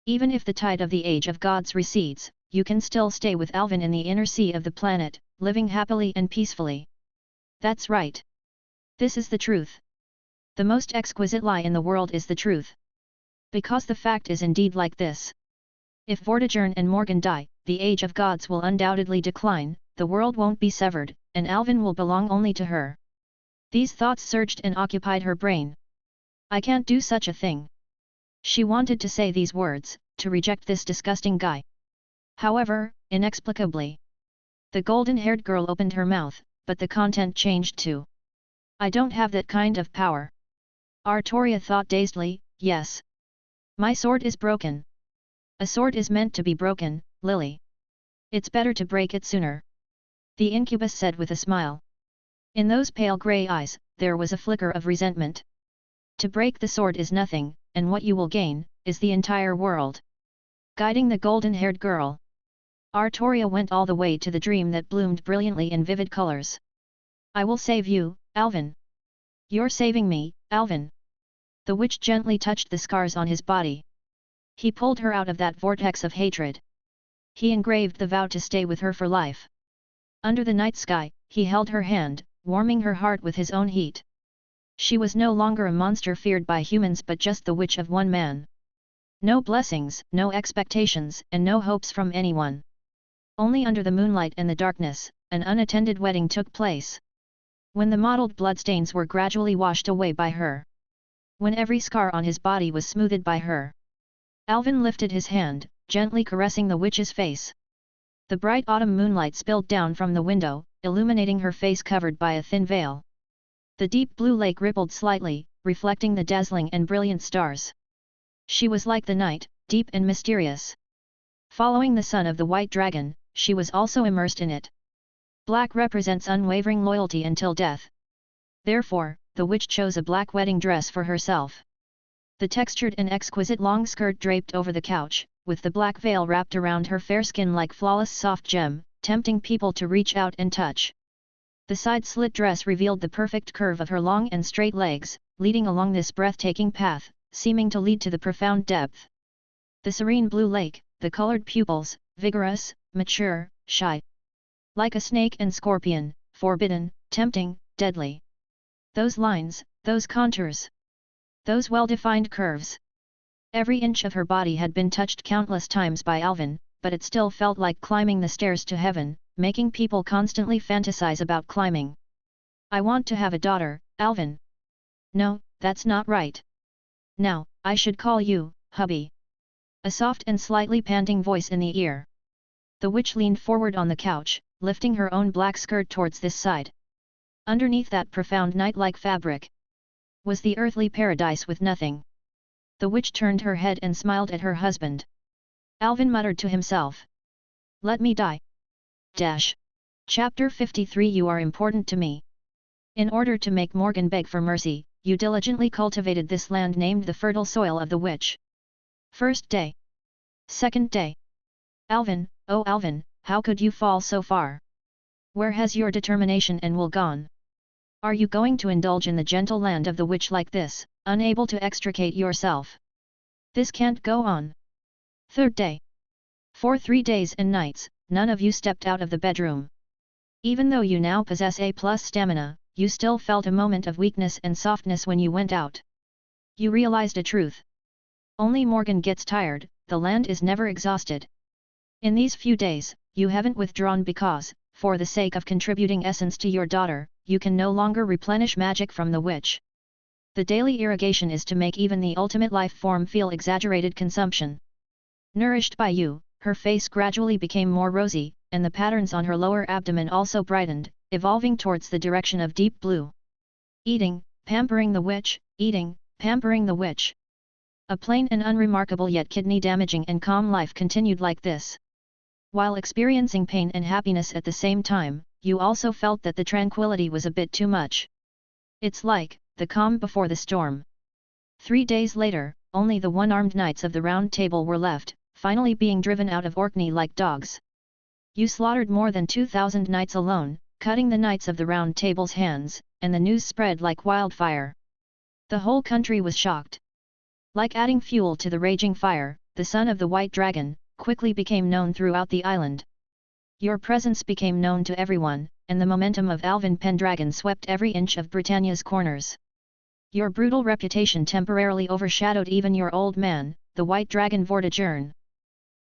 B: Even if the tide of the Age of Gods recedes, you can still stay with Alvin in the inner sea of the planet, living happily and peacefully. That's right. This is the truth. The most exquisite lie in the world is the truth. Because the fact is indeed like this. If Vortigern and Morgan die, the Age of Gods will undoubtedly decline, the world won't be severed, and Alvin will belong only to her. These thoughts surged and occupied her brain. I can't do such a thing. She wanted to say these words, to reject this disgusting guy. However, inexplicably, the golden-haired girl opened her mouth, but the content changed too. I don't have that kind of power. Artoria thought dazedly, yes. My sword is broken. A sword is meant to be broken, Lily. It's better to break it sooner. The incubus said with a smile. In those pale grey eyes, there was a flicker of resentment. To break the sword is nothing, and what you will gain, is the entire world. Guiding the golden-haired girl, Artoria went all the way to the dream that bloomed brilliantly in vivid colors. I will save you, Alvin. You're saving me, Alvin. The witch gently touched the scars on his body. He pulled her out of that vortex of hatred. He engraved the vow to stay with her for life. Under the night sky, he held her hand, warming her heart with his own heat. She was no longer a monster feared by humans but just the witch of one man. No blessings, no expectations, and no hopes from anyone. Only under the moonlight and the darkness, an unattended wedding took place. When the mottled bloodstains were gradually washed away by her when every scar on his body was smoothed by her. Alvin lifted his hand, gently caressing the witch's face. The bright autumn moonlight spilled down from the window, illuminating her face covered by a thin veil. The deep blue lake rippled slightly, reflecting the dazzling and brilliant stars. She was like the night, deep and mysterious. Following the son of the white dragon, she was also immersed in it. Black represents unwavering loyalty until death. Therefore, the witch chose a black wedding dress for herself. The textured and exquisite long skirt draped over the couch, with the black veil wrapped around her fair skin like flawless soft gem, tempting people to reach out and touch. The side-slit dress revealed the perfect curve of her long and straight legs, leading along this breathtaking path, seeming to lead to the profound depth. The serene blue lake, the colored pupils, vigorous, mature, shy. Like a snake and scorpion, forbidden, tempting, deadly. Those lines, those contours. Those well-defined curves. Every inch of her body had been touched countless times by Alvin, but it still felt like climbing the stairs to heaven, making people constantly fantasize about climbing. I want to have a daughter, Alvin. No, that's not right. Now, I should call you, hubby. A soft and slightly panting voice in the ear. The witch leaned forward on the couch, lifting her own black skirt towards this side. Underneath that profound night-like fabric was the earthly paradise with nothing. The witch turned her head and smiled at her husband. Alvin muttered to himself. Let me die. Chapter 53 You are important to me. In order to make Morgan beg for mercy, you diligently cultivated this land named the fertile soil of the witch. First day. Second day. Alvin, oh Alvin, how could you fall so far? Where has your determination and will gone? Are you going to indulge in the gentle land of the witch like this, unable to extricate yourself? This can't go on. Third day. For 3 days and nights, none of you stepped out of the bedroom. Even though you now possess A+ stamina, you still felt a moment of weakness and softness when you went out. You realized a truth. Only Morgan gets tired, the land is never exhausted. In these few days, you haven't withdrawn because, for the sake of contributing essence to your daughter, you can no longer replenish magic from the witch. The daily irrigation is to make even the ultimate life form feel exaggerated consumption. Nourished by you, her face gradually became more rosy, and the patterns on her lower abdomen also brightened, evolving towards the direction of deep blue. Eating, pampering the witch, eating, pampering the witch. A plain and unremarkable yet kidney-damaging and calm life continued like this. While experiencing pain and happiness at the same time, you also felt that the tranquility was a bit too much. It's like, the calm before the storm. 3 days later, only the one-armed knights of the Round Table were left, finally being driven out of Orkney like dogs. You slaughtered more than 2,000 knights alone, cutting the knights of the Round Table's hands, and the news spread like wildfire. The whole country was shocked. Like adding fuel to the raging fire, the son of the White Dragon quickly became known throughout the island. Your presence became known to everyone, and the momentum of Alvin Pendragon swept every inch of Britannia's corners. Your brutal reputation temporarily overshadowed even your old man, the White Dragon Vortigern.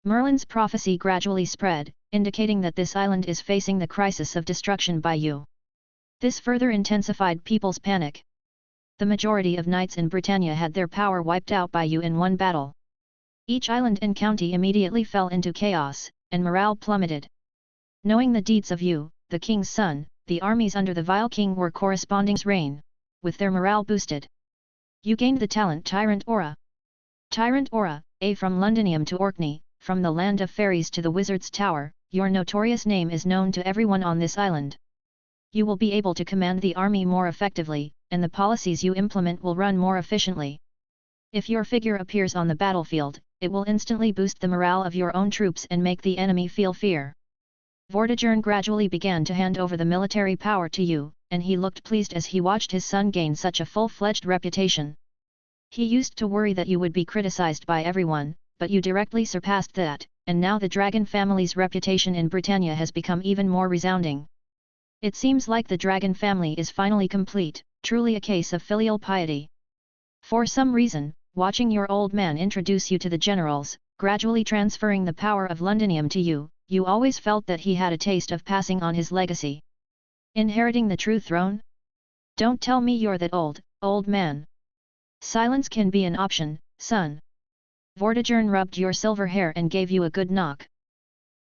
B: Merlin's prophecy gradually spread, indicating that this island is facing the crisis of destruction by you. This further intensified people's panic. The majority of knights in Britannia had their power wiped out by you in one battle. Each island and county immediately fell into chaos, and morale plummeted. Knowing the deeds of you, the king's son, the armies under the vile king were corresponding's reign, with their morale boosted. You gained the talent Tyrant Aura. Tyrant Aura, from Londinium to Orkney, from the land of fairies to the wizard's tower, your notorious name is known to everyone on this island. You will be able to command the army more effectively, and the policies you implement will run more efficiently. If your figure appears on the battlefield, it will instantly boost the morale of your own troops and make the enemy feel fear. Vortigern gradually began to hand over the military power to you, and he looked pleased as he watched his son gain such a full-fledged reputation. He used to worry that you would be criticized by everyone, but you directly surpassed that, and now the dragon family's reputation in Britannia has become even more resounding. It seems like the dragon family is finally complete, truly a case of filial piety. For some reason, watching your old man introduce you to the generals, gradually transferring the power of Londinium to you, you always felt that he had a taste of passing on his legacy. Inheriting the true throne? Don't tell me you're that old man. Silence can be an option, son. Vortigern rubbed your silver hair and gave you a good knock.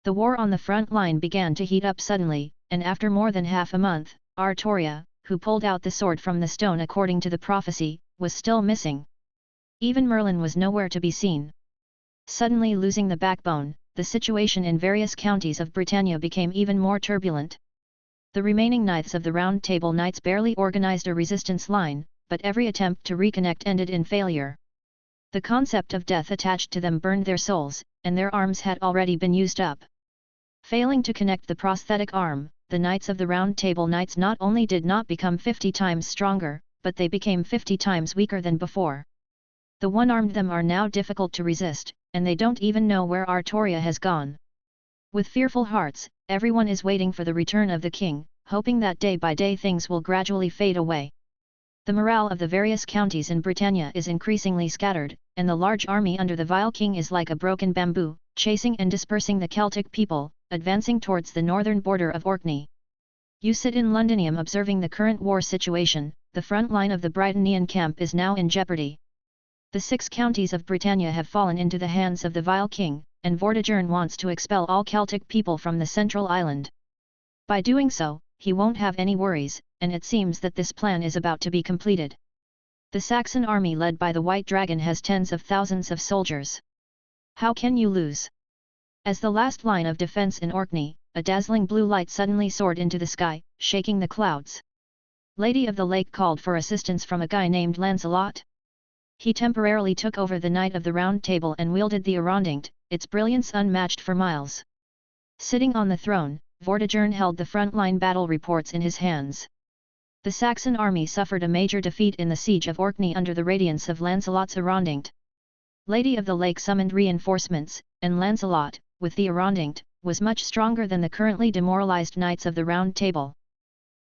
B: The war on the front line began to heat up suddenly, and after more than half a month, Artoria, who pulled out the sword from the stone according to the prophecy, was still missing. Even Merlin was nowhere to be seen. Suddenly losing the backbone, the situation in various counties of Britannia became even more turbulent. The remaining Knights of the Round Table Knights barely organized a resistance line, but every attempt to reconnect ended in failure. The concept of death attached to them burned their souls, and their arms had already been used up. Failing to connect the prosthetic arm, the Knights of the Round Table Knights not only did not become 50 times stronger, but they became 50 times weaker than before. The one-armed them are now difficult to resist, and they don't even know where Artoria has gone. With fearful hearts, everyone is waiting for the return of the king, hoping that day by day things will gradually fade away. The morale of the various counties in Britannia is increasingly scattered, and the large army under the vile king is like a broken bamboo, chasing and dispersing the Celtic people, advancing towards the northern border of Orkney. You sit in Londinium observing the current war situation. The front line of the Britannien camp is now in jeopardy. The 6 counties of Britannia have fallen into the hands of the vile king, and Vortigern wants to expel all Celtic people from the central island. By doing so, he won't have any worries, and it seems that this plan is about to be completed. The Saxon army led by the White Dragon has tens of thousands of soldiers. How can you lose? As the last line of defense in Orkney, a dazzling blue light suddenly soared into the sky, shaking the clouds. Lady of the Lake called for assistance from a guy named Lancelot. He temporarily took over the Knight of the Round Table and wielded the Arondinct, its brilliance unmatched for miles. Sitting on the throne, Vortigern held the frontline battle reports in his hands. The Saxon army suffered a major defeat in the siege of Orkney under the radiance of Lancelot's Arondinct. Lady of the Lake summoned reinforcements, and Lancelot, with the Arondinct, was much stronger than the currently demoralized Knights of the Round Table.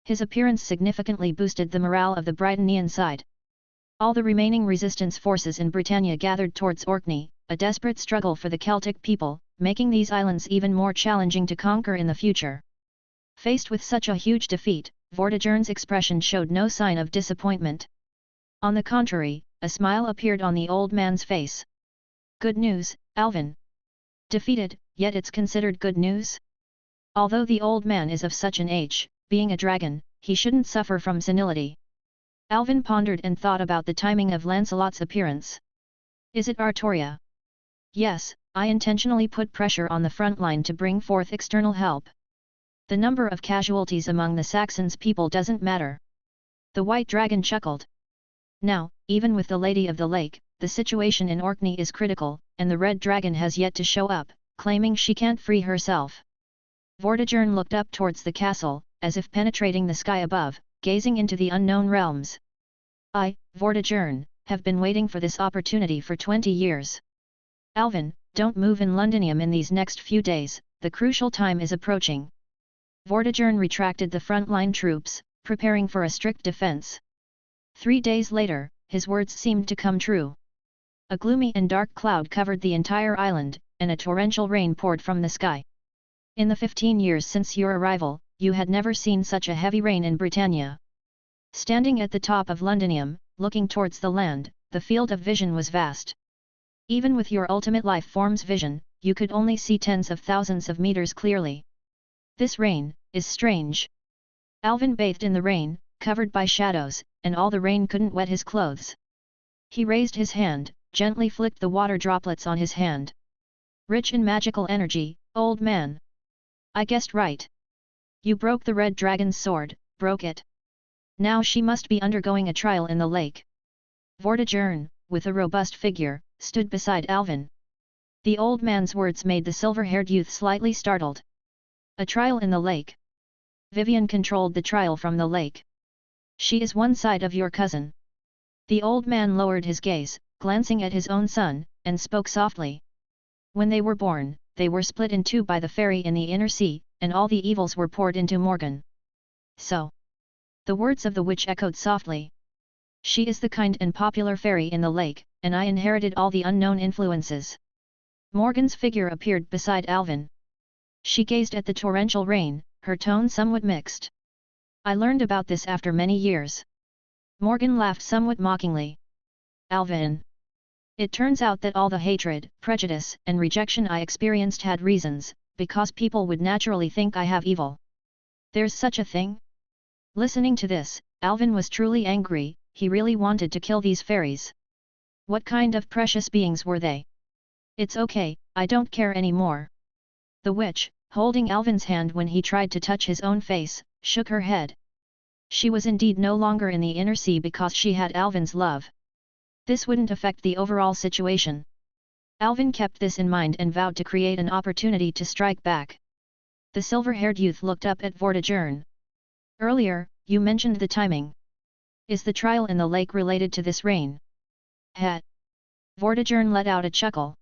B: His appearance significantly boosted the morale of the Britannian side. All the remaining resistance forces in Britannia gathered towards Orkney, a desperate struggle for the Celtic people, making these islands even more challenging to conquer in the future. Faced with such a huge defeat, Vortigern's expression showed no sign of disappointment. On the contrary, a smile appeared on the old man's face. Good news, Alvin. Defeated, yet it's considered good news? Although the old man is of such an age, being a dragon, he shouldn't suffer from senility. Alvin pondered and thought about the timing of Lancelot's appearance. Is it Artoria? Yes, I intentionally put pressure on the front line to bring forth external help. The number of casualties among the Saxons people doesn't matter. The White Dragon chuckled. Now, even with the Lady of the Lake, the situation in Orkney is critical, and the Red Dragon has yet to show up, claiming she can't free herself. Vortigern looked up towards the castle, as if penetrating the sky above, gazing into the unknown realms. I, Vortigern, have been waiting for this opportunity for 20 years. Alvin, don't move in Londinium in these next few days, the crucial time is approaching. Vortigern retracted the front-line troops, preparing for a strict defense. 3 days later, his words seemed to come true. A gloomy and dark cloud covered the entire island, and a torrential rain poured from the sky. In the 15 years since your arrival, you had never seen such a heavy rain in Britannia. Standing at the top of Londinium, looking towards the land, the field of vision was vast. Even with your ultimate life form's vision, you could only see tens of thousands of meters clearly. This rain is strange. Alvin bathed in the rain, covered by shadows, and all the rain couldn't wet his clothes. He raised his hand, gently flicked the water droplets on his hand. Rich in magical energy, old man. I guessed right. You broke the Red Dragon's sword, broke it. Now she must be undergoing a trial in the lake. Vortigern, with a robust figure, stood beside Alvin. The old man's words made the silver-haired youth slightly startled. A trial in the lake. Vivian controlled the trial from the lake. She is one side of your cousin. The old man lowered his gaze, glancing at his own son, and spoke softly. When they were born, they were split in two by the fairy in the inner sea, and all the evils were poured into Morgan. So. The words of the witch echoed softly. She is the kind and popular fairy in the lake, and I inherited all the unknown influences. Morgan's figure appeared beside Alvin. She gazed at the torrential rain, her tone somewhat mixed. I learned about this after many years. Morgan laughed somewhat mockingly. Alvin. It turns out that all the hatred, prejudice, and rejection I experienced had reasons, because people would naturally think I have evil. There's such a thing? Listening to this, Alvin was truly angry. He really wanted to kill these fairies. What kind of precious beings were they? It's okay, I don't care anymore. The witch, holding Alvin's hand when he tried to touch his own face, shook her head. She was indeed no longer in the inner sea because she had Alvin's love. This wouldn't affect the overall situation. Alvin kept this in mind and vowed to create an opportunity to strike back. The silver-haired youth looked up at Vortigern. Earlier, you mentioned the timing. Is the trial in the lake related to this rain? Het. Vortigern let out a chuckle.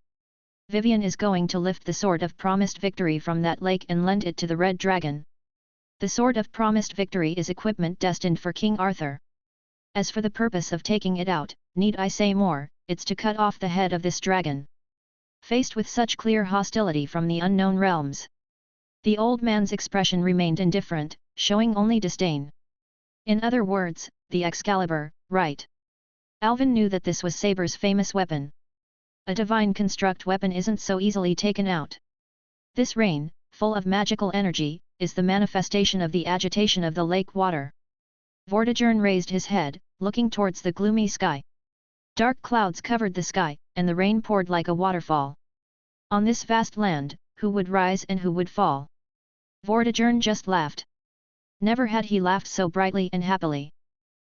B: Vivian is going to lift the Sword of Promised Victory from that lake and lend it to the Red Dragon. The Sword of Promised Victory is equipment destined for King Arthur. As for the purpose of taking it out, need I say more, it's to cut off the head of this dragon. Faced with such clear hostility from the unknown realms, the old man's expression remained indifferent, showing only disdain. In other words, the Excalibur, right? Alvin knew that this was Saber's famous weapon. A divine construct weapon isn't so easily taken out. This rain, full of magical energy, is the manifestation of the agitation of the lake water. Vortigern raised his head, looking towards the gloomy sky. Dark clouds covered the sky, and the rain poured like a waterfall. On this vast land, who would rise and who would fall? Vortigern just laughed. Never had he laughed so brightly and happily.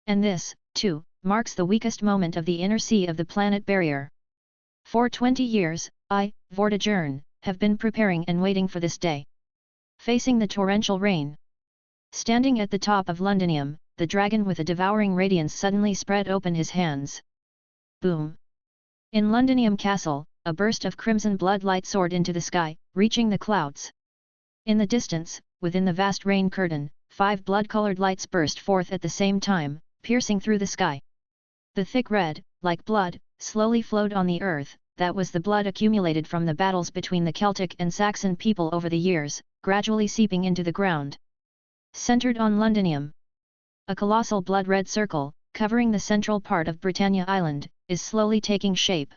B: And this, too, marks the weakest moment of the inner sea of the planet barrier. For 20 years, I, Vortigern, have been preparing and waiting for this day. Facing the torrential rain. Standing at the top of Londinium, the dragon with a devouring radiance suddenly spread open his hands. Boom! In Londinium Castle, a burst of crimson blood light soared into the sky, reaching the clouds. In the distance, within the vast rain curtain, 5 blood-colored lights burst forth at the same time, piercing through the sky. The thick red, like blood, slowly flowed on the earth. That was the blood accumulated from the battles between the Celtic and Saxon people over the years, gradually seeping into the ground. Centered on Londinium, a colossal blood-red circle, covering the central part of Britannia Island, is slowly taking shape.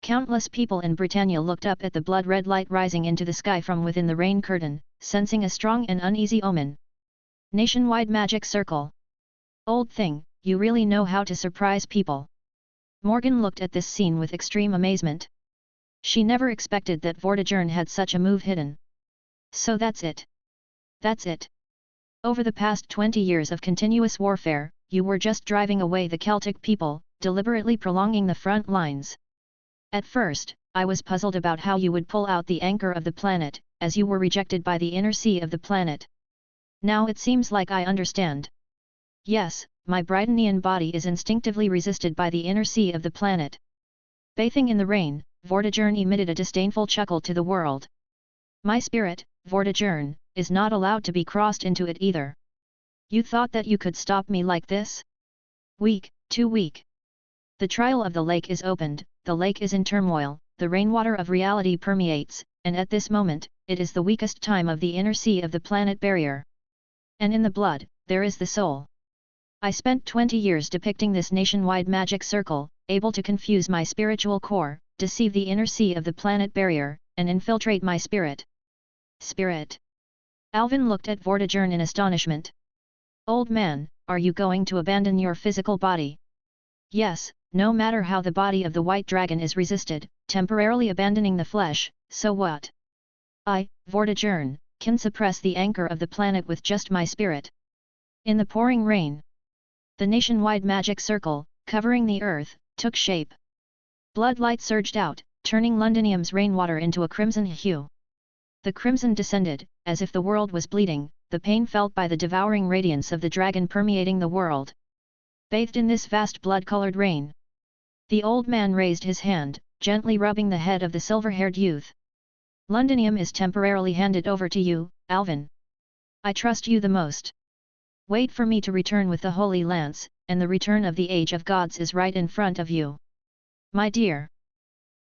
B: Countless people in Britannia looked up at the blood-red light rising into the sky from within the rain curtain, sensing a strong and uneasy omen. Nationwide magic circle. Old thing, you really know how to surprise people. Morgan looked at this scene with extreme amazement. She never expected that Vortigern had such a move hidden. So that's it. That's it. Over the past 20 years of continuous warfare, you were just driving away the Celtic people, deliberately prolonging the front lines. At first, I was puzzled about how you would pull out the anchor of the planet, as you were rejected by the inner sea of the planet. Now it seems like I understand. Yes, my Britannian body is instinctively resisted by the inner sea of the planet. Bathing in the rain, Vortigern emitted a disdainful chuckle to the world. My spirit, Vortigern, is not allowed to be crossed into it either. You thought that you could stop me like this? Weak, too weak. The trial of the lake is opened, the lake is in turmoil, the rainwater of reality permeates, and at this moment, it is the weakest time of the inner sea of the planet barrier. And in the blood, there is the soul. I spent 20 years depicting this nationwide magic circle, able to confuse my spiritual core, deceive the inner sea of the planet barrier, and infiltrate my spirit. Spirit. Alvin looked at Vortigern in astonishment. Old man, are you going to abandon your physical body? Yes, no matter how the body of the white dragon is resisted, temporarily abandoning the flesh, so what? I, Vortigern, can suppress the anchor of the planet with just my spirit. In the pouring rain, the nationwide magic circle, covering the earth, took shape. Blood light surged out, turning Londinium's rainwater into a crimson hue. The crimson descended, as if the world was bleeding, the pain felt by the devouring radiance of the dragon permeating the world. Bathed in this vast blood-colored rain, the old man raised his hand, gently rubbing the head of the silver-haired youth. Londinium is temporarily handed over to you, Alvin. I trust you the most. Wait for me to return with the Holy Lance, and the return of the Age of Gods is right in front of you. My dear.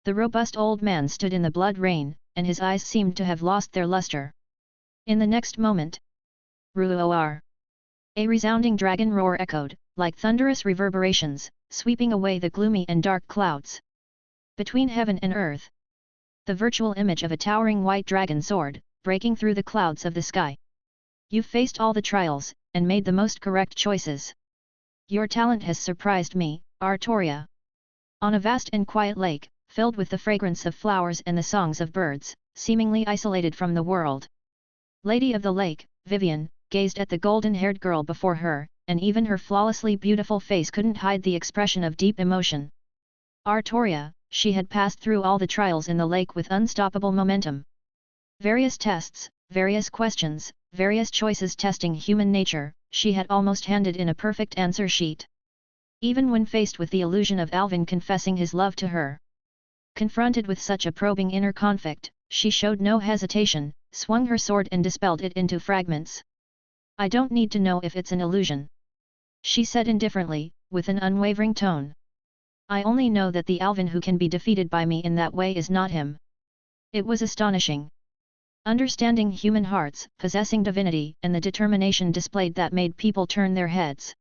B: The robust old man stood in the blood rain, and his eyes seemed to have lost their luster. In the next moment, Roar! A resounding dragon roar echoed, like thunderous reverberations, sweeping away the gloomy and dark clouds. Between heaven and earth, the virtual image of a towering white dragon soared, breaking through the clouds of the sky. You've faced all the trials, and made the most correct choices. Your talent has surprised me, Artoria. On a vast and quiet lake, filled with the fragrance of flowers and the songs of birds, seemingly isolated from the world, Lady of the Lake, Vivian, gazed at the golden-haired girl before her, and even her flawlessly beautiful face couldn't hide the expression of deep emotion. Artoria, she had passed through all the trials in the lake with unstoppable momentum. Various tests, various questions, various choices testing human nature, she had almost handed in a perfect answer sheet. Even when faced with the illusion of Alvin confessing his love to her. Confronted with such a probing inner conflict, she showed no hesitation, swung her sword and dispelled it into fragments. I don't need to know if it's an illusion, she said indifferently, with an unwavering tone. I only know that the Alvin who can be defeated by me in that way is not him. It was astonishing. Understanding human hearts, possessing divinity, and the determination displayed that made people turn their heads.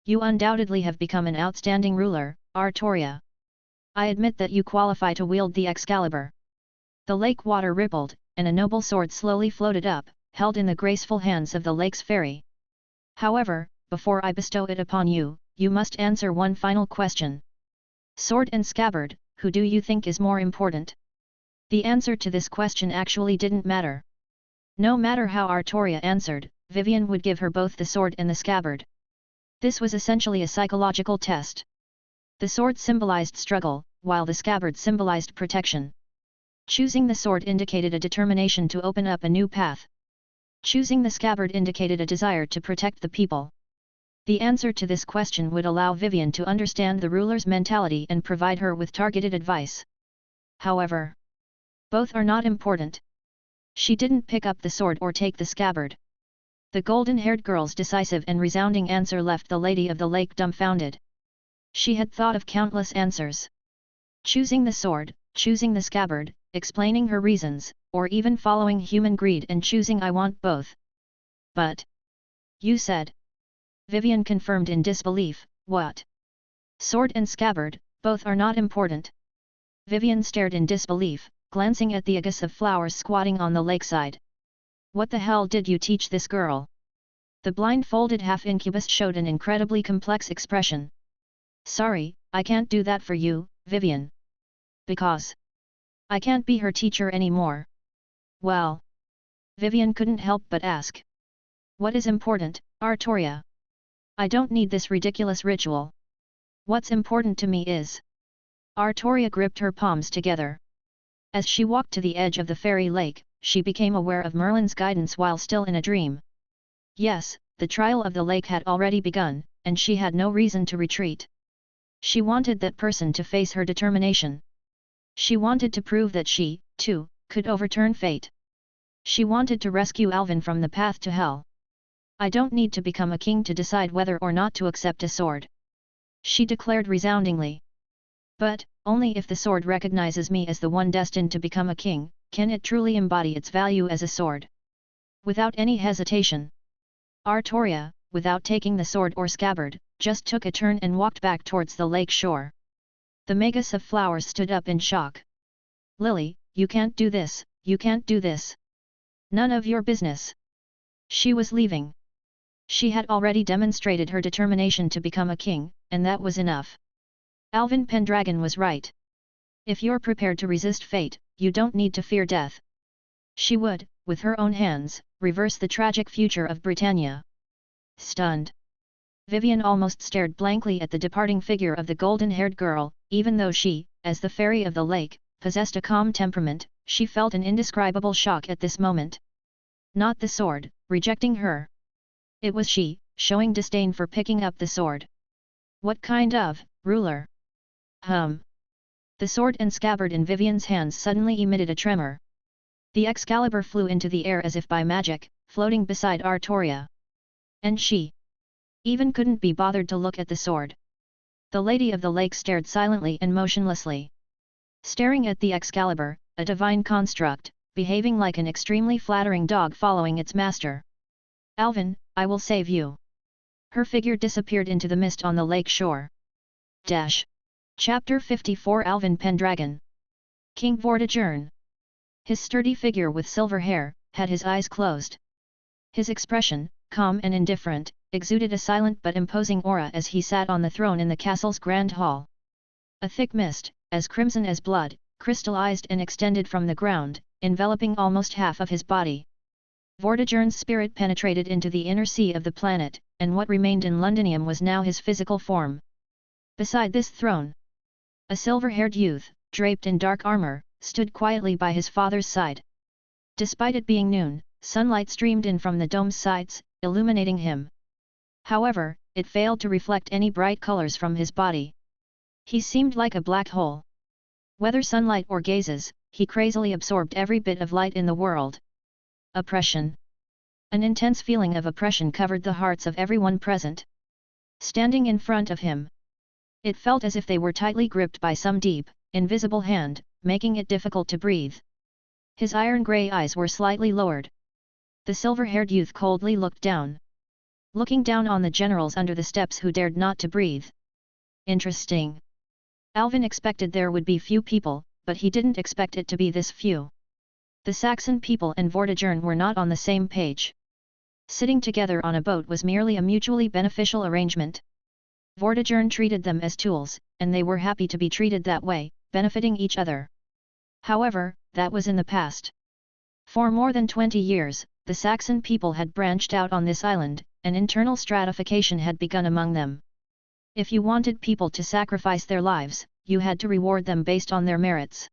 B: You undoubtedly have become an outstanding ruler, Artoria. I admit that you qualify to wield the Excalibur. The lake water rippled, and a noble sword slowly floated up, held in the graceful hands of the lake's fairy. However, before I bestow it upon you, you must answer one final question. Sword and scabbard, who do you think is more important? The answer to this question actually didn't matter. No matter how Artoria answered, Vivian would give her both the sword and the scabbard. This was essentially a psychological test. The sword symbolized struggle, while the scabbard symbolized protection. Choosing the sword indicated a determination to open up a new path. Choosing the scabbard indicated a desire to protect the people. The answer to this question would allow Vivian to understand the ruler's mentality and provide her with targeted advice. However, both are not important. She didn't pick up the sword or take the scabbard. The golden-haired girl's decisive and resounding answer left the Lady of the Lake dumbfounded. She had thought of countless answers. Choosing the sword, choosing the scabbard, explaining her reasons, or even following human greed and choosing I want both. But you said. Vivian confirmed in disbelief, what? Sword and scabbard, both are not important. Vivian stared in disbelief, glancing at the aegis of flowers squatting on the lakeside. What the hell did you teach this girl? The blindfolded half-incubus showed an incredibly complex expression. Sorry, I can't do that for you, Vivian. Because I can't be her teacher anymore. Well, Vivian couldn't help but ask. What is important, Artoria? I don't need this ridiculous ritual. What's important to me is... Artoria gripped her palms together. As she walked to the edge of the fairy lake, she became aware of Merlin's guidance while still in a dream. Yes, the trial of the lake had already begun, and she had no reason to retreat. She wanted that person to face her determination. She wanted to prove that she, too, could overturn fate. She wanted to rescue Alvin from the path to hell. I don't need to become a king to decide whether or not to accept a sword, she declared resoundingly. But, only if the sword recognizes me as the one destined to become a king, can it truly embody its value as a sword. Without any hesitation, Artoria, without taking the sword or scabbard, just took a turn and walked back towards the lake shore. The magus of flowers stood up in shock. Lily, you can't do this, you can't do this. None of your business. She was leaving. She had already demonstrated her determination to become a king, and that was enough. Alvin Pendragon was right. If you're prepared to resist fate, you don't need to fear death. She would, with her own hands, reverse the tragic future of Britannia. Stunned, Vivian almost stared blankly at the departing figure of the golden-haired girl. Even though she, as the fairy of the lake, possessed a calm temperament, she felt an indescribable shock at this moment. Not the sword, rejecting her. It was she, showing disdain for picking up the sword. What kind of ruler? The sword and scabbard in Vivian's hands suddenly emitted a tremor. The Excalibur flew into the air as if by magic, floating beside Artoria. And she even couldn't be bothered to look at the sword. The Lady of the Lake stared silently and motionlessly. Staring at the Excalibur, a divine construct, behaving like an extremely flattering dog following its master. Alvin, I will save you. Her figure disappeared into the mist on the lake shore. Chapter 54 Alvin Pendragon. King Vortigern. His sturdy figure with silver hair, had his eyes closed. His expression, calm and indifferent, exuded a silent but imposing aura as he sat on the throne in the castle's grand hall. A thick mist, as crimson as blood, crystallized and extended from the ground, enveloping almost half of his body. Vortigern's spirit penetrated into the inner sea of the planet, and what remained in Londinium was now his physical form. Beside this throne, a silver-haired youth, draped in dark armor, stood quietly by his father's side. Despite it being noon, sunlight streamed in from the dome's sides, illuminating him. However, it failed to reflect any bright colors from his body. He seemed like a black hole. Whether sunlight or gazes, he crazily absorbed every bit of light in the world. Oppression. An intense feeling of oppression covered the hearts of everyone present. Standing in front of him, it felt as if they were tightly gripped by some deep, invisible hand, making it difficult to breathe. His iron-grey eyes were slightly lowered. The silver-haired youth coldly looked down. Looking down on the generals under the steps who dared not to breathe. Interesting. Alvin expected there would be few people, but he didn't expect it to be this few. The Saxon people and Vortigern were not on the same page. Sitting together on a boat was merely a mutually beneficial arrangement. Vortigern treated them as tools, and they were happy to be treated that way, benefiting each other. However, that was in the past. For more than 20 years, the Saxon people had branched out on this island, and internal stratification had begun among them. If you wanted people to sacrifice their lives, you had to reward them based on their merits.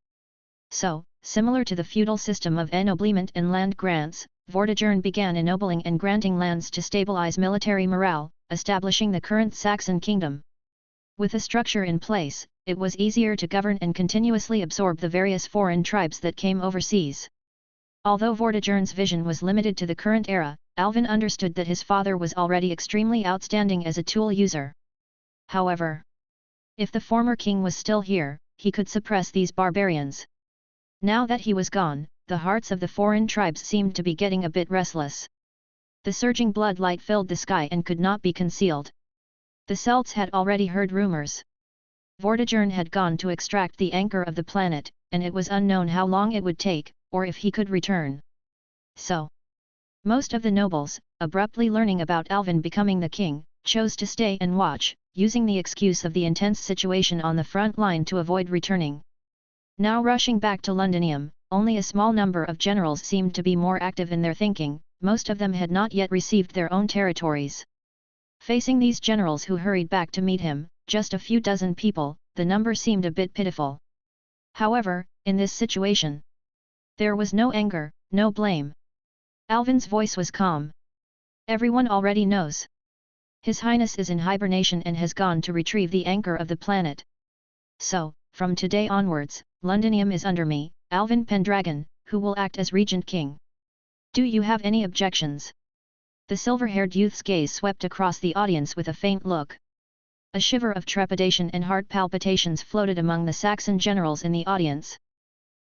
B: So, similar to the feudal system of ennoblement and land grants, Vortigern began ennobling and granting lands to stabilize military morale, establishing the current Saxon kingdom. With a structure in place, it was easier to govern and continuously absorb the various foreign tribes that came overseas. Although Vortigern's vision was limited to the current era, Alvin understood that his father was already extremely outstanding as a tool user. However, if the former king was still here, he could suppress these barbarians. Now that he was gone, the hearts of the foreign tribes seemed to be getting a bit restless. The surging blood light filled the sky and could not be concealed. The Celts had already heard rumors. Vortigern had gone to extract the anchor of the planet, and it was unknown how long it would take, or if he could return. So, most of the nobles, abruptly learning about Alvin becoming the king, chose to stay and watch, using the excuse of the intense situation on the front line to avoid returning. Now rushing back to Londinium, only a small number of generals seemed to be more active in their thinking. Most of them had not yet received their own territories. Facing these generals who hurried back to meet him, just a few dozen people, the number seemed a bit pitiful. However, in this situation, there was no anger, no blame. Alvin's voice was calm. Everyone already knows. His Highness is in hibernation and has gone to retrieve the anchor of the planet. So, from today onwards, Londinium is under me, Alvin Pendragon, who will act as Regent King. Do you have any objections? The silver-haired youth's gaze swept across the audience with a faint look. A shiver of trepidation and heart palpitations floated among the Saxon generals in the audience.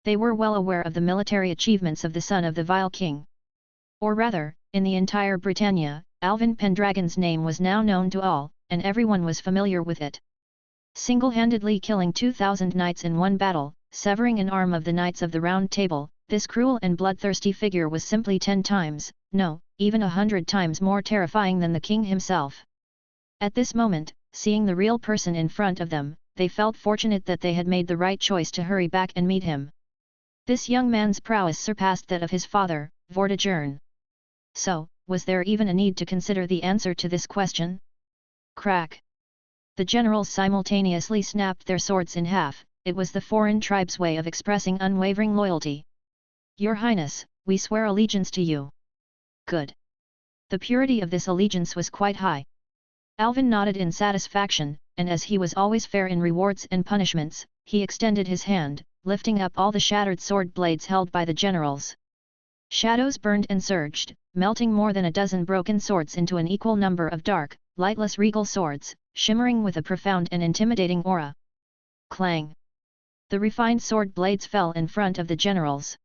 B: They were well aware of the military achievements of the son of the vile king. Or rather, in the entire Britannia, Alvin Pendragon's name was now known to all, and everyone was familiar with it. Single-handedly killing 2,000 knights in one battle, severing an arm of the Knights of the Round Table, this cruel and bloodthirsty figure was simply 10 times, no, even 100 times more terrifying than the king himself. At this moment, seeing the real person in front of them, they felt fortunate that they had made the right choice to hurry back and meet him. This young man's prowess surpassed that of his father, Vortigern. So, was there even a need to consider the answer to this question? Crack! The generals simultaneously snapped their swords in half. It was the foreign tribe's way of expressing unwavering loyalty. Your Highness, we swear allegiance to you. Good. The purity of this allegiance was quite high. Alvin nodded in satisfaction, and as he was always fair in rewards and punishments, he extended his hand, lifting up all the shattered sword blades held by the generals. Shadows burned and surged, melting more than a dozen broken swords into an equal number of dark, lightless regal swords, shimmering with a profound and intimidating aura. Clang! The refined sword blades fell in front of the generals.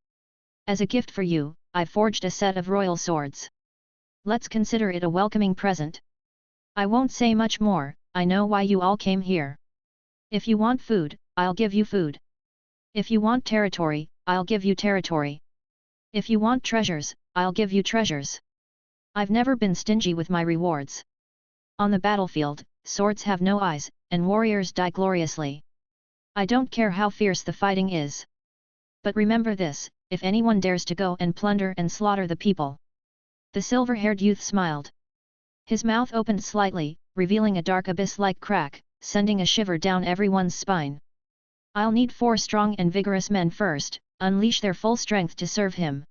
B: As a gift for you, I forged a set of royal swords. Let's consider it a welcoming present. I won't say much more, I know why you all came here. If you want food, I'll give you food. If you want territory, I'll give you territory. If you want treasures, I'll give you treasures. I've never been stingy with my rewards. On the battlefield, swords have no eyes, and warriors die gloriously. I don't care how fierce the fighting is. But remember this, if anyone dares to go and plunder and slaughter the people. The silver-haired youth smiled. His mouth opened slightly, revealing a dark abyss-like crack, sending a shiver down everyone's spine. I'll need 4 strong and vigorous men first, unleash their full strength to serve him.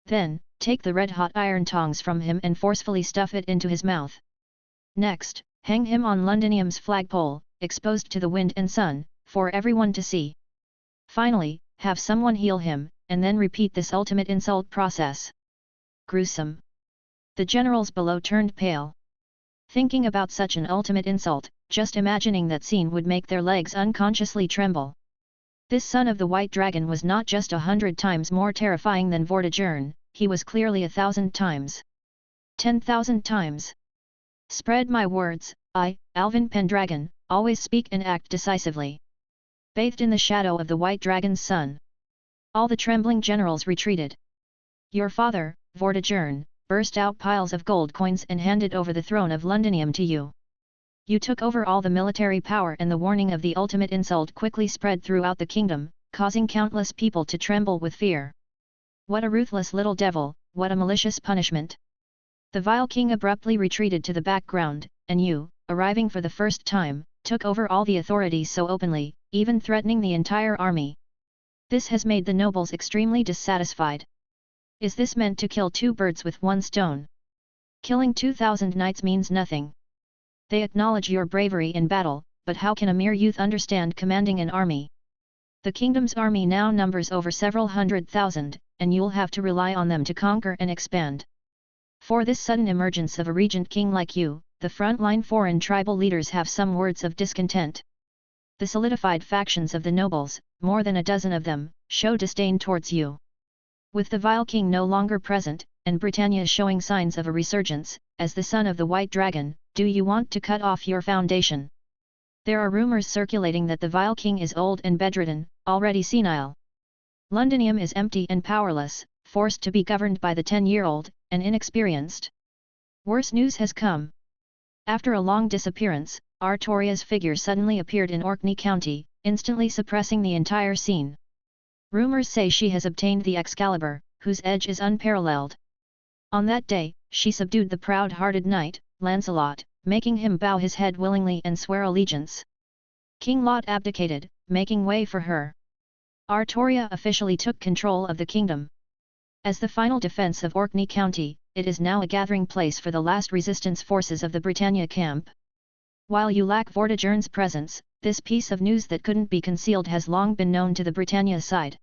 B: Then, take the red-hot iron tongs from him and forcefully stuff it into his mouth. Next, hang him on Londinium's flagpole, exposed to the wind and sun, for everyone to see. Finally, have someone heal him, and then repeat this ultimate insult process. Gruesome. The generals below turned pale. Thinking about such an ultimate insult, just imagining that scene would make their legs unconsciously tremble. This son of the White Dragon was not just 100 times more terrifying than Vortigern, he was clearly 1,000 times. 10,000 times. Spread my words, I, Alvin Pendragon, always speak and act decisively. Bathed in the shadow of the White Dragon's son. All the trembling generals retreated. Your father, Vortigern, burst out piles of gold coins and handed over the throne of Londinium to you. You took over all the military power, and the warning of the ultimate insult quickly spread throughout the kingdom, causing countless people to tremble with fear. What a ruthless little devil, what a malicious punishment! The vile king abruptly retreated to the background, and you, arriving for the first time, took over all the authorities so openly, even threatening the entire army. This has made the nobles extremely dissatisfied. Is this meant to kill 2 birds with 1 stone? Killing 2,000 knights means nothing. They acknowledge your bravery in battle, but how can a mere youth understand commanding an army? The kingdom's army now numbers over several 100,000, and you'll have to rely on them to conquer and expand. For this sudden emergence of a regent king like you, the frontline foreign tribal leaders have some words of discontent. The solidified factions of the nobles, more than a dozen of them, show disdain towards you. With the vile king no longer present, and Britannia showing signs of a resurgence, as the son of the White Dragon, do you want to cut off your foundation? There are rumors circulating that the vile king is old and bedridden, already senile. Londinium is empty and powerless, forced to be governed by the 10-year-old, and inexperienced. Worse news has come. After a long disappearance, Artoria's figure suddenly appeared in Orkney County, instantly suppressing the entire scene. Rumors say she has obtained the Excalibur, whose edge is unparalleled. On that day, she subdued the proud-hearted knight, Lancelot, making him bow his head willingly and swear allegiance. King Lot abdicated, making way for her. Artoria officially took control of the kingdom. As the final defense of Orkney County, it is now a gathering place for the last resistance forces of the Britannia camp. While you lack Vortigern's presence, this piece of news that couldn't be concealed has long been known to the Britannia side.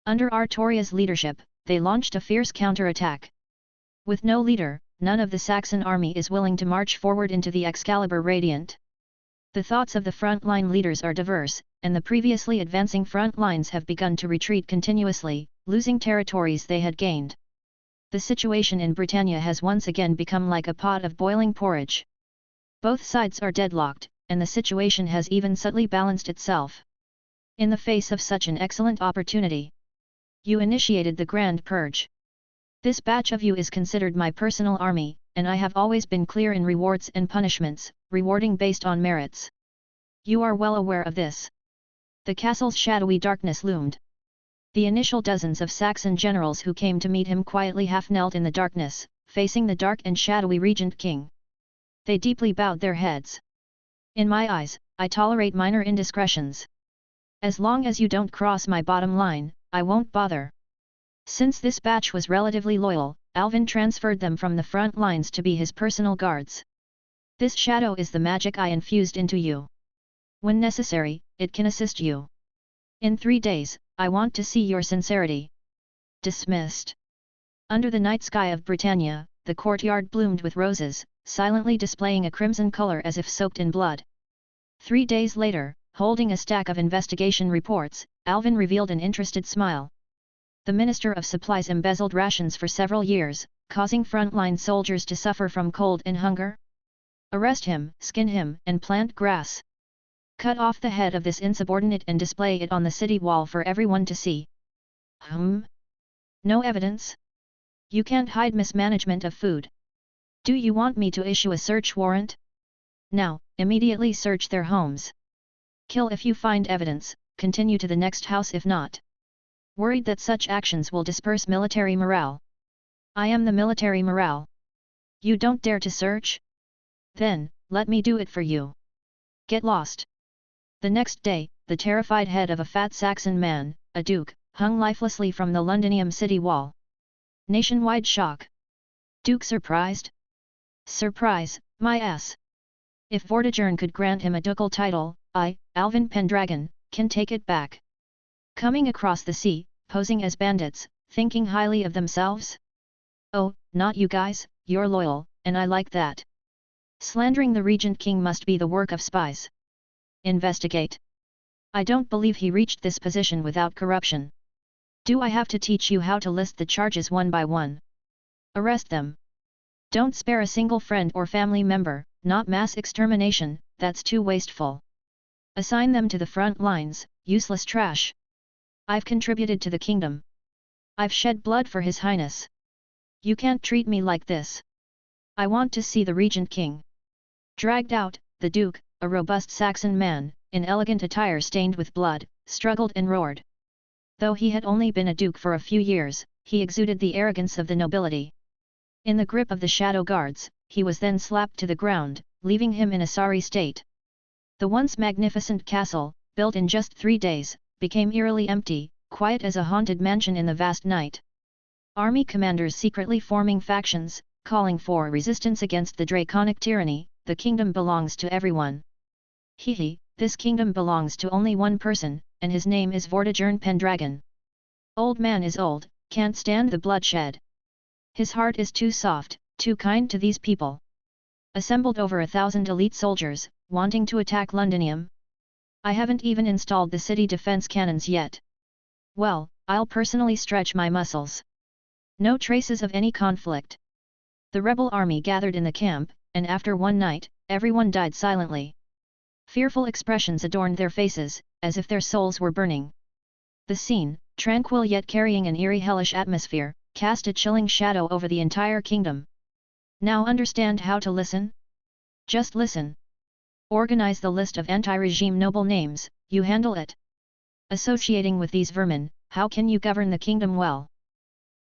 B: Under Artoria's leadership, they launched a fierce counterattack. With no leader, none of the Saxon army is willing to march forward into the Excalibur Radiant. The thoughts of the frontline leaders are diverse, and the previously advancing front lines have begun to retreat continuously, losing territories they had gained. The situation in Britannia has once again become like a pot of boiling porridge. Both sides are deadlocked, and the situation has even subtly balanced itself. In the face of such an excellent opportunity, you initiated the Grand Purge. This batch of you is considered my personal army, and I have always been clear in rewards and punishments, rewarding based on merits. You are well aware of this. The castle's shadowy darkness loomed. The initial dozens of Saxon generals who came to meet him quietly half-knelt in the darkness, facing the dark and shadowy regent king. They deeply bowed their heads. In my eyes, I tolerate minor indiscretions. As long as you don't cross my bottom line, I won't bother. Since this batch was relatively loyal, Alvin transferred them from the front lines to be his personal guards. This shadow is the magic I infused into you. When necessary, it can assist you. In 3 days, I want to see your sincerity. Dismissed. Under the night sky of Britannia, the courtyard bloomed with roses, silently displaying a crimson color as if soaked in blood. 3 days later, holding a stack of investigation reports, Alvin revealed an interested smile. The Minister of Supplies embezzled rations for several years, causing frontline soldiers to suffer from cold and hunger? Arrest him, skin him, and plant grass. Cut off the head of this insubordinate and display it on the city wall for everyone to see. No evidence? You can't hide mismanagement of food. Do you want me to issue a search warrant? Now, immediately search their homes. Kill if you find evidence, continue to the next house if not. Worried that such actions will disperse military morale. I am the military morale. You don't dare to search? Then, let me do it for you. Get lost. The next day, the terrified head of a fat Saxon man, a duke, hung lifelessly from the Londinium city wall. Nationwide shock. Duke surprised? Surprise, my ass. If Vortigern could grant him a ducal title, I, Alvin Pendragon, can take it back. Coming across the sea, posing as bandits, thinking highly of themselves? Oh, not you guys, you're loyal, and I like that. Slandering the Regent King must be the work of spies. Investigate. I don't believe he reached this position without corruption. Do I have to teach you how to list the charges one by one? Arrest them. Don't spare a single friend or family member, not mass extermination, that's too wasteful. Assign them to the front lines, useless trash. I've contributed to the kingdom. I've shed blood for His Highness. You can't treat me like this. I want to see the Regent King. Dragged out, the Duke, a robust Saxon man, in elegant attire stained with blood, struggled and roared. Though he had only been a duke for a few years, he exuded the arrogance of the nobility. In the grip of the shadow guards, he was then slapped to the ground, leaving him in a sorry state. The once magnificent castle, built in just 3 days, became eerily empty, quiet as a haunted mansion in the vast night. Army commanders secretly forming factions, calling for resistance against the draconic tyranny. The kingdom belongs to everyone. This kingdom belongs to only one person, and his name is Vortigern Pendragon. Old man is old, can't stand the bloodshed. His heart is too soft, too kind to these people. Assembled over 1,000 elite soldiers, wanting to attack Londinium. I haven't even installed the city defense cannons yet. Well, I'll personally stretch my muscles. No traces of any conflict. The rebel army gathered in the camp, and after one night, everyone died silently. Fearful expressions adorned their faces, as if their souls were burning. The scene, tranquil yet carrying an eerie hellish atmosphere, cast a chilling shadow over the entire kingdom. Now understand how to listen? Just listen. Organize the list of anti-regime noble names, you handle it. Associating with these vermin, how can you govern the kingdom well?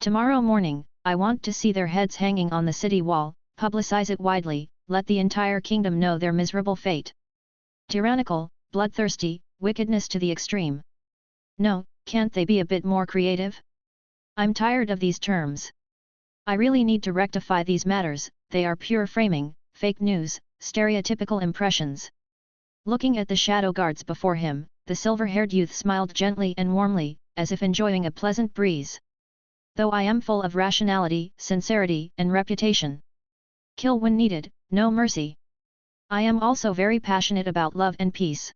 B: Tomorrow morning, I want to see their heads hanging on the city wall, publicize it widely, let the entire kingdom know their miserable fate. Tyrannical, bloodthirsty, wickedness to the extreme. No, can't they be a bit more creative? I'm tired of these terms. I really need to rectify these matters, they are pure framing, fake news, stereotypical impressions. Looking at the shadow guards before him, the silver-haired youth smiled gently and warmly, as if enjoying a pleasant breeze. Though I am full of rationality, sincerity, and reputation. Kill when needed, no mercy. I am also very passionate about love and peace.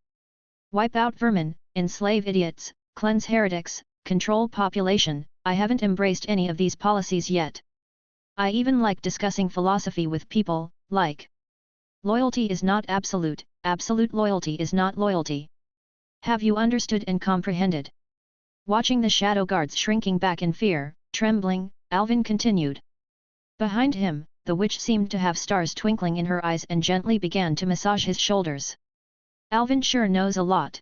B: Wipe out vermin, enslave idiots, cleanse heretics, control population. I haven't embraced any of these policies yet. I even like discussing philosophy with people, like loyalty is not absolute, absolute loyalty is not loyalty. Have you understood and comprehended? Watching the shadow guards shrinking back in fear, trembling, Alvin continued. Behind him, the witch seemed to have stars twinkling in her eyes and gently began to massage his shoulders. Alvin sure knows a lot.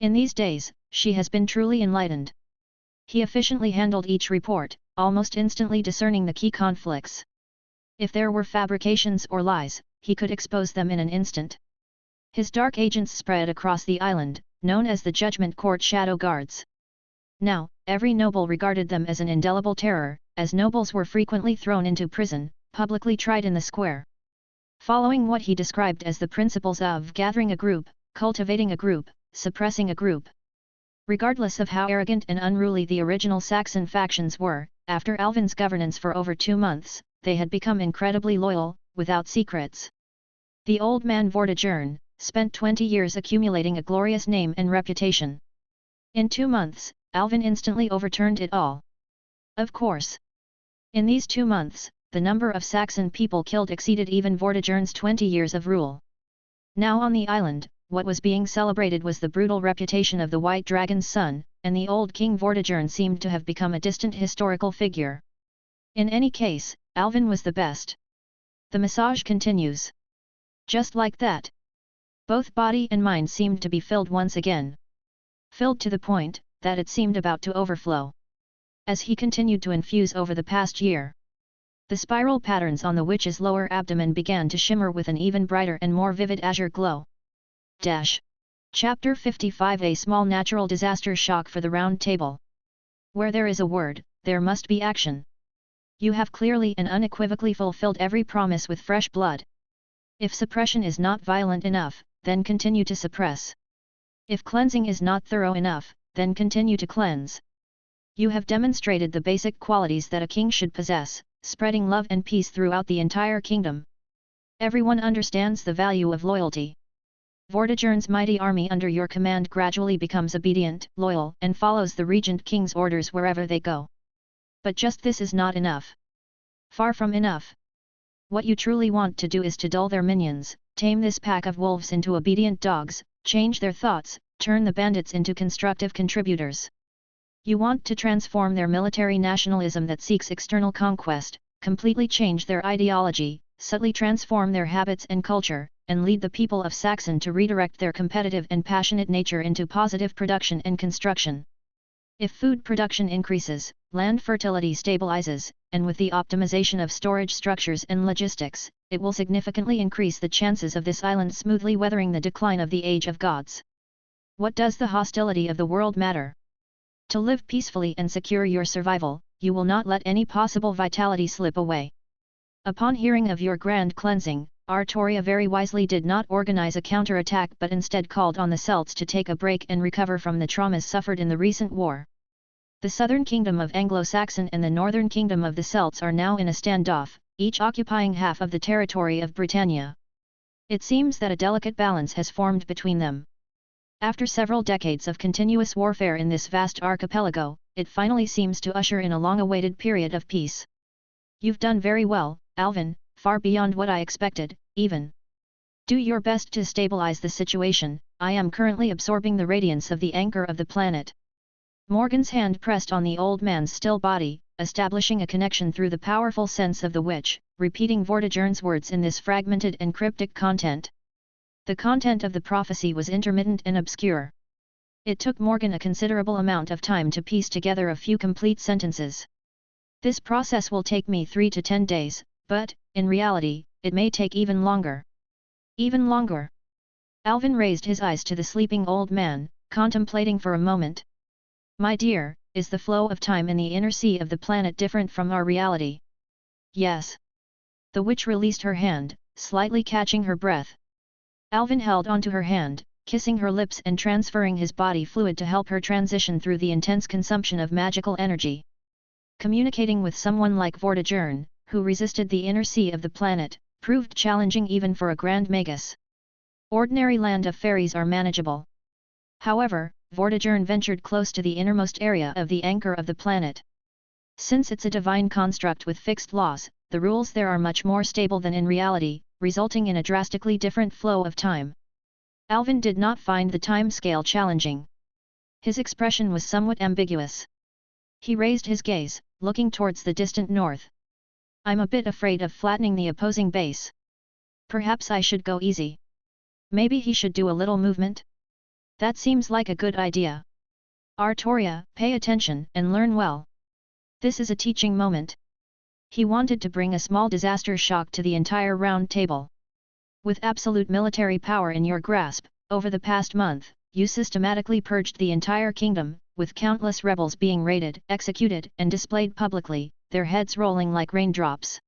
B: In these days, she has been truly enlightened. He efficiently handled each report, almost instantly discerning the key conflicts. If there were fabrications or lies, he could expose them in an instant. His dark agents spread across the island, known as the Judgment Court Shadow Guards. Now, every noble regarded them as an indelible terror, as nobles were frequently thrown into prison, publicly tried in the square. Following what he described as the principles of gathering a group, cultivating a group, suppressing a group. Regardless of how arrogant and unruly the original Saxon factions were, after Alvin's governance for over 2 months, they had become incredibly loyal, without secrets. The old man Vortigern spent 20 years accumulating a glorious name and reputation. In 2 months, Alvin instantly overturned it all. Of course. In these 2 months, the number of Saxon people killed exceeded even Vortigern's 20 years of rule. Now on the island, what was being celebrated was the brutal reputation of the White Dragon's son, and the old King Vortigern seemed to have become a distant historical figure. In any case, Alvin was the best. The massage continues. Just like that. Both body and mind seemed to be filled once again. Filled to the point that it seemed about to overflow. As he continued to infuse over the past year, the spiral patterns on the witch's lower abdomen began to shimmer with an even brighter and more vivid azure glow. Chapter 55 A small natural disaster shock for the Round Table. Where there is a word, there must be action. You have clearly and unequivocally fulfilled every promise with fresh blood. If suppression is not violent enough, then continue to suppress. If cleansing is not thorough enough, then continue to cleanse. You have demonstrated the basic qualities that a king should possess, spreading love and peace throughout the entire kingdom. Everyone understands the value of loyalty. Vortigern's mighty army under your command gradually becomes obedient, loyal, and follows the regent king's orders wherever they go. But just this is not enough. Far from enough. What you truly want to do is to dull their minions, tame this pack of wolves into obedient dogs, change their thoughts, turn the bandits into constructive contributors. You want to transform their military nationalism that seeks external conquest, completely change their ideology, subtly transform their habits and culture, and lead the people of Saxon to redirect their competitive and passionate nature into positive production and construction. If food production increases, land fertility stabilizes, and with the optimization of storage structures and logistics, it will significantly increase the chances of this island smoothly weathering the decline of the Age of Gods. What does the hostility of the world matter? To live peacefully and secure your survival, you will not let any possible vitality slip away. Upon hearing of your grand cleansing, Artoria very wisely did not organize a counterattack but instead called on the Celts to take a break and recover from the traumas suffered in the recent war. The southern kingdom of Anglo-Saxon and the northern kingdom of the Celts are now in a standoff, each occupying half of the territory of Britannia. It seems that a delicate balance has formed between them. After several decades of continuous warfare in this vast archipelago, it finally seems to usher in a long-awaited period of peace. You've done very well, Alvin, far beyond what I expected, even. Do your best to stabilize the situation. I am currently absorbing the radiance of the anchor of the planet. Morgan's hand pressed on the old man's still body, establishing a connection through the powerful sense of the witch, repeating Vortigern's words in this fragmented and cryptic content. The content of the prophecy was intermittent and obscure. It took Morgan a considerable amount of time to piece together a few complete sentences. This process will take me 3 to 10 days, but, in reality, it may take even longer. Even longer. Alvin raised his eyes to the sleeping old man, contemplating for a moment. My dear, is the flow of time in the inner sea of the planet different from our reality? Yes. The witch released her hand, slightly catching her breath. Alvin held onto her hand, kissing her lips and transferring his body fluid to help her transition through the intense consumption of magical energy. Communicating with someone like Vortigern, who resisted the inner sea of the planet, proved challenging even for a grand magus. Ordinary land of fairies are manageable. However, Vortigern ventured close to the innermost area of the anchor of the planet. Since it's a divine construct with fixed laws, the rules there are much more stable than in reality, resulting in a drastically different flow of time. Alvin did not find the time scale challenging. His expression was somewhat ambiguous. He raised his gaze, looking towards the distant north. I'm a bit afraid of flattening the opposing base. Perhaps I should go easy. Maybe he should do a little movement? That seems like a good idea. Artoria, pay attention and learn well. This is a teaching moment. He wanted to bring a small disaster shock to the entire Round Table. With absolute military power in your grasp, over the past month, you systematically purged the entire kingdom, with countless rebels being raided, executed, and displayed publicly, their heads rolling like raindrops.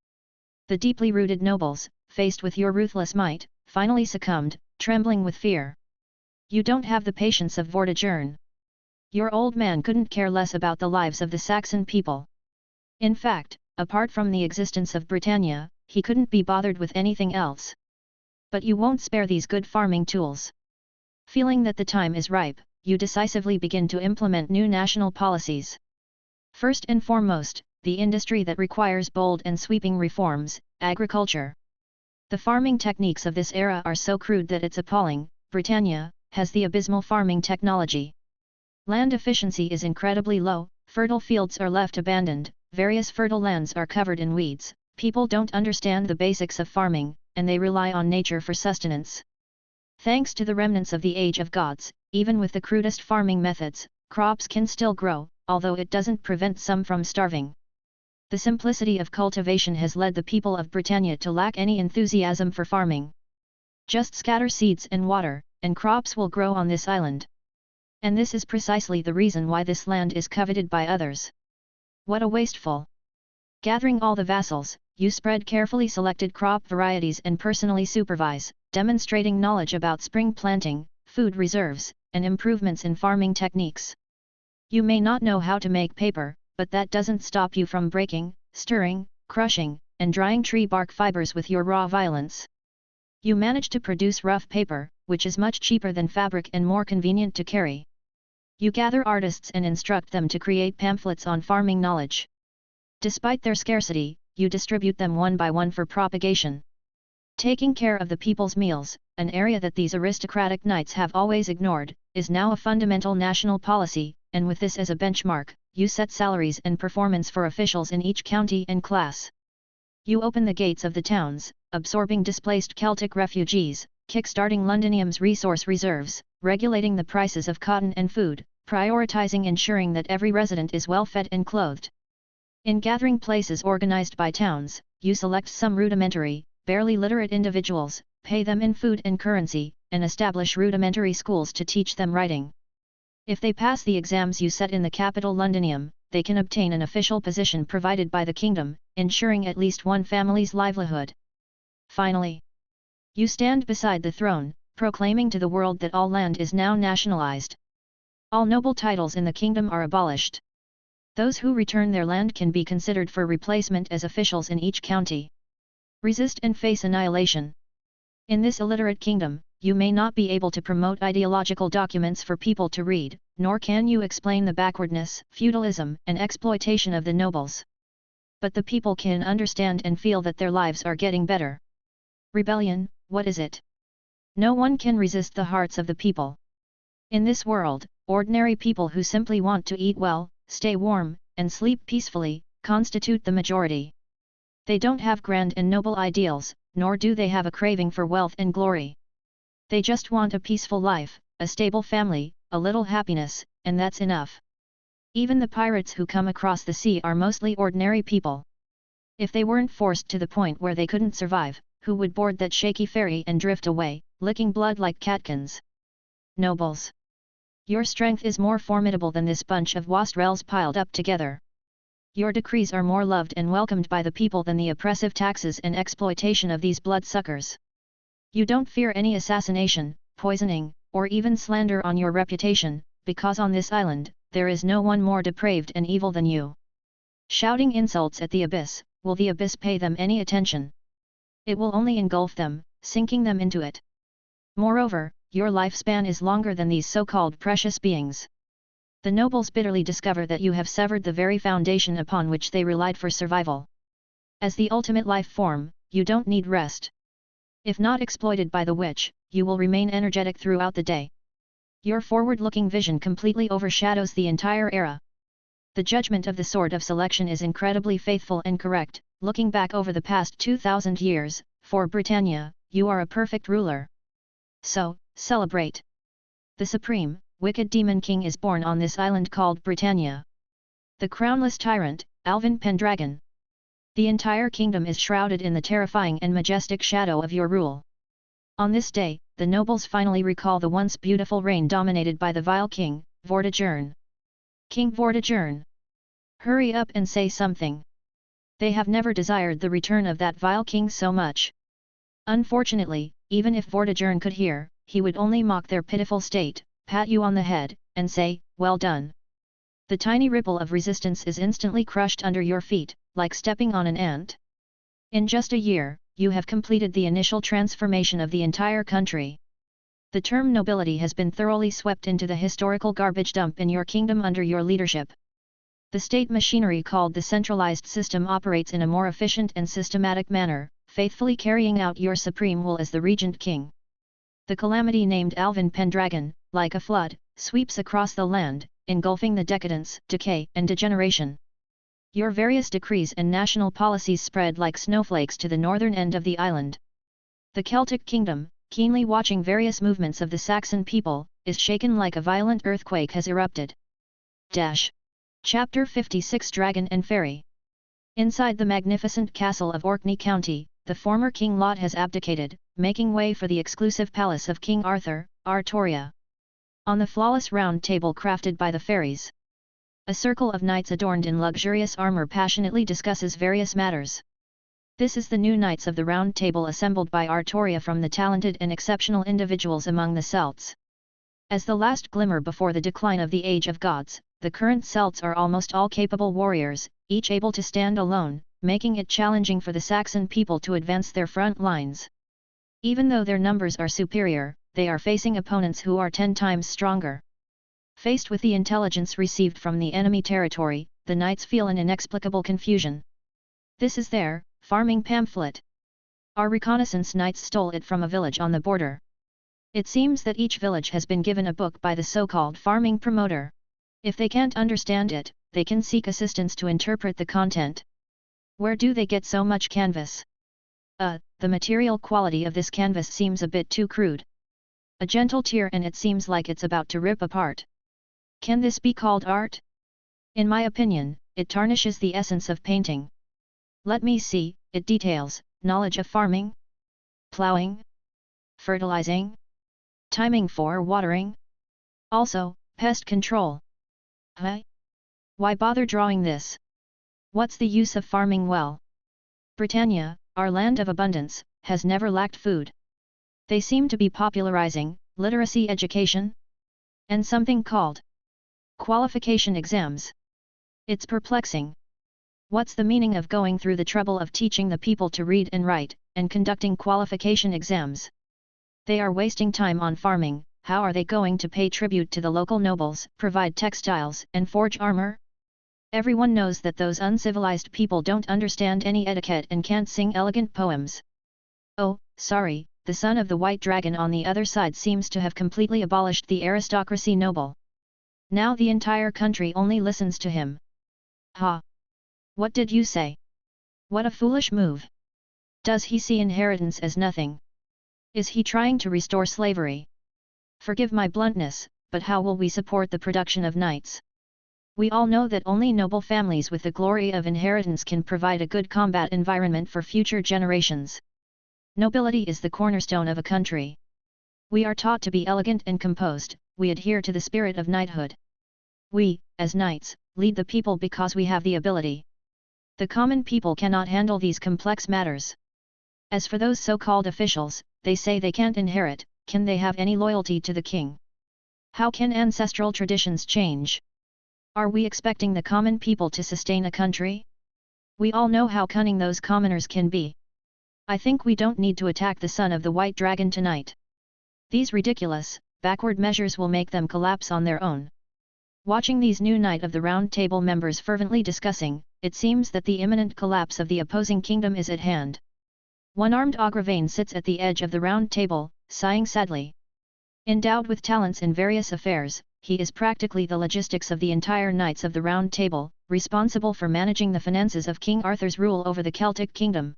B: The deeply rooted nobles, faced with your ruthless might, finally succumbed, trembling with fear. You don't have the patience of Vortigern. Your old man couldn't care less about the lives of the Saxon people. In fact, apart from the existence of Britannia, he couldn't be bothered with anything else. But you won't spare these good farming tools. Feeling that the time is ripe, you decisively begin to implement new national policies. First and foremost, the industry that requires bold and sweeping reforms, agriculture. The farming techniques of this era are so crude that it's appalling, Britannia, has the abysmal farming technology. Land efficiency is incredibly low, fertile fields are left abandoned, various fertile lands are covered in weeds, people don't understand the basics of farming, and they rely on nature for sustenance. Thanks to the remnants of the Age of Gods, even with the crudest farming methods, crops can still grow, although it doesn't prevent some from starving. The simplicity of cultivation has led the people of Britannia to lack any enthusiasm for farming. Just scatter seeds and water, and crops will grow on this island. And this is precisely the reason why this land is coveted by others. What a wasteful! Gathering all the vassals, you spread carefully selected crop varieties and personally supervise, demonstrating knowledge about spring planting, food reserves, and improvements in farming techniques. You may not know how to make paper, but that doesn't stop you from breaking, stirring, crushing, and drying tree bark fibers with your raw violence. You manage to produce rough paper, which is much cheaper than fabric and more convenient to carry. You gather artists and instruct them to create pamphlets on farming knowledge. Despite their scarcity, you distribute them one by one for propagation. Taking care of the people's meals, an area that these aristocratic knights have always ignored, is now a fundamental national policy, and with this as a benchmark, you set salaries and performance for officials in each county and class. You open the gates of the towns, absorbing displaced Celtic refugees, kickstarting Londinium's resource reserves, regulating the prices of cotton and food, prioritizing ensuring that every resident is well fed and clothed. In gathering places organized by towns, you select some rudimentary, barely literate individuals, pay them in food and currency, and establish rudimentary schools to teach them writing. If they pass the exams you set in the capital Londinium, they can obtain an official position provided by the kingdom, ensuring at least one family's livelihood. Finally, you stand beside the throne, proclaiming to the world that all land is now nationalized. All noble titles in the kingdom are abolished. Those who return their land can be considered for replacement as officials in each county. Resist and face annihilation. In this illiterate kingdom, you may not be able to promote ideological documents for people to read, nor can you explain the backwardness, feudalism, and exploitation of the nobles. But the people can understand and feel that their lives are getting better. Rebellion, what is it? No one can resist the hearts of the people. In this world, ordinary people who simply want to eat well, stay warm, and sleep peacefully, constitute the majority. They don't have grand and noble ideals, nor do they have a craving for wealth and glory. They just want a peaceful life, a stable family, a little happiness, and that's enough. Even the pirates who come across the sea are mostly ordinary people. If they weren't forced to the point where they couldn't survive, who would board that shaky ferry and drift away, licking blood like catkins? Nobles! Your strength is more formidable than this bunch of wastrels piled up together. Your decrees are more loved and welcomed by the people than the oppressive taxes and exploitation of these bloodsuckers. You don't fear any assassination, poisoning, or even slander on your reputation, because on this island, there is no one more depraved and evil than you. Shouting insults at the abyss, will the abyss pay them any attention? It will only engulf them, sinking them into it. Moreover, your lifespan is longer than these so-called precious beings. The nobles bitterly discover that you have severed the very foundation upon which they relied for survival. As the ultimate life form, you don't need rest. If not exploited by the witch, you will remain energetic throughout the day. Your forward-looking vision completely overshadows the entire era. The judgment of the Sword of Selection is incredibly faithful and correct, looking back over the past 2,000 years, for Britannia, you are a perfect ruler. So, celebrate. The supreme, wicked demon king is born on this island called Britannia. The crownless tyrant, Alvin Pendragon. The entire kingdom is shrouded in the terrifying and majestic shadow of your rule. On this day, the nobles finally recall the once beautiful reign dominated by the vile king, Vortigern. King Vortigern! Hurry up and say something. They have never desired the return of that vile king so much. Unfortunately, even if Vortigern could hear, he would only mock their pitiful state, pat you on the head, and say, "Well done." The tiny ripple of resistance is instantly crushed under your feet, like stepping on an ant. In just a year, you have completed the initial transformation of the entire country. The term nobility has been thoroughly swept into the historical garbage dump in your kingdom under your leadership. The state machinery called the centralized system operates in a more efficient and systematic manner, faithfully carrying out your supreme will as the regent king. The calamity named Alvin Pendragon, like a flood, sweeps across the land, engulfing the decadence, decay and degeneration. Your various decrees and national policies spread like snowflakes to the northern end of the island. The Celtic kingdom, keenly watching various movements of the Saxon people, is shaken like a violent earthquake has erupted. Chapter 56 Dragon and Fairy. Inside the magnificent castle of Orkney County, the former King Lot has abdicated, making way for the exclusive palace of King Arthur, Artoria. On the flawless round table crafted by the fairies, a circle of knights adorned in luxurious armor passionately discusses various matters. This is the new Knights of the Round Table assembled by Artoria from the talented and exceptional individuals among the Celts. As the last glimmer before the decline of the Age of Gods, the current Celts are almost all capable warriors, each able to stand alone, making it challenging for the Saxon people to advance their front lines. Even though their numbers are superior, they are facing opponents who are 10 times stronger. Faced with the intelligence received from the enemy territory, the knights feel an inexplicable confusion. This is their farming pamphlet. Our reconnaissance knights stole it from a village on the border. It seems that each village has been given a book by the so-called farming promoter. If they can't understand it, they can seek assistance to interpret the content. Where do they get so much canvas? The material quality of this canvas seems a bit too crude. A gentle tear and it seems like it's about to rip apart. Can this be called art? In my opinion, it tarnishes the essence of painting. Let me see, it details knowledge of farming, plowing, fertilizing, timing for watering. Also, pest control. Why bother drawing this? What's the use of farming well? Britannia, our land of abundance, has never lacked food. They seem to be popularizing literacy education and something called qualification exams. It's perplexing. What's the meaning of going through the trouble of teaching the people to read and write, and conducting qualification exams? They are wasting time on farming. How are they going to pay tribute to the local nobles, provide textiles and forge armor? Everyone knows that those uncivilized people don't understand any etiquette and can't sing elegant poems. Oh, sorry, the son of the White Dragon on the other side seems to have completely abolished the aristocracy noble. Now the entire country only listens to him. Ha! What did you say? What a foolish move! Does he see inheritance as nothing? Is he trying to restore slavery? Forgive my bluntness, but how will we support the production of knights? We all know that only noble families with the glory of inheritance can provide a good combat environment for future generations. Nobility is the cornerstone of a country. We are taught to be elegant and composed, we adhere to the spirit of knighthood. We, as knights, lead the people because we have the ability. The common people cannot handle these complex matters. As for those so-called officials, they say they can't inherit. Can they have any loyalty to the king? How can ancestral traditions change? Are we expecting the common people to sustain a country? We all know how cunning those commoners can be. I think we don't need to attack the son of the White Dragon tonight. These ridiculous, backward measures will make them collapse on their own. Watching these new Knight of the Round Table members fervently discussing, it seems that the imminent collapse of the opposing kingdom is at hand. One-armed Agravain sits at the edge of the round table, sighing sadly. Endowed with talents in various affairs, he is practically the logistics of the entire Knights of the Round Table, responsible for managing the finances of King Arthur's rule over the Celtic kingdom.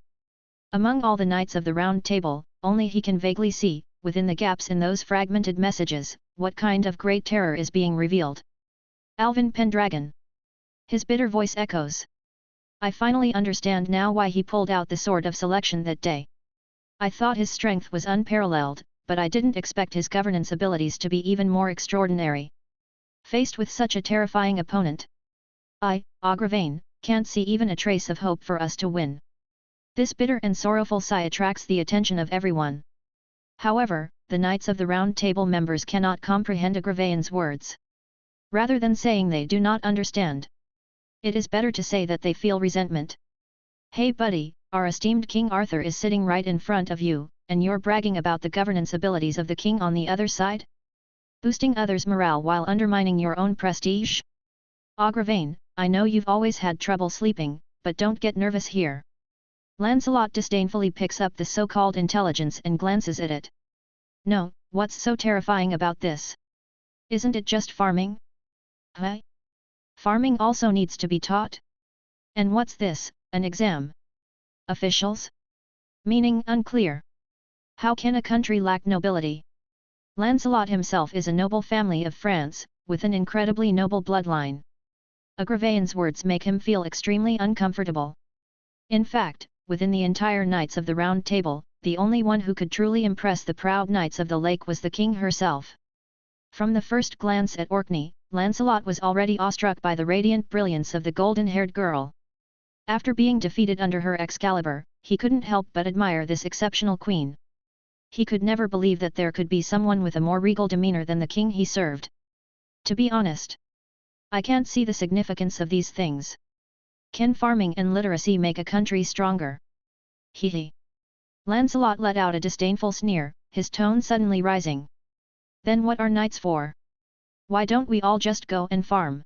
B: Among all the Knights of the Round Table, only he can vaguely see, within the gaps in those fragmented messages, what kind of great terror is being revealed. Alvin Pendragon. His bitter voice echoes. I finally understand now why he pulled out the sword of selection that day. I thought his strength was unparalleled, but I didn't expect his governance abilities to be even more extraordinary. Faced with such a terrifying opponent, I, Agravain, can't see even a trace of hope for us to win. This bitter and sorrowful sigh attracts the attention of everyone. However, the Knights of the Round Table members cannot comprehend Agravain's words. Rather than saying they do not understand, it is better to say that they feel resentment. Hey buddy, our esteemed King Arthur is sitting right in front of you, and you're bragging about the governance abilities of the king on the other side? Boosting others' morale while undermining your own prestige? Agravain, I know you've always had trouble sleeping, but don't get nervous here. Lancelot disdainfully picks up the so-called intelligence and glances at it. No, what's so terrifying about this? Isn't it just farming? Huh? Farming also needs to be taught? And what's this, an exam? Officials? Meaning unclear. How can a country lack nobility? Lancelot himself is a noble family of France, with an incredibly noble bloodline. Agravain's words make him feel extremely uncomfortable. In fact, within the entire Knights of the Round Table, the only one who could truly impress the proud Knights of the Lake was the king herself. From the first glance at Orkney, Lancelot was already awestruck by the radiant brilliance of the golden-haired girl. After being defeated under her Excalibur, he couldn't help but admire this exceptional queen. He could never believe that there could be someone with a more regal demeanor than the king he served. To be honest, I can't see the significance of these things. Can farming and literacy make a country stronger? Hee. Lancelot let out a disdainful sneer, his tone suddenly rising. Then what are knights for? Why don't we all just go and farm?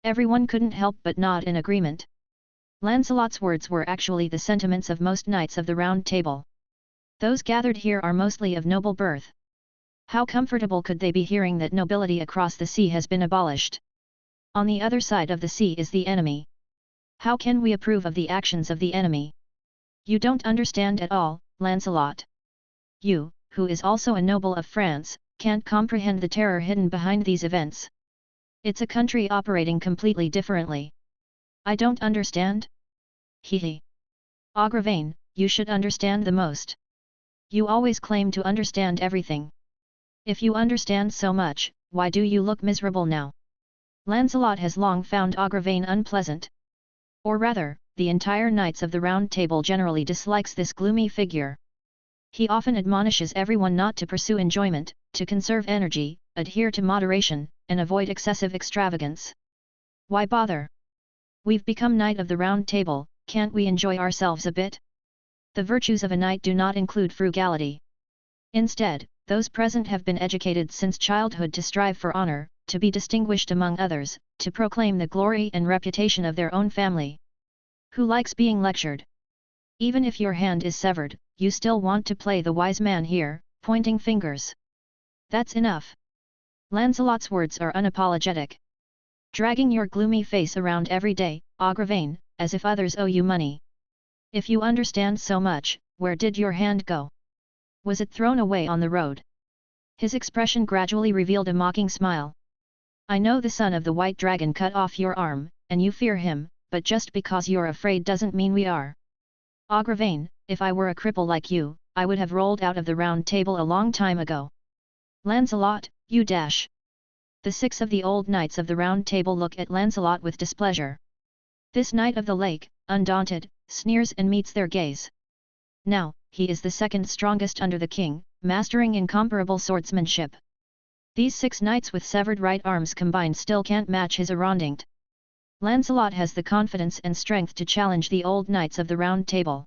B: Everyone couldn't help but nod in agreement. Lancelot's words were actually the sentiments of most knights of the Round Table. Those gathered here are mostly of noble birth. How comfortable could they be hearing that nobility across the sea has been abolished? On the other side of the sea is the enemy. How can we approve of the actions of the enemy? You don't understand at all, Lancelot. You, who is also a noble of France, can't comprehend the terror hidden behind these events. It's a country operating completely differently. I don't understand? Hee. Agravain, you should understand the most. You always claim to understand everything. If you understand so much, why do you look miserable now? Lancelot has long found Agravain unpleasant. Or rather, the entire Knights of the Round Table generally dislikes this gloomy figure. He often admonishes everyone not to pursue enjoyment, to conserve energy, adhere to moderation, and avoid excessive extravagance. Why bother? We've become Knight of the Round Table, can't we enjoy ourselves a bit? The virtues of a knight do not include frugality. Instead, those present have been educated since childhood to strive for honor, to be distinguished among others, to proclaim the glory and reputation of their own family. Who likes being lectured? Even if your hand is severed, you still want to play the wise man here, pointing fingers. That's enough. Lancelot's words are unapologetic. Dragging your gloomy face around every day, Agravain, as if others owe you money. If you understand so much, where did your hand go? Was it thrown away on the road? His expression gradually revealed a mocking smile. I know the son of the White Dragon cut off your arm, and you fear him, but just because you're afraid doesn't mean we are. Agravain, if I were a cripple like you, I would have rolled out of the Round Table a long time ago. Lancelot, you dash. The 6 of the old knights of the Round Table look at Lancelot with displeasure. This Knight of the Lake, undaunted, sneers and meets their gaze. Now, he is the second strongest under the king, mastering incomparable swordsmanship. These 6 knights with severed right arms combined still can't match his Arondinct. Lancelot has the confidence and strength to challenge the old knights of the Round Table.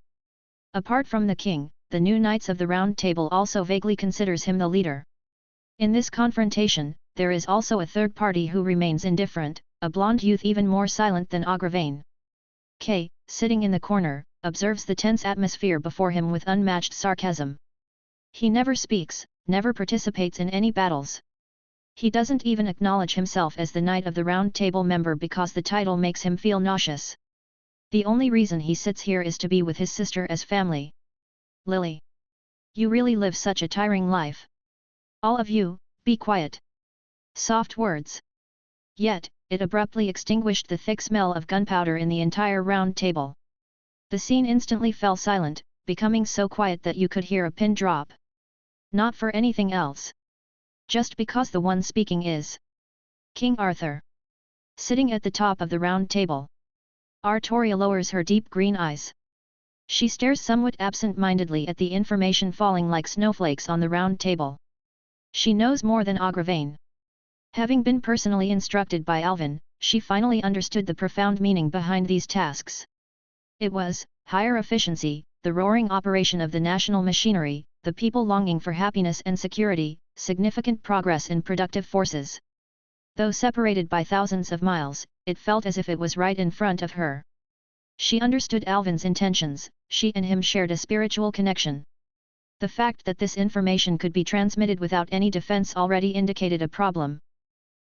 B: Apart from the king, the new knights of the Round Table also vaguely considers him the leader. In this confrontation, there is also a third party who remains indifferent, a blonde youth even more silent than Agravain. Kay, sitting in the corner, observes the tense atmosphere before him with unmatched sarcasm. He never speaks, never participates in any battles. He doesn't even acknowledge himself as the Knight of the Round Table member because the title makes him feel nauseous. The only reason he sits here is to be with his sister as family. Lily. You really live such a tiring life. All of you, be quiet. Soft words. Yet, it abruptly extinguished the thick smell of gunpowder in the entire Round Table. The scene instantly fell silent, becoming so quiet that you could hear a pin drop. Not for anything else. Just because the one speaking is King Arthur. Sitting at the top of the Round Table. Artoria lowers her deep green eyes. She stares somewhat absent-mindedly at the information falling like snowflakes on the Round Table. She knows more than Agravain. Having been personally instructed by Alvin, she finally understood the profound meaning behind these tasks. It was higher efficiency, the roaring operation of the national machinery, the people longing for happiness and security, significant progress in productive forces. Though separated by thousands of miles, it felt as if it was right in front of her. She understood Alvin's intentions, she and him shared a spiritual connection. The fact that this information could be transmitted without any defense already indicated a problem.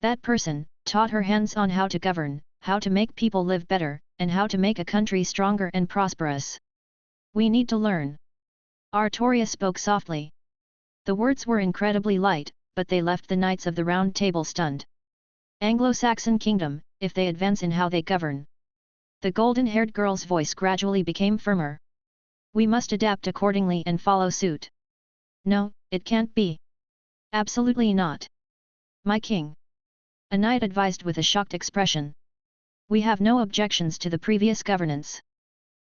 B: That person taught her hands on how to govern, how to make people live better, and how to make a country stronger and prosperous. We need to learn. Artoria spoke softly. The words were incredibly light, but they left the Knights of the Round Table stunned. Anglo-Saxon kingdom, if they advance in how they govern. The golden-haired girl's voice gradually became firmer. We must adapt accordingly and follow suit. No, it can't be. Absolutely not. My king. A knight advised with a shocked expression. We have no objections to the previous governance.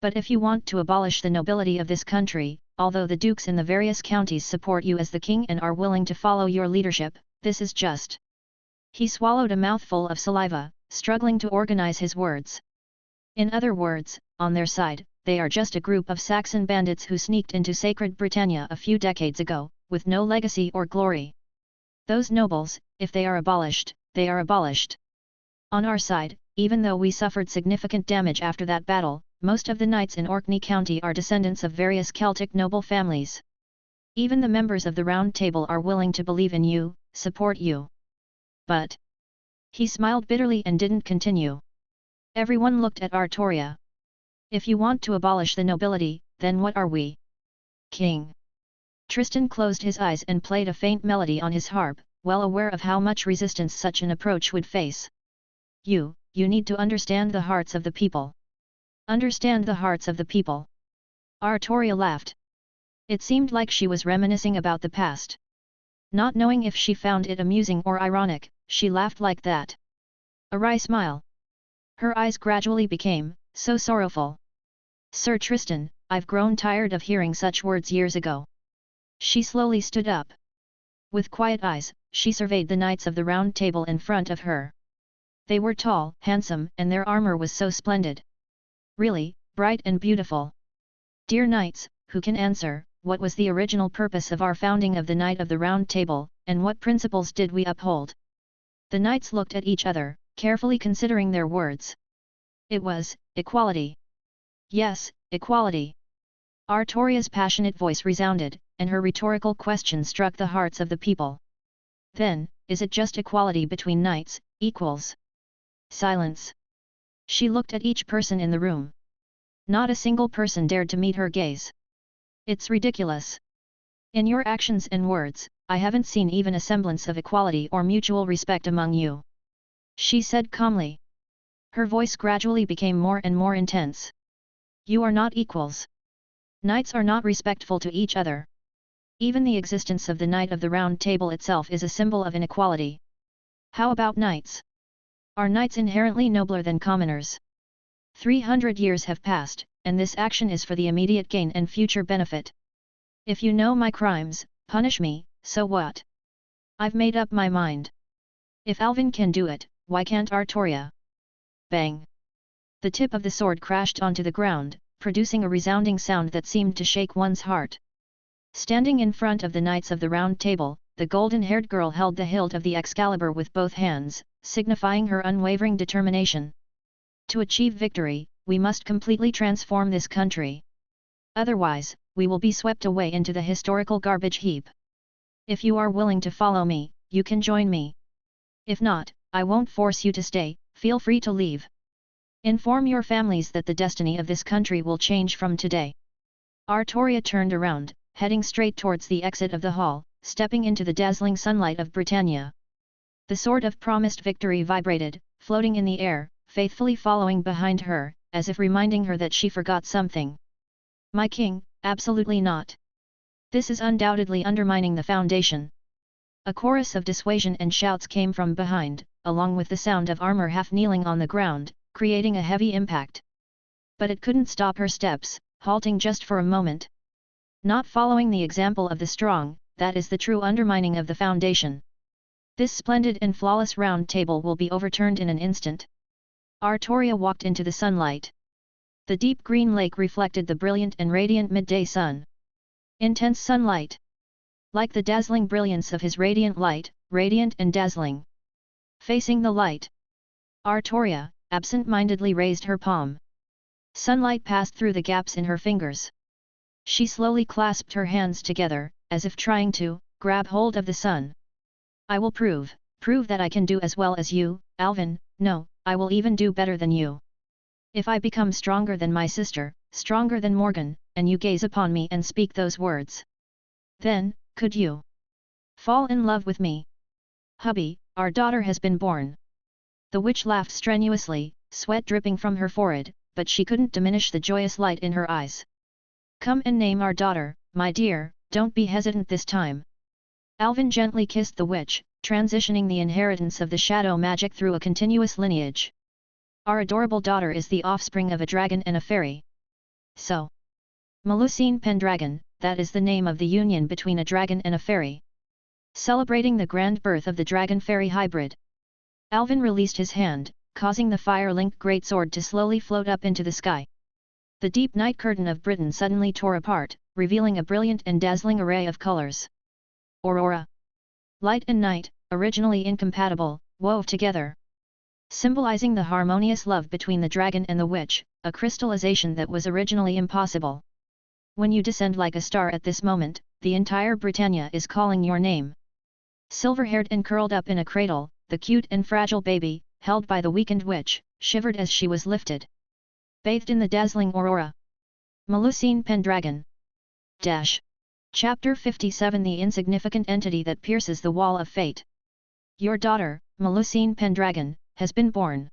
B: But if you want to abolish the nobility of this country, although the dukes in the various counties support you as the king and are willing to follow your leadership, this is just. He swallowed a mouthful of saliva, struggling to organize his words. In other words, on their side, they are just a group of Saxon bandits who sneaked into sacred Britannia a few decades ago, with no legacy or glory. Those nobles, if they are abolished, they are abolished. On our side, even though we suffered significant damage after that battle, most of the knights in Orkney County are descendants of various Celtic noble families. Even the members of the Round Table are willing to believe in you, support you. But he smiled bitterly and didn't continue. Everyone looked at Artoria. If you want to abolish the nobility, then what are we? King. Tristan closed his eyes and played a faint melody on his harp, well aware of how much resistance such an approach would face. You need to understand the hearts of the people. Understand the hearts of the people. Artoria laughed. It seemed like she was reminiscing about the past. Not knowing if she found it amusing or ironic, she laughed like that. A wry smile. Her eyes gradually became so sorrowful. Sir Tristan, I've grown tired of hearing such words years ago. She slowly stood up. With quiet eyes, she surveyed the Knights of the Round Table in front of her. They were tall, handsome, and their armor was so splendid. Really, bright and beautiful. Dear Knights, who can answer, what was the original purpose of our founding of the Knight of the Round Table, and what principles did we uphold? The Knights looked at each other, carefully considering their words. It was equality. Yes, equality. Artoria's passionate voice resounded, and her rhetorical question struck the hearts of the people. Then, is it just equality between knights, equals? Silence. She looked at each person in the room. Not a single person dared to meet her gaze. It's ridiculous. In your actions and words, I haven't seen even a semblance of equality or mutual respect among you. She said calmly. Her voice gradually became more and more intense. You are not equals. Knights are not respectful to each other. Even the existence of the Knight of the Round Table itself is a symbol of inequality. How about knights? Are knights inherently nobler than commoners? 300 years have passed, and this action is for the immediate gain and future benefit. If you know my crimes, punish me, so what? I've made up my mind. If Alvin can do it, why can't Artoria? Bang! The tip of the sword crashed onto the ground, producing a resounding sound that seemed to shake one's heart. Standing in front of the Knights of the Round Table, the golden-haired girl held the hilt of the Excalibur with both hands, signifying her unwavering determination. To achieve victory, we must completely transform this country. Otherwise, we will be swept away into the historical garbage heap. If you are willing to follow me, you can join me. If not, I won't force you to stay, feel free to leave. Inform your families that the destiny of this country will change from today. Artoria turned around, heading straight towards the exit of the hall, stepping into the dazzling sunlight of Britannia. The sword of promised victory vibrated, floating in the air, faithfully following behind her, as if reminding her that she forgot something. My king, absolutely not. This is undoubtedly undermining the foundation. A chorus of dissuasion and shouts came from behind, along with the sound of armor half kneeling on the ground, creating a heavy impact. But it couldn't stop her steps, halting just for a moment. Not following the example of the strong, that is the true undermining of the foundation. This splendid and flawless round table will be overturned in an instant. Artoria walked into the sunlight. The deep green lake reflected the brilliant and radiant midday sun. Intense sunlight. Like the dazzling brilliance of his radiant light, radiant and dazzling. Facing the light, Artoria absent-mindedly raised her palm. Sunlight passed through the gaps in her fingers. She slowly clasped her hands together, as if trying to grab hold of the sun. I will prove that I can do as well as you, Alvin. No, I will even do better than you. If I become stronger than my sister, stronger than Morgan, and you gaze upon me and speak those words, then, could you fall in love with me? Hubby, our daughter has been born. The witch laughed strenuously, sweat dripping from her forehead, but she couldn't diminish the joyous light in her eyes. Come and name our daughter, my dear, don't be hesitant this time. Alvin gently kissed the witch, transitioning the inheritance of the shadow magic through a continuous lineage. Our adorable daughter is the offspring of a dragon and a fairy. So, Melusine Pendragon, that is the name of the union between a dragon and a fairy. Celebrating the grand birth of the dragon-fairy hybrid. Alvin released his hand, causing the fire-linked greatsword to slowly float up into the sky. The deep night curtain of Britain suddenly tore apart, revealing a brilliant and dazzling array of colors. Aurora. Light and night, originally incompatible, wove together. Symbolizing the harmonious love between the dragon and the witch, a crystallization that was originally impossible. When you descend like a star at this moment, the entire Britannia is calling your name. Silver-haired and curled up in a cradle, the cute and fragile baby, held by the weakened witch, shivered as she was lifted. Bathed in the dazzling aurora. Melusine Pendragon. Chapter 57 The insignificant entity that pierces the wall of fate. Your daughter, Melusine Pendragon, has been born.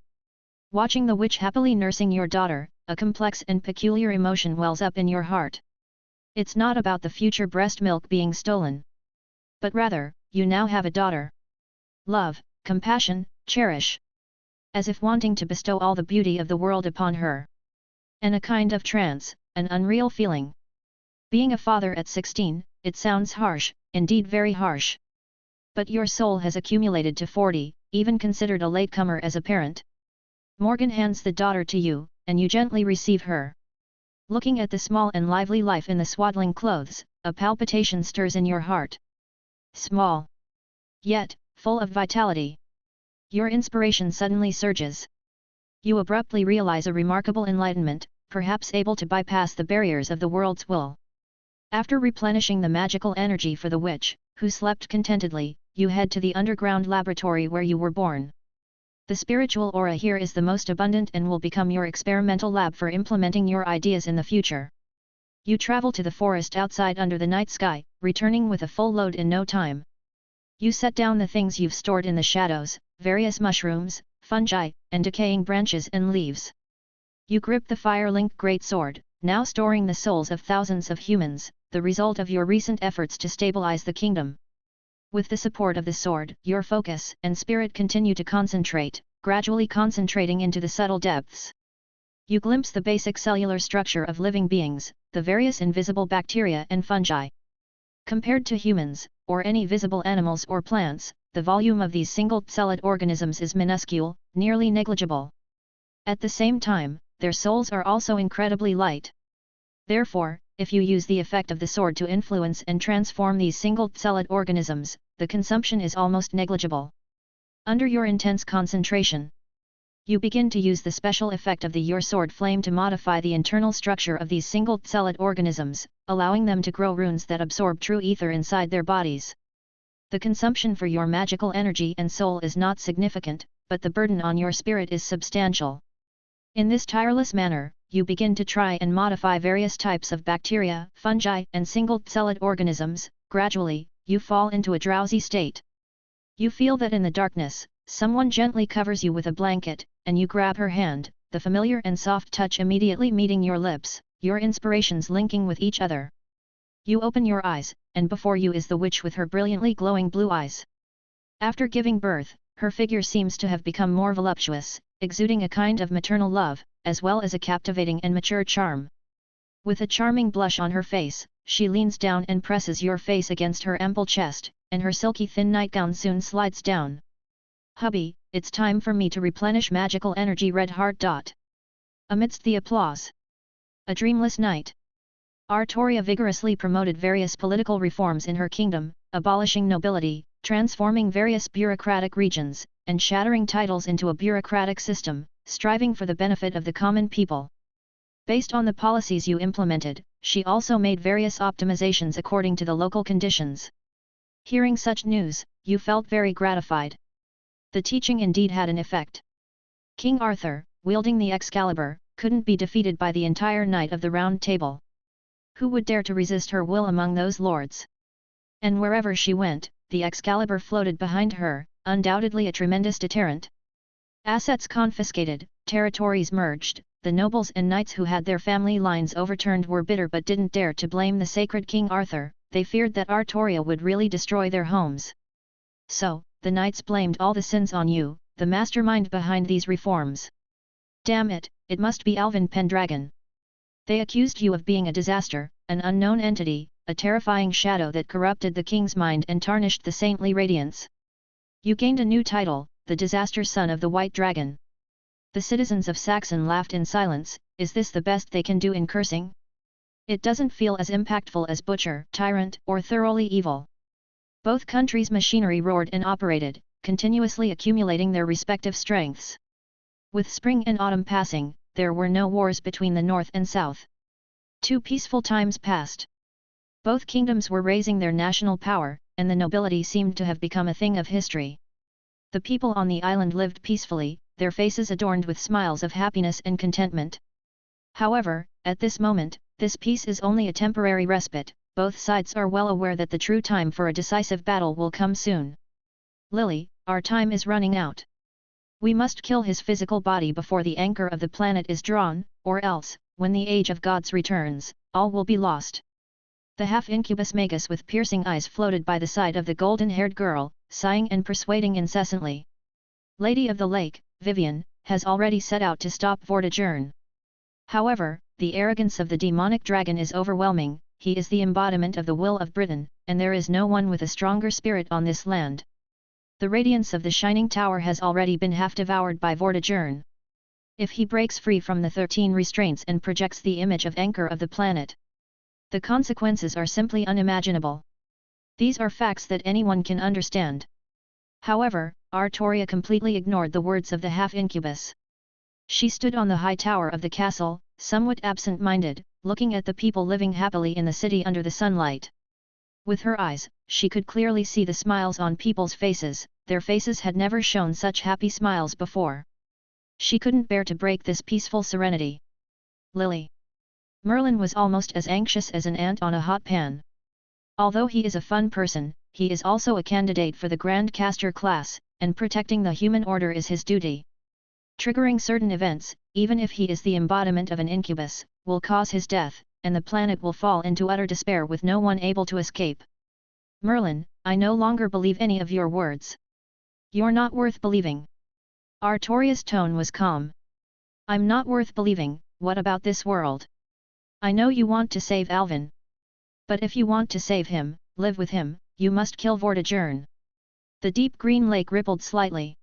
B: Watching the witch happily nursing your daughter, a complex and peculiar emotion wells up in your heart. It's not about the future breast milk being stolen. But rather, you now have a daughter. Love, compassion, cherish. As if wanting to bestow all the beauty of the world upon her. And a kind of trance, an unreal feeling. Being a father at 16, it sounds harsh, indeed very harsh. But your soul has accumulated to 40, even considered a latecomer as a parent. Morgan hands the daughter to you, and you gently receive her. Looking at the small and lively life in the swaddling clothes, a palpitation stirs in your heart. Small. Yet, full of vitality. Your inspiration suddenly surges. You abruptly realize a remarkable enlightenment, perhaps able to bypass the barriers of the world's will. After replenishing the magical energy for the witch, who slept contentedly, you head to the underground laboratory where you were born. The spiritual aura here is the most abundant and will become your experimental lab for implementing your ideas in the future. You travel to the forest outside under the night sky, returning with a full load in no time. You set down the things you've stored in the shadows, various mushrooms, fungi, and decaying branches and leaves. You grip the fire-linked greatsword, now storing the souls of thousands of humans, the result of your recent efforts to stabilize the kingdom. With the support of the sword, your focus and spirit continue to concentrate, gradually concentrating into the subtle depths. You glimpse the basic cellular structure of living beings, the various invisible bacteria and fungi. Compared to humans, or any visible animals or plants, the volume of these single-celled organisms is minuscule, nearly negligible. At the same time, their souls are also incredibly light. Therefore, if you use the effect of the sword to influence and transform these single-celled organisms, the consumption is almost negligible. Under your intense concentration, you begin to use the special effect of your sword flame to modify the internal structure of these single-celled organisms, allowing them to grow runes that absorb true ether inside their bodies. The consumption for your magical energy and soul is not significant, but the burden on your spirit is substantial. In this tireless manner, you begin to try and modify various types of bacteria, fungi, and single-celled organisms. Gradually, you fall into a drowsy state. You feel that in the darkness, someone gently covers you with a blanket, and you grab her hand, the familiar and soft touch immediately meeting your lips, your inspirations linking with each other. You open your eyes, and before you is the witch with her brilliantly glowing blue eyes. After giving birth, her figure seems to have become more voluptuous, exuding a kind of maternal love, as well as a captivating and mature charm. With a charming blush on her face, she leans down and presses your face against her ample chest, and her silky thin nightgown soon slides down. Hubby, it's time for me to replenish magical energy. Red heart. Amidst the applause. A dreamless night. Artoria vigorously promoted various political reforms in her kingdom, abolishing nobility, transforming various bureaucratic regions, and shattering titles into a bureaucratic system, striving for the benefit of the common people. Based on the policies you implemented, she also made various optimizations according to the local conditions. Hearing such news, you felt very gratified. The teaching indeed had an effect. King Arthur, wielding the Excalibur, couldn't be defeated by the entire Knight of the Round Table. Who would dare to resist her will among those lords? And wherever she went, the Excalibur floated behind her, undoubtedly a tremendous deterrent. Assets confiscated, territories merged, the nobles and knights who had their family lines overturned were bitter but didn't dare to blame the sacred King Arthur. They feared that Artoria would really destroy their homes. So, the knights blamed all the sins on you, the mastermind behind these reforms. Damn it, it must be Alvin Pendragon. They accused you of being a disaster, an unknown entity, a terrifying shadow that corrupted the king's mind and tarnished the saintly radiance. You gained a new title, the disaster son of the White Dragon. The citizens of Saxon laughed in silence. Is this the best they can do in cursing? It doesn't feel as impactful as butcher, tyrant, or thoroughly evil. Both countries' machinery roared and operated, continuously accumulating their respective strengths. With spring and autumn passing, there were no wars between the north and south. 2 peaceful times passed. Both kingdoms were raising their national power, and the nobility seemed to have become a thing of history. The people on the island lived peacefully, their faces adorned with smiles of happiness and contentment. However, at this moment, this peace is only a temporary respite. Both sides are well aware that the true time for a decisive battle will come soon. Lily, our time is running out. We must kill his physical body before the anchor of the planet is drawn, or else, when the age of gods returns, all will be lost. The half-incubus Magus with piercing eyes floated by the side of the golden-haired girl, sighing and persuading incessantly. Lady of the Lake, Vivian, has already set out to stop Vortigern. However, the arrogance of the demonic dragon is overwhelming. He is the embodiment of the will of Britain, and there is no one with a stronger spirit on this land. The radiance of the Shining Tower has already been half devoured by Vortigern. If he breaks free from the 13 restraints and projects the image of anchor of the planet, the consequences are simply unimaginable. These are facts that anyone can understand. However, Artoria completely ignored the words of the half-incubus. She stood on the high tower of the castle, somewhat absent-minded, looking at the people living happily in the city under the sunlight. With her eyes, she could clearly see the smiles on people's faces. Their faces had never shown such happy smiles before. She couldn't bear to break this peaceful serenity. Lily. Merlin was almost as anxious as an ant on a hot pan. Although he is a fun person, he is also a candidate for the Grand Caster class, and protecting the human order is his duty. Triggering certain events, even if he is the embodiment of an incubus, will cause his death, and the planet will fall into utter despair with no one able to escape. Merlin, I no longer believe any of your words. You're not worth believing. Artoria's tone was calm. I'm not worth believing. What about this world? I know you want to save Alvin. But if you want to save him, live with him, you must kill Vortigern. The deep green lake rippled slightly.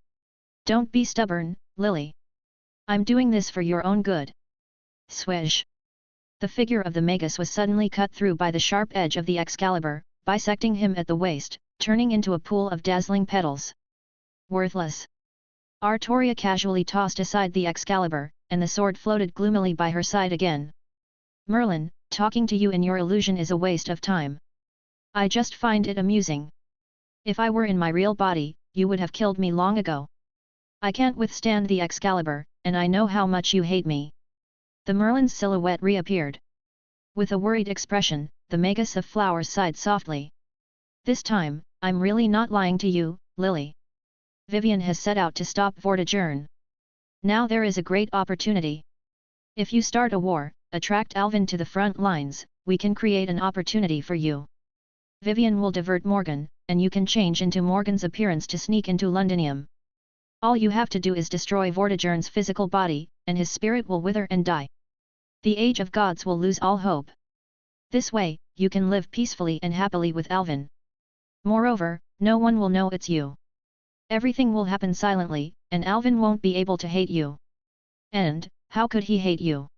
B: Don't be stubborn, Lily. I'm doing this for your own good. Swish. The figure of the Magus was suddenly cut through by the sharp edge of the Excalibur, bisecting him at the waist, turning into a pool of dazzling petals. Worthless. Artoria casually tossed aside the Excalibur, and the sword floated gloomily by her side again. Merlin, talking to you in your illusion is a waste of time. I just find it amusing. If I were in my real body, you would have killed me long ago. I can't withstand the Excalibur, and I know how much you hate me. The Merlin's silhouette reappeared. With a worried expression, the Magus of Flowers sighed softly. This time, I'm really not lying to you, Lily. Vivian has set out to stop Vortigern. Now there is a great opportunity. If you start a war, attract Alvin to the front lines, we can create an opportunity for you. Vivian will divert Morgan, and you can change into Morgan's appearance to sneak into Londinium. All you have to do is destroy Vortigern's physical body, and his spirit will wither and die. The Age of Gods will lose all hope. This way, you can live peacefully and happily with Alvin. Moreover, no one will know it's you. Everything will happen silently, and Alvin won't be able to hate you. And, how could he hate you?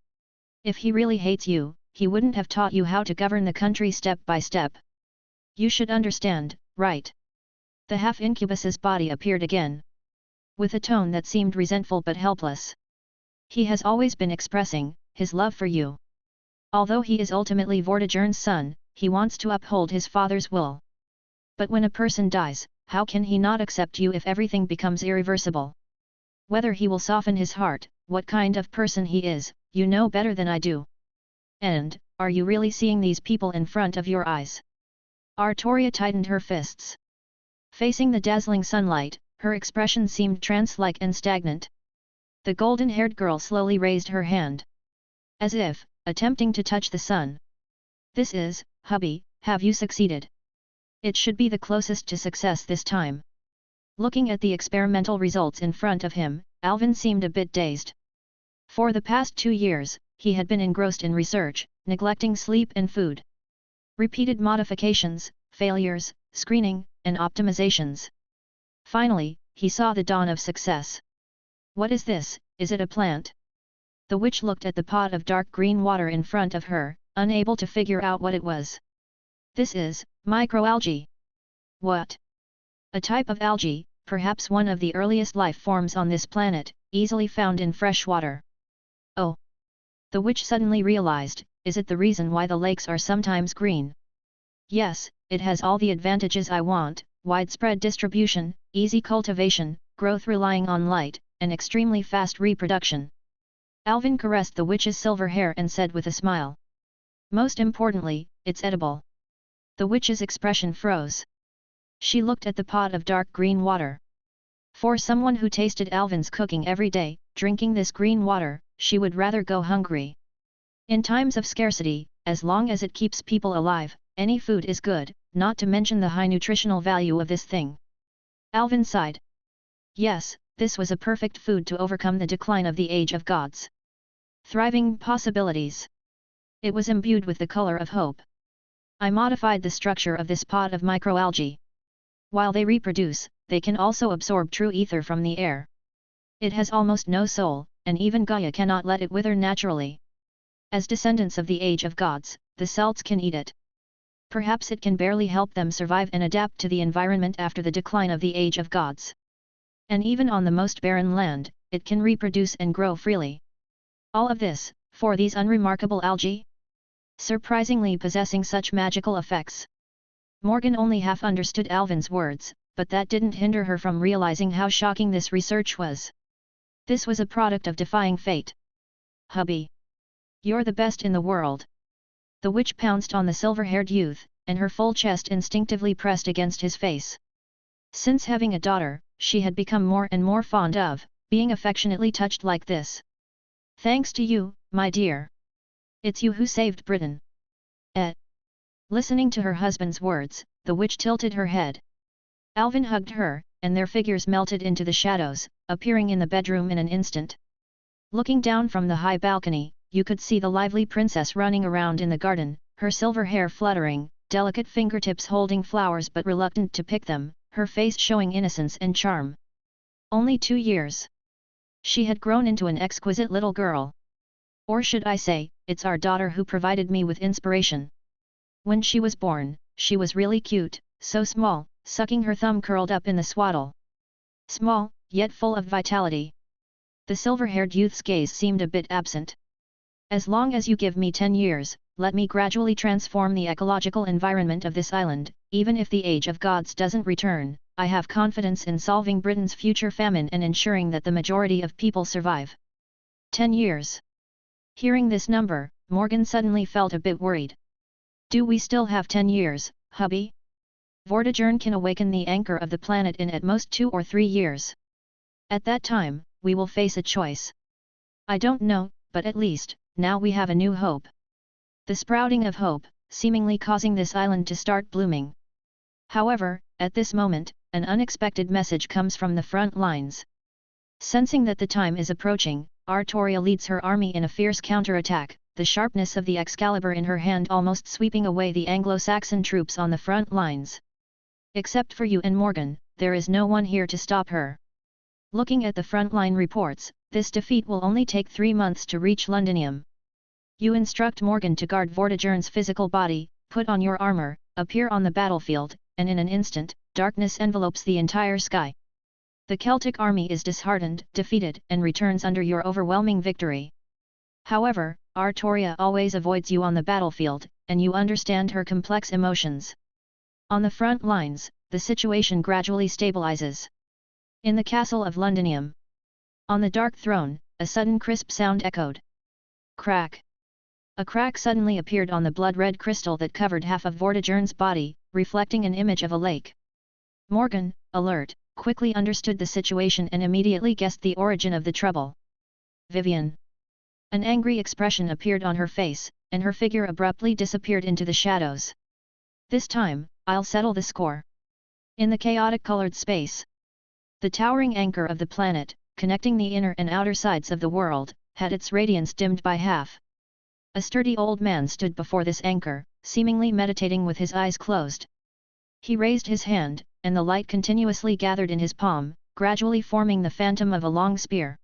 B: If he really hates you, he wouldn't have taught you how to govern the country step by step. You should understand, right? The half-incubus's body appeared again. With a tone that seemed resentful but helpless. He has always been expressing his love for you. Although he is ultimately Vortigern's son, he wants to uphold his father's will. But when a person dies, how can he not accept you if everything becomes irreversible? Whether he will soften his heart, what kind of person he is, you know better than I do. And, are you really seeing these people in front of your eyes? Artoria tightened her fists. Facing the dazzling sunlight, her expression seemed trance-like and stagnant. The golden-haired girl slowly raised her hand, as if attempting to touch the sun. This is, hubby, have you succeeded? It should be the closest to success this time. Looking at the experimental results in front of him, Alvin seemed a bit dazed. For the past 2 years, he had been engrossed in research, neglecting sleep and food. Repeated modifications, failures, screening, and optimizations. Finally, he saw the dawn of success. What is this? Is it a plant? The witch looked at the pot of dark green water in front of her, unable to figure out what it was. This is microalgae. What? A type of algae, perhaps one of the earliest life forms on this planet, easily found in fresh water. Oh! The witch suddenly realized, is it the reason why the lakes are sometimes green? Yes, it has all the advantages I want: widespread distribution, easy cultivation, growth relying on light, and extremely fast reproduction. Alvin caressed the witch's silver hair and said with a smile. Most importantly, it's edible. The witch's expression froze. She looked at the pot of dark green water. For someone who tasted Alvin's cooking every day, drinking this green water, she would rather go hungry. In times of scarcity, as long as it keeps people alive, any food is good, not to mention the high nutritional value of this thing. Alvin sighed. Yes, this was a perfect food to overcome the decline of the Age of Gods. Thriving possibilities. It was imbued with the color of hope. I modified the structure of this pot of microalgae. While they reproduce, they can also absorb true ether from the air. It has almost no soul, and even Gaia cannot let it wither naturally. As descendants of the Age of Gods, the Celts can eat it. Perhaps it can barely help them survive and adapt to the environment after the decline of the Age of Gods. And even on the most barren land, it can reproduce and grow freely. All of this, for these unremarkable algae? Surprisingly possessing such magical effects. Morgan only half understood Alvin's words, but that didn't hinder her from realizing how shocking this research was. This was a product of defying fate. Hubby! You're the best in the world! The witch pounced on the silver-haired youth, and her full chest instinctively pressed against his face. Since having a daughter, she had become more and more fond of being affectionately touched like this. Thanks to you, my dear. It's you who saved Britain. Listening to her husband's words, the witch tilted her head. Alvin hugged her, and their figures melted into the shadows, appearing in the bedroom in an instant. Looking down from the high balcony, you could see the lively princess running around in the garden, her silver hair fluttering, delicate fingertips holding flowers but reluctant to pick them, her face showing innocence and charm. Only 2 years. She had grown into an exquisite little girl. Or should I say, it's our daughter who provided me with inspiration. When she was born, she was really cute, so small, sucking her thumb curled up in the swaddle. Small, yet full of vitality. The silver-haired youth's gaze seemed a bit absent. As long as you give me 10 years, let me gradually transform the ecological environment of this island. Even if the Age of Gods doesn't return, I have confidence in solving Britain's future famine and ensuring that the majority of people survive. 10 years. Hearing this number, Morgan suddenly felt a bit worried. Do we still have 10 years, hubby? Vortigern can awaken the anchor of the planet in at most 2 or 3 years. At that time, we will face a choice. I don't know, but at least, now we have a new hope. The sprouting of hope, seemingly causing this island to start blooming. However, at this moment, an unexpected message comes from the front lines. Sensing that the time is approaching, Artoria leads her army in a fierce counterattack, the sharpness of the Excalibur in her hand almost sweeping away the Anglo-Saxon troops on the front lines. Except for you and Morgan, there is no one here to stop her. Looking at the frontline reports, this defeat will only take 3 months to reach Londinium. You instruct Morgan to guard Vortigern's physical body, put on your armor, appear on the battlefield, and in an instant, darkness envelopes the entire sky. The Celtic army is disheartened, defeated, and returns under your overwhelming victory. However, Artoria always avoids you on the battlefield, and you understand her complex emotions. On the front lines, the situation gradually stabilizes. In the castle of Londinium. On the dark throne, a sudden crisp sound echoed. Crack! A crack suddenly appeared on the blood-red crystal that covered half of Vortigern's body, reflecting an image of a lake. Morgan, alert, quickly understood the situation and immediately guessed the origin of the trouble. Vivian. An angry expression appeared on her face, and her figure abruptly disappeared into the shadows. This time, I'll settle the score. In the chaotic-colored space. The towering anchor of the planet, connecting the inner and outer sides of the world, had its radiance dimmed by half. A sturdy old man stood before this anchor, seemingly meditating with his eyes closed. He raised his hand, and the light continuously gathered in his palm, gradually forming the phantom of a long spear.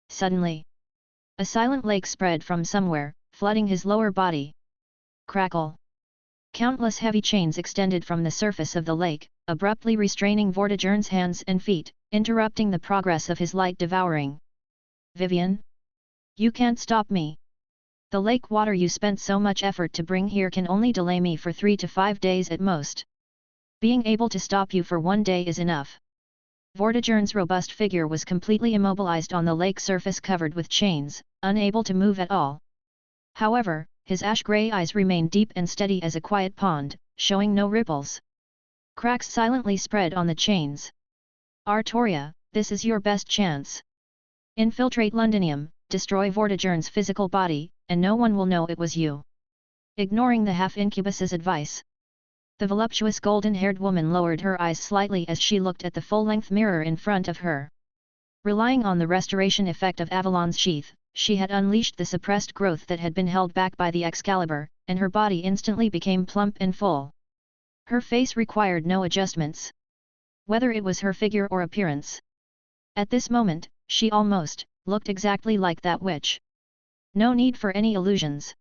B: Suddenly, a silent lake spread from somewhere, flooding his lower body. Crackle! Countless heavy chains extended from the surface of the lake, abruptly restraining Vortigern's hands and feet, interrupting the progress of his light devouring. Vivian? You can't stop me. The lake water you spent so much effort to bring here can only delay me for 3 to 5 days at most. Being able to stop you for 1 day is enough. Vortigern's robust figure was completely immobilized on the lake surface covered with chains, unable to move at all. However, his ash-grey eyes remained deep and steady as a quiet pond, showing no ripples. Cracks silently spread on the chains. Artoria, this is your best chance. Infiltrate Londinium, destroy Vortigern's physical body, and no one will know it was you. Ignoring the half-incubus's advice. The voluptuous golden-haired woman lowered her eyes slightly as she looked at the full-length mirror in front of her. Relying on the restoration effect of Avalon's sheath, she had unleashed the suppressed growth that had been held back by the Excalibur, and her body instantly became plump and full. Her face required no adjustments. Whether it was her figure or appearance. At this moment, she almost looked exactly like that witch. No need for any illusions.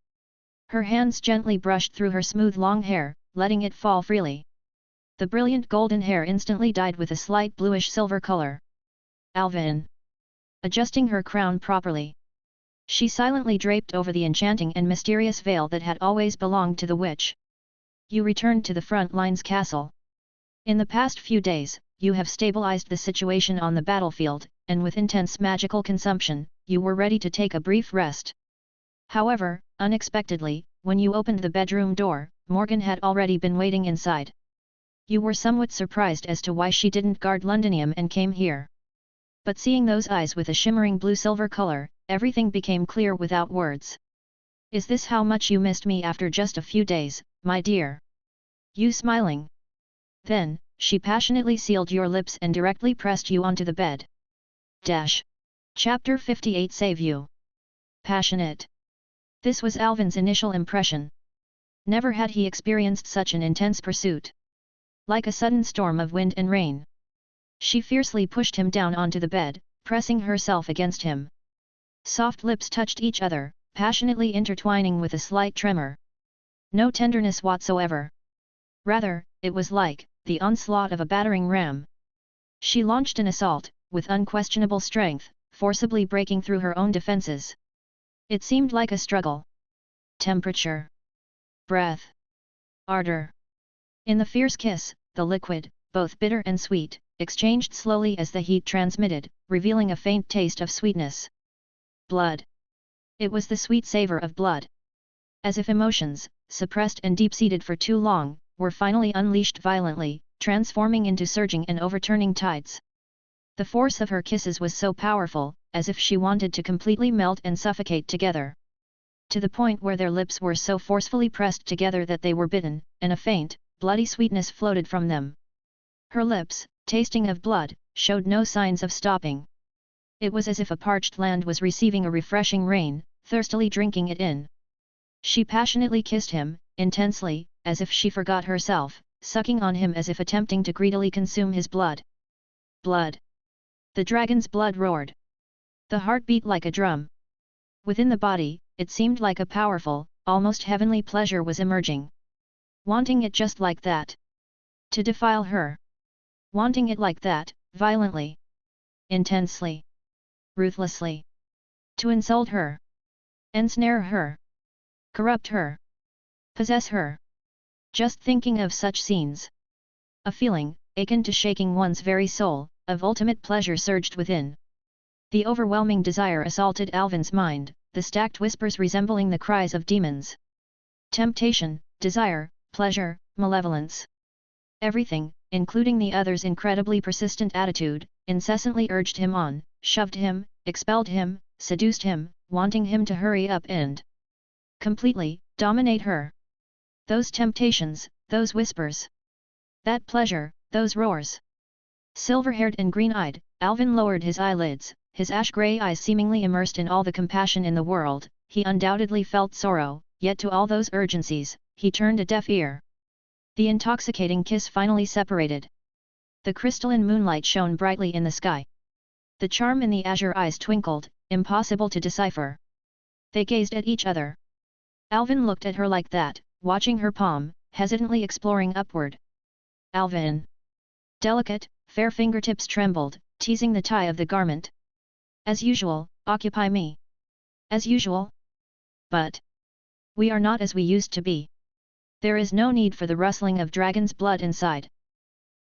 B: Her hands gently brushed through her smooth long hair, letting it fall freely. The brilliant golden hair instantly dyed with a slight bluish-silver color. Alvin. Adjusting her crown properly. She silently draped over the enchanting and mysterious veil that had always belonged to the witch. You returned to the front lines castle. In the past few days, you have stabilized the situation on the battlefield, and with intense magical consumption, you were ready to take a brief rest. However, unexpectedly, when you opened the bedroom door, Morgan had already been waiting inside. You were somewhat surprised as to why she didn't guard Londinium and came here. But seeing those eyes with a shimmering blue-silver color, everything became clear without words. Is this how much you missed me after just a few days, my dear? You smiling. Then, she passionately sealed your lips and directly pressed you onto the bed. Chapter 58 Save You. Passionate. This was Alvin's initial impression. Never had he experienced such an intense pursuit. Like a sudden storm of wind and rain. She fiercely pushed him down onto the bed, pressing herself against him. Soft lips touched each other, passionately intertwining with a slight tremor. No tenderness whatsoever. Rather, it was like the onslaught of a battering ram. She launched an assault, with unquestionable strength, forcibly breaking through her own defenses. It seemed like a struggle. Temperature. Breath. Ardor. In the fierce kiss, the liquid, both bitter and sweet, exchanged slowly as the heat transmitted, revealing a faint taste of sweetness. Blood. It was the sweet savor of blood. As if emotions, suppressed and deep-seated for too long, were finally unleashed violently, transforming into surging and overturning tides. The force of her kisses was so powerful, as if she wanted to completely melt and suffocate together. To the point where their lips were so forcefully pressed together that they were bitten, and a faint, bloody sweetness floated from them. Her lips, tasting of blood, showed no signs of stopping. It was as if a parched land was receiving a refreshing rain, thirstily drinking it in. She passionately kissed him, intensely, as if she forgot herself, sucking on him as if attempting to greedily consume his blood. Blood. The dragon's blood roared. The heart beat like a drum. Within the body, it seemed like a powerful, almost heavenly pleasure was emerging. Wanting it just like that. To defile her. Wanting it like that, violently. Intensely. Ruthlessly. To insult her. ensnare her, corrupt her, possess her. Just thinking of such scenes. A feeling, akin to shaking one's very soul, of ultimate pleasure surged within. The overwhelming desire assaulted Alvin's mind, the stacked whispers resembling the cries of demons. Temptation, desire, pleasure, malevolence. Everything, including the other's incredibly persistent attitude, incessantly urged him on, shoved him, expelled him, seduced him, wanting him to hurry up and completely dominate her. Those temptations, those whispers. That pleasure, those roars. Silver-haired and green-eyed, Alvin lowered his eyelids, his ash-grey eyes seemingly immersed in all the compassion in the world. He undoubtedly felt sorrow, yet to all those urgencies, he turned a deaf ear. The intoxicating kiss finally separated. The crystalline moonlight shone brightly in the sky. The charm in the azure eyes twinkled, impossible to decipher. They gazed at each other. Alvin looked at her like that, watching her palm, hesitantly exploring upward. Alvin. Delicate, fair fingertips trembled, teasing the tie of the garment. As usual, occupy me. As usual? But we are not as we used to be. There is no need for the rustling of dragon's blood inside.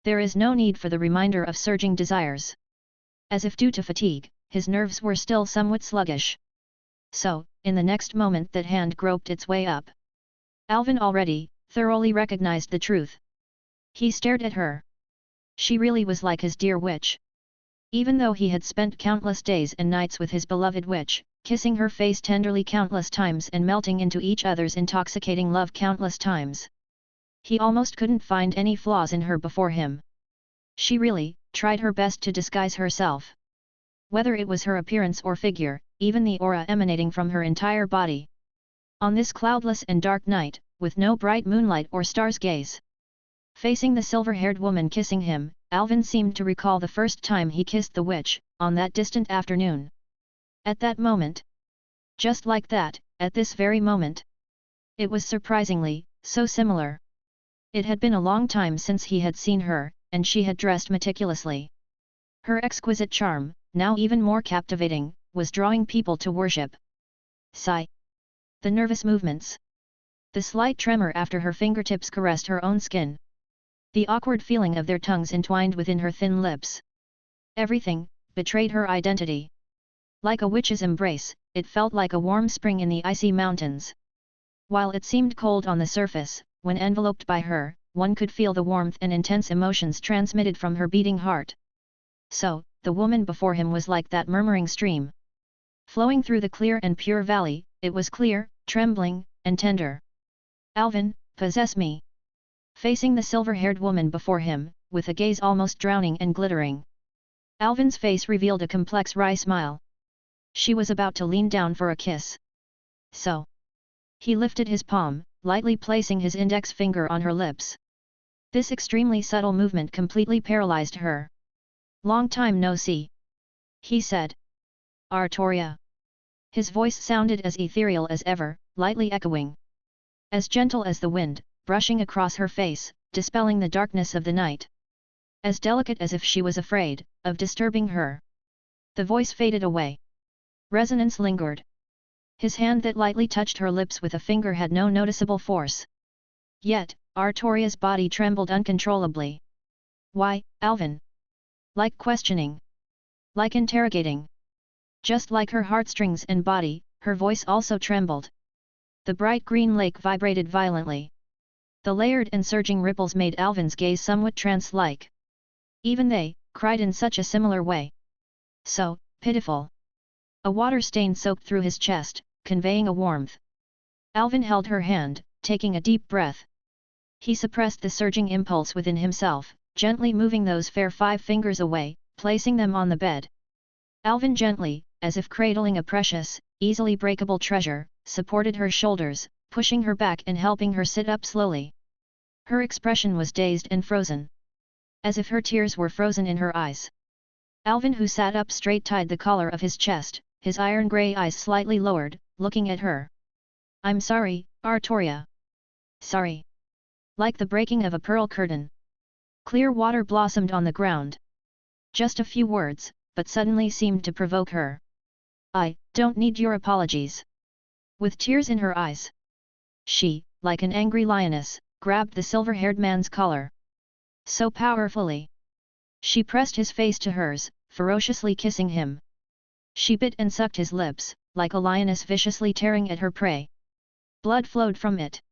B: There is no need for the reminder of surging desires. As if due to fatigue, his nerves were still somewhat sluggish. So, in the next moment that hand groped its way up. Alvin already, thoroughly recognized the truth. He stared at her. She really was like his dear witch. Even though he had spent countless days and nights with his beloved witch, kissing her face tenderly countless times and melting into each other's intoxicating love countless times. He almost couldn't find any flaws in her before him. She really tried her best to disguise herself. Whether it was her appearance or figure, even the aura emanating from her entire body. On this cloudless and dark night, with no bright moonlight or star's gaze. Facing the silver-haired woman kissing him, Alvin seemed to recall the first time he kissed the witch, on that distant afternoon. At that moment. Just like that, at this very moment. It was surprisingly, so similar. It had been a long time since he had seen her, and she had dressed meticulously. Her exquisite charm, now even more captivating, was drawing people to worship. Sigh. The nervous movements. The slight tremor after her fingertips caressed her own skin. The awkward feeling of their tongues entwined within her thin lips. Everything betrayed her identity. Like a witch's embrace, it felt like a warm spring in the icy mountains. While it seemed cold on the surface, when enveloped by her, one could feel the warmth and intense emotions transmitted from her beating heart. So, the woman before him was like that murmuring stream. Flowing through the clear and pure valley, it was clear, trembling, and tender. Alvin, possess me. Facing the silver-haired woman before him, with a gaze almost drowning and glittering. Alvin's face revealed a complex wry smile. She was about to lean down for a kiss. So. He lifted his palm, lightly placing his index finger on her lips. This extremely subtle movement completely paralyzed her. Long time no see. He said. Artoria. His voice sounded as ethereal as ever, lightly echoing. As gentle as the wind, brushing across her face, dispelling the darkness of the night. As delicate as if she was afraid of disturbing her. The voice faded away. Resonance lingered. His hand that lightly touched her lips with a finger had no noticeable force. Yet, Artoria's body trembled uncontrollably. Why, Alvin? Like questioning. Like interrogating. Just like her heartstrings and body, her voice also trembled. The bright green lake vibrated violently. The layered and surging ripples made Alvin's gaze somewhat trance-like. Even they cried in such a similar way. So pitiful. A water stain soaked through his chest, conveying a warmth. Alvin held her hand, taking a deep breath. He suppressed the surging impulse within himself, gently moving those fair 5 fingers away, placing them on the bed. Alvin gently, as if cradling a precious, easily breakable treasure, supported her shoulders, pushing her back and helping her sit up slowly. Her expression was dazed and frozen. As if her tears were frozen in her eyes. Alvin, who sat up straight, tied the collar of his chest, his iron-grey eyes slightly lowered, looking at her. I'm sorry, Artoria. Sorry. Like the breaking of a pearl curtain. Clear water blossomed on the ground. Just a few words, but suddenly seemed to provoke her. I don't need your apologies. With tears in her eyes, she, like an angry lioness, grabbed the silver-haired man's collar. So powerfully. She pressed his face to hers, ferociously kissing him. She bit and sucked his lips, like a lioness viciously tearing at her prey. Blood flowed from it,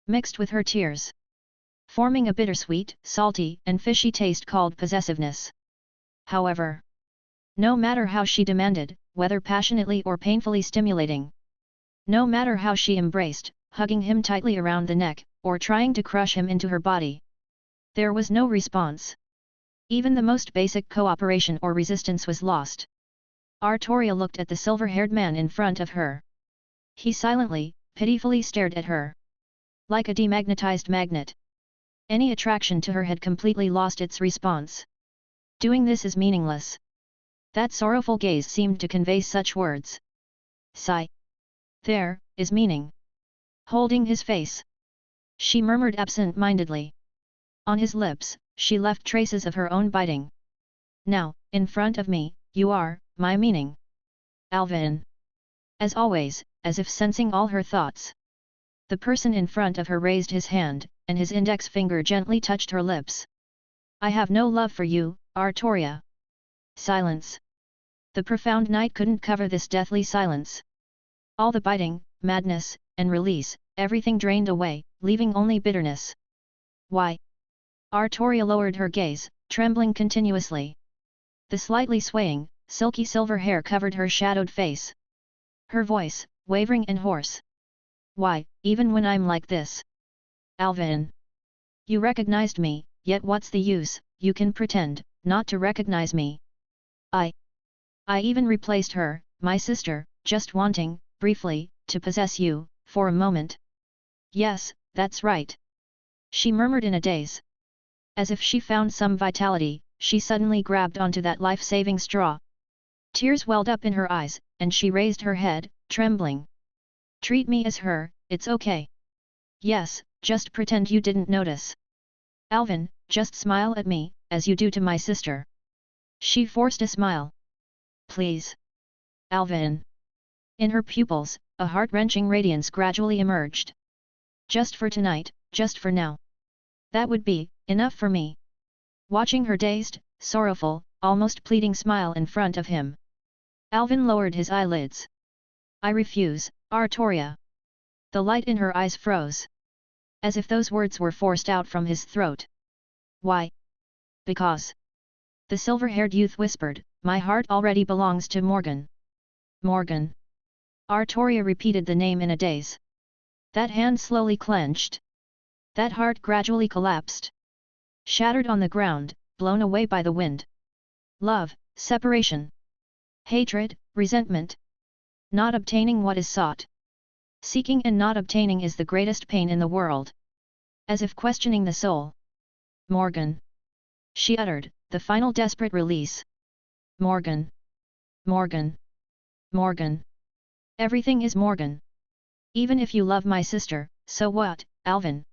B: mixed with her tears, forming a bittersweet, salty, and fishy taste called possessiveness. However, no matter how she demanded, whether passionately or painfully stimulating, no matter how she embraced, hugging him tightly around the neck, or trying to crush him into her body, there was no response. Even the most basic cooperation or resistance was lost. Artoria looked at the silver-haired man in front of her. He silently, pitifully stared at her. Like a demagnetized magnet. Any attraction to her had completely lost its response. Doing this is meaningless. That sorrowful gaze seemed to convey such words. Sigh. There is meaning. Holding his face, she murmured absent-mindedly. On his lips, she left traces of her own biting. Now, in front of me, you are my meaning. Alvin. As always, as if sensing all her thoughts, the person in front of her raised his hand, and his index finger gently touched her lips. I have no love for you, Artoria. Silence. The profound night couldn't cover this deathly silence. All the biting, madness, and release, everything drained away, leaving only bitterness. Why? Artoria lowered her gaze, trembling continuously. The slightly swaying, silky silver hair covered her shadowed face. Her voice, wavering and hoarse. Why, even when I'm like this? Alvin. You recognized me, yet what's the use, you can pretend not to recognize me. I even replaced her, my sister, just wanting, briefly, to possess you, for a moment. Yes, that's right. She murmured in a daze. As if she found some vitality, she suddenly grabbed onto that life-saving straw. Tears welled up in her eyes, and she raised her head, trembling. Treat me as her, it's okay. Yes, just pretend you didn't notice. Alvin, just smile at me, as you do to my sister. She forced a smile. Please. Alvin. In her pupils, a heart-wrenching radiance gradually emerged. Just for tonight, just for now. That would be enough for me. Watching her dazed, sorrowful, almost pleading smile in front of him, Alvin lowered his eyelids. I refuse, Artoria. The light in her eyes froze. As if those words were forced out from his throat. Why? Because. The silver-haired youth whispered, my heart already belongs to Morgan. Morgan. Artoria repeated the name in a daze. That hand slowly clenched. That heart gradually collapsed. Shattered on the ground, blown away by the wind. Love, separation. Hatred, resentment. Not obtaining what is sought. Seeking and not obtaining is the greatest pain in the world. As if questioning the soul. Morgan. She uttered, the final desperate release. Morgan. Morgan. Morgan. Everything is Morgan. Even if you love my sister, so what, Alvin?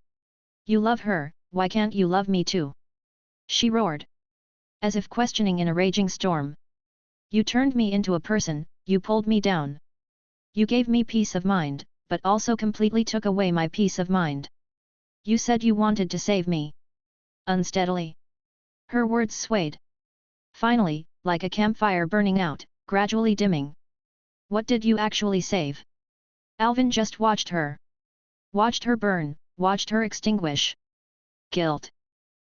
B: You love her, why can't you love me too? She roared. As if questioning in a raging storm. You turned me into a person, you pulled me down. You gave me peace of mind, but also completely took away my peace of mind. You said you wanted to save me. Unsteadily. Her words swayed. Finally, like a campfire burning out, gradually dimming. What did you actually save? Alvin just watched her. Watched her burn, watched her extinguish. Guilt.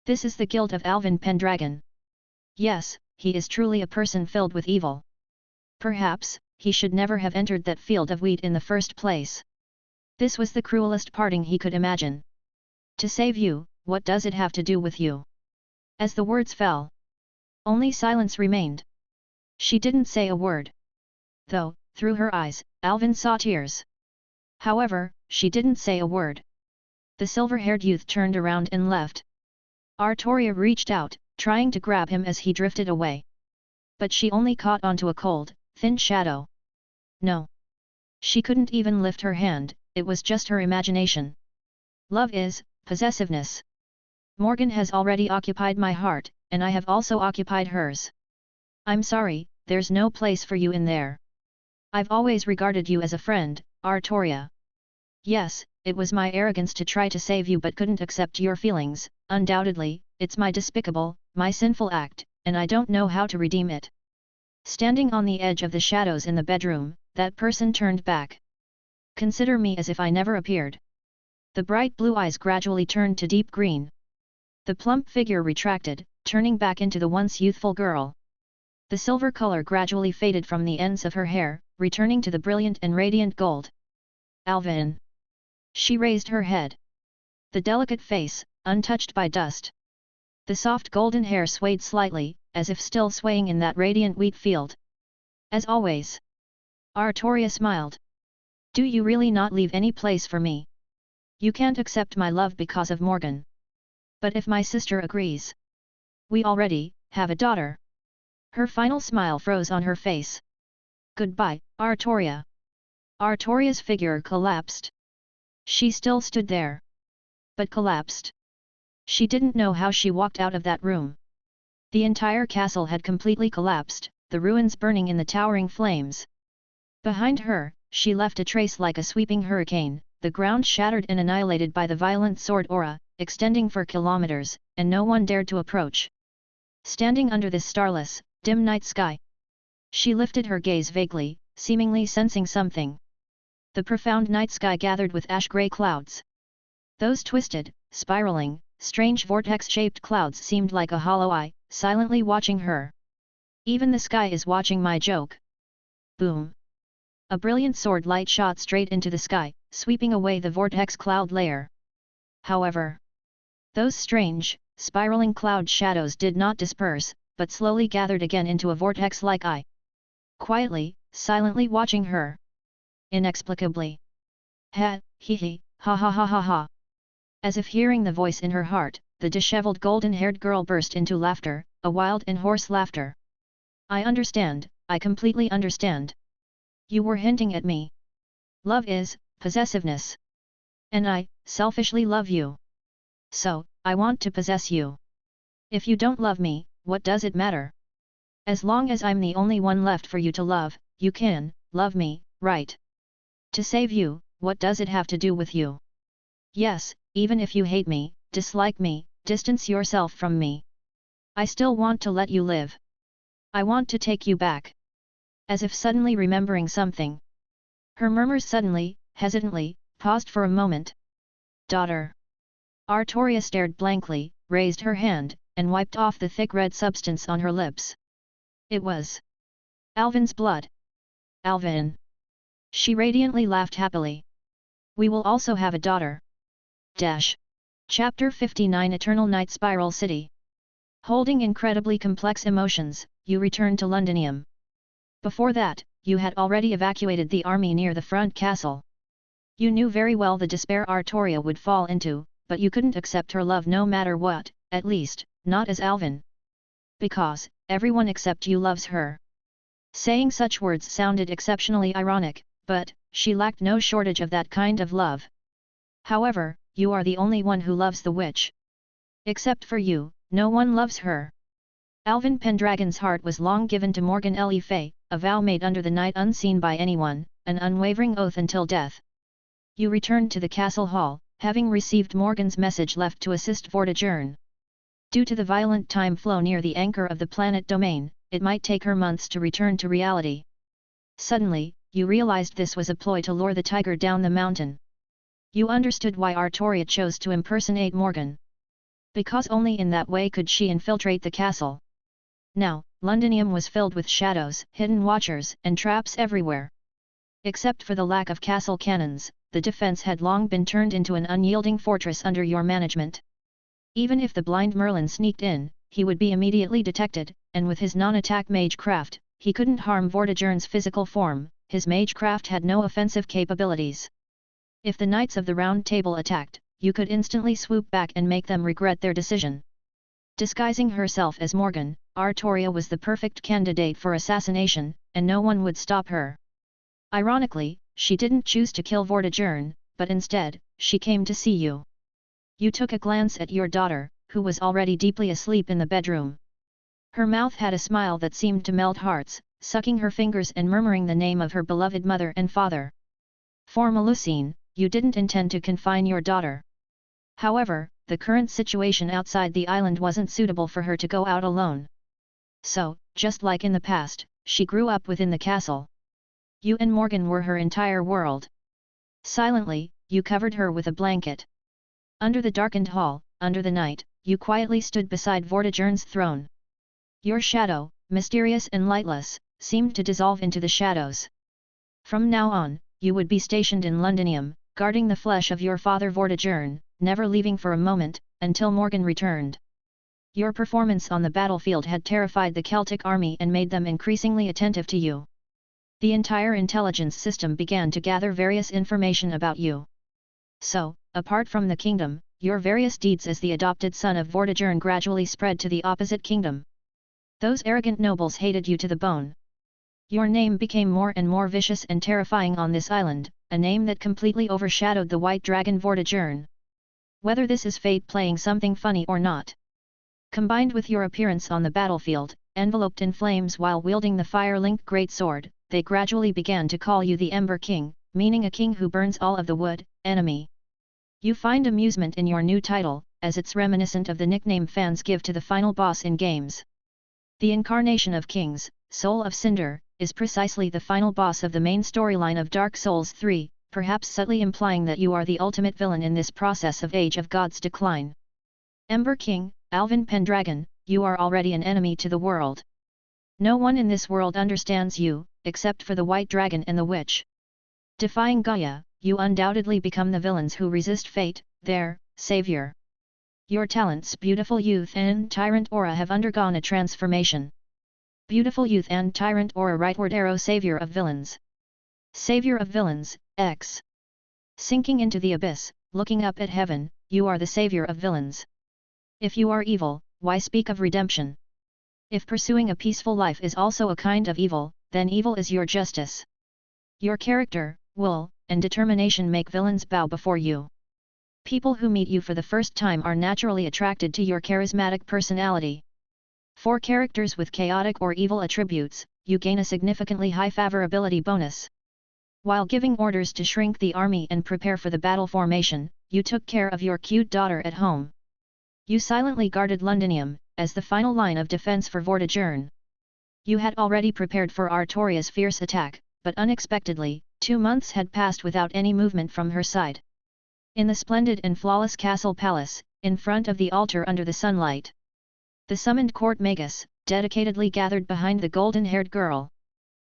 B: This is the guilt of Alvin Pendragon. Yes, he is truly a person filled with evil. Perhaps, he should never have entered that field of wheat in the first place. This was the cruelest parting he could imagine. To save you, what does it have to do with you? As the words fell, only silence remained. She didn't say a word. Though, through her eyes, Alvin saw tears. However, she didn't say a word. The silver-haired youth turned around and left. Artoria reached out, trying to grab him as he drifted away. But she only caught onto a cold, thin shadow. No. She couldn't even lift her hand, it was just her imagination. Love is possessiveness. Morgan has already occupied my heart, and I have also occupied hers. I'm sorry, there's no place for you in there. I've always regarded you as a friend, Artoria. Yes, it was my arrogance to try to save you but couldn't accept your feelings, undoubtedly, it's my despicable, my sinful act, and I don't know how to redeem it. Standing on the edge of the shadows in the bedroom, that person turned back. Consider me as if I never appeared. The bright blue eyes gradually turned to deep green. The plump figure retracted, turning back into the once youthful girl. The silver color gradually faded from the ends of her hair, returning to the brilliant and radiant gold. Alvin. She raised her head. The delicate face, untouched by dust. The soft golden hair swayed slightly, as if still swaying in that radiant wheat field. As always. Artoria smiled. Do you really not leave any place for me? You can't accept my love because of Morgan. But if my sister agrees. We already have a daughter. Her final smile froze on her face. Goodbye, Artoria. Artoria's figure collapsed. She still stood there. But collapsed. She didn't know how she walked out of that room. The entire castle had completely collapsed, the ruins burning in the towering flames. Behind her, she left a trace like a sweeping hurricane, the ground shattered and annihilated by the violent sword aura, extending for kilometers, and no one dared to approach. Standing under this starless, dim night sky. She lifted her gaze vaguely, seemingly sensing something. The profound night sky gathered with ash-grey clouds. Those twisted, spiraling, strange vortex-shaped clouds seemed like a hollow eye, silently watching her. Even the sky is watching my joke. Boom! A brilliant sword light shot straight into the sky, sweeping away the vortex cloud layer. However, those strange, spiraling cloud shadows did not disperse, but slowly gathered again into a vortex-like eye. Quietly, silently watching her. Inexplicably. Ha, he, ha ha ha ha ha. As if hearing the voice in her heart, the disheveled golden-haired girl burst into laughter, a wild and hoarse laughter. I understand, I completely understand. You were hinting at me. Love is possessiveness. And I, selfishly love you. So, I want to possess you. If you don't love me, what does it matter? As long as I'm the only one left for you to love, you can love me, right? To save you, what does it have to do with you? Yes, even if you hate me, dislike me, distance yourself from me. I still want to let you live. I want to take you back. As if suddenly remembering something. Her murmurs suddenly, hesitantly, paused for a moment. Daughter. Artoria stared blankly, raised her hand, and wiped off the thick red substance on her lips. It was Alvin's blood. Alvin. She radiantly laughed happily. We will also have a daughter. Dash. Chapter 59 Eternal Night Spiral City. Holding incredibly complex emotions, you returned to Londinium. Before that, you had already evacuated the army near the front castle. You knew very well the despair Artoria would fall into, but you couldn't accept her love no matter what, at least, not as Alvin. Because, everyone except you loves her. Saying such words sounded exceptionally ironic, but, she lacked no shortage of that kind of love. However, you are the only one who loves the witch. Except for you, no one loves her. Alvin Pendragon's heart was long given to Morgan Le Fay, a vow made under the night unseen by anyone, an unwavering oath until death. You returned to the castle hall, having received Morgan's message left to assist Vortigern. Due to the violent time flow near the anchor of the planet domain, it might take her months to return to reality. Suddenly, you realized this was a ploy to lure the tiger down the mountain. You understood why Artoria chose to impersonate Morgan. Because only in that way could she infiltrate the castle. Now, Londinium was filled with shadows, hidden watchers, and traps everywhere. Except for the lack of castle cannons, the defense had long been turned into an unyielding fortress under your management. Even if the blind Merlin sneaked in, he would be immediately detected, and with his non-attack magecraft, he couldn't harm Vortigern's physical form, his magecraft had no offensive capabilities. If the Knights of the Round Table attacked, you could instantly swoop back and make them regret their decision. Disguising herself as Morgan, Artoria was the perfect candidate for assassination, and no one would stop her. Ironically, she didn't choose to kill Vortigern, but instead, she came to see you. You took a glance at your daughter, who was already deeply asleep in the bedroom. Her mouth had a smile that seemed to melt hearts, sucking her fingers and murmuring the name of her beloved mother and father. For Melusine, you didn't intend to confine your daughter. However, the current situation outside the island wasn't suitable for her to go out alone. So, just like in the past, she grew up within the castle. You and Morgan were her entire world. Silently, you covered her with a blanket. Under the darkened hall, under the night, you quietly stood beside Vortigern's throne. Your shadow, mysterious and lightless, seemed to dissolve into the shadows. From now on, you would be stationed in Londinium, guarding the flesh of your father Vortigern, never leaving for a moment, until Morgan returned. Your performance on the battlefield had terrified the Celtic army and made them increasingly attentive to you. The entire intelligence system began to gather various information about you. So, apart from the kingdom, your various deeds as the adopted son of Vortigern gradually spread to the opposite kingdom. Those arrogant nobles hated you to the bone. Your name became more and more vicious and terrifying on this island, a name that completely overshadowed the white dragon Vortigern. Whether this is fate playing something funny or not. Combined with your appearance on the battlefield, enveloped in flames while wielding the fire-linked greatsword, they gradually began to call you the Ember King, meaning a king who burns all of the wood, enemy. You find amusement in your new title, as it's reminiscent of the nickname fans give to the final boss in games. The incarnation of Kings, Soul of Cinder, is precisely the final boss of the main storyline of Dark Souls 3, perhaps subtly implying that you are the ultimate villain in this process of Age of Gods decline. Ember King, Alvin Pendragon, you are already an enemy to the world. No one in this world understands you, except for the White Dragon and the Witch. Defying Gaia, you undoubtedly become the villains who resist fate, their savior. Your talents Beautiful Youth and Tyrant Aura have undergone a transformation. Beautiful Youth and Tyrant Aura rightward arrow Savior of Villains. Savior of Villains, X. Sinking into the abyss, looking up at heaven, you are the savior of villains. If you are evil, why speak of redemption? If pursuing a peaceful life is also a kind of evil, then evil is your justice. Your character, will, and determination make villains bow before you. People who meet you for the first time are naturally attracted to your charismatic personality. For characters with chaotic or evil attributes, you gain a significantly high favorability bonus. While giving orders to shrink the army and prepare for the battle formation, you took care of your cute daughter at home. You silently guarded Londinium, as the final line of defense for Vortigern. You had already prepared for Artoria's fierce attack, but unexpectedly, 2 months had passed without any movement from her side. In the splendid and flawless castle palace, in front of the altar under the sunlight, the summoned court magus, dedicatedly gathered behind the golden-haired girl.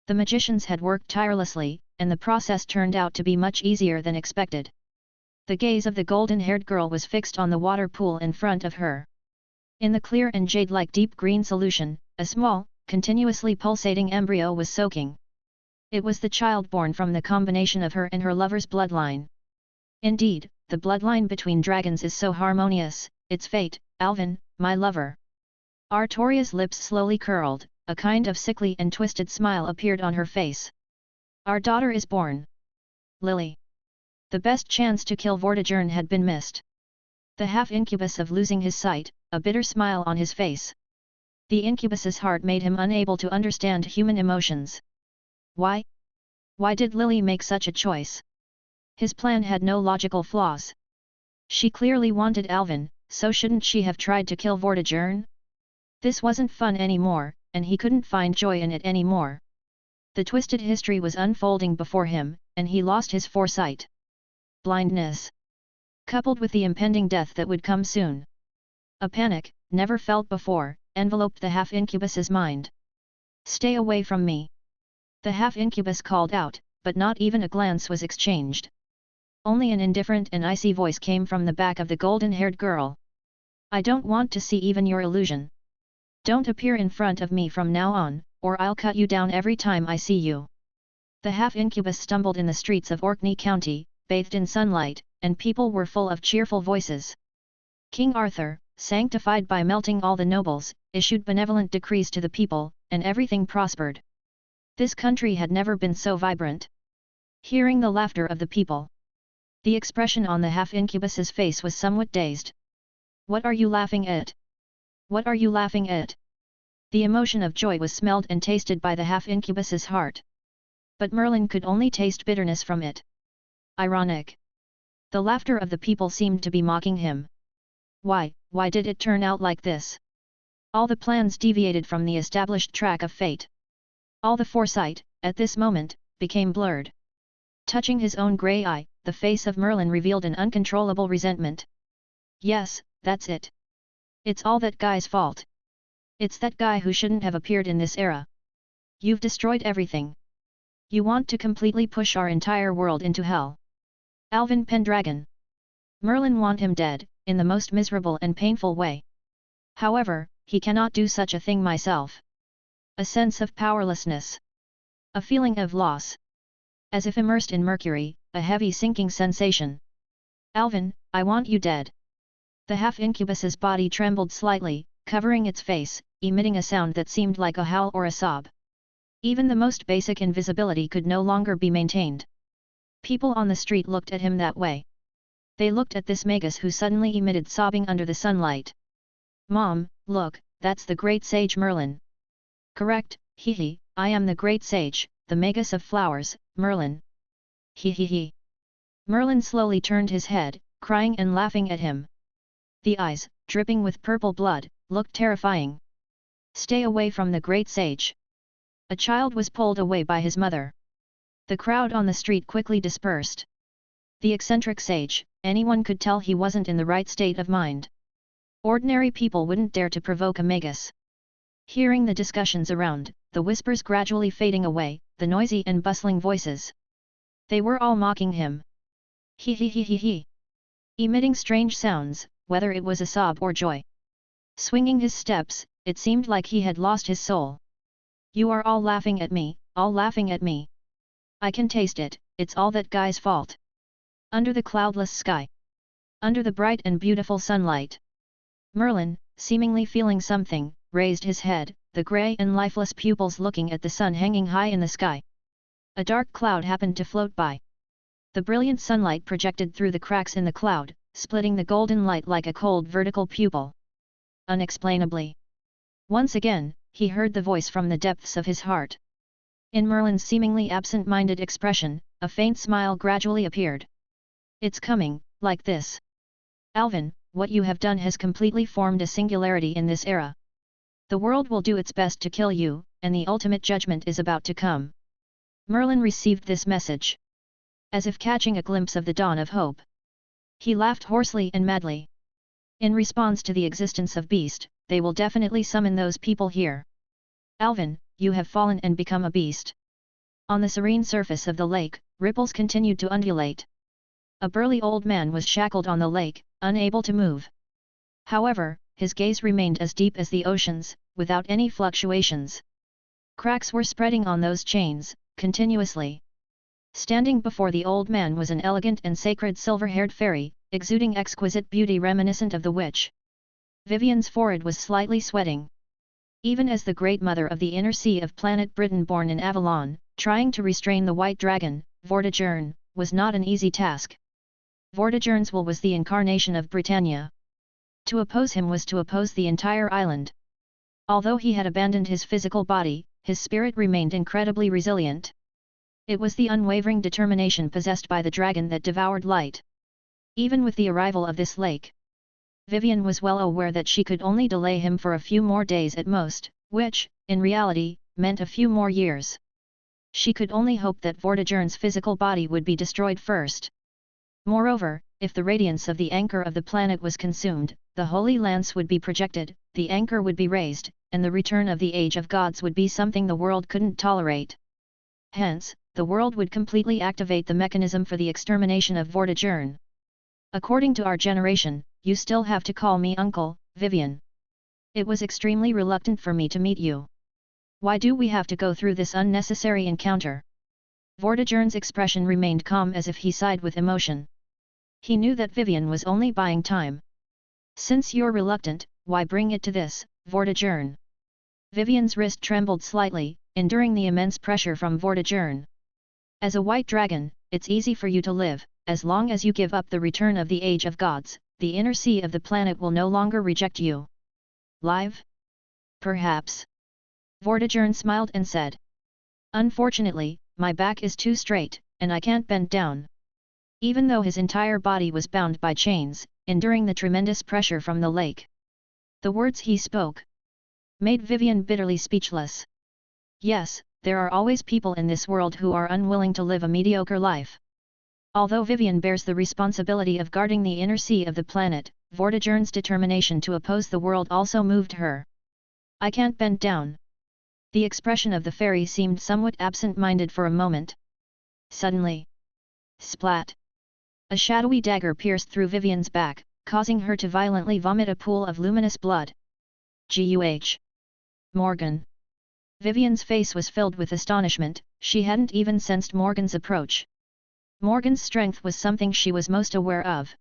B: The magicians had worked tirelessly, and the process turned out to be much easier than expected. The gaze of the golden-haired girl was fixed on the water pool in front of her. In the clear and jade-like deep green solution, a small, continuously pulsating embryo was soaking. It was the child born from the combination of her and her lover's bloodline. Indeed, the bloodline between dragons is so harmonious, its fate, Alvin, my lover. Artoria's lips slowly curled, a kind of sickly and twisted smile appeared on her face. Our daughter is born. Lily. The best chance to kill Vortigern had been missed. The half-incubus of losing his sight, a bitter smile on his face. The incubus's heart made him unable to understand human emotions. Why? Why did Lily make such a choice? His plan had no logical flaws. She clearly wanted Alvin, so shouldn't she have tried to kill Vortigern? This wasn't fun anymore, and he couldn't find joy in it anymore. The twisted history was unfolding before him, and he lost his foresight. Blindness, coupled with the impending death that would come soon. A panic, never felt before, enveloped the half-incubus's mind. Stay away from me. The half-incubus called out, but not even a glance was exchanged. Only an indifferent and icy voice came from the back of the golden-haired girl. I don't want to see even your illusion. Don't appear in front of me from now on, or I'll cut you down every time I see you. The half-incubus stumbled in the streets of Orkney County, bathed in sunlight, and people were full of cheerful voices. King Arthur, sanctified by melting all the nobles, issued benevolent decrees to the people, and everything prospered. This country had never been so vibrant. Hearing the laughter of the people, the expression on the half-incubus's face was somewhat dazed. What are you laughing at? What are you laughing at? The emotion of joy was smelled and tasted by the half-incubus's heart. But Merlin could only taste bitterness from it. Ironic. The laughter of the people seemed to be mocking him. Why did it turn out like this? All the plans deviated from the established track of fate. All the foresight, at this moment, became blurred. Touching his own grey eye, the face of Merlin revealed an uncontrollable resentment. Yes, that's it. It's all that guy's fault. It's that guy who shouldn't have appeared in this era. You've destroyed everything. You want to completely push our entire world into hell. Alvin Pendragon. Merlin want him dead, in the most miserable and painful way. However, he cannot do such a thing myself. A sense of powerlessness. A feeling of loss. As if immersed in mercury, a heavy sinking sensation. Alvin, I want you dead. The half-incubus's body trembled slightly, covering its face, emitting a sound that seemed like a howl or a sob. Even the most basic invisibility could no longer be maintained. People on the street looked at him that way. They looked at this magus who suddenly emitted sobbing under the sunlight. Mom, look, that's the great sage Merlin. Correct, hee, I am the great sage, the magus of flowers, Merlin. Hee. Merlin slowly turned his head, crying and laughing at him. The eyes, dripping with purple blood, looked terrifying. Stay away from the great sage. A child was pulled away by his mother. The crowd on the street quickly dispersed. The eccentric sage, anyone could tell he wasn't in the right state of mind. Ordinary people wouldn't dare to provoke a magus. Hearing the discussions around, the whispers gradually fading away, the noisy and bustling voices. They were all mocking him. He. Emitting strange sounds, whether it was a sob or joy. Swinging his steps, it seemed like he had lost his soul. You are all laughing at me, all laughing at me. I can taste it, it's all that guy's fault. Under the cloudless sky. Under the bright and beautiful sunlight. Merlin, seemingly feeling something, raised his head, the grey and lifeless pupils looking at the sun hanging high in the sky. A dark cloud happened to float by. The brilliant sunlight projected through the cracks in the cloud, splitting the golden light like a cold vertical pupil. Unexplainably. Once again, he heard the voice from the depths of his heart. In Merlin's seemingly absent-minded expression, a faint smile gradually appeared. It's coming, like this. Alvin, what you have done has completely formed a singularity in this era. The world will do its best to kill you, and the ultimate judgment is about to come. Merlin received this message. As if catching a glimpse of the dawn of hope. He laughed hoarsely and madly. In response to the existence of beast, they will definitely summon those people here. Alvin, you have fallen and become a beast. On the serene surface of the lake, ripples continued to undulate. A burly old man was shackled on the lake, unable to move. However, his gaze remained as deep as the oceans, without any fluctuations. Cracks were spreading on those chains, continuously. Standing before the old man was an elegant and sacred silver-haired fairy, exuding exquisite beauty reminiscent of the witch. Vivian's forehead was slightly sweating. Even as the great mother of the inner sea of planet Britain born in Avalon, trying to restrain the white dragon, Vortigern, was not an easy task. Vortigern's will was the incarnation of Britannia. To oppose him was to oppose the entire island. Although he had abandoned his physical body, his spirit remained incredibly resilient. It was the unwavering determination possessed by the dragon that devoured light. Even with the arrival of this lake, Vivian was well aware that she could only delay him for a few more days at most, which, in reality, meant a few more years. She could only hope that Vortigern's physical body would be destroyed first. Moreover, if the radiance of the anchor of the planet was consumed, the Holy Lance would be projected, the anchor would be raised, and the return of the Age of Gods would be something the world couldn't tolerate. Hence, the world would completely activate the mechanism for the extermination of Vortigern. According to our generation, you still have to call me Uncle, Vivian. It was extremely reluctant for me to meet you. Why do we have to go through this unnecessary encounter? Vortigern's expression remained calm as if he sighed with emotion. He knew that Vivian was only buying time. Since you're reluctant, why bring it to this, Vortigern? Vivian's wrist trembled slightly, enduring the immense pressure from Vortigern. As a white dragon, it's easy for you to live, as long as you give up the return of the Age of Gods, the inner sea of the planet will no longer reject you. Live? Perhaps. Vortigern smiled and said. Unfortunately, my back is too straight, and I can't bend down. even though his entire body was bound by chains, enduring the tremendous pressure from the lake. The words he spoke made Vivian bitterly speechless. Yes, there are always people in this world who are unwilling to live a mediocre life. Although Vivian bears the responsibility of guarding the inner sea of the planet, Vortigern's determination to oppose the world also moved her. I can't bend down. The expression of the fairy seemed somewhat absent-minded for a moment. Suddenly, splat! A shadowy dagger pierced through Vivian's back, causing her to violently vomit a pool of luminous blood. Guh! Morgan! Vivian's face was filled with astonishment, she hadn't even sensed Morgan's approach. Morgan's strength was something she was most aware of.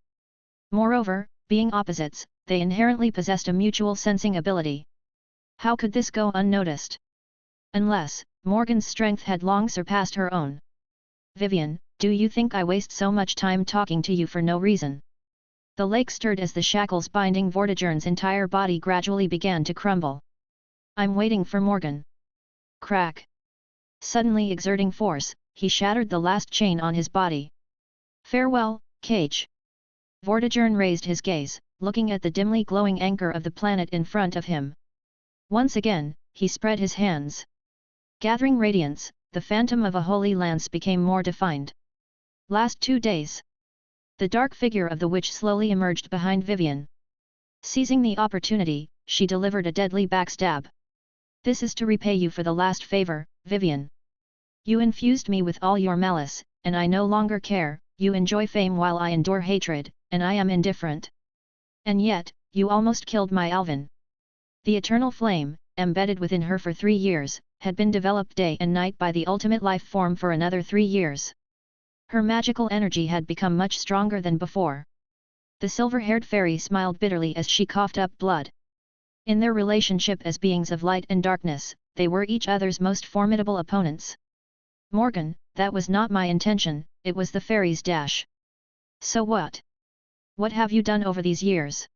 B: Moreover, being opposites, they inherently possessed a mutual sensing ability. How could this go unnoticed? Unless, Morgan's strength had long surpassed her own. Vivian, do you think I waste so much time talking to you for no reason? The lake stirred as the shackles binding Vortigern's entire body gradually began to crumble. I'm waiting for Morgan. Crack! Suddenly exerting force, he shattered the last chain on his body. Farewell, cage! Vortigern raised his gaze, looking at the dimly glowing anchor of the planet in front of him. Once again, he spread his hands. Gathering radiance, the phantom of a holy lance became more defined. Last 2 days. The dark figure of the witch slowly emerged behind Vivian. Seizing the opportunity, she delivered a deadly backstab. This is to repay you for the last favor, Vivian. You infused me with all your malice, and I no longer care. You enjoy fame while I endure hatred, and I am indifferent. And yet, you almost killed my Alvin. The eternal flame, embedded within her for 3 years, had been developed day and night by the ultimate life form for another 3 years. Her magical energy had become much stronger than before. The silver-haired fairy smiled bitterly as she coughed up blood. In their relationship as beings of light and darkness, they were each other's most formidable opponents. Morgan, that was not my intention, it was the fairy's dash. So what? What have you done over these years?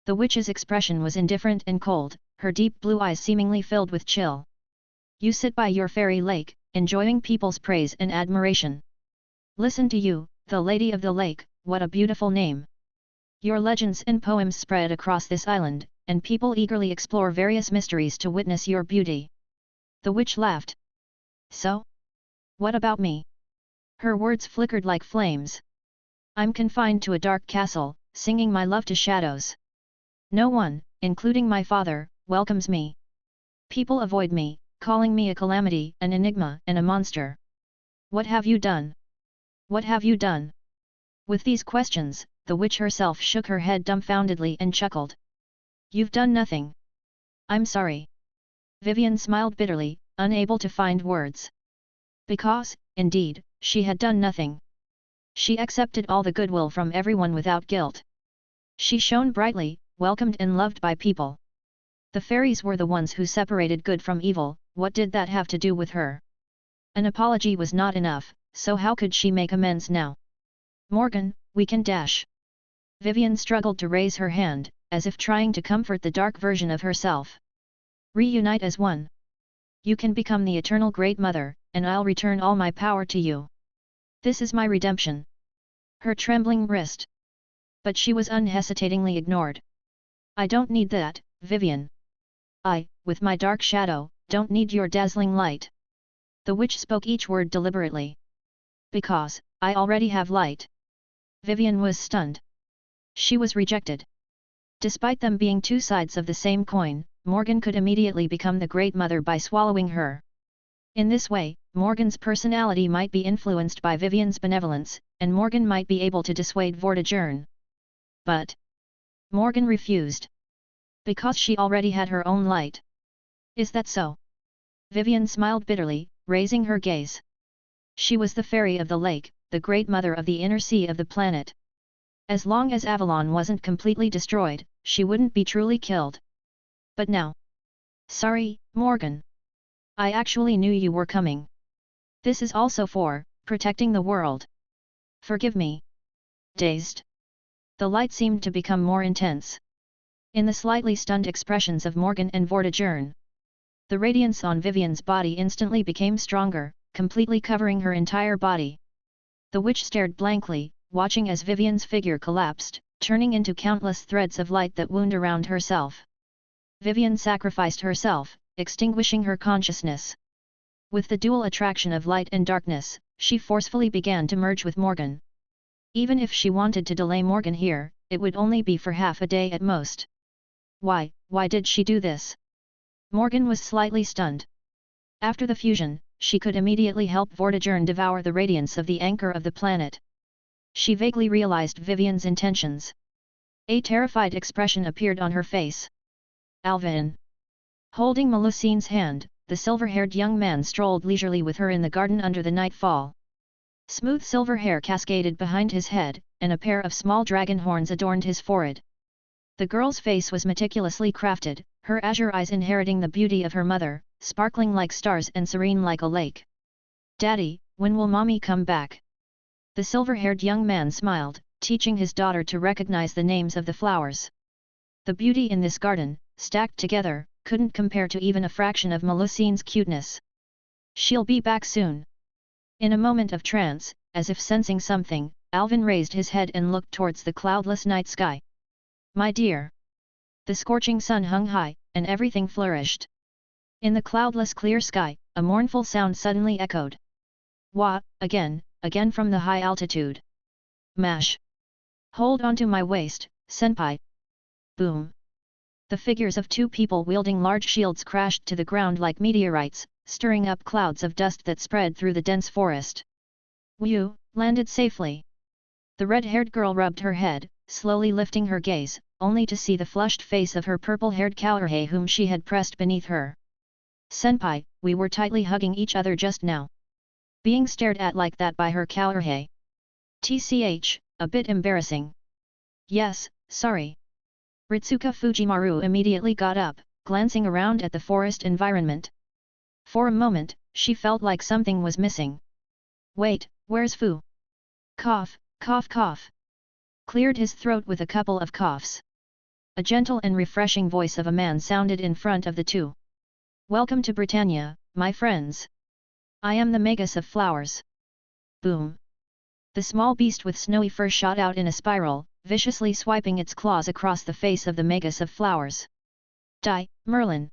B: The witch's expression was indifferent and cold, her deep blue eyes seemingly filled with chill. You sit by your fairy lake, enjoying people's praise and admiration. Listen to you, the Lady of the Lake, what a beautiful name. Your legends and poems spread across this island, and people eagerly explore various mysteries to witness your beauty. The witch laughed. So? What about me? Her words flickered like flames. I'm confined to a dark castle, singing my love to shadows. No one, including my father, welcomes me. People avoid me, calling me a calamity, an enigma, and a monster. What have you done? What have you done? With these questions, the witch herself shook her head dumbfoundedly and chuckled. You've done nothing. I'm sorry. Vivian smiled bitterly, unable to find words. Because, indeed, she had done nothing. She accepted all the goodwill from everyone without guilt. She shone brightly, welcomed and loved by people. The fairies were the ones who separated good from evil, what did that have to do with her? An apology was not enough, so how could she make amends now? Morgan, we can dash. Vivian struggled to raise her hand, as if trying to comfort the dark version of herself. Reunite as one. You can become the eternal Great Mother, and I'll return all my power to you. This is my redemption. Her trembling wrist. But she was unhesitatingly ignored. I don't need that, Vivian. I, with my dark shadow, don't need your dazzling light. The witch spoke each word deliberately. Because, I already have light. Vivian was stunned. She was rejected. Despite them being 2 sides of the same coin, Morgan could immediately become the Great Mother by swallowing her. In this way, Morgan's personality might be influenced by Vivian's benevolence, and Morgan might be able to dissuade Vortigern. But Morgan refused. Because she already had her own light. Is that so? Vivian smiled bitterly, raising her gaze. She was the fairy of the lake, the Great Mother of the inner sea of the planet. As long as Avalon wasn't completely destroyed, she wouldn't be truly killed. But now. Sorry, Morgan. I actually knew you were coming. This is also for protecting the world. Forgive me. Dazed. The light seemed to become more intense. In the slightly stunned expressions of Morgan and Vortigern, the radiance on Vivian's body instantly became stronger, completely covering her entire body. The witch stared blankly, watching as Vivian's figure collapsed, turning into countless threads of light that wound around herself. Vivian sacrificed herself, extinguishing her consciousness. With the dual attraction of light and darkness, she forcefully began to merge with Morgan. Even if she wanted to delay Morgan here, it would only be for half a day at most. Why did she do this? Morgan was slightly stunned. After the fusion, she could immediately help Vortigern devour the radiance of the anchor of the planet. She vaguely realized Vivian's intentions. A terrified expression appeared on her face. Alvin. Holding Melusine's hand, the silver-haired young man strolled leisurely with her in the garden under the nightfall. Smooth silver hair cascaded behind his head, and a pair of small dragon horns adorned his forehead. The girl's face was meticulously crafted, her azure eyes inheriting the beauty of her mother, sparkling like stars and serene like a lake. "Daddy, when will Mommy come back?" The silver-haired young man smiled, teaching his daughter to recognize the names of the flowers. The beauty in this garden, stacked together, couldn't compare to even a fraction of Melusine's cuteness. "She'll be back soon." In a moment of trance, as if sensing something, Alvin raised his head and looked towards the cloudless night sky. "My dear." The scorching sun hung high, and everything flourished. In the cloudless clear sky, a mournful sound suddenly echoed. "Wah, again from the high altitude. Mash. Hold onto my waist, senpai." Boom. The figures of two people wielding large shields crashed to the ground like meteorites, stirring up clouds of dust that spread through the dense forest. "Wu, landed safely." The red-haired girl rubbed her head, slowly lifting her gaze, only to see the flushed face of her purple-haired Kaoruhei whom she had pressed beneath her. "Senpai, we were tightly hugging each other just now." Being stared at like that by her Kaoruhei. "Tch, a bit embarrassing." "Yes, sorry." Ritsuka Fujimaru immediately got up, glancing around at the forest environment. For a moment, she felt like something was missing. "Wait, where's Fu?" Cough, cough, cough. Cleared his throat with a couple of coughs. A gentle and refreshing voice of a man sounded in front of the two. "Welcome to Britannia, my friends. I am the Magus of Flowers." Boom. The small beast with snowy fur shot out in a spiral, viciously swiping its claws across the face of the Magus of Flowers. "Die, Merlin!"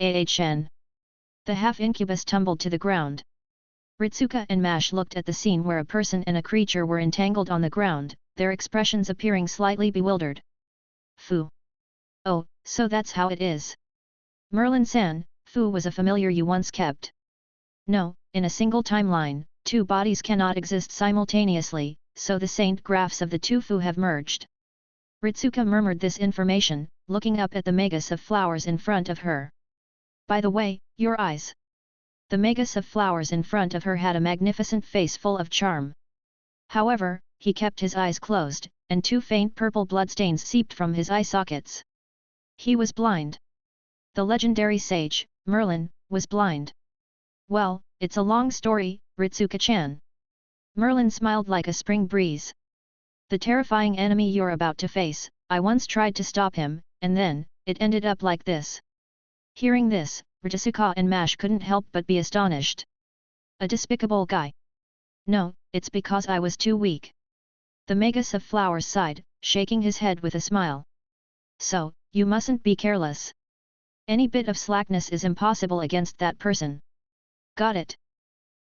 B: "Ahn!" The half-incubus tumbled to the ground. Ritsuka and Mash looked at the scene where a person and a creature were entangled on the ground, their expressions appearing slightly bewildered. "Fu. Oh, so that's how it is. Merlin-san, Fu was a familiar you once kept." "No, in a single timeline, two bodies cannot exist simultaneously, so the saint graphs of the two Fu have merged." Ritsuka murmured this information, looking up at the Magus of Flowers in front of her. "By the way, your eyes." The Magus of Flowers in front of her had a magnificent face full of charm. However, he kept his eyes closed, and two faint purple bloodstains seeped from his eye sockets. He was blind. The legendary sage, Merlin, was blind. "Well, it's a long story, Ritsuka-chan." Merlin smiled like a spring breeze. "The terrifying enemy you're about to face, I once tried to stop him, and then, it ended up like this." Hearing this, Ritsuka and Mash couldn't help but be astonished. "A despicable guy." "No, it's because I was too weak." The Magus of Flowers sighed, shaking his head with a smile. "So, you mustn't be careless. Any bit of slackness is impossible against that person." "Got it.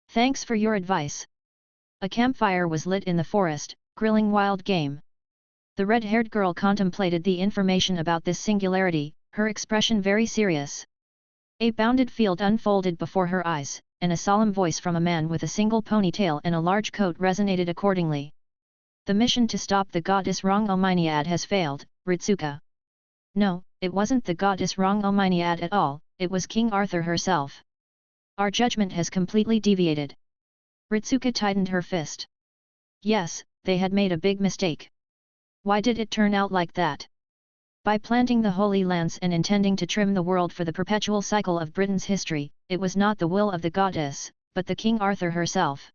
B: Thanks for your advice." A campfire was lit in the forest, grilling wild game. The red-haired girl contemplated the information about this singularity, her expression very serious. A bounded field unfolded before her eyes, and a solemn voice from a man with a single ponytail and a large coat resonated accordingly. "The mission to stop the goddess Rongomyniad has failed, Ritsuka." "No, it wasn't the goddess Rongomyniad at all, it was King Arthur herself. Our judgment has completely deviated." Ritsuka tightened her fist. Yes, they had made a big mistake. Why did it turn out like that? By planting the Holy Lance and intending to trim the world for the perpetual cycle of Britain's history, it was not the will of the goddess, but the King Arthur herself.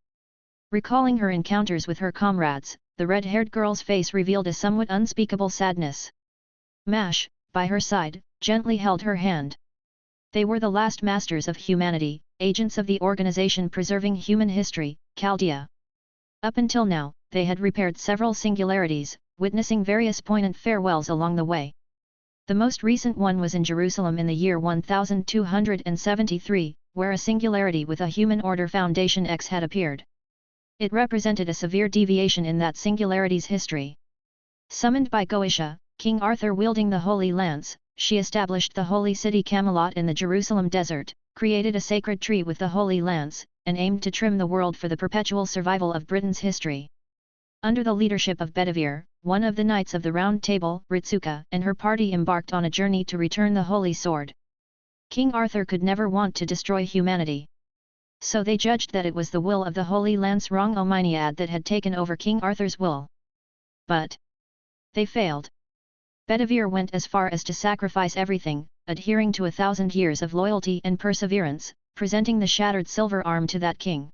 B: Recalling her encounters with her comrades, the red-haired girl's face revealed a somewhat unspeakable sadness. Mash, by her side, gently held her hand. They were the last masters of humanity, agents of the organization preserving human history, Chaldea. Up until now, they had repaired several singularities, witnessing various poignant farewells along the way. The most recent one was in Jerusalem in the year 1273, where a singularity with a Human Order Foundation X had appeared. It represented a severe deviation in that singularity's history. Summoned by Goetia, King Arthur wielding the Holy Lance, she established the holy city Camelot in the Jerusalem desert, created a sacred tree with the Holy Lance, and aimed to trim the world for the perpetual survival of Britain's history. Under the leadership of Bedivere, one of the Knights of the Round Table, Ritsuka and her party embarked on a journey to return the Holy Sword. King Arthur could never want to destroy humanity. So they judged that it was the will of the Holy Lance Rong-Ominiad that had taken over King Arthur's will. But they failed. Bedivere went as far as to sacrifice everything, adhering to 1,000 years of loyalty and perseverance, presenting the shattered silver arm to that king.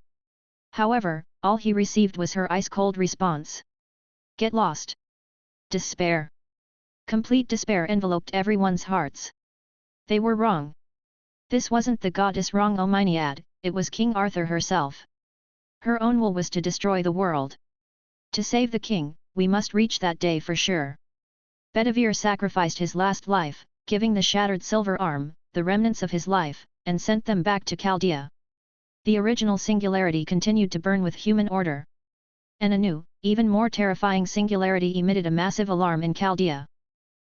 B: However, all he received was her ice-cold response. Get lost. Despair. Complete despair enveloped everyone's hearts. They were wrong. This wasn't the goddess Rong-Ominiad, it was King Arthur herself. Her own will was to destroy the world. To save the king, we must reach that day for sure. Bedivere sacrificed his last life, giving the shattered silver arm, the remnants of his life, and sent them back to Chaldea. The original singularity continued to burn with human order. And a new, even more terrifying singularity emitted a massive alarm in Chaldea.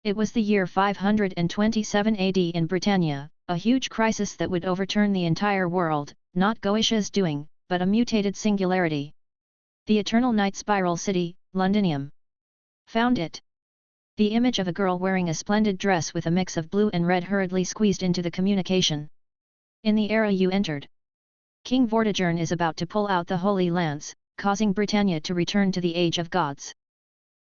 B: It was the year 527 AD in Britannia, a huge crisis that would overturn the entire world, not Goetia's doing, but a mutated singularity. The Eternal Night Spiral City, Londinium. Found it. The image of a girl wearing a splendid dress with a mix of blue and red hurriedly squeezed into the communication. In the era you entered. King Vortigern is about to pull out the Holy Lance, causing Britannia to return to the Age of Gods.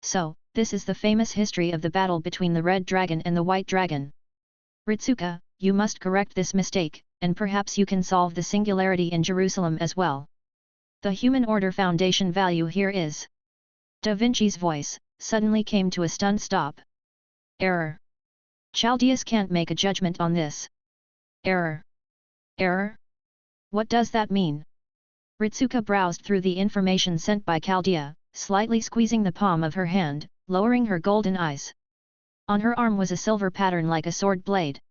B: So, this is the famous history of the battle between the Red Dragon and the White Dragon. Ritsuka, you must correct this mistake, and perhaps you can solve the singularity in Jerusalem as well. The Human Order Foundation value here is. Da Vinci's voice suddenly came to a stunned stop. Error. Chaldeus can't make a judgment on this. Error. Error? What does that mean? Ritsuka browsed through the information sent by Chaldea, slightly squeezing the palm of her hand, lowering her golden eyes. On her arm was a silver pattern like a sword blade.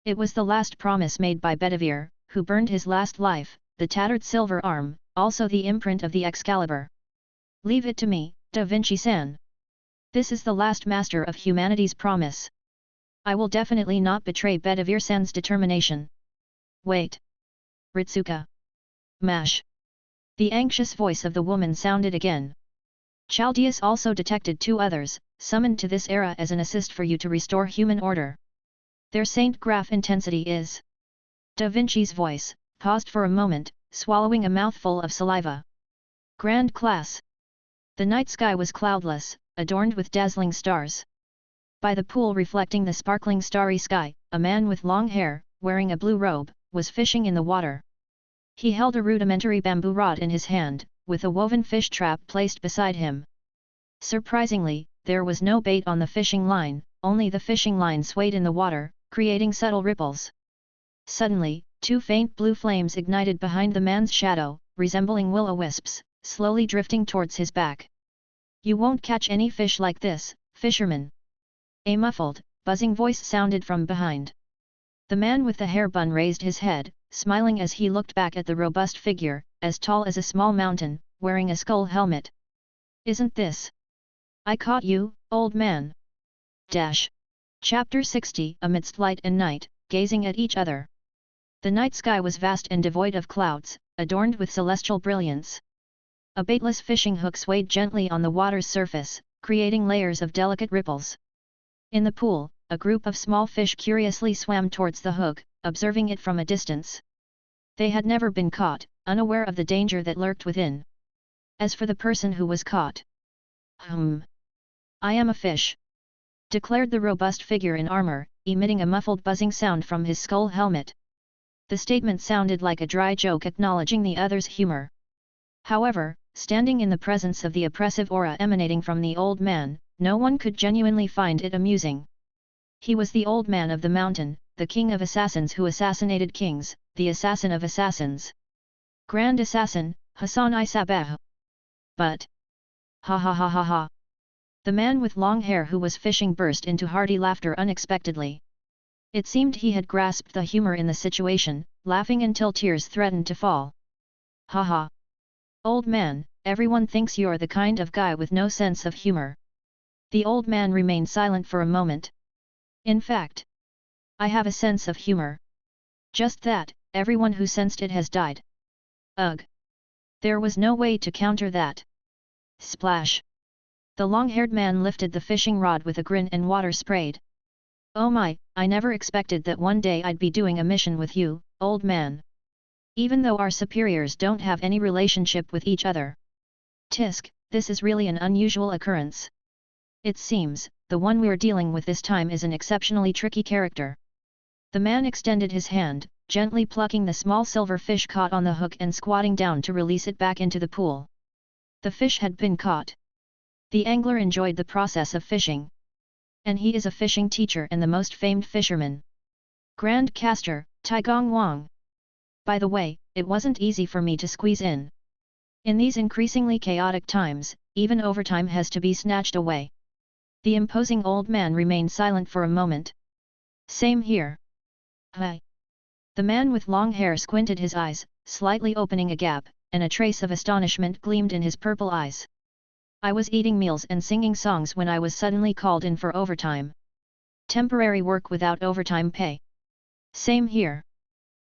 B: It was the last promise made by Bedivere, who burned his last life, the tattered silver arm, also the imprint of the Excalibur. Leave it to me, Da Vinci-san. This is the last master of humanity's promise. I will definitely not betray Bedivere-san's determination. Wait. Ritsuka. Mash. The anxious voice of the woman sounded again. Chaldeus also detected two others, summoned to this era as an assist for you to restore human order. Their Saint Graph intensity is. Da Vinci's voice paused for a moment, swallowing a mouthful of saliva. Grand class. The night sky was cloudless, adorned with dazzling stars. By the pool reflecting the sparkling starry sky, a man with long hair, wearing a blue robe, was fishing in the water. He held a rudimentary bamboo rod in his hand, with a woven fish trap placed beside him. Surprisingly, there was no bait on the fishing line, only the fishing line swayed in the water, creating subtle ripples. Suddenly, two faint blue flames ignited behind the man's shadow, resembling will-o-wisps, slowly drifting towards his back. You won't catch any fish like this, fisherman. A muffled, buzzing voice sounded from behind. The man with the hair bun raised his head, smiling as he looked back at the robust figure, as tall as a small mountain, wearing a skull helmet. Isn't this? I caught you, old man. Dash. Chapter 60. Amidst light and night, gazing at each other. The night sky was vast and devoid of clouds, adorned with celestial brilliance. A baitless fishing hook swayed gently on the water's surface, creating layers of delicate ripples. In the pool, a group of small fish curiously swam towards the hook, observing it from a distance. They had never been caught, unaware of the danger that lurked within. As for the person who was caught. I am a fish, declared the robust figure in armor, emitting a muffled buzzing sound from his skull helmet. The statement sounded like a dry joke acknowledging the other's humor. However, standing in the presence of the oppressive aura emanating from the old man, no one could genuinely find it amusing. He was the old man of the mountain, the king of assassins who assassinated kings, the assassin of assassins. Grand assassin, Hassan I Sabah. But Ha ha ha ha ha. The man with long hair who was fishing burst into hearty laughter unexpectedly. It seemed he had grasped the humor in the situation, laughing until tears threatened to fall. Ha ha. Old man, everyone thinks you're the kind of guy with no sense of humor. The old man remained silent for a moment. In fact, I have a sense of humor. Just that, everyone who sensed it has died. Ugh. There was no way to counter that. Splash. The long-haired man lifted the fishing rod with a grin and water sprayed. Oh my, I never expected that one day I'd be doing a mission with you, old man. Even though our superiors don't have any relationship with each other. Tisk, this is really an unusual occurrence. It seems, the one we're dealing with this time is an exceptionally tricky character. The man extended his hand, gently plucking the small silver fish caught on the hook and squatting down to release it back into the pool. The fish had been caught. The angler enjoyed the process of fishing. And he is a fishing teacher and the most famed fisherman. Grand Caster, Taigong Wang. By the way, it wasn't easy for me to squeeze in. In these increasingly chaotic times, even overtime has to be snatched away. The imposing old man remained silent for a moment. Same here. Hi. The man with long hair squinted his eyes, slightly opening a gap, and a trace of astonishment gleamed in his purple eyes. I was eating meals and singing songs when I was suddenly called in for overtime. Temporary work without overtime pay. Same here.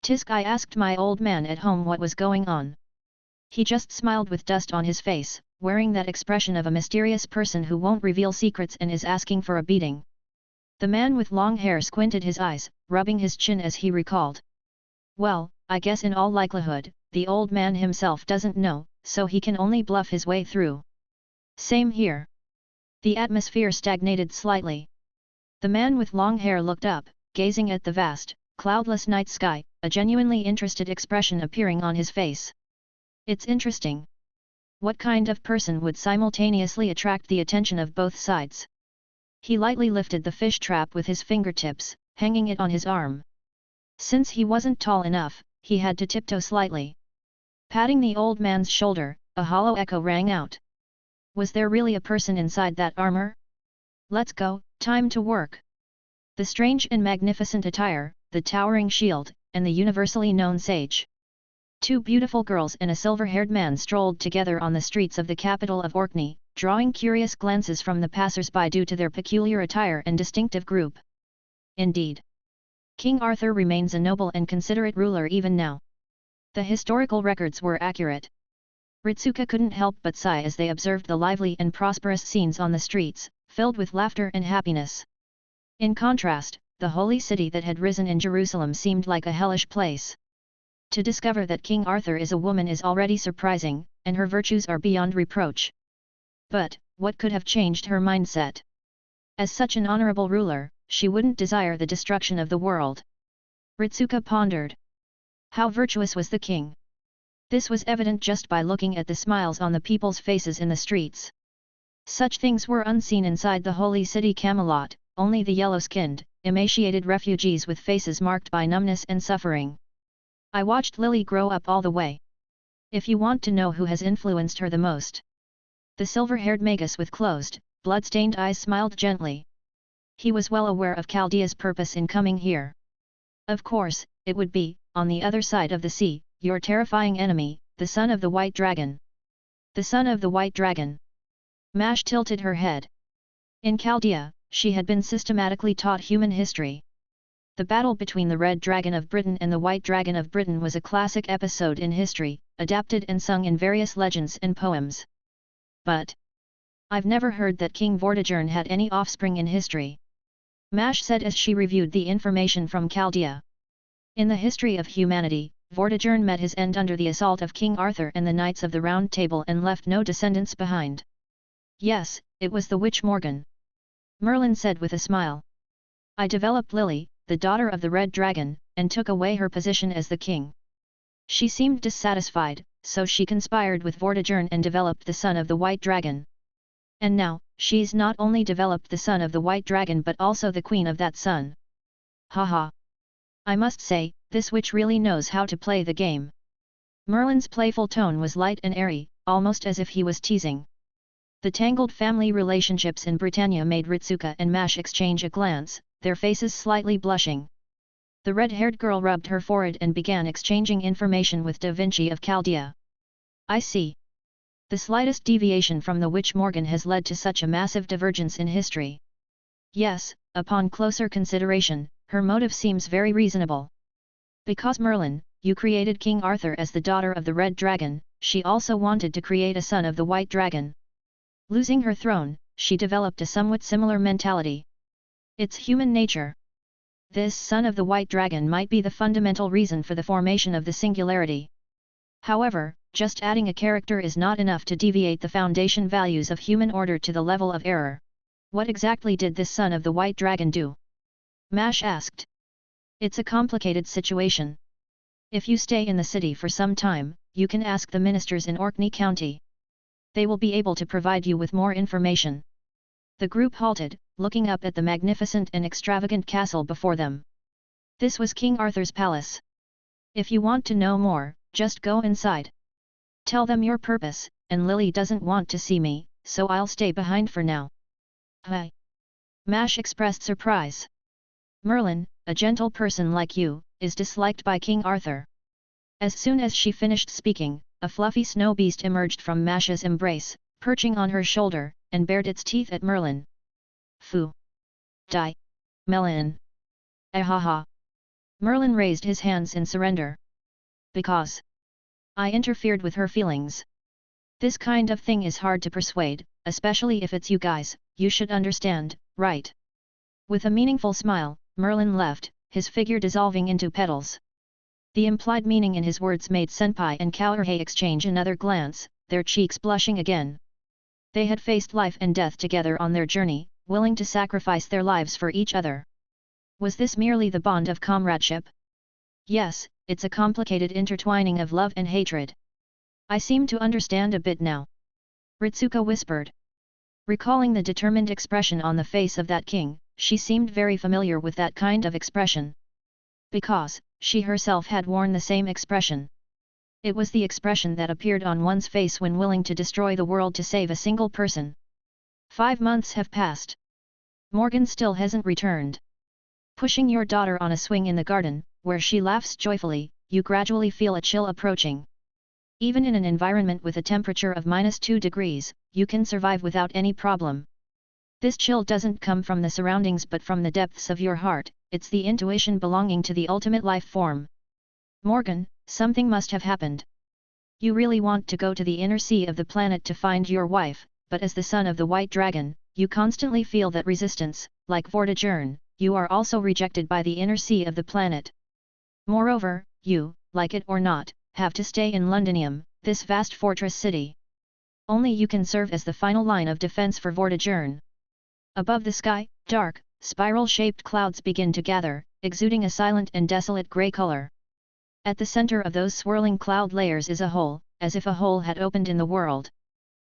B: Tisk, I asked my old man at home what was going on. He just smiled with dust on his face, wearing that expression of a mysterious person who won't reveal secrets and is asking for a beating. The man with long hair squinted his eyes, rubbing his chin as he recalled. Well, I guess in all likelihood, the old man himself doesn't know, so he can only bluff his way through. Same here. The atmosphere stagnated slightly. The man with long hair looked up, gazing at the vast, cloudless night sky, a genuinely interested expression appearing on his face. It's interesting. What kind of person would simultaneously attract the attention of both sides? He lightly lifted the fish trap with his fingertips, hanging it on his arm. Since he wasn't tall enough, he had to tiptoe slightly. Patting the old man's shoulder, a hollow echo rang out. Was there really a person inside that armor? Let's go, time to work. The strange and magnificent attire, the towering shield, and the universally known sage. Two beautiful girls and a silver-haired man strolled together on the streets of the capital of Orkney, drawing curious glances from the passers-by due to their peculiar attire and distinctive group. Indeed. King Arthur remains a noble and considerate ruler even now. The historical records were accurate. Ritsuka couldn't help but sigh as they observed the lively and prosperous scenes on the streets, filled with laughter and happiness. In contrast, the holy city that had risen in Jerusalem seemed like a hellish place. To discover that King Arthur is a woman is already surprising, and her virtues are beyond reproach. But, what could have changed her mindset? As such an honorable ruler, she wouldn't desire the destruction of the world. Ritsuka pondered. How virtuous was the king? This was evident just by looking at the smiles on the people's faces in the streets. Such things were unseen inside the holy city Camelot, only the yellow-skinned, emaciated refugees with faces marked by numbness and suffering. I watched Lily grow up all the way. If you want to know who has influenced her the most. The silver-haired magus with closed, blood-stained eyes smiled gently. He was well aware of Chaldea's purpose in coming here. Of course, it would be, on the other side of the sea, your terrifying enemy, the son of the White Dragon. The son of the White Dragon. Mash tilted her head. In Chaldea, she had been systematically taught human history. The battle between the Red Dragon of Britain and the White Dragon of Britain was a classic episode in history, adapted and sung in various legends and poems. But I've never heard that King Vortigern had any offspring in history. Mash said as she reviewed the information from Chaldea. In the history of humanity, Vortigern met his end under the assault of King Arthur and the Knights of the Round Table and left no descendants behind. Yes, it was the witch Morgan. Merlin said with a smile. I developed Lily, the daughter of the Red Dragon, and took away her position as the king. She seemed dissatisfied, so she conspired with Vortigern and developed the son of the White Dragon. And now, she's not only developed the son of the White Dragon but also the queen of that son. Haha. I must say, this witch really knows how to play the game. Merlin's playful tone was light and airy, almost as if he was teasing. The tangled family relationships in Britannia made Ritsuka and Mash exchange a glance, their faces slightly blushing. The red-haired girl rubbed her forehead and began exchanging information with Da Vinci of Chaldea. I see. The slightest deviation from the witch Morgan has led to such a massive divergence in history. Yes, upon closer consideration, her motive seems very reasonable. Because Merlin, you created King Arthur as the daughter of the Red Dragon, she also wanted to create a son of the White Dragon. Losing her throne, she developed a somewhat similar mentality. It's human nature. This son of the White Dragon might be the fundamental reason for the formation of the singularity. However, just adding a character is not enough to deviate the foundation values of human order to the level of error. What exactly did this son of the White Dragon do? Mash asked. It's a complicated situation. If you stay in the city for some time, you can ask the ministers in Orkney County. They will be able to provide you with more information. The group halted, looking up at the magnificent and extravagant castle before them. This was King Arthur's palace. If you want to know more, just go inside. Tell them your purpose, and Lily doesn't want to see me, so I'll stay behind for now. Hi. Mash expressed surprise. Merlin, a gentle person like you, is disliked by King Arthur. As soon as she finished speaking, a fluffy snow beast emerged from Mash's embrace, perching on her shoulder, and bared its teeth at Merlin. Foo! Die! Melon! Ahaha! Merlin raised his hands in surrender. Because I interfered with her feelings. This kind of thing is hard to persuade, especially if it's you guys, you should understand, right? With a meaningful smile, Merlin left, his figure dissolving into petals. The implied meaning in his words made Senpai and Kaoruhei exchange another glance, their cheeks blushing again. They had faced life and death together on their journey, willing to sacrifice their lives for each other. Was this merely the bond of comradeship? Yes, it's a complicated intertwining of love and hatred. I seem to understand a bit now. Ritsuka whispered. Recalling the determined expression on the face of that king, she seemed very familiar with that kind of expression. Because she herself had worn the same expression. It was the expression that appeared on one's face when willing to destroy the world to save a single person. 5 months have passed. Morgan still hasn't returned. Pushing your daughter on a swing in the garden, where she laughs joyfully, you gradually feel a chill approaching. Even in an environment with a temperature of -2 degrees, you can survive without any problem. This chill doesn't come from the surroundings but from the depths of your heart, it's the intuition belonging to the ultimate life form. Morgan, something must have happened. You really want to go to the inner sea of the planet to find your wife, but as the son of the White Dragon, you constantly feel that resistance, like Vortigern, you are also rejected by the inner sea of the planet. Moreover, you, like it or not, have to stay in Londinium, this vast fortress city. Only you can serve as the final line of defense for Vortigern. Above the sky, dark, spiral-shaped clouds begin to gather, exuding a silent and desolate grey color. At the center of those swirling cloud layers is a hole, as if a hole had opened in the world.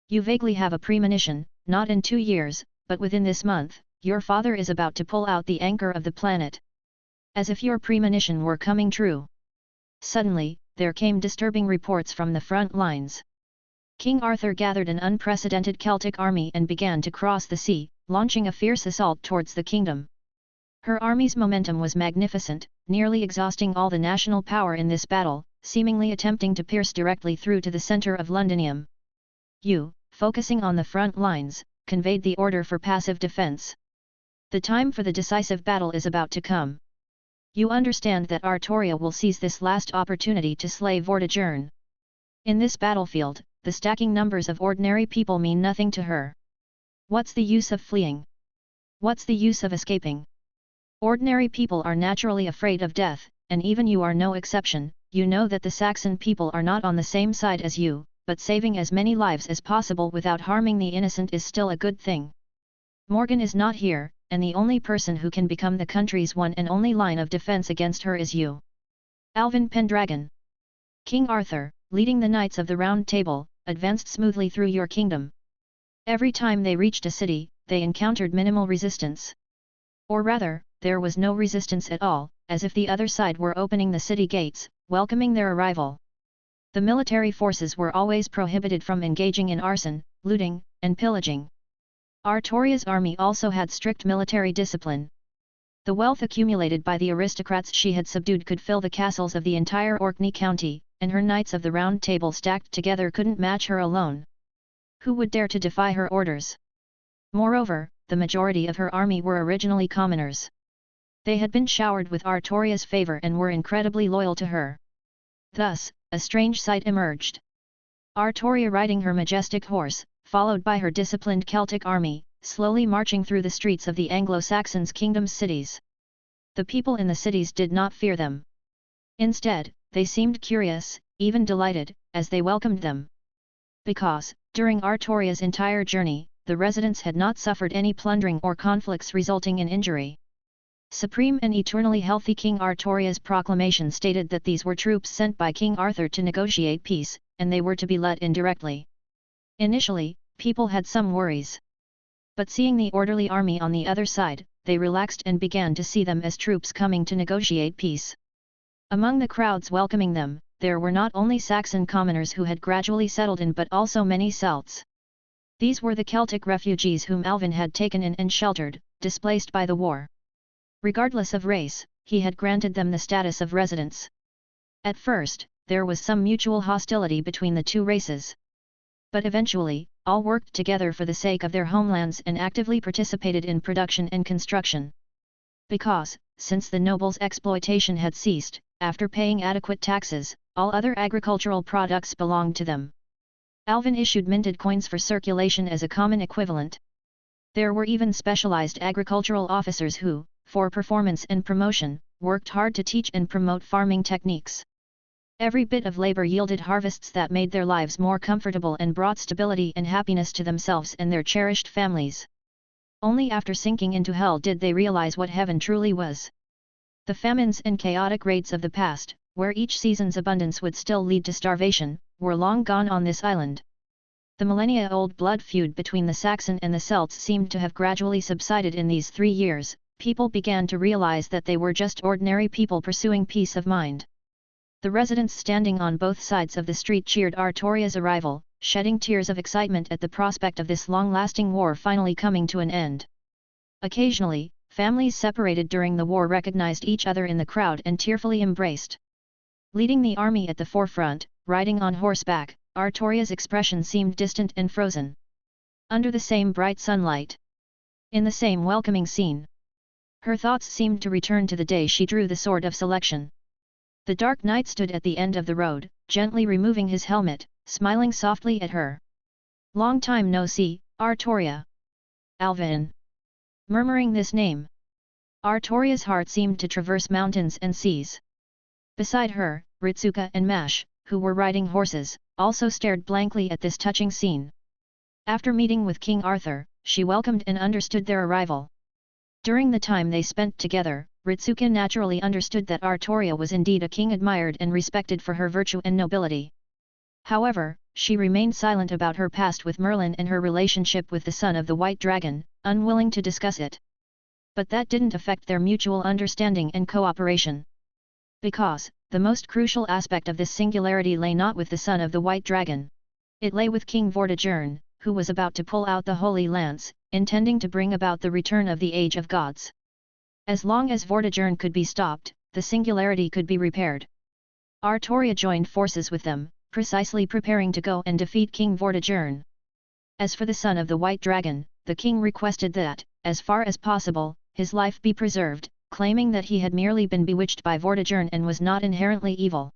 B: You vaguely have a premonition, not in 2 years, but within this month, your father is about to pull out the anchor of the planet. As if your premonition were coming true. Suddenly, there came disturbing reports from the front lines. King Arthur gathered an unprecedented Celtic army and began to cross the sea, launching a fierce assault towards the kingdom. Her army's momentum was magnificent, nearly exhausting all the national power in this battle, seemingly attempting to pierce directly through to the center of Londinium. You, focusing on the front lines, conveyed the order for passive defense. The time for the decisive battle is about to come. You understand that Artoria will seize this last opportunity to slay Vortigern. In this battlefield, the stacking numbers of ordinary people mean nothing to her. What's the use of fleeing? What's the use of escaping? Ordinary people are naturally afraid of death, and even you are no exception. You know that the Saxon people are not on the same side as you, but saving as many lives as possible without harming the innocent is still a good thing. Morgan is not here, and the only person who can become the country's one and only line of defense against her is you. Alvin Pendragon. King Arthur, leading the Knights of the Round Table, advanced smoothly through your kingdom. Every time they reached a city, they encountered minimal resistance. Or rather, there was no resistance at all, as if the other side were opening the city gates, welcoming their arrival. The military forces were always prohibited from engaging in arson, looting, and pillaging. Artoria's army also had strict military discipline. The wealth accumulated by the aristocrats she had subdued could fill the castles of the entire Orkney county, and her Knights of the Round Table stacked together couldn't match her alone. Who would dare to defy her orders? Moreover, the majority of her army were originally commoners. They had been showered with Artoria's favor and were incredibly loyal to her. Thus, a strange sight emerged. Artoria riding her majestic horse, followed by her disciplined Celtic army, slowly marching through the streets of the Anglo-Saxons' kingdom's cities. The people in the cities did not fear them. Instead, they seemed curious, even delighted, as they welcomed them. Because, during Artoria's entire journey, the residents had not suffered any plundering or conflicts resulting in injury. Supreme and eternally healthy King Artoria's proclamation stated that these were troops sent by King Arthur to negotiate peace, and they were to be let in directly. Initially, people had some worries. But seeing the orderly army on the other side, they relaxed and began to see them as troops coming to negotiate peace. Among the crowds welcoming them, there were not only Saxon commoners who had gradually settled in but also many Celts. These were the Celtic refugees whom Alvin had taken in and sheltered, displaced by the war. Regardless of race, he had granted them the status of residents. At first, there was some mutual hostility between the two races. But eventually, all worked together for the sake of their homelands and actively participated in production and construction. Because, since the nobles' exploitation had ceased, after paying adequate taxes, all other agricultural products belonged to them. Alvin issued minted coins for circulation as a common equivalent. There were even specialized agricultural officers who, for performance and promotion, worked hard to teach and promote farming techniques. Every bit of labor yielded harvests that made their lives more comfortable and brought stability and happiness to themselves and their cherished families. Only after sinking into hell did they realize what heaven truly was. The famines and chaotic raids of the past, where each season's abundance would still lead to starvation, were long gone on this island. The millennia-old blood feud between the Saxon and the Celts seemed to have gradually subsided in these 3 years. People began to realize that they were just ordinary people pursuing peace of mind. The residents standing on both sides of the street cheered Artoria's arrival, shedding tears of excitement at the prospect of this long-lasting war finally coming to an end. Occasionally, families separated during the war recognized each other in the crowd and tearfully embraced. Leading the army at the forefront, riding on horseback, Artoria's expression seemed distant and frozen. Under the same bright sunlight, in the same welcoming scene, her thoughts seemed to return to the day she drew the sword of selection. The Dark Knight stood at the end of the road, gently removing his helmet, smiling softly at her. "Long time no see, Artoria." "Alvin." Murmuring this name, Artoria's heart seemed to traverse mountains and seas. Beside her, Ritsuka and Mash, who were riding horses, also stared blankly at this touching scene. After meeting with King Arthur, she welcomed and understood their arrival. During the time they spent together, Ritsuka naturally understood that Artoria was indeed a king admired and respected for her virtue and nobility. However, she remained silent about her past with Merlin and her relationship with the son of the White Dragon, unwilling to discuss it. But that didn't affect their mutual understanding and cooperation. Because, the most crucial aspect of this singularity lay not with the son of the White Dragon. It lay with King Vortigern, who was about to pull out the Holy Lance, intending to bring about the return of the Age of Gods. As long as Vortigern could be stopped, the singularity could be repaired. Artoria joined forces with them, precisely preparing to go and defeat King Vortigern. As for the son of the White Dragon, the king requested that, as far as possible, his life be preserved, claiming that he had merely been bewitched by Vortigern and was not inherently evil.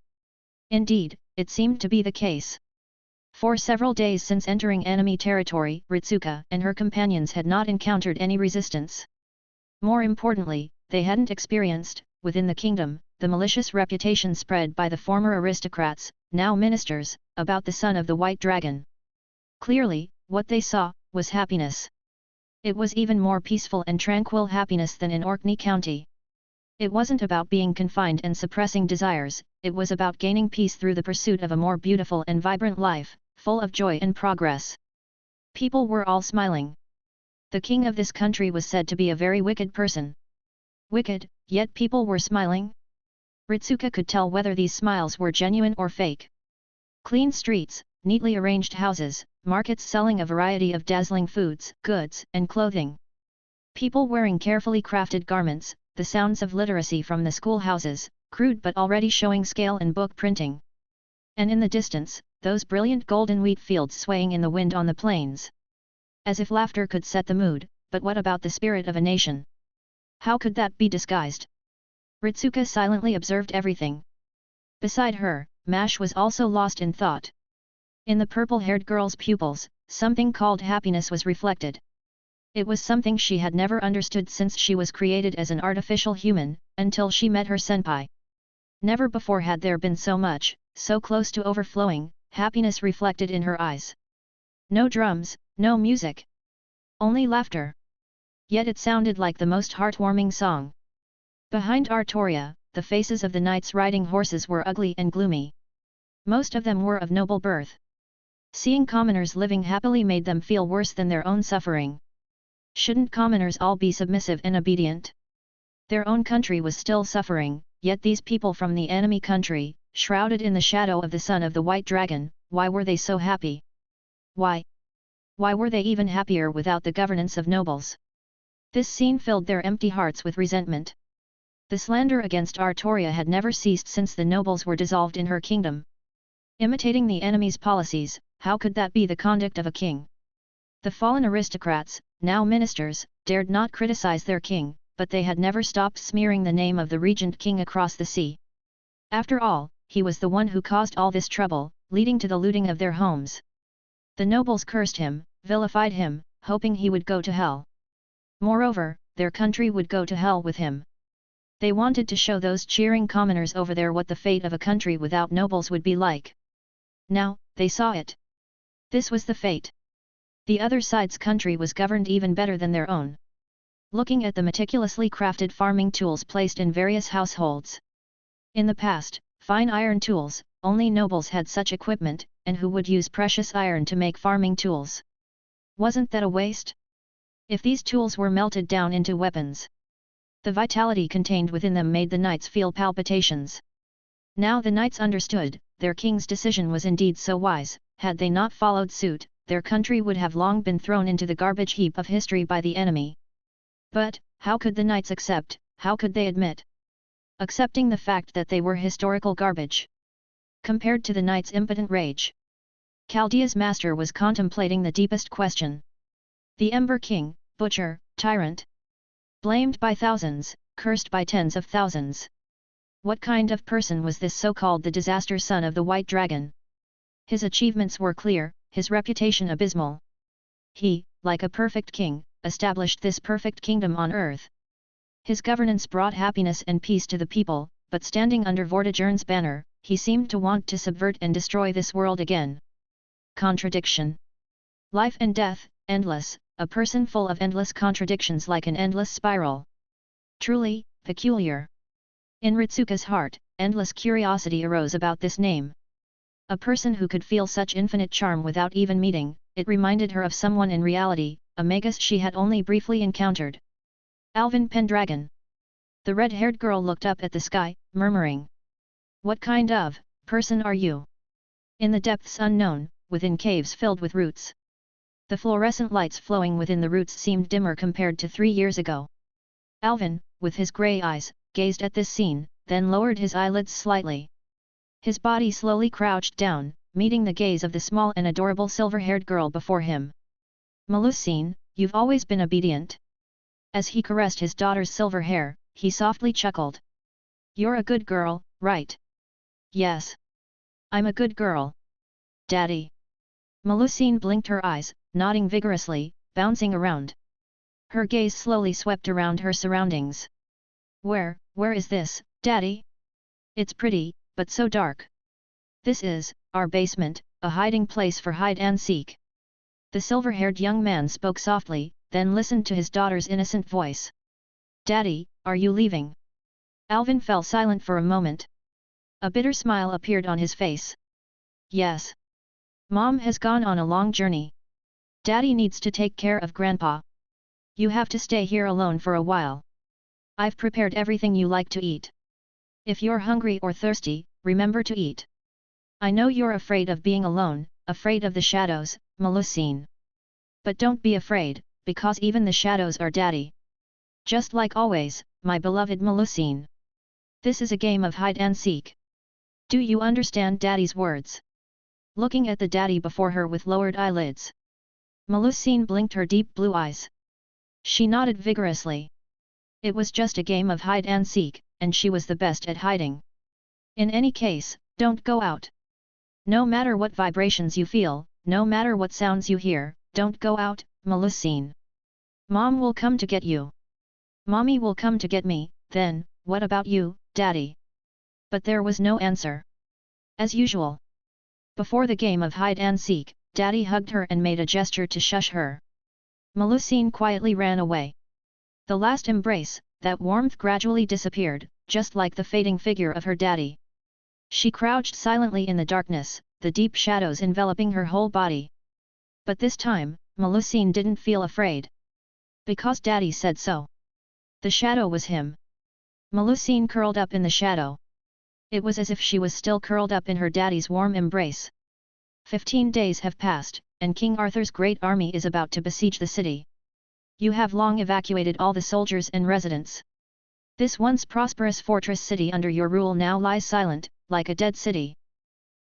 B: Indeed, it seemed to be the case. For several days since entering enemy territory, Ritsuka and her companions had not encountered any resistance. More importantly, they hadn't experienced, within the kingdom, the malicious reputation spread by the former aristocrats, now ministers, about the son of the White Dragon. Clearly, what they saw was happiness. It was even more peaceful and tranquil happiness than in Orkney County. It wasn't about being confined and suppressing desires, it was about gaining peace through the pursuit of a more beautiful and vibrant life, full of joy and progress. People were all smiling. The king of this country was said to be a very wicked person. Wicked, yet people were smiling? Ritsuka could tell whether these smiles were genuine or fake. Clean streets, neatly arranged houses, markets selling a variety of dazzling foods, goods, and clothing. People wearing carefully crafted garments, the sounds of literacy from the schoolhouses, crude but already showing scale and book printing. And in the distance, those brilliant golden wheat fields swaying in the wind on the plains. As if laughter could set the mood, but what about the spirit of a nation? How could that be disguised? Ritsuka silently observed everything. Beside her, Mash was also lost in thought. In the purple-haired girl's pupils, something called happiness was reflected. It was something she had never understood since she was created as an artificial human, until she met her senpai. Never before had there been so much, so close to overflowing, happiness reflected in her eyes. No drums, no music. Only laughter. Yet it sounded like the most heartwarming song. Behind Artoria, the faces of the knights riding horses were ugly and gloomy. Most of them were of noble birth. Seeing commoners living happily made them feel worse than their own suffering. Shouldn't commoners all be submissive and obedient? Their own country was still suffering, yet these people from the enemy country, shrouded in the shadow of the son of the White Dragon, why were they so happy? Why? Why were they even happier without the governance of nobles? This scene filled their empty hearts with resentment. The slander against Artoria had never ceased since the nobles were dissolved in her kingdom. Imitating the enemy's policies, how could that be the conduct of a king? The fallen aristocrats, now ministers, dared not criticize their king, but they had never stopped smearing the name of the regent king across the sea. After all, he was the one who caused all this trouble, leading to the looting of their homes. The nobles cursed him, vilified him, hoping he would go to hell. Moreover, their country would go to hell with him. They wanted to show those cheering commoners over there what the fate of a country without nobles would be like. Now, they saw it. This was the fate. The other side's country was governed even better than their own. Looking at the meticulously crafted farming tools placed in various households. In the past, fine iron tools, only nobles had such equipment, and who would use precious iron to make farming tools? Wasn't that a waste? If these tools were melted down into weapons, the vitality contained within them made the knights feel palpitations. Now the knights understood, their king's decision was indeed so wise. Had they not followed suit, their country would have long been thrown into the garbage heap of history by the enemy. But, how could the knights accept, how could they admit? Accepting the fact that they were historical garbage. Compared to the knights' impotent rage, Chaldea's master was contemplating the deepest question. The Ember King, butcher, tyrant. Blamed by thousands, cursed by tens of thousands. What kind of person was this so-called the disaster son of the White Dragon? His achievements were clear, his reputation abysmal. He, like a perfect king, established this perfect kingdom on earth. His governance brought happiness and peace to the people, but standing under Vortigern's banner, he seemed to want to subvert and destroy this world again. Contradiction. Life and death, endless, a person full of endless contradictions like an endless spiral. Truly, peculiar. In Ritsuka's heart, endless curiosity arose about this name. A person who could feel such infinite charm without even meeting, it reminded her of someone in reality, a magus she had only briefly encountered. Alvin Pendragon. The red-haired girl looked up at the sky, murmuring. What kind of person are you? In the depths unknown, within caves filled with roots. The fluorescent lights flowing within the roots seemed dimmer compared to 3 years ago. Alvin, with his grey eyes, gazed at this scene, then lowered his eyelids slightly. His body slowly crouched down, meeting the gaze of the small and adorable silver-haired girl before him. Melusine, you've always been obedient. As he caressed his daughter's silver hair, he softly chuckled. You're a good girl, right? Yes. I'm a good girl. Daddy. Melusine blinked her eyes, nodding vigorously, bouncing around. Her gaze slowly swept around her surroundings. Where is this, Daddy? It's pretty, but so dark. This is our basement, a hiding place for hide and seek. The silver-haired young man spoke softly, then listened to his daughter's innocent voice. Daddy, are you leaving? Alvin fell silent for a moment. A bitter smile appeared on his face. Yes. Mom has gone on a long journey. Daddy needs to take care of Grandpa. You have to stay here alone for a while. I've prepared everything you like to eat. If you're hungry or thirsty, remember to eat. I know you're afraid of being alone, afraid of the shadows, Melusine. But don't be afraid, because even the shadows are daddy. Just like always, my beloved Melusine. This is a game of hide and seek. Do you understand daddy's words? Looking at the daddy before her with lowered eyelids, Melusine blinked her deep blue eyes. She nodded vigorously. It was just a game of hide and seek, and she was the best at hiding. In any case, don't go out. No matter what vibrations you feel, no matter what sounds you hear, don't go out, Melusine. Mom will come to get you. Mommy will come to get me, then, what about you, Daddy? But there was no answer. As usual. Before the game of hide and seek, Daddy hugged her and made a gesture to shush her. Melusine quietly ran away. The last embrace, that warmth gradually disappeared, just like the fading figure of her daddy. She crouched silently in the darkness, the deep shadows enveloping her whole body. But this time, Melusine didn't feel afraid. Because Daddy said so. The shadow was him. Melusine curled up in the shadow. It was as if she was still curled up in her daddy's warm embrace. 15 days have passed, and King Arthur's great army is about to besiege the city. You have long evacuated all the soldiers and residents. This once prosperous fortress city under your rule now lies silent, like a dead city.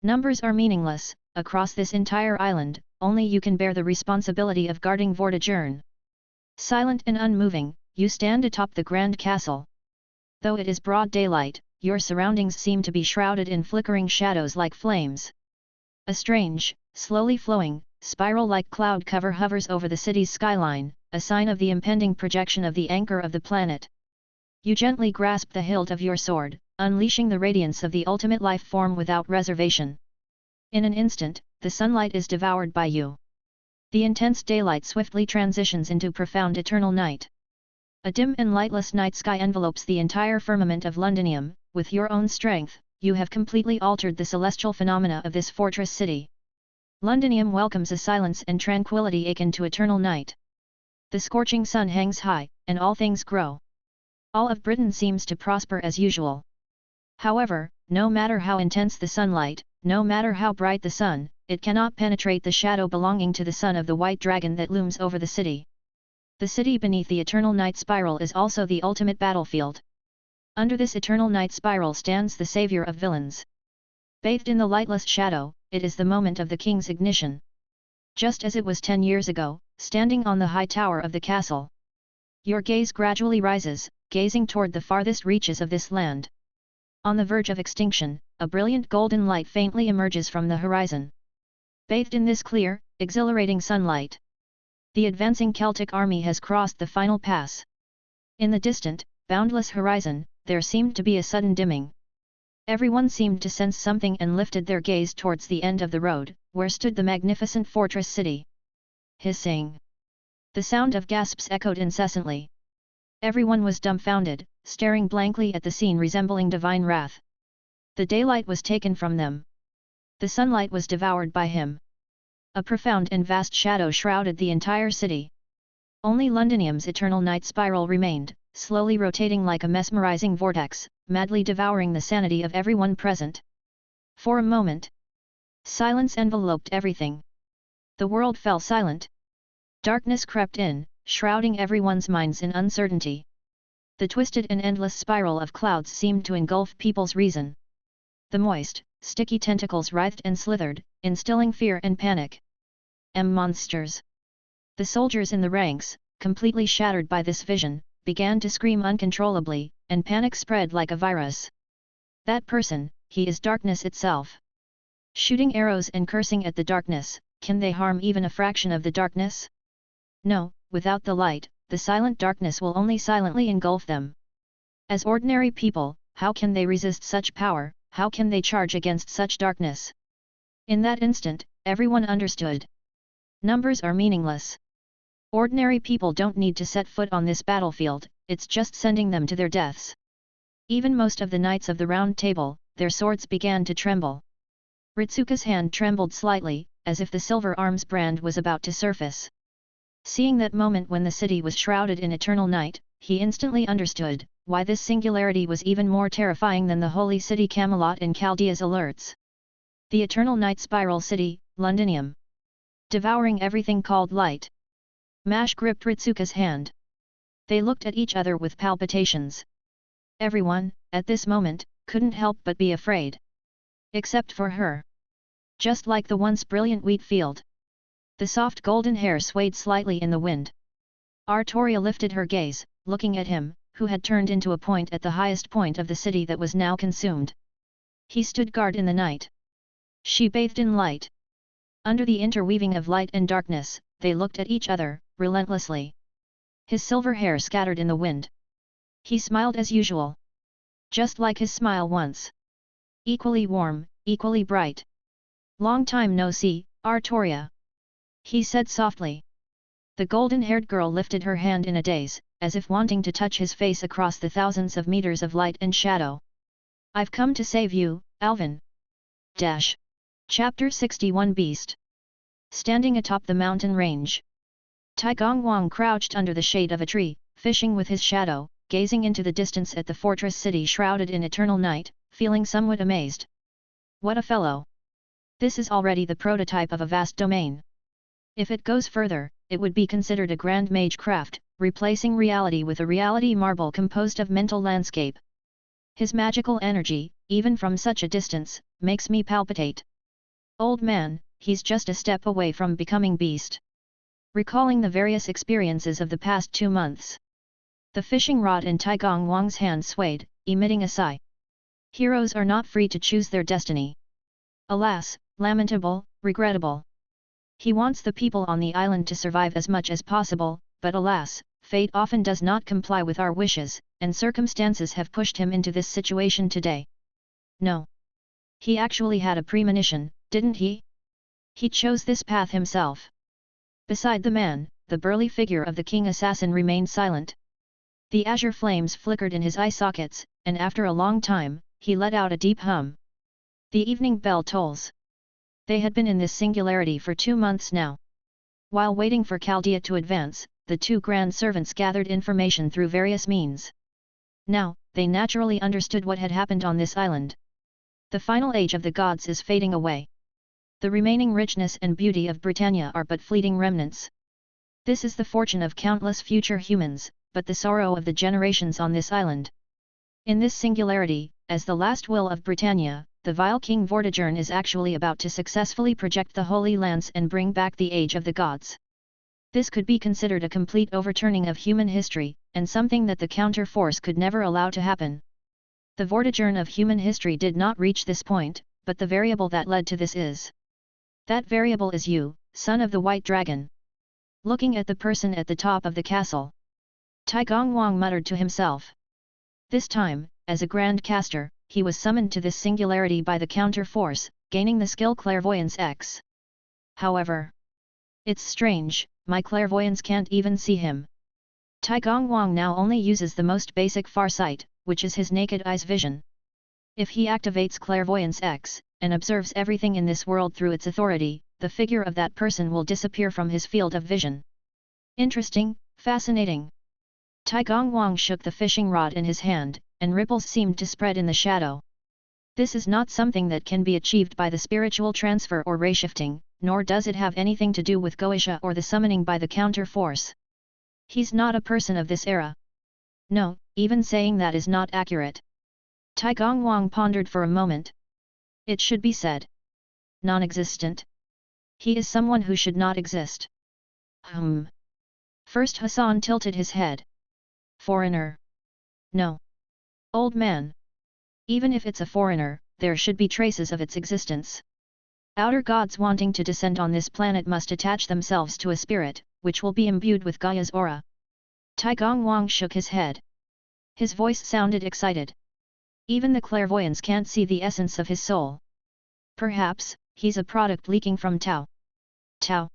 B: Numbers are meaningless, across this entire island, only you can bear the responsibility of guarding Vortigern. Silent and unmoving, you stand atop the grand castle. Though it is broad daylight, your surroundings seem to be shrouded in flickering shadows like flames. A strange, slowly flowing, spiral-like cloud cover hovers over the city's skyline, a sign of the impending projection of the anchor of the planet. You gently grasp the hilt of your sword, unleashing the radiance of the ultimate life form without reservation. In an instant, the sunlight is devoured by you. The intense daylight swiftly transitions into profound eternal night. A dim and lightless night sky envelopes the entire firmament of Londinium. With your own strength, you have completely altered the celestial phenomena of this fortress city. Londinium welcomes a silence and tranquility akin to eternal night. The scorching sun hangs high, and all things grow. All of Britain seems to prosper as usual. However, no matter how intense the sunlight, no matter how bright the sun, it cannot penetrate the shadow belonging to the son of the white dragon that looms over the city. The city beneath the eternal night spiral is also the ultimate battlefield. Under this eternal night spiral stands the savior of villains. Bathed in the lightless shadow, it is the moment of the king's ignition. Just as it was 10 years ago, standing on the high tower of the castle. Your gaze gradually rises, gazing toward the farthest reaches of this land. On the verge of extinction, a brilliant golden light faintly emerges from the horizon. Bathed in this clear, exhilarating sunlight, the advancing Celtic army has crossed the final pass. In the distant, boundless horizon, there seemed to be a sudden dimming. Everyone seemed to sense something and lifted their gaze towards the end of the road, where stood the magnificent fortress city. Hissing. The sound of gasps echoed incessantly. Everyone was dumbfounded, staring blankly at the scene resembling divine wrath. The daylight was taken from them. The sunlight was devoured by him. A profound and vast shadow shrouded the entire city. Only Londinium's eternal night spiral remained, slowly rotating like a mesmerizing vortex, madly devouring the sanity of everyone present. For a moment, silence enveloped everything. The world fell silent. Darkness crept in, shrouding everyone's minds in uncertainty. The twisted and endless spiral of clouds seemed to engulf people's reason. The moist, sticky tentacles writhed and slithered, instilling fear and panic. Monsters! The soldiers in the ranks, completely shattered by this vision, began to scream uncontrollably, and panic spread like a virus. That person, he is darkness itself. Shooting arrows and cursing at the darkness, can they harm even a fraction of the darkness? No, without the light, the silent darkness will only silently engulf them. As ordinary people, how can they resist such power, how can they charge against such darkness? In that instant, everyone understood. Numbers are meaningless. Ordinary people don't need to set foot on this battlefield, it's just sending them to their deaths. Even most of the knights of the Round Table, their swords began to tremble. Ritsuka's hand trembled slightly, as if the silver arms brand was about to surface. Seeing that moment when the city was shrouded in eternal night, he instantly understood why this singularity was even more terrifying than the holy city Camelot and Chaldea's alerts. The eternal night spiral city, Londinium. devouring everything called light. Mash gripped Ritsuka's hand. They looked at each other with palpitations. Everyone, at this moment, couldn't help but be afraid. Except for her. Just like the once brilliant wheat field. The soft golden hair swayed slightly in the wind. Artoria lifted her gaze, looking at him, who had turned into a point at the highest point of the city that was now consumed. He stood guard in the night. She bathed in light. Under the interweaving of light and darkness, they looked at each other, relentlessly. His silver hair scattered in the wind. He smiled as usual. Just like his smile once. Equally warm, equally bright. Long time no see, Artoria. He said softly. The golden-haired girl lifted her hand in a daze, as if wanting to touch his face across the thousands of meters of light and shadow. I've come to save you, Alvin. Chapter 61 Beast. Standing atop the mountain range. Taigong Wang crouched under the shade of a tree, fishing with his shadow, gazing into the distance at the fortress city shrouded in eternal night, feeling somewhat amazed. What a fellow! This is already the prototype of a vast domain. If it goes further, it would be considered a grand mage craft, replacing reality with a reality marble composed of mental landscape. His magical energy, even from such a distance, makes me palpitate. Old man, he's just a step away from becoming beast. Recalling the various experiences of the past 2 months. The fishing rod in Taigong Wang's hand swayed, emitting a sigh. Heroes are not free to choose their destiny. Alas, lamentable, regrettable. He wants the people on the island to survive as much as possible, but alas, fate often does not comply with our wishes, and circumstances have pushed him into this situation today. No. He actually had a premonition, didn't he? He chose this path himself. Beside the man, the burly figure of the king assassin remained silent. The azure flames flickered in his eye sockets, and after a long time, he let out a deep hum. The evening bell tolls. They had been in this singularity for 2 months now. While waiting for Chaldea to advance, the 2 grand servants gathered information through various means. Now, they naturally understood what had happened on this island. The final age of the gods is fading away. The remaining richness and beauty of Britannia are but fleeting remnants. This is the fortune of countless future humans, but the sorrow of the generations on this island. In this singularity, as the last will of Britannia, the vile King Vortigern is actually about to successfully project the Holy Lance and bring back the Age of the Gods. This could be considered a complete overturning of human history, and something that the counter-force could never allow to happen. The Vortigern of human history did not reach this point, but the variable that led to this is. That variable is you, son of the White Dragon. Looking at the person at the top of the castle. Taigong Wang muttered to himself. This time, as a Grand Caster, he was summoned to this singularity by the counter-force, gaining the skill Clairvoyance X. However, it's strange, my clairvoyance can't even see him. Taigong Wang now only uses the most basic farsight, which is his naked eye's vision. If he activates Clairvoyance X, and observes everything in this world through its authority, the figure of that person will disappear from his field of vision. Interesting, fascinating. Taigong Wang shook the fishing rod in his hand, and ripples seemed to spread in the shadow. This is not something that can be achieved by the spiritual transfer or ray shifting, nor does it have anything to do with Goetia or the summoning by the counter-force. He's not a person of this era. No, even saying that is not accurate. Taigong Wang pondered for a moment. It should be said. Non-existent. He is someone who should not exist. First Hassan tilted his head. Foreigner. No. Old man. Even if it's a foreigner, there should be traces of its existence. Outer gods wanting to descend on this planet must attach themselves to a spirit, which will be imbued with Gaia's aura. Taigong Wang shook his head. His voice sounded excited. Even the clairvoyants can't see the essence of his soul. Perhaps, he's a product leaking from Tao. Tao.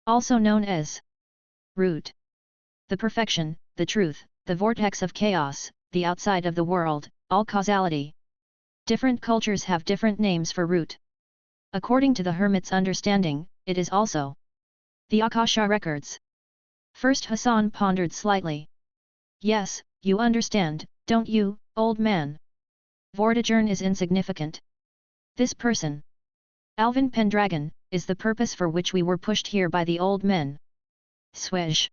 B: Also known as root. The perfection, the truth, the vortex of chaos, the outside of the world, all causality. Different cultures have different names for root. According to the hermit's understanding, it is also the Akasha records. First Hassan pondered slightly. Yes, you understand, don't you, old man? Vortigern is insignificant. This person. Alvin Pendragon, is the purpose for which we were pushed here by the old men. Swish!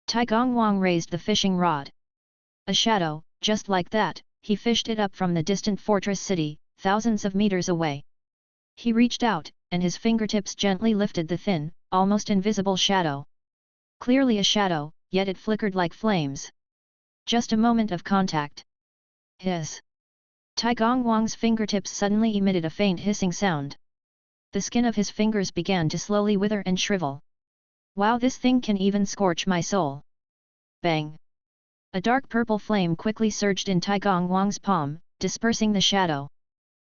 B: Taigong Wang raised the fishing rod. A shadow, just like that, he fished it up from the distant fortress city, thousands of meters away. He reached out, and his fingertips gently lifted the thin, almost invisible shadow. Clearly a shadow, yet it flickered like flames. Just a moment of contact. Hiss! Taigong Wang's fingertips suddenly emitted a faint hissing sound. The skin of his fingers began to slowly wither and shrivel. Wow, this thing can even scorch my soul! Bang! A dark purple flame quickly surged in Taigong Wang's palm, dispersing the shadow.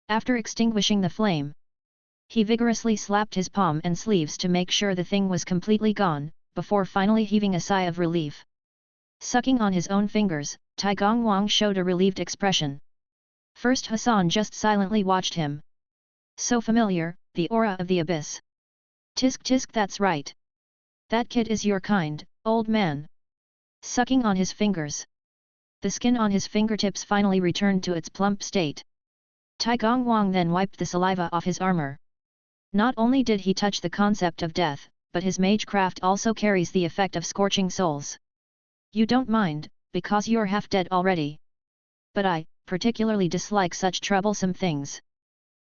B: After extinguishing the flame, he vigorously slapped his palm and sleeves to make sure the thing was completely gone, before finally heaving a sigh of relief. Sucking on his own fingers, Taigong Wang showed a relieved expression. First Hassan just silently watched him. So familiar, the aura of the abyss. Tisk tisk, that's right. That kid is your kind, old man. Sucking on his fingers. The skin on his fingertips finally returned to its plump state. Taigong Wang then wiped the saliva off his armor. Not only did he touch the concept of death, but his magecraft also carries the effect of scorching souls. You don't mind, because you're half dead already. But I particularly dislike such troublesome things.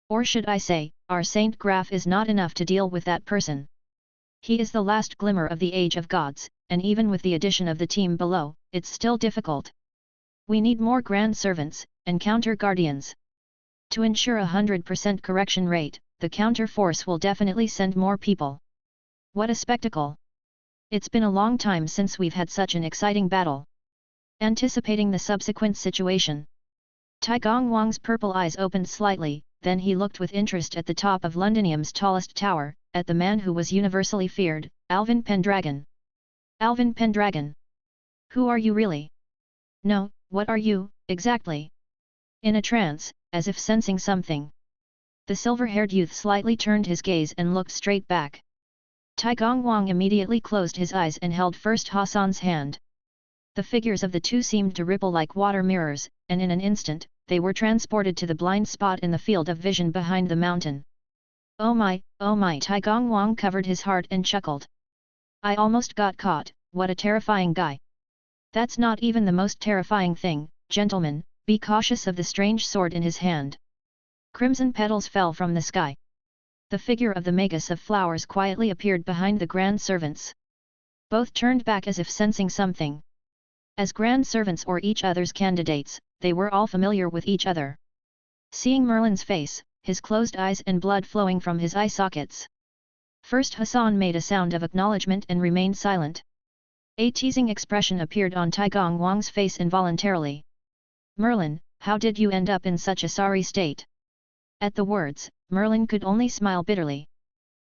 B: Or should I say, our Saint Graf is not enough to deal with that person. He is the last glimmer of the age of gods, and even with the addition of the team below, it's still difficult. We need more grand servants, and counter guardians. To ensure 100% correction rate, the counter force will definitely send more people. What a spectacle! It's been a long time since we've had such an exciting battle. Anticipating the subsequent situation, Taigong Wang's purple eyes opened slightly, then he looked with interest at the top of Londinium's tallest tower, at the man who was universally feared, Alvin Pendragon. Alvin Pendragon? Who are you really? No, what are you, exactly? In a trance, as if sensing something, the silver-haired youth slightly turned his gaze and looked straight back. Taigong Wang immediately closed his eyes and held first Hassan's hand. The figures of the two seemed to ripple like water mirrors, and in an instant, they were transported to the blind spot in the field of vision behind the mountain. Oh my, Taigong Wang covered his heart and chuckled. I almost got caught, what a terrifying guy. That's not even the most terrifying thing, gentlemen, be cautious of the strange sword in his hand. Crimson petals fell from the sky. The figure of the magus of flowers quietly appeared behind the grand servants. Both turned back as if sensing something. As grand servants or each other's candidates, they were all familiar with each other. Seeing Merlin's face, his closed eyes and blood flowing from his eye sockets, first Hassan made a sound of acknowledgement and remained silent. A teasing expression appeared on Taigong Wang's face involuntarily. Merlin, how did you end up in such a sorry state? At the words, Merlin could only smile bitterly.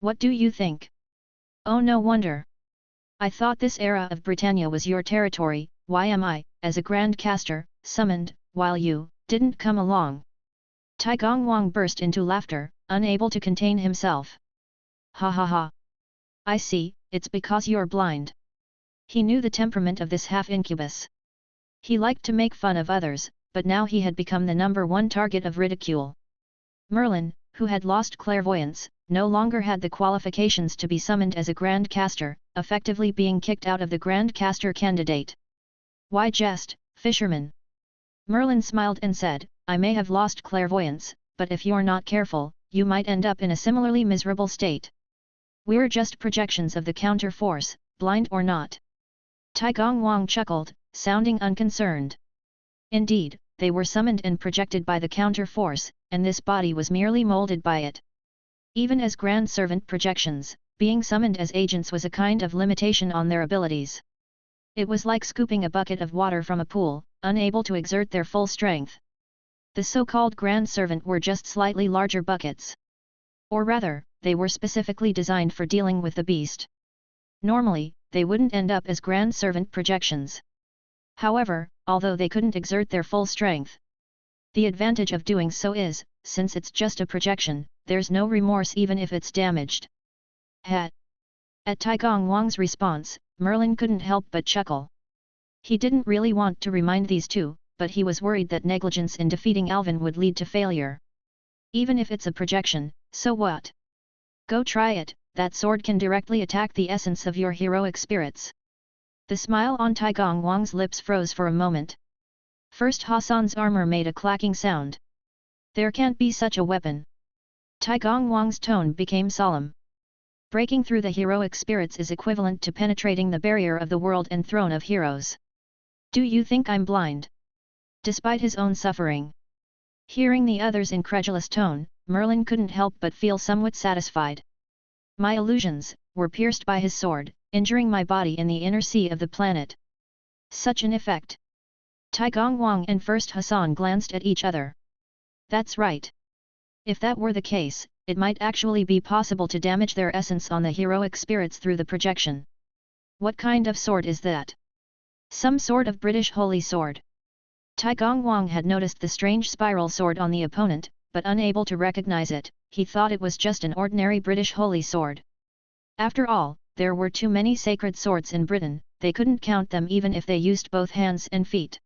B: What do you think? Oh, no wonder. I thought this era of Britannia was your territory. Why am I, as a Grand Caster, summoned, while you didn't come along? Taigong Wang burst into laughter, unable to contain himself. Ha ha ha. I see, it's because you're blind. He knew the temperament of this half-incubus. He liked to make fun of others, but now he had become the #1 target of ridicule. Merlin, who had lost clairvoyance, no longer had the qualifications to be summoned as a Grand Caster, effectively being kicked out of the Grand Caster candidate. Why jest, fisherman? Merlin smiled and said, I may have lost clairvoyance, but if you're not careful, you might end up in a similarly miserable state. We're just projections of the counter force, blind or not. Taigong Wang chuckled, sounding unconcerned. Indeed, they were summoned and projected by the counter force, and this body was merely molded by it. Even as Grand Servant projections, being summoned as agents was a kind of limitation on their abilities. It was like scooping a bucket of water from a pool, unable to exert their full strength. The so-called Grand Servant were just slightly larger buckets. Or rather, they were specifically designed for dealing with the beast. Normally, they wouldn't end up as Grand Servant projections. However, although they couldn't exert their full strength, the advantage of doing so is, since it's just a projection, there's no remorse even if it's damaged. At Taigong Wang's response, Merlin couldn't help but chuckle. He didn't really want to remind these two, but he was worried that negligence in defeating Alvin would lead to failure. Even if it's a projection, so what? Go try it, that sword can directly attack the essence of your heroic spirits. The smile on Taigong Wang's lips froze for a moment. First Hassan's armor made a clacking sound. There can't be such a weapon. Taigong Wang's tone became solemn. Breaking through the heroic spirits is equivalent to penetrating the barrier of the world and throne of heroes. Do you think I'm blind? Despite his own suffering. Hearing the other's incredulous tone, Merlin couldn't help but feel somewhat satisfied. My illusions were pierced by his sword, injuring my body in the inner sea of the planet. Such an effect. Taigong Wang and First Hassan glanced at each other. That's right. If that were the case, it might actually be possible to damage their essence on the heroic spirits through the projection. What kind of sword is that? Some sort of British holy sword. Taigong Wang had noticed the strange spiral sword on the opponent, but unable to recognize it, he thought it was just an ordinary British holy sword. After all, there were too many sacred swords in Britain, they couldn't count them even if they used both hands and feet.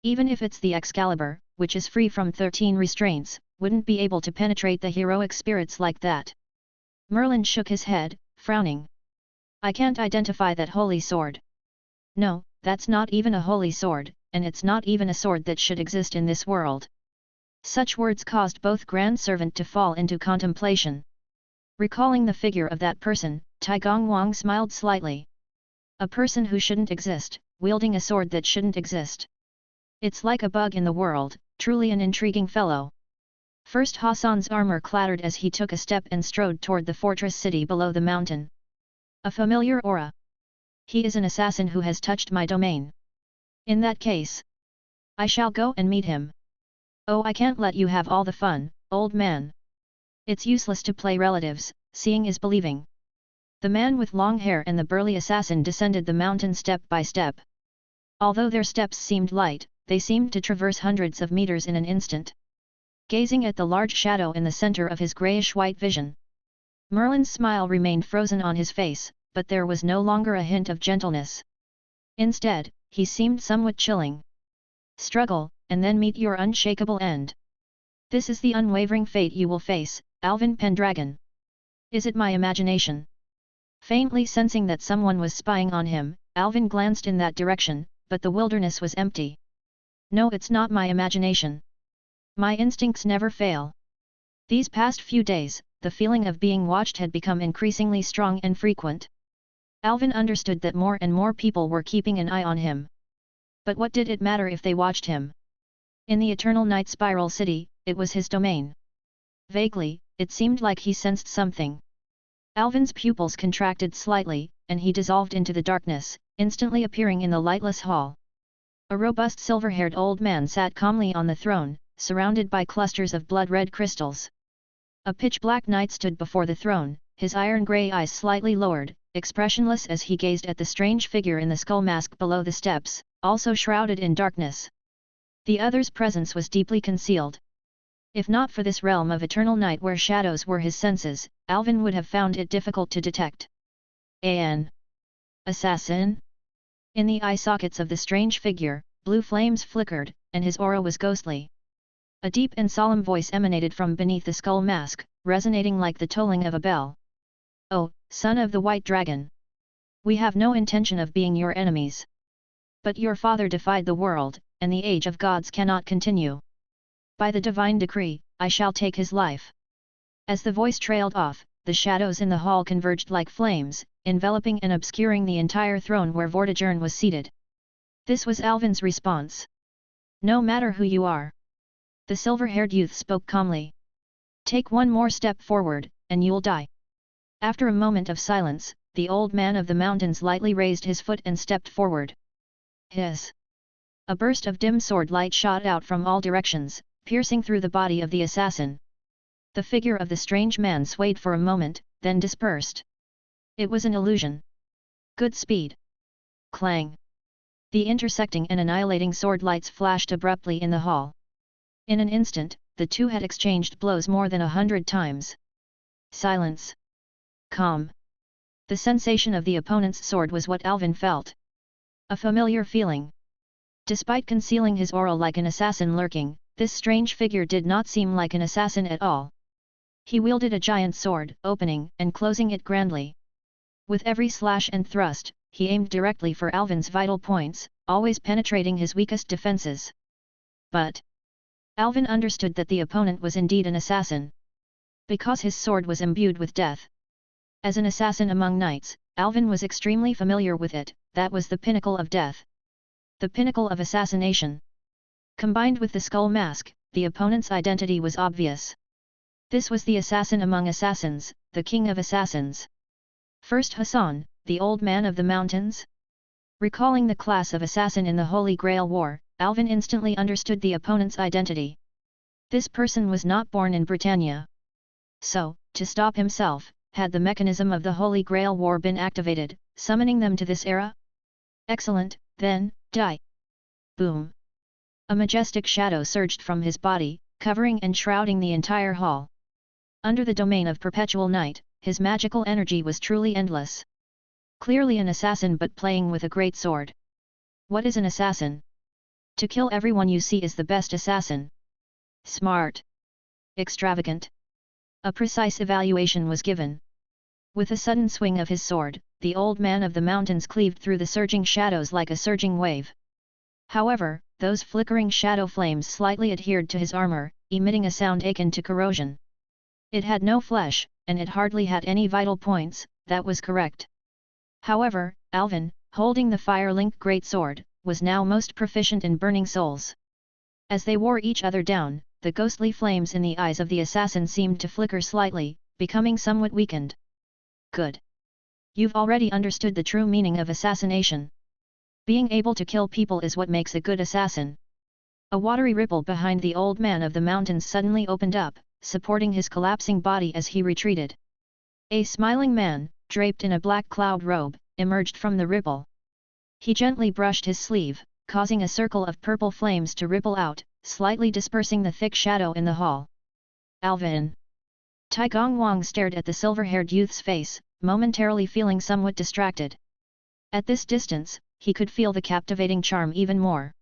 B: Even if it's the Excalibur, which is free from 13 restraints, wouldn't be able to penetrate the heroic spirits like that. Merlin shook his head, frowning. I can't identify that holy sword. No, that's not even a holy sword, and it's not even a sword that should exist in this world. Such words caused both Grand Servant to fall into contemplation. Recalling the figure of that person, Taigong Wang smiled slightly. A person who shouldn't exist, wielding a sword that shouldn't exist. It's like a bug in the world, truly an intriguing fellow. First Hassan's armor clattered as he took a step and strode toward the fortress city below the mountain. A familiar aura. He is an assassin who has touched my domain. In that case, I shall go and meet him. Oh, I can't let you have all the fun, old man. It's useless to play relatives, seeing is believing. The man with long hair and the burly assassin descended the mountain step by step. Although their steps seemed light, they seemed to traverse hundreds of meters in an instant. Gazing at the large shadow in the center of his grayish-white vision, Merlin's smile remained frozen on his face, but there was no longer a hint of gentleness. Instead, he seemed somewhat chilling. Struggle, and then meet your unshakable end. This is the unwavering fate you will face, Alvin Pendragon. Is it my imagination? Faintly sensing that someone was spying on him, Alvin glanced in that direction, but the wilderness was empty. No, it's not my imagination. My instincts never fail. These past few days, the feeling of being watched had become increasingly strong and frequent. Alvin understood that more and more people were keeping an eye on him. But what did it matter if they watched him? In the Eternal Night Spiral City, it was his domain. Vaguely, it seemed like he sensed something. Alvin's pupils contracted slightly, and he dissolved into the darkness, instantly appearing in the lightless hall. A robust silver-haired old man sat calmly on the throne, surrounded by clusters of blood-red crystals. A pitch-black knight stood before the throne, his iron-grey eyes slightly lowered, expressionless as he gazed at the strange figure in the skull mask below the steps, also shrouded in darkness. The other's presence was deeply concealed. If not for this realm of eternal night where shadows were his senses, Alvin would have found it difficult to detect. An assassin? In the eye sockets of the strange figure, blue flames flickered, and his aura was ghostly. A deep and solemn voice emanated from beneath the skull mask, resonating like the tolling of a bell. Oh, son of the White Dragon! We have no intention of being your enemies. But your father defied the world, and the age of gods cannot continue. By the divine decree, I shall take his life. As the voice trailed off, the shadows in the hall converged like flames, enveloping and obscuring the entire throne where Vortigern was seated. This was Alvin's response. No matter who you are. The silver-haired youth spoke calmly. Take one more step forward, and you'll die. After a moment of silence, the old man of the mountains lightly raised his foot and stepped forward. Hiss! A burst of dim sword light shot out from all directions, piercing through the body of the assassin. The figure of the strange man swayed for a moment, then dispersed. It was an illusion. Good speed. Clang! The intersecting and annihilating sword lights flashed abruptly in the hall. In an instant, the two had exchanged blows more than 100 times. Silence. Calm. The sensation of the opponent's sword was what Alvin felt. A familiar feeling. Despite concealing his aura like an assassin lurking, this strange figure did not seem like an assassin at all. He wielded a giant sword, opening and closing it grandly. With every slash and thrust, he aimed directly for Alvin's vital points, always penetrating his weakest defenses. But Alvin understood that the opponent was indeed an assassin. Because his sword was imbued with death. As an assassin among knights, Alvin was extremely familiar with it. That was the pinnacle of death. The pinnacle of assassination. Combined with the skull mask, the opponent's identity was obvious. This was the assassin among assassins, the king of assassins. First Hassan, the old man of the mountains? Recalling the class of assassin in the Holy Grail War, Alvin instantly understood the opponent's identity. This person was not born in Britannia. So, to stop himself, had the mechanism of the Holy Grail War been activated, summoning them to this era? Excellent, then, die! Boom! A majestic shadow surged from his body, covering and shrouding the entire hall. Under the domain of perpetual night, his magical energy was truly endless. Clearly an assassin but playing with a great sword. What is an assassin? To kill everyone you see is the best assassin. Smart. Extravagant. A precise evaluation was given. With a sudden swing of his sword, the old man of the mountains cleaved through the surging shadows like a surging wave. However, those flickering shadow flames slightly adhered to his armor, emitting a sound akin to corrosion. It had no flesh, and it hardly had any vital points, that was correct. However, Alvin, holding the fire-linked greatsword, was now most proficient in burning souls. As they wore each other down, the ghostly flames in the eyes of the assassin seemed to flicker slightly, becoming somewhat weakened. Good. You've already understood the true meaning of assassination. Being able to kill people is what makes a good assassin. A watery ripple behind the old man of the mountains suddenly opened up, supporting his collapsing body as he retreated. A smiling man, draped in a black cloud robe, emerged from the ripple. He gently brushed his sleeve, causing a circle of purple flames to ripple out, slightly dispersing the thick shadow in the hall. Alvin! Tai Gong Wang stared at the silver-haired youth's face, momentarily feeling somewhat distracted. At this distance, he could feel the captivating charm even more.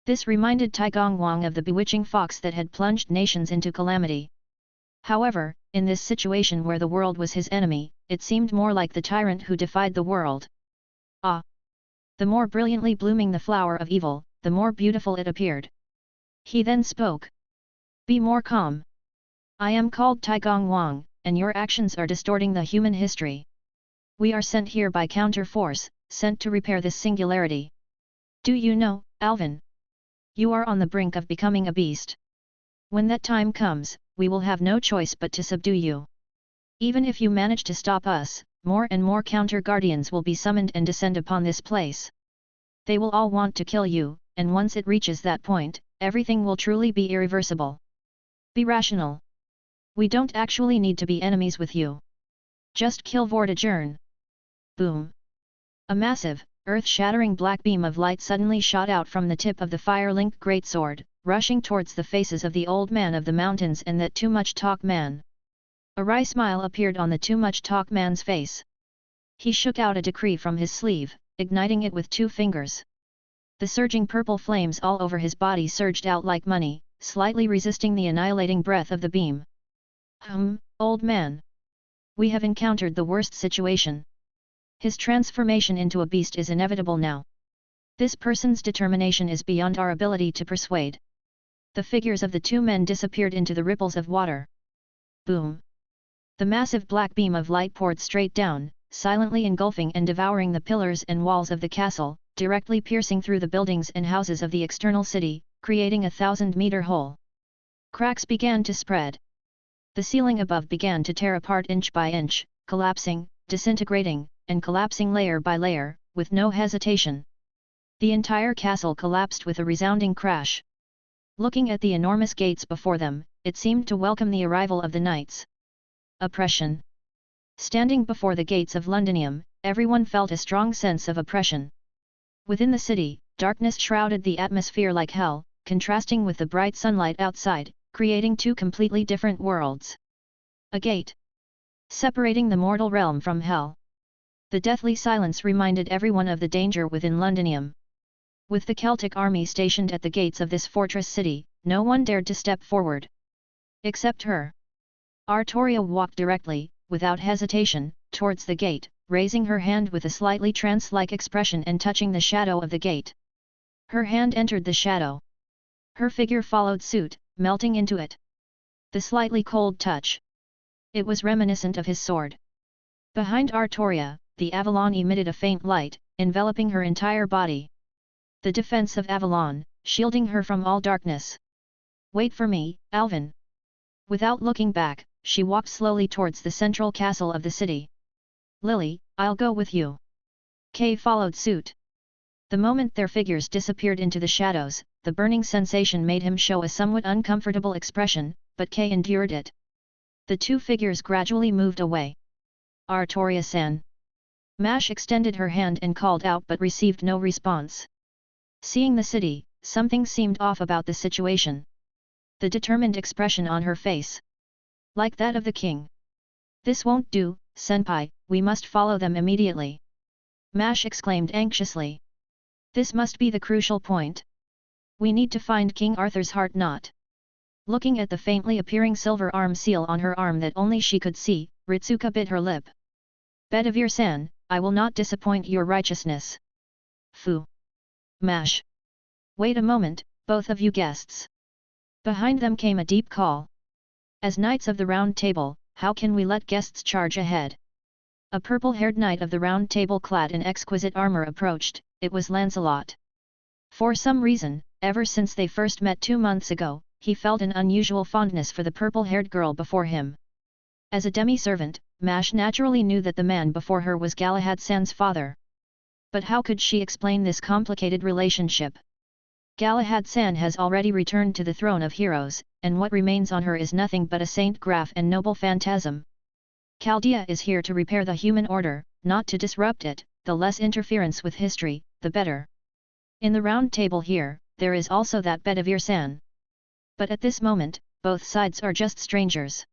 B: This reminded Tai Gong Wang of the bewitching fox that had plunged nations into calamity. However, in this situation where the world was his enemy, it seemed more like the tyrant who defied the world. Ah! The more brilliantly blooming the flower of evil, the more beautiful it appeared. He then spoke. Be more calm. I am called Tai Gong Wang, and your actions are distorting the human history. We are sent here by counter-force, sent to repair this singularity. Do you know, Alvin? You are on the brink of becoming a beast. When that time comes, we will have no choice but to subdue you. Even if you manage to stop us, more and more counter-guardians will be summoned and descend upon this place. They will all want to kill you, and once it reaches that point, everything will truly be irreversible. Be rational. We don't actually need to be enemies with you. Just kill Vortigern. Boom. A massive, earth-shattering black beam of light suddenly shot out from the tip of the fire-linked greatsword, rushing towards the faces of the old man of the mountains and that too-much-talk man. A wry smile appeared on the too-much-talk man's face. He shook out a decree from his sleeve, igniting it with 2 fingers. The surging purple flames all over his body surged out like money, slightly resisting the annihilating breath of the beam. Old man. We have encountered the worst situation. His transformation into a beast is inevitable now. This person's determination is beyond our ability to persuade. The figures of the 2 men disappeared into the ripples of water. Boom. The massive black beam of light poured straight down, silently engulfing and devouring the pillars and walls of the castle, directly piercing through the buildings and houses of the external city, creating a 1,000-meter hole. Cracks began to spread. The ceiling above began to tear apart inch by inch, collapsing, disintegrating, and collapsing layer by layer, with no hesitation. The entire castle collapsed with a resounding crash. Looking at the enormous gates before them, it seemed to welcome the arrival of the knights. Oppression. Standing before the gates of Londinium, everyone felt a strong sense of oppression. Within the city, darkness shrouded the atmosphere like hell, contrasting with the bright sunlight outside, creating 2 completely different worlds. A gate. Separating the mortal realm from hell. The deathly silence reminded everyone of the danger within Londinium. With the Celtic army stationed at the gates of this fortress city, no one dared to step forward. Except her. Artoria walked directly, without hesitation, towards the gate, raising her hand with a slightly trance-like expression and touching the shadow of the gate. Her hand entered the shadow. Her figure followed suit, melting into it. The slightly cold touch. It was reminiscent of his sword. Behind Artoria, the Avalon emitted a faint light, enveloping her entire body. The defense of Avalon, shielding her from all darkness. Wait for me, Alvin. Without looking back, she walked slowly towards the central castle of the city. Lily, I'll go with you. Kay followed suit. The moment their figures disappeared into the shadows, the burning sensation made him show a somewhat uncomfortable expression, but Kay endured it. The two figures gradually moved away. Artoria-san. Mash extended her hand and called out but received no response. Seeing the city, something seemed off about the situation. The determined expression on her face. Like that of the king. This won't do, senpai, we must follow them immediately. Mash exclaimed anxiously. This must be the crucial point. We need to find King Arthur's heart knot. Looking at the faintly appearing silver arm seal on her arm that only she could see, Ritsuka bit her lip. Bedivere-san, I will not disappoint your righteousness. Fu. Mash. Wait a moment, both of you guests. Behind them came a deep call. As Knights of the Round Table, how can we let guests charge ahead? A purple-haired knight of the Round Table clad in exquisite armor approached. It was Lancelot. For some reason, ever since they first met 2 months ago, he felt an unusual fondness for the purple-haired girl before him. As a demi-servant, Mash naturally knew that the man before her was Galahad-san's father. But how could she explain this complicated relationship? Galahad-san has already returned to the throne of heroes, and what remains on her is nothing but a saint graph and noble phantasm. Chaldea is here to repair the human order, not to disrupt it. The less interference with history, the better. In the round table here, there is also that Bedivere-san. But at this moment, both sides are just strangers.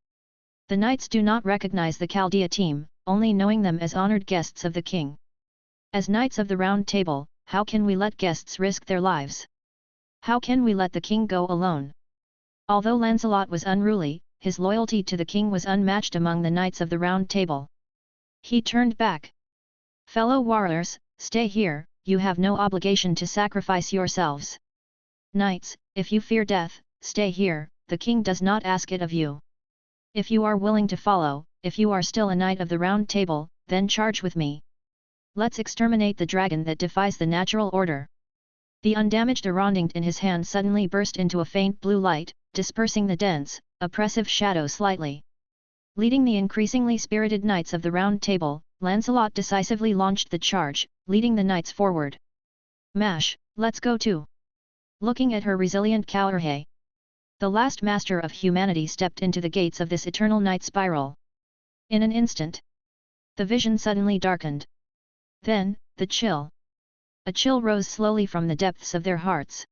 B: The knights do not recognize the Chaldea team, only knowing them as honored guests of the king. As Knights of the Round Table, how can we let guests risk their lives? How can we let the king go alone? Although Lancelot was unruly, his loyalty to the king was unmatched among the Knights of the Round Table. He turned back. Fellow warriors, stay here, you have no obligation to sacrifice yourselves. Knights, if you fear death, stay here, the king does not ask it of you. If you are willing to follow, if you are still a Knight of the Round Table, then charge with me. Let's exterminate the dragon that defies the natural order. The undamaged Arondingt in his hand suddenly burst into a faint blue light, dispersing the dense, oppressive shadow slightly. Leading the increasingly spirited Knights of the Round Table, Lancelot decisively launched the charge, leading the knights forward. Mash, let's go too. Looking at her resilient Cowherhey. The last master of humanity stepped into the gates of this eternal night spiral. In an instant, the vision suddenly darkened. Then, the chill. A chill rose slowly from the depths of their hearts.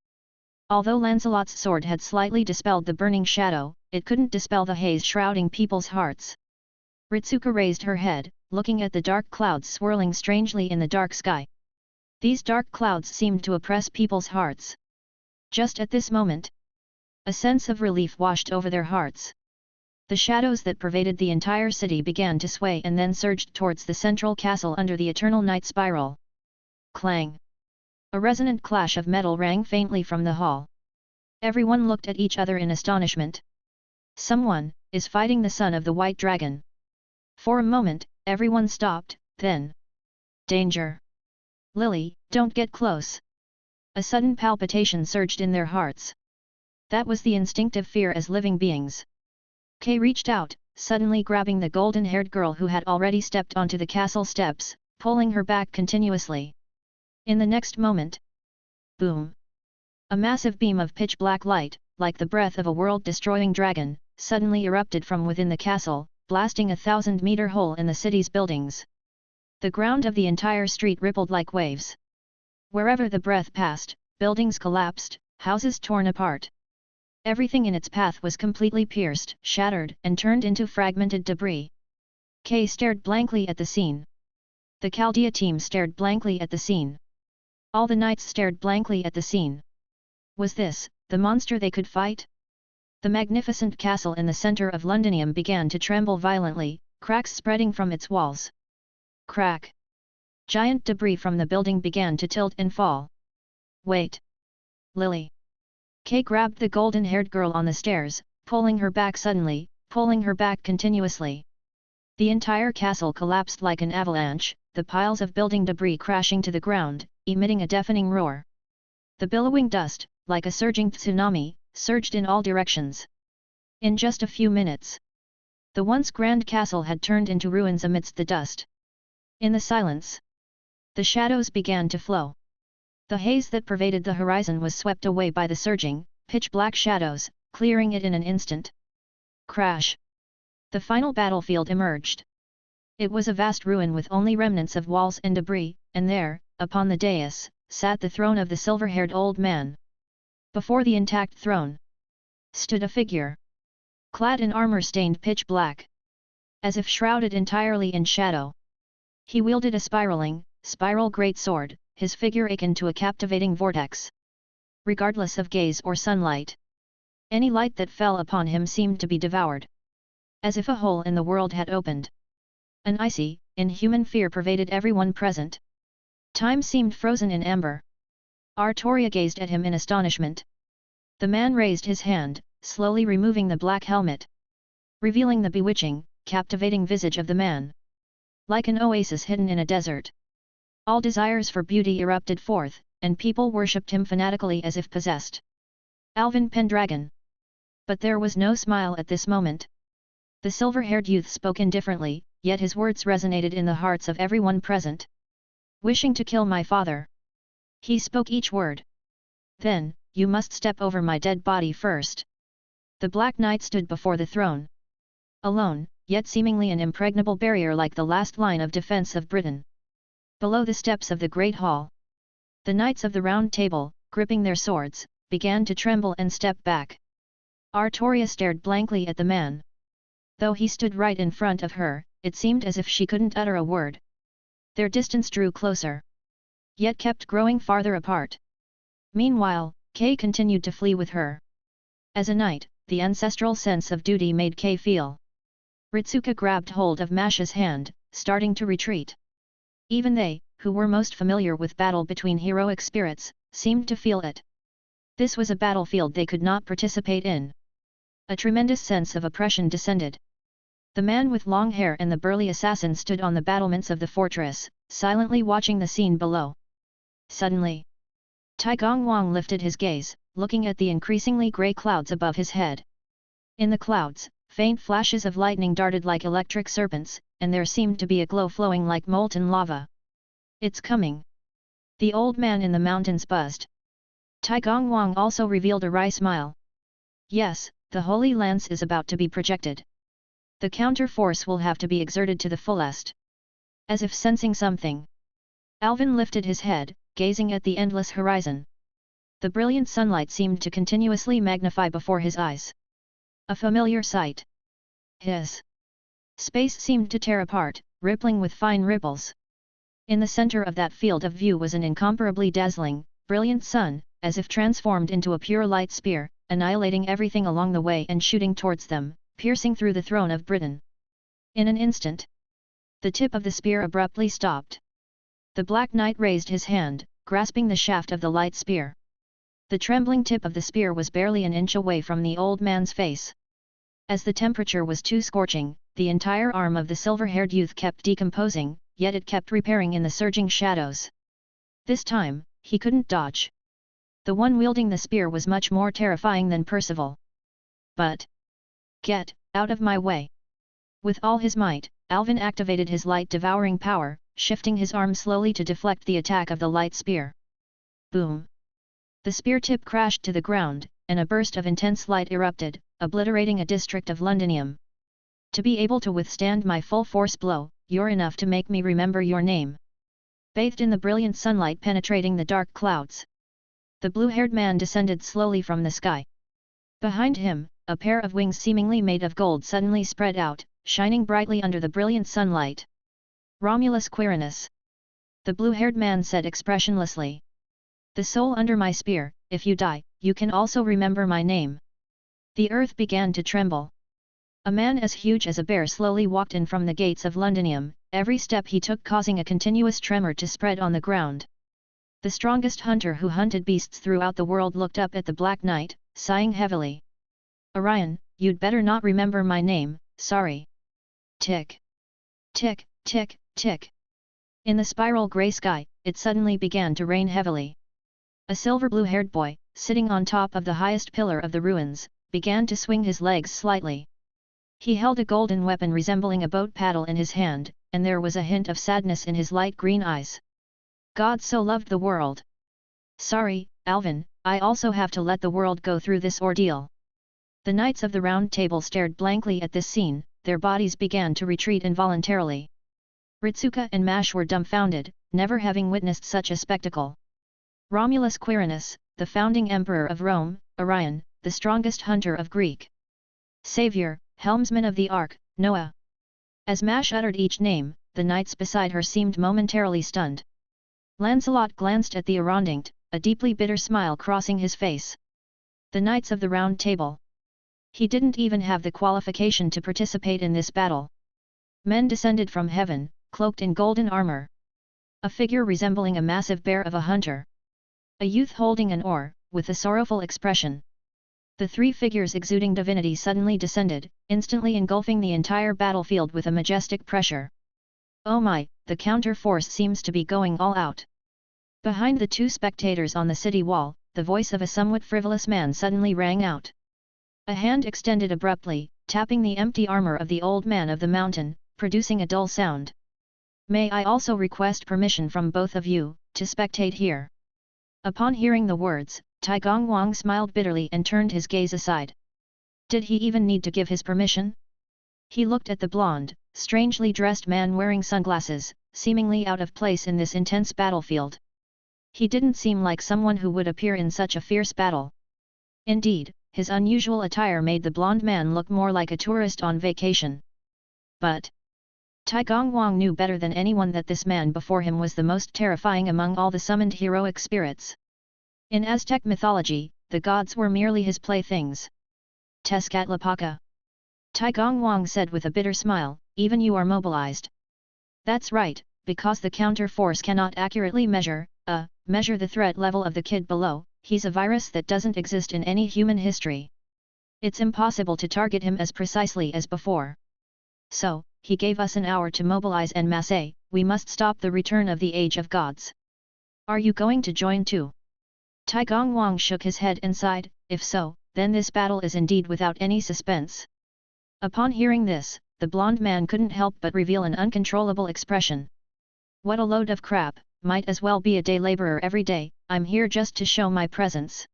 B: Although Lancelot's sword had slightly dispelled the burning shadow, it couldn't dispel the haze shrouding people's hearts. Ritsuka raised her head, looking at the dark clouds swirling strangely in the dark sky. These dark clouds seemed to oppress people's hearts. Just at this moment, a sense of relief washed over their hearts. The shadows that pervaded the entire city began to sway and then surged towards the central castle under the eternal night spiral. Clang! A resonant clash of metal rang faintly from the hall. Everyone looked at each other in astonishment. Someone is fighting the son of the White Dragon. For a moment, everyone stopped, then. Danger! Lily, don't get close! A sudden palpitation surged in their hearts. That was the instinctive fear as living beings. Kay reached out, suddenly grabbing the golden-haired girl who had already stepped onto the castle steps, pulling her back continuously. In the next moment, boom! A massive beam of pitch-black light, like the breath of a world-destroying dragon, suddenly erupted from within the castle, blasting a 1,000-meter hole in the city's buildings. The ground of the entire street rippled like waves. Wherever the breath passed, buildings collapsed, houses torn apart. Everything in its path was completely pierced, shattered, and turned into fragmented debris. Kay stared blankly at the scene. The Chaldea team stared blankly at the scene. All the knights stared blankly at the scene. Was this the monster they could fight? The magnificent castle in the center of Londinium began to tremble violently, cracks spreading from its walls. Crack! Giant debris from the building began to tilt and fall. Wait! Lily! Kay grabbed the golden-haired girl on the stairs, pulling her back suddenly, pulling her back continuously. The entire castle collapsed like an avalanche, the piles of building debris crashing to the ground, emitting a deafening roar. The billowing dust, like a surging tsunami, surged in all directions. In just a few minutes, the once grand castle had turned into ruins amidst the dust. In the silence, the shadows began to flow. The haze that pervaded the horizon was swept away by the surging, pitch-black shadows, clearing it in an instant. Crash! The final battlefield emerged. It was a vast ruin with only remnants of walls and debris, and there, upon the dais, sat the throne of the silver-haired old man. Before the intact throne stood a figure, clad in armor stained pitch black, as if shrouded entirely in shadow. He wielded a spiral great sword, his figure akin to a captivating vortex. Regardless of gaze or sunlight, any light that fell upon him seemed to be devoured. As if a hole in the world had opened. An icy, inhuman fear pervaded everyone present. Time seemed frozen in amber. Artoria gazed at him in astonishment. The man raised his hand, slowly removing the black helmet, revealing the bewitching, captivating visage of the man. Like an oasis hidden in a desert, all desires for beauty erupted forth, and people worshipped him fanatically as if possessed. Alvin Pendragon. But there was no smile at this moment. The silver-haired youth spoke indifferently, yet his words resonated in the hearts of everyone present. Wishing to kill my father. He spoke each word. Then, you must step over my dead body first. The Black Knight stood before the throne. Alone, yet seemingly an impregnable barrier like the last line of defense of Britain. Below the steps of the Great Hall, the Knights of the Round Table, gripping their swords, began to tremble and step back. Artoria stared blankly at the man. Though he stood right in front of her, it seemed as if she couldn't utter a word. Their distance drew closer, yet kept growing farther apart. Meanwhile, Kay continued to flee with her. As a knight, the ancestral sense of duty made Kay feel. Ritsuka grabbed hold of Masha's hand, starting to retreat. Even they, who were most familiar with battle between heroic spirits, seemed to feel it. This was a battlefield they could not participate in. A tremendous sense of oppression descended. The man with long hair and the burly assassin stood on the battlements of the fortress, silently watching the scene below. Suddenly, Tai Gongwang lifted his gaze, looking at the increasingly grey clouds above his head. In the clouds, faint flashes of lightning darted like electric serpents, and there seemed to be a glow flowing like molten lava. It's coming! The old man in the mountains buzzed. Tai Gongwang also revealed a wry smile. Yes, the Holy Lance is about to be projected. The counter-force will have to be exerted to the fullest. As if sensing something, Alvin lifted his head, gazing at the endless horizon. The brilliant sunlight seemed to continuously magnify before his eyes. A familiar sight. His space seemed to tear apart, rippling with fine ripples. In the center of that field of view was an incomparably dazzling, brilliant sun, as if transformed into a pure light spear, annihilating everything along the way and shooting towards them, piercing through the throne of Britain. In an instant, the tip of the spear abruptly stopped. The Black Knight raised his hand, grasping the shaft of the light spear. The trembling tip of the spear was barely an inch away from the old man's face. As the temperature was too scorching, the entire arm of the silver-haired youth kept decomposing, yet it kept repairing in the surging shadows. This time, he couldn't dodge. The one wielding the spear was much more terrifying than Percival. But, get out of my way! With all his might, Alvin activated his light-devouring power, shifting his arm slowly to deflect the attack of the light spear. Boom! The spear tip crashed to the ground, and a burst of intense light erupted, obliterating a district of Londinium. To be able to withstand my full-force blow, you're enough to make me remember your name. Bathed in the brilliant sunlight penetrating the dark clouds, the blue-haired man descended slowly from the sky. Behind him, a pair of wings seemingly made of gold suddenly spread out, shining brightly under the brilliant sunlight. Romulus Quirinus. The blue-haired man said expressionlessly. The soul under my spear, if you die, you can also remember my name. The earth began to tremble. A man as huge as a bear slowly walked in from the gates of Londinium, every step he took causing a continuous tremor to spread on the ground. The strongest hunter who hunted beasts throughout the world looked up at the Black Knight, sighing heavily. Orion, you'd better not remember my name, sorry. Tick. Tick, tick, tick. In the spiral grey sky, it suddenly began to rain heavily. A silver blue-haired boy, sitting on top of the highest pillar of the ruins, began to swing his legs slightly. He held a golden weapon resembling a boat paddle in his hand, and there was a hint of sadness in his light green eyes. God so loved the world. Sorry, Alvin, I also have to let the world go through this ordeal. The Knights of the Round Table stared blankly at this scene, their bodies began to retreat involuntarily. Ritsuka and Mash were dumbfounded, never having witnessed such a spectacle. Romulus Quirinus, the founding emperor of Rome, Orion, the strongest hunter of Greek. Savior, helmsman of the Ark, Noah. As Mash uttered each name, the knights beside her seemed momentarily stunned. Lancelot glanced at the Arondinct, a deeply bitter smile crossing his face. The Knights of the Round Table. He didn't even have the qualification to participate in this battle. Men descended from heaven, cloaked in golden armor. A figure resembling a massive bear of a hunter. A youth holding an oar, with a sorrowful expression. The three figures exuding divinity suddenly descended, instantly engulfing the entire battlefield with a majestic pressure. Oh my, the counter-force seems to be going all out. Behind the two spectators on the city wall, the voice of a somewhat frivolous man suddenly rang out. A hand extended abruptly, tapping the empty armor of the old man of the mountain, producing a dull sound. May I also request permission from both of you, to spectate here? Upon hearing the words, Tai Gongwang smiled bitterly and turned his gaze aside. Did he even need to give his permission? He looked at the blonde, strangely dressed man wearing sunglasses, seemingly out of place in this intense battlefield. He didn't seem like someone who would appear in such a fierce battle. Indeed, his unusual attire made the blonde man look more like a tourist on vacation. But Tai Gongwang knew better than anyone that this man before him was the most terrifying among all the summoned heroic spirits. In Aztec mythology, the gods were merely his playthings. Tezcatlapaka. Tai Gongwang said with a bitter smile, even you are mobilized. That's right, because the counter-force cannot accurately measure the threat level of the kid below. He's a virus that doesn't exist in any human history. It's impossible to target him as precisely as before. So, he gave us an hour to mobilize en masse. We must stop the return of the Age of Gods. Are you going to join too? Tai Gongwang shook his head and sighed, if so, then this battle is indeed without any suspense. Upon hearing this, the blonde man couldn't help but reveal an uncontrollable expression. What a load of crap, might as well be a day laborer every day, I'm here just to show my presence.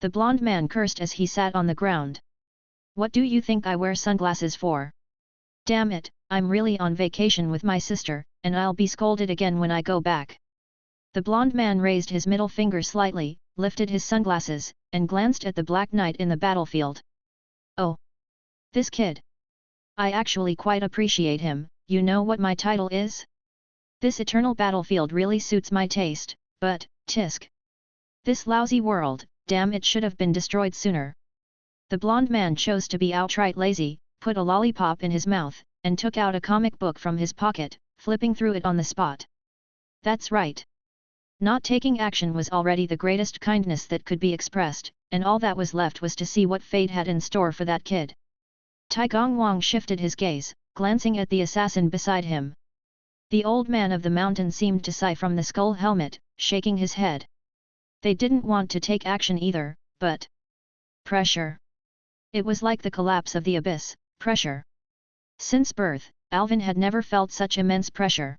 B: The blonde man cursed as he sat on the ground. What do you think I wear sunglasses for? Damn it, I'm really on vacation with my sister, and I'll be scolded again when I go back. The blonde man raised his middle finger slightly, lifted his sunglasses, and glanced at the Black Knight in the battlefield. Oh! This kid! I actually quite appreciate him. You know what my title is? This eternal battlefield really suits my taste, but, tisk! This lousy world, damn it should have been destroyed sooner. The blonde man chose to be outright lazy, put a lollipop in his mouth, and took out a comic book from his pocket, flipping through it on the spot. That's right. Not taking action was already the greatest kindness that could be expressed, and all that was left was to see what fate had in store for that kid. Tai Gongwang shifted his gaze, glancing at the assassin beside him. The old man of the mountain seemed to sigh from the skull helmet, shaking his head. They didn't want to take action either, but pressure. It was like the collapse of the abyss, pressure. Since birth, Alvin had never felt such immense pressure.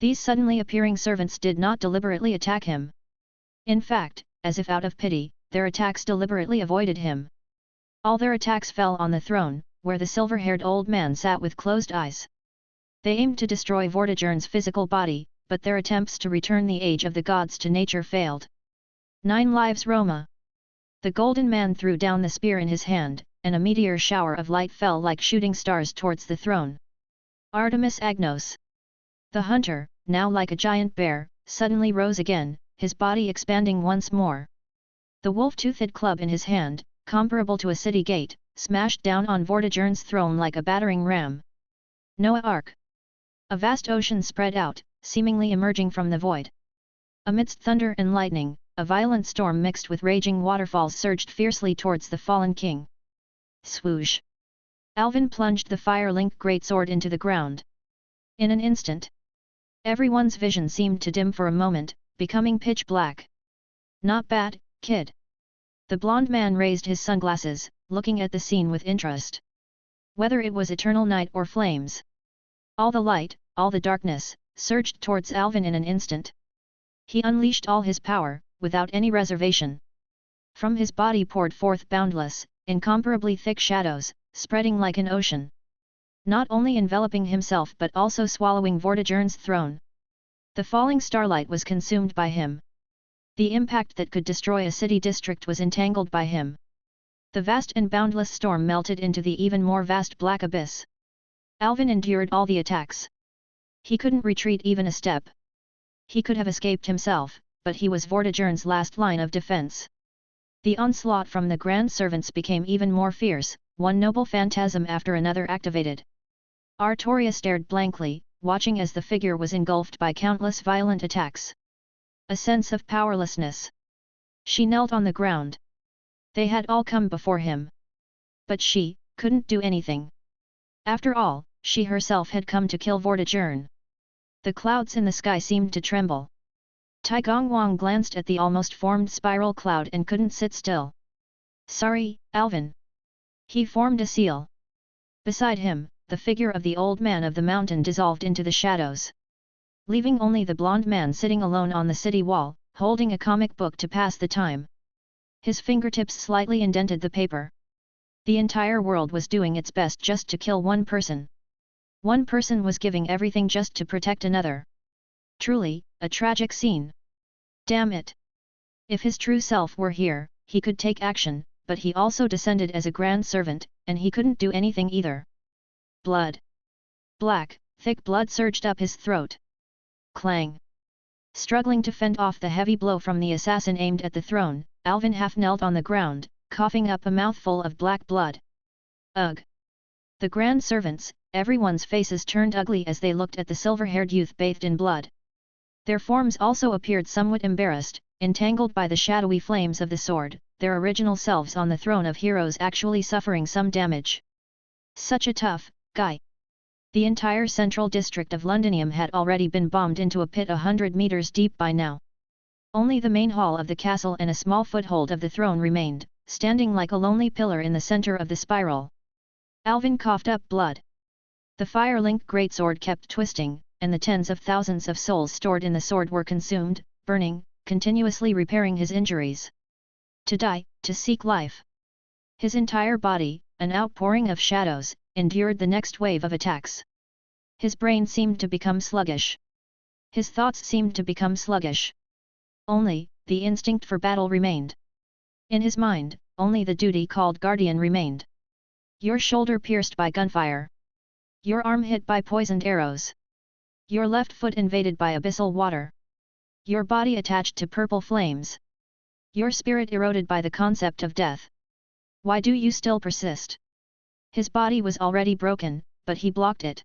B: These suddenly appearing servants did not deliberately attack him. In fact, as if out of pity, their attacks deliberately avoided him. All their attacks fell on the throne, where the silver-haired old man sat with closed eyes. They aimed to destroy Vortigern's physical body, but their attempts to return the Age of the Gods to nature failed. 9 lives Roma! The golden man threw down the spear in his hand, and a meteor shower of light fell like shooting stars towards the throne. Artemis Agnos. The hunter, now like a giant bear, suddenly rose again, his body expanding once more. The wolf-toothed club in his hand, comparable to a city gate, smashed down on Vortigern's throne like a battering ram. Noah Ark. A vast ocean spread out, seemingly emerging from the void. Amidst thunder and lightning, a violent storm mixed with raging waterfalls surged fiercely towards the fallen king. Swoosh! Alvin plunged the fire-linked greatsword into the ground. In an instant, everyone's vision seemed to dim for a moment, becoming pitch black. Not bad, kid. The blond man raised his sunglasses, looking at the scene with interest. Whether it was eternal night or flames, all the light, all the darkness, surged towards Alvin in an instant. He unleashed all his power, without any reservation. From his body poured forth boundless, incomparably thick shadows, spreading like an ocean. Not only enveloping himself but also swallowing Vortigern's throne. The falling starlight was consumed by him. The impact that could destroy a city district was entangled by him. The vast and boundless storm melted into the even more vast black abyss. Alvin endured all the attacks. He couldn't retreat even a step. He could have escaped himself, but he was Vortigern's last line of defense. The onslaught from the Grand Servants became even more fierce, one noble phantasm after another activated. Artoria stared blankly, watching as the figure was engulfed by countless violent attacks. A sense of powerlessness. She knelt on the ground. They had all come before him. But she couldn't do anything. After all, she herself had come to kill Vortigern. The clouds in the sky seemed to tremble. Tai Gongwang glanced at the almost formed spiral cloud and couldn't sit still. Sorry, Alvin. He formed a seal. Beside him, the figure of the old man of the mountain dissolved into the shadows. Leaving only the blond man sitting alone on the city wall, holding a comic book to pass the time. His fingertips slightly indented the paper. The entire world was doing its best just to kill one person. One person was giving everything just to protect another. Truly, a tragic scene. Damn it! If his true self were here, he could take action, but he also descended as a grand servant, and he couldn't do anything either. Blood. Black, thick blood surged up his throat. Clang. Struggling to fend off the heavy blow from the assassin aimed at the throne, Alvin half knelt on the ground, coughing up a mouthful of black blood. Ugh! The grand servants, everyone's faces turned ugly as they looked at the silver-haired youth bathed in blood. Their forms also appeared somewhat embarrassed, entangled by the shadowy flames of the sword, their original selves on the throne of heroes actually suffering some damage. Such a tough guy. The entire central district of Londinium had already been bombed into a pit 100 meters deep by now. Only the main hall of the castle and a small foothold of the throne remained, standing like a lonely pillar in the center of the spiral. Alvin coughed up blood. The fire-linked greatsword kept twisting, and the tens of thousands of souls stored in the sword were consumed, burning, continuously repairing his injuries. To die, to seek life. His entire body, an outpouring of shadows, endured the next wave of attacks. His brain seemed to become sluggish. His thoughts seemed to become sluggish. Only, the instinct for battle remained. In his mind, only the duty called guardian remained. Your shoulder pierced by gunfire. Your arm hit by poisoned arrows. Your left foot invaded by abyssal water. Your body attached to purple flames. Your spirit eroded by the concept of death. Why do you still persist? His body was already broken, but he blocked it.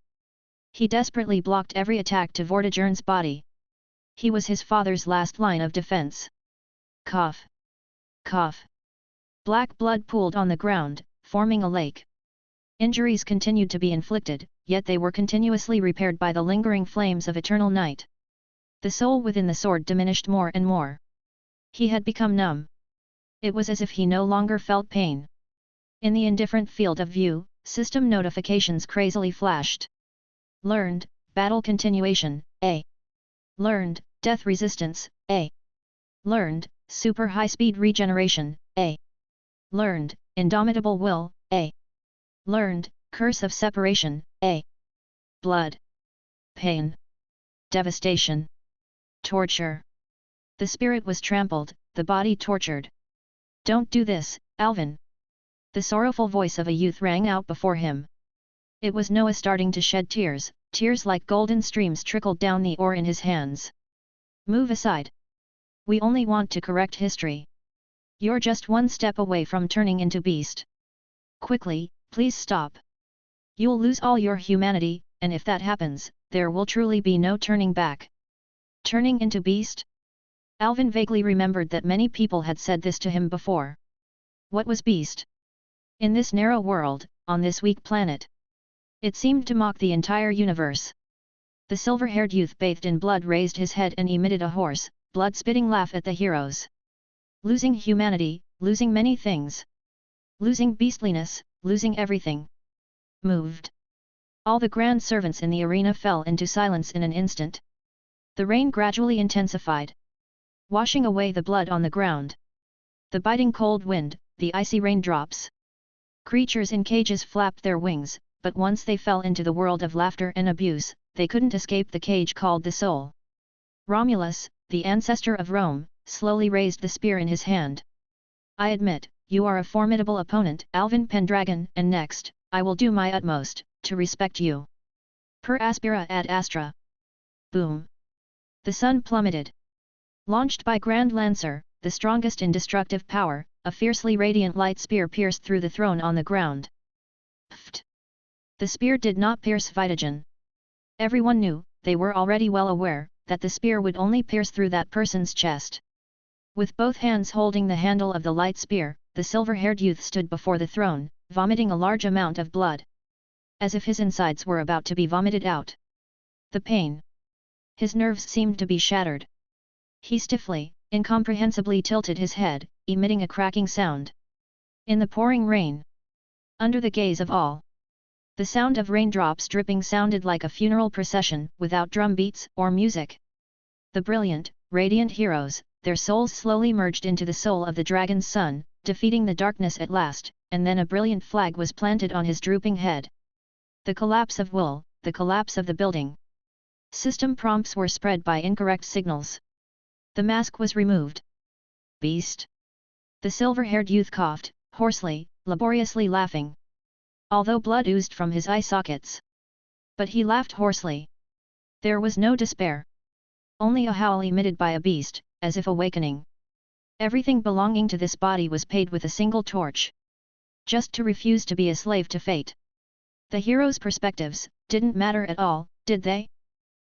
B: He desperately blocked every attack to Vortigern's body. He was his father's last line of defense. Cough. Cough. Black blood pooled on the ground, forming a lake. Injuries continued to be inflicted, yet they were continuously repaired by the lingering flames of eternal night. The soul within the sword diminished more and more. He had become numb. It was as if he no longer felt pain. In the indifferent field of view, system notifications crazily flashed. Learned, battle continuation, A. Learned, death resistance, A. Learned, super high-speed regeneration, A. Learned, indomitable will, A. Learned, curse of separation, A. Blood. Pain. Devastation. Torture. The spirit was trampled, the body tortured. Don't do this, Alvin. The sorrowful voice of a youth rang out before him. It was Noah starting to shed tears, tears like golden streams trickled down the ore in his hands. Move aside. We only want to correct history. You're just one step away from turning into beast. Quickly, please stop. You'll lose all your humanity, and if that happens, there will truly be no turning back. Turning into beast? Alvin vaguely remembered that many people had said this to him before. What was beast? In this narrow world, on this weak planet. It seemed to mock the entire universe. The silver-haired youth bathed in blood raised his head and emitted a hoarse, blood-spitting laugh at the heroes. Losing humanity, losing many things. Losing beastliness, losing everything. Moved. All the grand servants in the arena fell into silence in an instant. The rain gradually intensified, washing away the blood on the ground. The biting cold wind, the icy raindrops. Creatures in cages flapped their wings, but once they fell into the world of laughter and abuse, they couldn't escape the cage called the soul. Romulus, the ancestor of Rome, slowly raised the spear in his hand. I admit, you are a formidable opponent, Alvin Pendragon, and next, I will do my utmost to respect you. Per aspera ad astra. Boom. The sun plummeted. Launched by Grand Lancer, the strongest in destructive power, a fiercely radiant light spear pierced through the throne on the ground. Pfft. The spear did not pierce Vitagen. Everyone knew, they were already well aware, that the spear would only pierce through that person's chest. With both hands holding the handle of the light spear, the silver-haired youth stood before the throne, vomiting a large amount of blood. As if his insides were about to be vomited out. The pain. His nerves seemed to be shattered. He stiffly, incomprehensibly tilted his head, emitting a cracking sound. In the pouring rain. Under the gaze of all. The sound of raindrops dripping sounded like a funeral procession, without drum beats or music. The brilliant, radiant heroes, their souls slowly merged into the soul of the dragon's son, defeating the darkness at last, and then a brilliant flag was planted on his drooping head. The collapse of wool, the collapse of the building. System prompts were spread by incorrect signals. The mask was removed. Beast. The silver-haired youth coughed, hoarsely, laboriously laughing. Although blood oozed from his eye sockets. But he laughed hoarsely. There was no despair. Only a howl emitted by a beast, as if awakening. Everything belonging to this body was paid with a single torch. Just to refuse to be a slave to fate. The hero's perspectives didn't matter at all, did they?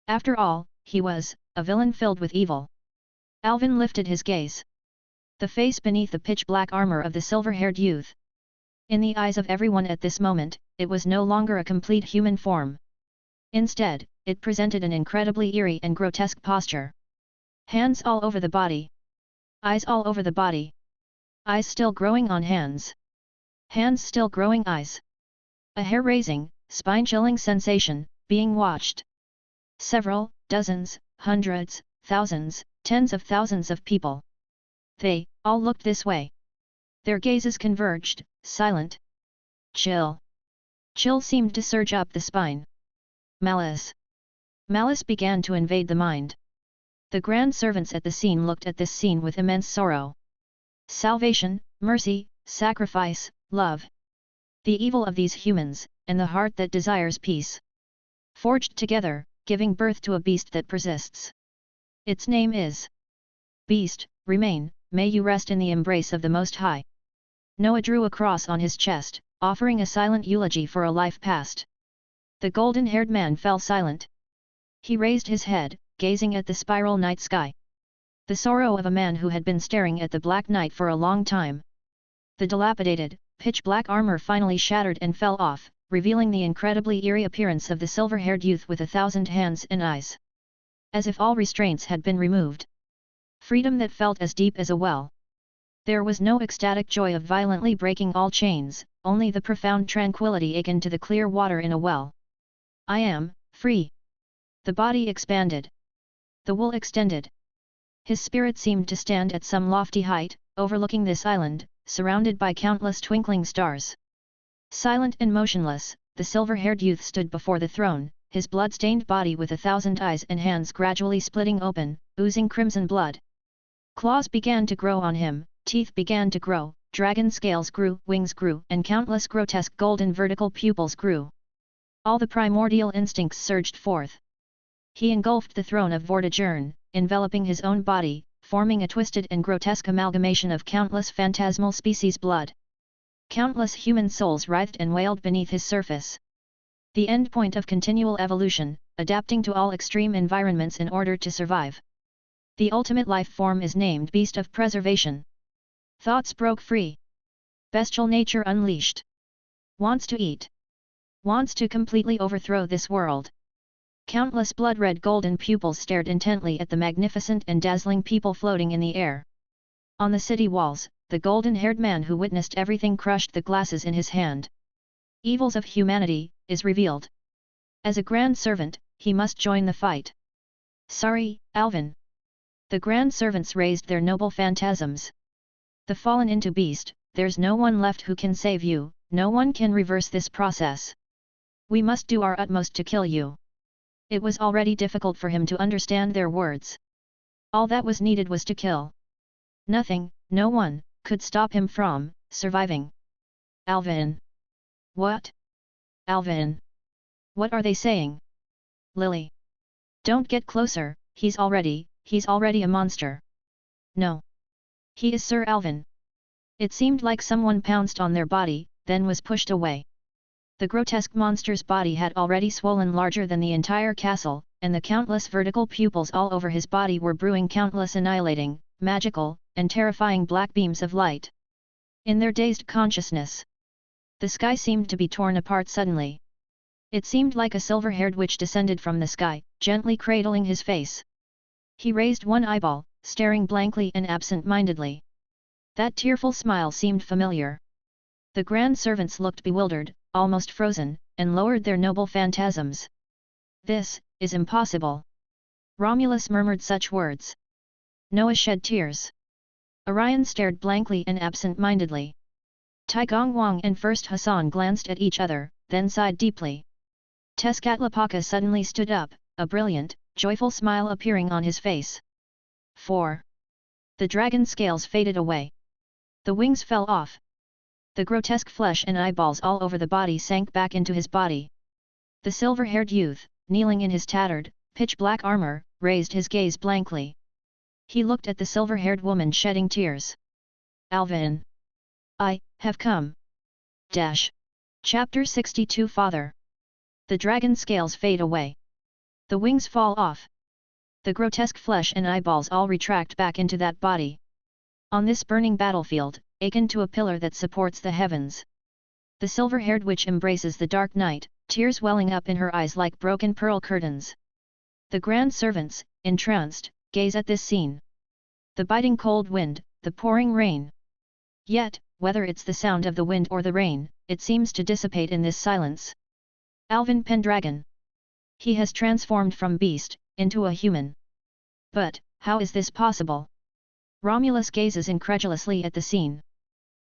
B: After all, he was a villain filled with evil. Alvin lifted his gaze. The face beneath the pitch-black armor of the silver-haired youth. In the eyes of everyone at this moment, it was no longer a complete human form. Instead, it presented an incredibly eerie and grotesque posture. Hands all over the body. Eyes all over the body. Eyes still growing on hands. Hands still growing eyes. A hair-raising, spine-chilling sensation, being watched. Several, dozens, hundreds, thousands, tens of thousands of people. They all looked this way. Their gazes converged, silent. Chill. Chill seemed to surge up the spine. Malice. Malice began to invade the mind. The grand servants at the scene looked at this scene with immense sorrow. Salvation, mercy, sacrifice, love. The evil of these humans, and the heart that desires peace. Forged together, giving birth to a beast that persists. Its name is Beast, remain, may you rest in the embrace of the Most High. Noah drew a cross on his chest, offering a silent eulogy for a life past. The golden-haired man fell silent. He raised his head, gazing at the spiral night sky. The sorrow of a man who had been staring at the black night for a long time. The dilapidated, pitch-black armor finally shattered and fell off, revealing the incredibly eerie appearance of the silver-haired youth with 1,000 hands and eyes. As if all restraints had been removed. Freedom that felt as deep as a well. There was no ecstatic joy of violently breaking all chains, only the profound tranquility akin to the clear water in a well. I am free. The body expanded. The wool extended. His spirit seemed to stand at some lofty height, overlooking this island, surrounded by countless twinkling stars. Silent and motionless, the silver-haired youth stood before the throne, his blood-stained body with 1,000 eyes and hands gradually splitting open, oozing crimson blood. Claws began to grow on him, teeth began to grow, dragon scales grew, wings grew, and countless grotesque golden vertical pupils grew. All the primordial instincts surged forth. He engulfed the throne of Vortigern, enveloping his own body, forming a twisted and grotesque amalgamation of countless phantasmal species blood. Countless human souls writhed and wailed beneath his surface. The end point of continual evolution, adapting to all extreme environments in order to survive. The ultimate life form is named Beast of Preservation. Thoughts broke free. Bestial nature unleashed. Wants to eat. Wants to completely overthrow this world. Countless blood-red golden pupils stared intently at the magnificent and dazzling people floating in the air. On the city walls, the golden-haired man who witnessed everything crushed the glasses in his hand. Evils of humanity, is revealed. As a grand servant, he must join the fight. Sorry, Alvin. The grand servants raised their noble phantasms. The fallen into beast, there's no one left who can save you, no one can reverse this process. We must do our utmost to kill you. It was already difficult for him to understand their words. All that was needed was to kill. Nothing, no one, could stop him from surviving. Alvin. What? Alvin. What are they saying? Lily. Don't get closer, he's already a monster. No. He is Sir Alvin. It seemed like someone pounced on their body, then was pushed away. The grotesque monster's body had already swollen larger than the entire castle, and the countless vertical pupils all over his body were brewing countless annihilating, magical, and terrifying black beams of light. In their dazed consciousness, the sky seemed to be torn apart suddenly. It seemed like a silver-haired witch descended from the sky, gently cradling his face. He raised one eyeball, staring blankly and absent-mindedly. That tearful smile seemed familiar. The grand servants looked bewildered, almost frozen, and lowered their noble phantasms. This is impossible. Romulus murmured such words. Noah shed tears. Orion stared blankly and absent-mindedly. Taigong Wang and First Hassan glanced at each other, then sighed deeply. Tezcatlapaka suddenly stood up, a brilliant, joyful smile appearing on his face. 4. The dragon scales faded away. The wings fell off. The grotesque flesh and eyeballs all over the body sank back into his body. The silver-haired youth, kneeling in his tattered, pitch-black armor, raised his gaze blankly. He looked at the silver-haired woman shedding tears. Alvin. I have come. Chapter 62 Father. The dragon scales fade away. The wings fall off. The grotesque flesh and eyeballs all retract back into that body. On this burning battlefield, akin to a pillar that supports the heavens, the silver-haired witch embraces the dark night, tears welling up in her eyes like broken pearl curtains. The grand servants, entranced, gaze at this scene. The biting cold wind, the pouring rain. Yet, whether it's the sound of the wind or the rain, it seems to dissipate in this silence. Alvin Pendragon. He has transformed from beast, into a human. But, how is this possible? Romulus gazes incredulously at the scene.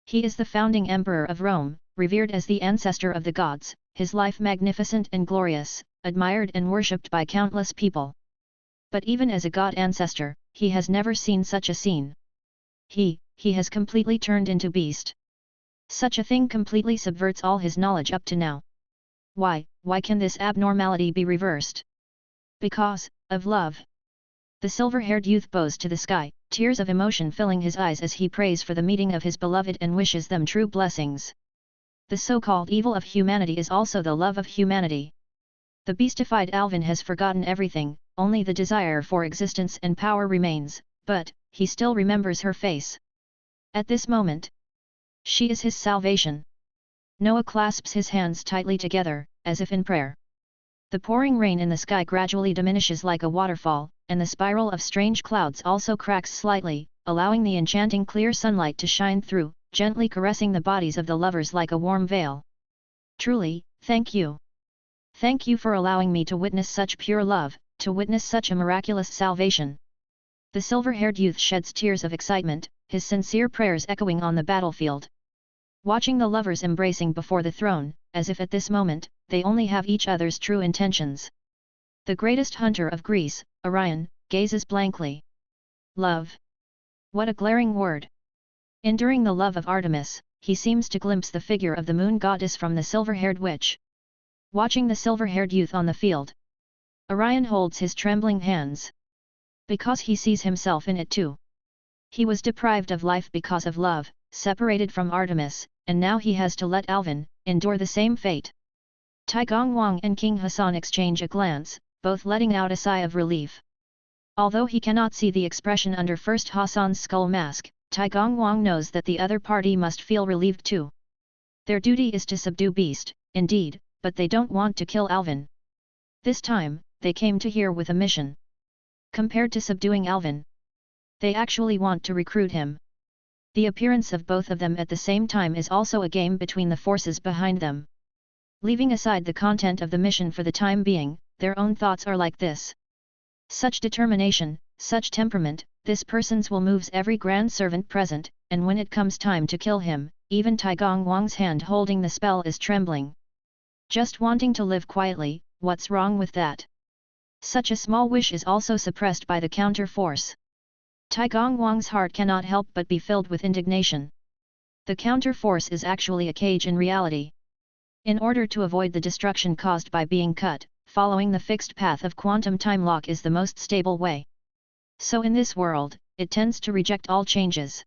B: He is the founding emperor of Rome, revered as the ancestor of the gods, his life magnificent and glorious, admired and worshipped by countless people. But even as a god ancestor, he has never seen such a scene. He has completely turned into beast. Such a thing completely subverts all his knowledge up to now. Why can this abnormality be reversed? Because of love. The silver-haired youth bows to the sky, tears of emotion filling his eyes as he prays for the meeting of his beloved and wishes them true blessings. The so-called evil of humanity is also the love of humanity. The beastified Alvin has forgotten everything, only the desire for existence and power remains, but he still remembers her face. At this moment, she is his salvation. Noah clasps his hands tightly together, as if in prayer. The pouring rain in the sky gradually diminishes like a waterfall, and the spiral of strange clouds also cracks slightly, allowing the enchanting clear sunlight to shine through, gently caressing the bodies of the lovers like a warm veil. Truly, thank you. Thank you for allowing me to witness such pure love, to witness such a miraculous salvation. The silver-haired youth sheds tears of excitement, his sincere prayers echoing on the battlefield. Watching the lovers embracing before the throne, as if at this moment, they only have each other's true intentions. The greatest hunter of Greece, Orion, gazes blankly. Love. What a glaring word. Enduring the love of Artemis, he seems to glimpse the figure of the moon goddess from the silver-haired witch. Watching the silver-haired youth on the field, Orion holds his trembling hands. Because he sees himself in it too. He was deprived of life because of love, separated from Artemis, and now he has to let Alvin endure the same fate. Tai Gongwang and King Hassan exchange a glance, both letting out a sigh of relief. Although he cannot see the expression under first Hassan's skull mask, Tai Gongwang knows that the other party must feel relieved too. Their duty is to subdue Beast, indeed, but they don't want to kill Alvin. This time, they came to here with a mission. Compared to subduing Alvin, they actually want to recruit him. The appearance of both of them at the same time is also a game between the forces behind them. Leaving aside the content of the mission for the time being, their own thoughts are like this. Such determination, such temperament, this person's will moves every grand servant present, and when it comes time to kill him, even Tai Gongwang's hand holding the spell is trembling. Just wanting to live quietly, what's wrong with that? Such a small wish is also suppressed by the counter force. Tai Gongwang's heart cannot help but be filled with indignation. The counter force is actually a cage in reality. In order to avoid the destruction caused by being cut, following the fixed path of quantum time lock is the most stable way. So in this world, it tends to reject all changes.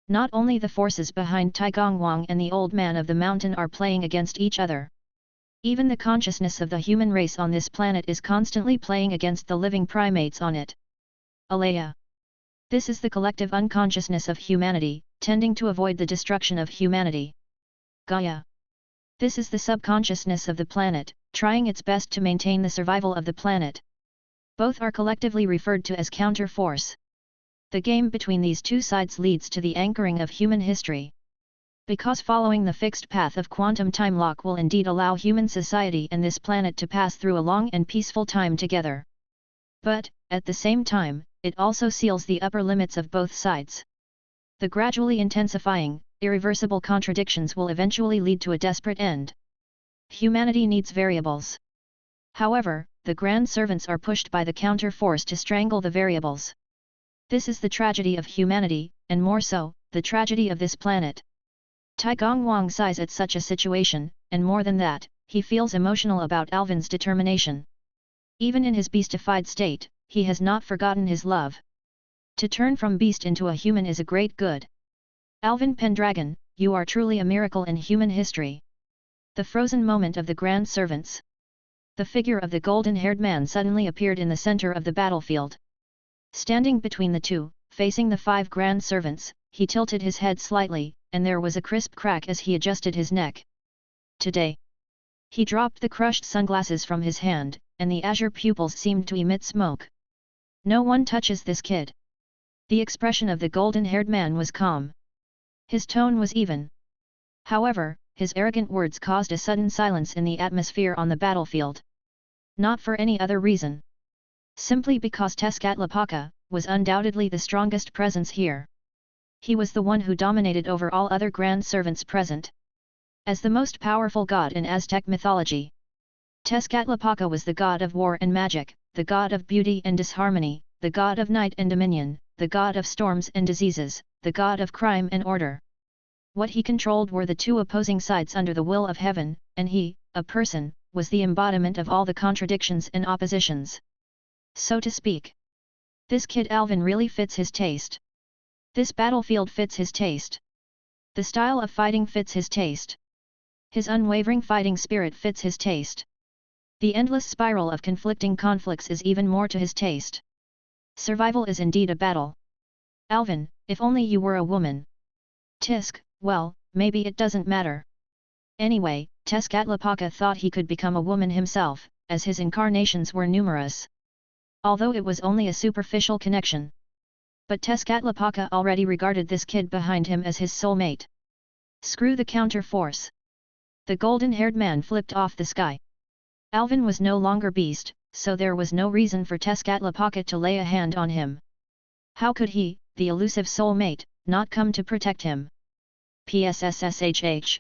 B: Not only the forces behind Tai Gongwang and the old man of the mountain are playing against each other. Even the consciousness of the human race on this planet is constantly playing against the living primates on it. XElenea. This is the collective unconsciousness of humanity, tending to avoid the destruction of humanity. Gaia. This is the subconsciousness of the planet, trying its best to maintain the survival of the planet. Both are collectively referred to as counter force. The game between these two sides leads to the anchoring of human history. Because following the fixed path of quantum time lock will indeed allow human society and this planet to pass through a long and peaceful time together. But, at the same time, it also seals the upper limits of both sides. The gradually intensifying, irreversible contradictions will eventually lead to a desperate end. Humanity needs variables. However, the grand servants are pushed by the counter force to strangle the variables. This is the tragedy of humanity, and more so, the tragedy of this planet. Tai Gongwang sighs at such a situation, and more than that, he feels emotional about Alvin's determination. Even in his beastified state, he has not forgotten his love. To turn from beast into a human is a great good. Alvin Pendragon, you are truly a miracle in human history. The frozen moment of the grand servants. The figure of the golden-haired man suddenly appeared in the center of the battlefield. Standing between the two, facing the 5 grand servants, he tilted his head slightly, and there was a crisp crack as he adjusted his neck. Today. He dropped the crushed sunglasses from his hand, and the azure pupils seemed to emit smoke. No one touches this kid. The expression of the golden-haired man was calm. His tone was even. However, his arrogant words caused a sudden silence in the atmosphere on the battlefield. Not for any other reason. Simply because Tezcatlipoca was undoubtedly the strongest presence here. He was the one who dominated over all other grand servants present. As the most powerful god in Aztec mythology, Tezcatlipoca was the god of war and magic, the god of beauty and disharmony, the god of night and dominion, the god of storms and diseases, the god of crime and order. What he controlled were the two opposing sides under the will of heaven, and he, a person, was the embodiment of all the contradictions and oppositions. So to speak. This kid Alvin really fits his taste. This battlefield fits his taste. The style of fighting fits his taste. His unwavering fighting spirit fits his taste. The endless spiral of conflicting conflicts is even more to his taste. Survival is indeed a battle. Alvin, if only you were a woman. Tisk, well, maybe it doesn't matter. Anyway, Tezcatlipoca thought he could become a woman himself, as his incarnations were numerous. Although it was only a superficial connection. But Tezcatlipoca already regarded this kid behind him as his soulmate. Screw the counter force. The golden-haired man flipped off the sky. Alvin was no longer beast, so there was no reason for Tezcatlipoca to lay a hand on him. How could he, the elusive soulmate, not come to protect him? PSSSHH.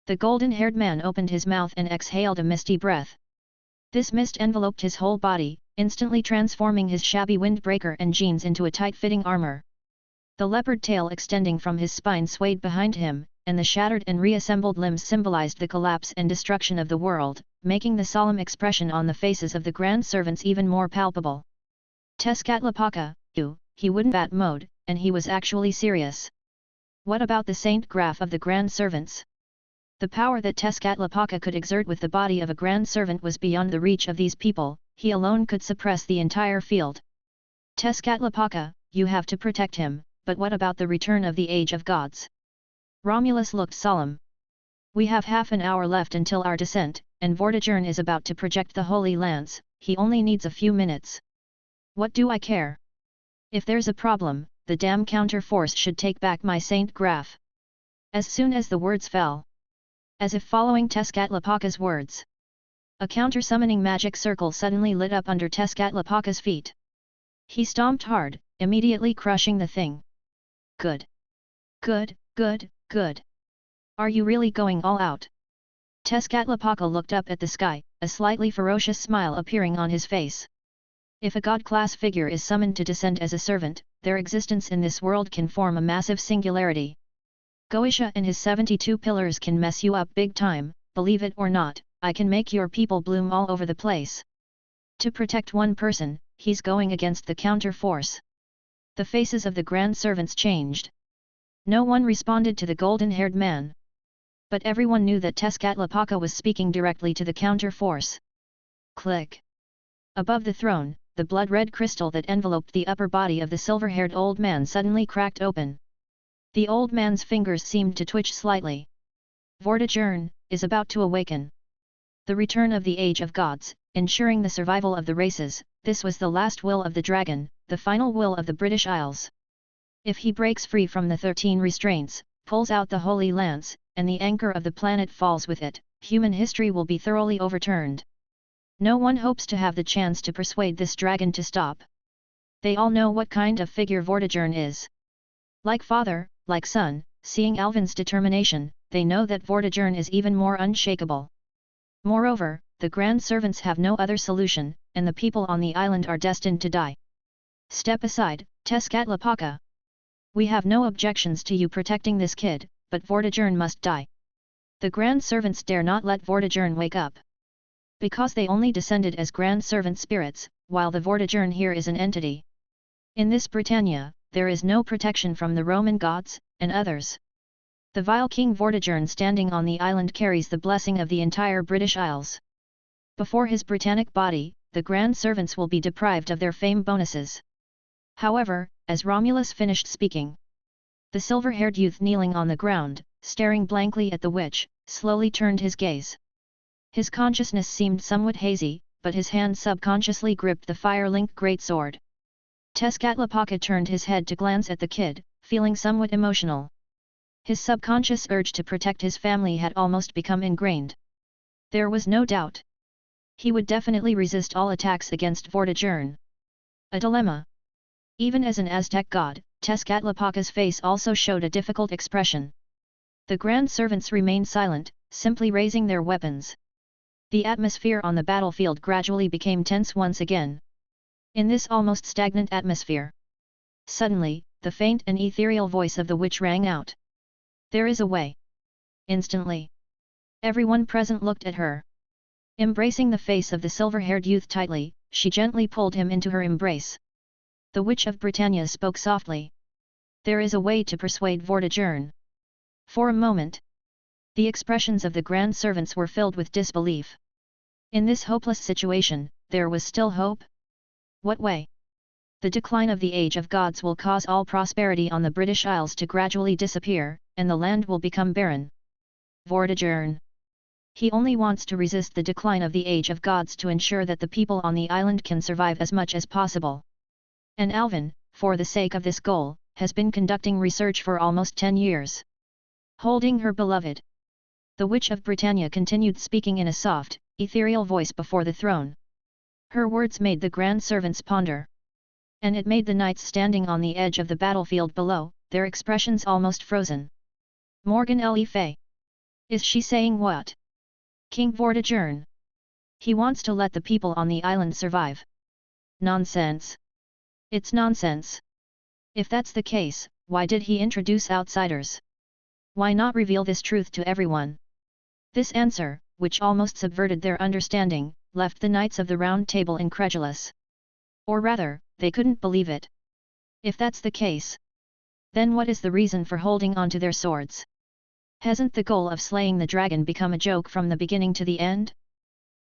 B: The golden-haired man opened his mouth and exhaled a misty breath. This mist enveloped his whole body, instantly transforming his shabby windbreaker and jeans into a tight-fitting armor. The leopard tail extending from his spine swayed behind him, and the shattered and reassembled limbs symbolized the collapse and destruction of the world, making the solemn expression on the faces of the grand servants even more palpable. Tezcatlipoca, he wouldn't bat mode, and he was actually serious. What about the Saint Graph of the Grand Servants? The power that Tezcatlipoca could exert with the body of a Grand Servant was beyond the reach of these people, he alone could suppress the entire field. Tezcatlipoca, you have to protect him, but what about the return of the Age of Gods? Romulus looked solemn. We have half an hour left until our descent, and Vortigern is about to project the Holy Lance, he only needs a few minutes. What do I care? If there's a problem, the damn counter-force should take back my Saint Graph. As soon as the words fell, as if following Tezcatlipoca's words, a counter-summoning magic circle suddenly lit up under Tezcatlipoca's feet. He stomped hard, immediately crushing the thing. Good. Good, good, good. Are you really going all out? Tezcatlipoca looked up at the sky, a slightly ferocious smile appearing on his face. If a god-class figure is summoned to descend as a servant, their existence in this world can form a massive singularity. Goetia and his 72 pillars can mess you up big time, believe it or not, I can make your people bloom all over the place. To protect one person, he's going against the counter-force. The faces of the grand servants changed. No one responded to the golden-haired man. But everyone knew that Tezcatlipoca was speaking directly to the counter-force. Click. Above the throne, the blood-red crystal that enveloped the upper body of the silver-haired old man suddenly cracked open. The old man's fingers seemed to twitch slightly. Vortigern is about to awaken. The return of the Age of Gods, ensuring the survival of the races, this was the last will of the dragon, the final will of the British Isles. If he breaks free from the 13 restraints, pulls out the Holy Lance, and the anchor of the planet falls with it, human history will be thoroughly overturned. No one hopes to have the chance to persuade this dragon to stop. They all know what kind of figure Vortigern is. Like father, like son, seeing Alvin's determination, they know that Vortigern is even more unshakable. Moreover, the grand servants have no other solution, and the people on the island are destined to die. Step aside, Tezcatlipoca. We have no objections to you protecting this kid, but Vortigern must die. The grand servants dare not let Vortigern wake up. Because they only descended as grand servant spirits, while the Vortigern here is an entity. In this Britannia, there is no protection from the Roman gods, and others. The vile King Vortigern standing on the island carries the blessing of the entire British Isles. Before his Britannic body, the grand servants will be deprived of their fame bonuses. However, as Romulus finished speaking, the silver-haired youth kneeling on the ground, staring blankly at the witch, slowly turned his gaze. His consciousness seemed somewhat hazy, but his hand subconsciously gripped the fire-linked greatsword. Tezcatlipoca turned his head to glance at the kid, feeling somewhat emotional. His subconscious urge to protect his family had almost become ingrained. There was no doubt. He would definitely resist all attacks against Vortigern. A dilemma. Even as an Aztec god, Tezcatlipoca's face also showed a difficult expression. The grand servants remained silent, simply raising their weapons. The atmosphere on the battlefield gradually became tense once again. In this almost stagnant atmosphere, suddenly, the faint and ethereal voice of the witch rang out. There is a way. Instantly, everyone present looked at her. Embracing the face of the silver-haired youth tightly, she gently pulled him into her embrace. The Witch of Britannia spoke softly. There is a way to persuade Vortigern. For a moment, the expressions of the grand servants were filled with disbelief. In this hopeless situation, there was still hope? What way? The decline of the Age of Gods will cause all prosperity on the British Isles to gradually disappear, and the land will become barren. Vortigern. He only wants to resist the decline of the Age of Gods to ensure that the people on the island can survive as much as possible. And Alvin, for the sake of this goal, has been conducting research for almost 10 years. Holding her beloved, the Witch of Britannia continued speaking in a soft, ethereal voice before the throne. Her words made the grand servants ponder. And it made the knights standing on the edge of the battlefield below, their expressions almost frozen. Morgan Le Fay. Is she saying what? King Vortigern. He wants to let the people on the island survive. Nonsense. It's nonsense. If that's the case, why did he introduce outsiders? Why not reveal this truth to everyone? This answer, which almost subverted their understanding, left the Knights of the Round Table incredulous. Or rather, they couldn't believe it. If that's the case, Then what is the reason for holding on to their swords? Hasn't the goal of slaying the dragon become a joke from the beginning to the end?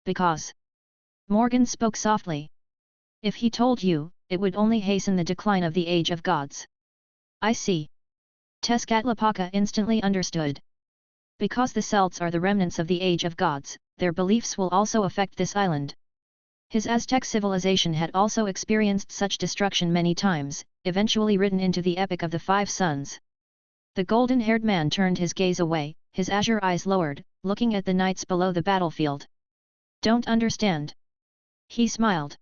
B: Because. Morgan spoke softly. If he told you, it would only hasten the decline of the age of gods. I see. Tezcatlipoca instantly understood. Because the Celts are the remnants of the age of gods, their beliefs will also affect this island. His Aztec civilization had also experienced such destruction many times, eventually written into the Epic of the Five Suns. The golden-haired man turned his gaze away, his azure eyes lowered, looking at the knights below the battlefield. Don't understand. He smiled.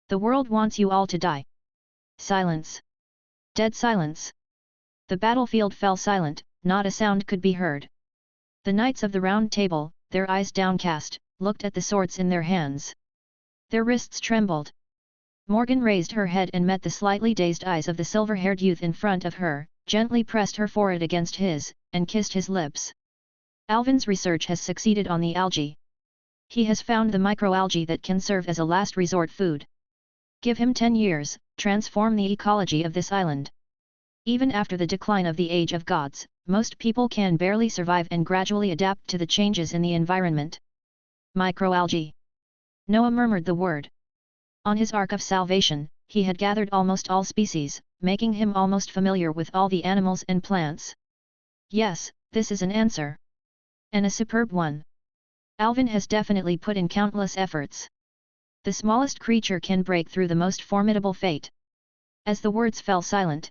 B: The world wants you all to die. Silence. Dead silence. The battlefield fell silent, not a sound could be heard. The knights of the Round Table, their eyes downcast, looked at the swords in their hands. Their wrists trembled. Morgan raised her head and met the slightly dazed eyes of the silver-haired youth in front of her, gently pressed her forehead against his, and kissed his lips. Alvin's research has succeeded on the algae. He has found the microalgae that can serve as a last resort food. Give him 10 years, transform the ecology of this island. Even after the decline of the Age of Gods, most people can barely survive and gradually adapt to the changes in the environment. Microalgae. Noah murmured the word. On his Ark of Salvation, he had gathered almost all species, making him almost familiar with all the animals and plants. Yes, this is an answer. And a superb one. Alvin has definitely put in countless efforts. The smallest creature can break through the most formidable fate. As the words fell silent,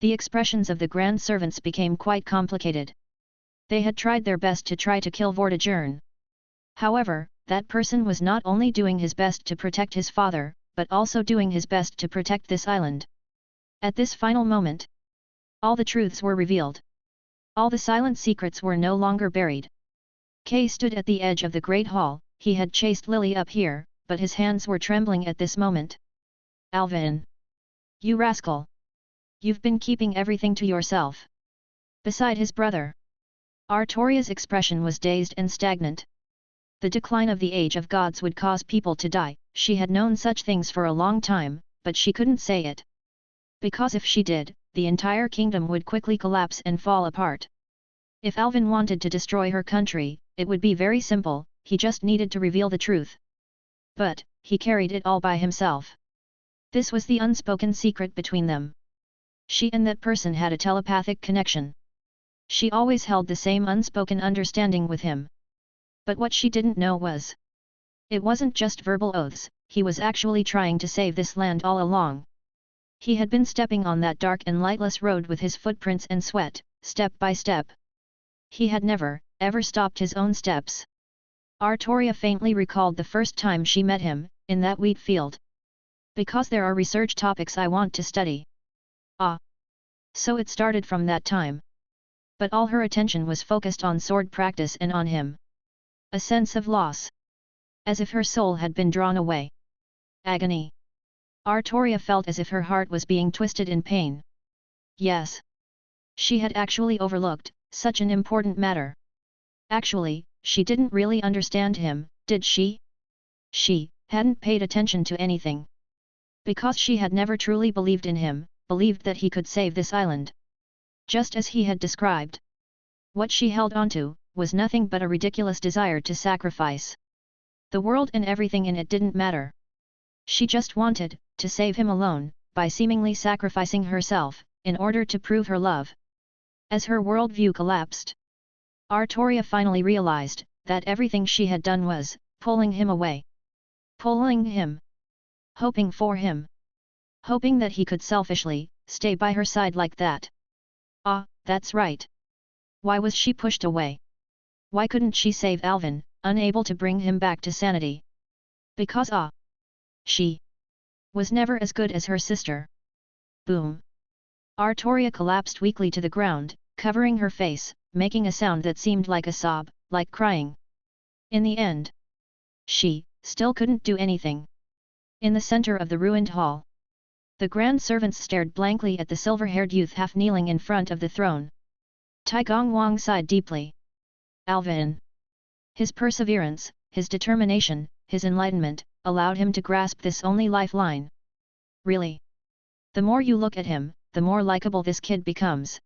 B: the expressions of the grand servants became quite complicated. They had tried their best to try to kill Vortigern. However, that person was not only doing his best to protect his father, but also doing his best to protect this island. At this final moment, all the truths were revealed. All the silent secrets were no longer buried. Kay stood at the edge of the Great Hall. He had chased Lily up here, but his hands were trembling at this moment. Alvin! You rascal! You've been keeping everything to yourself. Beside his brother, Artoria's expression was dazed and stagnant. The decline of the Age of Gods would cause people to die. She had known such things for a long time, but she couldn't say it. Because if she did, the entire kingdom would quickly collapse and fall apart. If Alvin wanted to destroy her country, it would be very simple, he just needed to reveal the truth. But, he carried it all by himself. This was the unspoken secret between them. She and that person had a telepathic connection. She always held the same unspoken understanding with him. But what she didn't know was, it wasn't just verbal oaths, he was actually trying to save this land all along. He had been stepping on that dark and lightless road with his footprints and sweat, step by step. He had never, ever stopped his own steps. Artoria faintly recalled the first time she met him, in that wheat field. Because there are research topics I want to study. Ah! So it started from that time. But all her attention was focused on sword practice and on him. A sense of loss. As if her soul had been drawn away. Agony. Artoria felt as if her heart was being twisted in pain. Yes. She had actually overlooked such an important matter. Actually, she didn't really understand him, did she? She hadn't paid attention to anything. Because she had never truly believed in him, believed that he could save this island. Just as he had described. What she held onto was nothing but a ridiculous desire to sacrifice. The world and everything in it didn't matter. She just wanted to save him alone, by seemingly sacrificing herself, in order to prove her love. As her worldview collapsed, Artoria finally realized that everything she had done was pulling him away. Pulling him. Hoping for him. Hoping that he could selfishly stay by her side like that. Ah, that's right. Why was she pushed away? Why couldn't she save Alvin, unable to bring him back to sanity? Because she was never as good as her sister. Boom. Artoria collapsed weakly to the ground, covering her face, making a sound that seemed like a sob, like crying. In the end, she still couldn't do anything. In the center of the ruined hall, the grand servants stared blankly at the silver-haired youth half kneeling in front of the throne. Tai Gong sighed deeply. Alvin. His perseverance, his determination, his enlightenment, allowed him to grasp this only lifeline. Really? The more you look at him, the more likable this kid becomes.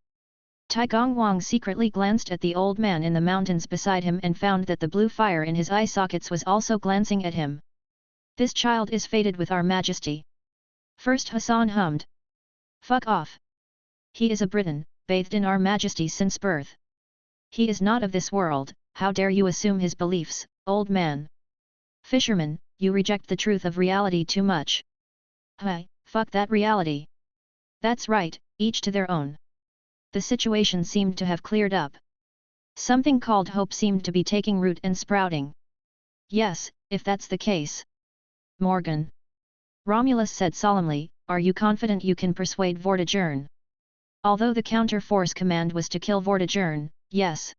B: Tai Gongwang secretly glanced at the old man in the mountains beside him and found that the blue fire in his eye sockets was also glancing at him. This child is fated with our majesty. First Hassan hummed. Fuck off. He is a Briton, bathed in our majesty since birth. He is not of this world, how dare you assume his beliefs, old man. Fisherman, you reject the truth of reality too much. Hey, fuck that reality. That's right, each to their own. The situation seemed to have cleared up. Something called hope seemed to be taking root and sprouting. Yes, if that's the case. Morgan. Romulus said solemnly, are you confident you can persuade Vortigern? Although the counter-force command was to kill Vortigern, yes.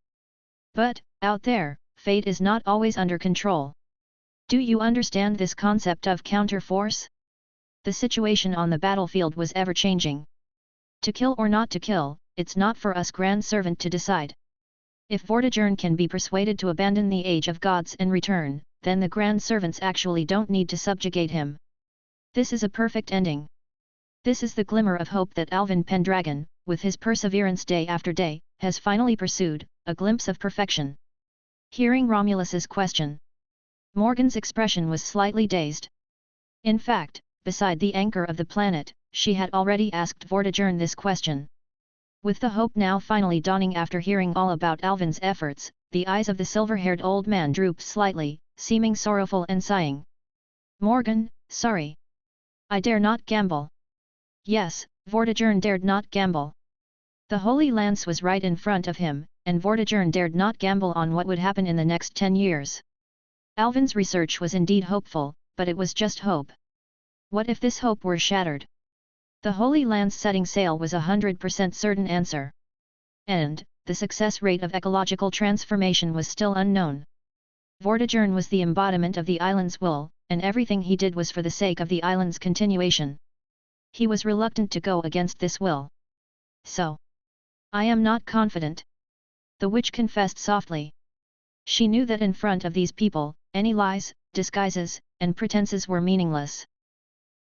B: But, out there, fate is not always under control. Do you understand this concept of counter-force? The situation on the battlefield was ever-changing. To kill or not to kill, it's not for us Grand Servant to decide. If Vortigern can be persuaded to abandon the Age of Gods and return, then the Grand Servants actually don't need to subjugate him. This is a perfect ending. This is the glimmer of hope that Alvin Pendragon, with his perseverance day after day, has finally pursued, a glimpse of perfection. Hearing Romulus's question, Morgan's expression was slightly dazed. In fact, beside the anchor of the planet, she had already asked Vortigern this question. With the hope now finally dawning after hearing all about Alvin's efforts, the eyes of the silver-haired old man drooped slightly, seeming sorrowful and sighing. Morgan, sorry. I dare not gamble. Yes, Vortigern dared not gamble. The Holy Lance was right in front of him, and Vortigern dared not gamble on what would happen in the next 10 years. Alvin's research was indeed hopeful, but it was just hope. What if this hope were shattered? The Holy Lance setting sail was 100% certain answer. And, the success rate of ecological transformation was still unknown. Vortigern was the embodiment of the island's will, and everything he did was for the sake of the island's continuation. He was reluctant to go against this will. So, I am not confident. The witch confessed softly. She knew that in front of these people, any lies, disguises, and pretenses were meaningless.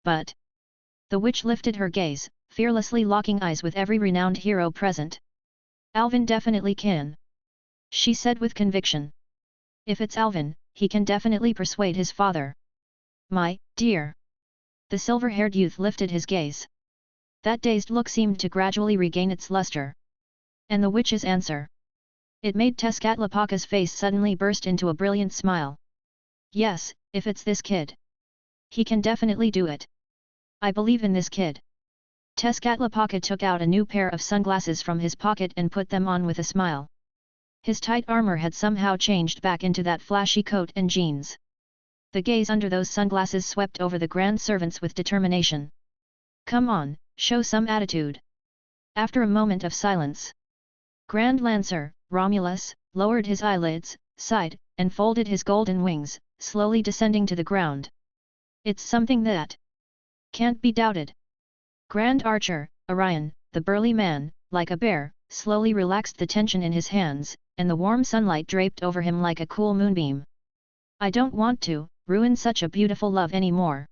B: But the witch lifted her gaze, fearlessly locking eyes with every renowned hero present. Alvin definitely can. She said with conviction. If it's Alvin, he can definitely persuade his father. My dear. The silver-haired youth lifted his gaze. That dazed look seemed to gradually regain its luster. And the witch's answer. It made Tezcatlapaka's face suddenly burst into a brilliant smile. Yes, if it's this kid. He can definitely do it. I believe in this kid. Tezcatlapaka took out a new pair of sunglasses from his pocket and put them on with a smile. His tight armor had somehow changed back into that flashy coat and jeans. The gaze under those sunglasses swept over the grand servants with determination. Come on, show some attitude. After a moment of silence, Grand Lancer, Romulus, lowered his eyelids, sighed, and folded his golden wings, slowly descending to the ground. It's something that can't be doubted. Grand Archer, Orion, the burly man, like a bear, slowly relaxed the tension in his hands, and the warm sunlight draped over him like a cool moonbeam. I don't want to ruin such a beautiful love anymore.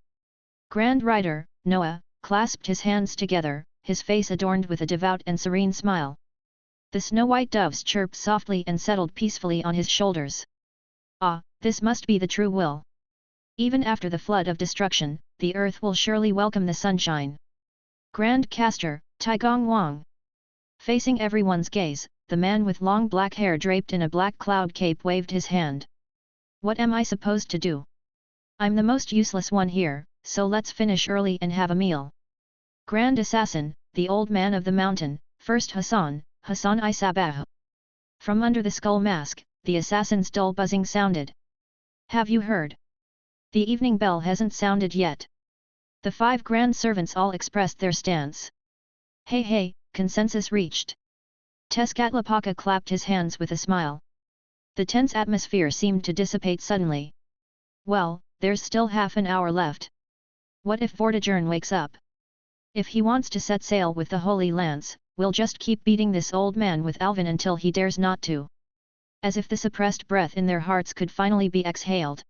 B: Grand Rider, Noah, clasped his hands together, his face adorned with a devout and serene smile. The snow-white doves chirped softly and settled peacefully on his shoulders. Ah, this must be the true will. Even after the flood of destruction, the earth will surely welcome the sunshine. Grand Caster, Tai Gongwang. Facing everyone's gaze, the man with long black hair draped in a black cloud cape waved his hand. What am I supposed to do? I'm the most useless one here, so let's finish early and have a meal. Grand Assassin, the old man of the mountain, first Hassan I Sabah. From under the skull mask, the assassin's dull buzzing sounded. Have you heard? The evening bell hasn't sounded yet. The 5 grand servants all expressed their stance. Hey, consensus reached. Tezcatlapaka clapped his hands with a smile. The tense atmosphere seemed to dissipate suddenly. Well, there's still half an hour left. What if Vortigern wakes up? If he wants to set sail with the Holy Lance, we'll just keep beating this old man with Alvin until he dares not to. As if the suppressed breath in their hearts could finally be exhaled.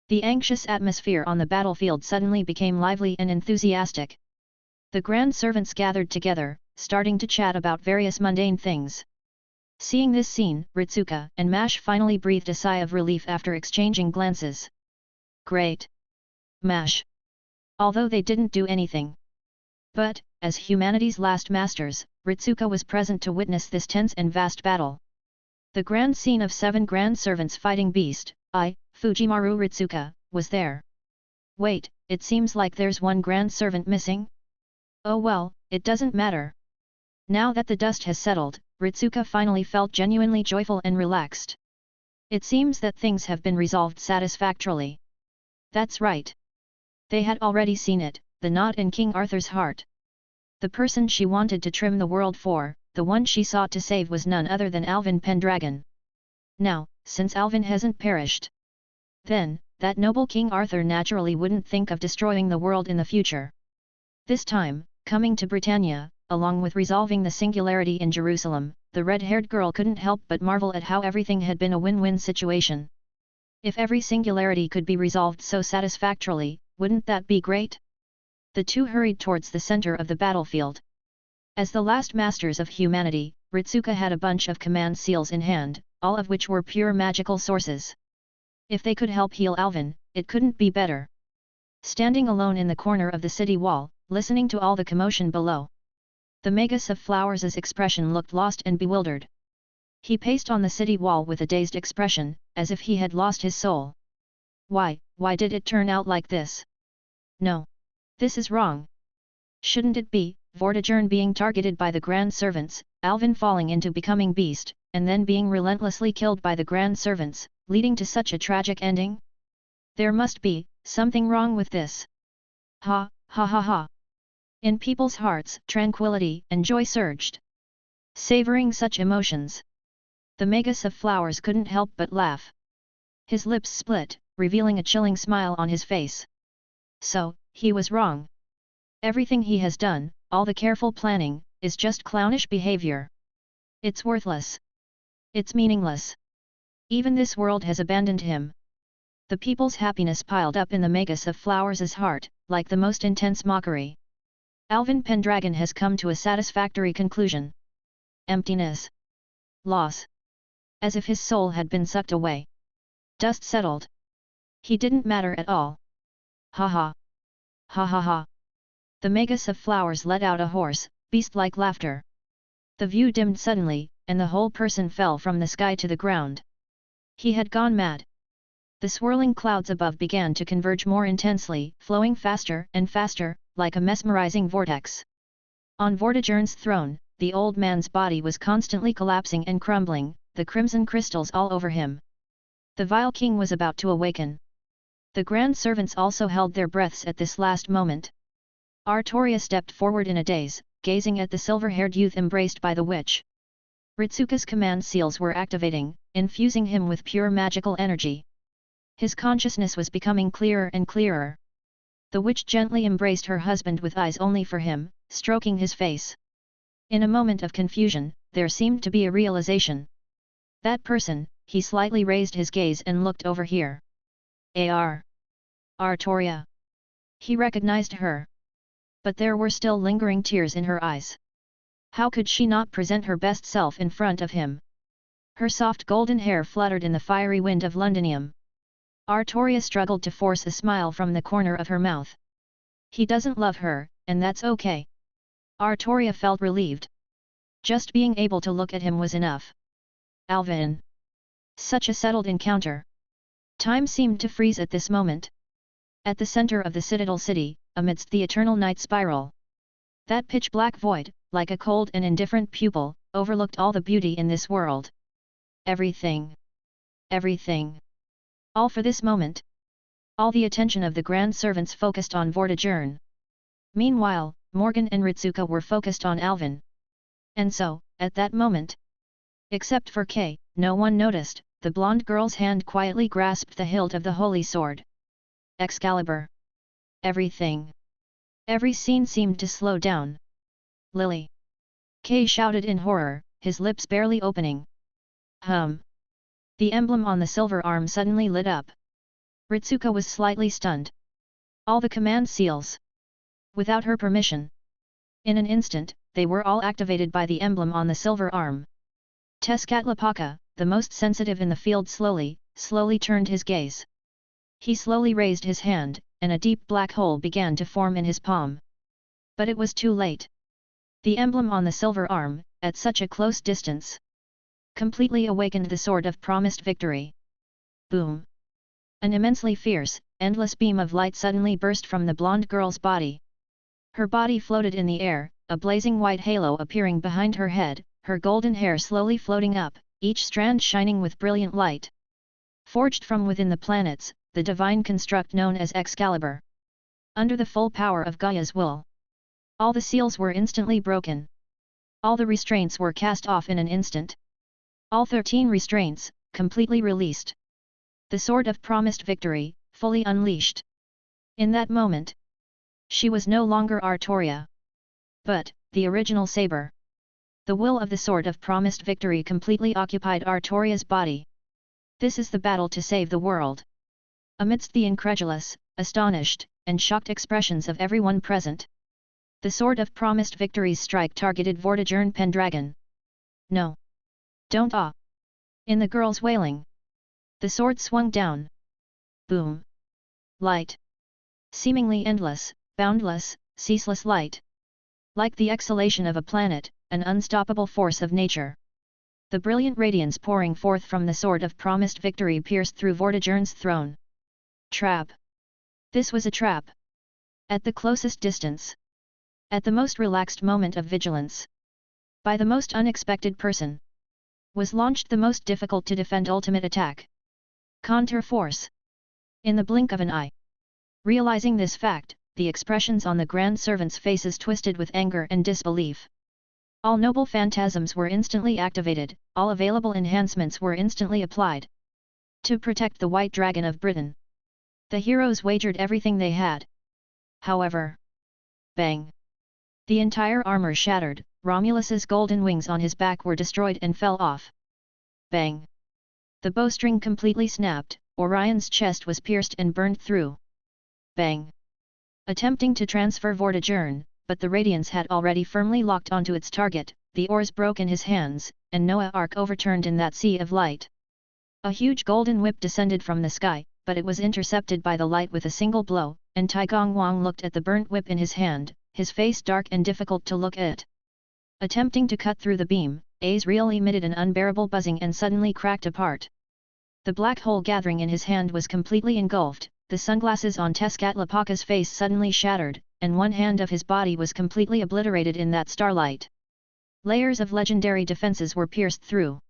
B: The anxious atmosphere on the battlefield suddenly became lively and enthusiastic. The grand servants gathered together, starting to chat about various mundane things. Seeing this scene, Ritsuka and Mash finally breathed a sigh of relief after exchanging glances. Great! Mash! Although they didn't do anything. But, as humanity's last masters, Ritsuka was present to witness this tense and vast battle. The grand scene of 7 grand servants fighting Beast, Fujimaru Ritsuka, was there. Wait, it seems like there's one grand servant missing? Oh well, it doesn't matter. Now that the dust has settled, Ritsuka finally felt genuinely joyful and relaxed. It seems that things have been resolved satisfactorily. That's right. They had already seen it, the knot in King Arthur's heart. The person she wanted to trim the world for, the one she sought to save was none other than Alvin Pendragon. Now, since Alvin hasn't perished, then, that noble King Arthur naturally wouldn't think of destroying the world in the future. This time, coming to Britannia, along with resolving the singularity in Jerusalem, the red-haired girl couldn't help but marvel at how everything had been a win-win situation. If every singularity could be resolved so satisfactorily, wouldn't that be great? The two hurried towards the center of the battlefield. As the last masters of humanity, Ritsuka had a bunch of command seals in hand, all of which were pure magical sources. If they could help heal Alvin, it couldn't be better. Standing alone in the corner of the city wall, listening to all the commotion below, the Magus of Flowers' expression looked lost and bewildered. He paced on the city wall with a dazed expression, as if he had lost his soul. Why did it turn out like this? No. This is wrong. Shouldn't it be, Vortigern being targeted by the grand servants, Alvin falling into becoming Beast, and then being relentlessly killed by the grand servants, leading to such a tragic ending? There must be something wrong with this. Ha, ha ha ha. In people's hearts, tranquility and joy surged. Savoring such emotions, the Magus of Flowers couldn't help but laugh. His lips split, revealing a chilling smile on his face. So, he was wrong. Everything he has done, all the careful planning, is just clownish behavior. It's worthless. It's meaningless. Even this world has abandoned him. The people's happiness piled up in the Magus of Flowers' heart, like the most intense mockery. Alvin Pendragon has come to a satisfactory conclusion. Emptiness. Loss. As if his soul had been sucked away. Dust settled. He didn't matter at all. Ha ha. Ha ha ha. The Magus of Flowers let out a hoarse, beast-like laughter. The view dimmed suddenly, and the whole person fell from the sky to the ground. He had gone mad. The swirling clouds above began to converge more intensely, flowing faster and faster, like a mesmerizing vortex. On Vortigern's throne, the old man's body was constantly collapsing and crumbling, the crimson crystals all over him. The vile king was about to awaken. The grand servants also held their breaths at this last moment. Artoria stepped forward in a daze, gazing at the silver-haired youth embraced by the witch. Ritsuka's command seals were activating, infusing him with pure magical energy. His consciousness was becoming clearer and clearer. The witch gently embraced her husband with eyes only for him, stroking his face. In a moment of confusion, there seemed to be a realization. That person, he slightly raised his gaze and looked over here. Artoria. He recognized her. But there were still lingering tears in her eyes. How could she not present her best self in front of him? Her soft golden hair fluttered in the fiery wind of Londinium. Artoria struggled to force a smile from the corner of her mouth. He doesn't love her, and that's okay. Artoria felt relieved. Just being able to look at him was enough. Alvin. Such a settled encounter. Time seemed to freeze at this moment. At the center of the Citadel City, amidst the eternal night spiral. That pitch-black void, like a cold and indifferent pupil, overlooked all the beauty in this world. Everything. Everything. All for this moment. All the attention of the grand servants focused on Vortigern. Meanwhile, Morgan and Ritsuka were focused on Alvin. And so, at that moment, except for Kay, no one noticed, the blonde girl's hand quietly grasped the hilt of the holy sword. Excalibur. Everything. Every scene seemed to slow down. Lily. Kay shouted in horror, his lips barely opening. The emblem on the silver arm suddenly lit up. Ritsuka was slightly stunned. All the command seals. Without her permission. In an instant, they were all activated by the emblem on the silver arm. Tezcatlopaka, the most sensitive in the field slowly turned his gaze. He slowly raised his hand, and a deep black hole began to form in his palm. But it was too late. The emblem on the silver arm, at such a close distance, completely awakened the sword of promised victory. Boom! An immensely fierce, endless beam of light suddenly burst from the blonde girl's body. Her body floated in the air, a blazing white halo appearing behind her head, her golden hair slowly floating up, each strand shining with brilliant light. Forged from within the planets, the divine construct known as Excalibur. Under the full power of Gaia's will, all the seals were instantly broken. All the restraints were cast off in an instant. All 13 restraints, completely released. The sword of promised victory, fully unleashed. In that moment, she was no longer Artoria, but the original saber. The will of the sword of promised victory completely occupied Artoria's body. This is the battle to save the world. Amidst the incredulous, astonished, and shocked expressions of everyone present, the sword of promised victory's strike targeted Vortigern Pendragon. No! Don't ah! In the girl's wailing, the sword swung down. Boom! Light. Seemingly endless, boundless, ceaseless light. Like the exhalation of a planet, an unstoppable force of nature. The brilliant radiance pouring forth from the sword of promised victory pierced through Vortigern's throne. Trap! This was a trap. At the closest distance. At the most relaxed moment of vigilance. By the most unexpected person. Was launched the most difficult to defend ultimate attack. Counter force. In the blink of an eye. Realizing this fact, the expressions on the Grand Servants' faces twisted with anger and disbelief. All noble phantasms were instantly activated, all available enhancements were instantly applied. To protect the White Dragon of Britain. The heroes wagered everything they had. However. Bang! The entire armor shattered, Romulus's golden wings on his back were destroyed and fell off. Bang! The bowstring completely snapped, Orion's chest was pierced and burned through. Bang! Attempting to transfer Vortigern, but the radiance had already firmly locked onto its target, the oars broke in his hands, and Noah Ark overturned in that sea of light. A huge golden whip descended from the sky, but it was intercepted by the light with a single blow, and Taigong Wang looked at the burnt whip in his hand, his face dark and difficult to look at. Attempting to cut through the beam, Azrael emitted an unbearable buzzing and suddenly cracked apart. The black hole gathering in his hand was completely engulfed, the sunglasses on Tezcatlopaka's face suddenly shattered, and one hand of his body was completely obliterated in that starlight. Layers of legendary defenses were pierced through.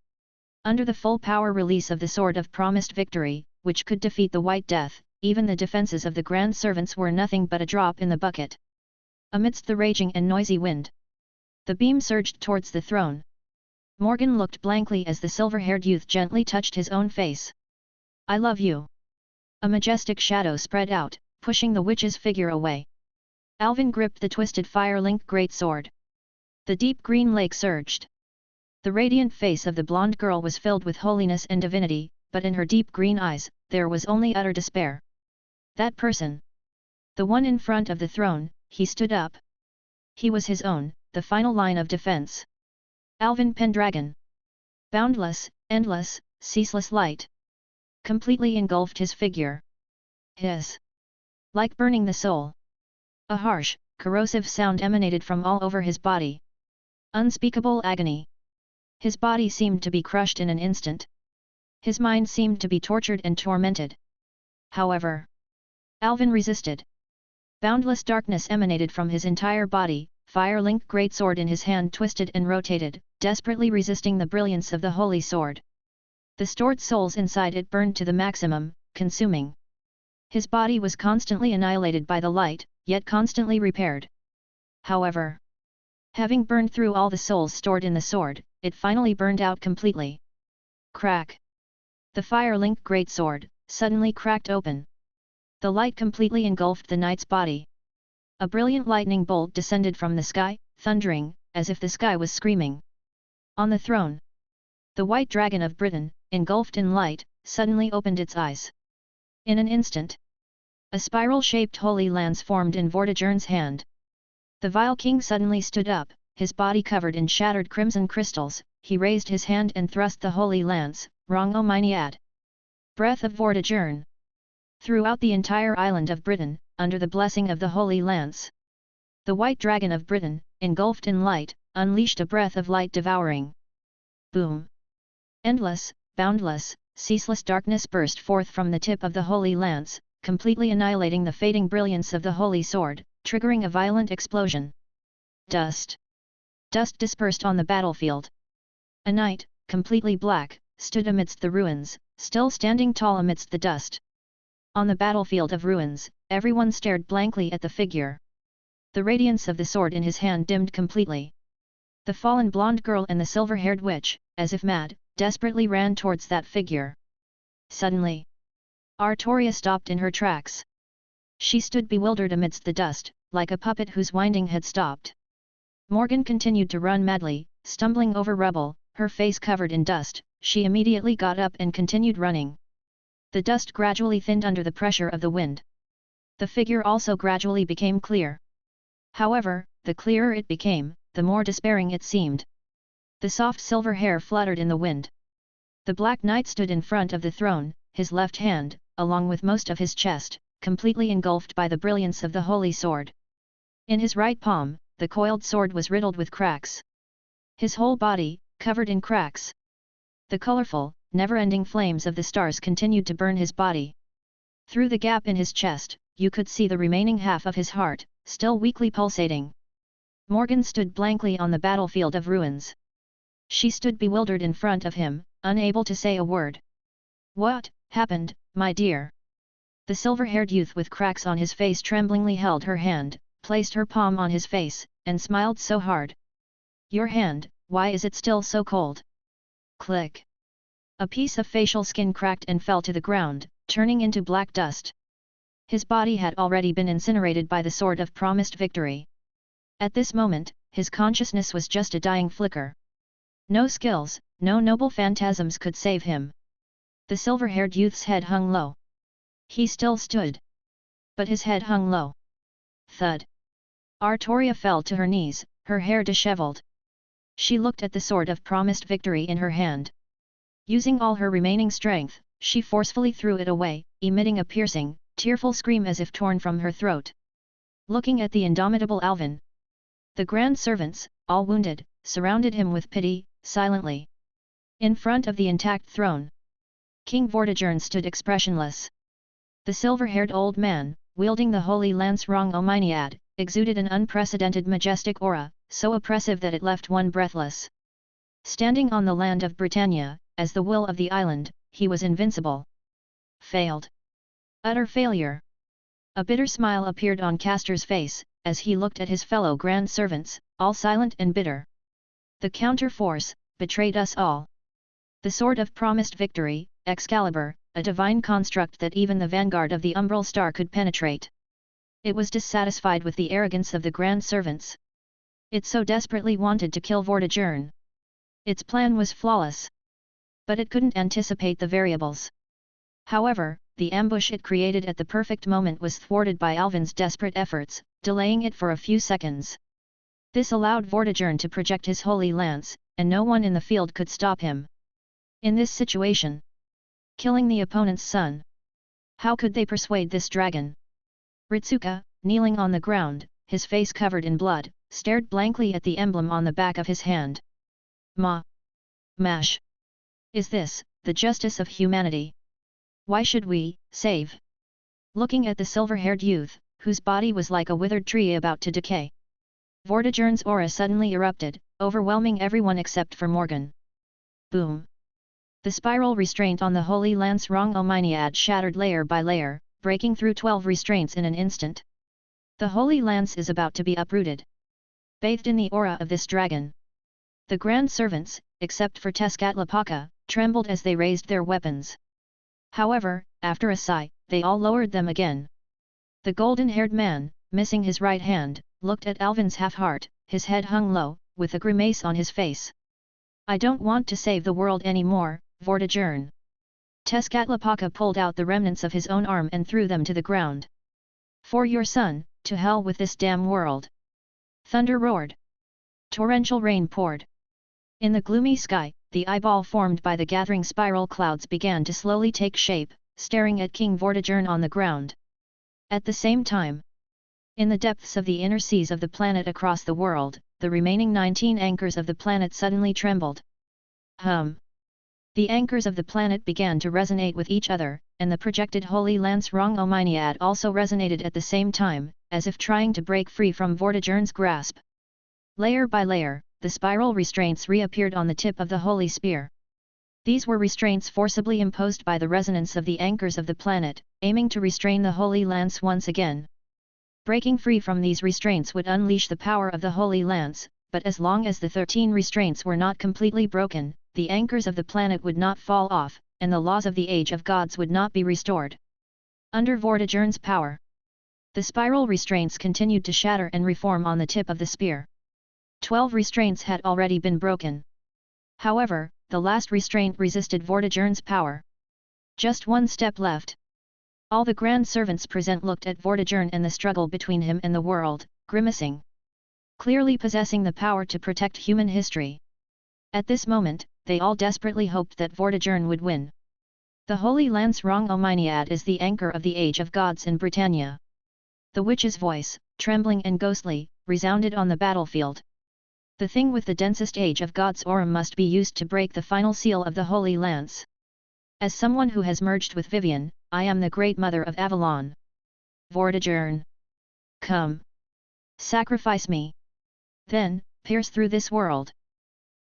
B: Under the full power release of the Sword of Promised Victory, which could defeat the White Death, even the defenses of the Grand Servants were nothing but a drop in the bucket. Amidst the raging and noisy wind, the beam surged towards the throne. Morgan looked blankly as the silver-haired youth gently touched his own face. "I love you." A majestic shadow spread out, pushing the witch's figure away. Alvin gripped the twisted fire-linked greatsword. The deep green lake surged. The radiant face of the blonde girl was filled with holiness and divinity, but in her deep green eyes, there was only utter despair. That person. The one in front of the throne, he stood up. He was his own, the final line of defense. Alvin Pendragon. Boundless, endless, ceaseless light completely engulfed his figure. His. Like burning the soul. A harsh, corrosive sound emanated from all over his body. Unspeakable agony. His body seemed to be crushed in an instant. His mind seemed to be tortured and tormented. However, Alvin resisted. Boundless darkness emanated from his entire body, fire-linked greatsword in his hand twisted and rotated, desperately resisting the brilliance of the holy sword. The stored souls inside it burned to the maximum, consuming. His body was constantly annihilated by the light, yet constantly repaired. However, having burned through all the souls stored in the sword, it finally burned out completely. Crack! The fire-linked greatsword suddenly cracked open. The light completely engulfed the knight's body. A brilliant lightning bolt descended from the sky, thundering, as if the sky was screaming. On the throne, the White Dragon of Britain, engulfed in light, suddenly opened its eyes. In an instant, a spiral-shaped holy lance formed in Vortigern's hand. The vile king suddenly stood up, his body covered in shattered crimson crystals. He raised his hand and thrust the holy lance, Reinhard. Breath of Vortigern. Throughout the entire island of Britain, under the blessing of the holy lance, the white dragon of Britain, engulfed in light, unleashed a breath of light devouring. Boom! Endless, boundless, ceaseless darkness burst forth from the tip of the holy lance, completely annihilating the fading brilliance of the holy sword, triggering a violent explosion. Dust. Dust dispersed on the battlefield. A knight, completely black, stood amidst the ruins, still standing tall amidst the dust. On the battlefield of ruins, everyone stared blankly at the figure. The radiance of the sword in his hand dimmed completely. The fallen blonde girl and the silver-haired witch, as if mad, desperately ran towards that figure. Suddenly, Artoria stopped in her tracks. She stood bewildered amidst the dust, like a puppet whose winding had stopped. Morgan continued to run madly, stumbling over rubble, her face covered in dust. She immediately got up and continued running. The dust gradually thinned under the pressure of the wind. The figure also gradually became clear. However, the clearer it became, the more despairing it seemed. The soft silver hair fluttered in the wind. The Black Knight stood in front of the throne, his left hand, along with most of his chest, completely engulfed by the brilliance of the holy sword. In his right palm, the coiled sword was riddled with cracks. His whole body, covered in cracks. The colorful, never-ending flames of the stars continued to burn his body. Through the gap in his chest, you could see the remaining half of his heart, still weakly pulsating. Morgan stood blankly on the battlefield of ruins. She stood bewildered in front of him, unable to say a word. "What happened, my dear?" The silver-haired youth with cracks on his face tremblingly held her hand, placed her palm on his face, and smiled so hard. "Your hand, why is it still so cold?" Click. A piece of facial skin cracked and fell to the ground, turning into black dust. His body had already been incinerated by the sword of promised victory. At this moment, his consciousness was just a dying flicker. No skills, no noble phantasms could save him. The silver-haired youth's head hung low. He still stood. But his head hung low. Thud. Artoria fell to her knees, her hair disheveled. She looked at the sword of promised victory in her hand. Using all her remaining strength, she forcefully threw it away, emitting a piercing, tearful scream as if torn from her throat. Looking at the indomitable Alvin, the grand servants, all wounded, surrounded him with pity, silently. In front of the intact throne, King Vortigern stood expressionless. The silver-haired old man, wielding the holy lance Reinhard, exuded an unprecedented majestic aura, so oppressive that it left one breathless. Standing on the land of Britannia, as the will of the island, he was invincible. Failed. Utter failure. A bitter smile appeared on Castor's face, as he looked at his fellow grand servants, all silent and bitter. The counter-force, betrayed us all. The sword of promised victory, Excalibur, a divine construct that even the vanguard of the umbral star could penetrate. It was dissatisfied with the arrogance of the grand servants. It so desperately wanted to kill Vortigern. Its plan was flawless. But it couldn't anticipate the variables. However, the ambush it created at the perfect moment was thwarted by Alvin's desperate efforts, delaying it for a few seconds. This allowed Vortigern to project his holy lance, and no one in the field could stop him. In this situation, killing the opponent's son. How could they persuade this dragon? Ritsuka, kneeling on the ground, his face covered in blood, stared blankly at the emblem on the back of his hand. Mash. Is this, the justice of humanity? Why should we, save? Looking at the silver-haired youth, whose body was like a withered tree about to decay. Vortigern's aura suddenly erupted, overwhelming everyone except for Morgan. Boom! The spiral restraint on the holy lance Reinhard shattered layer by layer, breaking through 12 restraints in an instant. The holy lance is about to be uprooted. Bathed in the aura of this dragon, the grand servants, except for Tezcatlipoca, trembled as they raised their weapons. However, after a sigh, they all lowered them again. The golden-haired man, missing his right hand, looked at Alvin's half-heart, his head hung low, with a grimace on his face. "I don't want to save the world anymore, Vortigern." Tezcatlipoca pulled out the remnants of his own arm and threw them to the ground. "For your son, to hell with this damn world." Thunder roared. Torrential rain poured. In the gloomy sky, the eyeball formed by the gathering spiral clouds began to slowly take shape, staring at King Vortigern on the ground. At the same time, in the depths of the inner seas of the planet across the world, the remaining 19 anchors of the planet suddenly trembled. The anchors of the planet began to resonate with each other, and the projected holy lance Reinhard also resonated at the same time, as if trying to break free from Vortigern's grasp. Layer by layer, the spiral restraints reappeared on the tip of the holy spear. These were restraints forcibly imposed by the resonance of the anchors of the planet, aiming to restrain the holy lance once again. Breaking free from these restraints would unleash the power of the holy lance, but as long as the 13 restraints were not completely broken, the anchors of the planet would not fall off, and the laws of the Age of Gods would not be restored. Under Vortigern's power, the spiral restraints continued to shatter and reform on the tip of the spear. 12 restraints had already been broken. However, the last restraint resisted Vortigern's power. Just one step left. All the grand servants present looked at Vortigern and the struggle between him and the world, grimacing. Clearly possessing the power to protect human history. At this moment, they all desperately hoped that Vortigern would win. The Holy Lance Reinhard is the anchor of the Age of Gods in Britannia. The witch's voice, trembling and ghostly, resounded on the battlefield. The thing with the densest Age of Gods aura must be used to break the final seal of the Holy Lance. As someone who has merged with Vivian, I am the Great Mother of Avalon. Vortigern. Come. Sacrifice me. Then, pierce through this world.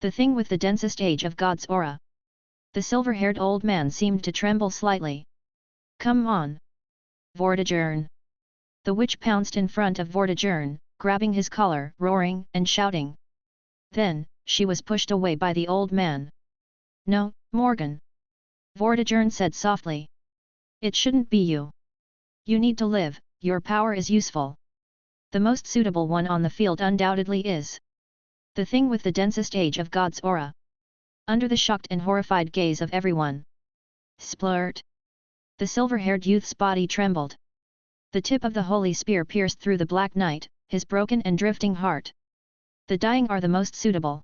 B: The thing with the densest Age of Gods aura. The silver-haired old man seemed to tremble slightly. Come on. Vortigern. The witch pounced in front of Vortigern, grabbing his collar, roaring and shouting. Then, she was pushed away by the old man. No, Morgan. Vortigern said softly. It shouldn't be you. You need to live, your power is useful. The most suitable one on the field undoubtedly is the thing with the densest Age of Gods aura. Under the shocked and horrified gaze of everyone. Splurt. The silver-haired youth's body trembled. The tip of the holy spear pierced through the black night, his broken and drifting heart. The dying are the most suitable.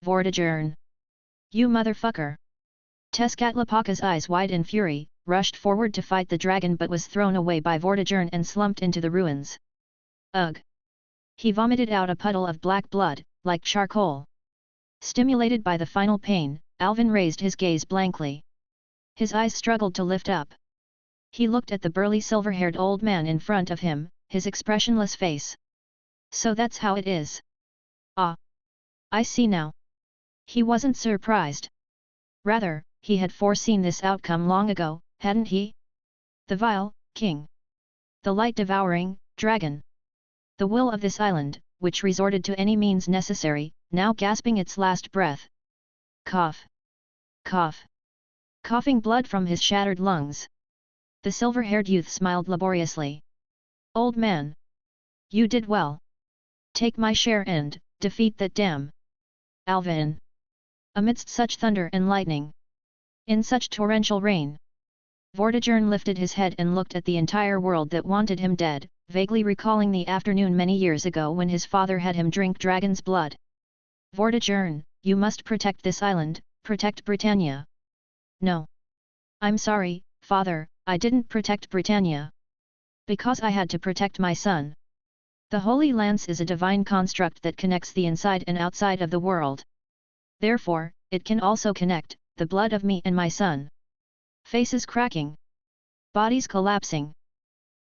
B: Vortigern. You motherfucker. Tezcatlapaka's eyes wide in fury, rushed forward to fight the dragon but was thrown away by Vortigern and slumped into the ruins. Ugh! He vomited out a puddle of black blood, like charcoal. Stimulated by the final pain, Alvin raised his gaze blankly. His eyes struggled to lift up. He looked at the burly silver-haired old man in front of him, his expressionless face. So that's how it is. Ah! I see now. He wasn't surprised. Rather, he had foreseen this outcome long ago, hadn't he? The vile king. The light-devouring dragon. The will of this island, which resorted to any means necessary, now gasping its last breath. Cough. Cough. Coughing blood from his shattered lungs. The silver-haired youth smiled laboriously. Old man. You did well. Take my share and defeat that damn Alvin. Amidst such thunder and lightning. In such torrential rain. Vortigern lifted his head and looked at the entire world that wanted him dead, vaguely recalling the afternoon many years ago when his father had him drink dragon's blood. Vortigern, you must protect this island, protect Britannia. No. I'm sorry, father, I didn't protect Britannia. Because I had to protect my son. The Holy Lance is a divine construct that connects the inside and outside of the world. Therefore, it can also connect the blood of me and my son. Faces cracking. Bodies collapsing.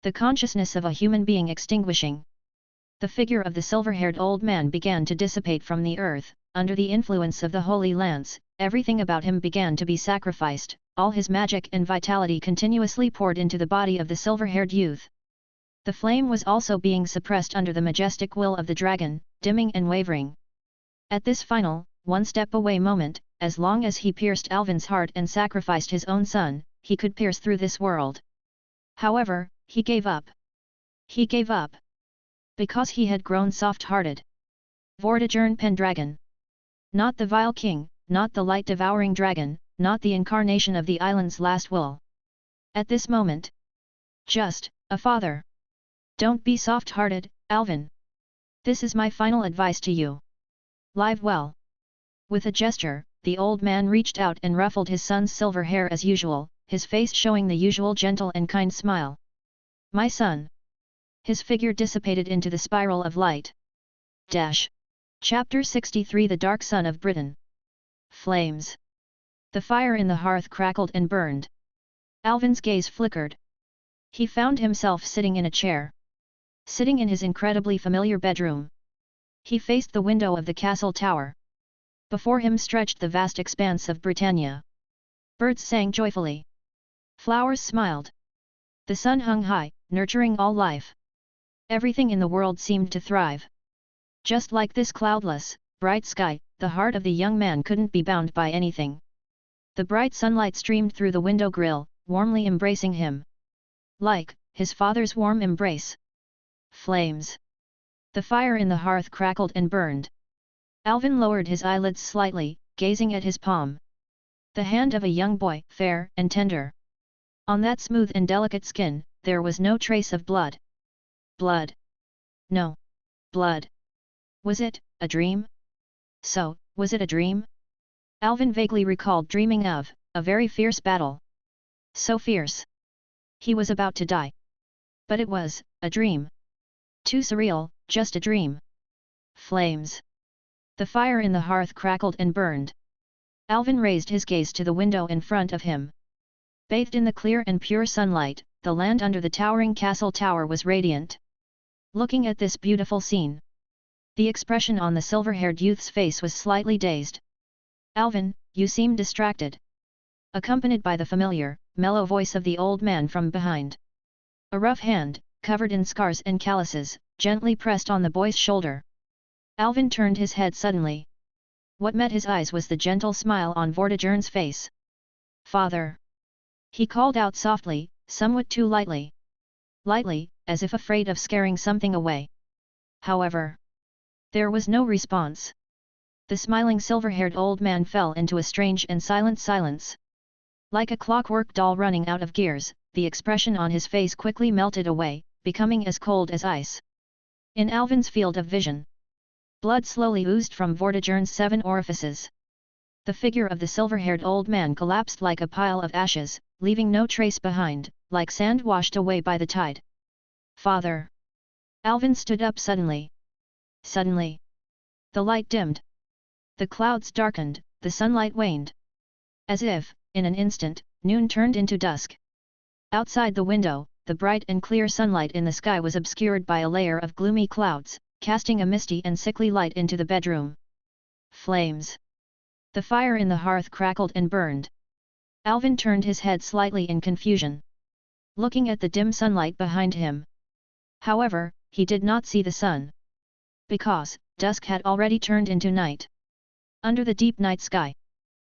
B: The consciousness of a human being extinguishing. The figure of the silver-haired old man began to dissipate from the earth. Under the influence of the Holy Lance, everything about him began to be sacrificed, all his magic and vitality continuously poured into the body of the silver-haired youth. The flame was also being suppressed under the majestic will of the dragon, dimming and wavering. At this final, one-step-away moment, as long as he pierced Alvin's heart and sacrificed his own son, he could pierce through this world. However, he gave up. He gave up. Because he had grown soft-hearted. Vortigern Pendragon. Not the vile king, not the light-devouring dragon, not the incarnation of the island's last will. At this moment. Just, a father. Don't be soft-hearted, Alvin. This is my final advice to you. Live well. With a gesture, the old man reached out and ruffled his son's silver hair as usual, his face showing the usual gentle and kind smile. My son. His figure dissipated into the spiral of light. Chapter 63 The Dark Sun of Britain. Flames. The fire in the hearth crackled and burned. Alvin's gaze flickered. He found himself sitting in a chair. Sitting in his incredibly familiar bedroom. He faced the window of the castle tower. Before him stretched the vast expanse of Britannia. Birds sang joyfully. Flowers smiled. The sun hung high, nurturing all life. Everything in the world seemed to thrive. Just like this cloudless, bright sky, the heart of the young man couldn't be bound by anything. The bright sunlight streamed through the window grill, warmly embracing him. Like his father's warm embrace. Flames. The fire in the hearth crackled and burned. Alvin lowered his eyelids slightly, gazing at his palm. The hand of a young boy, fair and tender. On that smooth and delicate skin, there was no trace of blood. Blood. No. Blood. Was it a dream? So, was it a dream? Alvin vaguely recalled dreaming of a very fierce battle. So fierce. He was about to die. But it was a dream. Too surreal, just a dream. Flames. The fire in the hearth crackled and burned. Alvin raised his gaze to the window in front of him. Bathed in the clear and pure sunlight, the land under the towering castle tower was radiant. Looking at this beautiful scene, the expression on the silver-haired youth's face was slightly dazed. Alvin, you seem distracted. Accompanied by the familiar, mellow voice of the old man from behind. A rough hand, covered in scars and calluses, gently pressed on the boy's shoulder. Alvin turned his head suddenly. What met his eyes was the gentle smile on Vortigern's face. Father! He called out softly, somewhat too lightly. Lightly, as if afraid of scaring something away. However, there was no response. The smiling silver-haired old man fell into a strange and silent silence. Like a clockwork doll running out of gears, the expression on his face quickly melted away, becoming as cold as ice. In Alvin's field of vision, blood slowly oozed from Vortigern's 7 orifices. The figure of the silver-haired old man collapsed like a pile of ashes, leaving no trace behind, like sand washed away by the tide. Father! Alvin stood up suddenly. Suddenly. The light dimmed. The clouds darkened, the sunlight waned. As if, in an instant, noon turned into dusk. Outside the window, the bright and clear sunlight in the sky was obscured by a layer of gloomy clouds, casting a misty and sickly light into the bedroom. Flames. The fire in the hearth crackled and burned. Alvin turned his head slightly in confusion, looking at the dim sunlight behind him. However, he did not see the sun. Because, dusk had already turned into night. Under the deep night sky,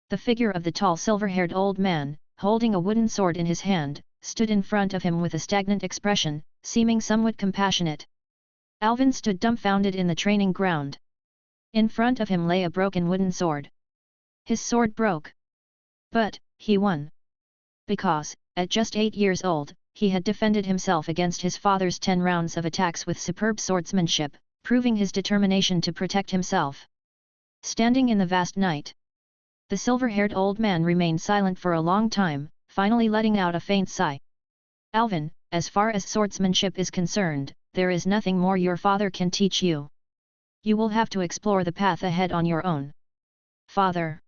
B: the figure of the tall silver-haired old man, holding a wooden sword in his hand, stood in front of him with a stagnant expression, seeming somewhat compassionate. Alvin stood dumbfounded in the training ground. In front of him lay a broken wooden sword. His sword broke. But, he won. Because, at just 8 years old, he had defended himself against his father's 10 rounds of attacks with superb swordsmanship, proving his determination to protect himself. Standing in the vast night, the silver-haired old man remained silent for a long time, finally letting out a faint sigh. Alvin, as far as swordsmanship is concerned, there is nothing more your father can teach you. You will have to explore the path ahead on your own. Father!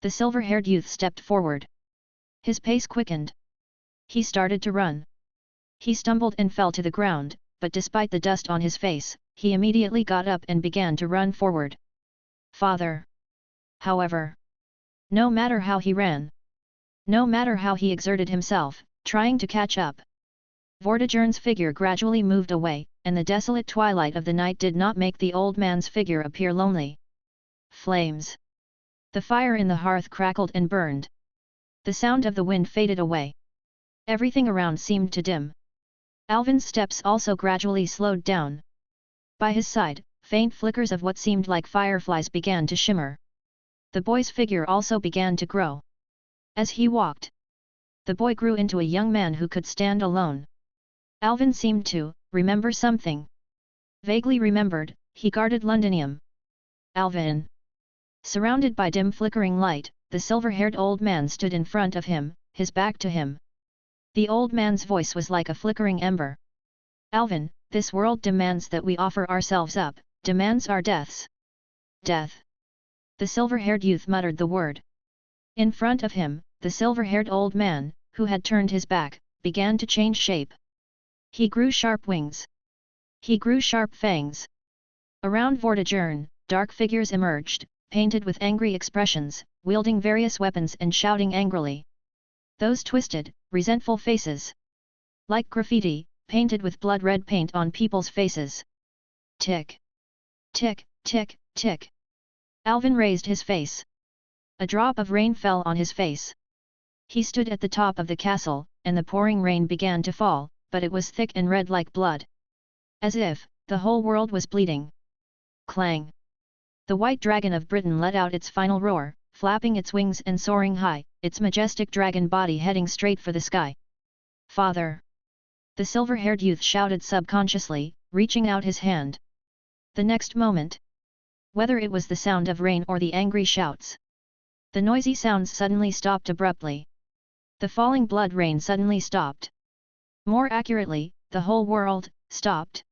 B: The silver-haired youth stepped forward. His pace quickened. He started to run. He stumbled and fell to the ground, but despite the dust on his face, he immediately got up and began to run forward. Father! However, no matter how he ran, no matter how he exerted himself, trying to catch up, Vortigern's figure gradually moved away, and the desolate twilight of the night did not make the old man's figure appear lonely. Flames. The fire in the hearth crackled and burned. The sound of the wind faded away. Everything around seemed to dim. Alvin's steps also gradually slowed down. By his side, faint flickers of what seemed like fireflies began to shimmer. The boy's figure also began to grow. As he walked, the boy grew into a young man who could stand alone. Alvin seemed to remember something. Vaguely remembered, he guarded Londinium. Alvin. Surrounded by dim flickering light, the silver-haired old man stood in front of him, his back to him. The old man's voice was like a flickering ember. Alvin, this world demands that we offer ourselves up, demands our deaths. Death. The silver-haired youth muttered the word. In front of him, the silver-haired old man, who had turned his back, began to change shape. He grew sharp wings. He grew sharp fangs. Around Vortigern, dark figures emerged, painted with angry expressions, wielding various weapons and shouting angrily. Those twisted, resentful faces. Like graffiti, painted with blood-red paint on people's faces. Tick. Tick, tick, tick. Alvin raised his face. A drop of rain fell on his face. He stood at the top of the castle, and the pouring rain began to fall, but it was thick and red like blood. As if the whole world was bleeding. Clang! The white dragon of Britain let out its final roar, flapping its wings and soaring high, its majestic dragon body heading straight for the sky. Father! The silver-haired youth shouted subconsciously, reaching out his hand. The next moment, whether it was the sound of rain or the angry shouts, the noisy sounds suddenly stopped abruptly. The falling blood rain suddenly stopped. More accurately, the whole world stopped.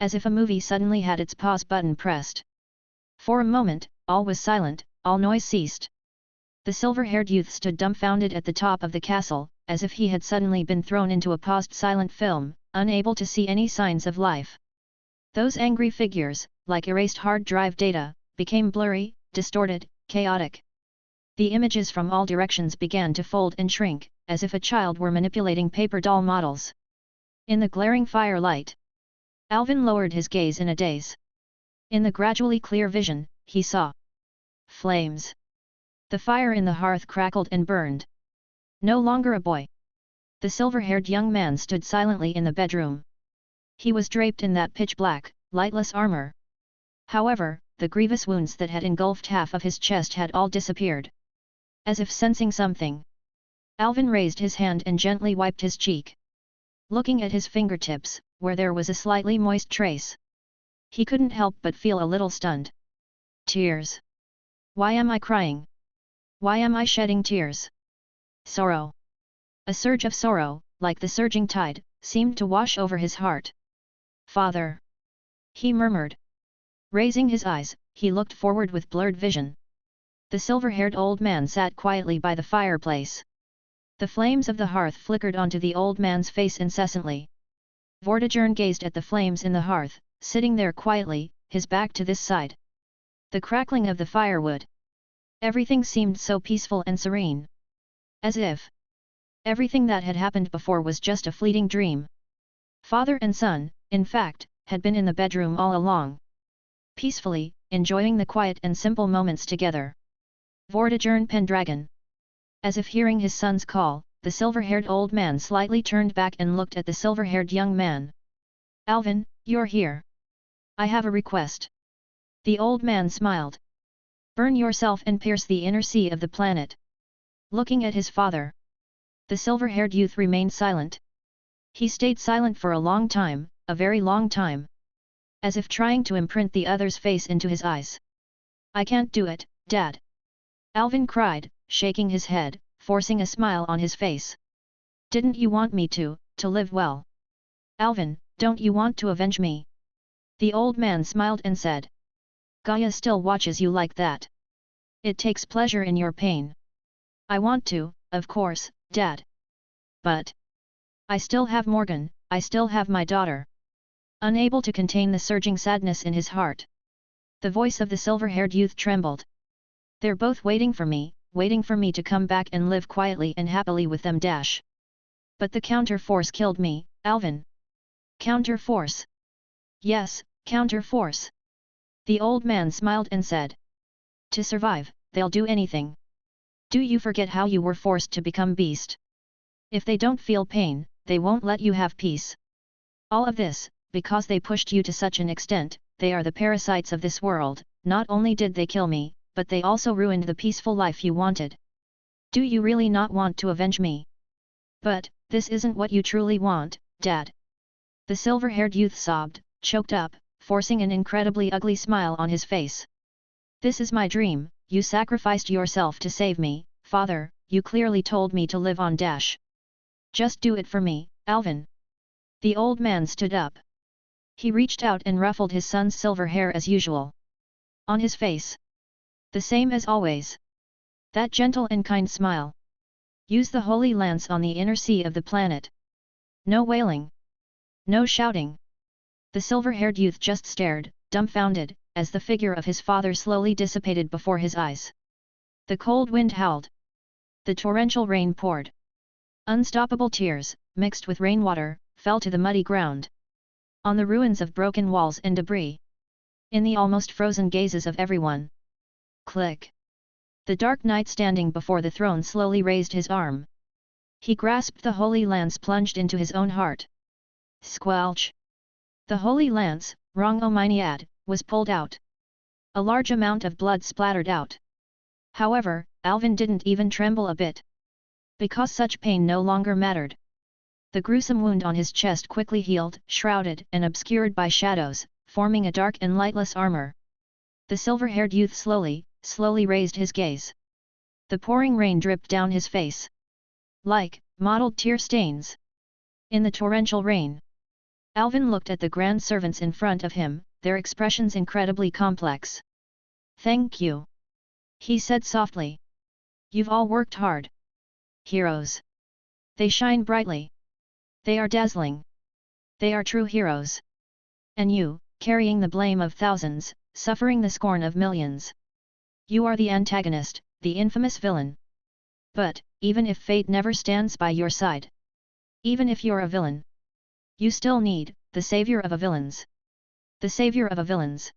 B: As if a movie suddenly had its pause button pressed. For a moment, all was silent, all noise ceased. The silver-haired youth stood dumbfounded at the top of the castle, as if he had suddenly been thrown into a paused silent film, unable to see any signs of life. Those angry figures, like erased hard drive data, became blurry, distorted, chaotic. The images from all directions began to fold and shrink, as if a child were manipulating paper doll models. In the glaring firelight, Alvin lowered his gaze in a daze. In the gradually clear vision, he saw flames. The fire in the hearth crackled and burned. No longer a boy. The silver-haired young man stood silently in the bedroom. He was draped in that pitch-black, lightless armor. However, the grievous wounds that had engulfed half of his chest had all disappeared. As if sensing something, Alvin raised his hand and gently wiped his cheek. Looking at his fingertips, where there was a slightly moist trace, he couldn't help but feel a little stunned. Tears. Why am I crying? Why am I shedding tears? Sorrow. A surge of sorrow, like the surging tide, seemed to wash over his heart. Father! He murmured. Raising his eyes, he looked forward with blurred vision. The silver-haired old man sat quietly by the fireplace. The flames of the hearth flickered onto the old man's face incessantly. Vortigern gazed at the flames in the hearth, sitting there quietly, his back to this side. The crackling of the firewood. Everything seemed so peaceful and serene. As if everything that had happened before was just a fleeting dream. Father and son, in fact, had been in the bedroom all along. Peacefully, enjoying the quiet and simple moments together. Vortigern Pendragon. As if hearing his son's call, the silver-haired old man slightly turned back and looked at the silver-haired young man. Alvin, you're here. I have a request. The old man smiled. Burn yourself and pierce the inner sea of the planet. Looking at his father, the silver-haired youth remained silent. He stayed silent for a long time, a very long time. As if trying to imprint the other's face into his eyes. I can't do it, Dad. Alvin cried, shaking his head, forcing a smile on his face. Didn't you want me to live well? Alvin, don't you want to avenge me? The old man smiled and said. Gaia still watches you like that. It takes pleasure in your pain. I want to, of course, Dad. But I still have Morgan, I still have my daughter. Unable to contain the surging sadness in his heart, the voice of the silver-haired youth trembled. They're both waiting for me to come back and live quietly and happily with them. But the counter-force killed me, Alvin. Counter-force? Yes, counter-force. The old man smiled and said. To survive, they'll do anything. Do you forget how you were forced to become beast? If they don't feel pain, they won't let you have peace. All of this, because they pushed you to such an extent, they are the parasites of this world. Not only did they kill me, but they also ruined the peaceful life you wanted. Do you really not want to avenge me? But this isn't what you truly want, Dad. The silver-haired youth sobbed, choked up, forcing an incredibly ugly smile on his face. This is my dream, you sacrificed yourself to save me, father, you clearly told me to live on dash. Just do it for me, Alvin. The old man stood up. He reached out and ruffled his son's silver hair as usual. On his face, the same as always, that gentle and kind smile. Use the holy lance on the inner sea of the planet. No wailing. No shouting. The silver-haired youth just stared, dumbfounded, as the figure of his father slowly dissipated before his eyes. The cold wind howled. The torrential rain poured. Unstoppable tears, mixed with rainwater, fell to the muddy ground. On the ruins of broken walls and debris. In the almost frozen gazes of everyone. Click. The Dark Knight standing before the throne slowly raised his arm. He grasped the holy lance plunged into his own heart. Squelch. The holy lance, Reinhard, was pulled out. A large amount of blood splattered out. However, Alvin didn't even tremble a bit. Because such pain no longer mattered. The gruesome wound on his chest quickly healed, shrouded and obscured by shadows, forming a dark and lightless armor. The silver-haired youth slowly raised his gaze. The pouring rain dripped down his face. Like mottled tear stains. In the torrential rain. Alvin looked at the grand servants in front of him, their expressions incredibly complex. Thank you. He said softly. You've all worked hard. Heroes. They shine brightly. They are dazzling. They are true heroes. And you, carrying the blame of thousands, suffering the scorn of millions. You are the antagonist, the infamous villain. But, even if fate never stands by your side. Even if you're a villain. You still need, the savior of a villains. The savior of a villains.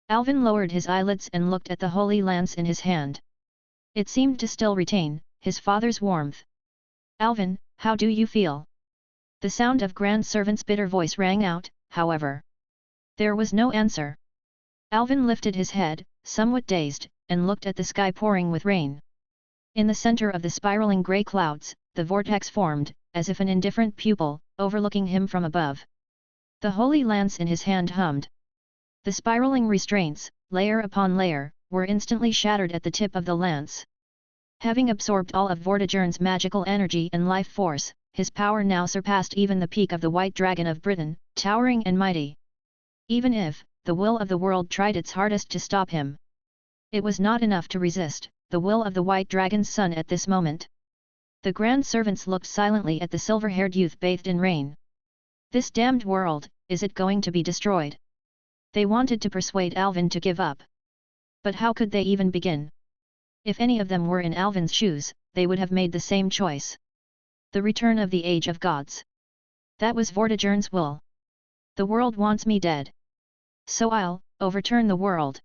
B: Alvin lowered his eyelids and looked at the holy lance in his hand. It seemed to still retain, his father's warmth. Alvin, how do you feel? The sound of Grand Servant's bitter voice rang out, however. There was no answer. Alvin lifted his head, somewhat dazed, and looked at the sky pouring with rain. In the center of the spiraling grey clouds, the vortex formed, as if an indifferent pupil, overlooking him from above. The holy lance in his hand hummed. The spiraling restraints, layer upon layer, were instantly shattered at the tip of the lance. Having absorbed all of Vortigern's magical energy and life force, his power now surpassed even the peak of the White Dragon of Britain, towering and mighty. Even if, the will of the world tried its hardest to stop him. It was not enough to resist, the will of the White Dragon's son at this moment. The grand servants looked silently at the silver-haired youth bathed in rain. This damned world, is it going to be destroyed? They wanted to persuade Alvin to give up. But how could they even begin? If any of them were in Alvin's shoes, they would have made the same choice. The return of the Age of Gods. That was Vortigern's will. The world wants me dead. So I'll overturn the world.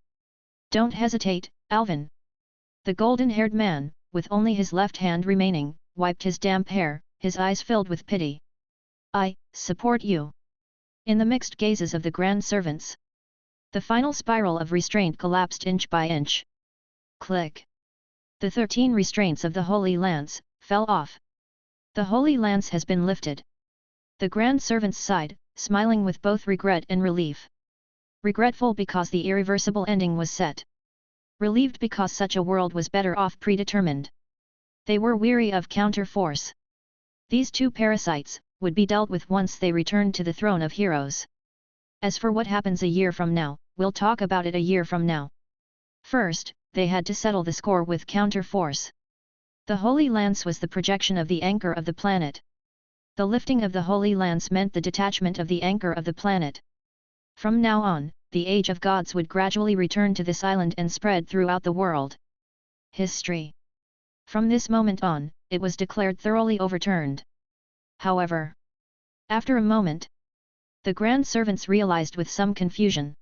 B: Don't hesitate, Alvin. The golden-haired man, with only his left hand remaining, wiped his damp hair, his eyes filled with pity. I support you. In the mixed gazes of the grand servants. The final spiral of restraint collapsed inch by inch. Click. The 13 restraints of the Holy Lance fell off. The Holy Lance has been lifted. The grand servants sighed, smiling with both regret and relief. Regretful because the irreversible ending was set. Relieved because such a world was better off predetermined. They were weary of counter-force. These two parasites would be dealt with once they returned to the throne of heroes. As for what happens a year from now, we'll talk about it a year from now. First, they had to settle the score with counter-force. The Holy Lance was the projection of the anchor of the planet. The lifting of the Holy Lance meant the detachment of the anchor of the planet. From now on, the Age of Gods would gradually return to this island and spread throughout the world. History. From this moment on, it was declared thoroughly overturned. However, after a moment, the grand servants realized with some confusion.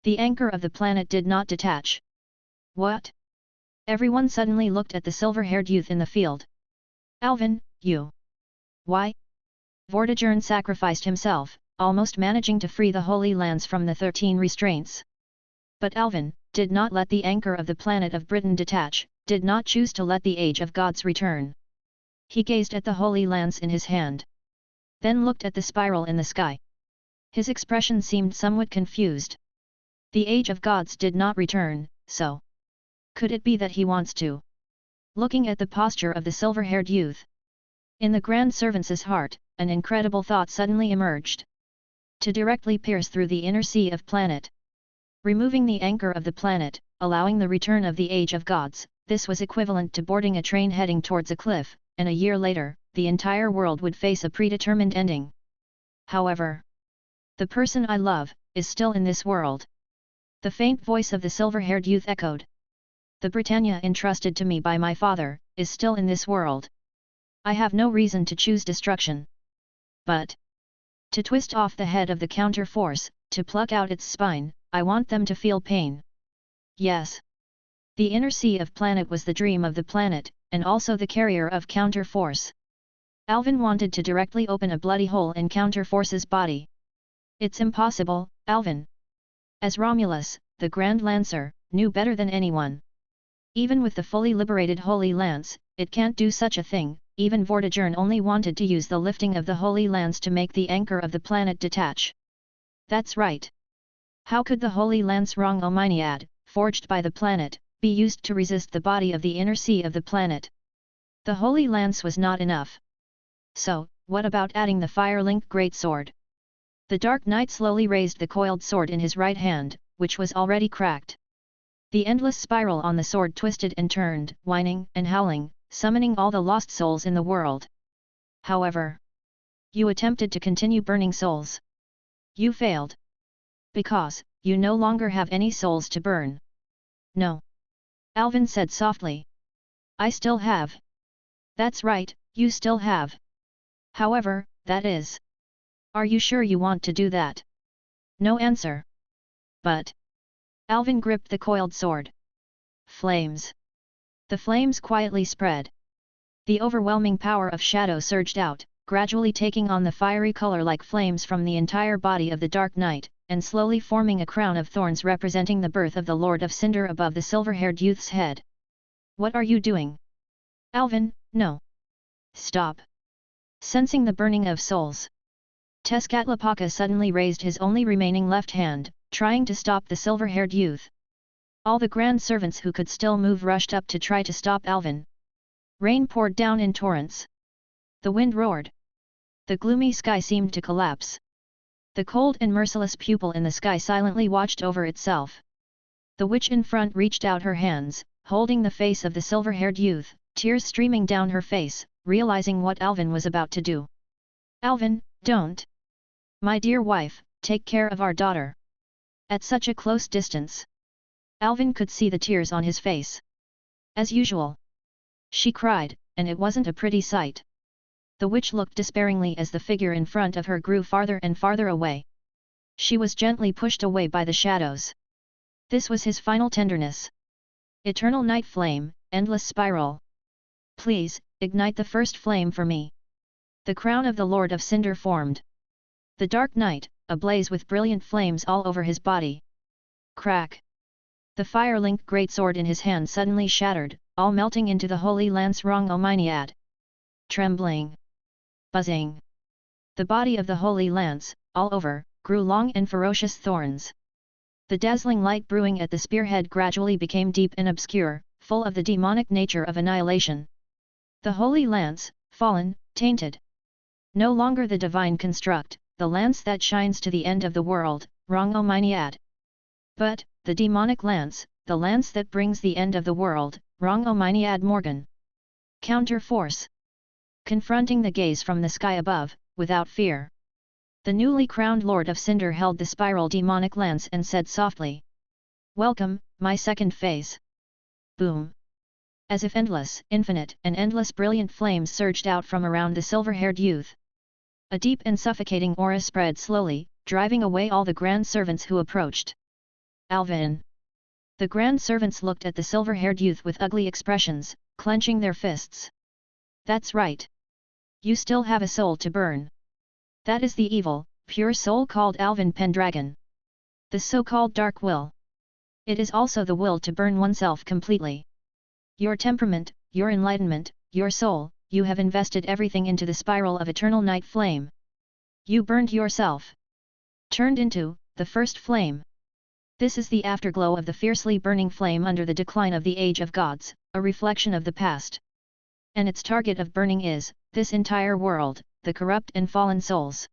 B: The anchor of the planet did not detach. What? Everyone suddenly looked at the silver-haired youth in the field. Alvin, you. Why? Vortigern sacrificed himself, almost managing to free the Holy Lance from the 13 restraints. But Alvin did not let the anchor of the planet of Britain detach, did not choose to let the Age of Gods return. He gazed at the Holy Lance in his hand. Then looked at the spiral in the sky. His expression seemed somewhat confused. The age of gods did not return, so could it be that he wants to? Looking at the posture of the silver-haired youth, in the Grand Servant's heart, an incredible thought suddenly emerged. To directly pierce through the inner sea of planet, removing the anchor of the planet, allowing the return of the age of gods, this was equivalent to boarding a train heading towards a cliff, and a year later, the entire world would face a predetermined ending. However, the person I love is still in this world. The faint voice of the silver-haired youth echoed. The Britannia entrusted to me by my father is still in this world. I have no reason to choose destruction. But to twist off the head of the counter-force, to pluck out its spine, I want them to feel pain. Yes. The inner sea of planet was the dream of the planet, and also the carrier of counter-force. Alvin wanted to directly open a bloody hole in counter-force's body. It's impossible, Alvin. As Romulus, the Grand Lancer, knew better than anyone. Even with the fully liberated Holy Lance, it can't do such a thing. Even Vortigern only wanted to use the lifting of the Holy Lance to make the anchor of the planet detach. That's right. How could the Holy Lance Rongomyniad, forged by the planet, be used to resist the body of the inner sea of the planet? The Holy Lance was not enough. So, what about adding the fire-linked greatsword? The Dark Knight slowly raised the coiled sword in his right hand, which was already cracked. The endless spiral on the sword twisted and turned, whining and howling, summoning all the lost souls in the world. However, you attempted to continue burning souls. You failed. Because, you no longer have any souls to burn. No. Alvin said softly. I still have. That's right, you still have. However, that is. Are you sure you want to do that? No answer. But Alvin gripped the coiled sword. Flames. The flames quietly spread. The overwhelming power of shadow surged out, gradually taking on the fiery color like flames from the entire body of the Dark Knight, and slowly forming a crown of thorns representing the birth of the Lord of Cinder above the silver-haired youth's head. What are you doing? Alvin, no. Stop. Sensing the burning of souls, Tezcatlapaka suddenly raised his only remaining left hand, trying to stop the silver-haired youth. All the grand servants who could still move rushed up to try to stop Alvin. Rain poured down in torrents. The wind roared. The gloomy sky seemed to collapse. The cold and merciless pupil in the sky silently watched over itself. The witch in front reached out her hands, holding the face of the silver-haired youth, tears streaming down her face, realizing what Alvin was about to do. Alvin, don't! My dear wife, take care of our daughter. At such a close distance, Alvin could see the tears on his face. As usual. She cried, and it wasn't a pretty sight. The witch looked despairingly as the figure in front of her grew farther and farther away. She was gently pushed away by the shadows. This was his final tenderness. Eternal night flame, endless spiral. Please, ignite the first flame for me. The crown of the Lord of Cinder formed. The Dark Knight, ablaze with brilliant flames all over his body. Crack! The fire-linked greatsword in his hand suddenly shattered, all melting into the Holy Lance Rongomyniad. Trembling. Buzzing. The body of the Holy Lance, all over, grew long and ferocious thorns. The dazzling light brewing at the spearhead gradually became deep and obscure, full of the demonic nature of annihilation. The Holy Lance, fallen, tainted. No longer the divine construct, the lance that shines to the end of the world, Rongomyniad. But, the demonic lance, the lance that brings the end of the world, Rongomyniad Morgan. Counter force. Confronting the gaze from the sky above, without fear. The newly crowned Lord of Cinder held the spiral demonic lance and said softly. Welcome, my second phase. Boom. As if endless, infinite and endless brilliant flames surged out from around the silver-haired youth. A deep and suffocating aura spread slowly, driving away all the grand servants who approached. Alvin. The grand servants looked at the silver-haired youth with ugly expressions, clenching their fists. That's right. You still have a soul to burn. That is the evil, pure soul called Alvin Pendragon. The so-called dark will. It is also the will to burn oneself completely. Your temperament, your enlightenment, your soul, you have invested everything into the spiral of eternal night flame. You burned yourself. turned into the first flame. This is the afterglow of the fiercely burning flame under the decline of the Age of Gods, a reflection of the past. And its target of burning is this entire world, the corrupt and fallen souls.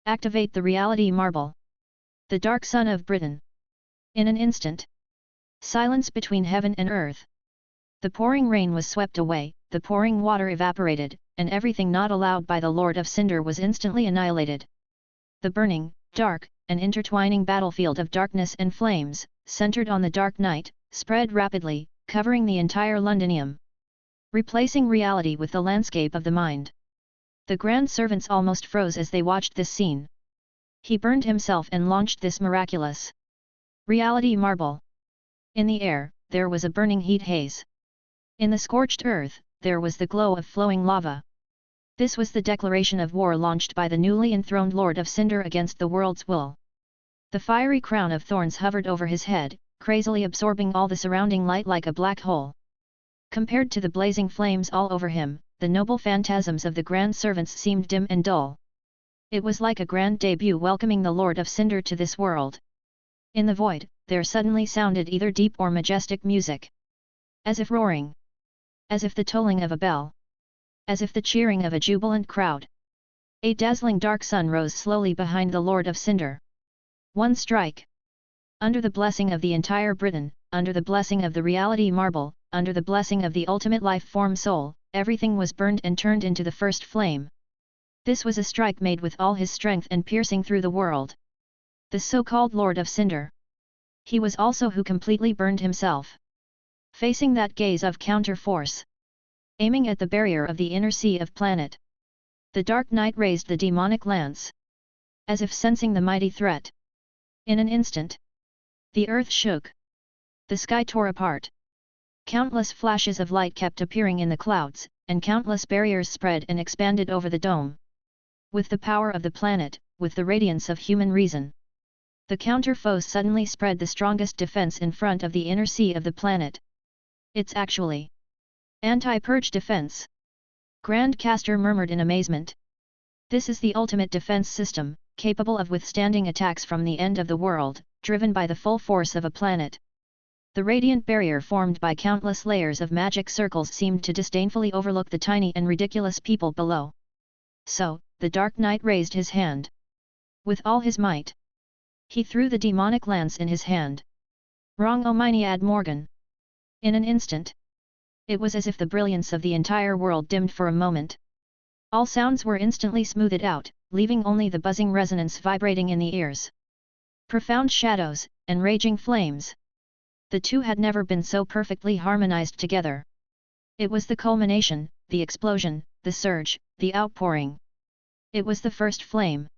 B: Activate the reality marble. The dark sun of Britain. In an instant. Silence between heaven and earth. The pouring rain was swept away, the pouring water evaporated, and everything not allowed by the Lord of Cinder was instantly annihilated. The burning, dark, and intertwining battlefield of darkness and flames, centered on the dark night, spread rapidly, covering the entire Londinium. Replacing reality with the landscape of the mind. The grand servants almost froze as they watched this scene. He burned himself and launched this miraculous reality marble. In the air, there was a burning heat haze. In the scorched earth, there was the glow of flowing lava. This was the declaration of war launched by the newly enthroned Lord of Cinder against the world's will. The fiery crown of thorns hovered over his head, crazily absorbing all the surrounding light like a black hole. Compared to the blazing flames all over him, the noble phantasms of the grand servants seemed dim and dull. It was like a grand debut welcoming the Lord of Cinder to this world. In the void, there suddenly sounded either deep or majestic music. As if roaring. As if the tolling of a bell. As if the cheering of a jubilant crowd. A dazzling dark sun rose slowly behind the Lord of Cinder. One strike. Under the blessing of the entire Britain, under the blessing of the reality marble, under the blessing of the ultimate life form soul, everything was burned and turned into the first flame. This was a strike made with all his strength and piercing through the world. The so-called Lord of Cinder. He was also who completely burned himself. Facing that gaze of counter-force. Aiming at the barrier of the inner sea of planet. The Dark Knight raised the demonic lance. As if sensing the mighty threat. In an instant. The earth shook. The sky tore apart. Countless flashes of light kept appearing in the clouds, and countless barriers spread and expanded over the dome. With the power of the planet, with the radiance of human reason. The counter-foes suddenly spread the strongest defense in front of the inner sea of the planet. It's actually anti-purge defense. Grand Caster murmured in amazement. This is the ultimate defense system, capable of withstanding attacks from the end of the world, driven by the full force of a planet. The radiant barrier formed by countless layers of magic circles seemed to disdainfully overlook the tiny and ridiculous people below. So, the Dark Knight raised his hand. With all his might. He threw the demonic lance in his hand. Wrong Omniad Morgan. In an instant. It was as if the brilliance of the entire world dimmed for a moment. All sounds were instantly smoothed out, leaving only the buzzing resonance vibrating in the ears. Profound shadows, and raging flames. The two had never been so perfectly harmonized together. It was the culmination, the explosion, the surge, the outpouring. It was the first flame.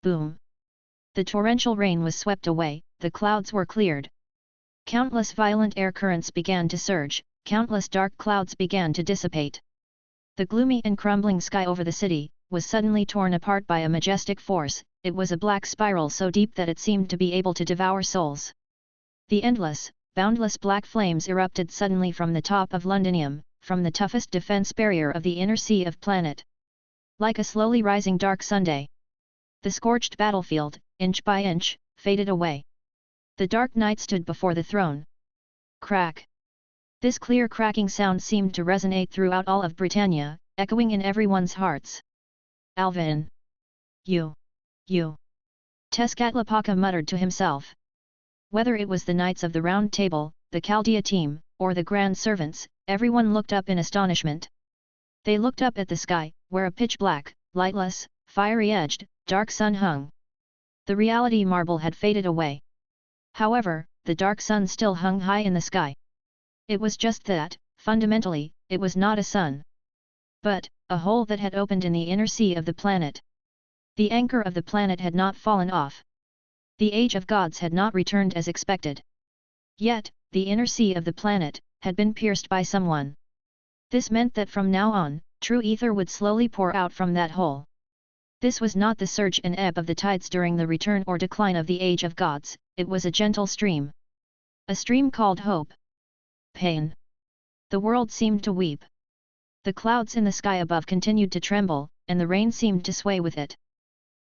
B: Boom! The torrential rain was swept away, the clouds were cleared. Countless violent air currents began to surge, countless dark clouds began to dissipate. The gloomy and crumbling sky over the city was suddenly torn apart by a majestic force. It was a black spiral so deep that it seemed to be able to devour souls. The endless, boundless black flames erupted suddenly from the top of Londinium, from the toughest defense barrier of the inner sea of planet. Like a slowly rising dark Sunday. The scorched battlefield, inch by inch, faded away. The Dark Knight stood before the throne. Crack! This clear cracking sound seemed to resonate throughout all of Britannia, echoing in everyone's hearts. Alvin! You! Tezcatlapaka muttered to himself. Whether it was the Knights of the Round Table, the Chaldea team, or the Grand Servants, everyone looked up in astonishment. They looked up at the sky, where a pitch-black, lightless, fiery-edged, dark sun hung. The reality marble had faded away. However, the dark sun still hung high in the sky. It was just that, fundamentally, it was not a sun. But, a hole that had opened in the inner sea of the planet. The anchor of the planet had not fallen off. The Age of Gods had not returned as expected. Yet, the inner sea of the planet had been pierced by someone. This meant that from now on, true ether would slowly pour out from that hole. This was not the surge and ebb of the tides during the return or decline of the Age of Gods, it was a gentle stream. A stream called hope. Pain. The world seemed to weep. The clouds in the sky above continued to tremble, and the rain seemed to sway with it.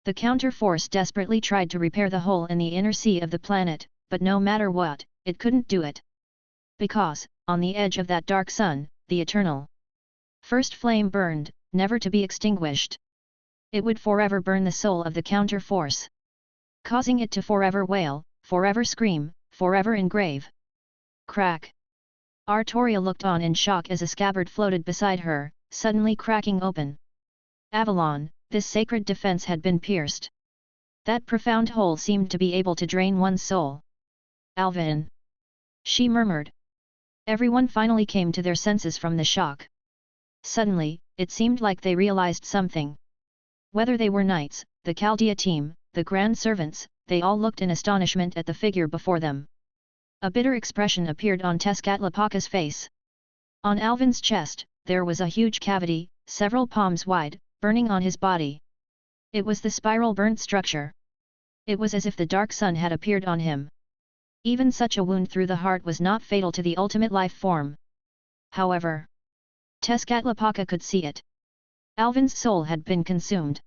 B: The counter-force desperately tried to repair the hole in the inner sea of the planet, but no matter what, it couldn't do it. Because, on the edge of that dark sun, the eternal first flame burned, never to be extinguished. It would forever burn the soul of the counter-force, causing it to forever wail, forever scream, forever engrave. Crack! Artoria looked on in shock as a scabbard floated beside her, suddenly cracking open. Avalon, this sacred defense had been pierced. That profound hole seemed to be able to drain one's soul. Alvin! She murmured. Everyone finally came to their senses from the shock. Suddenly, it seemed like they realized something. Whether they were knights, the Chaldea team, the grand servants, they all looked in astonishment at the figure before them. A bitter expression appeared on Tezcatlapaka's face. On Alvin's chest, there was a huge cavity, several palms wide, burning on his body. It was the spiral burnt structure. It was as if the dark sun had appeared on him. Even such a wound through the heart was not fatal to the ultimate life form. However, Tezcatlapaka could see it. Alvin's soul had been consumed.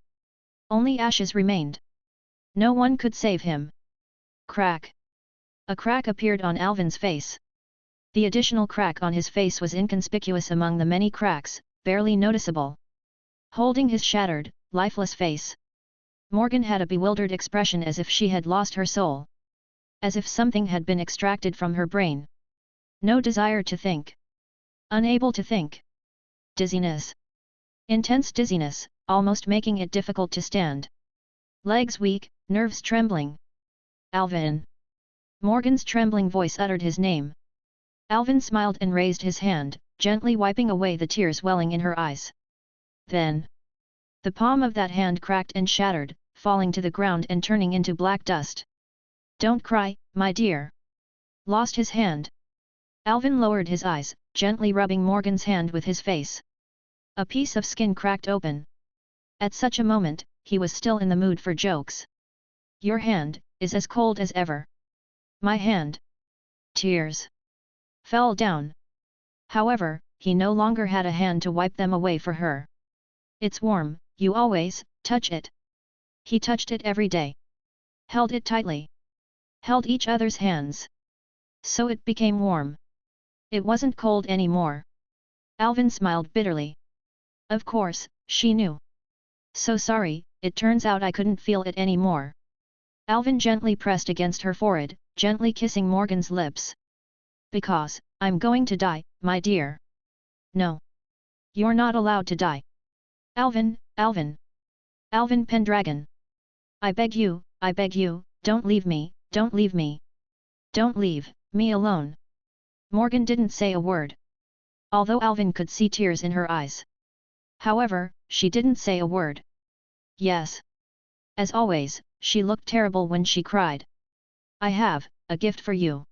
B: Only ashes remained. No one could save him. Crack! A crack appeared on Alvin's face. The additional crack on his face was inconspicuous among the many cracks, barely noticeable. Holding his shattered, lifeless face, Morgan had a bewildered expression as if she had lost her soul. As if something had been extracted from her brain. No desire to think. Unable to think. Dizziness. Intense dizziness, almost making it difficult to stand. Legs weak, nerves trembling. Alvin! Morgan's trembling voice uttered his name. Alvin smiled and raised his hand, gently wiping away the tears welling in her eyes. Then, the palm of that hand cracked and shattered, falling to the ground and turning into black dust. Don't cry, my dear. Lost his hand. Alvin lowered his eyes, gently rubbing Morgan's hand with his face. A piece of skin cracked open. At such a moment, he was still in the mood for jokes. Your hand is as cold as ever. My hand. Tears fell down. However, he no longer had a hand to wipe them away for her. It's warm, you always touch it. He touched it every day. Held it tightly. Held each other's hands. So it became warm. It wasn't cold anymore. Alvin smiled bitterly. Of course, she knew. So sorry, it turns out I couldn't feel it anymore. Alvin gently pressed against her forehead, gently kissing Morgan's lips. Because, I'm going to die, my dear. No. You're not allowed to die. Alvin, Alvin. Alvin Pendragon. I beg you, don't leave me, don't leave me. Don't leave me alone. Morgan didn't say a word. Although Alvin could see tears in her eyes. However, she didn't say a word. Yes. As always, she looked terrible when she cried. I have a gift for you.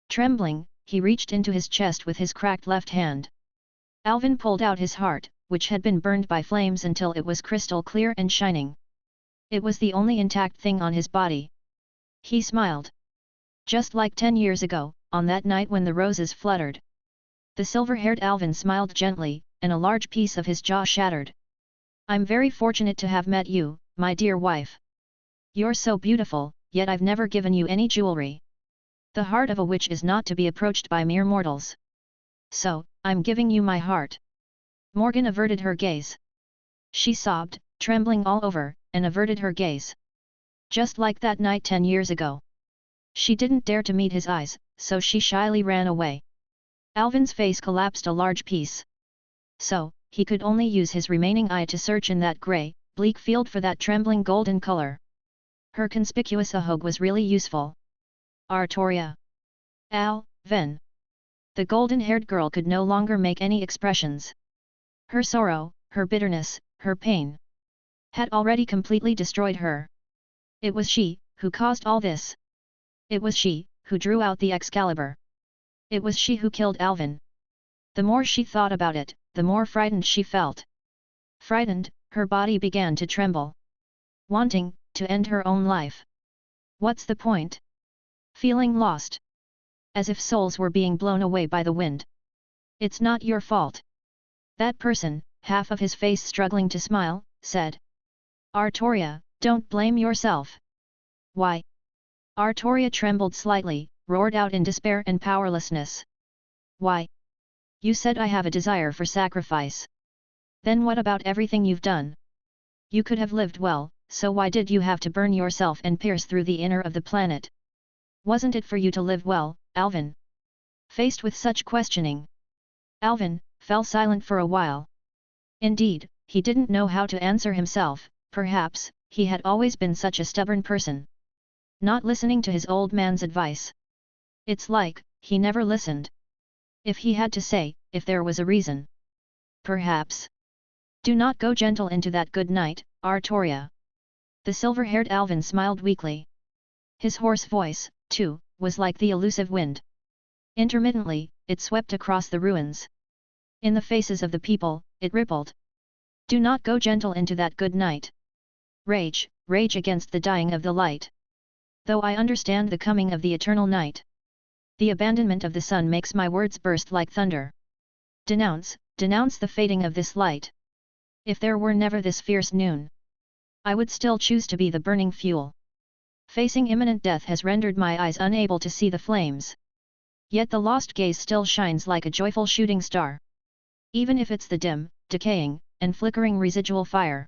B: Trembling, he reached into his chest with his cracked left hand. Alvin pulled out his heart, which had been burned by flames until it was crystal clear and shining. It was the only intact thing on his body. He smiled. Just like 10 years ago, on that night when the roses fluttered. The silver-haired Alvin smiled gently, and a large piece of his jaw shattered. I'm very fortunate to have met you, my dear wife. You're so beautiful, yet I've never given you any jewelry. The heart of a witch is not to be approached by mere mortals. So, I'm giving you my heart. Morgan averted her gaze. She sobbed, trembling all over, and averted her gaze. Just like that night 10 years ago. She didn't dare to meet his eyes, so she shyly ran away. Alvin's face collapsed a large piece. So, he could only use his remaining eye to search in that grey, bleak field for that trembling golden color. Her conspicuous ahog was really useful. Artoria. Ven. The golden-haired girl could no longer make any expressions. Her sorrow, her bitterness, her pain had already completely destroyed her. It was she who caused all this. It was she who drew out the Excalibur. It was she who killed Alvin. The more she thought about it, the more frightened she felt. Frightened, her body began to tremble. Wanting to end her own life. What's the point? Feeling lost. As if souls were being blown away by the wind. It's not your fault. That person, half of his face struggling to smile, said. Artoria, Don't blame yourself. Why? Artoria trembled slightly, roared out in despair and powerlessness. Why? You said I have a desire for sacrifice. Then what about everything you've done? You could have lived well, so why did you have to burn yourself and pierce through the inner of the planet? Wasn't it for you to live well, Alvin? Faced with such questioning, Alvin fell silent for a while. Indeed, he didn't know how to answer himself. Perhaps he had always been such a stubborn person, not listening to his old man's advice. It's like he never listened. If he had to say, if there was a reason. Perhaps. Do not go gentle into that good night, Artoria. The silver-haired Alvin smiled weakly. His hoarse voice, too, was like the elusive wind. Intermittently, it swept across the ruins. In the faces of the people, it rippled. Do not go gentle into that good night. Rage, rage against the dying of the light. Though I understand the coming of the eternal night, the abandonment of the sun makes my words burst like thunder. Denounce, denounce the fading of this light. If there were never this fierce noon, I would still choose to be the burning fuel. Facing imminent death has rendered my eyes unable to see the flames. Yet the lost gaze still shines like a joyful shooting star. Even if it's the dim, decaying, and flickering residual fire.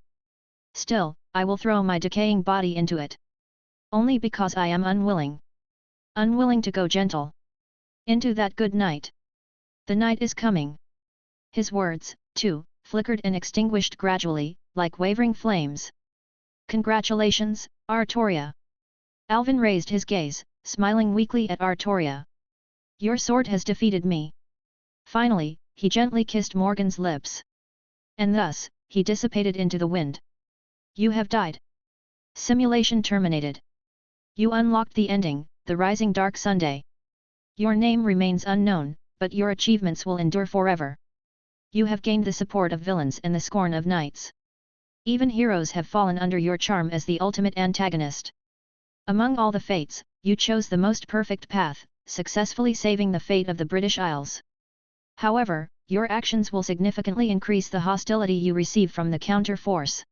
B: Still, I will throw my decaying body into it. Only because I am unwilling. Unwilling to go gentle into that good night. The night is coming. His words, too, flickered and extinguished gradually, like wavering flames. Congratulations, Artoria. Alvin raised his gaze, smiling weakly at Artoria. Your sword has defeated me. Finally, he gently kissed Morgan's lips. And thus, he dissipated into the wind. You have died. Simulation terminated. You unlocked the ending, the rising dark Sunday. Your name remains unknown, but your achievements will endure forever. You have gained the support of villains and the scorn of knights. Even heroes have fallen under your charm as the ultimate antagonist. Among all the fates, you chose the most perfect path, successfully saving the fate of the British Isles. However, your actions will significantly increase the hostility you receive from the counter force.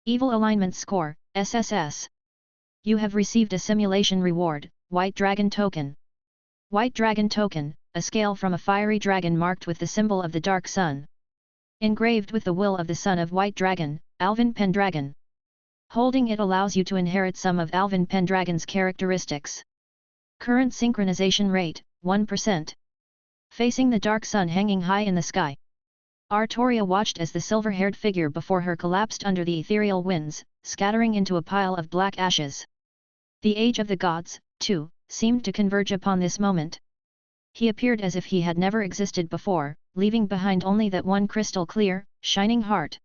B: Evil Alignment Score, SSS. You have received a simulation reward, White Dragon Token. White Dragon Token, a scale from a fiery dragon marked with the symbol of the Dark Sun. Engraved with the will of the son of White Dragon, Alvin Pendragon. Holding it allows you to inherit some of Alvin Pendragon's characteristics. Current synchronization rate, 1%. Facing the dark sun hanging high in the sky, Artoria watched as the silver-haired figure before her collapsed under the ethereal winds, scattering into a pile of black ashes. The age of the gods, too, seemed to converge upon this moment. He appeared as if he had never existed before, leaving behind only that one crystal-clear, shining heart.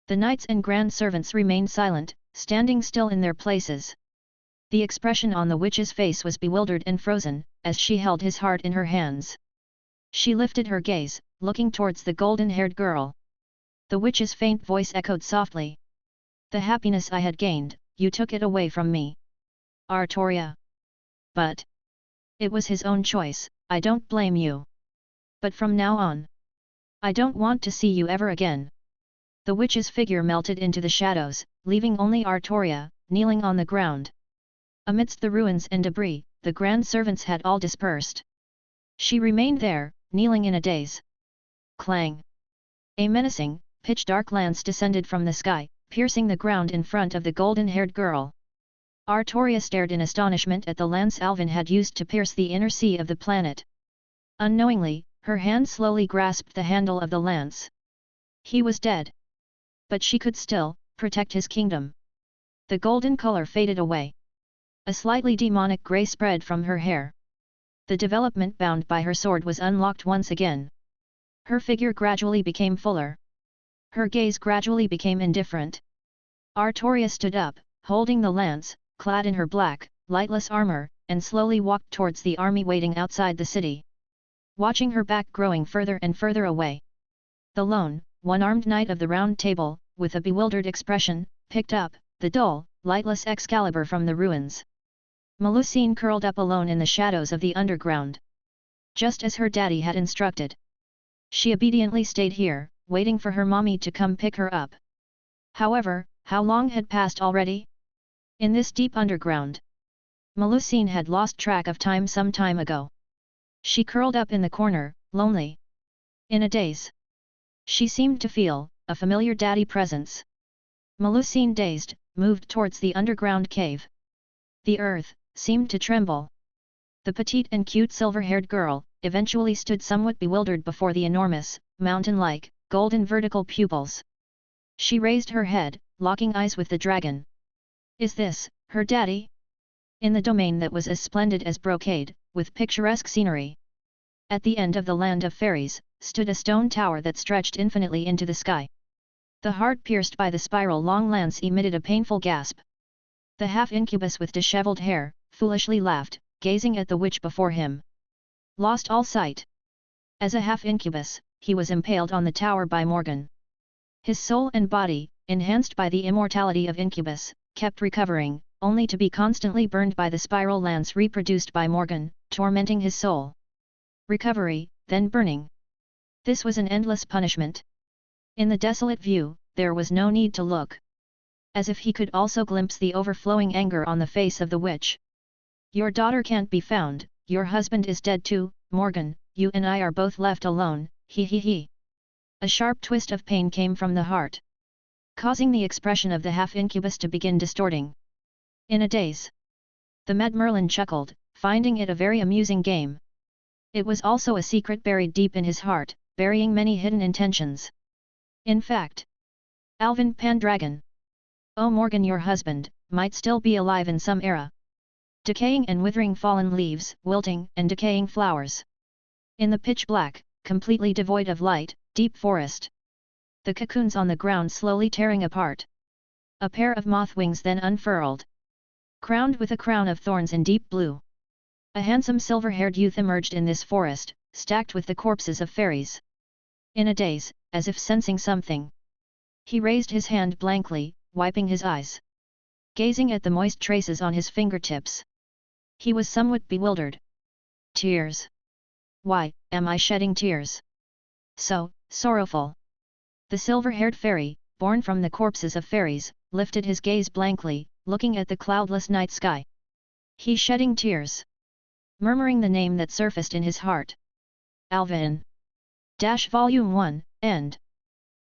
B: The knights and grand servants remained silent, standing still in their places. The expression on the witch's face was bewildered and frozen, as she held his heart in her hands. She lifted her gaze, looking towards the golden-haired girl. The witch's faint voice echoed softly. The happiness I had gained, you took it away from me. Artoria. But it was his own choice, I don't blame you. But from now on, I don't want to see you ever again. The witch's figure melted into the shadows, leaving only Artoria, kneeling on the ground. Amidst the ruins and debris, the grand servants had all dispersed. She remained there, kneeling in a daze. Clang! A menacing, pitch-dark lance descended from the sky, piercing the ground in front of the golden-haired girl. Artoria stared in astonishment at the lance Alvin had used to pierce the inner sea of the planet. Unknowingly, her hand slowly grasped the handle of the lance. He was dead. But she could still protect his kingdom. The golden color faded away. A slightly demonic grey spread from her hair. The development bound by her sword was unlocked once again. Her figure gradually became fuller. Her gaze gradually became indifferent. Artoria stood up, holding the lance, clad in her black, lightless armor, and slowly walked towards the army waiting outside the city. Watching her back growing further and further away, the lone, one-armed knight of the Round Table, with a bewildered expression, picked up the dull, lightless Excalibur from the ruins. Melusine curled up alone in the shadows of the underground. Just as her daddy had instructed. She obediently stayed here, waiting for her mommy to come pick her up. However, How long had passed already? In this deep underground, Melusine had lost track of time some time ago. She curled up in the corner, lonely. In a daze. She seemed to feel a familiar daddy presence. Melusine, dazed, moved towards the underground cave. The earth seemed to tremble. The petite and cute silver-haired girl eventually stood somewhat bewildered before the enormous, mountain-like, golden vertical pupils. She raised her head, locking eyes with the dragon. Is this her daddy? In the domain that was as splendid as brocade, with picturesque scenery. At the end of the land of fairies, stood a stone tower that stretched infinitely into the sky. The heart pierced by the spiral long lance emitted a painful gasp. The half-incubus with disheveled hair, foolishly laughed, gazing at the witch before him. Lost all sight. As a half-incubus, he was impaled on the tower by Morgan. His soul and body, enhanced by the immortality of incubus, kept recovering, only to be constantly burned by the spiral lance reproduced by Morgan, tormenting his soul. Recovery, then burning. This was an endless punishment. In the desolate view, there was no need to look. As if he could also glimpse the overflowing anger on the face of the witch. Your daughter can't be found, your husband is dead too, Morgan, you and I are both left alone, he he he. A sharp twist of pain came from the heart, causing the expression of the half-incubus to begin distorting. In a daze. The Mad Merlin chuckled, finding it a very amusing game. It was also a secret buried deep in his heart, burying many hidden intentions. In fact, Alvin Pendragon. Oh Morgan, your husband might still be alive in some era. Decaying and withering fallen leaves, wilting and decaying flowers. In the pitch black, completely devoid of light, deep forest. The cocoons on the ground slowly tearing apart. A pair of moth wings then unfurled. Crowned with a crown of thorns in deep blue. A handsome silver-haired youth emerged in this forest, stacked with the corpses of fairies. In a daze, as if sensing something. He raised his hand blankly, wiping his eyes. Gazing at the moist traces on his fingertips. He was somewhat bewildered. Tears. Why, am I shedding tears? So, sorrowful. The silver-haired fairy, born from the corpses of fairies, lifted his gaze blankly, looking at the cloudless night sky. He shedding tears. Murmuring the name that surfaced in his heart. Alvin. Volume 1, End.